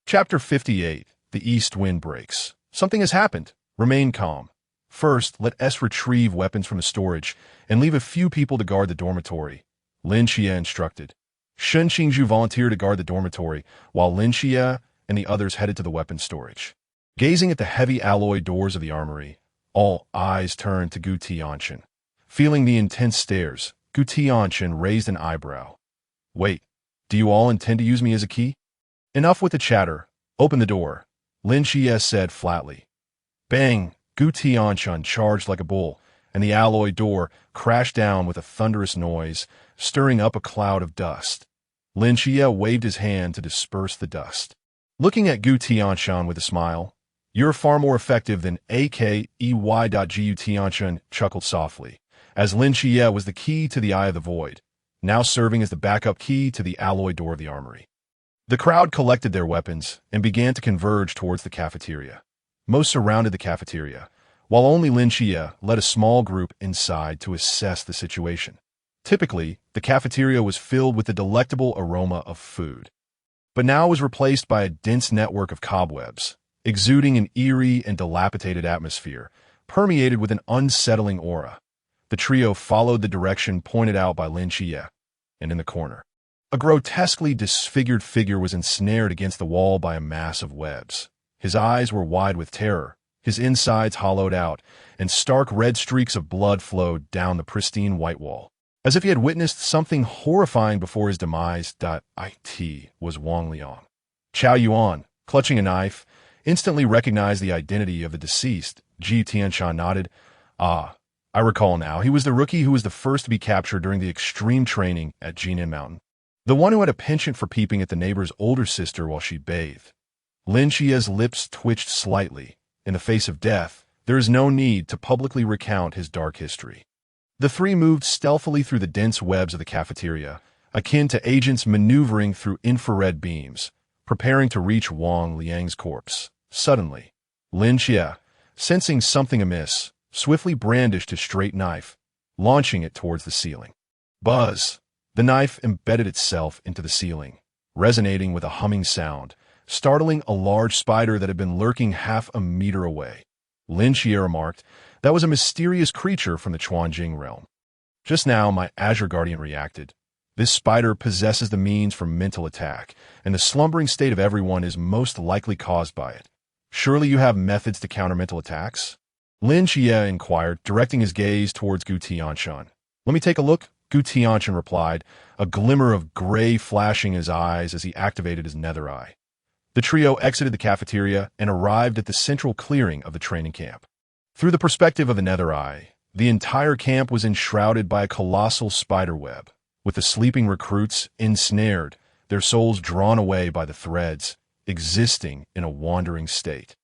Chapter 58. The East Wind Breaks. Something has happened. Remain calm. First, let us retrieve weapons from the storage and leave a few people to guard the dormitory, Lin Qiye instructed. Shen Qingzhu volunteered to guard the dormitory, while Lin Qiye and the others headed to the weapons storage. Gazing at the heavy alloy doors of the armory, all eyes turned to Gu Tianchen. Feeling the intense stares, Gu Tianchen raised an eyebrow. Wait, do you all intend to use me as a key? Enough with the chatter. Open the door, Lin Qiye said flatly. Bang! Gu Tianchen charged like a bull, and the alloy door crashed down with a thunderous noise, stirring up a cloud of dust. Lin Qiye waved his hand to disperse the dust. Looking at Gu Tianchen with a smile, "You're far more effective than Akey. Gu Tianchen chuckled softly, as Lin Qiye was the key to the Eye of the Void, now serving as the backup key to the alloy door of the armory. The crowd collected their weapons and began to converge towards the cafeteria. Most surrounded the cafeteria, while only Lin Qiye led a small group inside to assess the situation. Typically, the cafeteria was filled with the delectable aroma of food, but now was replaced by a dense network of cobwebs, exuding an eerie and dilapidated atmosphere, permeated with an unsettling aura. The trio followed the direction pointed out by Lin Qiye, and in the corner, a grotesquely disfigured figure was ensnared against the wall by a mass of webs. His eyes were wide with terror, his insides hollowed out, and stark red streaks of blood flowed down the pristine white wall, as if he had witnessed something horrifying before his demise. It was Wang Liang. Chao Yuan, clutching a knife, instantly recognized the identity of the deceased. Gu Tianchen nodded. I recall now. He was the rookie who was the first to be captured during the extreme training at Jinan Mountain. The one who had a penchant for peeping at the neighbor's older sister while she bathed. Lin Qiye's lips twitched slightly. In the face of death, there is no need to publicly recount his dark history. The three moved stealthily through the dense webs of the cafeteria, akin to agents maneuvering through infrared beams, preparing to reach Wang Liang's corpse. Suddenly, Lin Qiye, sensing something amiss, swiftly brandished his straight knife, launching it towards the ceiling. Buzz! The knife embedded itself into the ceiling, resonating with a humming sound, startling a large spider that had been lurking half a meter away. Lin Qiye remarked, "That was a mysterious creature from the Chuanjing realm." Just now, my Azure Guardian reacted. This spider possesses the means for mental attack, and the slumbering state of everyone is most likely caused by it. Surely you have methods to counter mental attacks? Lin Qiye inquired, directing his gaze towards Gu Tianchen. Let me take a look, Gu Tianchen replied, a glimmer of gray flashing in his eyes as he activated his nether eye. The trio exited the cafeteria and arrived at the central clearing of the training camp. Through the perspective of the nether eye, the entire camp was enshrouded by a colossal spider web, with the sleeping recruits ensnared, their souls drawn away by the threads, existing in a wandering state.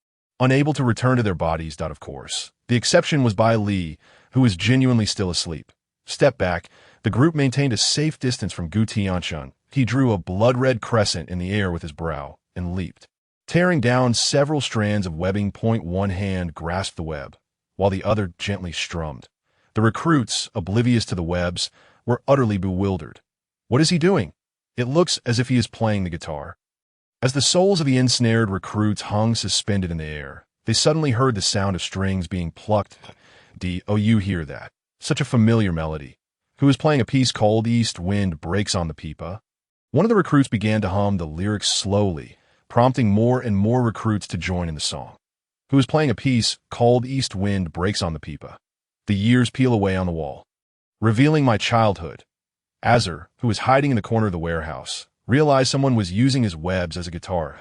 Unable to return to their bodies. Of course. The exception was Bai Li, who was genuinely still asleep. Step back, the group maintained a safe distance from Gu Tianchen. He drew a blood-red crescent in the air with his brow, and leaped. Tearing down several strands of webbing, one hand grasped the web, while the other gently strummed. The recruits, oblivious to the webs, were utterly bewildered. What is he doing? It looks as if he is playing the guitar. As the souls of the ensnared recruits hung suspended in the air, they suddenly heard the sound of strings being plucked. Oh, you hear that? Such a familiar melody. Who is playing a piece called East Wind Breaks on the Pipa? One of the recruits began to hum the lyrics slowly, prompting more and more recruits to join in the song. Who is playing a piece called East Wind Breaks on the Pipa? The years peel away on the wall, revealing my childhood. Azur, who was hiding in the corner of the warehouse, realized someone was using his webs as a guitar.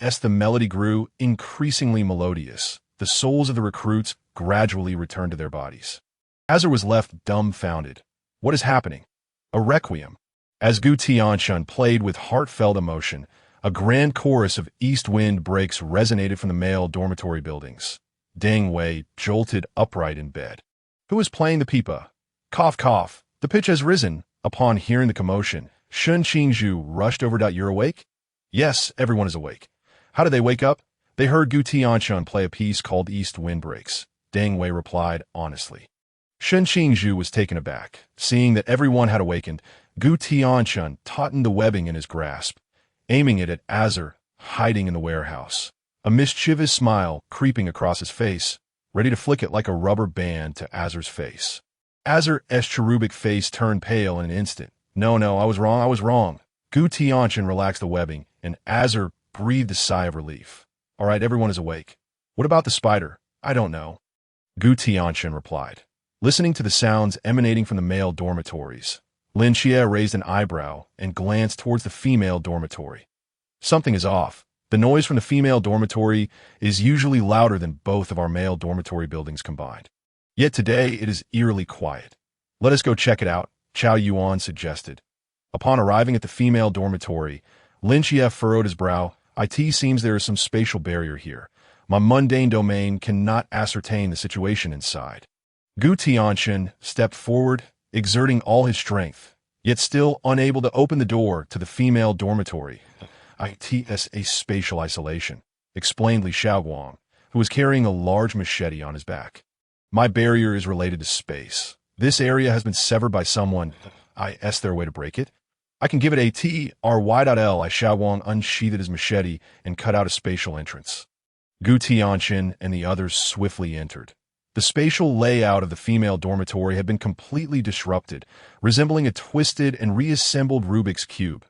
As the melody grew increasingly melodious, the souls of the recruits gradually returned to their bodies. Azur was left dumbfounded. What is happening? A requiem. As Gu Tianchen played with heartfelt emotion, a grand chorus of east wind breaks resonated from the male dormitory buildings. Deng Wei jolted upright in bed. Who is playing the pipa? Cough, cough. The pitch has risen. Upon hearing the commotion, Shun Qingzhu rushed over. You're awake? Yes, everyone is awake. How did they wake up? They heard Gu Tianchen play a piece called East Windbreaks. Deng Wei replied honestly. Shun Qingzhu was taken aback. Seeing that everyone had awakened, Gu Tianchen tautened the webbing in his grasp, aiming it at Azur, hiding in the warehouse. A mischievous smile creeping across his face, ready to flick it like a rubber band to Azur's face. Azur's cherubic face turned pale in an instant. No, I was wrong. Gu Tianchen relaxed the webbing, and Azur breathed a sigh of relief. All right, everyone is awake. What about the spider? I don't know. Gu Tianchen replied. Listening to the sounds emanating from the male dormitories, Lin Qiye raised an eyebrow and glanced towards the female dormitory. Something is off. The noise from the female dormitory is usually louder than both of our male dormitory buildings combined. Yet today it is eerily quiet. Let us go check it out, Chao Yuan suggested. Upon arriving at the female dormitory, Lin Qiye furrowed his brow. It seems there is some spatial barrier here. My mundane domain cannot ascertain the situation inside. Gu Tianchen stepped forward, exerting all his strength, yet still unable to open the door to the female dormitory. It's a spatial isolation, explained Li Xiaoguang, who was carrying a large machete on his back. My barrier is related to space. This area has been severed by someone. Is there a way to break it? I can give it a try.l. Li Xiaoguang unsheathed his machete and cut out a spatial entrance. Gu Tianchen and the others swiftly entered. The spatial layout of the female dormitory had been completely disrupted, resembling a twisted and reassembled Rubik's Cube.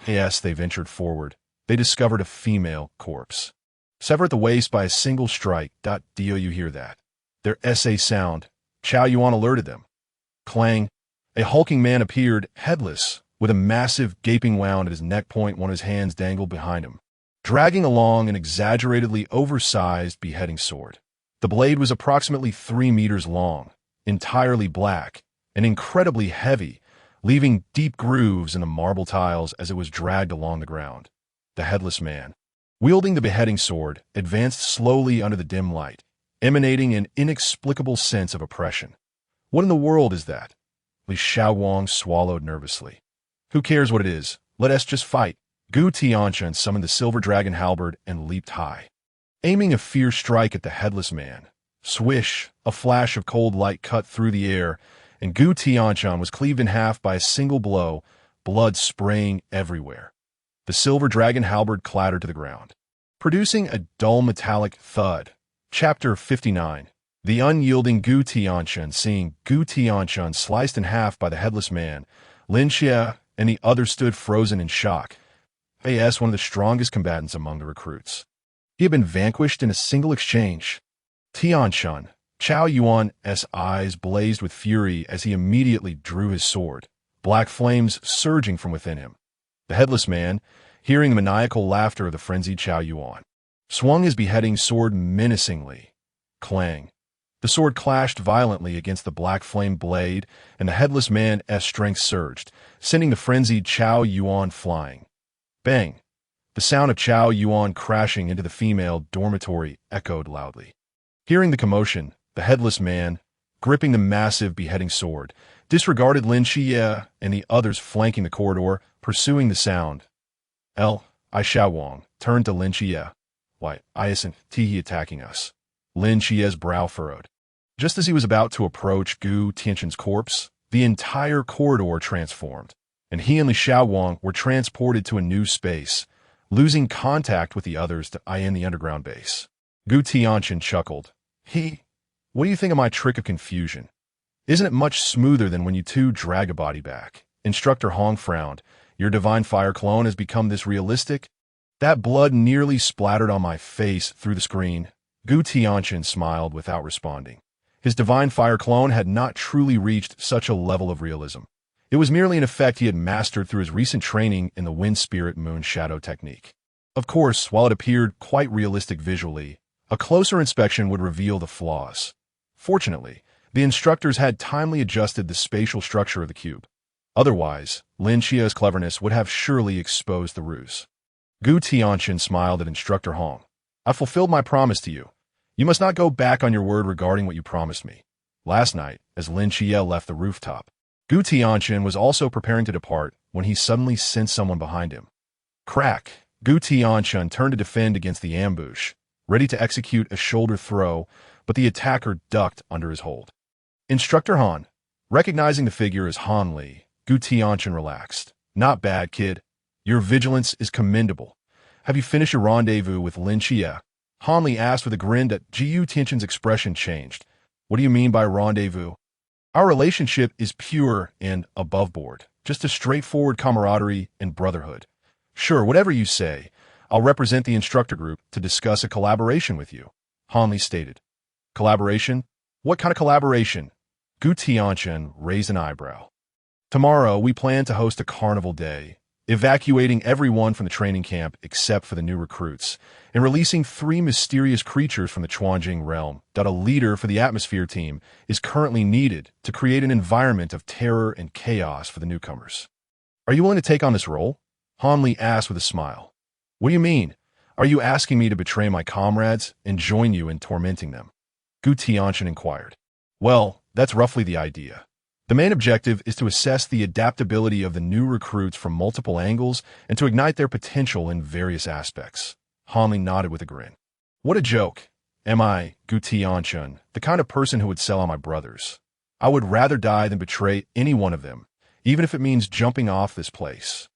As they ventured forward, they discovered a female corpse. Severed at the waist by a single strike. Do you hear that? Their SA sound. Chao Yuan alerted them. Clang. A hulking man appeared, headless, with a massive gaping wound at his neck point. One of his hands dangled behind him, dragging along an exaggeratedly oversized beheading sword. The blade was approximately 3 meters long, entirely black, and incredibly heavy, leaving deep grooves in the marble tiles as it was dragged along the ground. The headless man, wielding the beheading sword, advanced slowly under the dim light, emanating an inexplicable sense of oppression. What in the world is that? Li Xiaoguang swallowed nervously. Who cares what it is? Let us just fight. Gu Tianchen summoned the silver dragon halberd and leaped high, aiming a fierce strike at the headless man. Swish, a flash of cold light cut through the air, and Gu Tianchen was cleaved in half by a single blow, blood spraying everywhere. The silver dragon halberd clattered to the ground, producing a dull metallic thud. Chapter 59. The unyielding Gu Tianchen. Seeing Gu Tianchen sliced in half by the headless man, Lin Qiye and the others stood frozen in shock. As one of the strongest combatants among the recruits, he had been vanquished in a single exchange. Tianchen, Chao Yuan's eyes blazed with fury as he immediately drew his sword, black flames surging from within him. The headless man, hearing the maniacal laughter of the frenzied Chao Yuan, swung his beheading sword menacingly. Clang. The sword clashed violently against the black flame blade, and the headless man's strength surged, sending the frenzied Chao Yuan flying. Bang! The sound of Chao Yuan crashing into the female dormitory echoed loudly. Hearing the commotion, the headless man, gripping the massive beheading sword, disregarded Lin Qiye and the others flanking the corridor, pursuing the sound. Li Xiaoguang turned to Lin Qiye. Why, isn't he attacking us? Lin Qiye's brow furrowed. Just as he was about to approach Gu Tianchen's corpse, the entire corridor transformed, and he and Li Xiaoguang were transported to a new space, losing contact with the others to in the underground base. Gu Tianchen chuckled. What do you think of my trick of confusion? Isn't it much smoother than when you two drag a body back? Instructor Hong frowned. Your divine fire clone has become this realistic? That blood nearly splattered on my face through the screen. Gu Tianchen smiled without responding. His divine fire clone had not truly reached such a level of realism. It was merely an effect he had mastered through his recent training in the Wind Spirit Moon Shadow technique. Of course, while it appeared quite realistic visually, a closer inspection would reveal the flaws. Fortunately, the instructors had timely adjusted the spatial structure of the cube. Otherwise, Lin Qiye's cleverness would have surely exposed the ruse. Gu Tianchen smiled at Instructor Hong. I fulfilled my promise to you. You must not go back on your word regarding what you promised me. Last night, as Lin Qiye left the rooftop, Gu Tianchen was also preparing to depart when he suddenly sensed someone behind him. Crack! Gu Tianchen turned to defend against the ambush, ready to execute a shoulder throw, but the attacker ducked under his hold. Instructor Han. Recognizing the figure as Han Li, Gu Tianchen relaxed. Not bad, kid. Your vigilance is commendable. Have you finished your rendezvous with Lin Qiye? Han Li asked with a grin that Gu Tianchen's expression changed. What do you mean by rendezvous? Our relationship is pure and above board, just a straightforward camaraderie and brotherhood. Sure, whatever you say. I'll represent the instructor group to discuss a collaboration with you, Han Li stated. Collaboration? What kind of collaboration? Gu Tianchen raised an eyebrow. Tomorrow, we plan to host a carnival day, evacuating everyone from the training camp except for the new recruits, and releasing 3 mysterious creatures from the Chuanjing realm. A leader for the atmosphere team is currently needed to create an environment of terror and chaos for the newcomers. Are you willing to take on this role? Han Li asked with a smile. What do you mean? Are you asking me to betray my comrades and join you in tormenting them? Gu Tianchen inquired. Well, that's roughly the idea. The main objective is to assess the adaptability of the new recruits from multiple angles and to ignite their potential in various aspects. Han Li nodded with a grin. What a joke. Am I, Gu Tianchen, the kind of person who would sell on my brothers? I would rather die than betray any one of them, even if it means jumping off this place.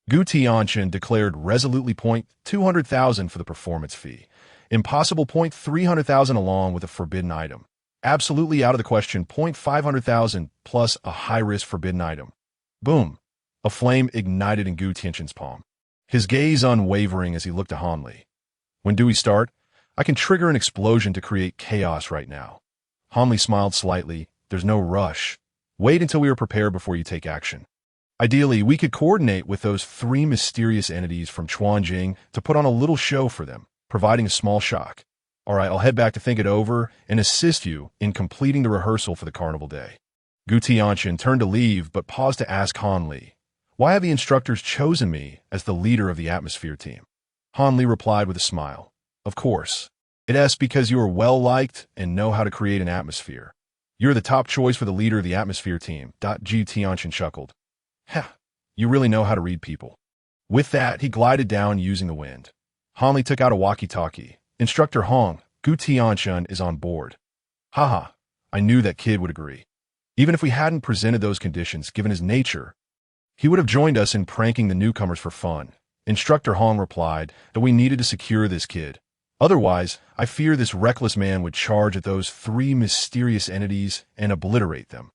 Gu Tianchen declared resolutely $200,000 for the performance fee. Impossible $300,000 along with a forbidden item. Absolutely out of the question $500,000 plus a high-risk forbidden item. Boom! A flame ignited in Gu Tianchen's palm. His gaze unwavering as he looked at Han Li. When do we start? I can trigger an explosion to create chaos right now. Han Li smiled slightly. There's no rush. Wait until we are prepared before you take action. Ideally, we could coordinate with those 3 mysterious entities from Chuanjing to put on a little show for them, providing a small shock. All right, I'll head back to think it over and assist you in completing the rehearsal for the carnival day. Gu Tianchen turned to leave but paused to ask Han Li, why have the instructors chosen me as the leader of the atmosphere team? Han Li replied with a smile. Of course. It is because you are well-liked and know how to create an atmosphere. You're the top choice for the leader of the atmosphere team. Gu Tianchen chuckled. Ha, you really know how to read people. With that, he glided down using the wind. Han Li took out a walkie-talkie. Instructor Hong, Gu Tianchen is on board. Haha, I knew that kid would agree. Even if we hadn't presented those conditions, given his nature, he would have joined us in pranking the newcomers for fun. Instructor Hong replied that we needed to secure this kid. Otherwise, I fear this reckless man would charge at those 3 mysterious entities and obliterate them.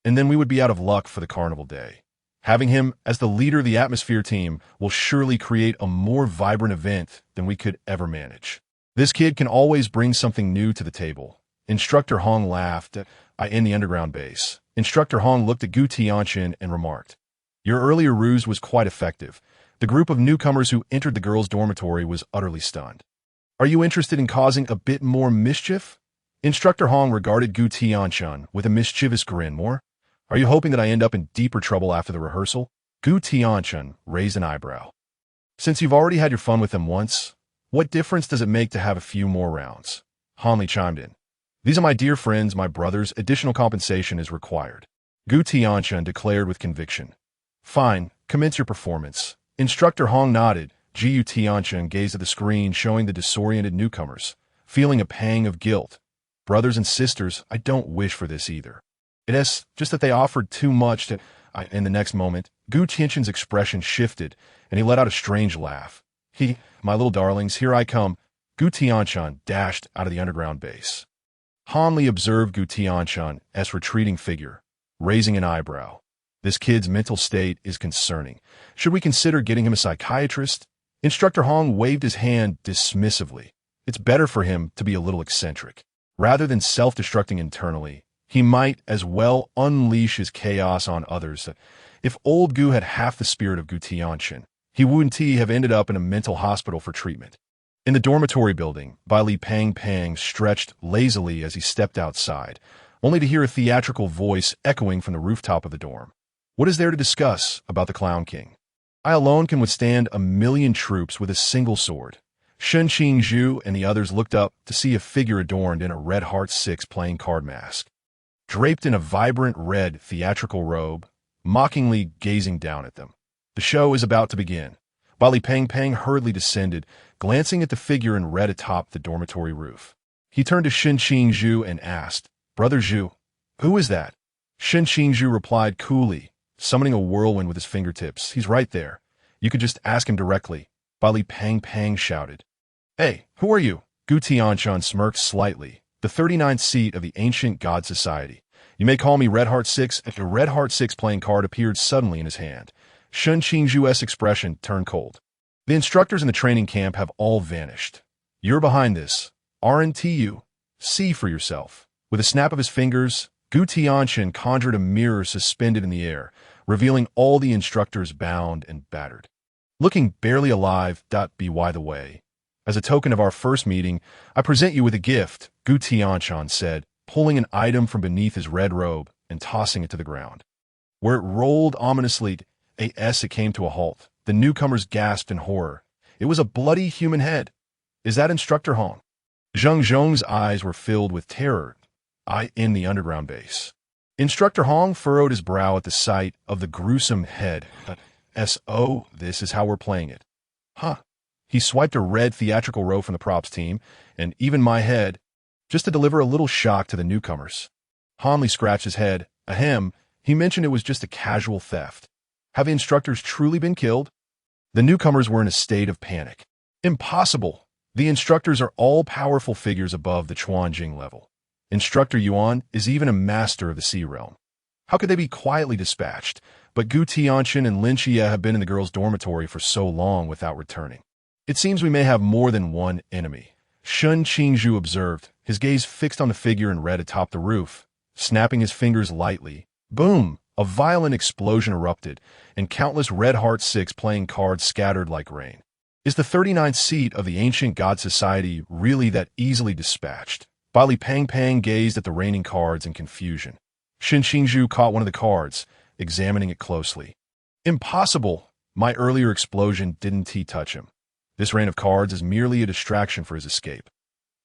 And then we would be out of luck for the carnival day. Having him as the leader of the atmosphere team will surely create a more vibrant event than we could ever manage. This kid can always bring something new to the table. Instructor Hong laughed in the underground base. Instructor Hong looked at Gu Tianchen and remarked, your earlier ruse was quite effective. The group of newcomers who entered the girls' dormitory was utterly stunned. Are you interested in causing a bit more mischief? Instructor Hong regarded Gu Tianchen with a mischievous grin. More? Are you hoping that I end up in deeper trouble after the rehearsal? Gu Tianchen raised an eyebrow. Since you've already had your fun with them once, what difference does it make to have a few more rounds? Han Li chimed in. These are my dear friends, my brothers. Additional compensation is required. Gu Tianchen declared with conviction. Fine, commence your performance. Instructor Hong nodded. Gu Tianchen gazed at the screen showing the disoriented newcomers, feeling a pang of guilt. Brothers and sisters, I don't wish for this either. It is just that they offered too much to... In the next moment, Gu Tianchen's expression shifted, and he let out a strange laugh. My little darlings, here I come. Gu Tianchen dashed out of the underground base. Han Li observed Gu Tianchen retreating figure, raising an eyebrow. This kid's mental state is concerning. Should we consider getting him a psychiatrist? Instructor Hong waved his hand dismissively. It's better for him to be a little eccentric. Rather than self-destructing internally, he might as well unleash his chaos on others. If old Gu had half the spirit of Gu Tianchen, he wouldn't have ended up in a mental hospital for treatment. In the dormitory building, Bai Li Pang stretched lazily as he stepped outside, only to hear a theatrical voice echoing from the rooftop of the dorm. What is there to discuss about the Clown King? I alone can withstand 1,000,000 troops with a single sword. Shun Qingzhu and the others looked up to see a figure adorned in a red heart 6 playing card mask. Draped in a vibrant red theatrical robe, mockingly gazing down at them. The show is about to begin. Bali Pang Pang hurriedly descended, glancing at the figure in red atop the dormitory roof. He turned to Shin Qingzhu and asked, "Brother Zhu, who is that?" Shin Qingzhu replied coolly, summoning a whirlwind with his fingertips. "He's right there. You could just ask him directly," Bali Pang Pang shouted. "Hey, who are you?" Gu Tianchen smirked slightly, the 39th seat of the Ancient God Society. "You may call me Red Heart 6. A Red Heart 6 playing card appeared suddenly in his hand. Shun Qingzhu's expression turned cold. "The instructors in the training camp have all vanished. You're behind this. Aren't you? See for yourself." With a snap of his fingers, Gu Tianchen conjured a mirror suspended in the air, revealing all the instructors bound and battered. Looking barely alive, by the way, as a token of our first meeting, I present you with a gift, Gu Tianchen said, pulling an item from beneath his red robe and tossing it to the ground. Where it rolled ominously, it came to a halt. The newcomers gasped in horror. It was a bloody human head. "Is that Instructor Hong?" Zheng Zhong's eyes were filled with terror. In the underground base. Instructor Hong furrowed his brow at the sight of the gruesome head. "So, this is how we're playing it. Huh." He swiped a red theatrical row from the props team, and even my head, just to deliver a little shock to the newcomers. Hanley scratched his head. Ahem, he mentioned it was just a casual theft. Have the instructors truly been killed? The newcomers were in a state of panic. Impossible. The instructors are all powerful figures above the Chuanjing level. Instructor Yuan is even a master of the Sea Realm. How could they be quietly dispatched? But Gu Tianchen and Lin Qiye have been in the girls' dormitory for so long without returning. It seems we may have more than one enemy. Shun Qingzhu observed, his gaze fixed on the figure in red atop the roof. Snapping his fingers lightly, boom! A violent explosion erupted, and countless Red Heart 6 playing cards scattered like rain. Is the 39th seat of the Ancient God Society really that easily dispatched? Bali Pang Pang gazed at the raining cards in confusion. Shin Qingzhu caught one of the cards, examining it closely. Impossible! My earlier explosion didn't touch him. This rain of cards is merely a distraction for his escape.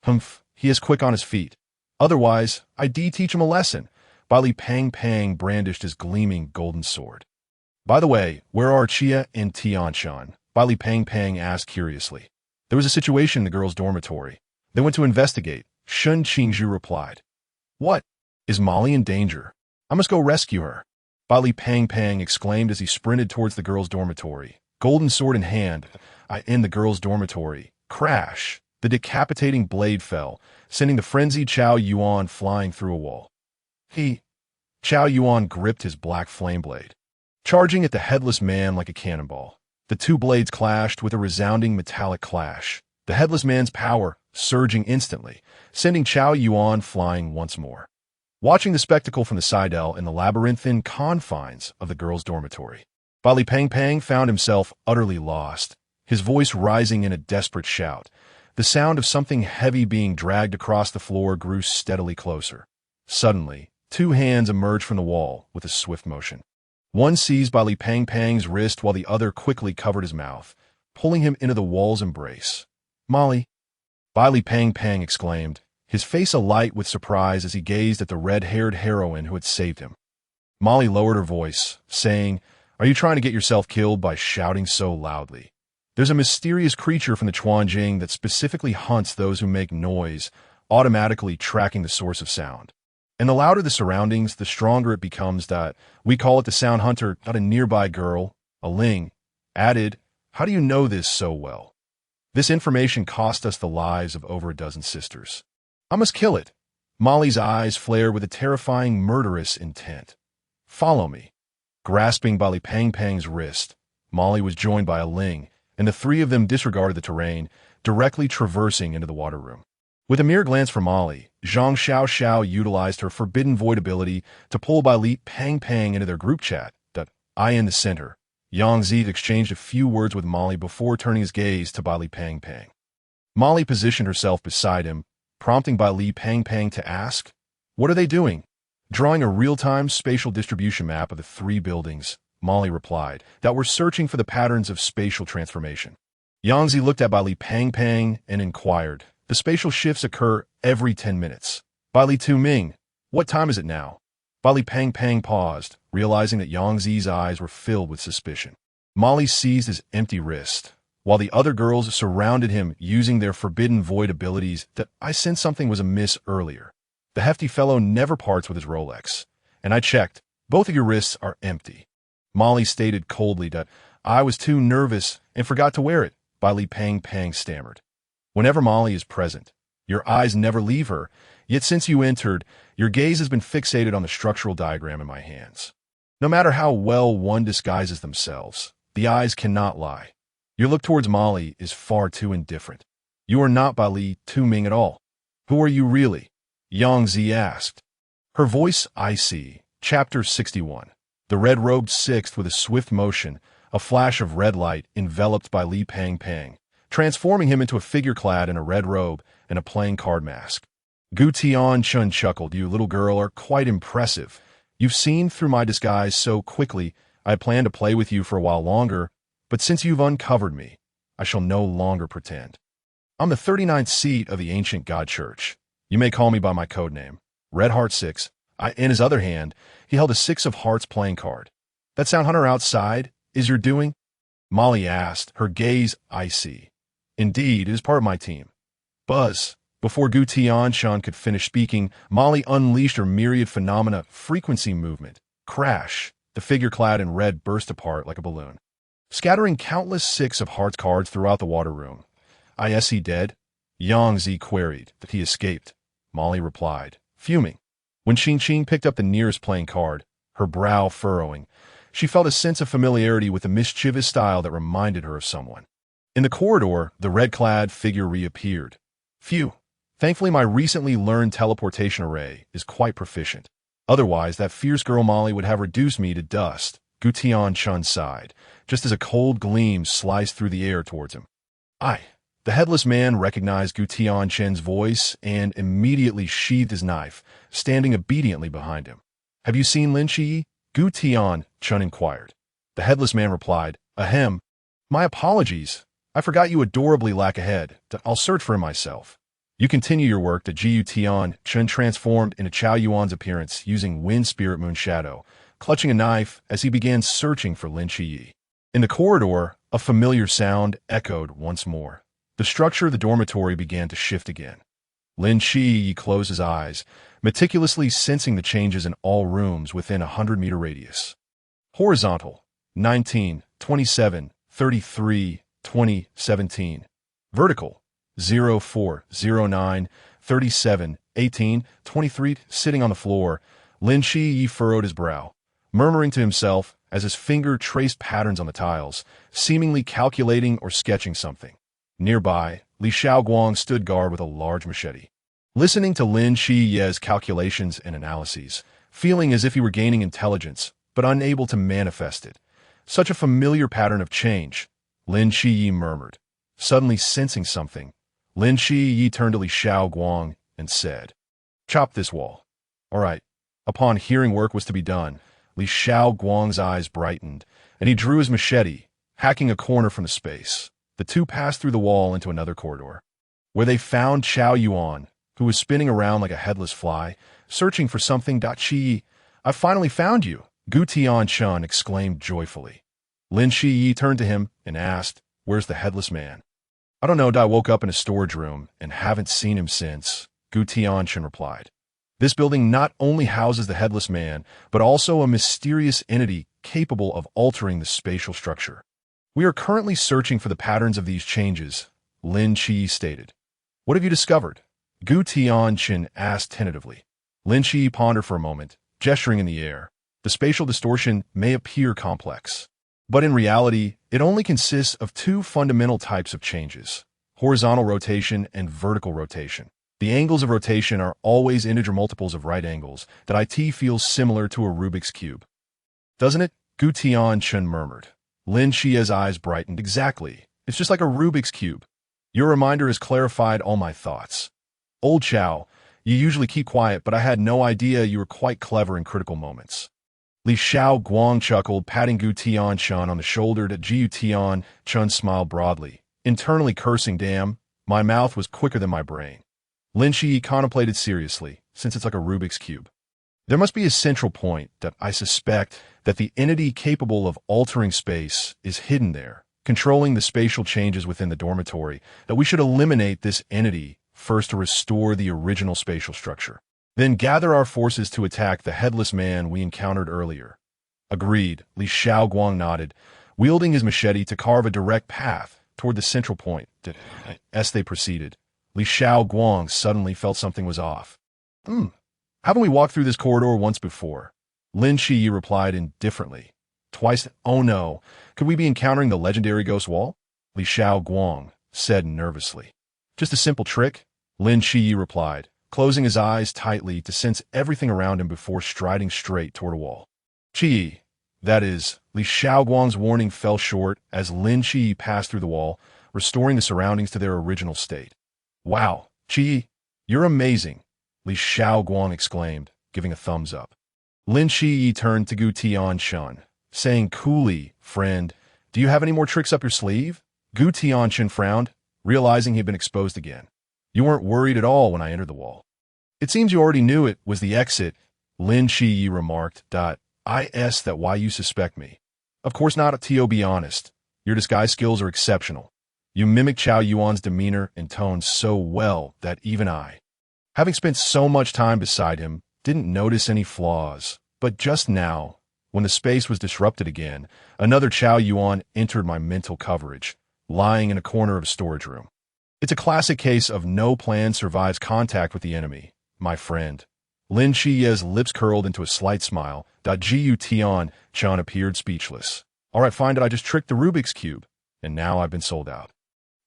Humph, he is quick on his feet. Otherwise, I'd teach him a lesson. Bali Pang Pang brandished his gleaming golden sword. By the way, where are Qiye and Tianchen? Bali Pang Pang asked curiously. There was a situation in the girls' dormitory. They went to investigate. Shun Qingzhu replied. What? Is Molly in danger? I must go rescue her. Bali Pang Pang exclaimed as he sprinted towards the girls' dormitory. Golden sword in hand, in the girls' dormitory. Crash! The decapitating blade fell, sending the frenzied Chao Yuan flying through a wall. Chao Yuan gripped his black flame blade, charging at the headless man like a cannonball. The two blades clashed with a resounding metallic clash, the headless man's power surging instantly, sending Chao Yuan flying once more. Watching the spectacle from the sidel in the labyrinthine confines of the girls' dormitory, Bali Pang Pang found himself utterly lost, his voice rising in a desperate shout. The sound of something heavy being dragged across the floor grew steadily closer. Suddenly, two hands emerged from the wall with a swift motion. One seized Bali Pang Pang's wrist while the other quickly covered his mouth, pulling him into the wall's embrace. Molly! Bali Pang Pang exclaimed, his face alight with surprise as he gazed at the red-haired heroine who had saved him. Molly lowered her voice, saying, Are you trying to get yourself killed by shouting so loudly? There's a mysterious creature from the Chuanjing that specifically hunts those who make noise, automatically tracking the source of sound. And the louder the surroundings, the stronger it becomes. We call it the sound hunter, not a nearby girl, a Ling. Added, How do you know this so well? This information cost us the lives of over a dozen sisters. I must kill it. Molly's eyes flared with a terrifying, murderous intent. Follow me. Grasping Bali Pang Pang's wrist, Molly was joined by a Ling, and the three of them disregarded the terrain, directly traversing into the water room. With a mere glance from Molly, Zhang Xiao utilized her forbidden void ability to pull Bali Pang Pang into their group chat. In the center, Yang Zi exchanged a few words with Molly before turning his gaze to Bali Pang Pang. Molly positioned herself beside him, prompting Bali Pang Pang to ask, What are they doing? Drawing a real-time spatial distribution map of the three buildings, Molly replied, that were searching for the patterns of spatial transformation. Yangzi looked at Bali Pang Pang and inquired, the spatial shifts occur every 10 minutes. Bali Tu Ming, what time is it now? Bali Pang Pang paused, realizing that Yangzi's eyes were filled with suspicion. Molly seized his empty wrist, while the other girls surrounded him using their forbidden void abilities. That I sensed something was amiss earlier. The hefty fellow never parts with his Rolex. And I checked. Both of your wrists are empty. Molly stated coldly that I was too nervous and forgot to wear it. Bali Pang Pang stammered. Whenever Molly is present, your eyes never leave her, yet since you entered, your gaze has been fixated on the structural diagram in my hands. No matter how well one disguises themselves, the eyes cannot lie. Your look towards Molly is far too indifferent. You are not Bali Tu Ming at all. Who are you really? Yangzi asked. Her voice icy. Chapter 61. The red-robed sixth with a swift motion, a flash of red light enveloped by Li Pang Pang, transforming him into a figure clad in a red robe and a playing card mask. Gu Tianchen chuckled. You little girl are quite impressive. You've seen through my disguise so quickly. I planned to play with you for a while longer, but since you've uncovered me, I shall no longer pretend. I'm the 39th seat of the ancient god church. You may call me by my code name, Red Heart 6. In his other hand, he held a 6 of hearts playing card. That sound hunter outside is your doing? Molly asked, her gaze icy. Indeed, it is part of my team. Buzz. Before Gu Tianchen could finish speaking, Molly unleashed her myriad phenomena, frequency movement. Crash. The figure clad in red burst apart like a balloon, scattering countless 6 of hearts cards throughout the water room. Is he dead? Yangzi queried. That he escaped. Molly replied, fuming. When Xing picked up the nearest playing card, her brow furrowing, she felt a sense of familiarity with a mischievous style that reminded her of someone. In the corridor, the red-clad figure reappeared. Phew. Thankfully, my recently learned teleportation array is quite proficient. Otherwise, that fierce girl Molly would have reduced me to dust. Gu Tianchen sighed, just as a cold gleam sliced through the air towards him. The headless man recognized Gu Tianchen's voice and immediately sheathed his knife, standing obediently behind him. Have you seen Lin Qiye? Gu Tianchen inquired. The headless man replied, Ahem. My apologies. I forgot you adorably lack a head. I'll search for him myself. You continue your work. Gu Tianchen transformed into Chao Yuan's appearance using Wind Spirit Moon Shadow, clutching a knife as he began searching for Lin Qiye. In the corridor, a familiar sound echoed once more. The structure of the dormitory began to shift again. Lin Qiye closed his eyes, meticulously sensing the changes in all rooms within a 100-meter radius. Horizontal, 19, 27, 33, 20, 17. Vertical, 04, 09, 37, 18, 23. Sitting on the floor, Lin Qiye furrowed his brow, murmuring to himself as his finger traced patterns on the tiles, seemingly calculating or sketching something. Nearby, Li Xiaoguang stood guard with a large machete, listening to Lin Qiye's calculations and analyses, feeling as if he were gaining intelligence, but unable to manifest it. Such a familiar pattern of change, Lin Qiye murmured. Suddenly sensing something, Lin Qiye turned to Li Xiaoguang and said, Chop this wall. All right. Upon hearing work was to be done, Li Xiaoguang's eyes brightened, and he drew his machete, hacking a corner from the space. The two passed through the wall into another corridor, where they found Chao Yuan, who was spinning around like a headless fly, searching for something. Qiye, I finally found you, Gu Tianchen exclaimed joyfully. Lin Qiye turned to him and asked, Where's the headless man? I don't know. I woke up in a storage room and haven't seen him since, Gu Tianchen replied. This building not only houses the headless man, but also a mysterious entity capable of altering the spatial structure. We are currently searching for the patterns of these changes, Lin Qiye stated. What have you discovered? Gu Tianchen asked tentatively. Lin Qiye pondered for a moment, gesturing in the air. The spatial distortion may appear complex, but in reality, it only consists of two fundamental types of changes, horizontal rotation and vertical rotation. The angles of rotation are always integer multiples of right angles. That it feels similar to a Rubik's Cube. Doesn't it? Gu Tianchen murmured. Lin Qiye's eyes brightened. Exactly. It's just like a Rubik's Cube. Your reminder has clarified all my thoughts. Old Chao, You usually keep quiet, but I had no idea you were quite clever in critical moments. Li Guang chuckled, patting Gu Tianchen on the shoulder. Gu Tianchen smiled broadly, internally cursing, damn, my mouth was quicker than my brain. Lin Qiye contemplated seriously, since it's like a Rubik's Cube. There must be a central point that I suspect that the entity capable of altering space is hidden there, controlling the spatial changes within the dormitory, that we should eliminate this entity first to restore the original spatial structure. Then gather our forces to attack the headless man we encountered earlier. Agreed, Li Guang nodded, wielding his machete to carve a direct path toward the central point. As they proceeded, Li Guang suddenly felt something was off. Haven't we walked through this corridor once before? Lin Qiye replied indifferently. Twice? Oh no. Could we be encountering the legendary ghost wall? Li Guang said nervously. Just a simple trick? Lin Qiye replied, closing his eyes tightly to sense everything around him before striding straight toward a wall. Qiye, that is, Li Guang's warning fell short as Lin Qiye passed through the wall, restoring the surroundings to their original state. Wow, Qiye, you're amazing, Li Guang exclaimed, giving a thumbs up. Lin Qiye turned to Gu Tianchen, saying coolly, friend, do you have any more tricks up your sleeve? Gu Tianchen frowned, realizing he had been exposed again. You weren't worried at all when I entered the wall. It seems you already knew it was the exit, Lin Qiye remarked. Is that why you suspect me? Of course not, to be honest. Your disguise skills are exceptional. You mimic Chao Yuan's demeanor and tone so well that even I, having spent so much time beside him, didn't notice any flaws. But just now, when the space was disrupted again, another Chao Yuan entered my mental coverage, lying in a corner of a storage room. It's a classic case of no plan survives contact with the enemy, my friend. Lin Qiye's lips curled into a slight smile. Gu Tianchen appeared speechless. All right, fine, did I just trick the Rubik's Cube? And now I've been sold out.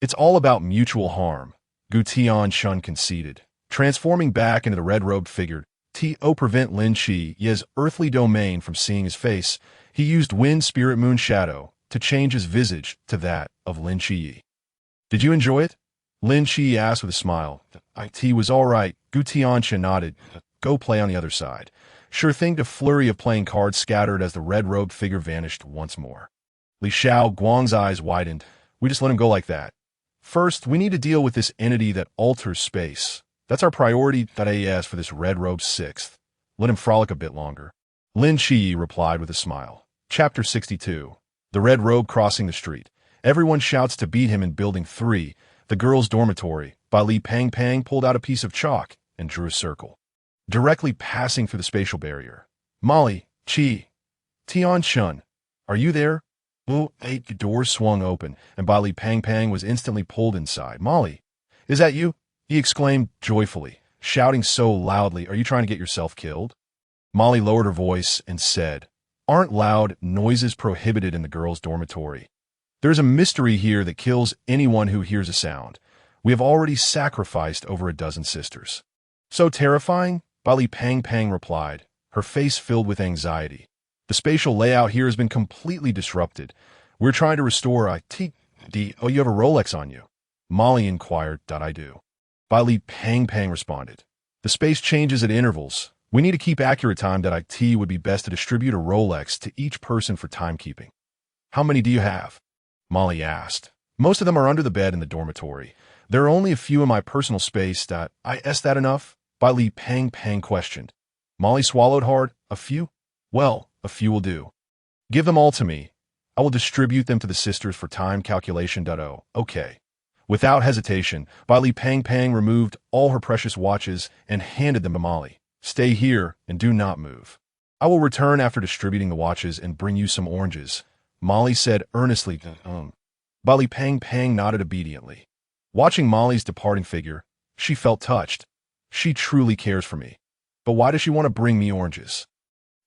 It's all about mutual harm, Gu Tianchen conceded, transforming back into the red-robed figure. To prevent Lin Qiye's earthly domain from seeing his face, he used Wind Spirit Moon Shadow to change his visage to that of Lin Qiye. Did you enjoy it? Lin Qiye asked with a smile. It was all right, Gu Tianchen nodded. Go play on the other side. Sure thing. The flurry of playing cards scattered as the red-robed figure vanished once more. Li Guang's eyes widened. We just let him go like that. First, we need to deal with this entity that alters space. That's our priority. As for this red-robed sixth, let him frolic a bit longer. Lin Qiye replied with a smile. Chapter 62. The red robe crossing the street. Everyone shouts to beat him in Building 3, the girls' dormitory. Bai Li Pang Pang pulled out a piece of chalk and drew a circle, directly passing through the spatial barrier. Molly, Qi, Tianchen, are you there? The door swung open, and Bai Li Pang Pang was instantly pulled inside. Molly, is that you? He exclaimed joyfully, shouting so loudly, are you trying to get yourself killed? Molly lowered her voice and said, aren't loud noises prohibited in the girls' dormitory? There's a mystery here that kills anyone who hears a sound. We have already sacrificed over a dozen sisters. So terrifying? Bai Li Pang Pang replied, her face filled with anxiety. The spatial layout here has been completely disrupted. We're trying to restore you have a Rolex on you? Molly inquired. I do. Bai Li Pang Pang responded. The space changes at intervals. We need to keep accurate time. It would be best to distribute a Rolex to each person for timekeeping. How many do you have? Molly asked. Most of them are under the bed in the dormitory. There are only a few in my personal space. Is that enough? Bai Li Pang Pang questioned. Molly swallowed hard. A few? Well, a few will do. Give them all to me. I will distribute them to the sisters for time calculation. Okay. Without hesitation, Bai Li Pang Pang removed all her precious watches and handed them to Molly. Stay here and do not move. I will return after distributing the watches and bring you some oranges, Molly said earnestly. Bai Li Pang Pang nodded obediently. Watching Molly's departing figure, she felt touched. She truly cares for me. But why does she want to bring me oranges?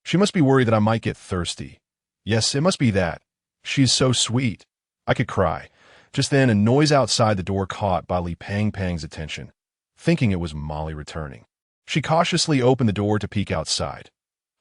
She must be worried that I might get thirsty. Yes, it must be that. She is so sweet. I could cry. Just then, a noise outside the door caught Bai Li Pang Pang's attention. Thinking it was Molly returning, she cautiously opened the door to peek outside.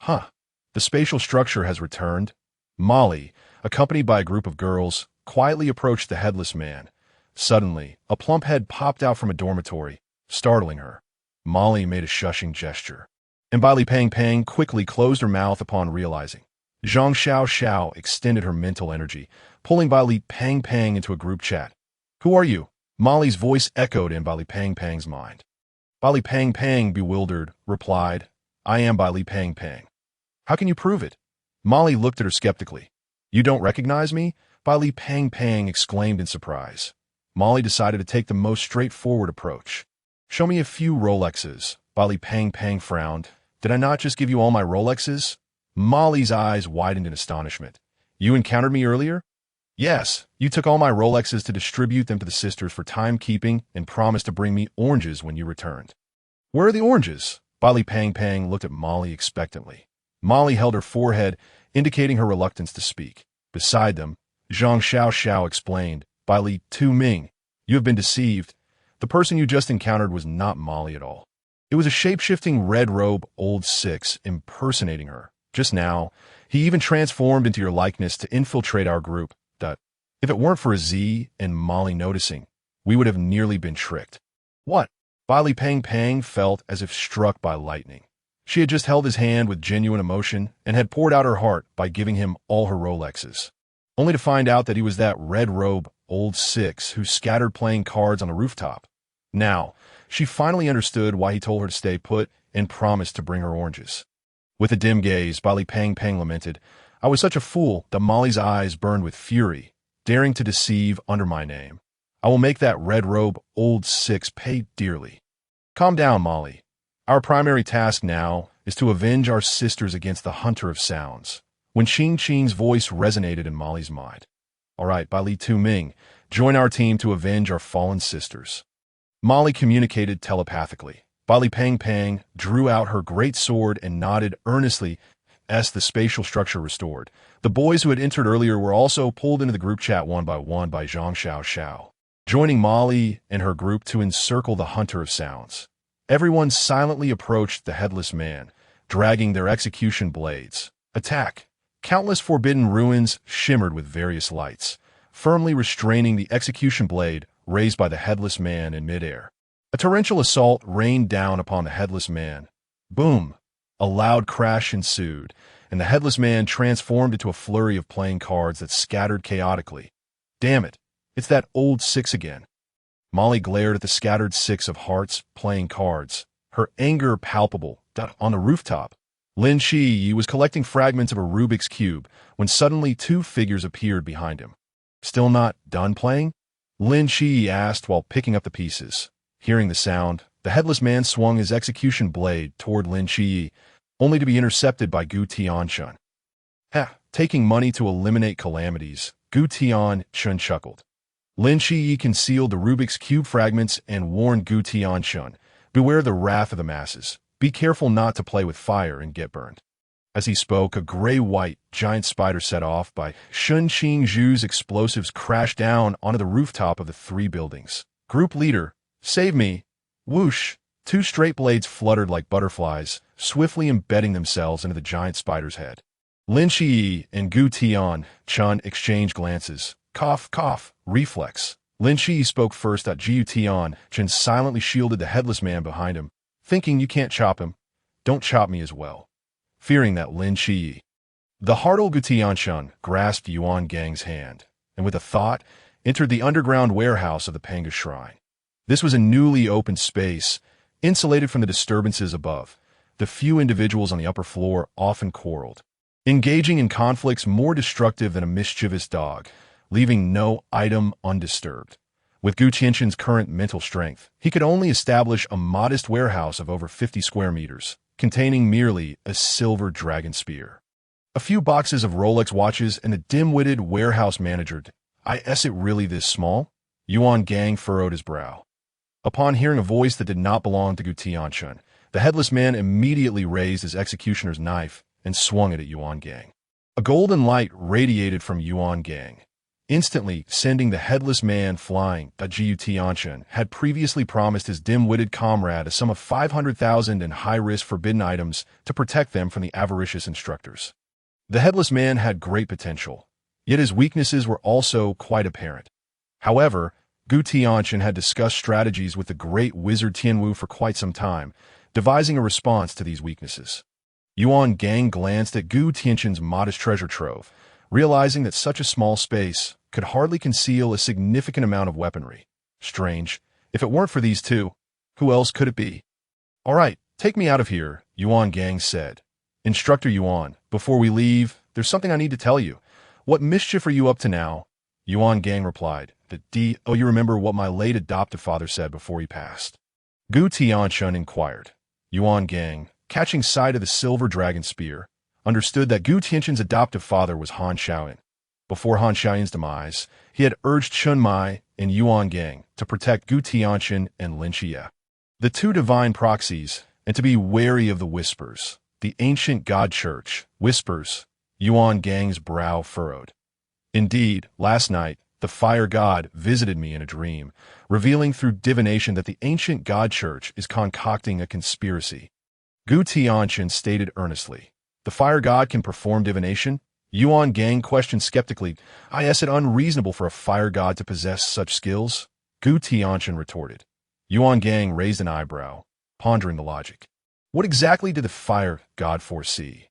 The spatial structure has returned. Molly, accompanied by a group of girls, quietly approached the headless man. Suddenly, a plump head popped out from a dormitory, startling her. Molly made a shushing gesture, and Bai Li Pang Pang quickly closed her mouth upon realizing. Zhang Xiao Xiao extended her mental energy, pulling Bai Li Pang Pang into a group chat. Who are you? Molly's voice echoed in Bai Li Pang Pang's mind. Bai Li Pang Pang, bewildered, replied, I am Bai Li Pang Pang. How can you prove it? Molly looked at her skeptically. You don't recognize me? Bai Li Pang Pang exclaimed in surprise. Molly decided to take the most straightforward approach. Show me a few Rolexes. Bai Li Pang Pang frowned. Did I not just give you all my Rolexes? Molly's eyes widened in astonishment. You encountered me earlier? Yes, you took all my Rolexes to distribute them to the sisters for timekeeping and promised to bring me oranges when you returned. Where are the oranges? Bai Li Pang Pang looked at Molly expectantly. Molly held her forehead, indicating her reluctance to speak. Beside them, Zhang Xiao Xiao explained, Bai Li Tu Ming, you have been deceived. The person you just encountered was not Molly at all. It was a shape-shifting red-robe old six impersonating her. Just now, he even transformed into your likeness to infiltrate our group. If it weren't for a Z and Molly noticing, we would have nearly been tricked. What? Bai Li Pang Pang felt as if struck by lightning. She had just held his hand with genuine emotion and had poured out her heart by giving him all her Rolexes, only to find out that he was that red-robe old six who scattered playing cards on the rooftop. Now, she finally understood why he told her to stay put and promised to bring her oranges. With a dim gaze, Bai Li Pang Pang lamented, I was such a fool that Molly's eyes burned with fury, daring to deceive under my name. I will make that red-robe old six pay dearly. Calm down, Molly. Our primary task now is to avenge our sisters against the Hunter of Sounds. When Xing Qing's voice resonated in Molly's mind. All right, Bai Li Tu Ming, join our team to avenge our fallen sisters. Molly communicated telepathically. Bai Li Pang Pang drew out her great sword and nodded earnestly as the spatial structure restored. The boys who had entered earlier were also pulled into the group chat one by Zhang Xiao Xiao, joining Molly and her group to encircle the Hunter of Sounds. Everyone silently approached the headless man, dragging their execution blades. Attack! Countless forbidden ruins shimmered with various lights, firmly restraining the execution blade raised by the headless man in midair. A torrential assault rained down upon the headless man. Boom! A loud crash ensued, and the headless man transformed into a flurry of playing cards that scattered chaotically. Damn it, it's that old six again. Molly glared at the scattered six of hearts playing cards, her anger palpable. On the rooftop, Lin Qiye was collecting fragments of a Rubik's Cube when suddenly two figures appeared behind him. Still not done playing? Lin Qiye asked while picking up the pieces. Hearing the sound, the headless man swung his execution blade toward Lin Qiye, only to be intercepted by Gu Tianchen. Taking money to eliminate calamities, Gu Tianchen chuckled. Lin Qiye concealed the Rubik's Cube fragments and warned Gu Tianchen, beware the wrath of the masses. Be careful not to play with fire and get burned. As he spoke, a gray-white giant spider set off by Shun Qingzhu's explosives crashed down onto the rooftop of the three buildings. Group leader, save me! Whoosh! Two straight blades fluttered like butterflies, swiftly embedding themselves into the giant spider's head. Lin Qiye and Gu Tianchen exchanged glances. Cough, cough, reflex. Lin Qiye spoke first. Gu Tianchen silently shielded the headless man behind him. Thinking you can't chop him, don't chop me as well. Fearing that Lin Qiye. The heartless Gu Tianchen grasped Yuan Gang's hand, and with a thought, entered the underground warehouse of the Pangu Shrine. This was a newly opened space, insulated from the disturbances above. The few individuals on the upper floor often quarreled, engaging in conflicts more destructive than a mischievous dog, leaving no item undisturbed. With Gu Tianchen's current mental strength, he could only establish a modest warehouse of over 50 square meters, containing merely a silver dragon spear. A few boxes of Rolex watches and a dim-witted warehouse manager. Is it really this small? Yuan Gang furrowed his brow. Upon hearing a voice that did not belong to Gu Tianchen, the headless man immediately raised his executioner's knife and swung it at Yuan Gang. A golden light radiated from Yuan Gang, instantly sending the headless man flying. Gu Tianchen had previously promised his dim-witted comrade a sum of 500,000 in high-risk forbidden items to protect them from the avaricious instructors. The headless man had great potential, yet his weaknesses were also quite apparent. However, Gu Tianchen had discussed strategies with the great wizard Tianwu for quite some time, devising a response to these weaknesses. Yuan Gang glanced at Gu Tianchen's modest treasure trove, realizing that such a small space could hardly conceal a significant amount of weaponry. Strange. If it weren't for these two, who else could it be? All right, take me out of here, Yuan Gang said. Instructor Yuan, before we leave, there's something I need to tell you. What mischief are you up to now? Yuan Gang replied. Oh, you remember what my late adoptive father said before he passed? Gu Tianchen inquired. Yuan Gang, catching sight of the silver dragon spear, understood that Gu Tianchen's adoptive father was Han Xiaoyan. Before Han Xiaoyan's demise, he had urged Chun Mai and Yuan Gang to protect Gu Tianchen and Lin Qiye, the two divine proxies, and to be wary of the whispers. The ancient god church, whispers. Yuan Gang's brow furrowed. Indeed, last night, the fire god visited me in a dream, revealing through divination that the ancient god church is concocting a conspiracy. Gu Tianchen stated earnestly. The fire god can perform divination? Yuan Gang questioned skeptically. Is it unreasonable for a fire god to possess such skills? Gu Tianchen retorted. Yuan Gang raised an eyebrow, pondering the logic. What exactly did the fire god foresee?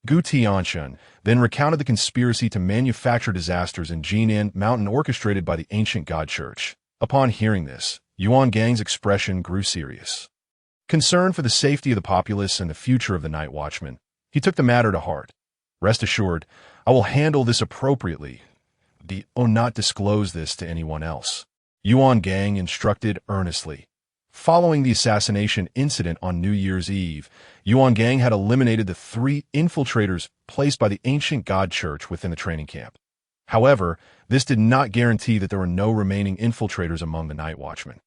Gu Tianchen then recounted the conspiracy to manufacture disasters in Jinan Mountain orchestrated by the ancient god church. Upon hearing this, Yuan Gang's expression grew serious. Concerned for the safety of the populace and the future of the night watchman, he took the matter to heart. Rest assured, I will handle this appropriately. Not disclose this to anyone else. Yuan Gang instructed earnestly. Following the assassination incident on New Year's Eve, Yuan Gang had eliminated the 3 infiltrators placed by the ancient god church within the training camp. However, this did not guarantee that there were no remaining infiltrators among the night watchmen.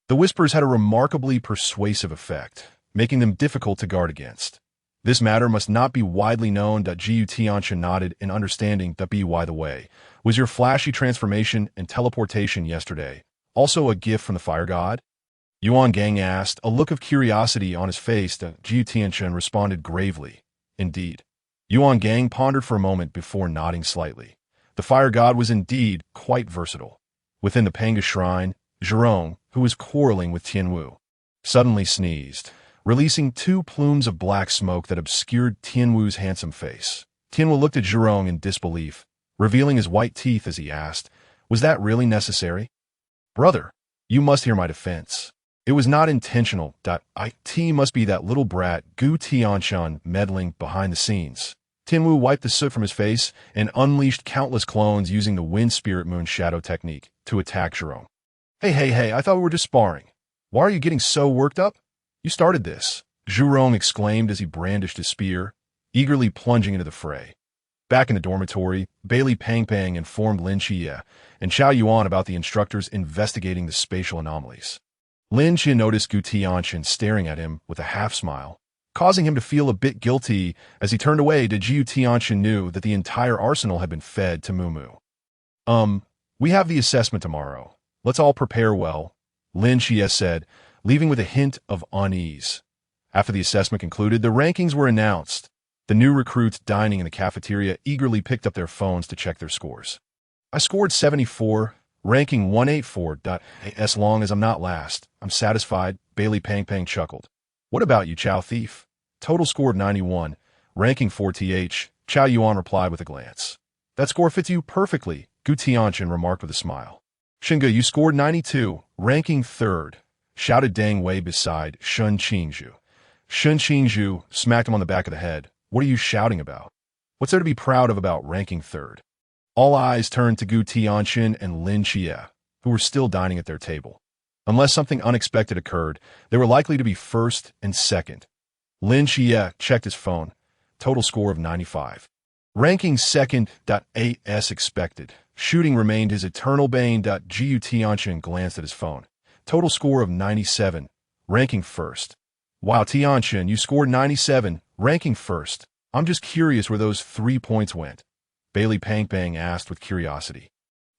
The whispers had a remarkably persuasive effect, making them difficult to guard against. This matter must not be widely known. Gu Tianchen nodded in understanding. By the way, was your flashy transformation and teleportation yesterday also a gift from the fire god? Yuan Gang asked, a look of curiosity on his face. Gu Tianchen responded gravely. Indeed. Yuan Gang pondered for a moment before nodding slightly. The fire god was indeed quite versatile. Within the Pangu Shrine, Zhu Rong, who was quarreling with Tianwu, suddenly sneezed, releasing 2 plumes of black smoke that obscured Tianwu's handsome face. Tianwu looked at Zhu Rong in disbelief, revealing his white teeth as he asked, was that really necessary? Brother, you must hear my defense. It was not intentional. It must be that little brat Gu Tianchen meddling behind the scenes. Tianwu wiped the soot from his face and unleashed countless clones using the Wind Spirit Moon Shadow technique to attack Zhu Rong. Hey, I thought we were just sparring. Why are you getting so worked up? You started this, Zhu Rong exclaimed as he brandished his spear, eagerly plunging into the fray. Back in the dormitory, Bailey Pang informed Lin Qiye and Xiao Yuan about the instructors investigating the spatial anomalies. Lin Qiye noticed Gu Tianchen staring at him with a half-smile, causing him to feel a bit guilty. As he turned away, Gu Tianchen knew that the entire arsenal had been fed to Mumu. We have the assessment tomorrow. Let's all prepare well, Lin Qiye said, leaving with a hint of unease. After the assessment concluded, the rankings were announced. The new recruits dining in the cafeteria eagerly picked up their phones to check their scores. I scored 74. Ranking 184. As long as I'm not last, I'm satisfied, Bailey Pang chuckled. What about you, Chow Thief? Total score of 91. Ranking 4th, Chow Yuan replied with a glance. That score fits you perfectly, Gu Tianchen remarked with a smile. Xinge, you scored 92. Ranking 3rd, shouted Dang Wei beside Shun Qingzhu. Shun Qingzhu smacked him on the back of the head. What are you shouting about? What's there to be proud of about ranking 3rd? All eyes turned to Gu Tianchen and Lin Qiye, who were still dining at their table. Unless something unexpected occurred, they were likely to be 1st and 2nd. Lin Qiye checked his phone. Total score of 95. Ranking 2nd. As expected. Shooting remained his eternal bane. Gu Tianchen glanced at his phone. Total score of 97. Ranking 1st. Wow, Tianchen, you scored 97. Ranking 1st. I'm just curious where those 3 points went. Bailey Pang asked with curiosity.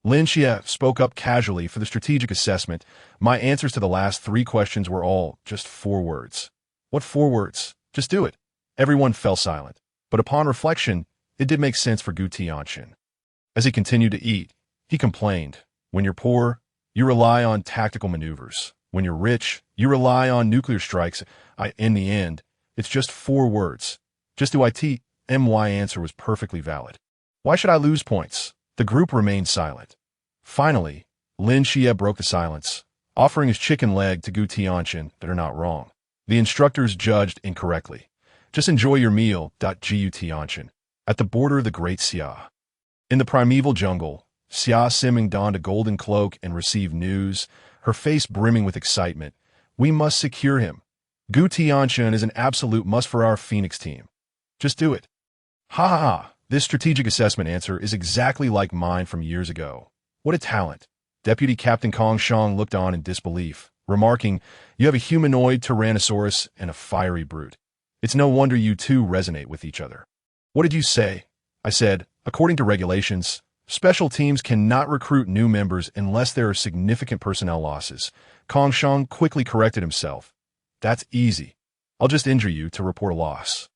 Lin Qiye spoke up casually for the strategic assessment. My answers to the last 3 questions were all just 4 words. What 4 words? Just do it. Everyone fell silent. But upon reflection, it did make sense for Gu Tianchen. As he continued to eat, he complained, when you're poor, you rely on tactical maneuvers. When you're rich, you rely on nuclear strikes. In the end, it's just 4 words. Just do it. My answer was perfectly valid. Why should I lose points? The group remained silent. Finally, Lin Qiye broke the silence, offering his chicken leg to Gu Tianchen. That are not wrong. The instructors judged incorrectly. Just enjoy your meal. Gu Tianchen. At the border of the Great Xia. In the primeval jungle, Xia Siming donned a golden cloak and received news, her face brimming with excitement. We must secure him. Gu Tianchen is an absolute must for our Phoenix team. Just do it. Ha ha ha. This strategic assessment answer is exactly like mine from years ago. What a talent. Deputy Captain Kong Shang looked on in disbelief, remarking, you have a humanoid Tyrannosaurus and a fiery brute. It's no wonder you two resonate with each other. What did you say? I said, according to regulations, special teams cannot recruit new members unless there are significant personnel losses. Kong Shang quickly corrected himself. That's easy. I'll just injure you to report a loss.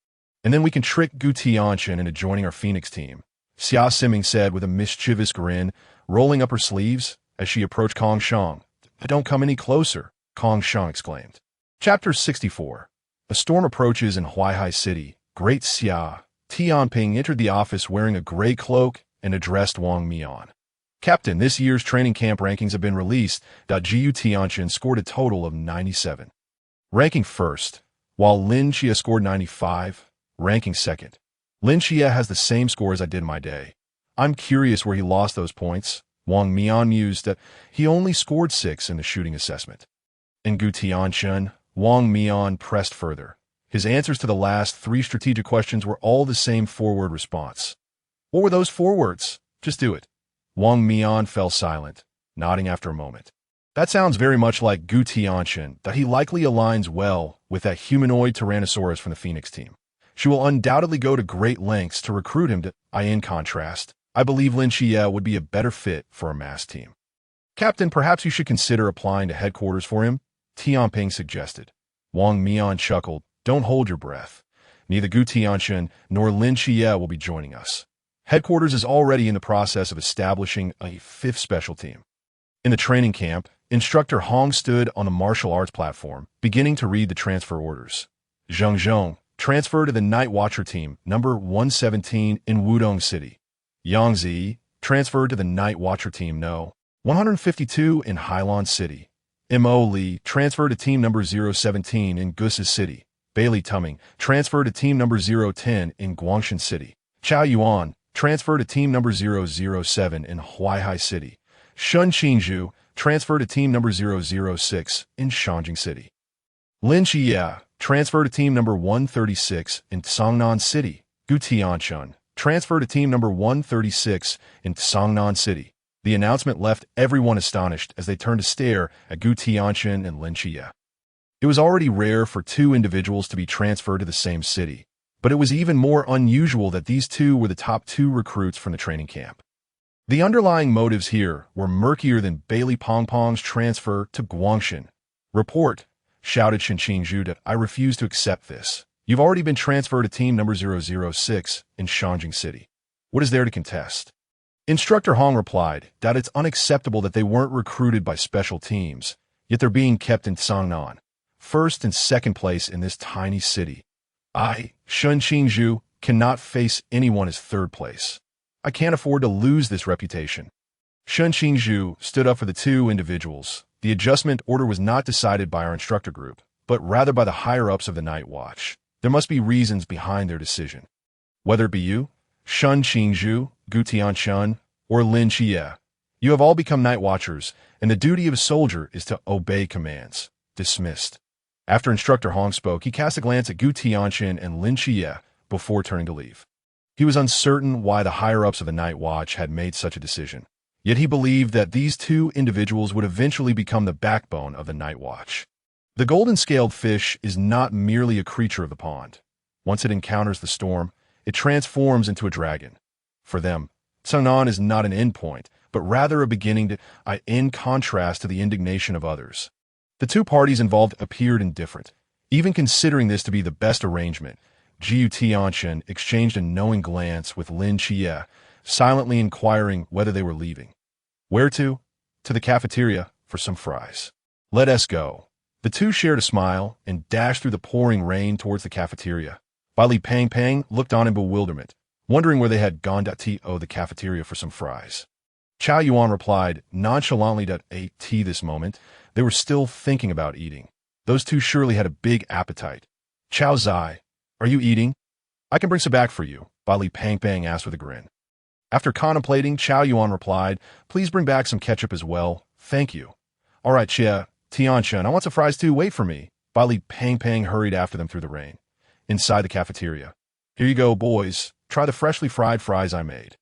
And then we can trick Gu Tianchen into joining our Phoenix team, Xia Siming said with a mischievous grin, rolling up her sleeves as she approached Kong Shang. Don't come any closer, Kong Shang exclaimed. Chapter 64. A storm approaches in Huaihai City. Great Xia Tianping entered the office wearing a gray cloak and addressed Wang Mian. Captain, this year's training camp rankings have been released. Gu Tianchen scored a total of 97. Ranking first, while Lin Qiye scored 95, ranking second. Lin Qiye has the same score as I did my day. I'm curious where he lost those points. Wang Mian mused that he only scored 6 in the shooting assessment. In Gu Tianchen, Wang Mian pressed further. His answers to the last 3 strategic questions were all the same 4-word response. What were those 4 words? Just do it. Wang Mian fell silent, nodding after a moment. That sounds very much like Gu Tianchen, that he likely aligns well with that humanoid Tyrannosaurus from the Phoenix team. She will undoubtedly go to great lengths to recruit him to. In contrast, I believe Lin Qiye would be a better fit for a mass team. Captain, perhaps you should consider applying to headquarters for him, Tianping suggested. Wang Mian chuckled. Don't hold your breath. Neither Gu Tianchen nor Lin Qiye will be joining us. Headquarters is already in the process of establishing a 5th special team. In the training camp, Instructor Hong stood on the martial arts platform, beginning to read the transfer orders. Zheng, transfer to the Night Watcher team, number 117 in Wudong City. Yangzi, transferred to the Night Watcher team No. 152 in Hailan City. Mo Li, transferred to team number 017 in Gusi City. Bailey Tumming, transferred to team number 010 in Guangshan City. Chao Yuan, transferred to team number 007 in Huaihai City. Shun Qinzhu, transferred to team number 006 in Shangjing City. Lin Qiye, transferred to team number 136 in Cangnan City. Gu Tianchen, transferred to team number 136 in Cangnan City. The announcement left everyone astonished as they turned to stare at Gu Tianchen and Lin Qiye. It was already rare for 2 individuals to be transferred to the same city, but it was even more unusual that these 2 were the top 2 recruits from the training camp. The underlying motives here were murkier than Bailey Pongpong's transfer to Guangshan. Report, shouted Shin Qinzhu. I refuse to accept this. You've already been transferred to team number 006 in Shangjing City. What is there to contest? Instructor Hong replied that it's unacceptable that they weren't recruited by special teams, yet they're being kept in Cangnan, 1st and 2nd place in this tiny city. Shun Qinzhu, cannot face anyone as 3rd place. I can't afford to lose this reputation. Shun Qinzhu stood up for the 2 individuals. The adjustment order was not decided by our instructor group, but rather by the higher-ups of the Night Watch. There must be reasons behind their decision. Whether it be you, Shun Qinzhu, Gu Tianchen, or Lin Qiye, you have all become Night Watchers, and the duty of a soldier is to obey commands. Dismissed. After Instructor Hong spoke, he cast a glance at Gu Tianchen and Lin Qiye before turning to leave. He was uncertain why the higher-ups of the Night Watch had made such a decision, yet he believed that these 2 individuals would eventually become the backbone of the Night Watch. The golden-scaled fish is not merely a creature of the pond. Once it encounters the storm, it transforms into a dragon. For them, Cangnan is not an endpoint, but rather a beginning to, in contrast to the indignation of others. The 2 parties involved appeared indifferent, even considering this to be the best arrangement. Gu Tianchen exchanged a knowing glance with Lin Qiye, silently inquiring whether they were leaving. Where to? to the cafeteria for some fries. Let us go. The two shared a smile and dashed through the pouring rain towards the cafeteria. Li Pang looked on in bewilderment, wondering where they had gone to the cafeteria for some fries. Chao Yuan replied nonchalantly that this moment, they were still thinking about eating. Those two surely had a big appetite. Chao Zai, are you eating? I can bring some back for you, Li Pang asked with a grin. After contemplating, Chao Yuan replied, please bring back some ketchup as well, thank you. All right, Gu Tianchen, I want some fries too, wait for me. Li Pang hurried after them through the rain. Inside the cafeteria. Here you go, boys, try the freshly fried fries I made.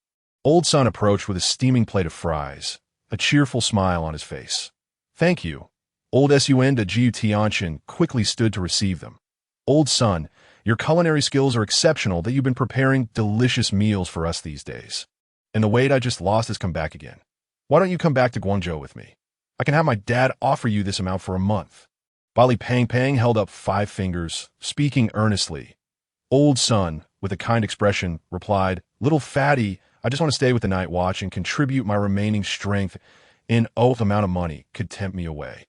Old Sun approached with a steaming plate of fries, a cheerful smile on his face. Thank you. Old Sun to Gu Tianchen quickly stood to receive them. Old Sun, your culinary skills are exceptional that you've been preparing delicious meals for us these days. And the weight I just lost has come back again. Why don't you come back to Guangzhou with me? I can have my dad offer you this amount for a month. Li Pang held up 5 fingers, speaking earnestly. Old Sun, with a kind expression, replied, little fatty, I just want to stay with the night watch and contribute my remaining strength in amount of money could tempt me away.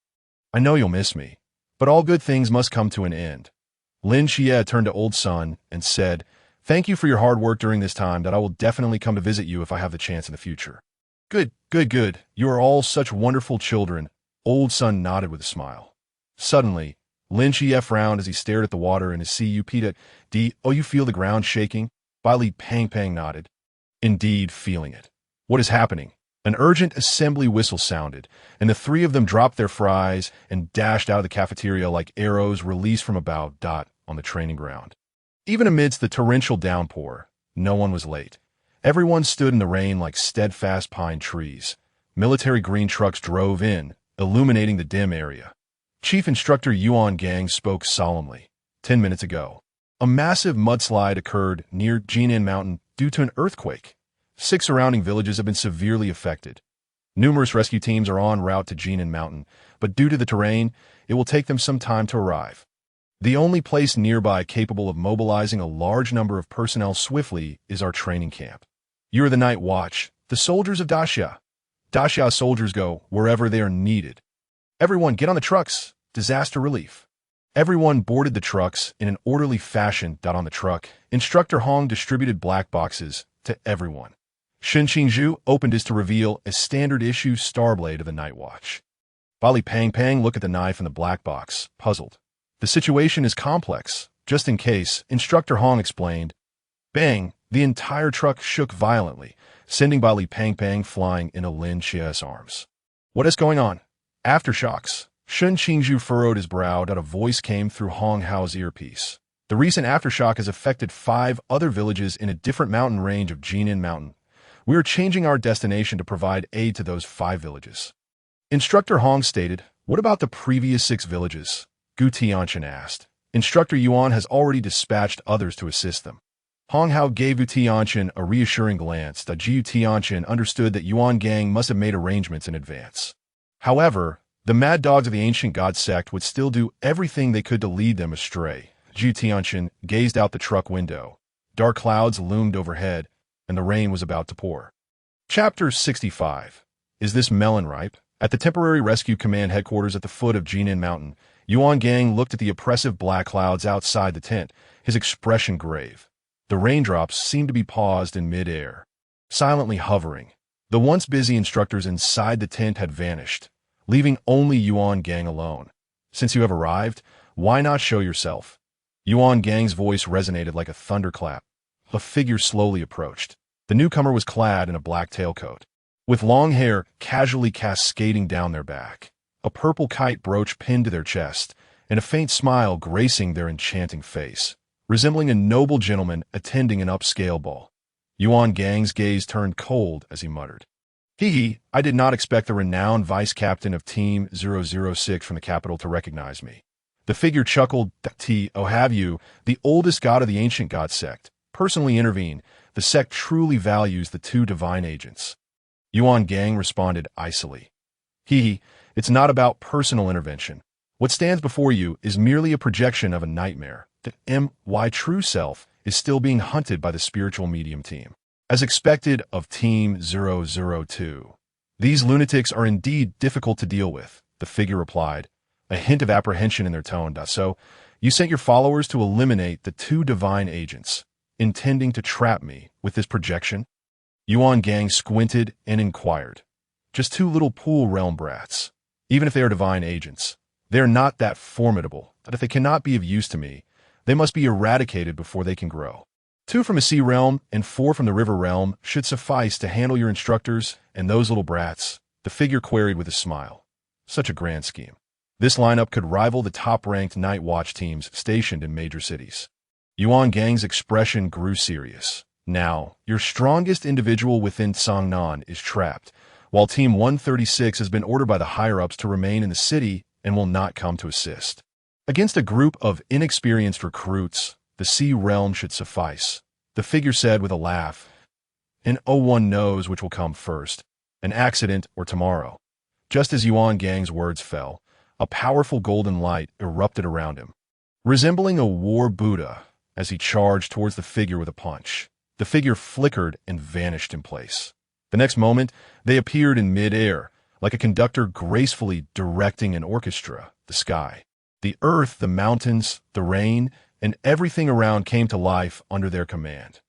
I know you'll miss me, but all good things must come to an end. Lin Qiye turned to Old Sun and said, thank you for your hard work during this time that I will definitely come to visit you if I have the chance in the future. Good. You are all such wonderful children. Old Sun nodded with a smile. Suddenly, Lin Qiye frowned as he stared at the water in his CUP. You feel the ground shaking? Li Pang nodded. Indeed, feeling it. What is happening? An urgent assembly whistle sounded, and the 3 of them dropped their fries and dashed out of the cafeteria like arrows released from a bow on the training ground. Even amidst the torrential downpour, no one was late. Everyone stood in the rain like steadfast pine trees. Military green trucks drove in, illuminating the dim area. Chief Instructor Yuan Gang spoke solemnly. 10 minutes ago, a massive mudslide occurred near Jinan Mountain due to an earthquake. 6 surrounding villages have been severely affected. Numerous rescue teams are en route to Jinan Mountain, but due to the terrain, it will take them some time to arrive. The only place nearby capable of mobilizing a large number of personnel swiftly is our training camp. You are the Night Watch, the soldiers of Daxia. Daxia soldiers go wherever they are needed. Everyone get on the trucks. Disaster relief. Everyone boarded the trucks in an orderly fashion. On the truck, Instructor Hong distributed black boxes to everyone. Shen Qingzhu opened his to reveal a standard-issue Starblade of the Night Watch. Li Pang looked at the knife in the black box, puzzled. The situation is complex. Just in case, Instructor Hong explained. Bang! The entire truck shook violently, sending Li Pang flying into Lin Qiye's arms. What is going on? Aftershocks. Shen Qingzhu furrowed his brow. A voice came through Hong Hao's earpiece. The recent aftershock has affected 5 other villages in a different mountain range of Jinan Mountain. We are changing our destination to provide aid to those 5 villages. Instructor Hong stated, what about the previous 6 villages? Gu Tianchen asked. Instructor Yuan has already dispatched others to assist them. Hong Hao gave Gu Tianchen a reassuring glance. Gu Tianchen understood that Yuan Gang must have made arrangements in advance. However, the mad dogs of the ancient god sect would still do everything they could to lead them astray. Gu Tianchen gazed out the truck window. Dark clouds loomed overhead, and the rain was about to pour. Chapter 65. Is this melon ripe? At the temporary rescue command headquarters at the foot of Jinan Mountain, Yuan Gang looked at the oppressive black clouds outside the tent, his expression grave. The raindrops seemed to be paused in mid-air, silently hovering. The once busy instructors inside the tent had vanished, leaving only Yuan Gang alone. Since you have arrived, why not show yourself? Yuan Gang's voice resonated like a thunderclap. A figure slowly approached. The newcomer was clad in a black tailcoat, with long hair casually cascading down their back, a purple kite brooch pinned to their chest, and a faint smile gracing their enchanting face, resembling a noble gentleman attending an upscale ball. Yuan Gang's gaze turned cold as he muttered, I did not expect the renowned vice-captain of Team 006 from the capital to recognize me. The figure chuckled, have you, the oldest god of the ancient god sect, personally intervene? The sect truly values the 2 divine agents. Yuan Gang responded icily. It's not about personal intervention. What stands before you is merely a projection of a nightmare. The my true self is still being hunted by the spiritual medium team. As expected of Team 002. These lunatics are indeed difficult to deal with, the figure replied, a hint of apprehension in their tone. So, you sent your followers to eliminate the two divine agents, intending to trap me with this projection? Yuan Gang squinted and inquired. Just two little pool realm brats. Even if they are divine agents, they are not that formidable that if they cannot be of use to me, they must be eradicated before they can grow. 2 from the sea realm and 4 from the river realm should suffice to handle your instructors and those little brats, the figure queried with a smile. Such a grand scheme. This lineup could rival the top-ranked night watch teams stationed in major cities. Yuan Gang's expression grew serious. Now, your strongest individual within Cangnan is trapped, while Team 136 has been ordered by the higher-ups to remain in the city and will not come to assist. Against a group of inexperienced recruits, the sea realm should suffice, the figure said with a laugh. And one knows which will come first, an accident or tomorrow. Just as Yuan Gang's words fell, a powerful golden light erupted around him, resembling a war Buddha as he charged towards the figure with a punch. The figure flickered and vanished in place. The next moment, they appeared in mid-air, like a conductor gracefully directing an orchestra, the sky. The earth, the mountains, the rain, and everything around came to life under their command.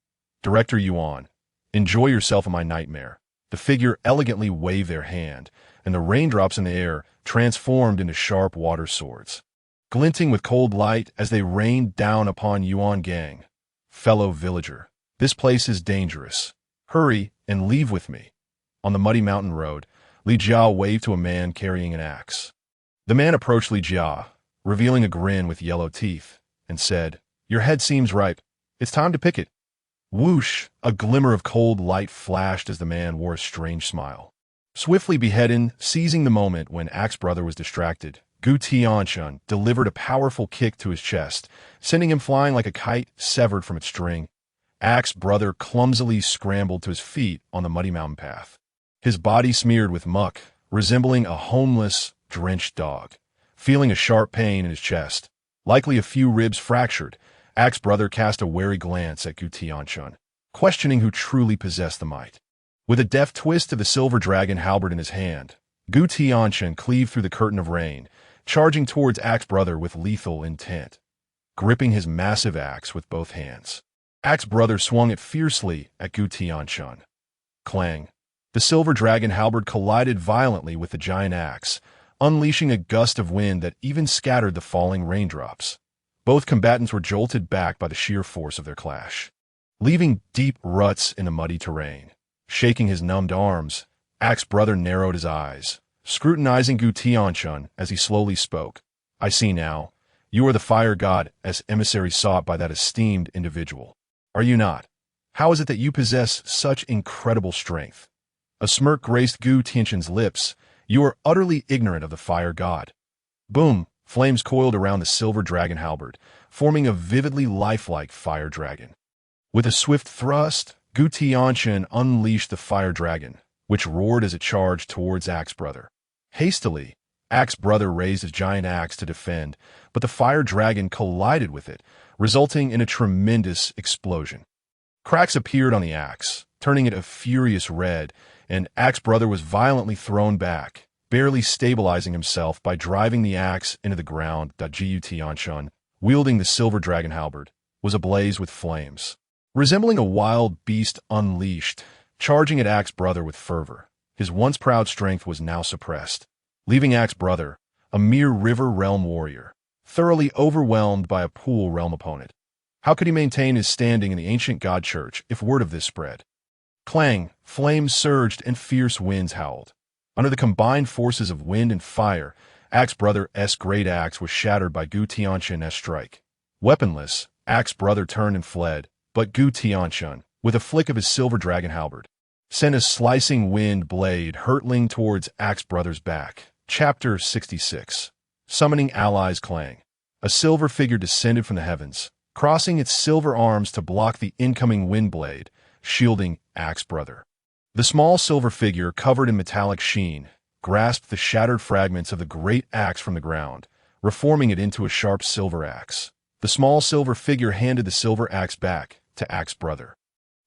Director Yuan, enjoy yourself in my nightmare. The figure elegantly waved their hand, and the raindrops in the air transformed into sharp water swords, glinting with cold light as they rained down upon Yuan Gang. Fellow villager, this place is dangerous. Hurry and leave with me. On the muddy mountain road, Li Jia waved to a man carrying an axe. The man approached Li Jia, revealing a grin with yellow teeth, and said, "Your head seems ripe. It's time to pick it." Whoosh! A glimmer of cold light flashed as the man wore a strange smile. Swiftly beheading, seizing the moment when Axe Brother was distracted, Gu Tianchen delivered a powerful kick to his chest, sending him flying like a kite severed from its string. Axe Brother clumsily scrambled to his feet on the muddy mountain path, his body smeared with muck, resembling a homeless, drenched dog. Feeling a sharp pain in his chest, likely a few ribs fractured, Axe Brother cast a wary glance at Gu Tianchen, questioning who truly possessed the might. With a deft twist of the silver dragon halberd in his hand, Gu Tianchen cleaved through the curtain of rain, charging towards Axe Brother with lethal intent. Gripping his massive axe with both hands, Axe Brother swung it fiercely at Gu Tianchen. Clang! The silver dragon halberd collided violently with the giant axe, unleashing a gust of wind that even scattered the falling raindrops. Both combatants were jolted back by the sheer force of their clash, leaving deep ruts in the muddy terrain. Shaking his numbed arms, Axe Brother narrowed his eyes, scrutinizing Gu Tianchen as he slowly spoke. "I see now. You are the fire god as emissary sought by that esteemed individual. Are you not? How is it that you possess such incredible strength?" A smirk graced Gu Tianchen's lips. "You are utterly ignorant of the fire god." Boom! Flames coiled around the silver dragon halberd, forming a vividly lifelike fire dragon. With a swift thrust, Gu Tianchen unleashed the fire dragon, which roared as it charged towards Axe Brother. Hastily, Axe Brother raised his giant axe to defend, but the fire dragon collided with it, resulting in a tremendous explosion. Cracks appeared on the axe, turning it a furious red, and Axe Brother was violently thrown back, barely stabilizing himself by driving the axe into the ground. Gu Tianchen, wielding the silver dragon halberd, was ablaze with flames. Resembling a wild beast unleashed, charging at Axe Brother with fervor, his once proud strength was now suppressed, leaving Axe Brother, a mere river realm warrior, thoroughly overwhelmed by a pool realm opponent. How could he maintain his standing in the ancient god church if word of this spread? Clang! Flames surged and fierce winds howled. Under the combined forces of wind and fire, Axe Brother's great axe was shattered by Gu Tianchen's strike. Weaponless, Axe Brother turned and fled, but Gu Tianchen, with a flick of his silver dragon halberd, sent a slicing wind blade hurtling towards Axe Brother's back. Chapter 66. Summoning Allies. Clang! A silver figure descended from the heavens, crossing its silver arms to block the incoming wind blade, shielding Axe Brother. The small silver figure, covered in metallic sheen, grasped the shattered fragments of the great axe from the ground, reforming it into a sharp silver axe. The small silver figure handed the silver axe back to Axe Brother.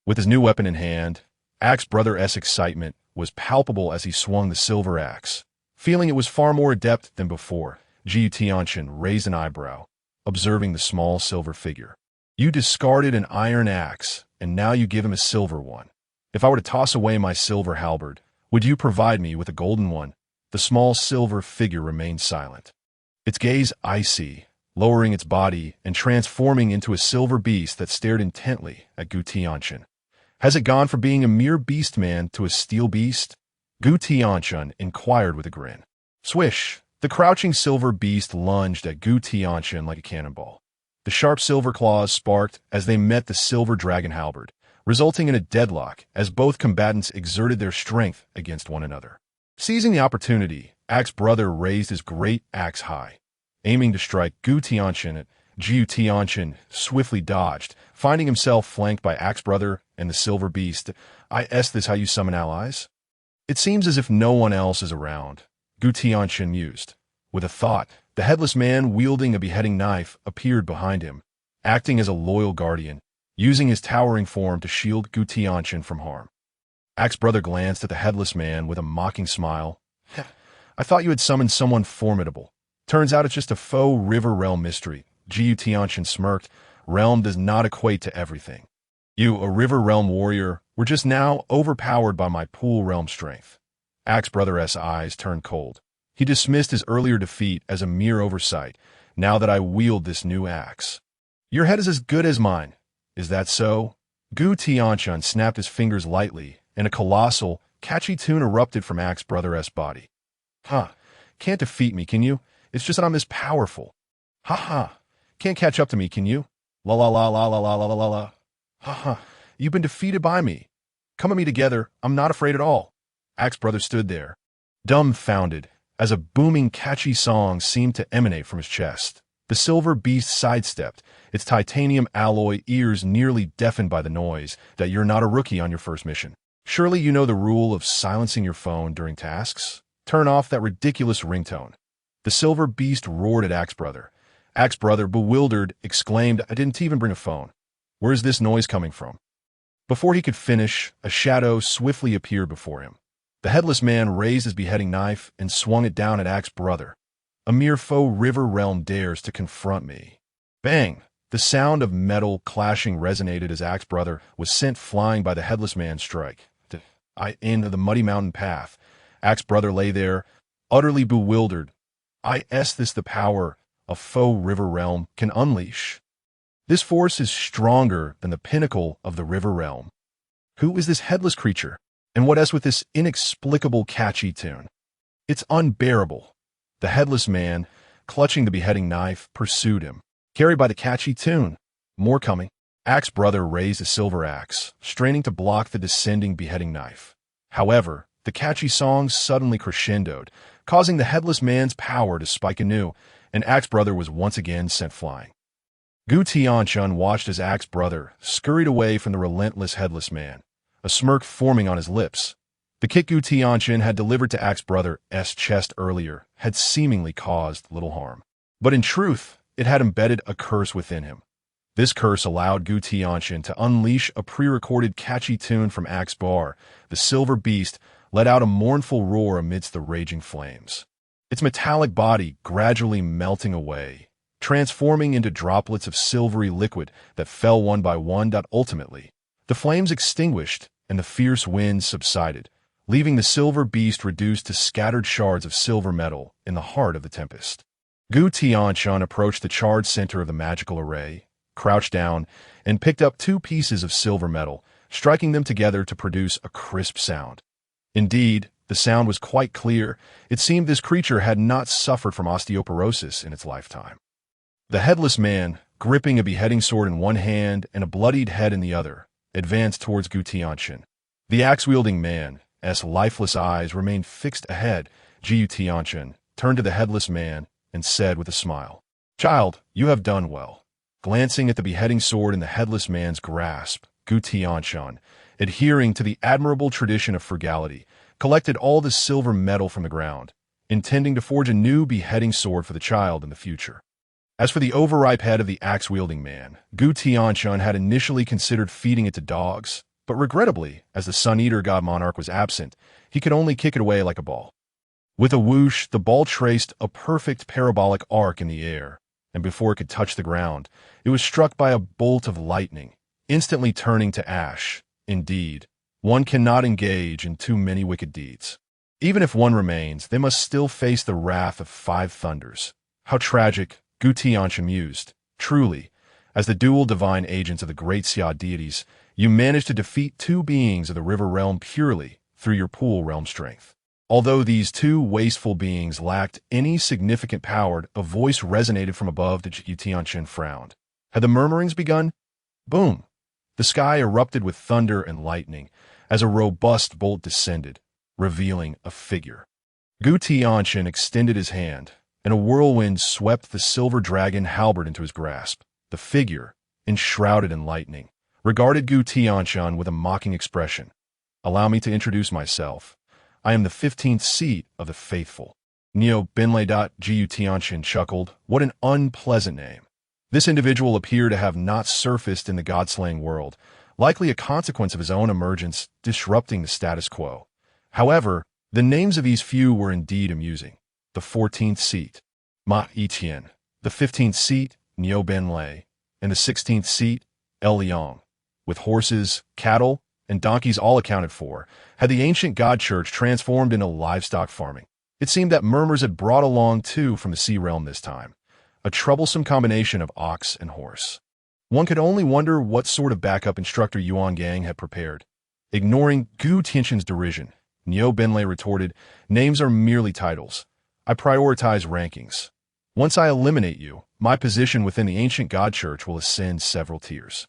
With his new weapon in hand, Axe Brother's excitement was palpable as he swung the silver axe. Feeling it was far more adept than before, Gu Tianchen raised an eyebrow, observing the small silver figure. You discarded an iron axe, and now you give him a silver one. If I were to toss away my silver halberd, would you provide me with a golden one? The small silver figure remained silent. Its gaze icy, lowering its body and transforming into a silver beast that stared intently at Gu Tianchen. Has it gone from being a mere beast man to a steel beast? Gu Tianchen inquired with a grin. Swish! The crouching silver beast lunged at Gu Tianchen like a cannonball. The sharp silver claws sparked as they met the silver dragon halberd, resulting in a deadlock as both combatants exerted their strength against one another. Seizing the opportunity, Axe Brother raised his great axe high, aiming to strike Gu Tianchen. Gu Tianchen swiftly dodged, finding himself flanked by Axe Brother and the silver beast. Is this how you summon allies? It seems as if no one else is around, Gu Tianchen mused. With a thought, the headless man wielding a beheading knife appeared behind him, acting as a loyal guardian, using his towering form to shield Gu Tianchen from harm. Axe Brother glanced at the headless man with a mocking smile. I thought you had summoned someone formidable. Turns out it's just a faux river realm mystery. Gu Tianchen smirked. Realm does not equate to everything. You, a river realm warrior, were just now overpowered by my pool realm strength. Axe Brother's eyes turned cold. He dismissed his earlier defeat as a mere oversight, now that I wield this new axe. Your head is as good as mine. Is that so? Gu Tianchen snapped his fingers lightly, and a colossal, catchy tune erupted from Axe Brother's body. Can't defeat me, can you? It's just that I'm this powerful. Can't catch up to me, can you? La la la la la la la la la. You've been defeated by me. Come at me together, I'm not afraid at all. Axe Brother stood there, dumbfounded, as a booming, catchy song seemed to emanate from his chest. The silver beast sidestepped, its titanium alloy ears nearly deafened by the noise. That you're not a rookie on your first mission. Surely you know the rule of silencing your phone during tasks? Turn off that ridiculous ringtone. The silver beast roared at Axe Brother. Axe Brother, bewildered, exclaimed, I didn't even bring a phone. Where is this noise coming from? Before he could finish, a shadow swiftly appeared before him. The headless man raised his beheading knife and swung it down at Axe Brother. A mere faux river realm dares to confront me. Bang! The sound of metal clashing resonated as Axe Brother was sent flying by the headless man's strike. Into the muddy mountain path. Axe Brother lay there, utterly bewildered. Is this the power a faux river realm can unleash? This force is stronger than the pinnacle of the river realm. Who is this headless creature? And what is with this inexplicable catchy tune? It's unbearable. The headless man, clutching the beheading knife, pursued him, carried by the catchy tune. More coming. Axe Brother raised a silver axe, straining to block the descending beheading knife. However, the catchy song suddenly crescendoed, causing the headless man's power to spike anew, and Axe Brother was once again sent flying. Gu Tianchen watched as Axe Brother scurried away from the relentless headless man, a smirk forming on his lips. The kick Gu Tianchen had delivered to Axe Brother's chest earlier had seemingly caused little harm. But in truth, it had embedded a curse within him. This curse allowed Gu Tianchen to unleash a pre-recorded catchy tune from Axe Bar. The silver beast let out a mournful roar amidst the raging flames, its metallic body gradually melting away, transforming into droplets of silvery liquid that fell one by one. Ultimately, the flames extinguished and the fierce winds subsided, leaving the silver beast reduced to scattered shards of silver metal in the heart of the tempest. Gu Tianchen approached the charred center of the magical array, crouched down, and picked up 2 pieces of silver metal, striking them together to produce a crisp sound. Indeed, the sound was quite clear. It seemed this creature had not suffered from osteoporosis in its lifetime. The headless man, gripping a beheading sword in one hand and a bloodied head in the other, advanced towards Gu Tianchen. The axe-wielding man's lifeless eyes remained fixed ahead. Gu Tianchen turned to the headless man and said with a smile, Child, you have done well. Glancing at the beheading sword in the headless man's grasp, Gu Tianchen, adhering to the admirable tradition of frugality, collected all the silver metal from the ground, intending to forge a new beheading sword for the child in the future. As for the overripe head of the axe-wielding man, Gu Tianchen had initially considered feeding it to dogs, But regrettably, as the Sun Eater God Monarch was absent, he could only kick it away like a ball. With a whoosh, the ball traced a perfect parabolic arc in the air, and before it could touch the ground, it was struck by a bolt of lightning, instantly turning to ash. Indeed, one cannot engage in too many wicked deeds. Even if one remains, they must still face the wrath of 5 thunders. How tragic, Gu Tianchen mused. Truly, as the dual divine agents of the great Xia deities, you managed to defeat 2 beings of the river realm purely through your pool realm strength. Although these 2 wasteful beings lacked any significant power, a voice resonated from above that Gu Tianchen frowned. Had the murmurings begun? Boom! The sky erupted with thunder and lightning as a robust bolt descended, revealing a figure. Gu Tianchen extended his hand, and a whirlwind swept the silver dragon halberd into his grasp. The figure, enshrouded in lightning, regarded Gu Tianchen with a mocking expression. Allow me to introduce myself. I am the 15th seat of the faithful. Neo Benlei. Gu Tianchen chuckled. What an unpleasant name. This individual appeared to have not surfaced in the god-slaying world, likely a consequence of his own emergence disrupting the status quo. However, the names of these few were indeed amusing. The 14th seat, Ma Yiqian. The 15th seat, Neo Benlei. And the 16th seat, El Liang. With horses, cattle, and donkeys all accounted for, had the ancient god church transformed into livestock farming. It seemed that murmurs had brought along 2 from the sea realm this time, a troublesome combination of ox and horse. One could only wonder what sort of backup instructor Yuan Gang had prepared. Ignoring Gu Tianchen's derision, Neo Benlei retorted, names are merely titles. I prioritize rankings. Once I eliminate you, my position within the ancient god church will ascend several tiers.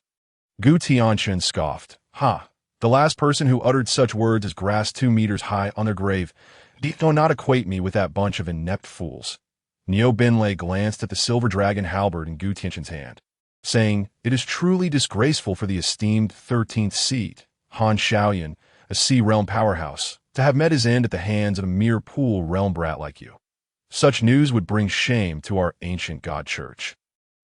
Gu Tianchen scoffed. Ha! The last person who uttered such words as grass 2 meters high on their grave. Do not equate me with that bunch of inept fools. Neo Benlei glanced at the silver dragon halberd in Gu Tianchen's hand, saying, it is truly disgraceful for the esteemed 13th seat, Han Xiaoyan, a sea realm powerhouse, to have met his end at the hands of a mere pool realm brat like you. Such news would bring shame to our ancient god church.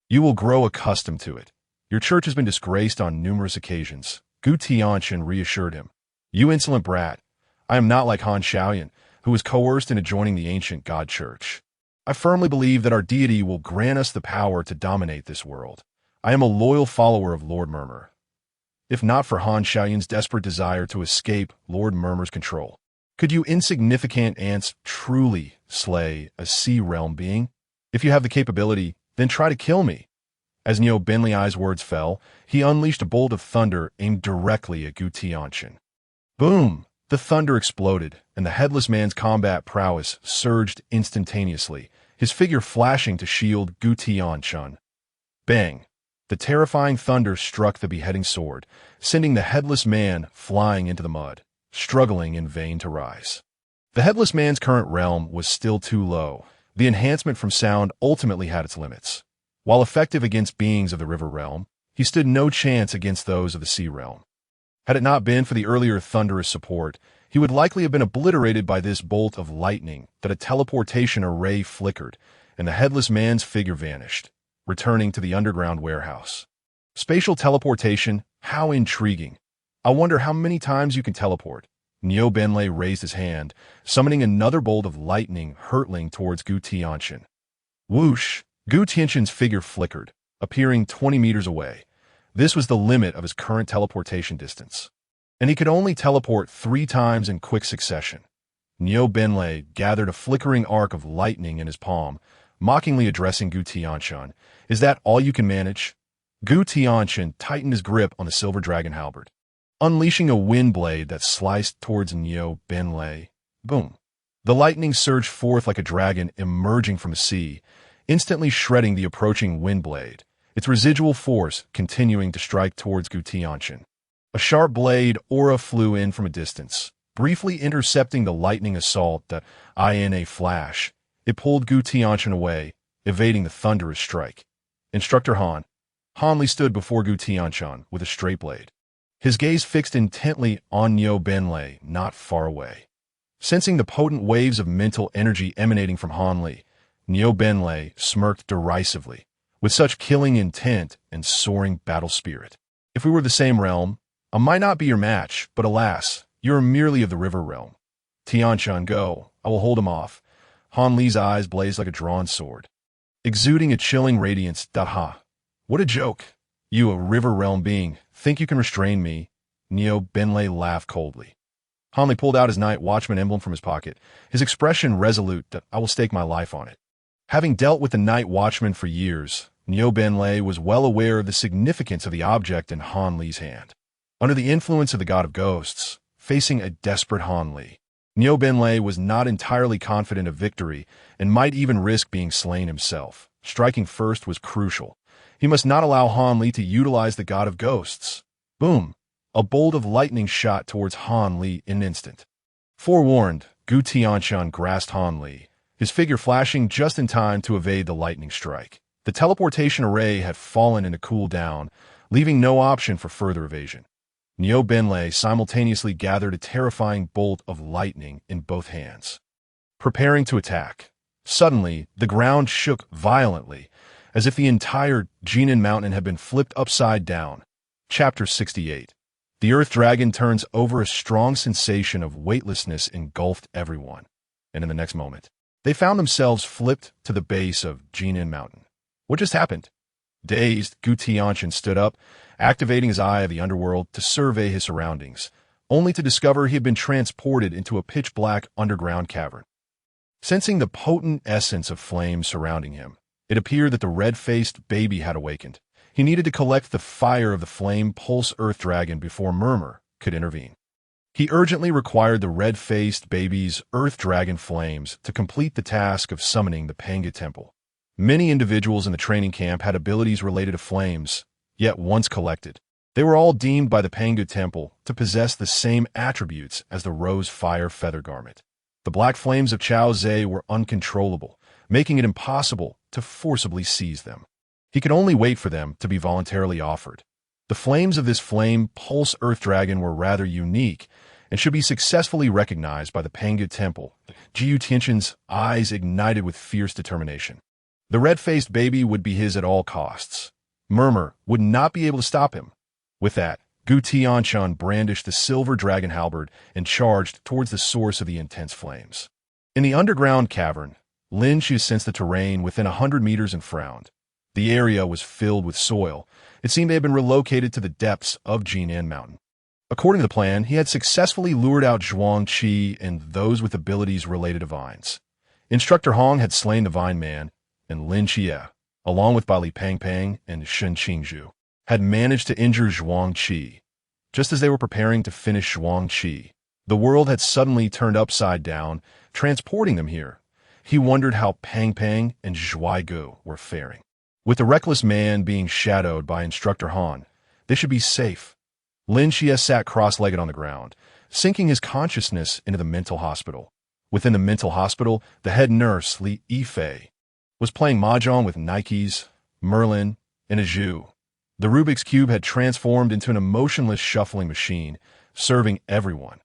You will grow accustomed to it. Your church has been disgraced on numerous occasions. Gu Tianchen reassured him. You insolent brat, I am not like Han Xiaoyan, who was coerced into joining the ancient god church. I firmly believe that our deity will grant us the power to dominate this world. I am a loyal follower of Lord Murmur. If not for Han Xiaoyan's desperate desire to escape Lord Murmur's control, could you insignificant ants truly slay a sea realm being? If you have the capability, then try to kill me. As Neo Benlei's words fell, he unleashed a bolt of thunder aimed directly at Gu Tianchen. Boom! The thunder exploded, and the headless man's combat prowess surged instantaneously, his figure flashing to shield Gu Tianchen. Bang! The terrifying thunder struck the beheading sword, sending the headless man flying into the mud, struggling in vain to rise. The headless man's current realm was still too low. The enhancement from sound ultimately had its limits. While effective against beings of the river realm, he stood no chance against those of the sea realm. Had it not been for the earlier thunderous support, he would likely have been obliterated by this bolt of lightning that a teleportation array flickered, and the headless man's figure vanished, returning to the underground warehouse. Spatial teleportation, how intriguing. I wonder how many times you can teleport. Neo Benlei raised his hand, summoning another bolt of lightning hurtling towards Gu Tianchen. Whoosh! Gu Tianchen's figure flickered, appearing 20 meters away. This was the limit of his current teleportation distance, and he could only teleport 3 times in quick succession. Neo Benlei gathered a flickering arc of lightning in his palm, mockingly addressing Gu Tianchen. Is that all you can manage? Gu Tianchen tightened his grip on the silver dragon halberd, unleashing a wind blade that sliced towards Neo Benlei. Boom! The lightning surged forth like a dragon emerging from the sea, instantly shredding the approaching wind blade, its residual force continuing to strike towards Gu Tianchen. A sharp blade aura flew in from a distance, briefly intercepting the lightning assault that, in a flash, it pulled Gu Tianchen away, evading the thunderous strike. Instructor Han. Hanli stood before Gu Tianchen with a straight blade, his gaze fixed intently on Neo Benlei not far away. Sensing the potent waves of mental energy emanating from Hanli, Neo Benlei smirked derisively. With such killing intent and soaring battle spirit, if we were the same realm, I might not be your match, but alas, you are merely of the river realm. Tianchen, go. I will hold him off. Han Li's eyes blazed like a drawn sword, exuding a chilling radiance. Ha! What a joke. You, a river realm being, think you can restrain me? Neo Benlei laughed coldly. Han Li pulled out his night watchman emblem from his pocket, his expression resolute that I will stake my life on it. Having dealt with the night watchman for years, Neo Benlei was well aware of the significance of the object in Han Li's hand. Under the influence of the god of ghosts, facing a desperate Han Li, Neo Benlei was not entirely confident of victory and might even risk being slain himself. Striking first was crucial. He must not allow Han Li to utilize the god of ghosts. Boom! A bolt of lightning shot towards Han Li in an instant. Forewarned, Gu Tianchen grasped Han Li, his figure flashing just in time to evade the lightning strike. The teleportation array had fallen into cooldown, leaving no option for further evasion. Neo Benlei simultaneously gathered a terrifying bolt of lightning in both hands, preparing to attack. Suddenly, the ground shook violently, as if the entire Jinan mountain had been flipped upside down. Chapter 68. The Earth Dragon turns over. A strong sensation of weightlessness engulfed everyone, and in the next moment, they found themselves flipped to the base of Jinan mountain. What just happened? Dazed, Gu Tianchen stood up, activating his eye of the underworld to survey his surroundings, only to discover he had been transported into a pitch-black underground cavern. Sensing the potent essence of flame surrounding him, it appeared that the red-faced baby had awakened. He needed to collect the fire of the flame pulse Earth Dragon before Murmur could intervene. He urgently required the red-faced baby's Earth Dragon flames to complete the task of summoning the Pangu Temple. Many individuals in the training camp had abilities related to flames, yet once collected, they were all deemed by the Pangu Temple to possess the same attributes as the Rose Fire Feather Garment. The black flames of Chao Zhe were uncontrollable, making it impossible to forcibly seize them. He could only wait for them to be voluntarily offered. The flames of this flame pulse Earth Dragon were rather unique and should be successfully recognized by the Pangu Temple. Gu Tianchen's eyes ignited with fierce determination. The red-faced baby would be his at all costs. Murmur would not be able to stop him. With that, Gu Tianchen brandished the silver dragon halberd and charged towards the source of the intense flames. In the underground cavern, Lin Qiye sensed the terrain within 100 meters and frowned. The area was filled with soil. It seemed they had been relocated to the depths of Jinan Mountain. According to the plan, he had successfully lured out Zhuang Qi and those with abilities related to vines. Instructor Hong had slain the Vine Man, and Lin Qiye, along with Bali Pang Pang and Shen Qingzhu, had managed to injure Zhuang Qi. Just as they were preparing to finish Zhuang Qi, the world had suddenly turned upside down, transporting them here. He wondered how Pang Pang and Zhuaigu were faring. With the reckless man being shadowed by Instructor Han, they should be safe. Lin Qiye sat cross-legged on the ground, sinking his consciousness into the mental hospital. Within the mental hospital, the head nurse, Lin Qiye, was playing mahjong with Nikes, Merlin, and a Zhu. The Rubik's Cube had transformed into an emotionless shuffling machine, serving everyone.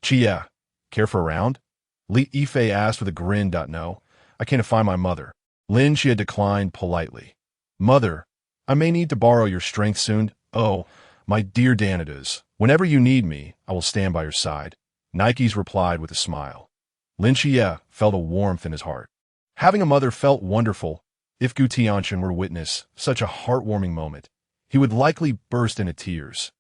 Qiye, care for a round? Lin Qiye asked with a grin. No, I can't find my mother. Lin Qiye declined politely. Mother, I may need to borrow your strength soon. Oh, my dear Danidas, whenever you need me, I will stand by your side. Nikes replied with a smile. Lin Qiye felt a warmth in his heart. Having a mother felt wonderful. If Gu Tianchen were to witness such a heartwarming moment, he would likely burst into tears.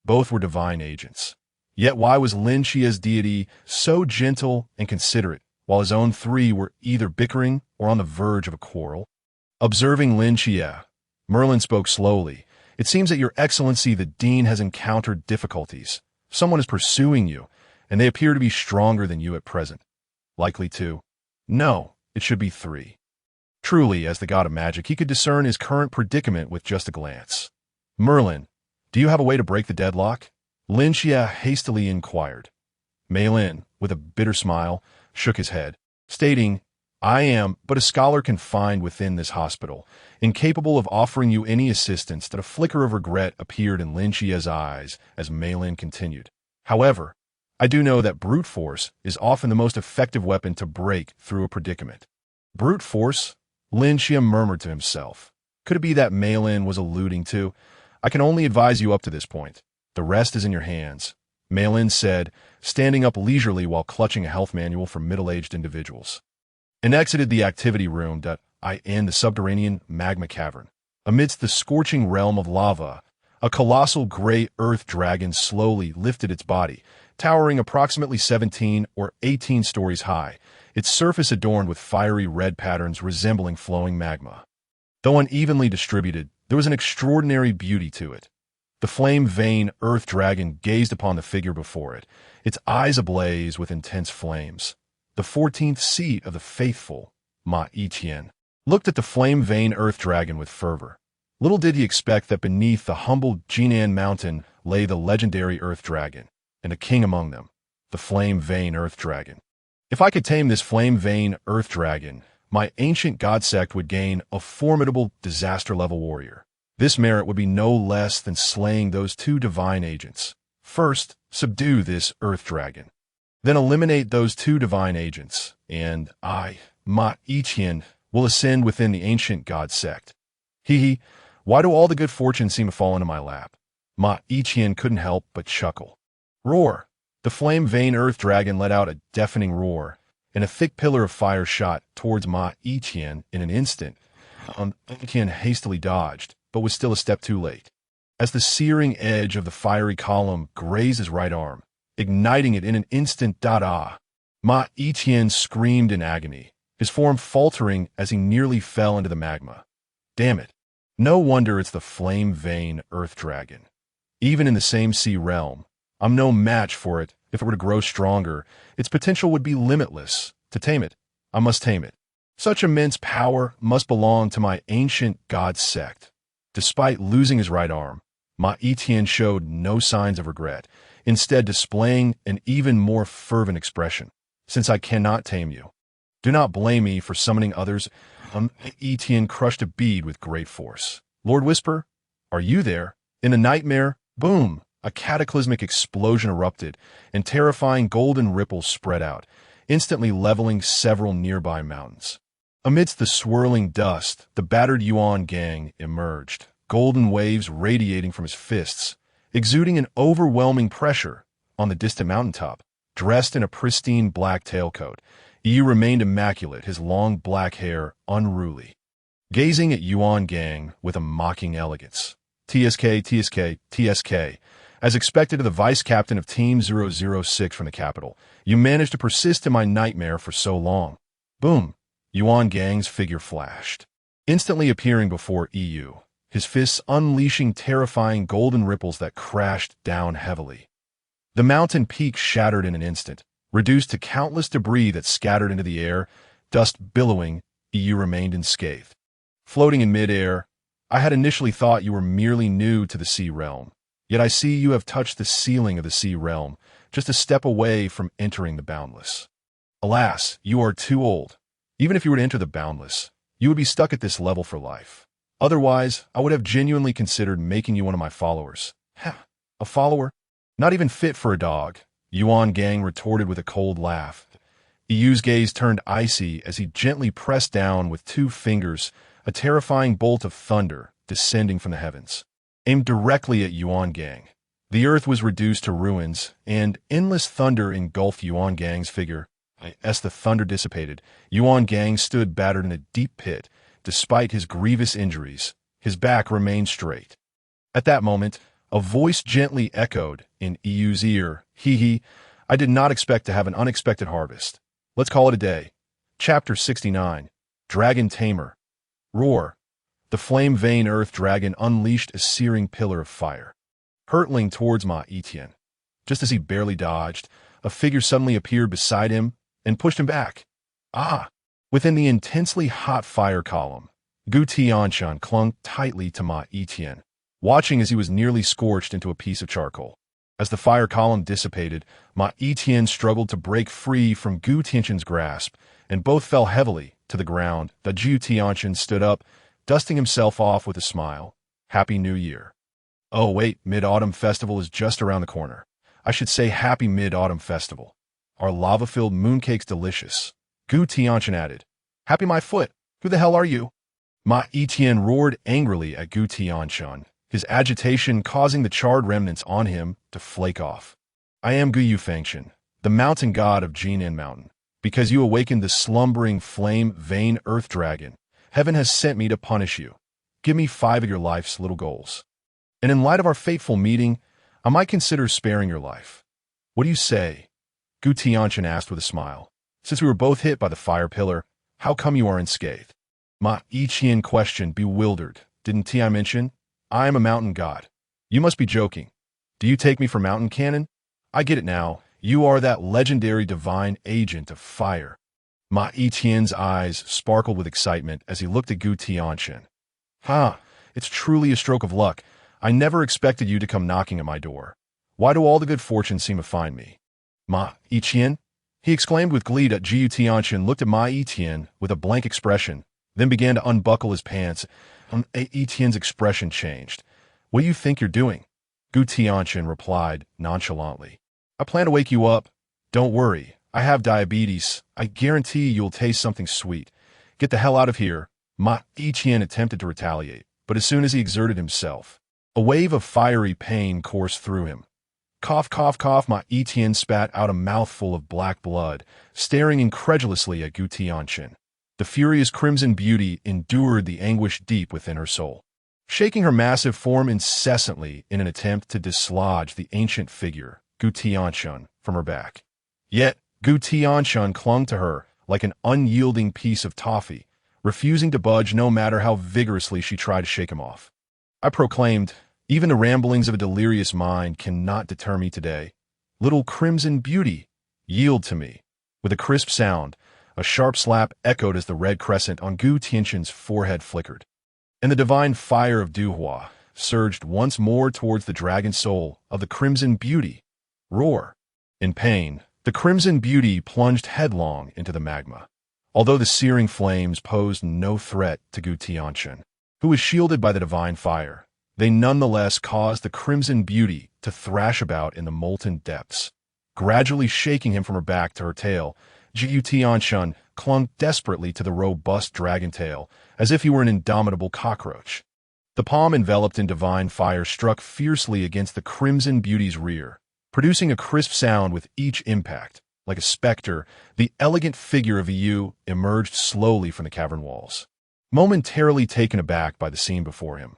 Both were divine agents. Yet why was Lin Qiye's deity so gentle and considerate, while his own three were either bickering or on the verge of a quarrel? Observing Lin Qiye, Merlin spoke slowly. It seems that your excellency the dean has encountered difficulties. Someone is pursuing you, and they appear to be stronger than you at present. Likely two? No, it should be three. Truly, as the god of magic, he could discern his current predicament with just a glance. Merlin, do you have a way to break the deadlock? Lin Qiye hastily inquired. Mei Lin, with a bitter smile, shook his head, stating, I am but a scholar confined within this hospital, incapable of offering you any assistance. That a flicker of regret appeared in Lin Qiye's eyes as Mei Lin continued. However, I do know that brute force is often the most effective weapon to break through a predicament. Brute force? Lin Qiye murmured to himself. Could it be that Mei Lin was alluding to? I can only advise you up to this point. The rest is in your hands, Ma Lin said, standing up leisurely while clutching a health manual for middle-aged individuals. And exited the activity room in the subterranean magma cavern. Amidst the scorching realm of lava, a colossal gray earth dragon slowly lifted its body, towering approximately 17 or 18 stories high, its surface adorned with fiery red patterns resembling flowing magma. Though unevenly distributed, there was an extraordinary beauty to it. The flame-vein earth dragon gazed upon the figure before it, its eyes ablaze with intense flames. The 14th seat of the faithful, Ma Qiye, looked at the flame-vein earth dragon with fervor. Little did he expect that beneath the humble Jinan mountain lay the legendary earth dragon, and a king among them, the flame-vein earth dragon. If I could tame this flame-vein earth dragon, my ancient god sect would gain a formidable disaster-level warrior. This merit would be no less than slaying those two divine agents. First, subdue this earth dragon. Then eliminate those two divine agents, and I, Ma Qiye, will ascend within the ancient god sect. Hee, why do all the good fortune seem to fall into my lap? Ma Qiye couldn't help but chuckle. Roar! The flame-vein earth dragon let out a deafening roar, and a thick pillar of fire shot towards Ma Qiye in an instant. Qiye hastily dodged, but was still a step too late. As the searing edge of the fiery column grazed his right arm, igniting it in an instant, Ma Qiye screamed in agony, his form faltering as he nearly fell into the magma. Damn it. No wonder it's the flame-vein earth dragon. Even in the same sea realm, I'm no match for it. If it were to grow stronger, its potential would be limitless. To tame it, I must tame it. Such immense power must belong to my ancient god sect. Despite losing his right arm, Ma Qiye showed no signs of regret, instead displaying an even more fervent expression. Since I cannot tame you, do not blame me for summoning others. Qiye crushed a bead with great force. Lord Whisper, are you there? In a nightmare, boom! A cataclysmic explosion erupted, and terrifying golden ripples spread out, instantly leveling several nearby mountains. Amidst the swirling dust, the battered Yuan gang emerged, golden waves radiating from his fists, exuding an overwhelming pressure. On the distant mountaintop, dressed in a pristine black tailcoat, Yu remained immaculate, his long black hair unruly, gazing at Yuan gang with a mocking elegance. TSK, TSK, TSK. As expected of the vice-captain of Team 006 from the capital, you managed to persist in my nightmare for so long. Boom! Yuan gang's figure flashed, instantly appearing before EU, his fists unleashing terrifying golden ripples that crashed down heavily. The mountain peak shattered in an instant, reduced to countless debris that scattered into the air, dust billowing. EU remained unscathed. Floating in mid-air, I had initially thought you were merely new to the sea realm. Yet I see you have touched the ceiling of the sea realm, just a step away from entering the boundless. Alas, you are too old. Even if you were to enter the boundless, you would be stuck at this level for life. Otherwise, I would have genuinely considered making you one of my followers. A follower? Not even fit for a dog, Yuan gang retorted with a cold laugh. EU's gaze turned icy as he gently pressed down with 2 fingers, a terrifying bolt of thunder descending from the heavens, aimed directly at Yuan gang. The earth was reduced to ruins, and endless thunder engulfed Yuan gang's figure. As the thunder dissipated, Yuan gang stood battered in a deep pit. Despite his grievous injuries, his back remained straight. At that moment, a voice gently echoed in EU's ear, Hee, I did not expect to have an unexpected harvest. Let's call it a day. Chapter 69, Dragon Tamer. Roar. The flame-vein earth dragon unleashed a searing pillar of fire, hurtling towards Ma Qiye. Just as he barely dodged, a figure suddenly appeared beside him and pushed him back. Within the intensely hot fire column, Gu Tianchen clung tightly to Ma Qiye, watching as he was nearly scorched into a piece of charcoal. As the fire column dissipated, Ma Qiye struggled to break free from Gu Tianchen's grasp, and both fell heavily to the ground. The Gu Tianchen stood up, dusting himself off with a smile. Happy New Year. Oh wait, Mid-Autumn Festival is just around the corner. I should say Happy Mid-Autumn Festival. Our lava-filled mooncake's delicious. Gu Tianchen added. Happy my foot. Who the hell are you? Ma Qiye roared angrily at Gu Tianchen, his agitation causing the charred remnants on him to flake off. I am Gu Tianchen, the mountain god of Jinan Mountain. Because you awakened the slumbering flame-vein earth dragon, heaven has sent me to punish you. Give me 5 of your life's little goals. And in light of our fateful meeting, I might consider sparing your life. What do you say? Gu Tianchen asked with a smile. Since we were both hit by the fire pillar, how come you are unscathed? Ma Yiqian questioned, bewildered. Didn't Ti mention? I am a mountain god. You must be joking. Do you take me for mountain cannon? I get it now. You are that legendary divine agent of fire. Ma Yiqian's eyes sparkled with excitement as he looked at Gu Tianchen. It's truly a stroke of luck. I never expected you to come knocking at my door. Why do all the good fortune seem to find me? Ma Yiqian? He exclaimed with glee. Gu Tianchen looked at Ma Yiqian with a blank expression, then began to unbuckle his pants. Yiqian's expression changed. What do you think you're doing? Gu Tianchen replied nonchalantly. I plan to wake you up. Don't worry, I have diabetes. I guarantee you'll taste something sweet. Get the hell out of here. Ma Yiqian attempted to retaliate, but as soon as he exerted himself, a wave of fiery pain coursed through him. Cough, cough, cough. Ma Yiqian spat out a mouthful of black blood, staring incredulously at Gu Tianchen. The furious crimson beauty endured the anguish deep within her soul, shaking her massive form incessantly in an attempt to dislodge the ancient figure, Gu Tianchen, from her back. Yet, Gu Tianchen clung to her like an unyielding piece of toffee, refusing to budge no matter how vigorously she tried to shake him off. I proclaimed, even the ramblings of a delirious mind cannot deter me today. Little crimson beauty, yield to me. With a crisp sound, a sharp slap echoed as the red crescent on Gu Tianchen's forehead flickered, and the divine fire of Duhua surged once more towards the dragon soul of the crimson beauty. Roar. In pain, the crimson beauty plunged headlong into the magma. Although the searing flames posed no threat to Gu Tianchen, who was shielded by the divine fire, they nonetheless caused the crimson beauty to thrash about in the molten depths. Gradually shaking him from her back to her tail, Gu Tianchen clung desperately to the robust dragon tail, as if he were an indomitable cockroach. The palm enveloped in divine fire struck fiercely against the crimson beauty's rear, producing a crisp sound with each impact. Like a specter, the elegant figure of Yu emerged slowly from the cavern walls, momentarily taken aback by the scene before him.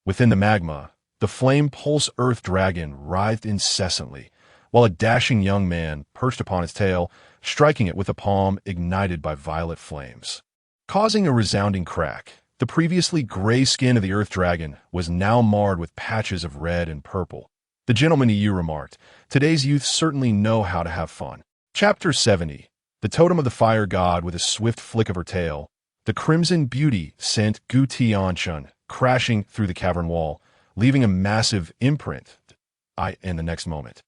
Within the magma, the flame pulse earth dragon writhed incessantly, while a dashing young man perched upon its tail, striking it with a palm ignited by violet flames. Causing a resounding crack, the previously gray skin of the earth dragon was now marred with patches of red and purple. The gentleman Yu remarked, today's youth certainly know how to have fun. Chapter 70. The totem of the fire god. With a swift flick of her tail, the crimson beauty sent Gu Tianchen crashing through the cavern wall, leaving a massive imprint in the next moment.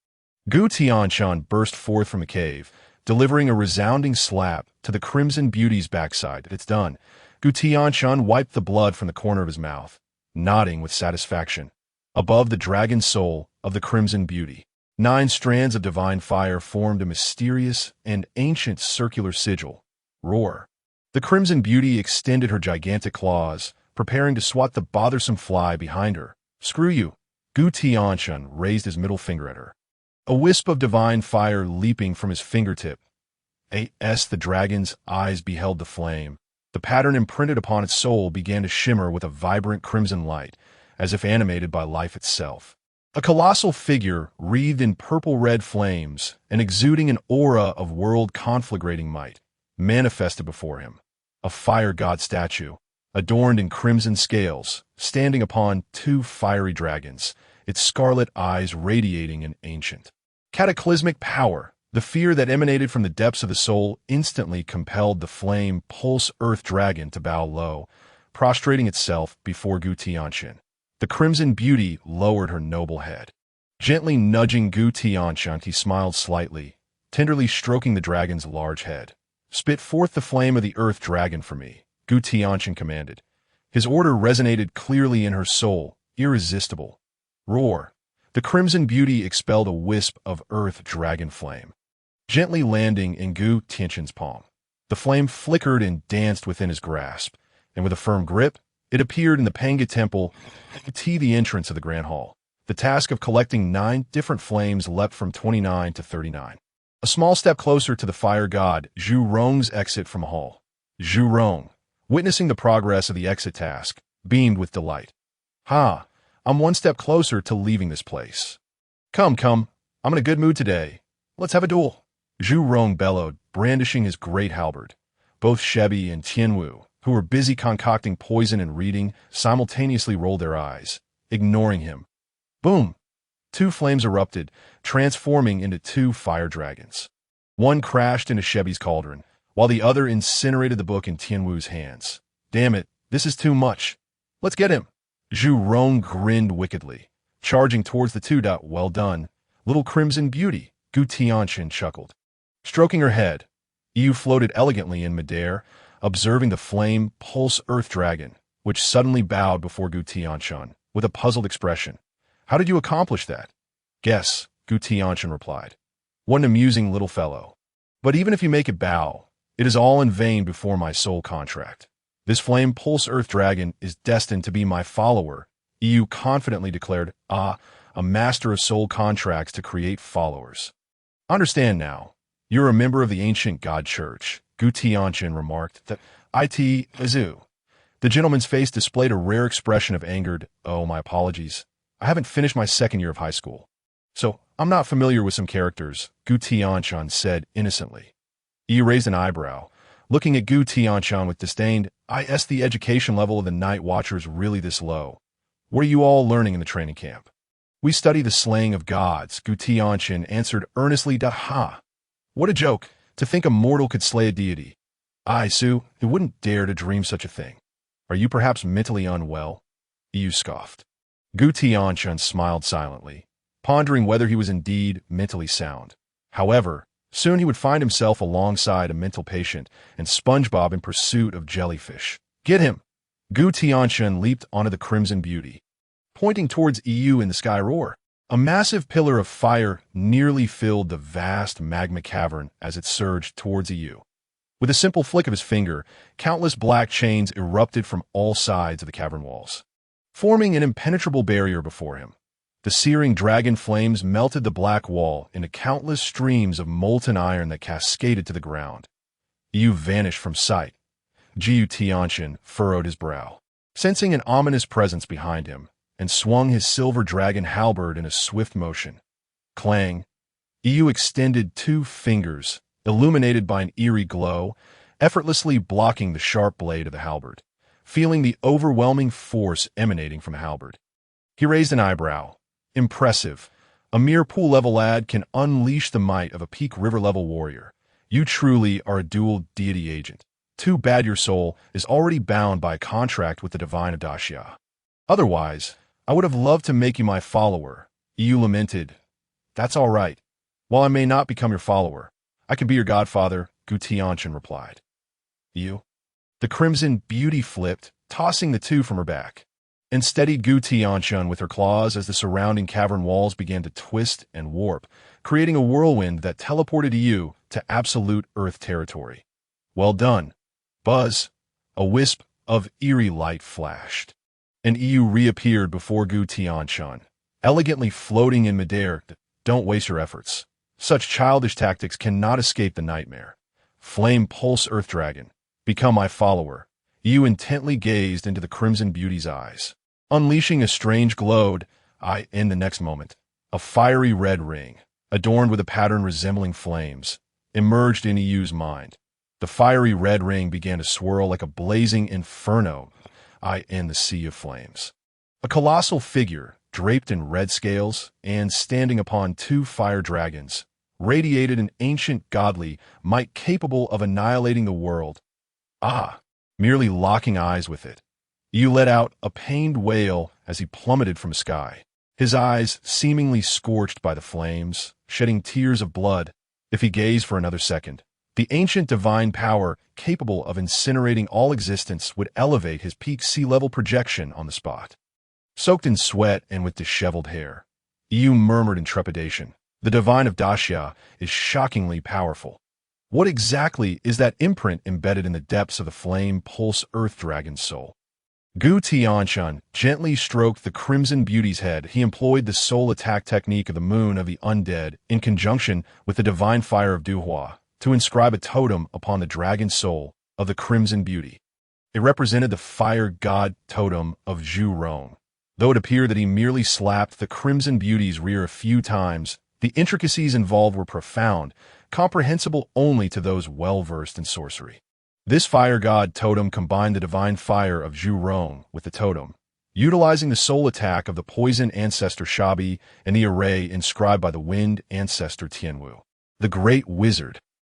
Gu Tianchen burst forth from the cave, delivering a resounding slap to the crimson beauty's backside. It's done. Gu Tianchen wiped the blood from the corner of his mouth, nodding with satisfaction. Above the dragon soul of the crimson beauty, 9 strands of divine fire formed a mysterious and ancient circular sigil. Roar. The crimson beauty extended her gigantic claws, preparing to swat the bothersome fly behind her. Screw you. Gu Tianchen raised his middle finger at her. A wisp of divine fire leaping from his fingertip. The dragon's eyes beheld the flame. The pattern imprinted upon its soul began to shimmer with a vibrant crimson light, as if animated by life itself. A colossal figure wreathed in purple-red flames and exuding an aura of world-conflagrating might manifested before him. A fire god statue, adorned in crimson scales, standing upon 2 fiery dragons, its scarlet eyes radiating an ancient, cataclysmic power. The fear that emanated from the depths of the soul instantly compelled the flame pulse earth dragon to bow low, prostrating itself before Gu Tianchen. The crimson beauty lowered her noble head. Gently nudging Gu Tianchen, he smiled slightly, tenderly stroking the dragon's large head. Spit forth the flame of the earth dragon for me, Gu Tianchen commanded. His order resonated clearly in her soul, irresistible. Roar. The crimson beauty expelled a wisp of earth dragon flame, gently landing in Gu Tianchen's palm. The flame flickered and danced within his grasp, and with a firm grip, It appeared in the Pangu Temple, the entrance of the Grand Hall. The task of collecting 9 different flames leapt from 29 to 39. A small step closer to the fire god, Zhu Rong's exit from hall. Zhu Rong, witnessing the progress of the exit task, beamed with delight. Ha! I'm one step closer to leaving this place. Come, I'm in a good mood today. Let's have a duel. Zhu Rong bellowed, brandishing his great halberd. Both Shebi and Tianwu, who were busy concocting poison and reading, simultaneously rolled their eyes, ignoring him. Boom! 2 flames erupted, transforming into 2 fire dragons. One crashed into Shebi's cauldron, while the other incinerated the book in Tianwu's hands. Damn it, this is too much. Let's get him. Zhu Rong grinned wickedly, charging towards the 2. Well done, little crimson beauty, Gu Tianchen chuckled. Stroking her head, Yu floated elegantly in midair, observing the flame pulse earth dragon, which suddenly bowed before Gu Tianchen with a puzzled expression. How did you accomplish that? Guess, Gu Tianchen replied. What an amusing little fellow. But even if you make it bow, it is all in vain before my soul contract. This flame pulse earth dragon is destined to be my follower, Yu confidently declared. A master of soul contracts to create followers. Understand now, you're a member of the ancient god church, Gu Tianchen remarked. That it Azu. The gentleman's face displayed a rare expression of angered. Oh, my apologies. I haven't finished my 2nd year of high school, so I'm not familiar with some characters, Gu Tianchen said innocently. Yu raised an eyebrow, looking at Gu Tianchen with disdain. The education level of the Night Watchers really this low? What are you all learning in the training camp? We study the slaying of gods, Gu Tianchen answered earnestly. Ha! What a joke, to think a mortal could slay a deity. Su, who wouldn't dare to dream such a thing. Are you perhaps mentally unwell? Yu scoffed. Gu Tianchen smiled silently, pondering whether he was indeed mentally sound. However, soon he would find himself alongside a mental patient and SpongeBob in pursuit of jellyfish. Get him! Gu Tianchen leaped onto the crimson beauty, pointing towards Yu in the sky roar. A massive pillar of fire nearly filled the vast magma cavern as it surged towards Yu. With a simple flick of his finger, countless black chains erupted from all sides of the cavern walls, forming an impenetrable barrier before him. The searing dragon flames melted the black wall into countless streams of molten iron that cascaded to the ground. Yu vanished from sight. Gu Tianchen furrowed his brow, sensing an ominous presence behind him, and swung his silver dragon halberd in a swift motion. Clang! Yu extended 2 fingers, illuminated by an eerie glow, effortlessly blocking the sharp blade of the halberd, feeling the overwhelming force emanating from the halberd. He raised an eyebrow. Impressive. A mere pool-level lad can unleash the might of a peak river-level warrior. You truly are a dual deity agent. Too bad your soul is already bound by a contract with the divine Adashia. Otherwise, I would have loved to make you my follower. Yu lamented. That's all right. While I may not become your follower, I can be your godfather, Gu Tianchen replied. Yu? The crimson beauty flipped, tossing the 2 from her back, and steadied Gu Tianchen with her claws as the surrounding cavern walls began to twist and warp, creating a whirlwind that teleported Yu to absolute Earth territory. Well done. Buzz! A wisp of eerie light flashed, and Yu reappeared before Gu Tianchen, elegantly floating in midair. Don't waste your efforts. Such childish tactics cannot escape the nightmare. Flame pulse Earth Dragon. Become my follower. Yu intently gazed into the crimson beauty's eyes, unleashing a strange glow. In the next moment, a fiery red ring, adorned with a pattern resembling flames, emerged in Yu's mind. The fiery red ring began to swirl like a blazing inferno in the sea of flames. A colossal figure, draped in red scales and standing upon 2 fire dragons, radiated an ancient godly might capable of annihilating the world. Merely locking eyes with it, Yu let out a pained wail as he plummeted from the sky, his eyes seemingly scorched by the flames, shedding tears of blood. If he gazed for another second, the ancient divine power capable of incinerating all existence would elevate his peak sea-level projection on the spot. Soaked in sweat and with disheveled hair, Yu murmured in trepidation, "The divine of Daxia is shockingly powerful. What exactly is that imprint embedded in the depths of the flame pulse earth dragon's soul?" Gu Tianchen gently stroked the Crimson Beauty's head. He employed the soul attack technique of the Moon of the Undead in conjunction with the divine fire of Duhua to inscribe a totem upon the dragon soul of the Crimson Beauty. It represented the fire god totem of Zhu Rong. Though it appeared that he merely slapped the Crimson Beauty's rear a few times, the intricacies involved were profound, comprehensible only to those well-versed in sorcery. This fire god totem combined the divine fire of Zhu Rong with the totem, utilizing the soul attack of the poison ancestor Shabi and the array inscribed by the wind ancestor Tianwu. The great wizard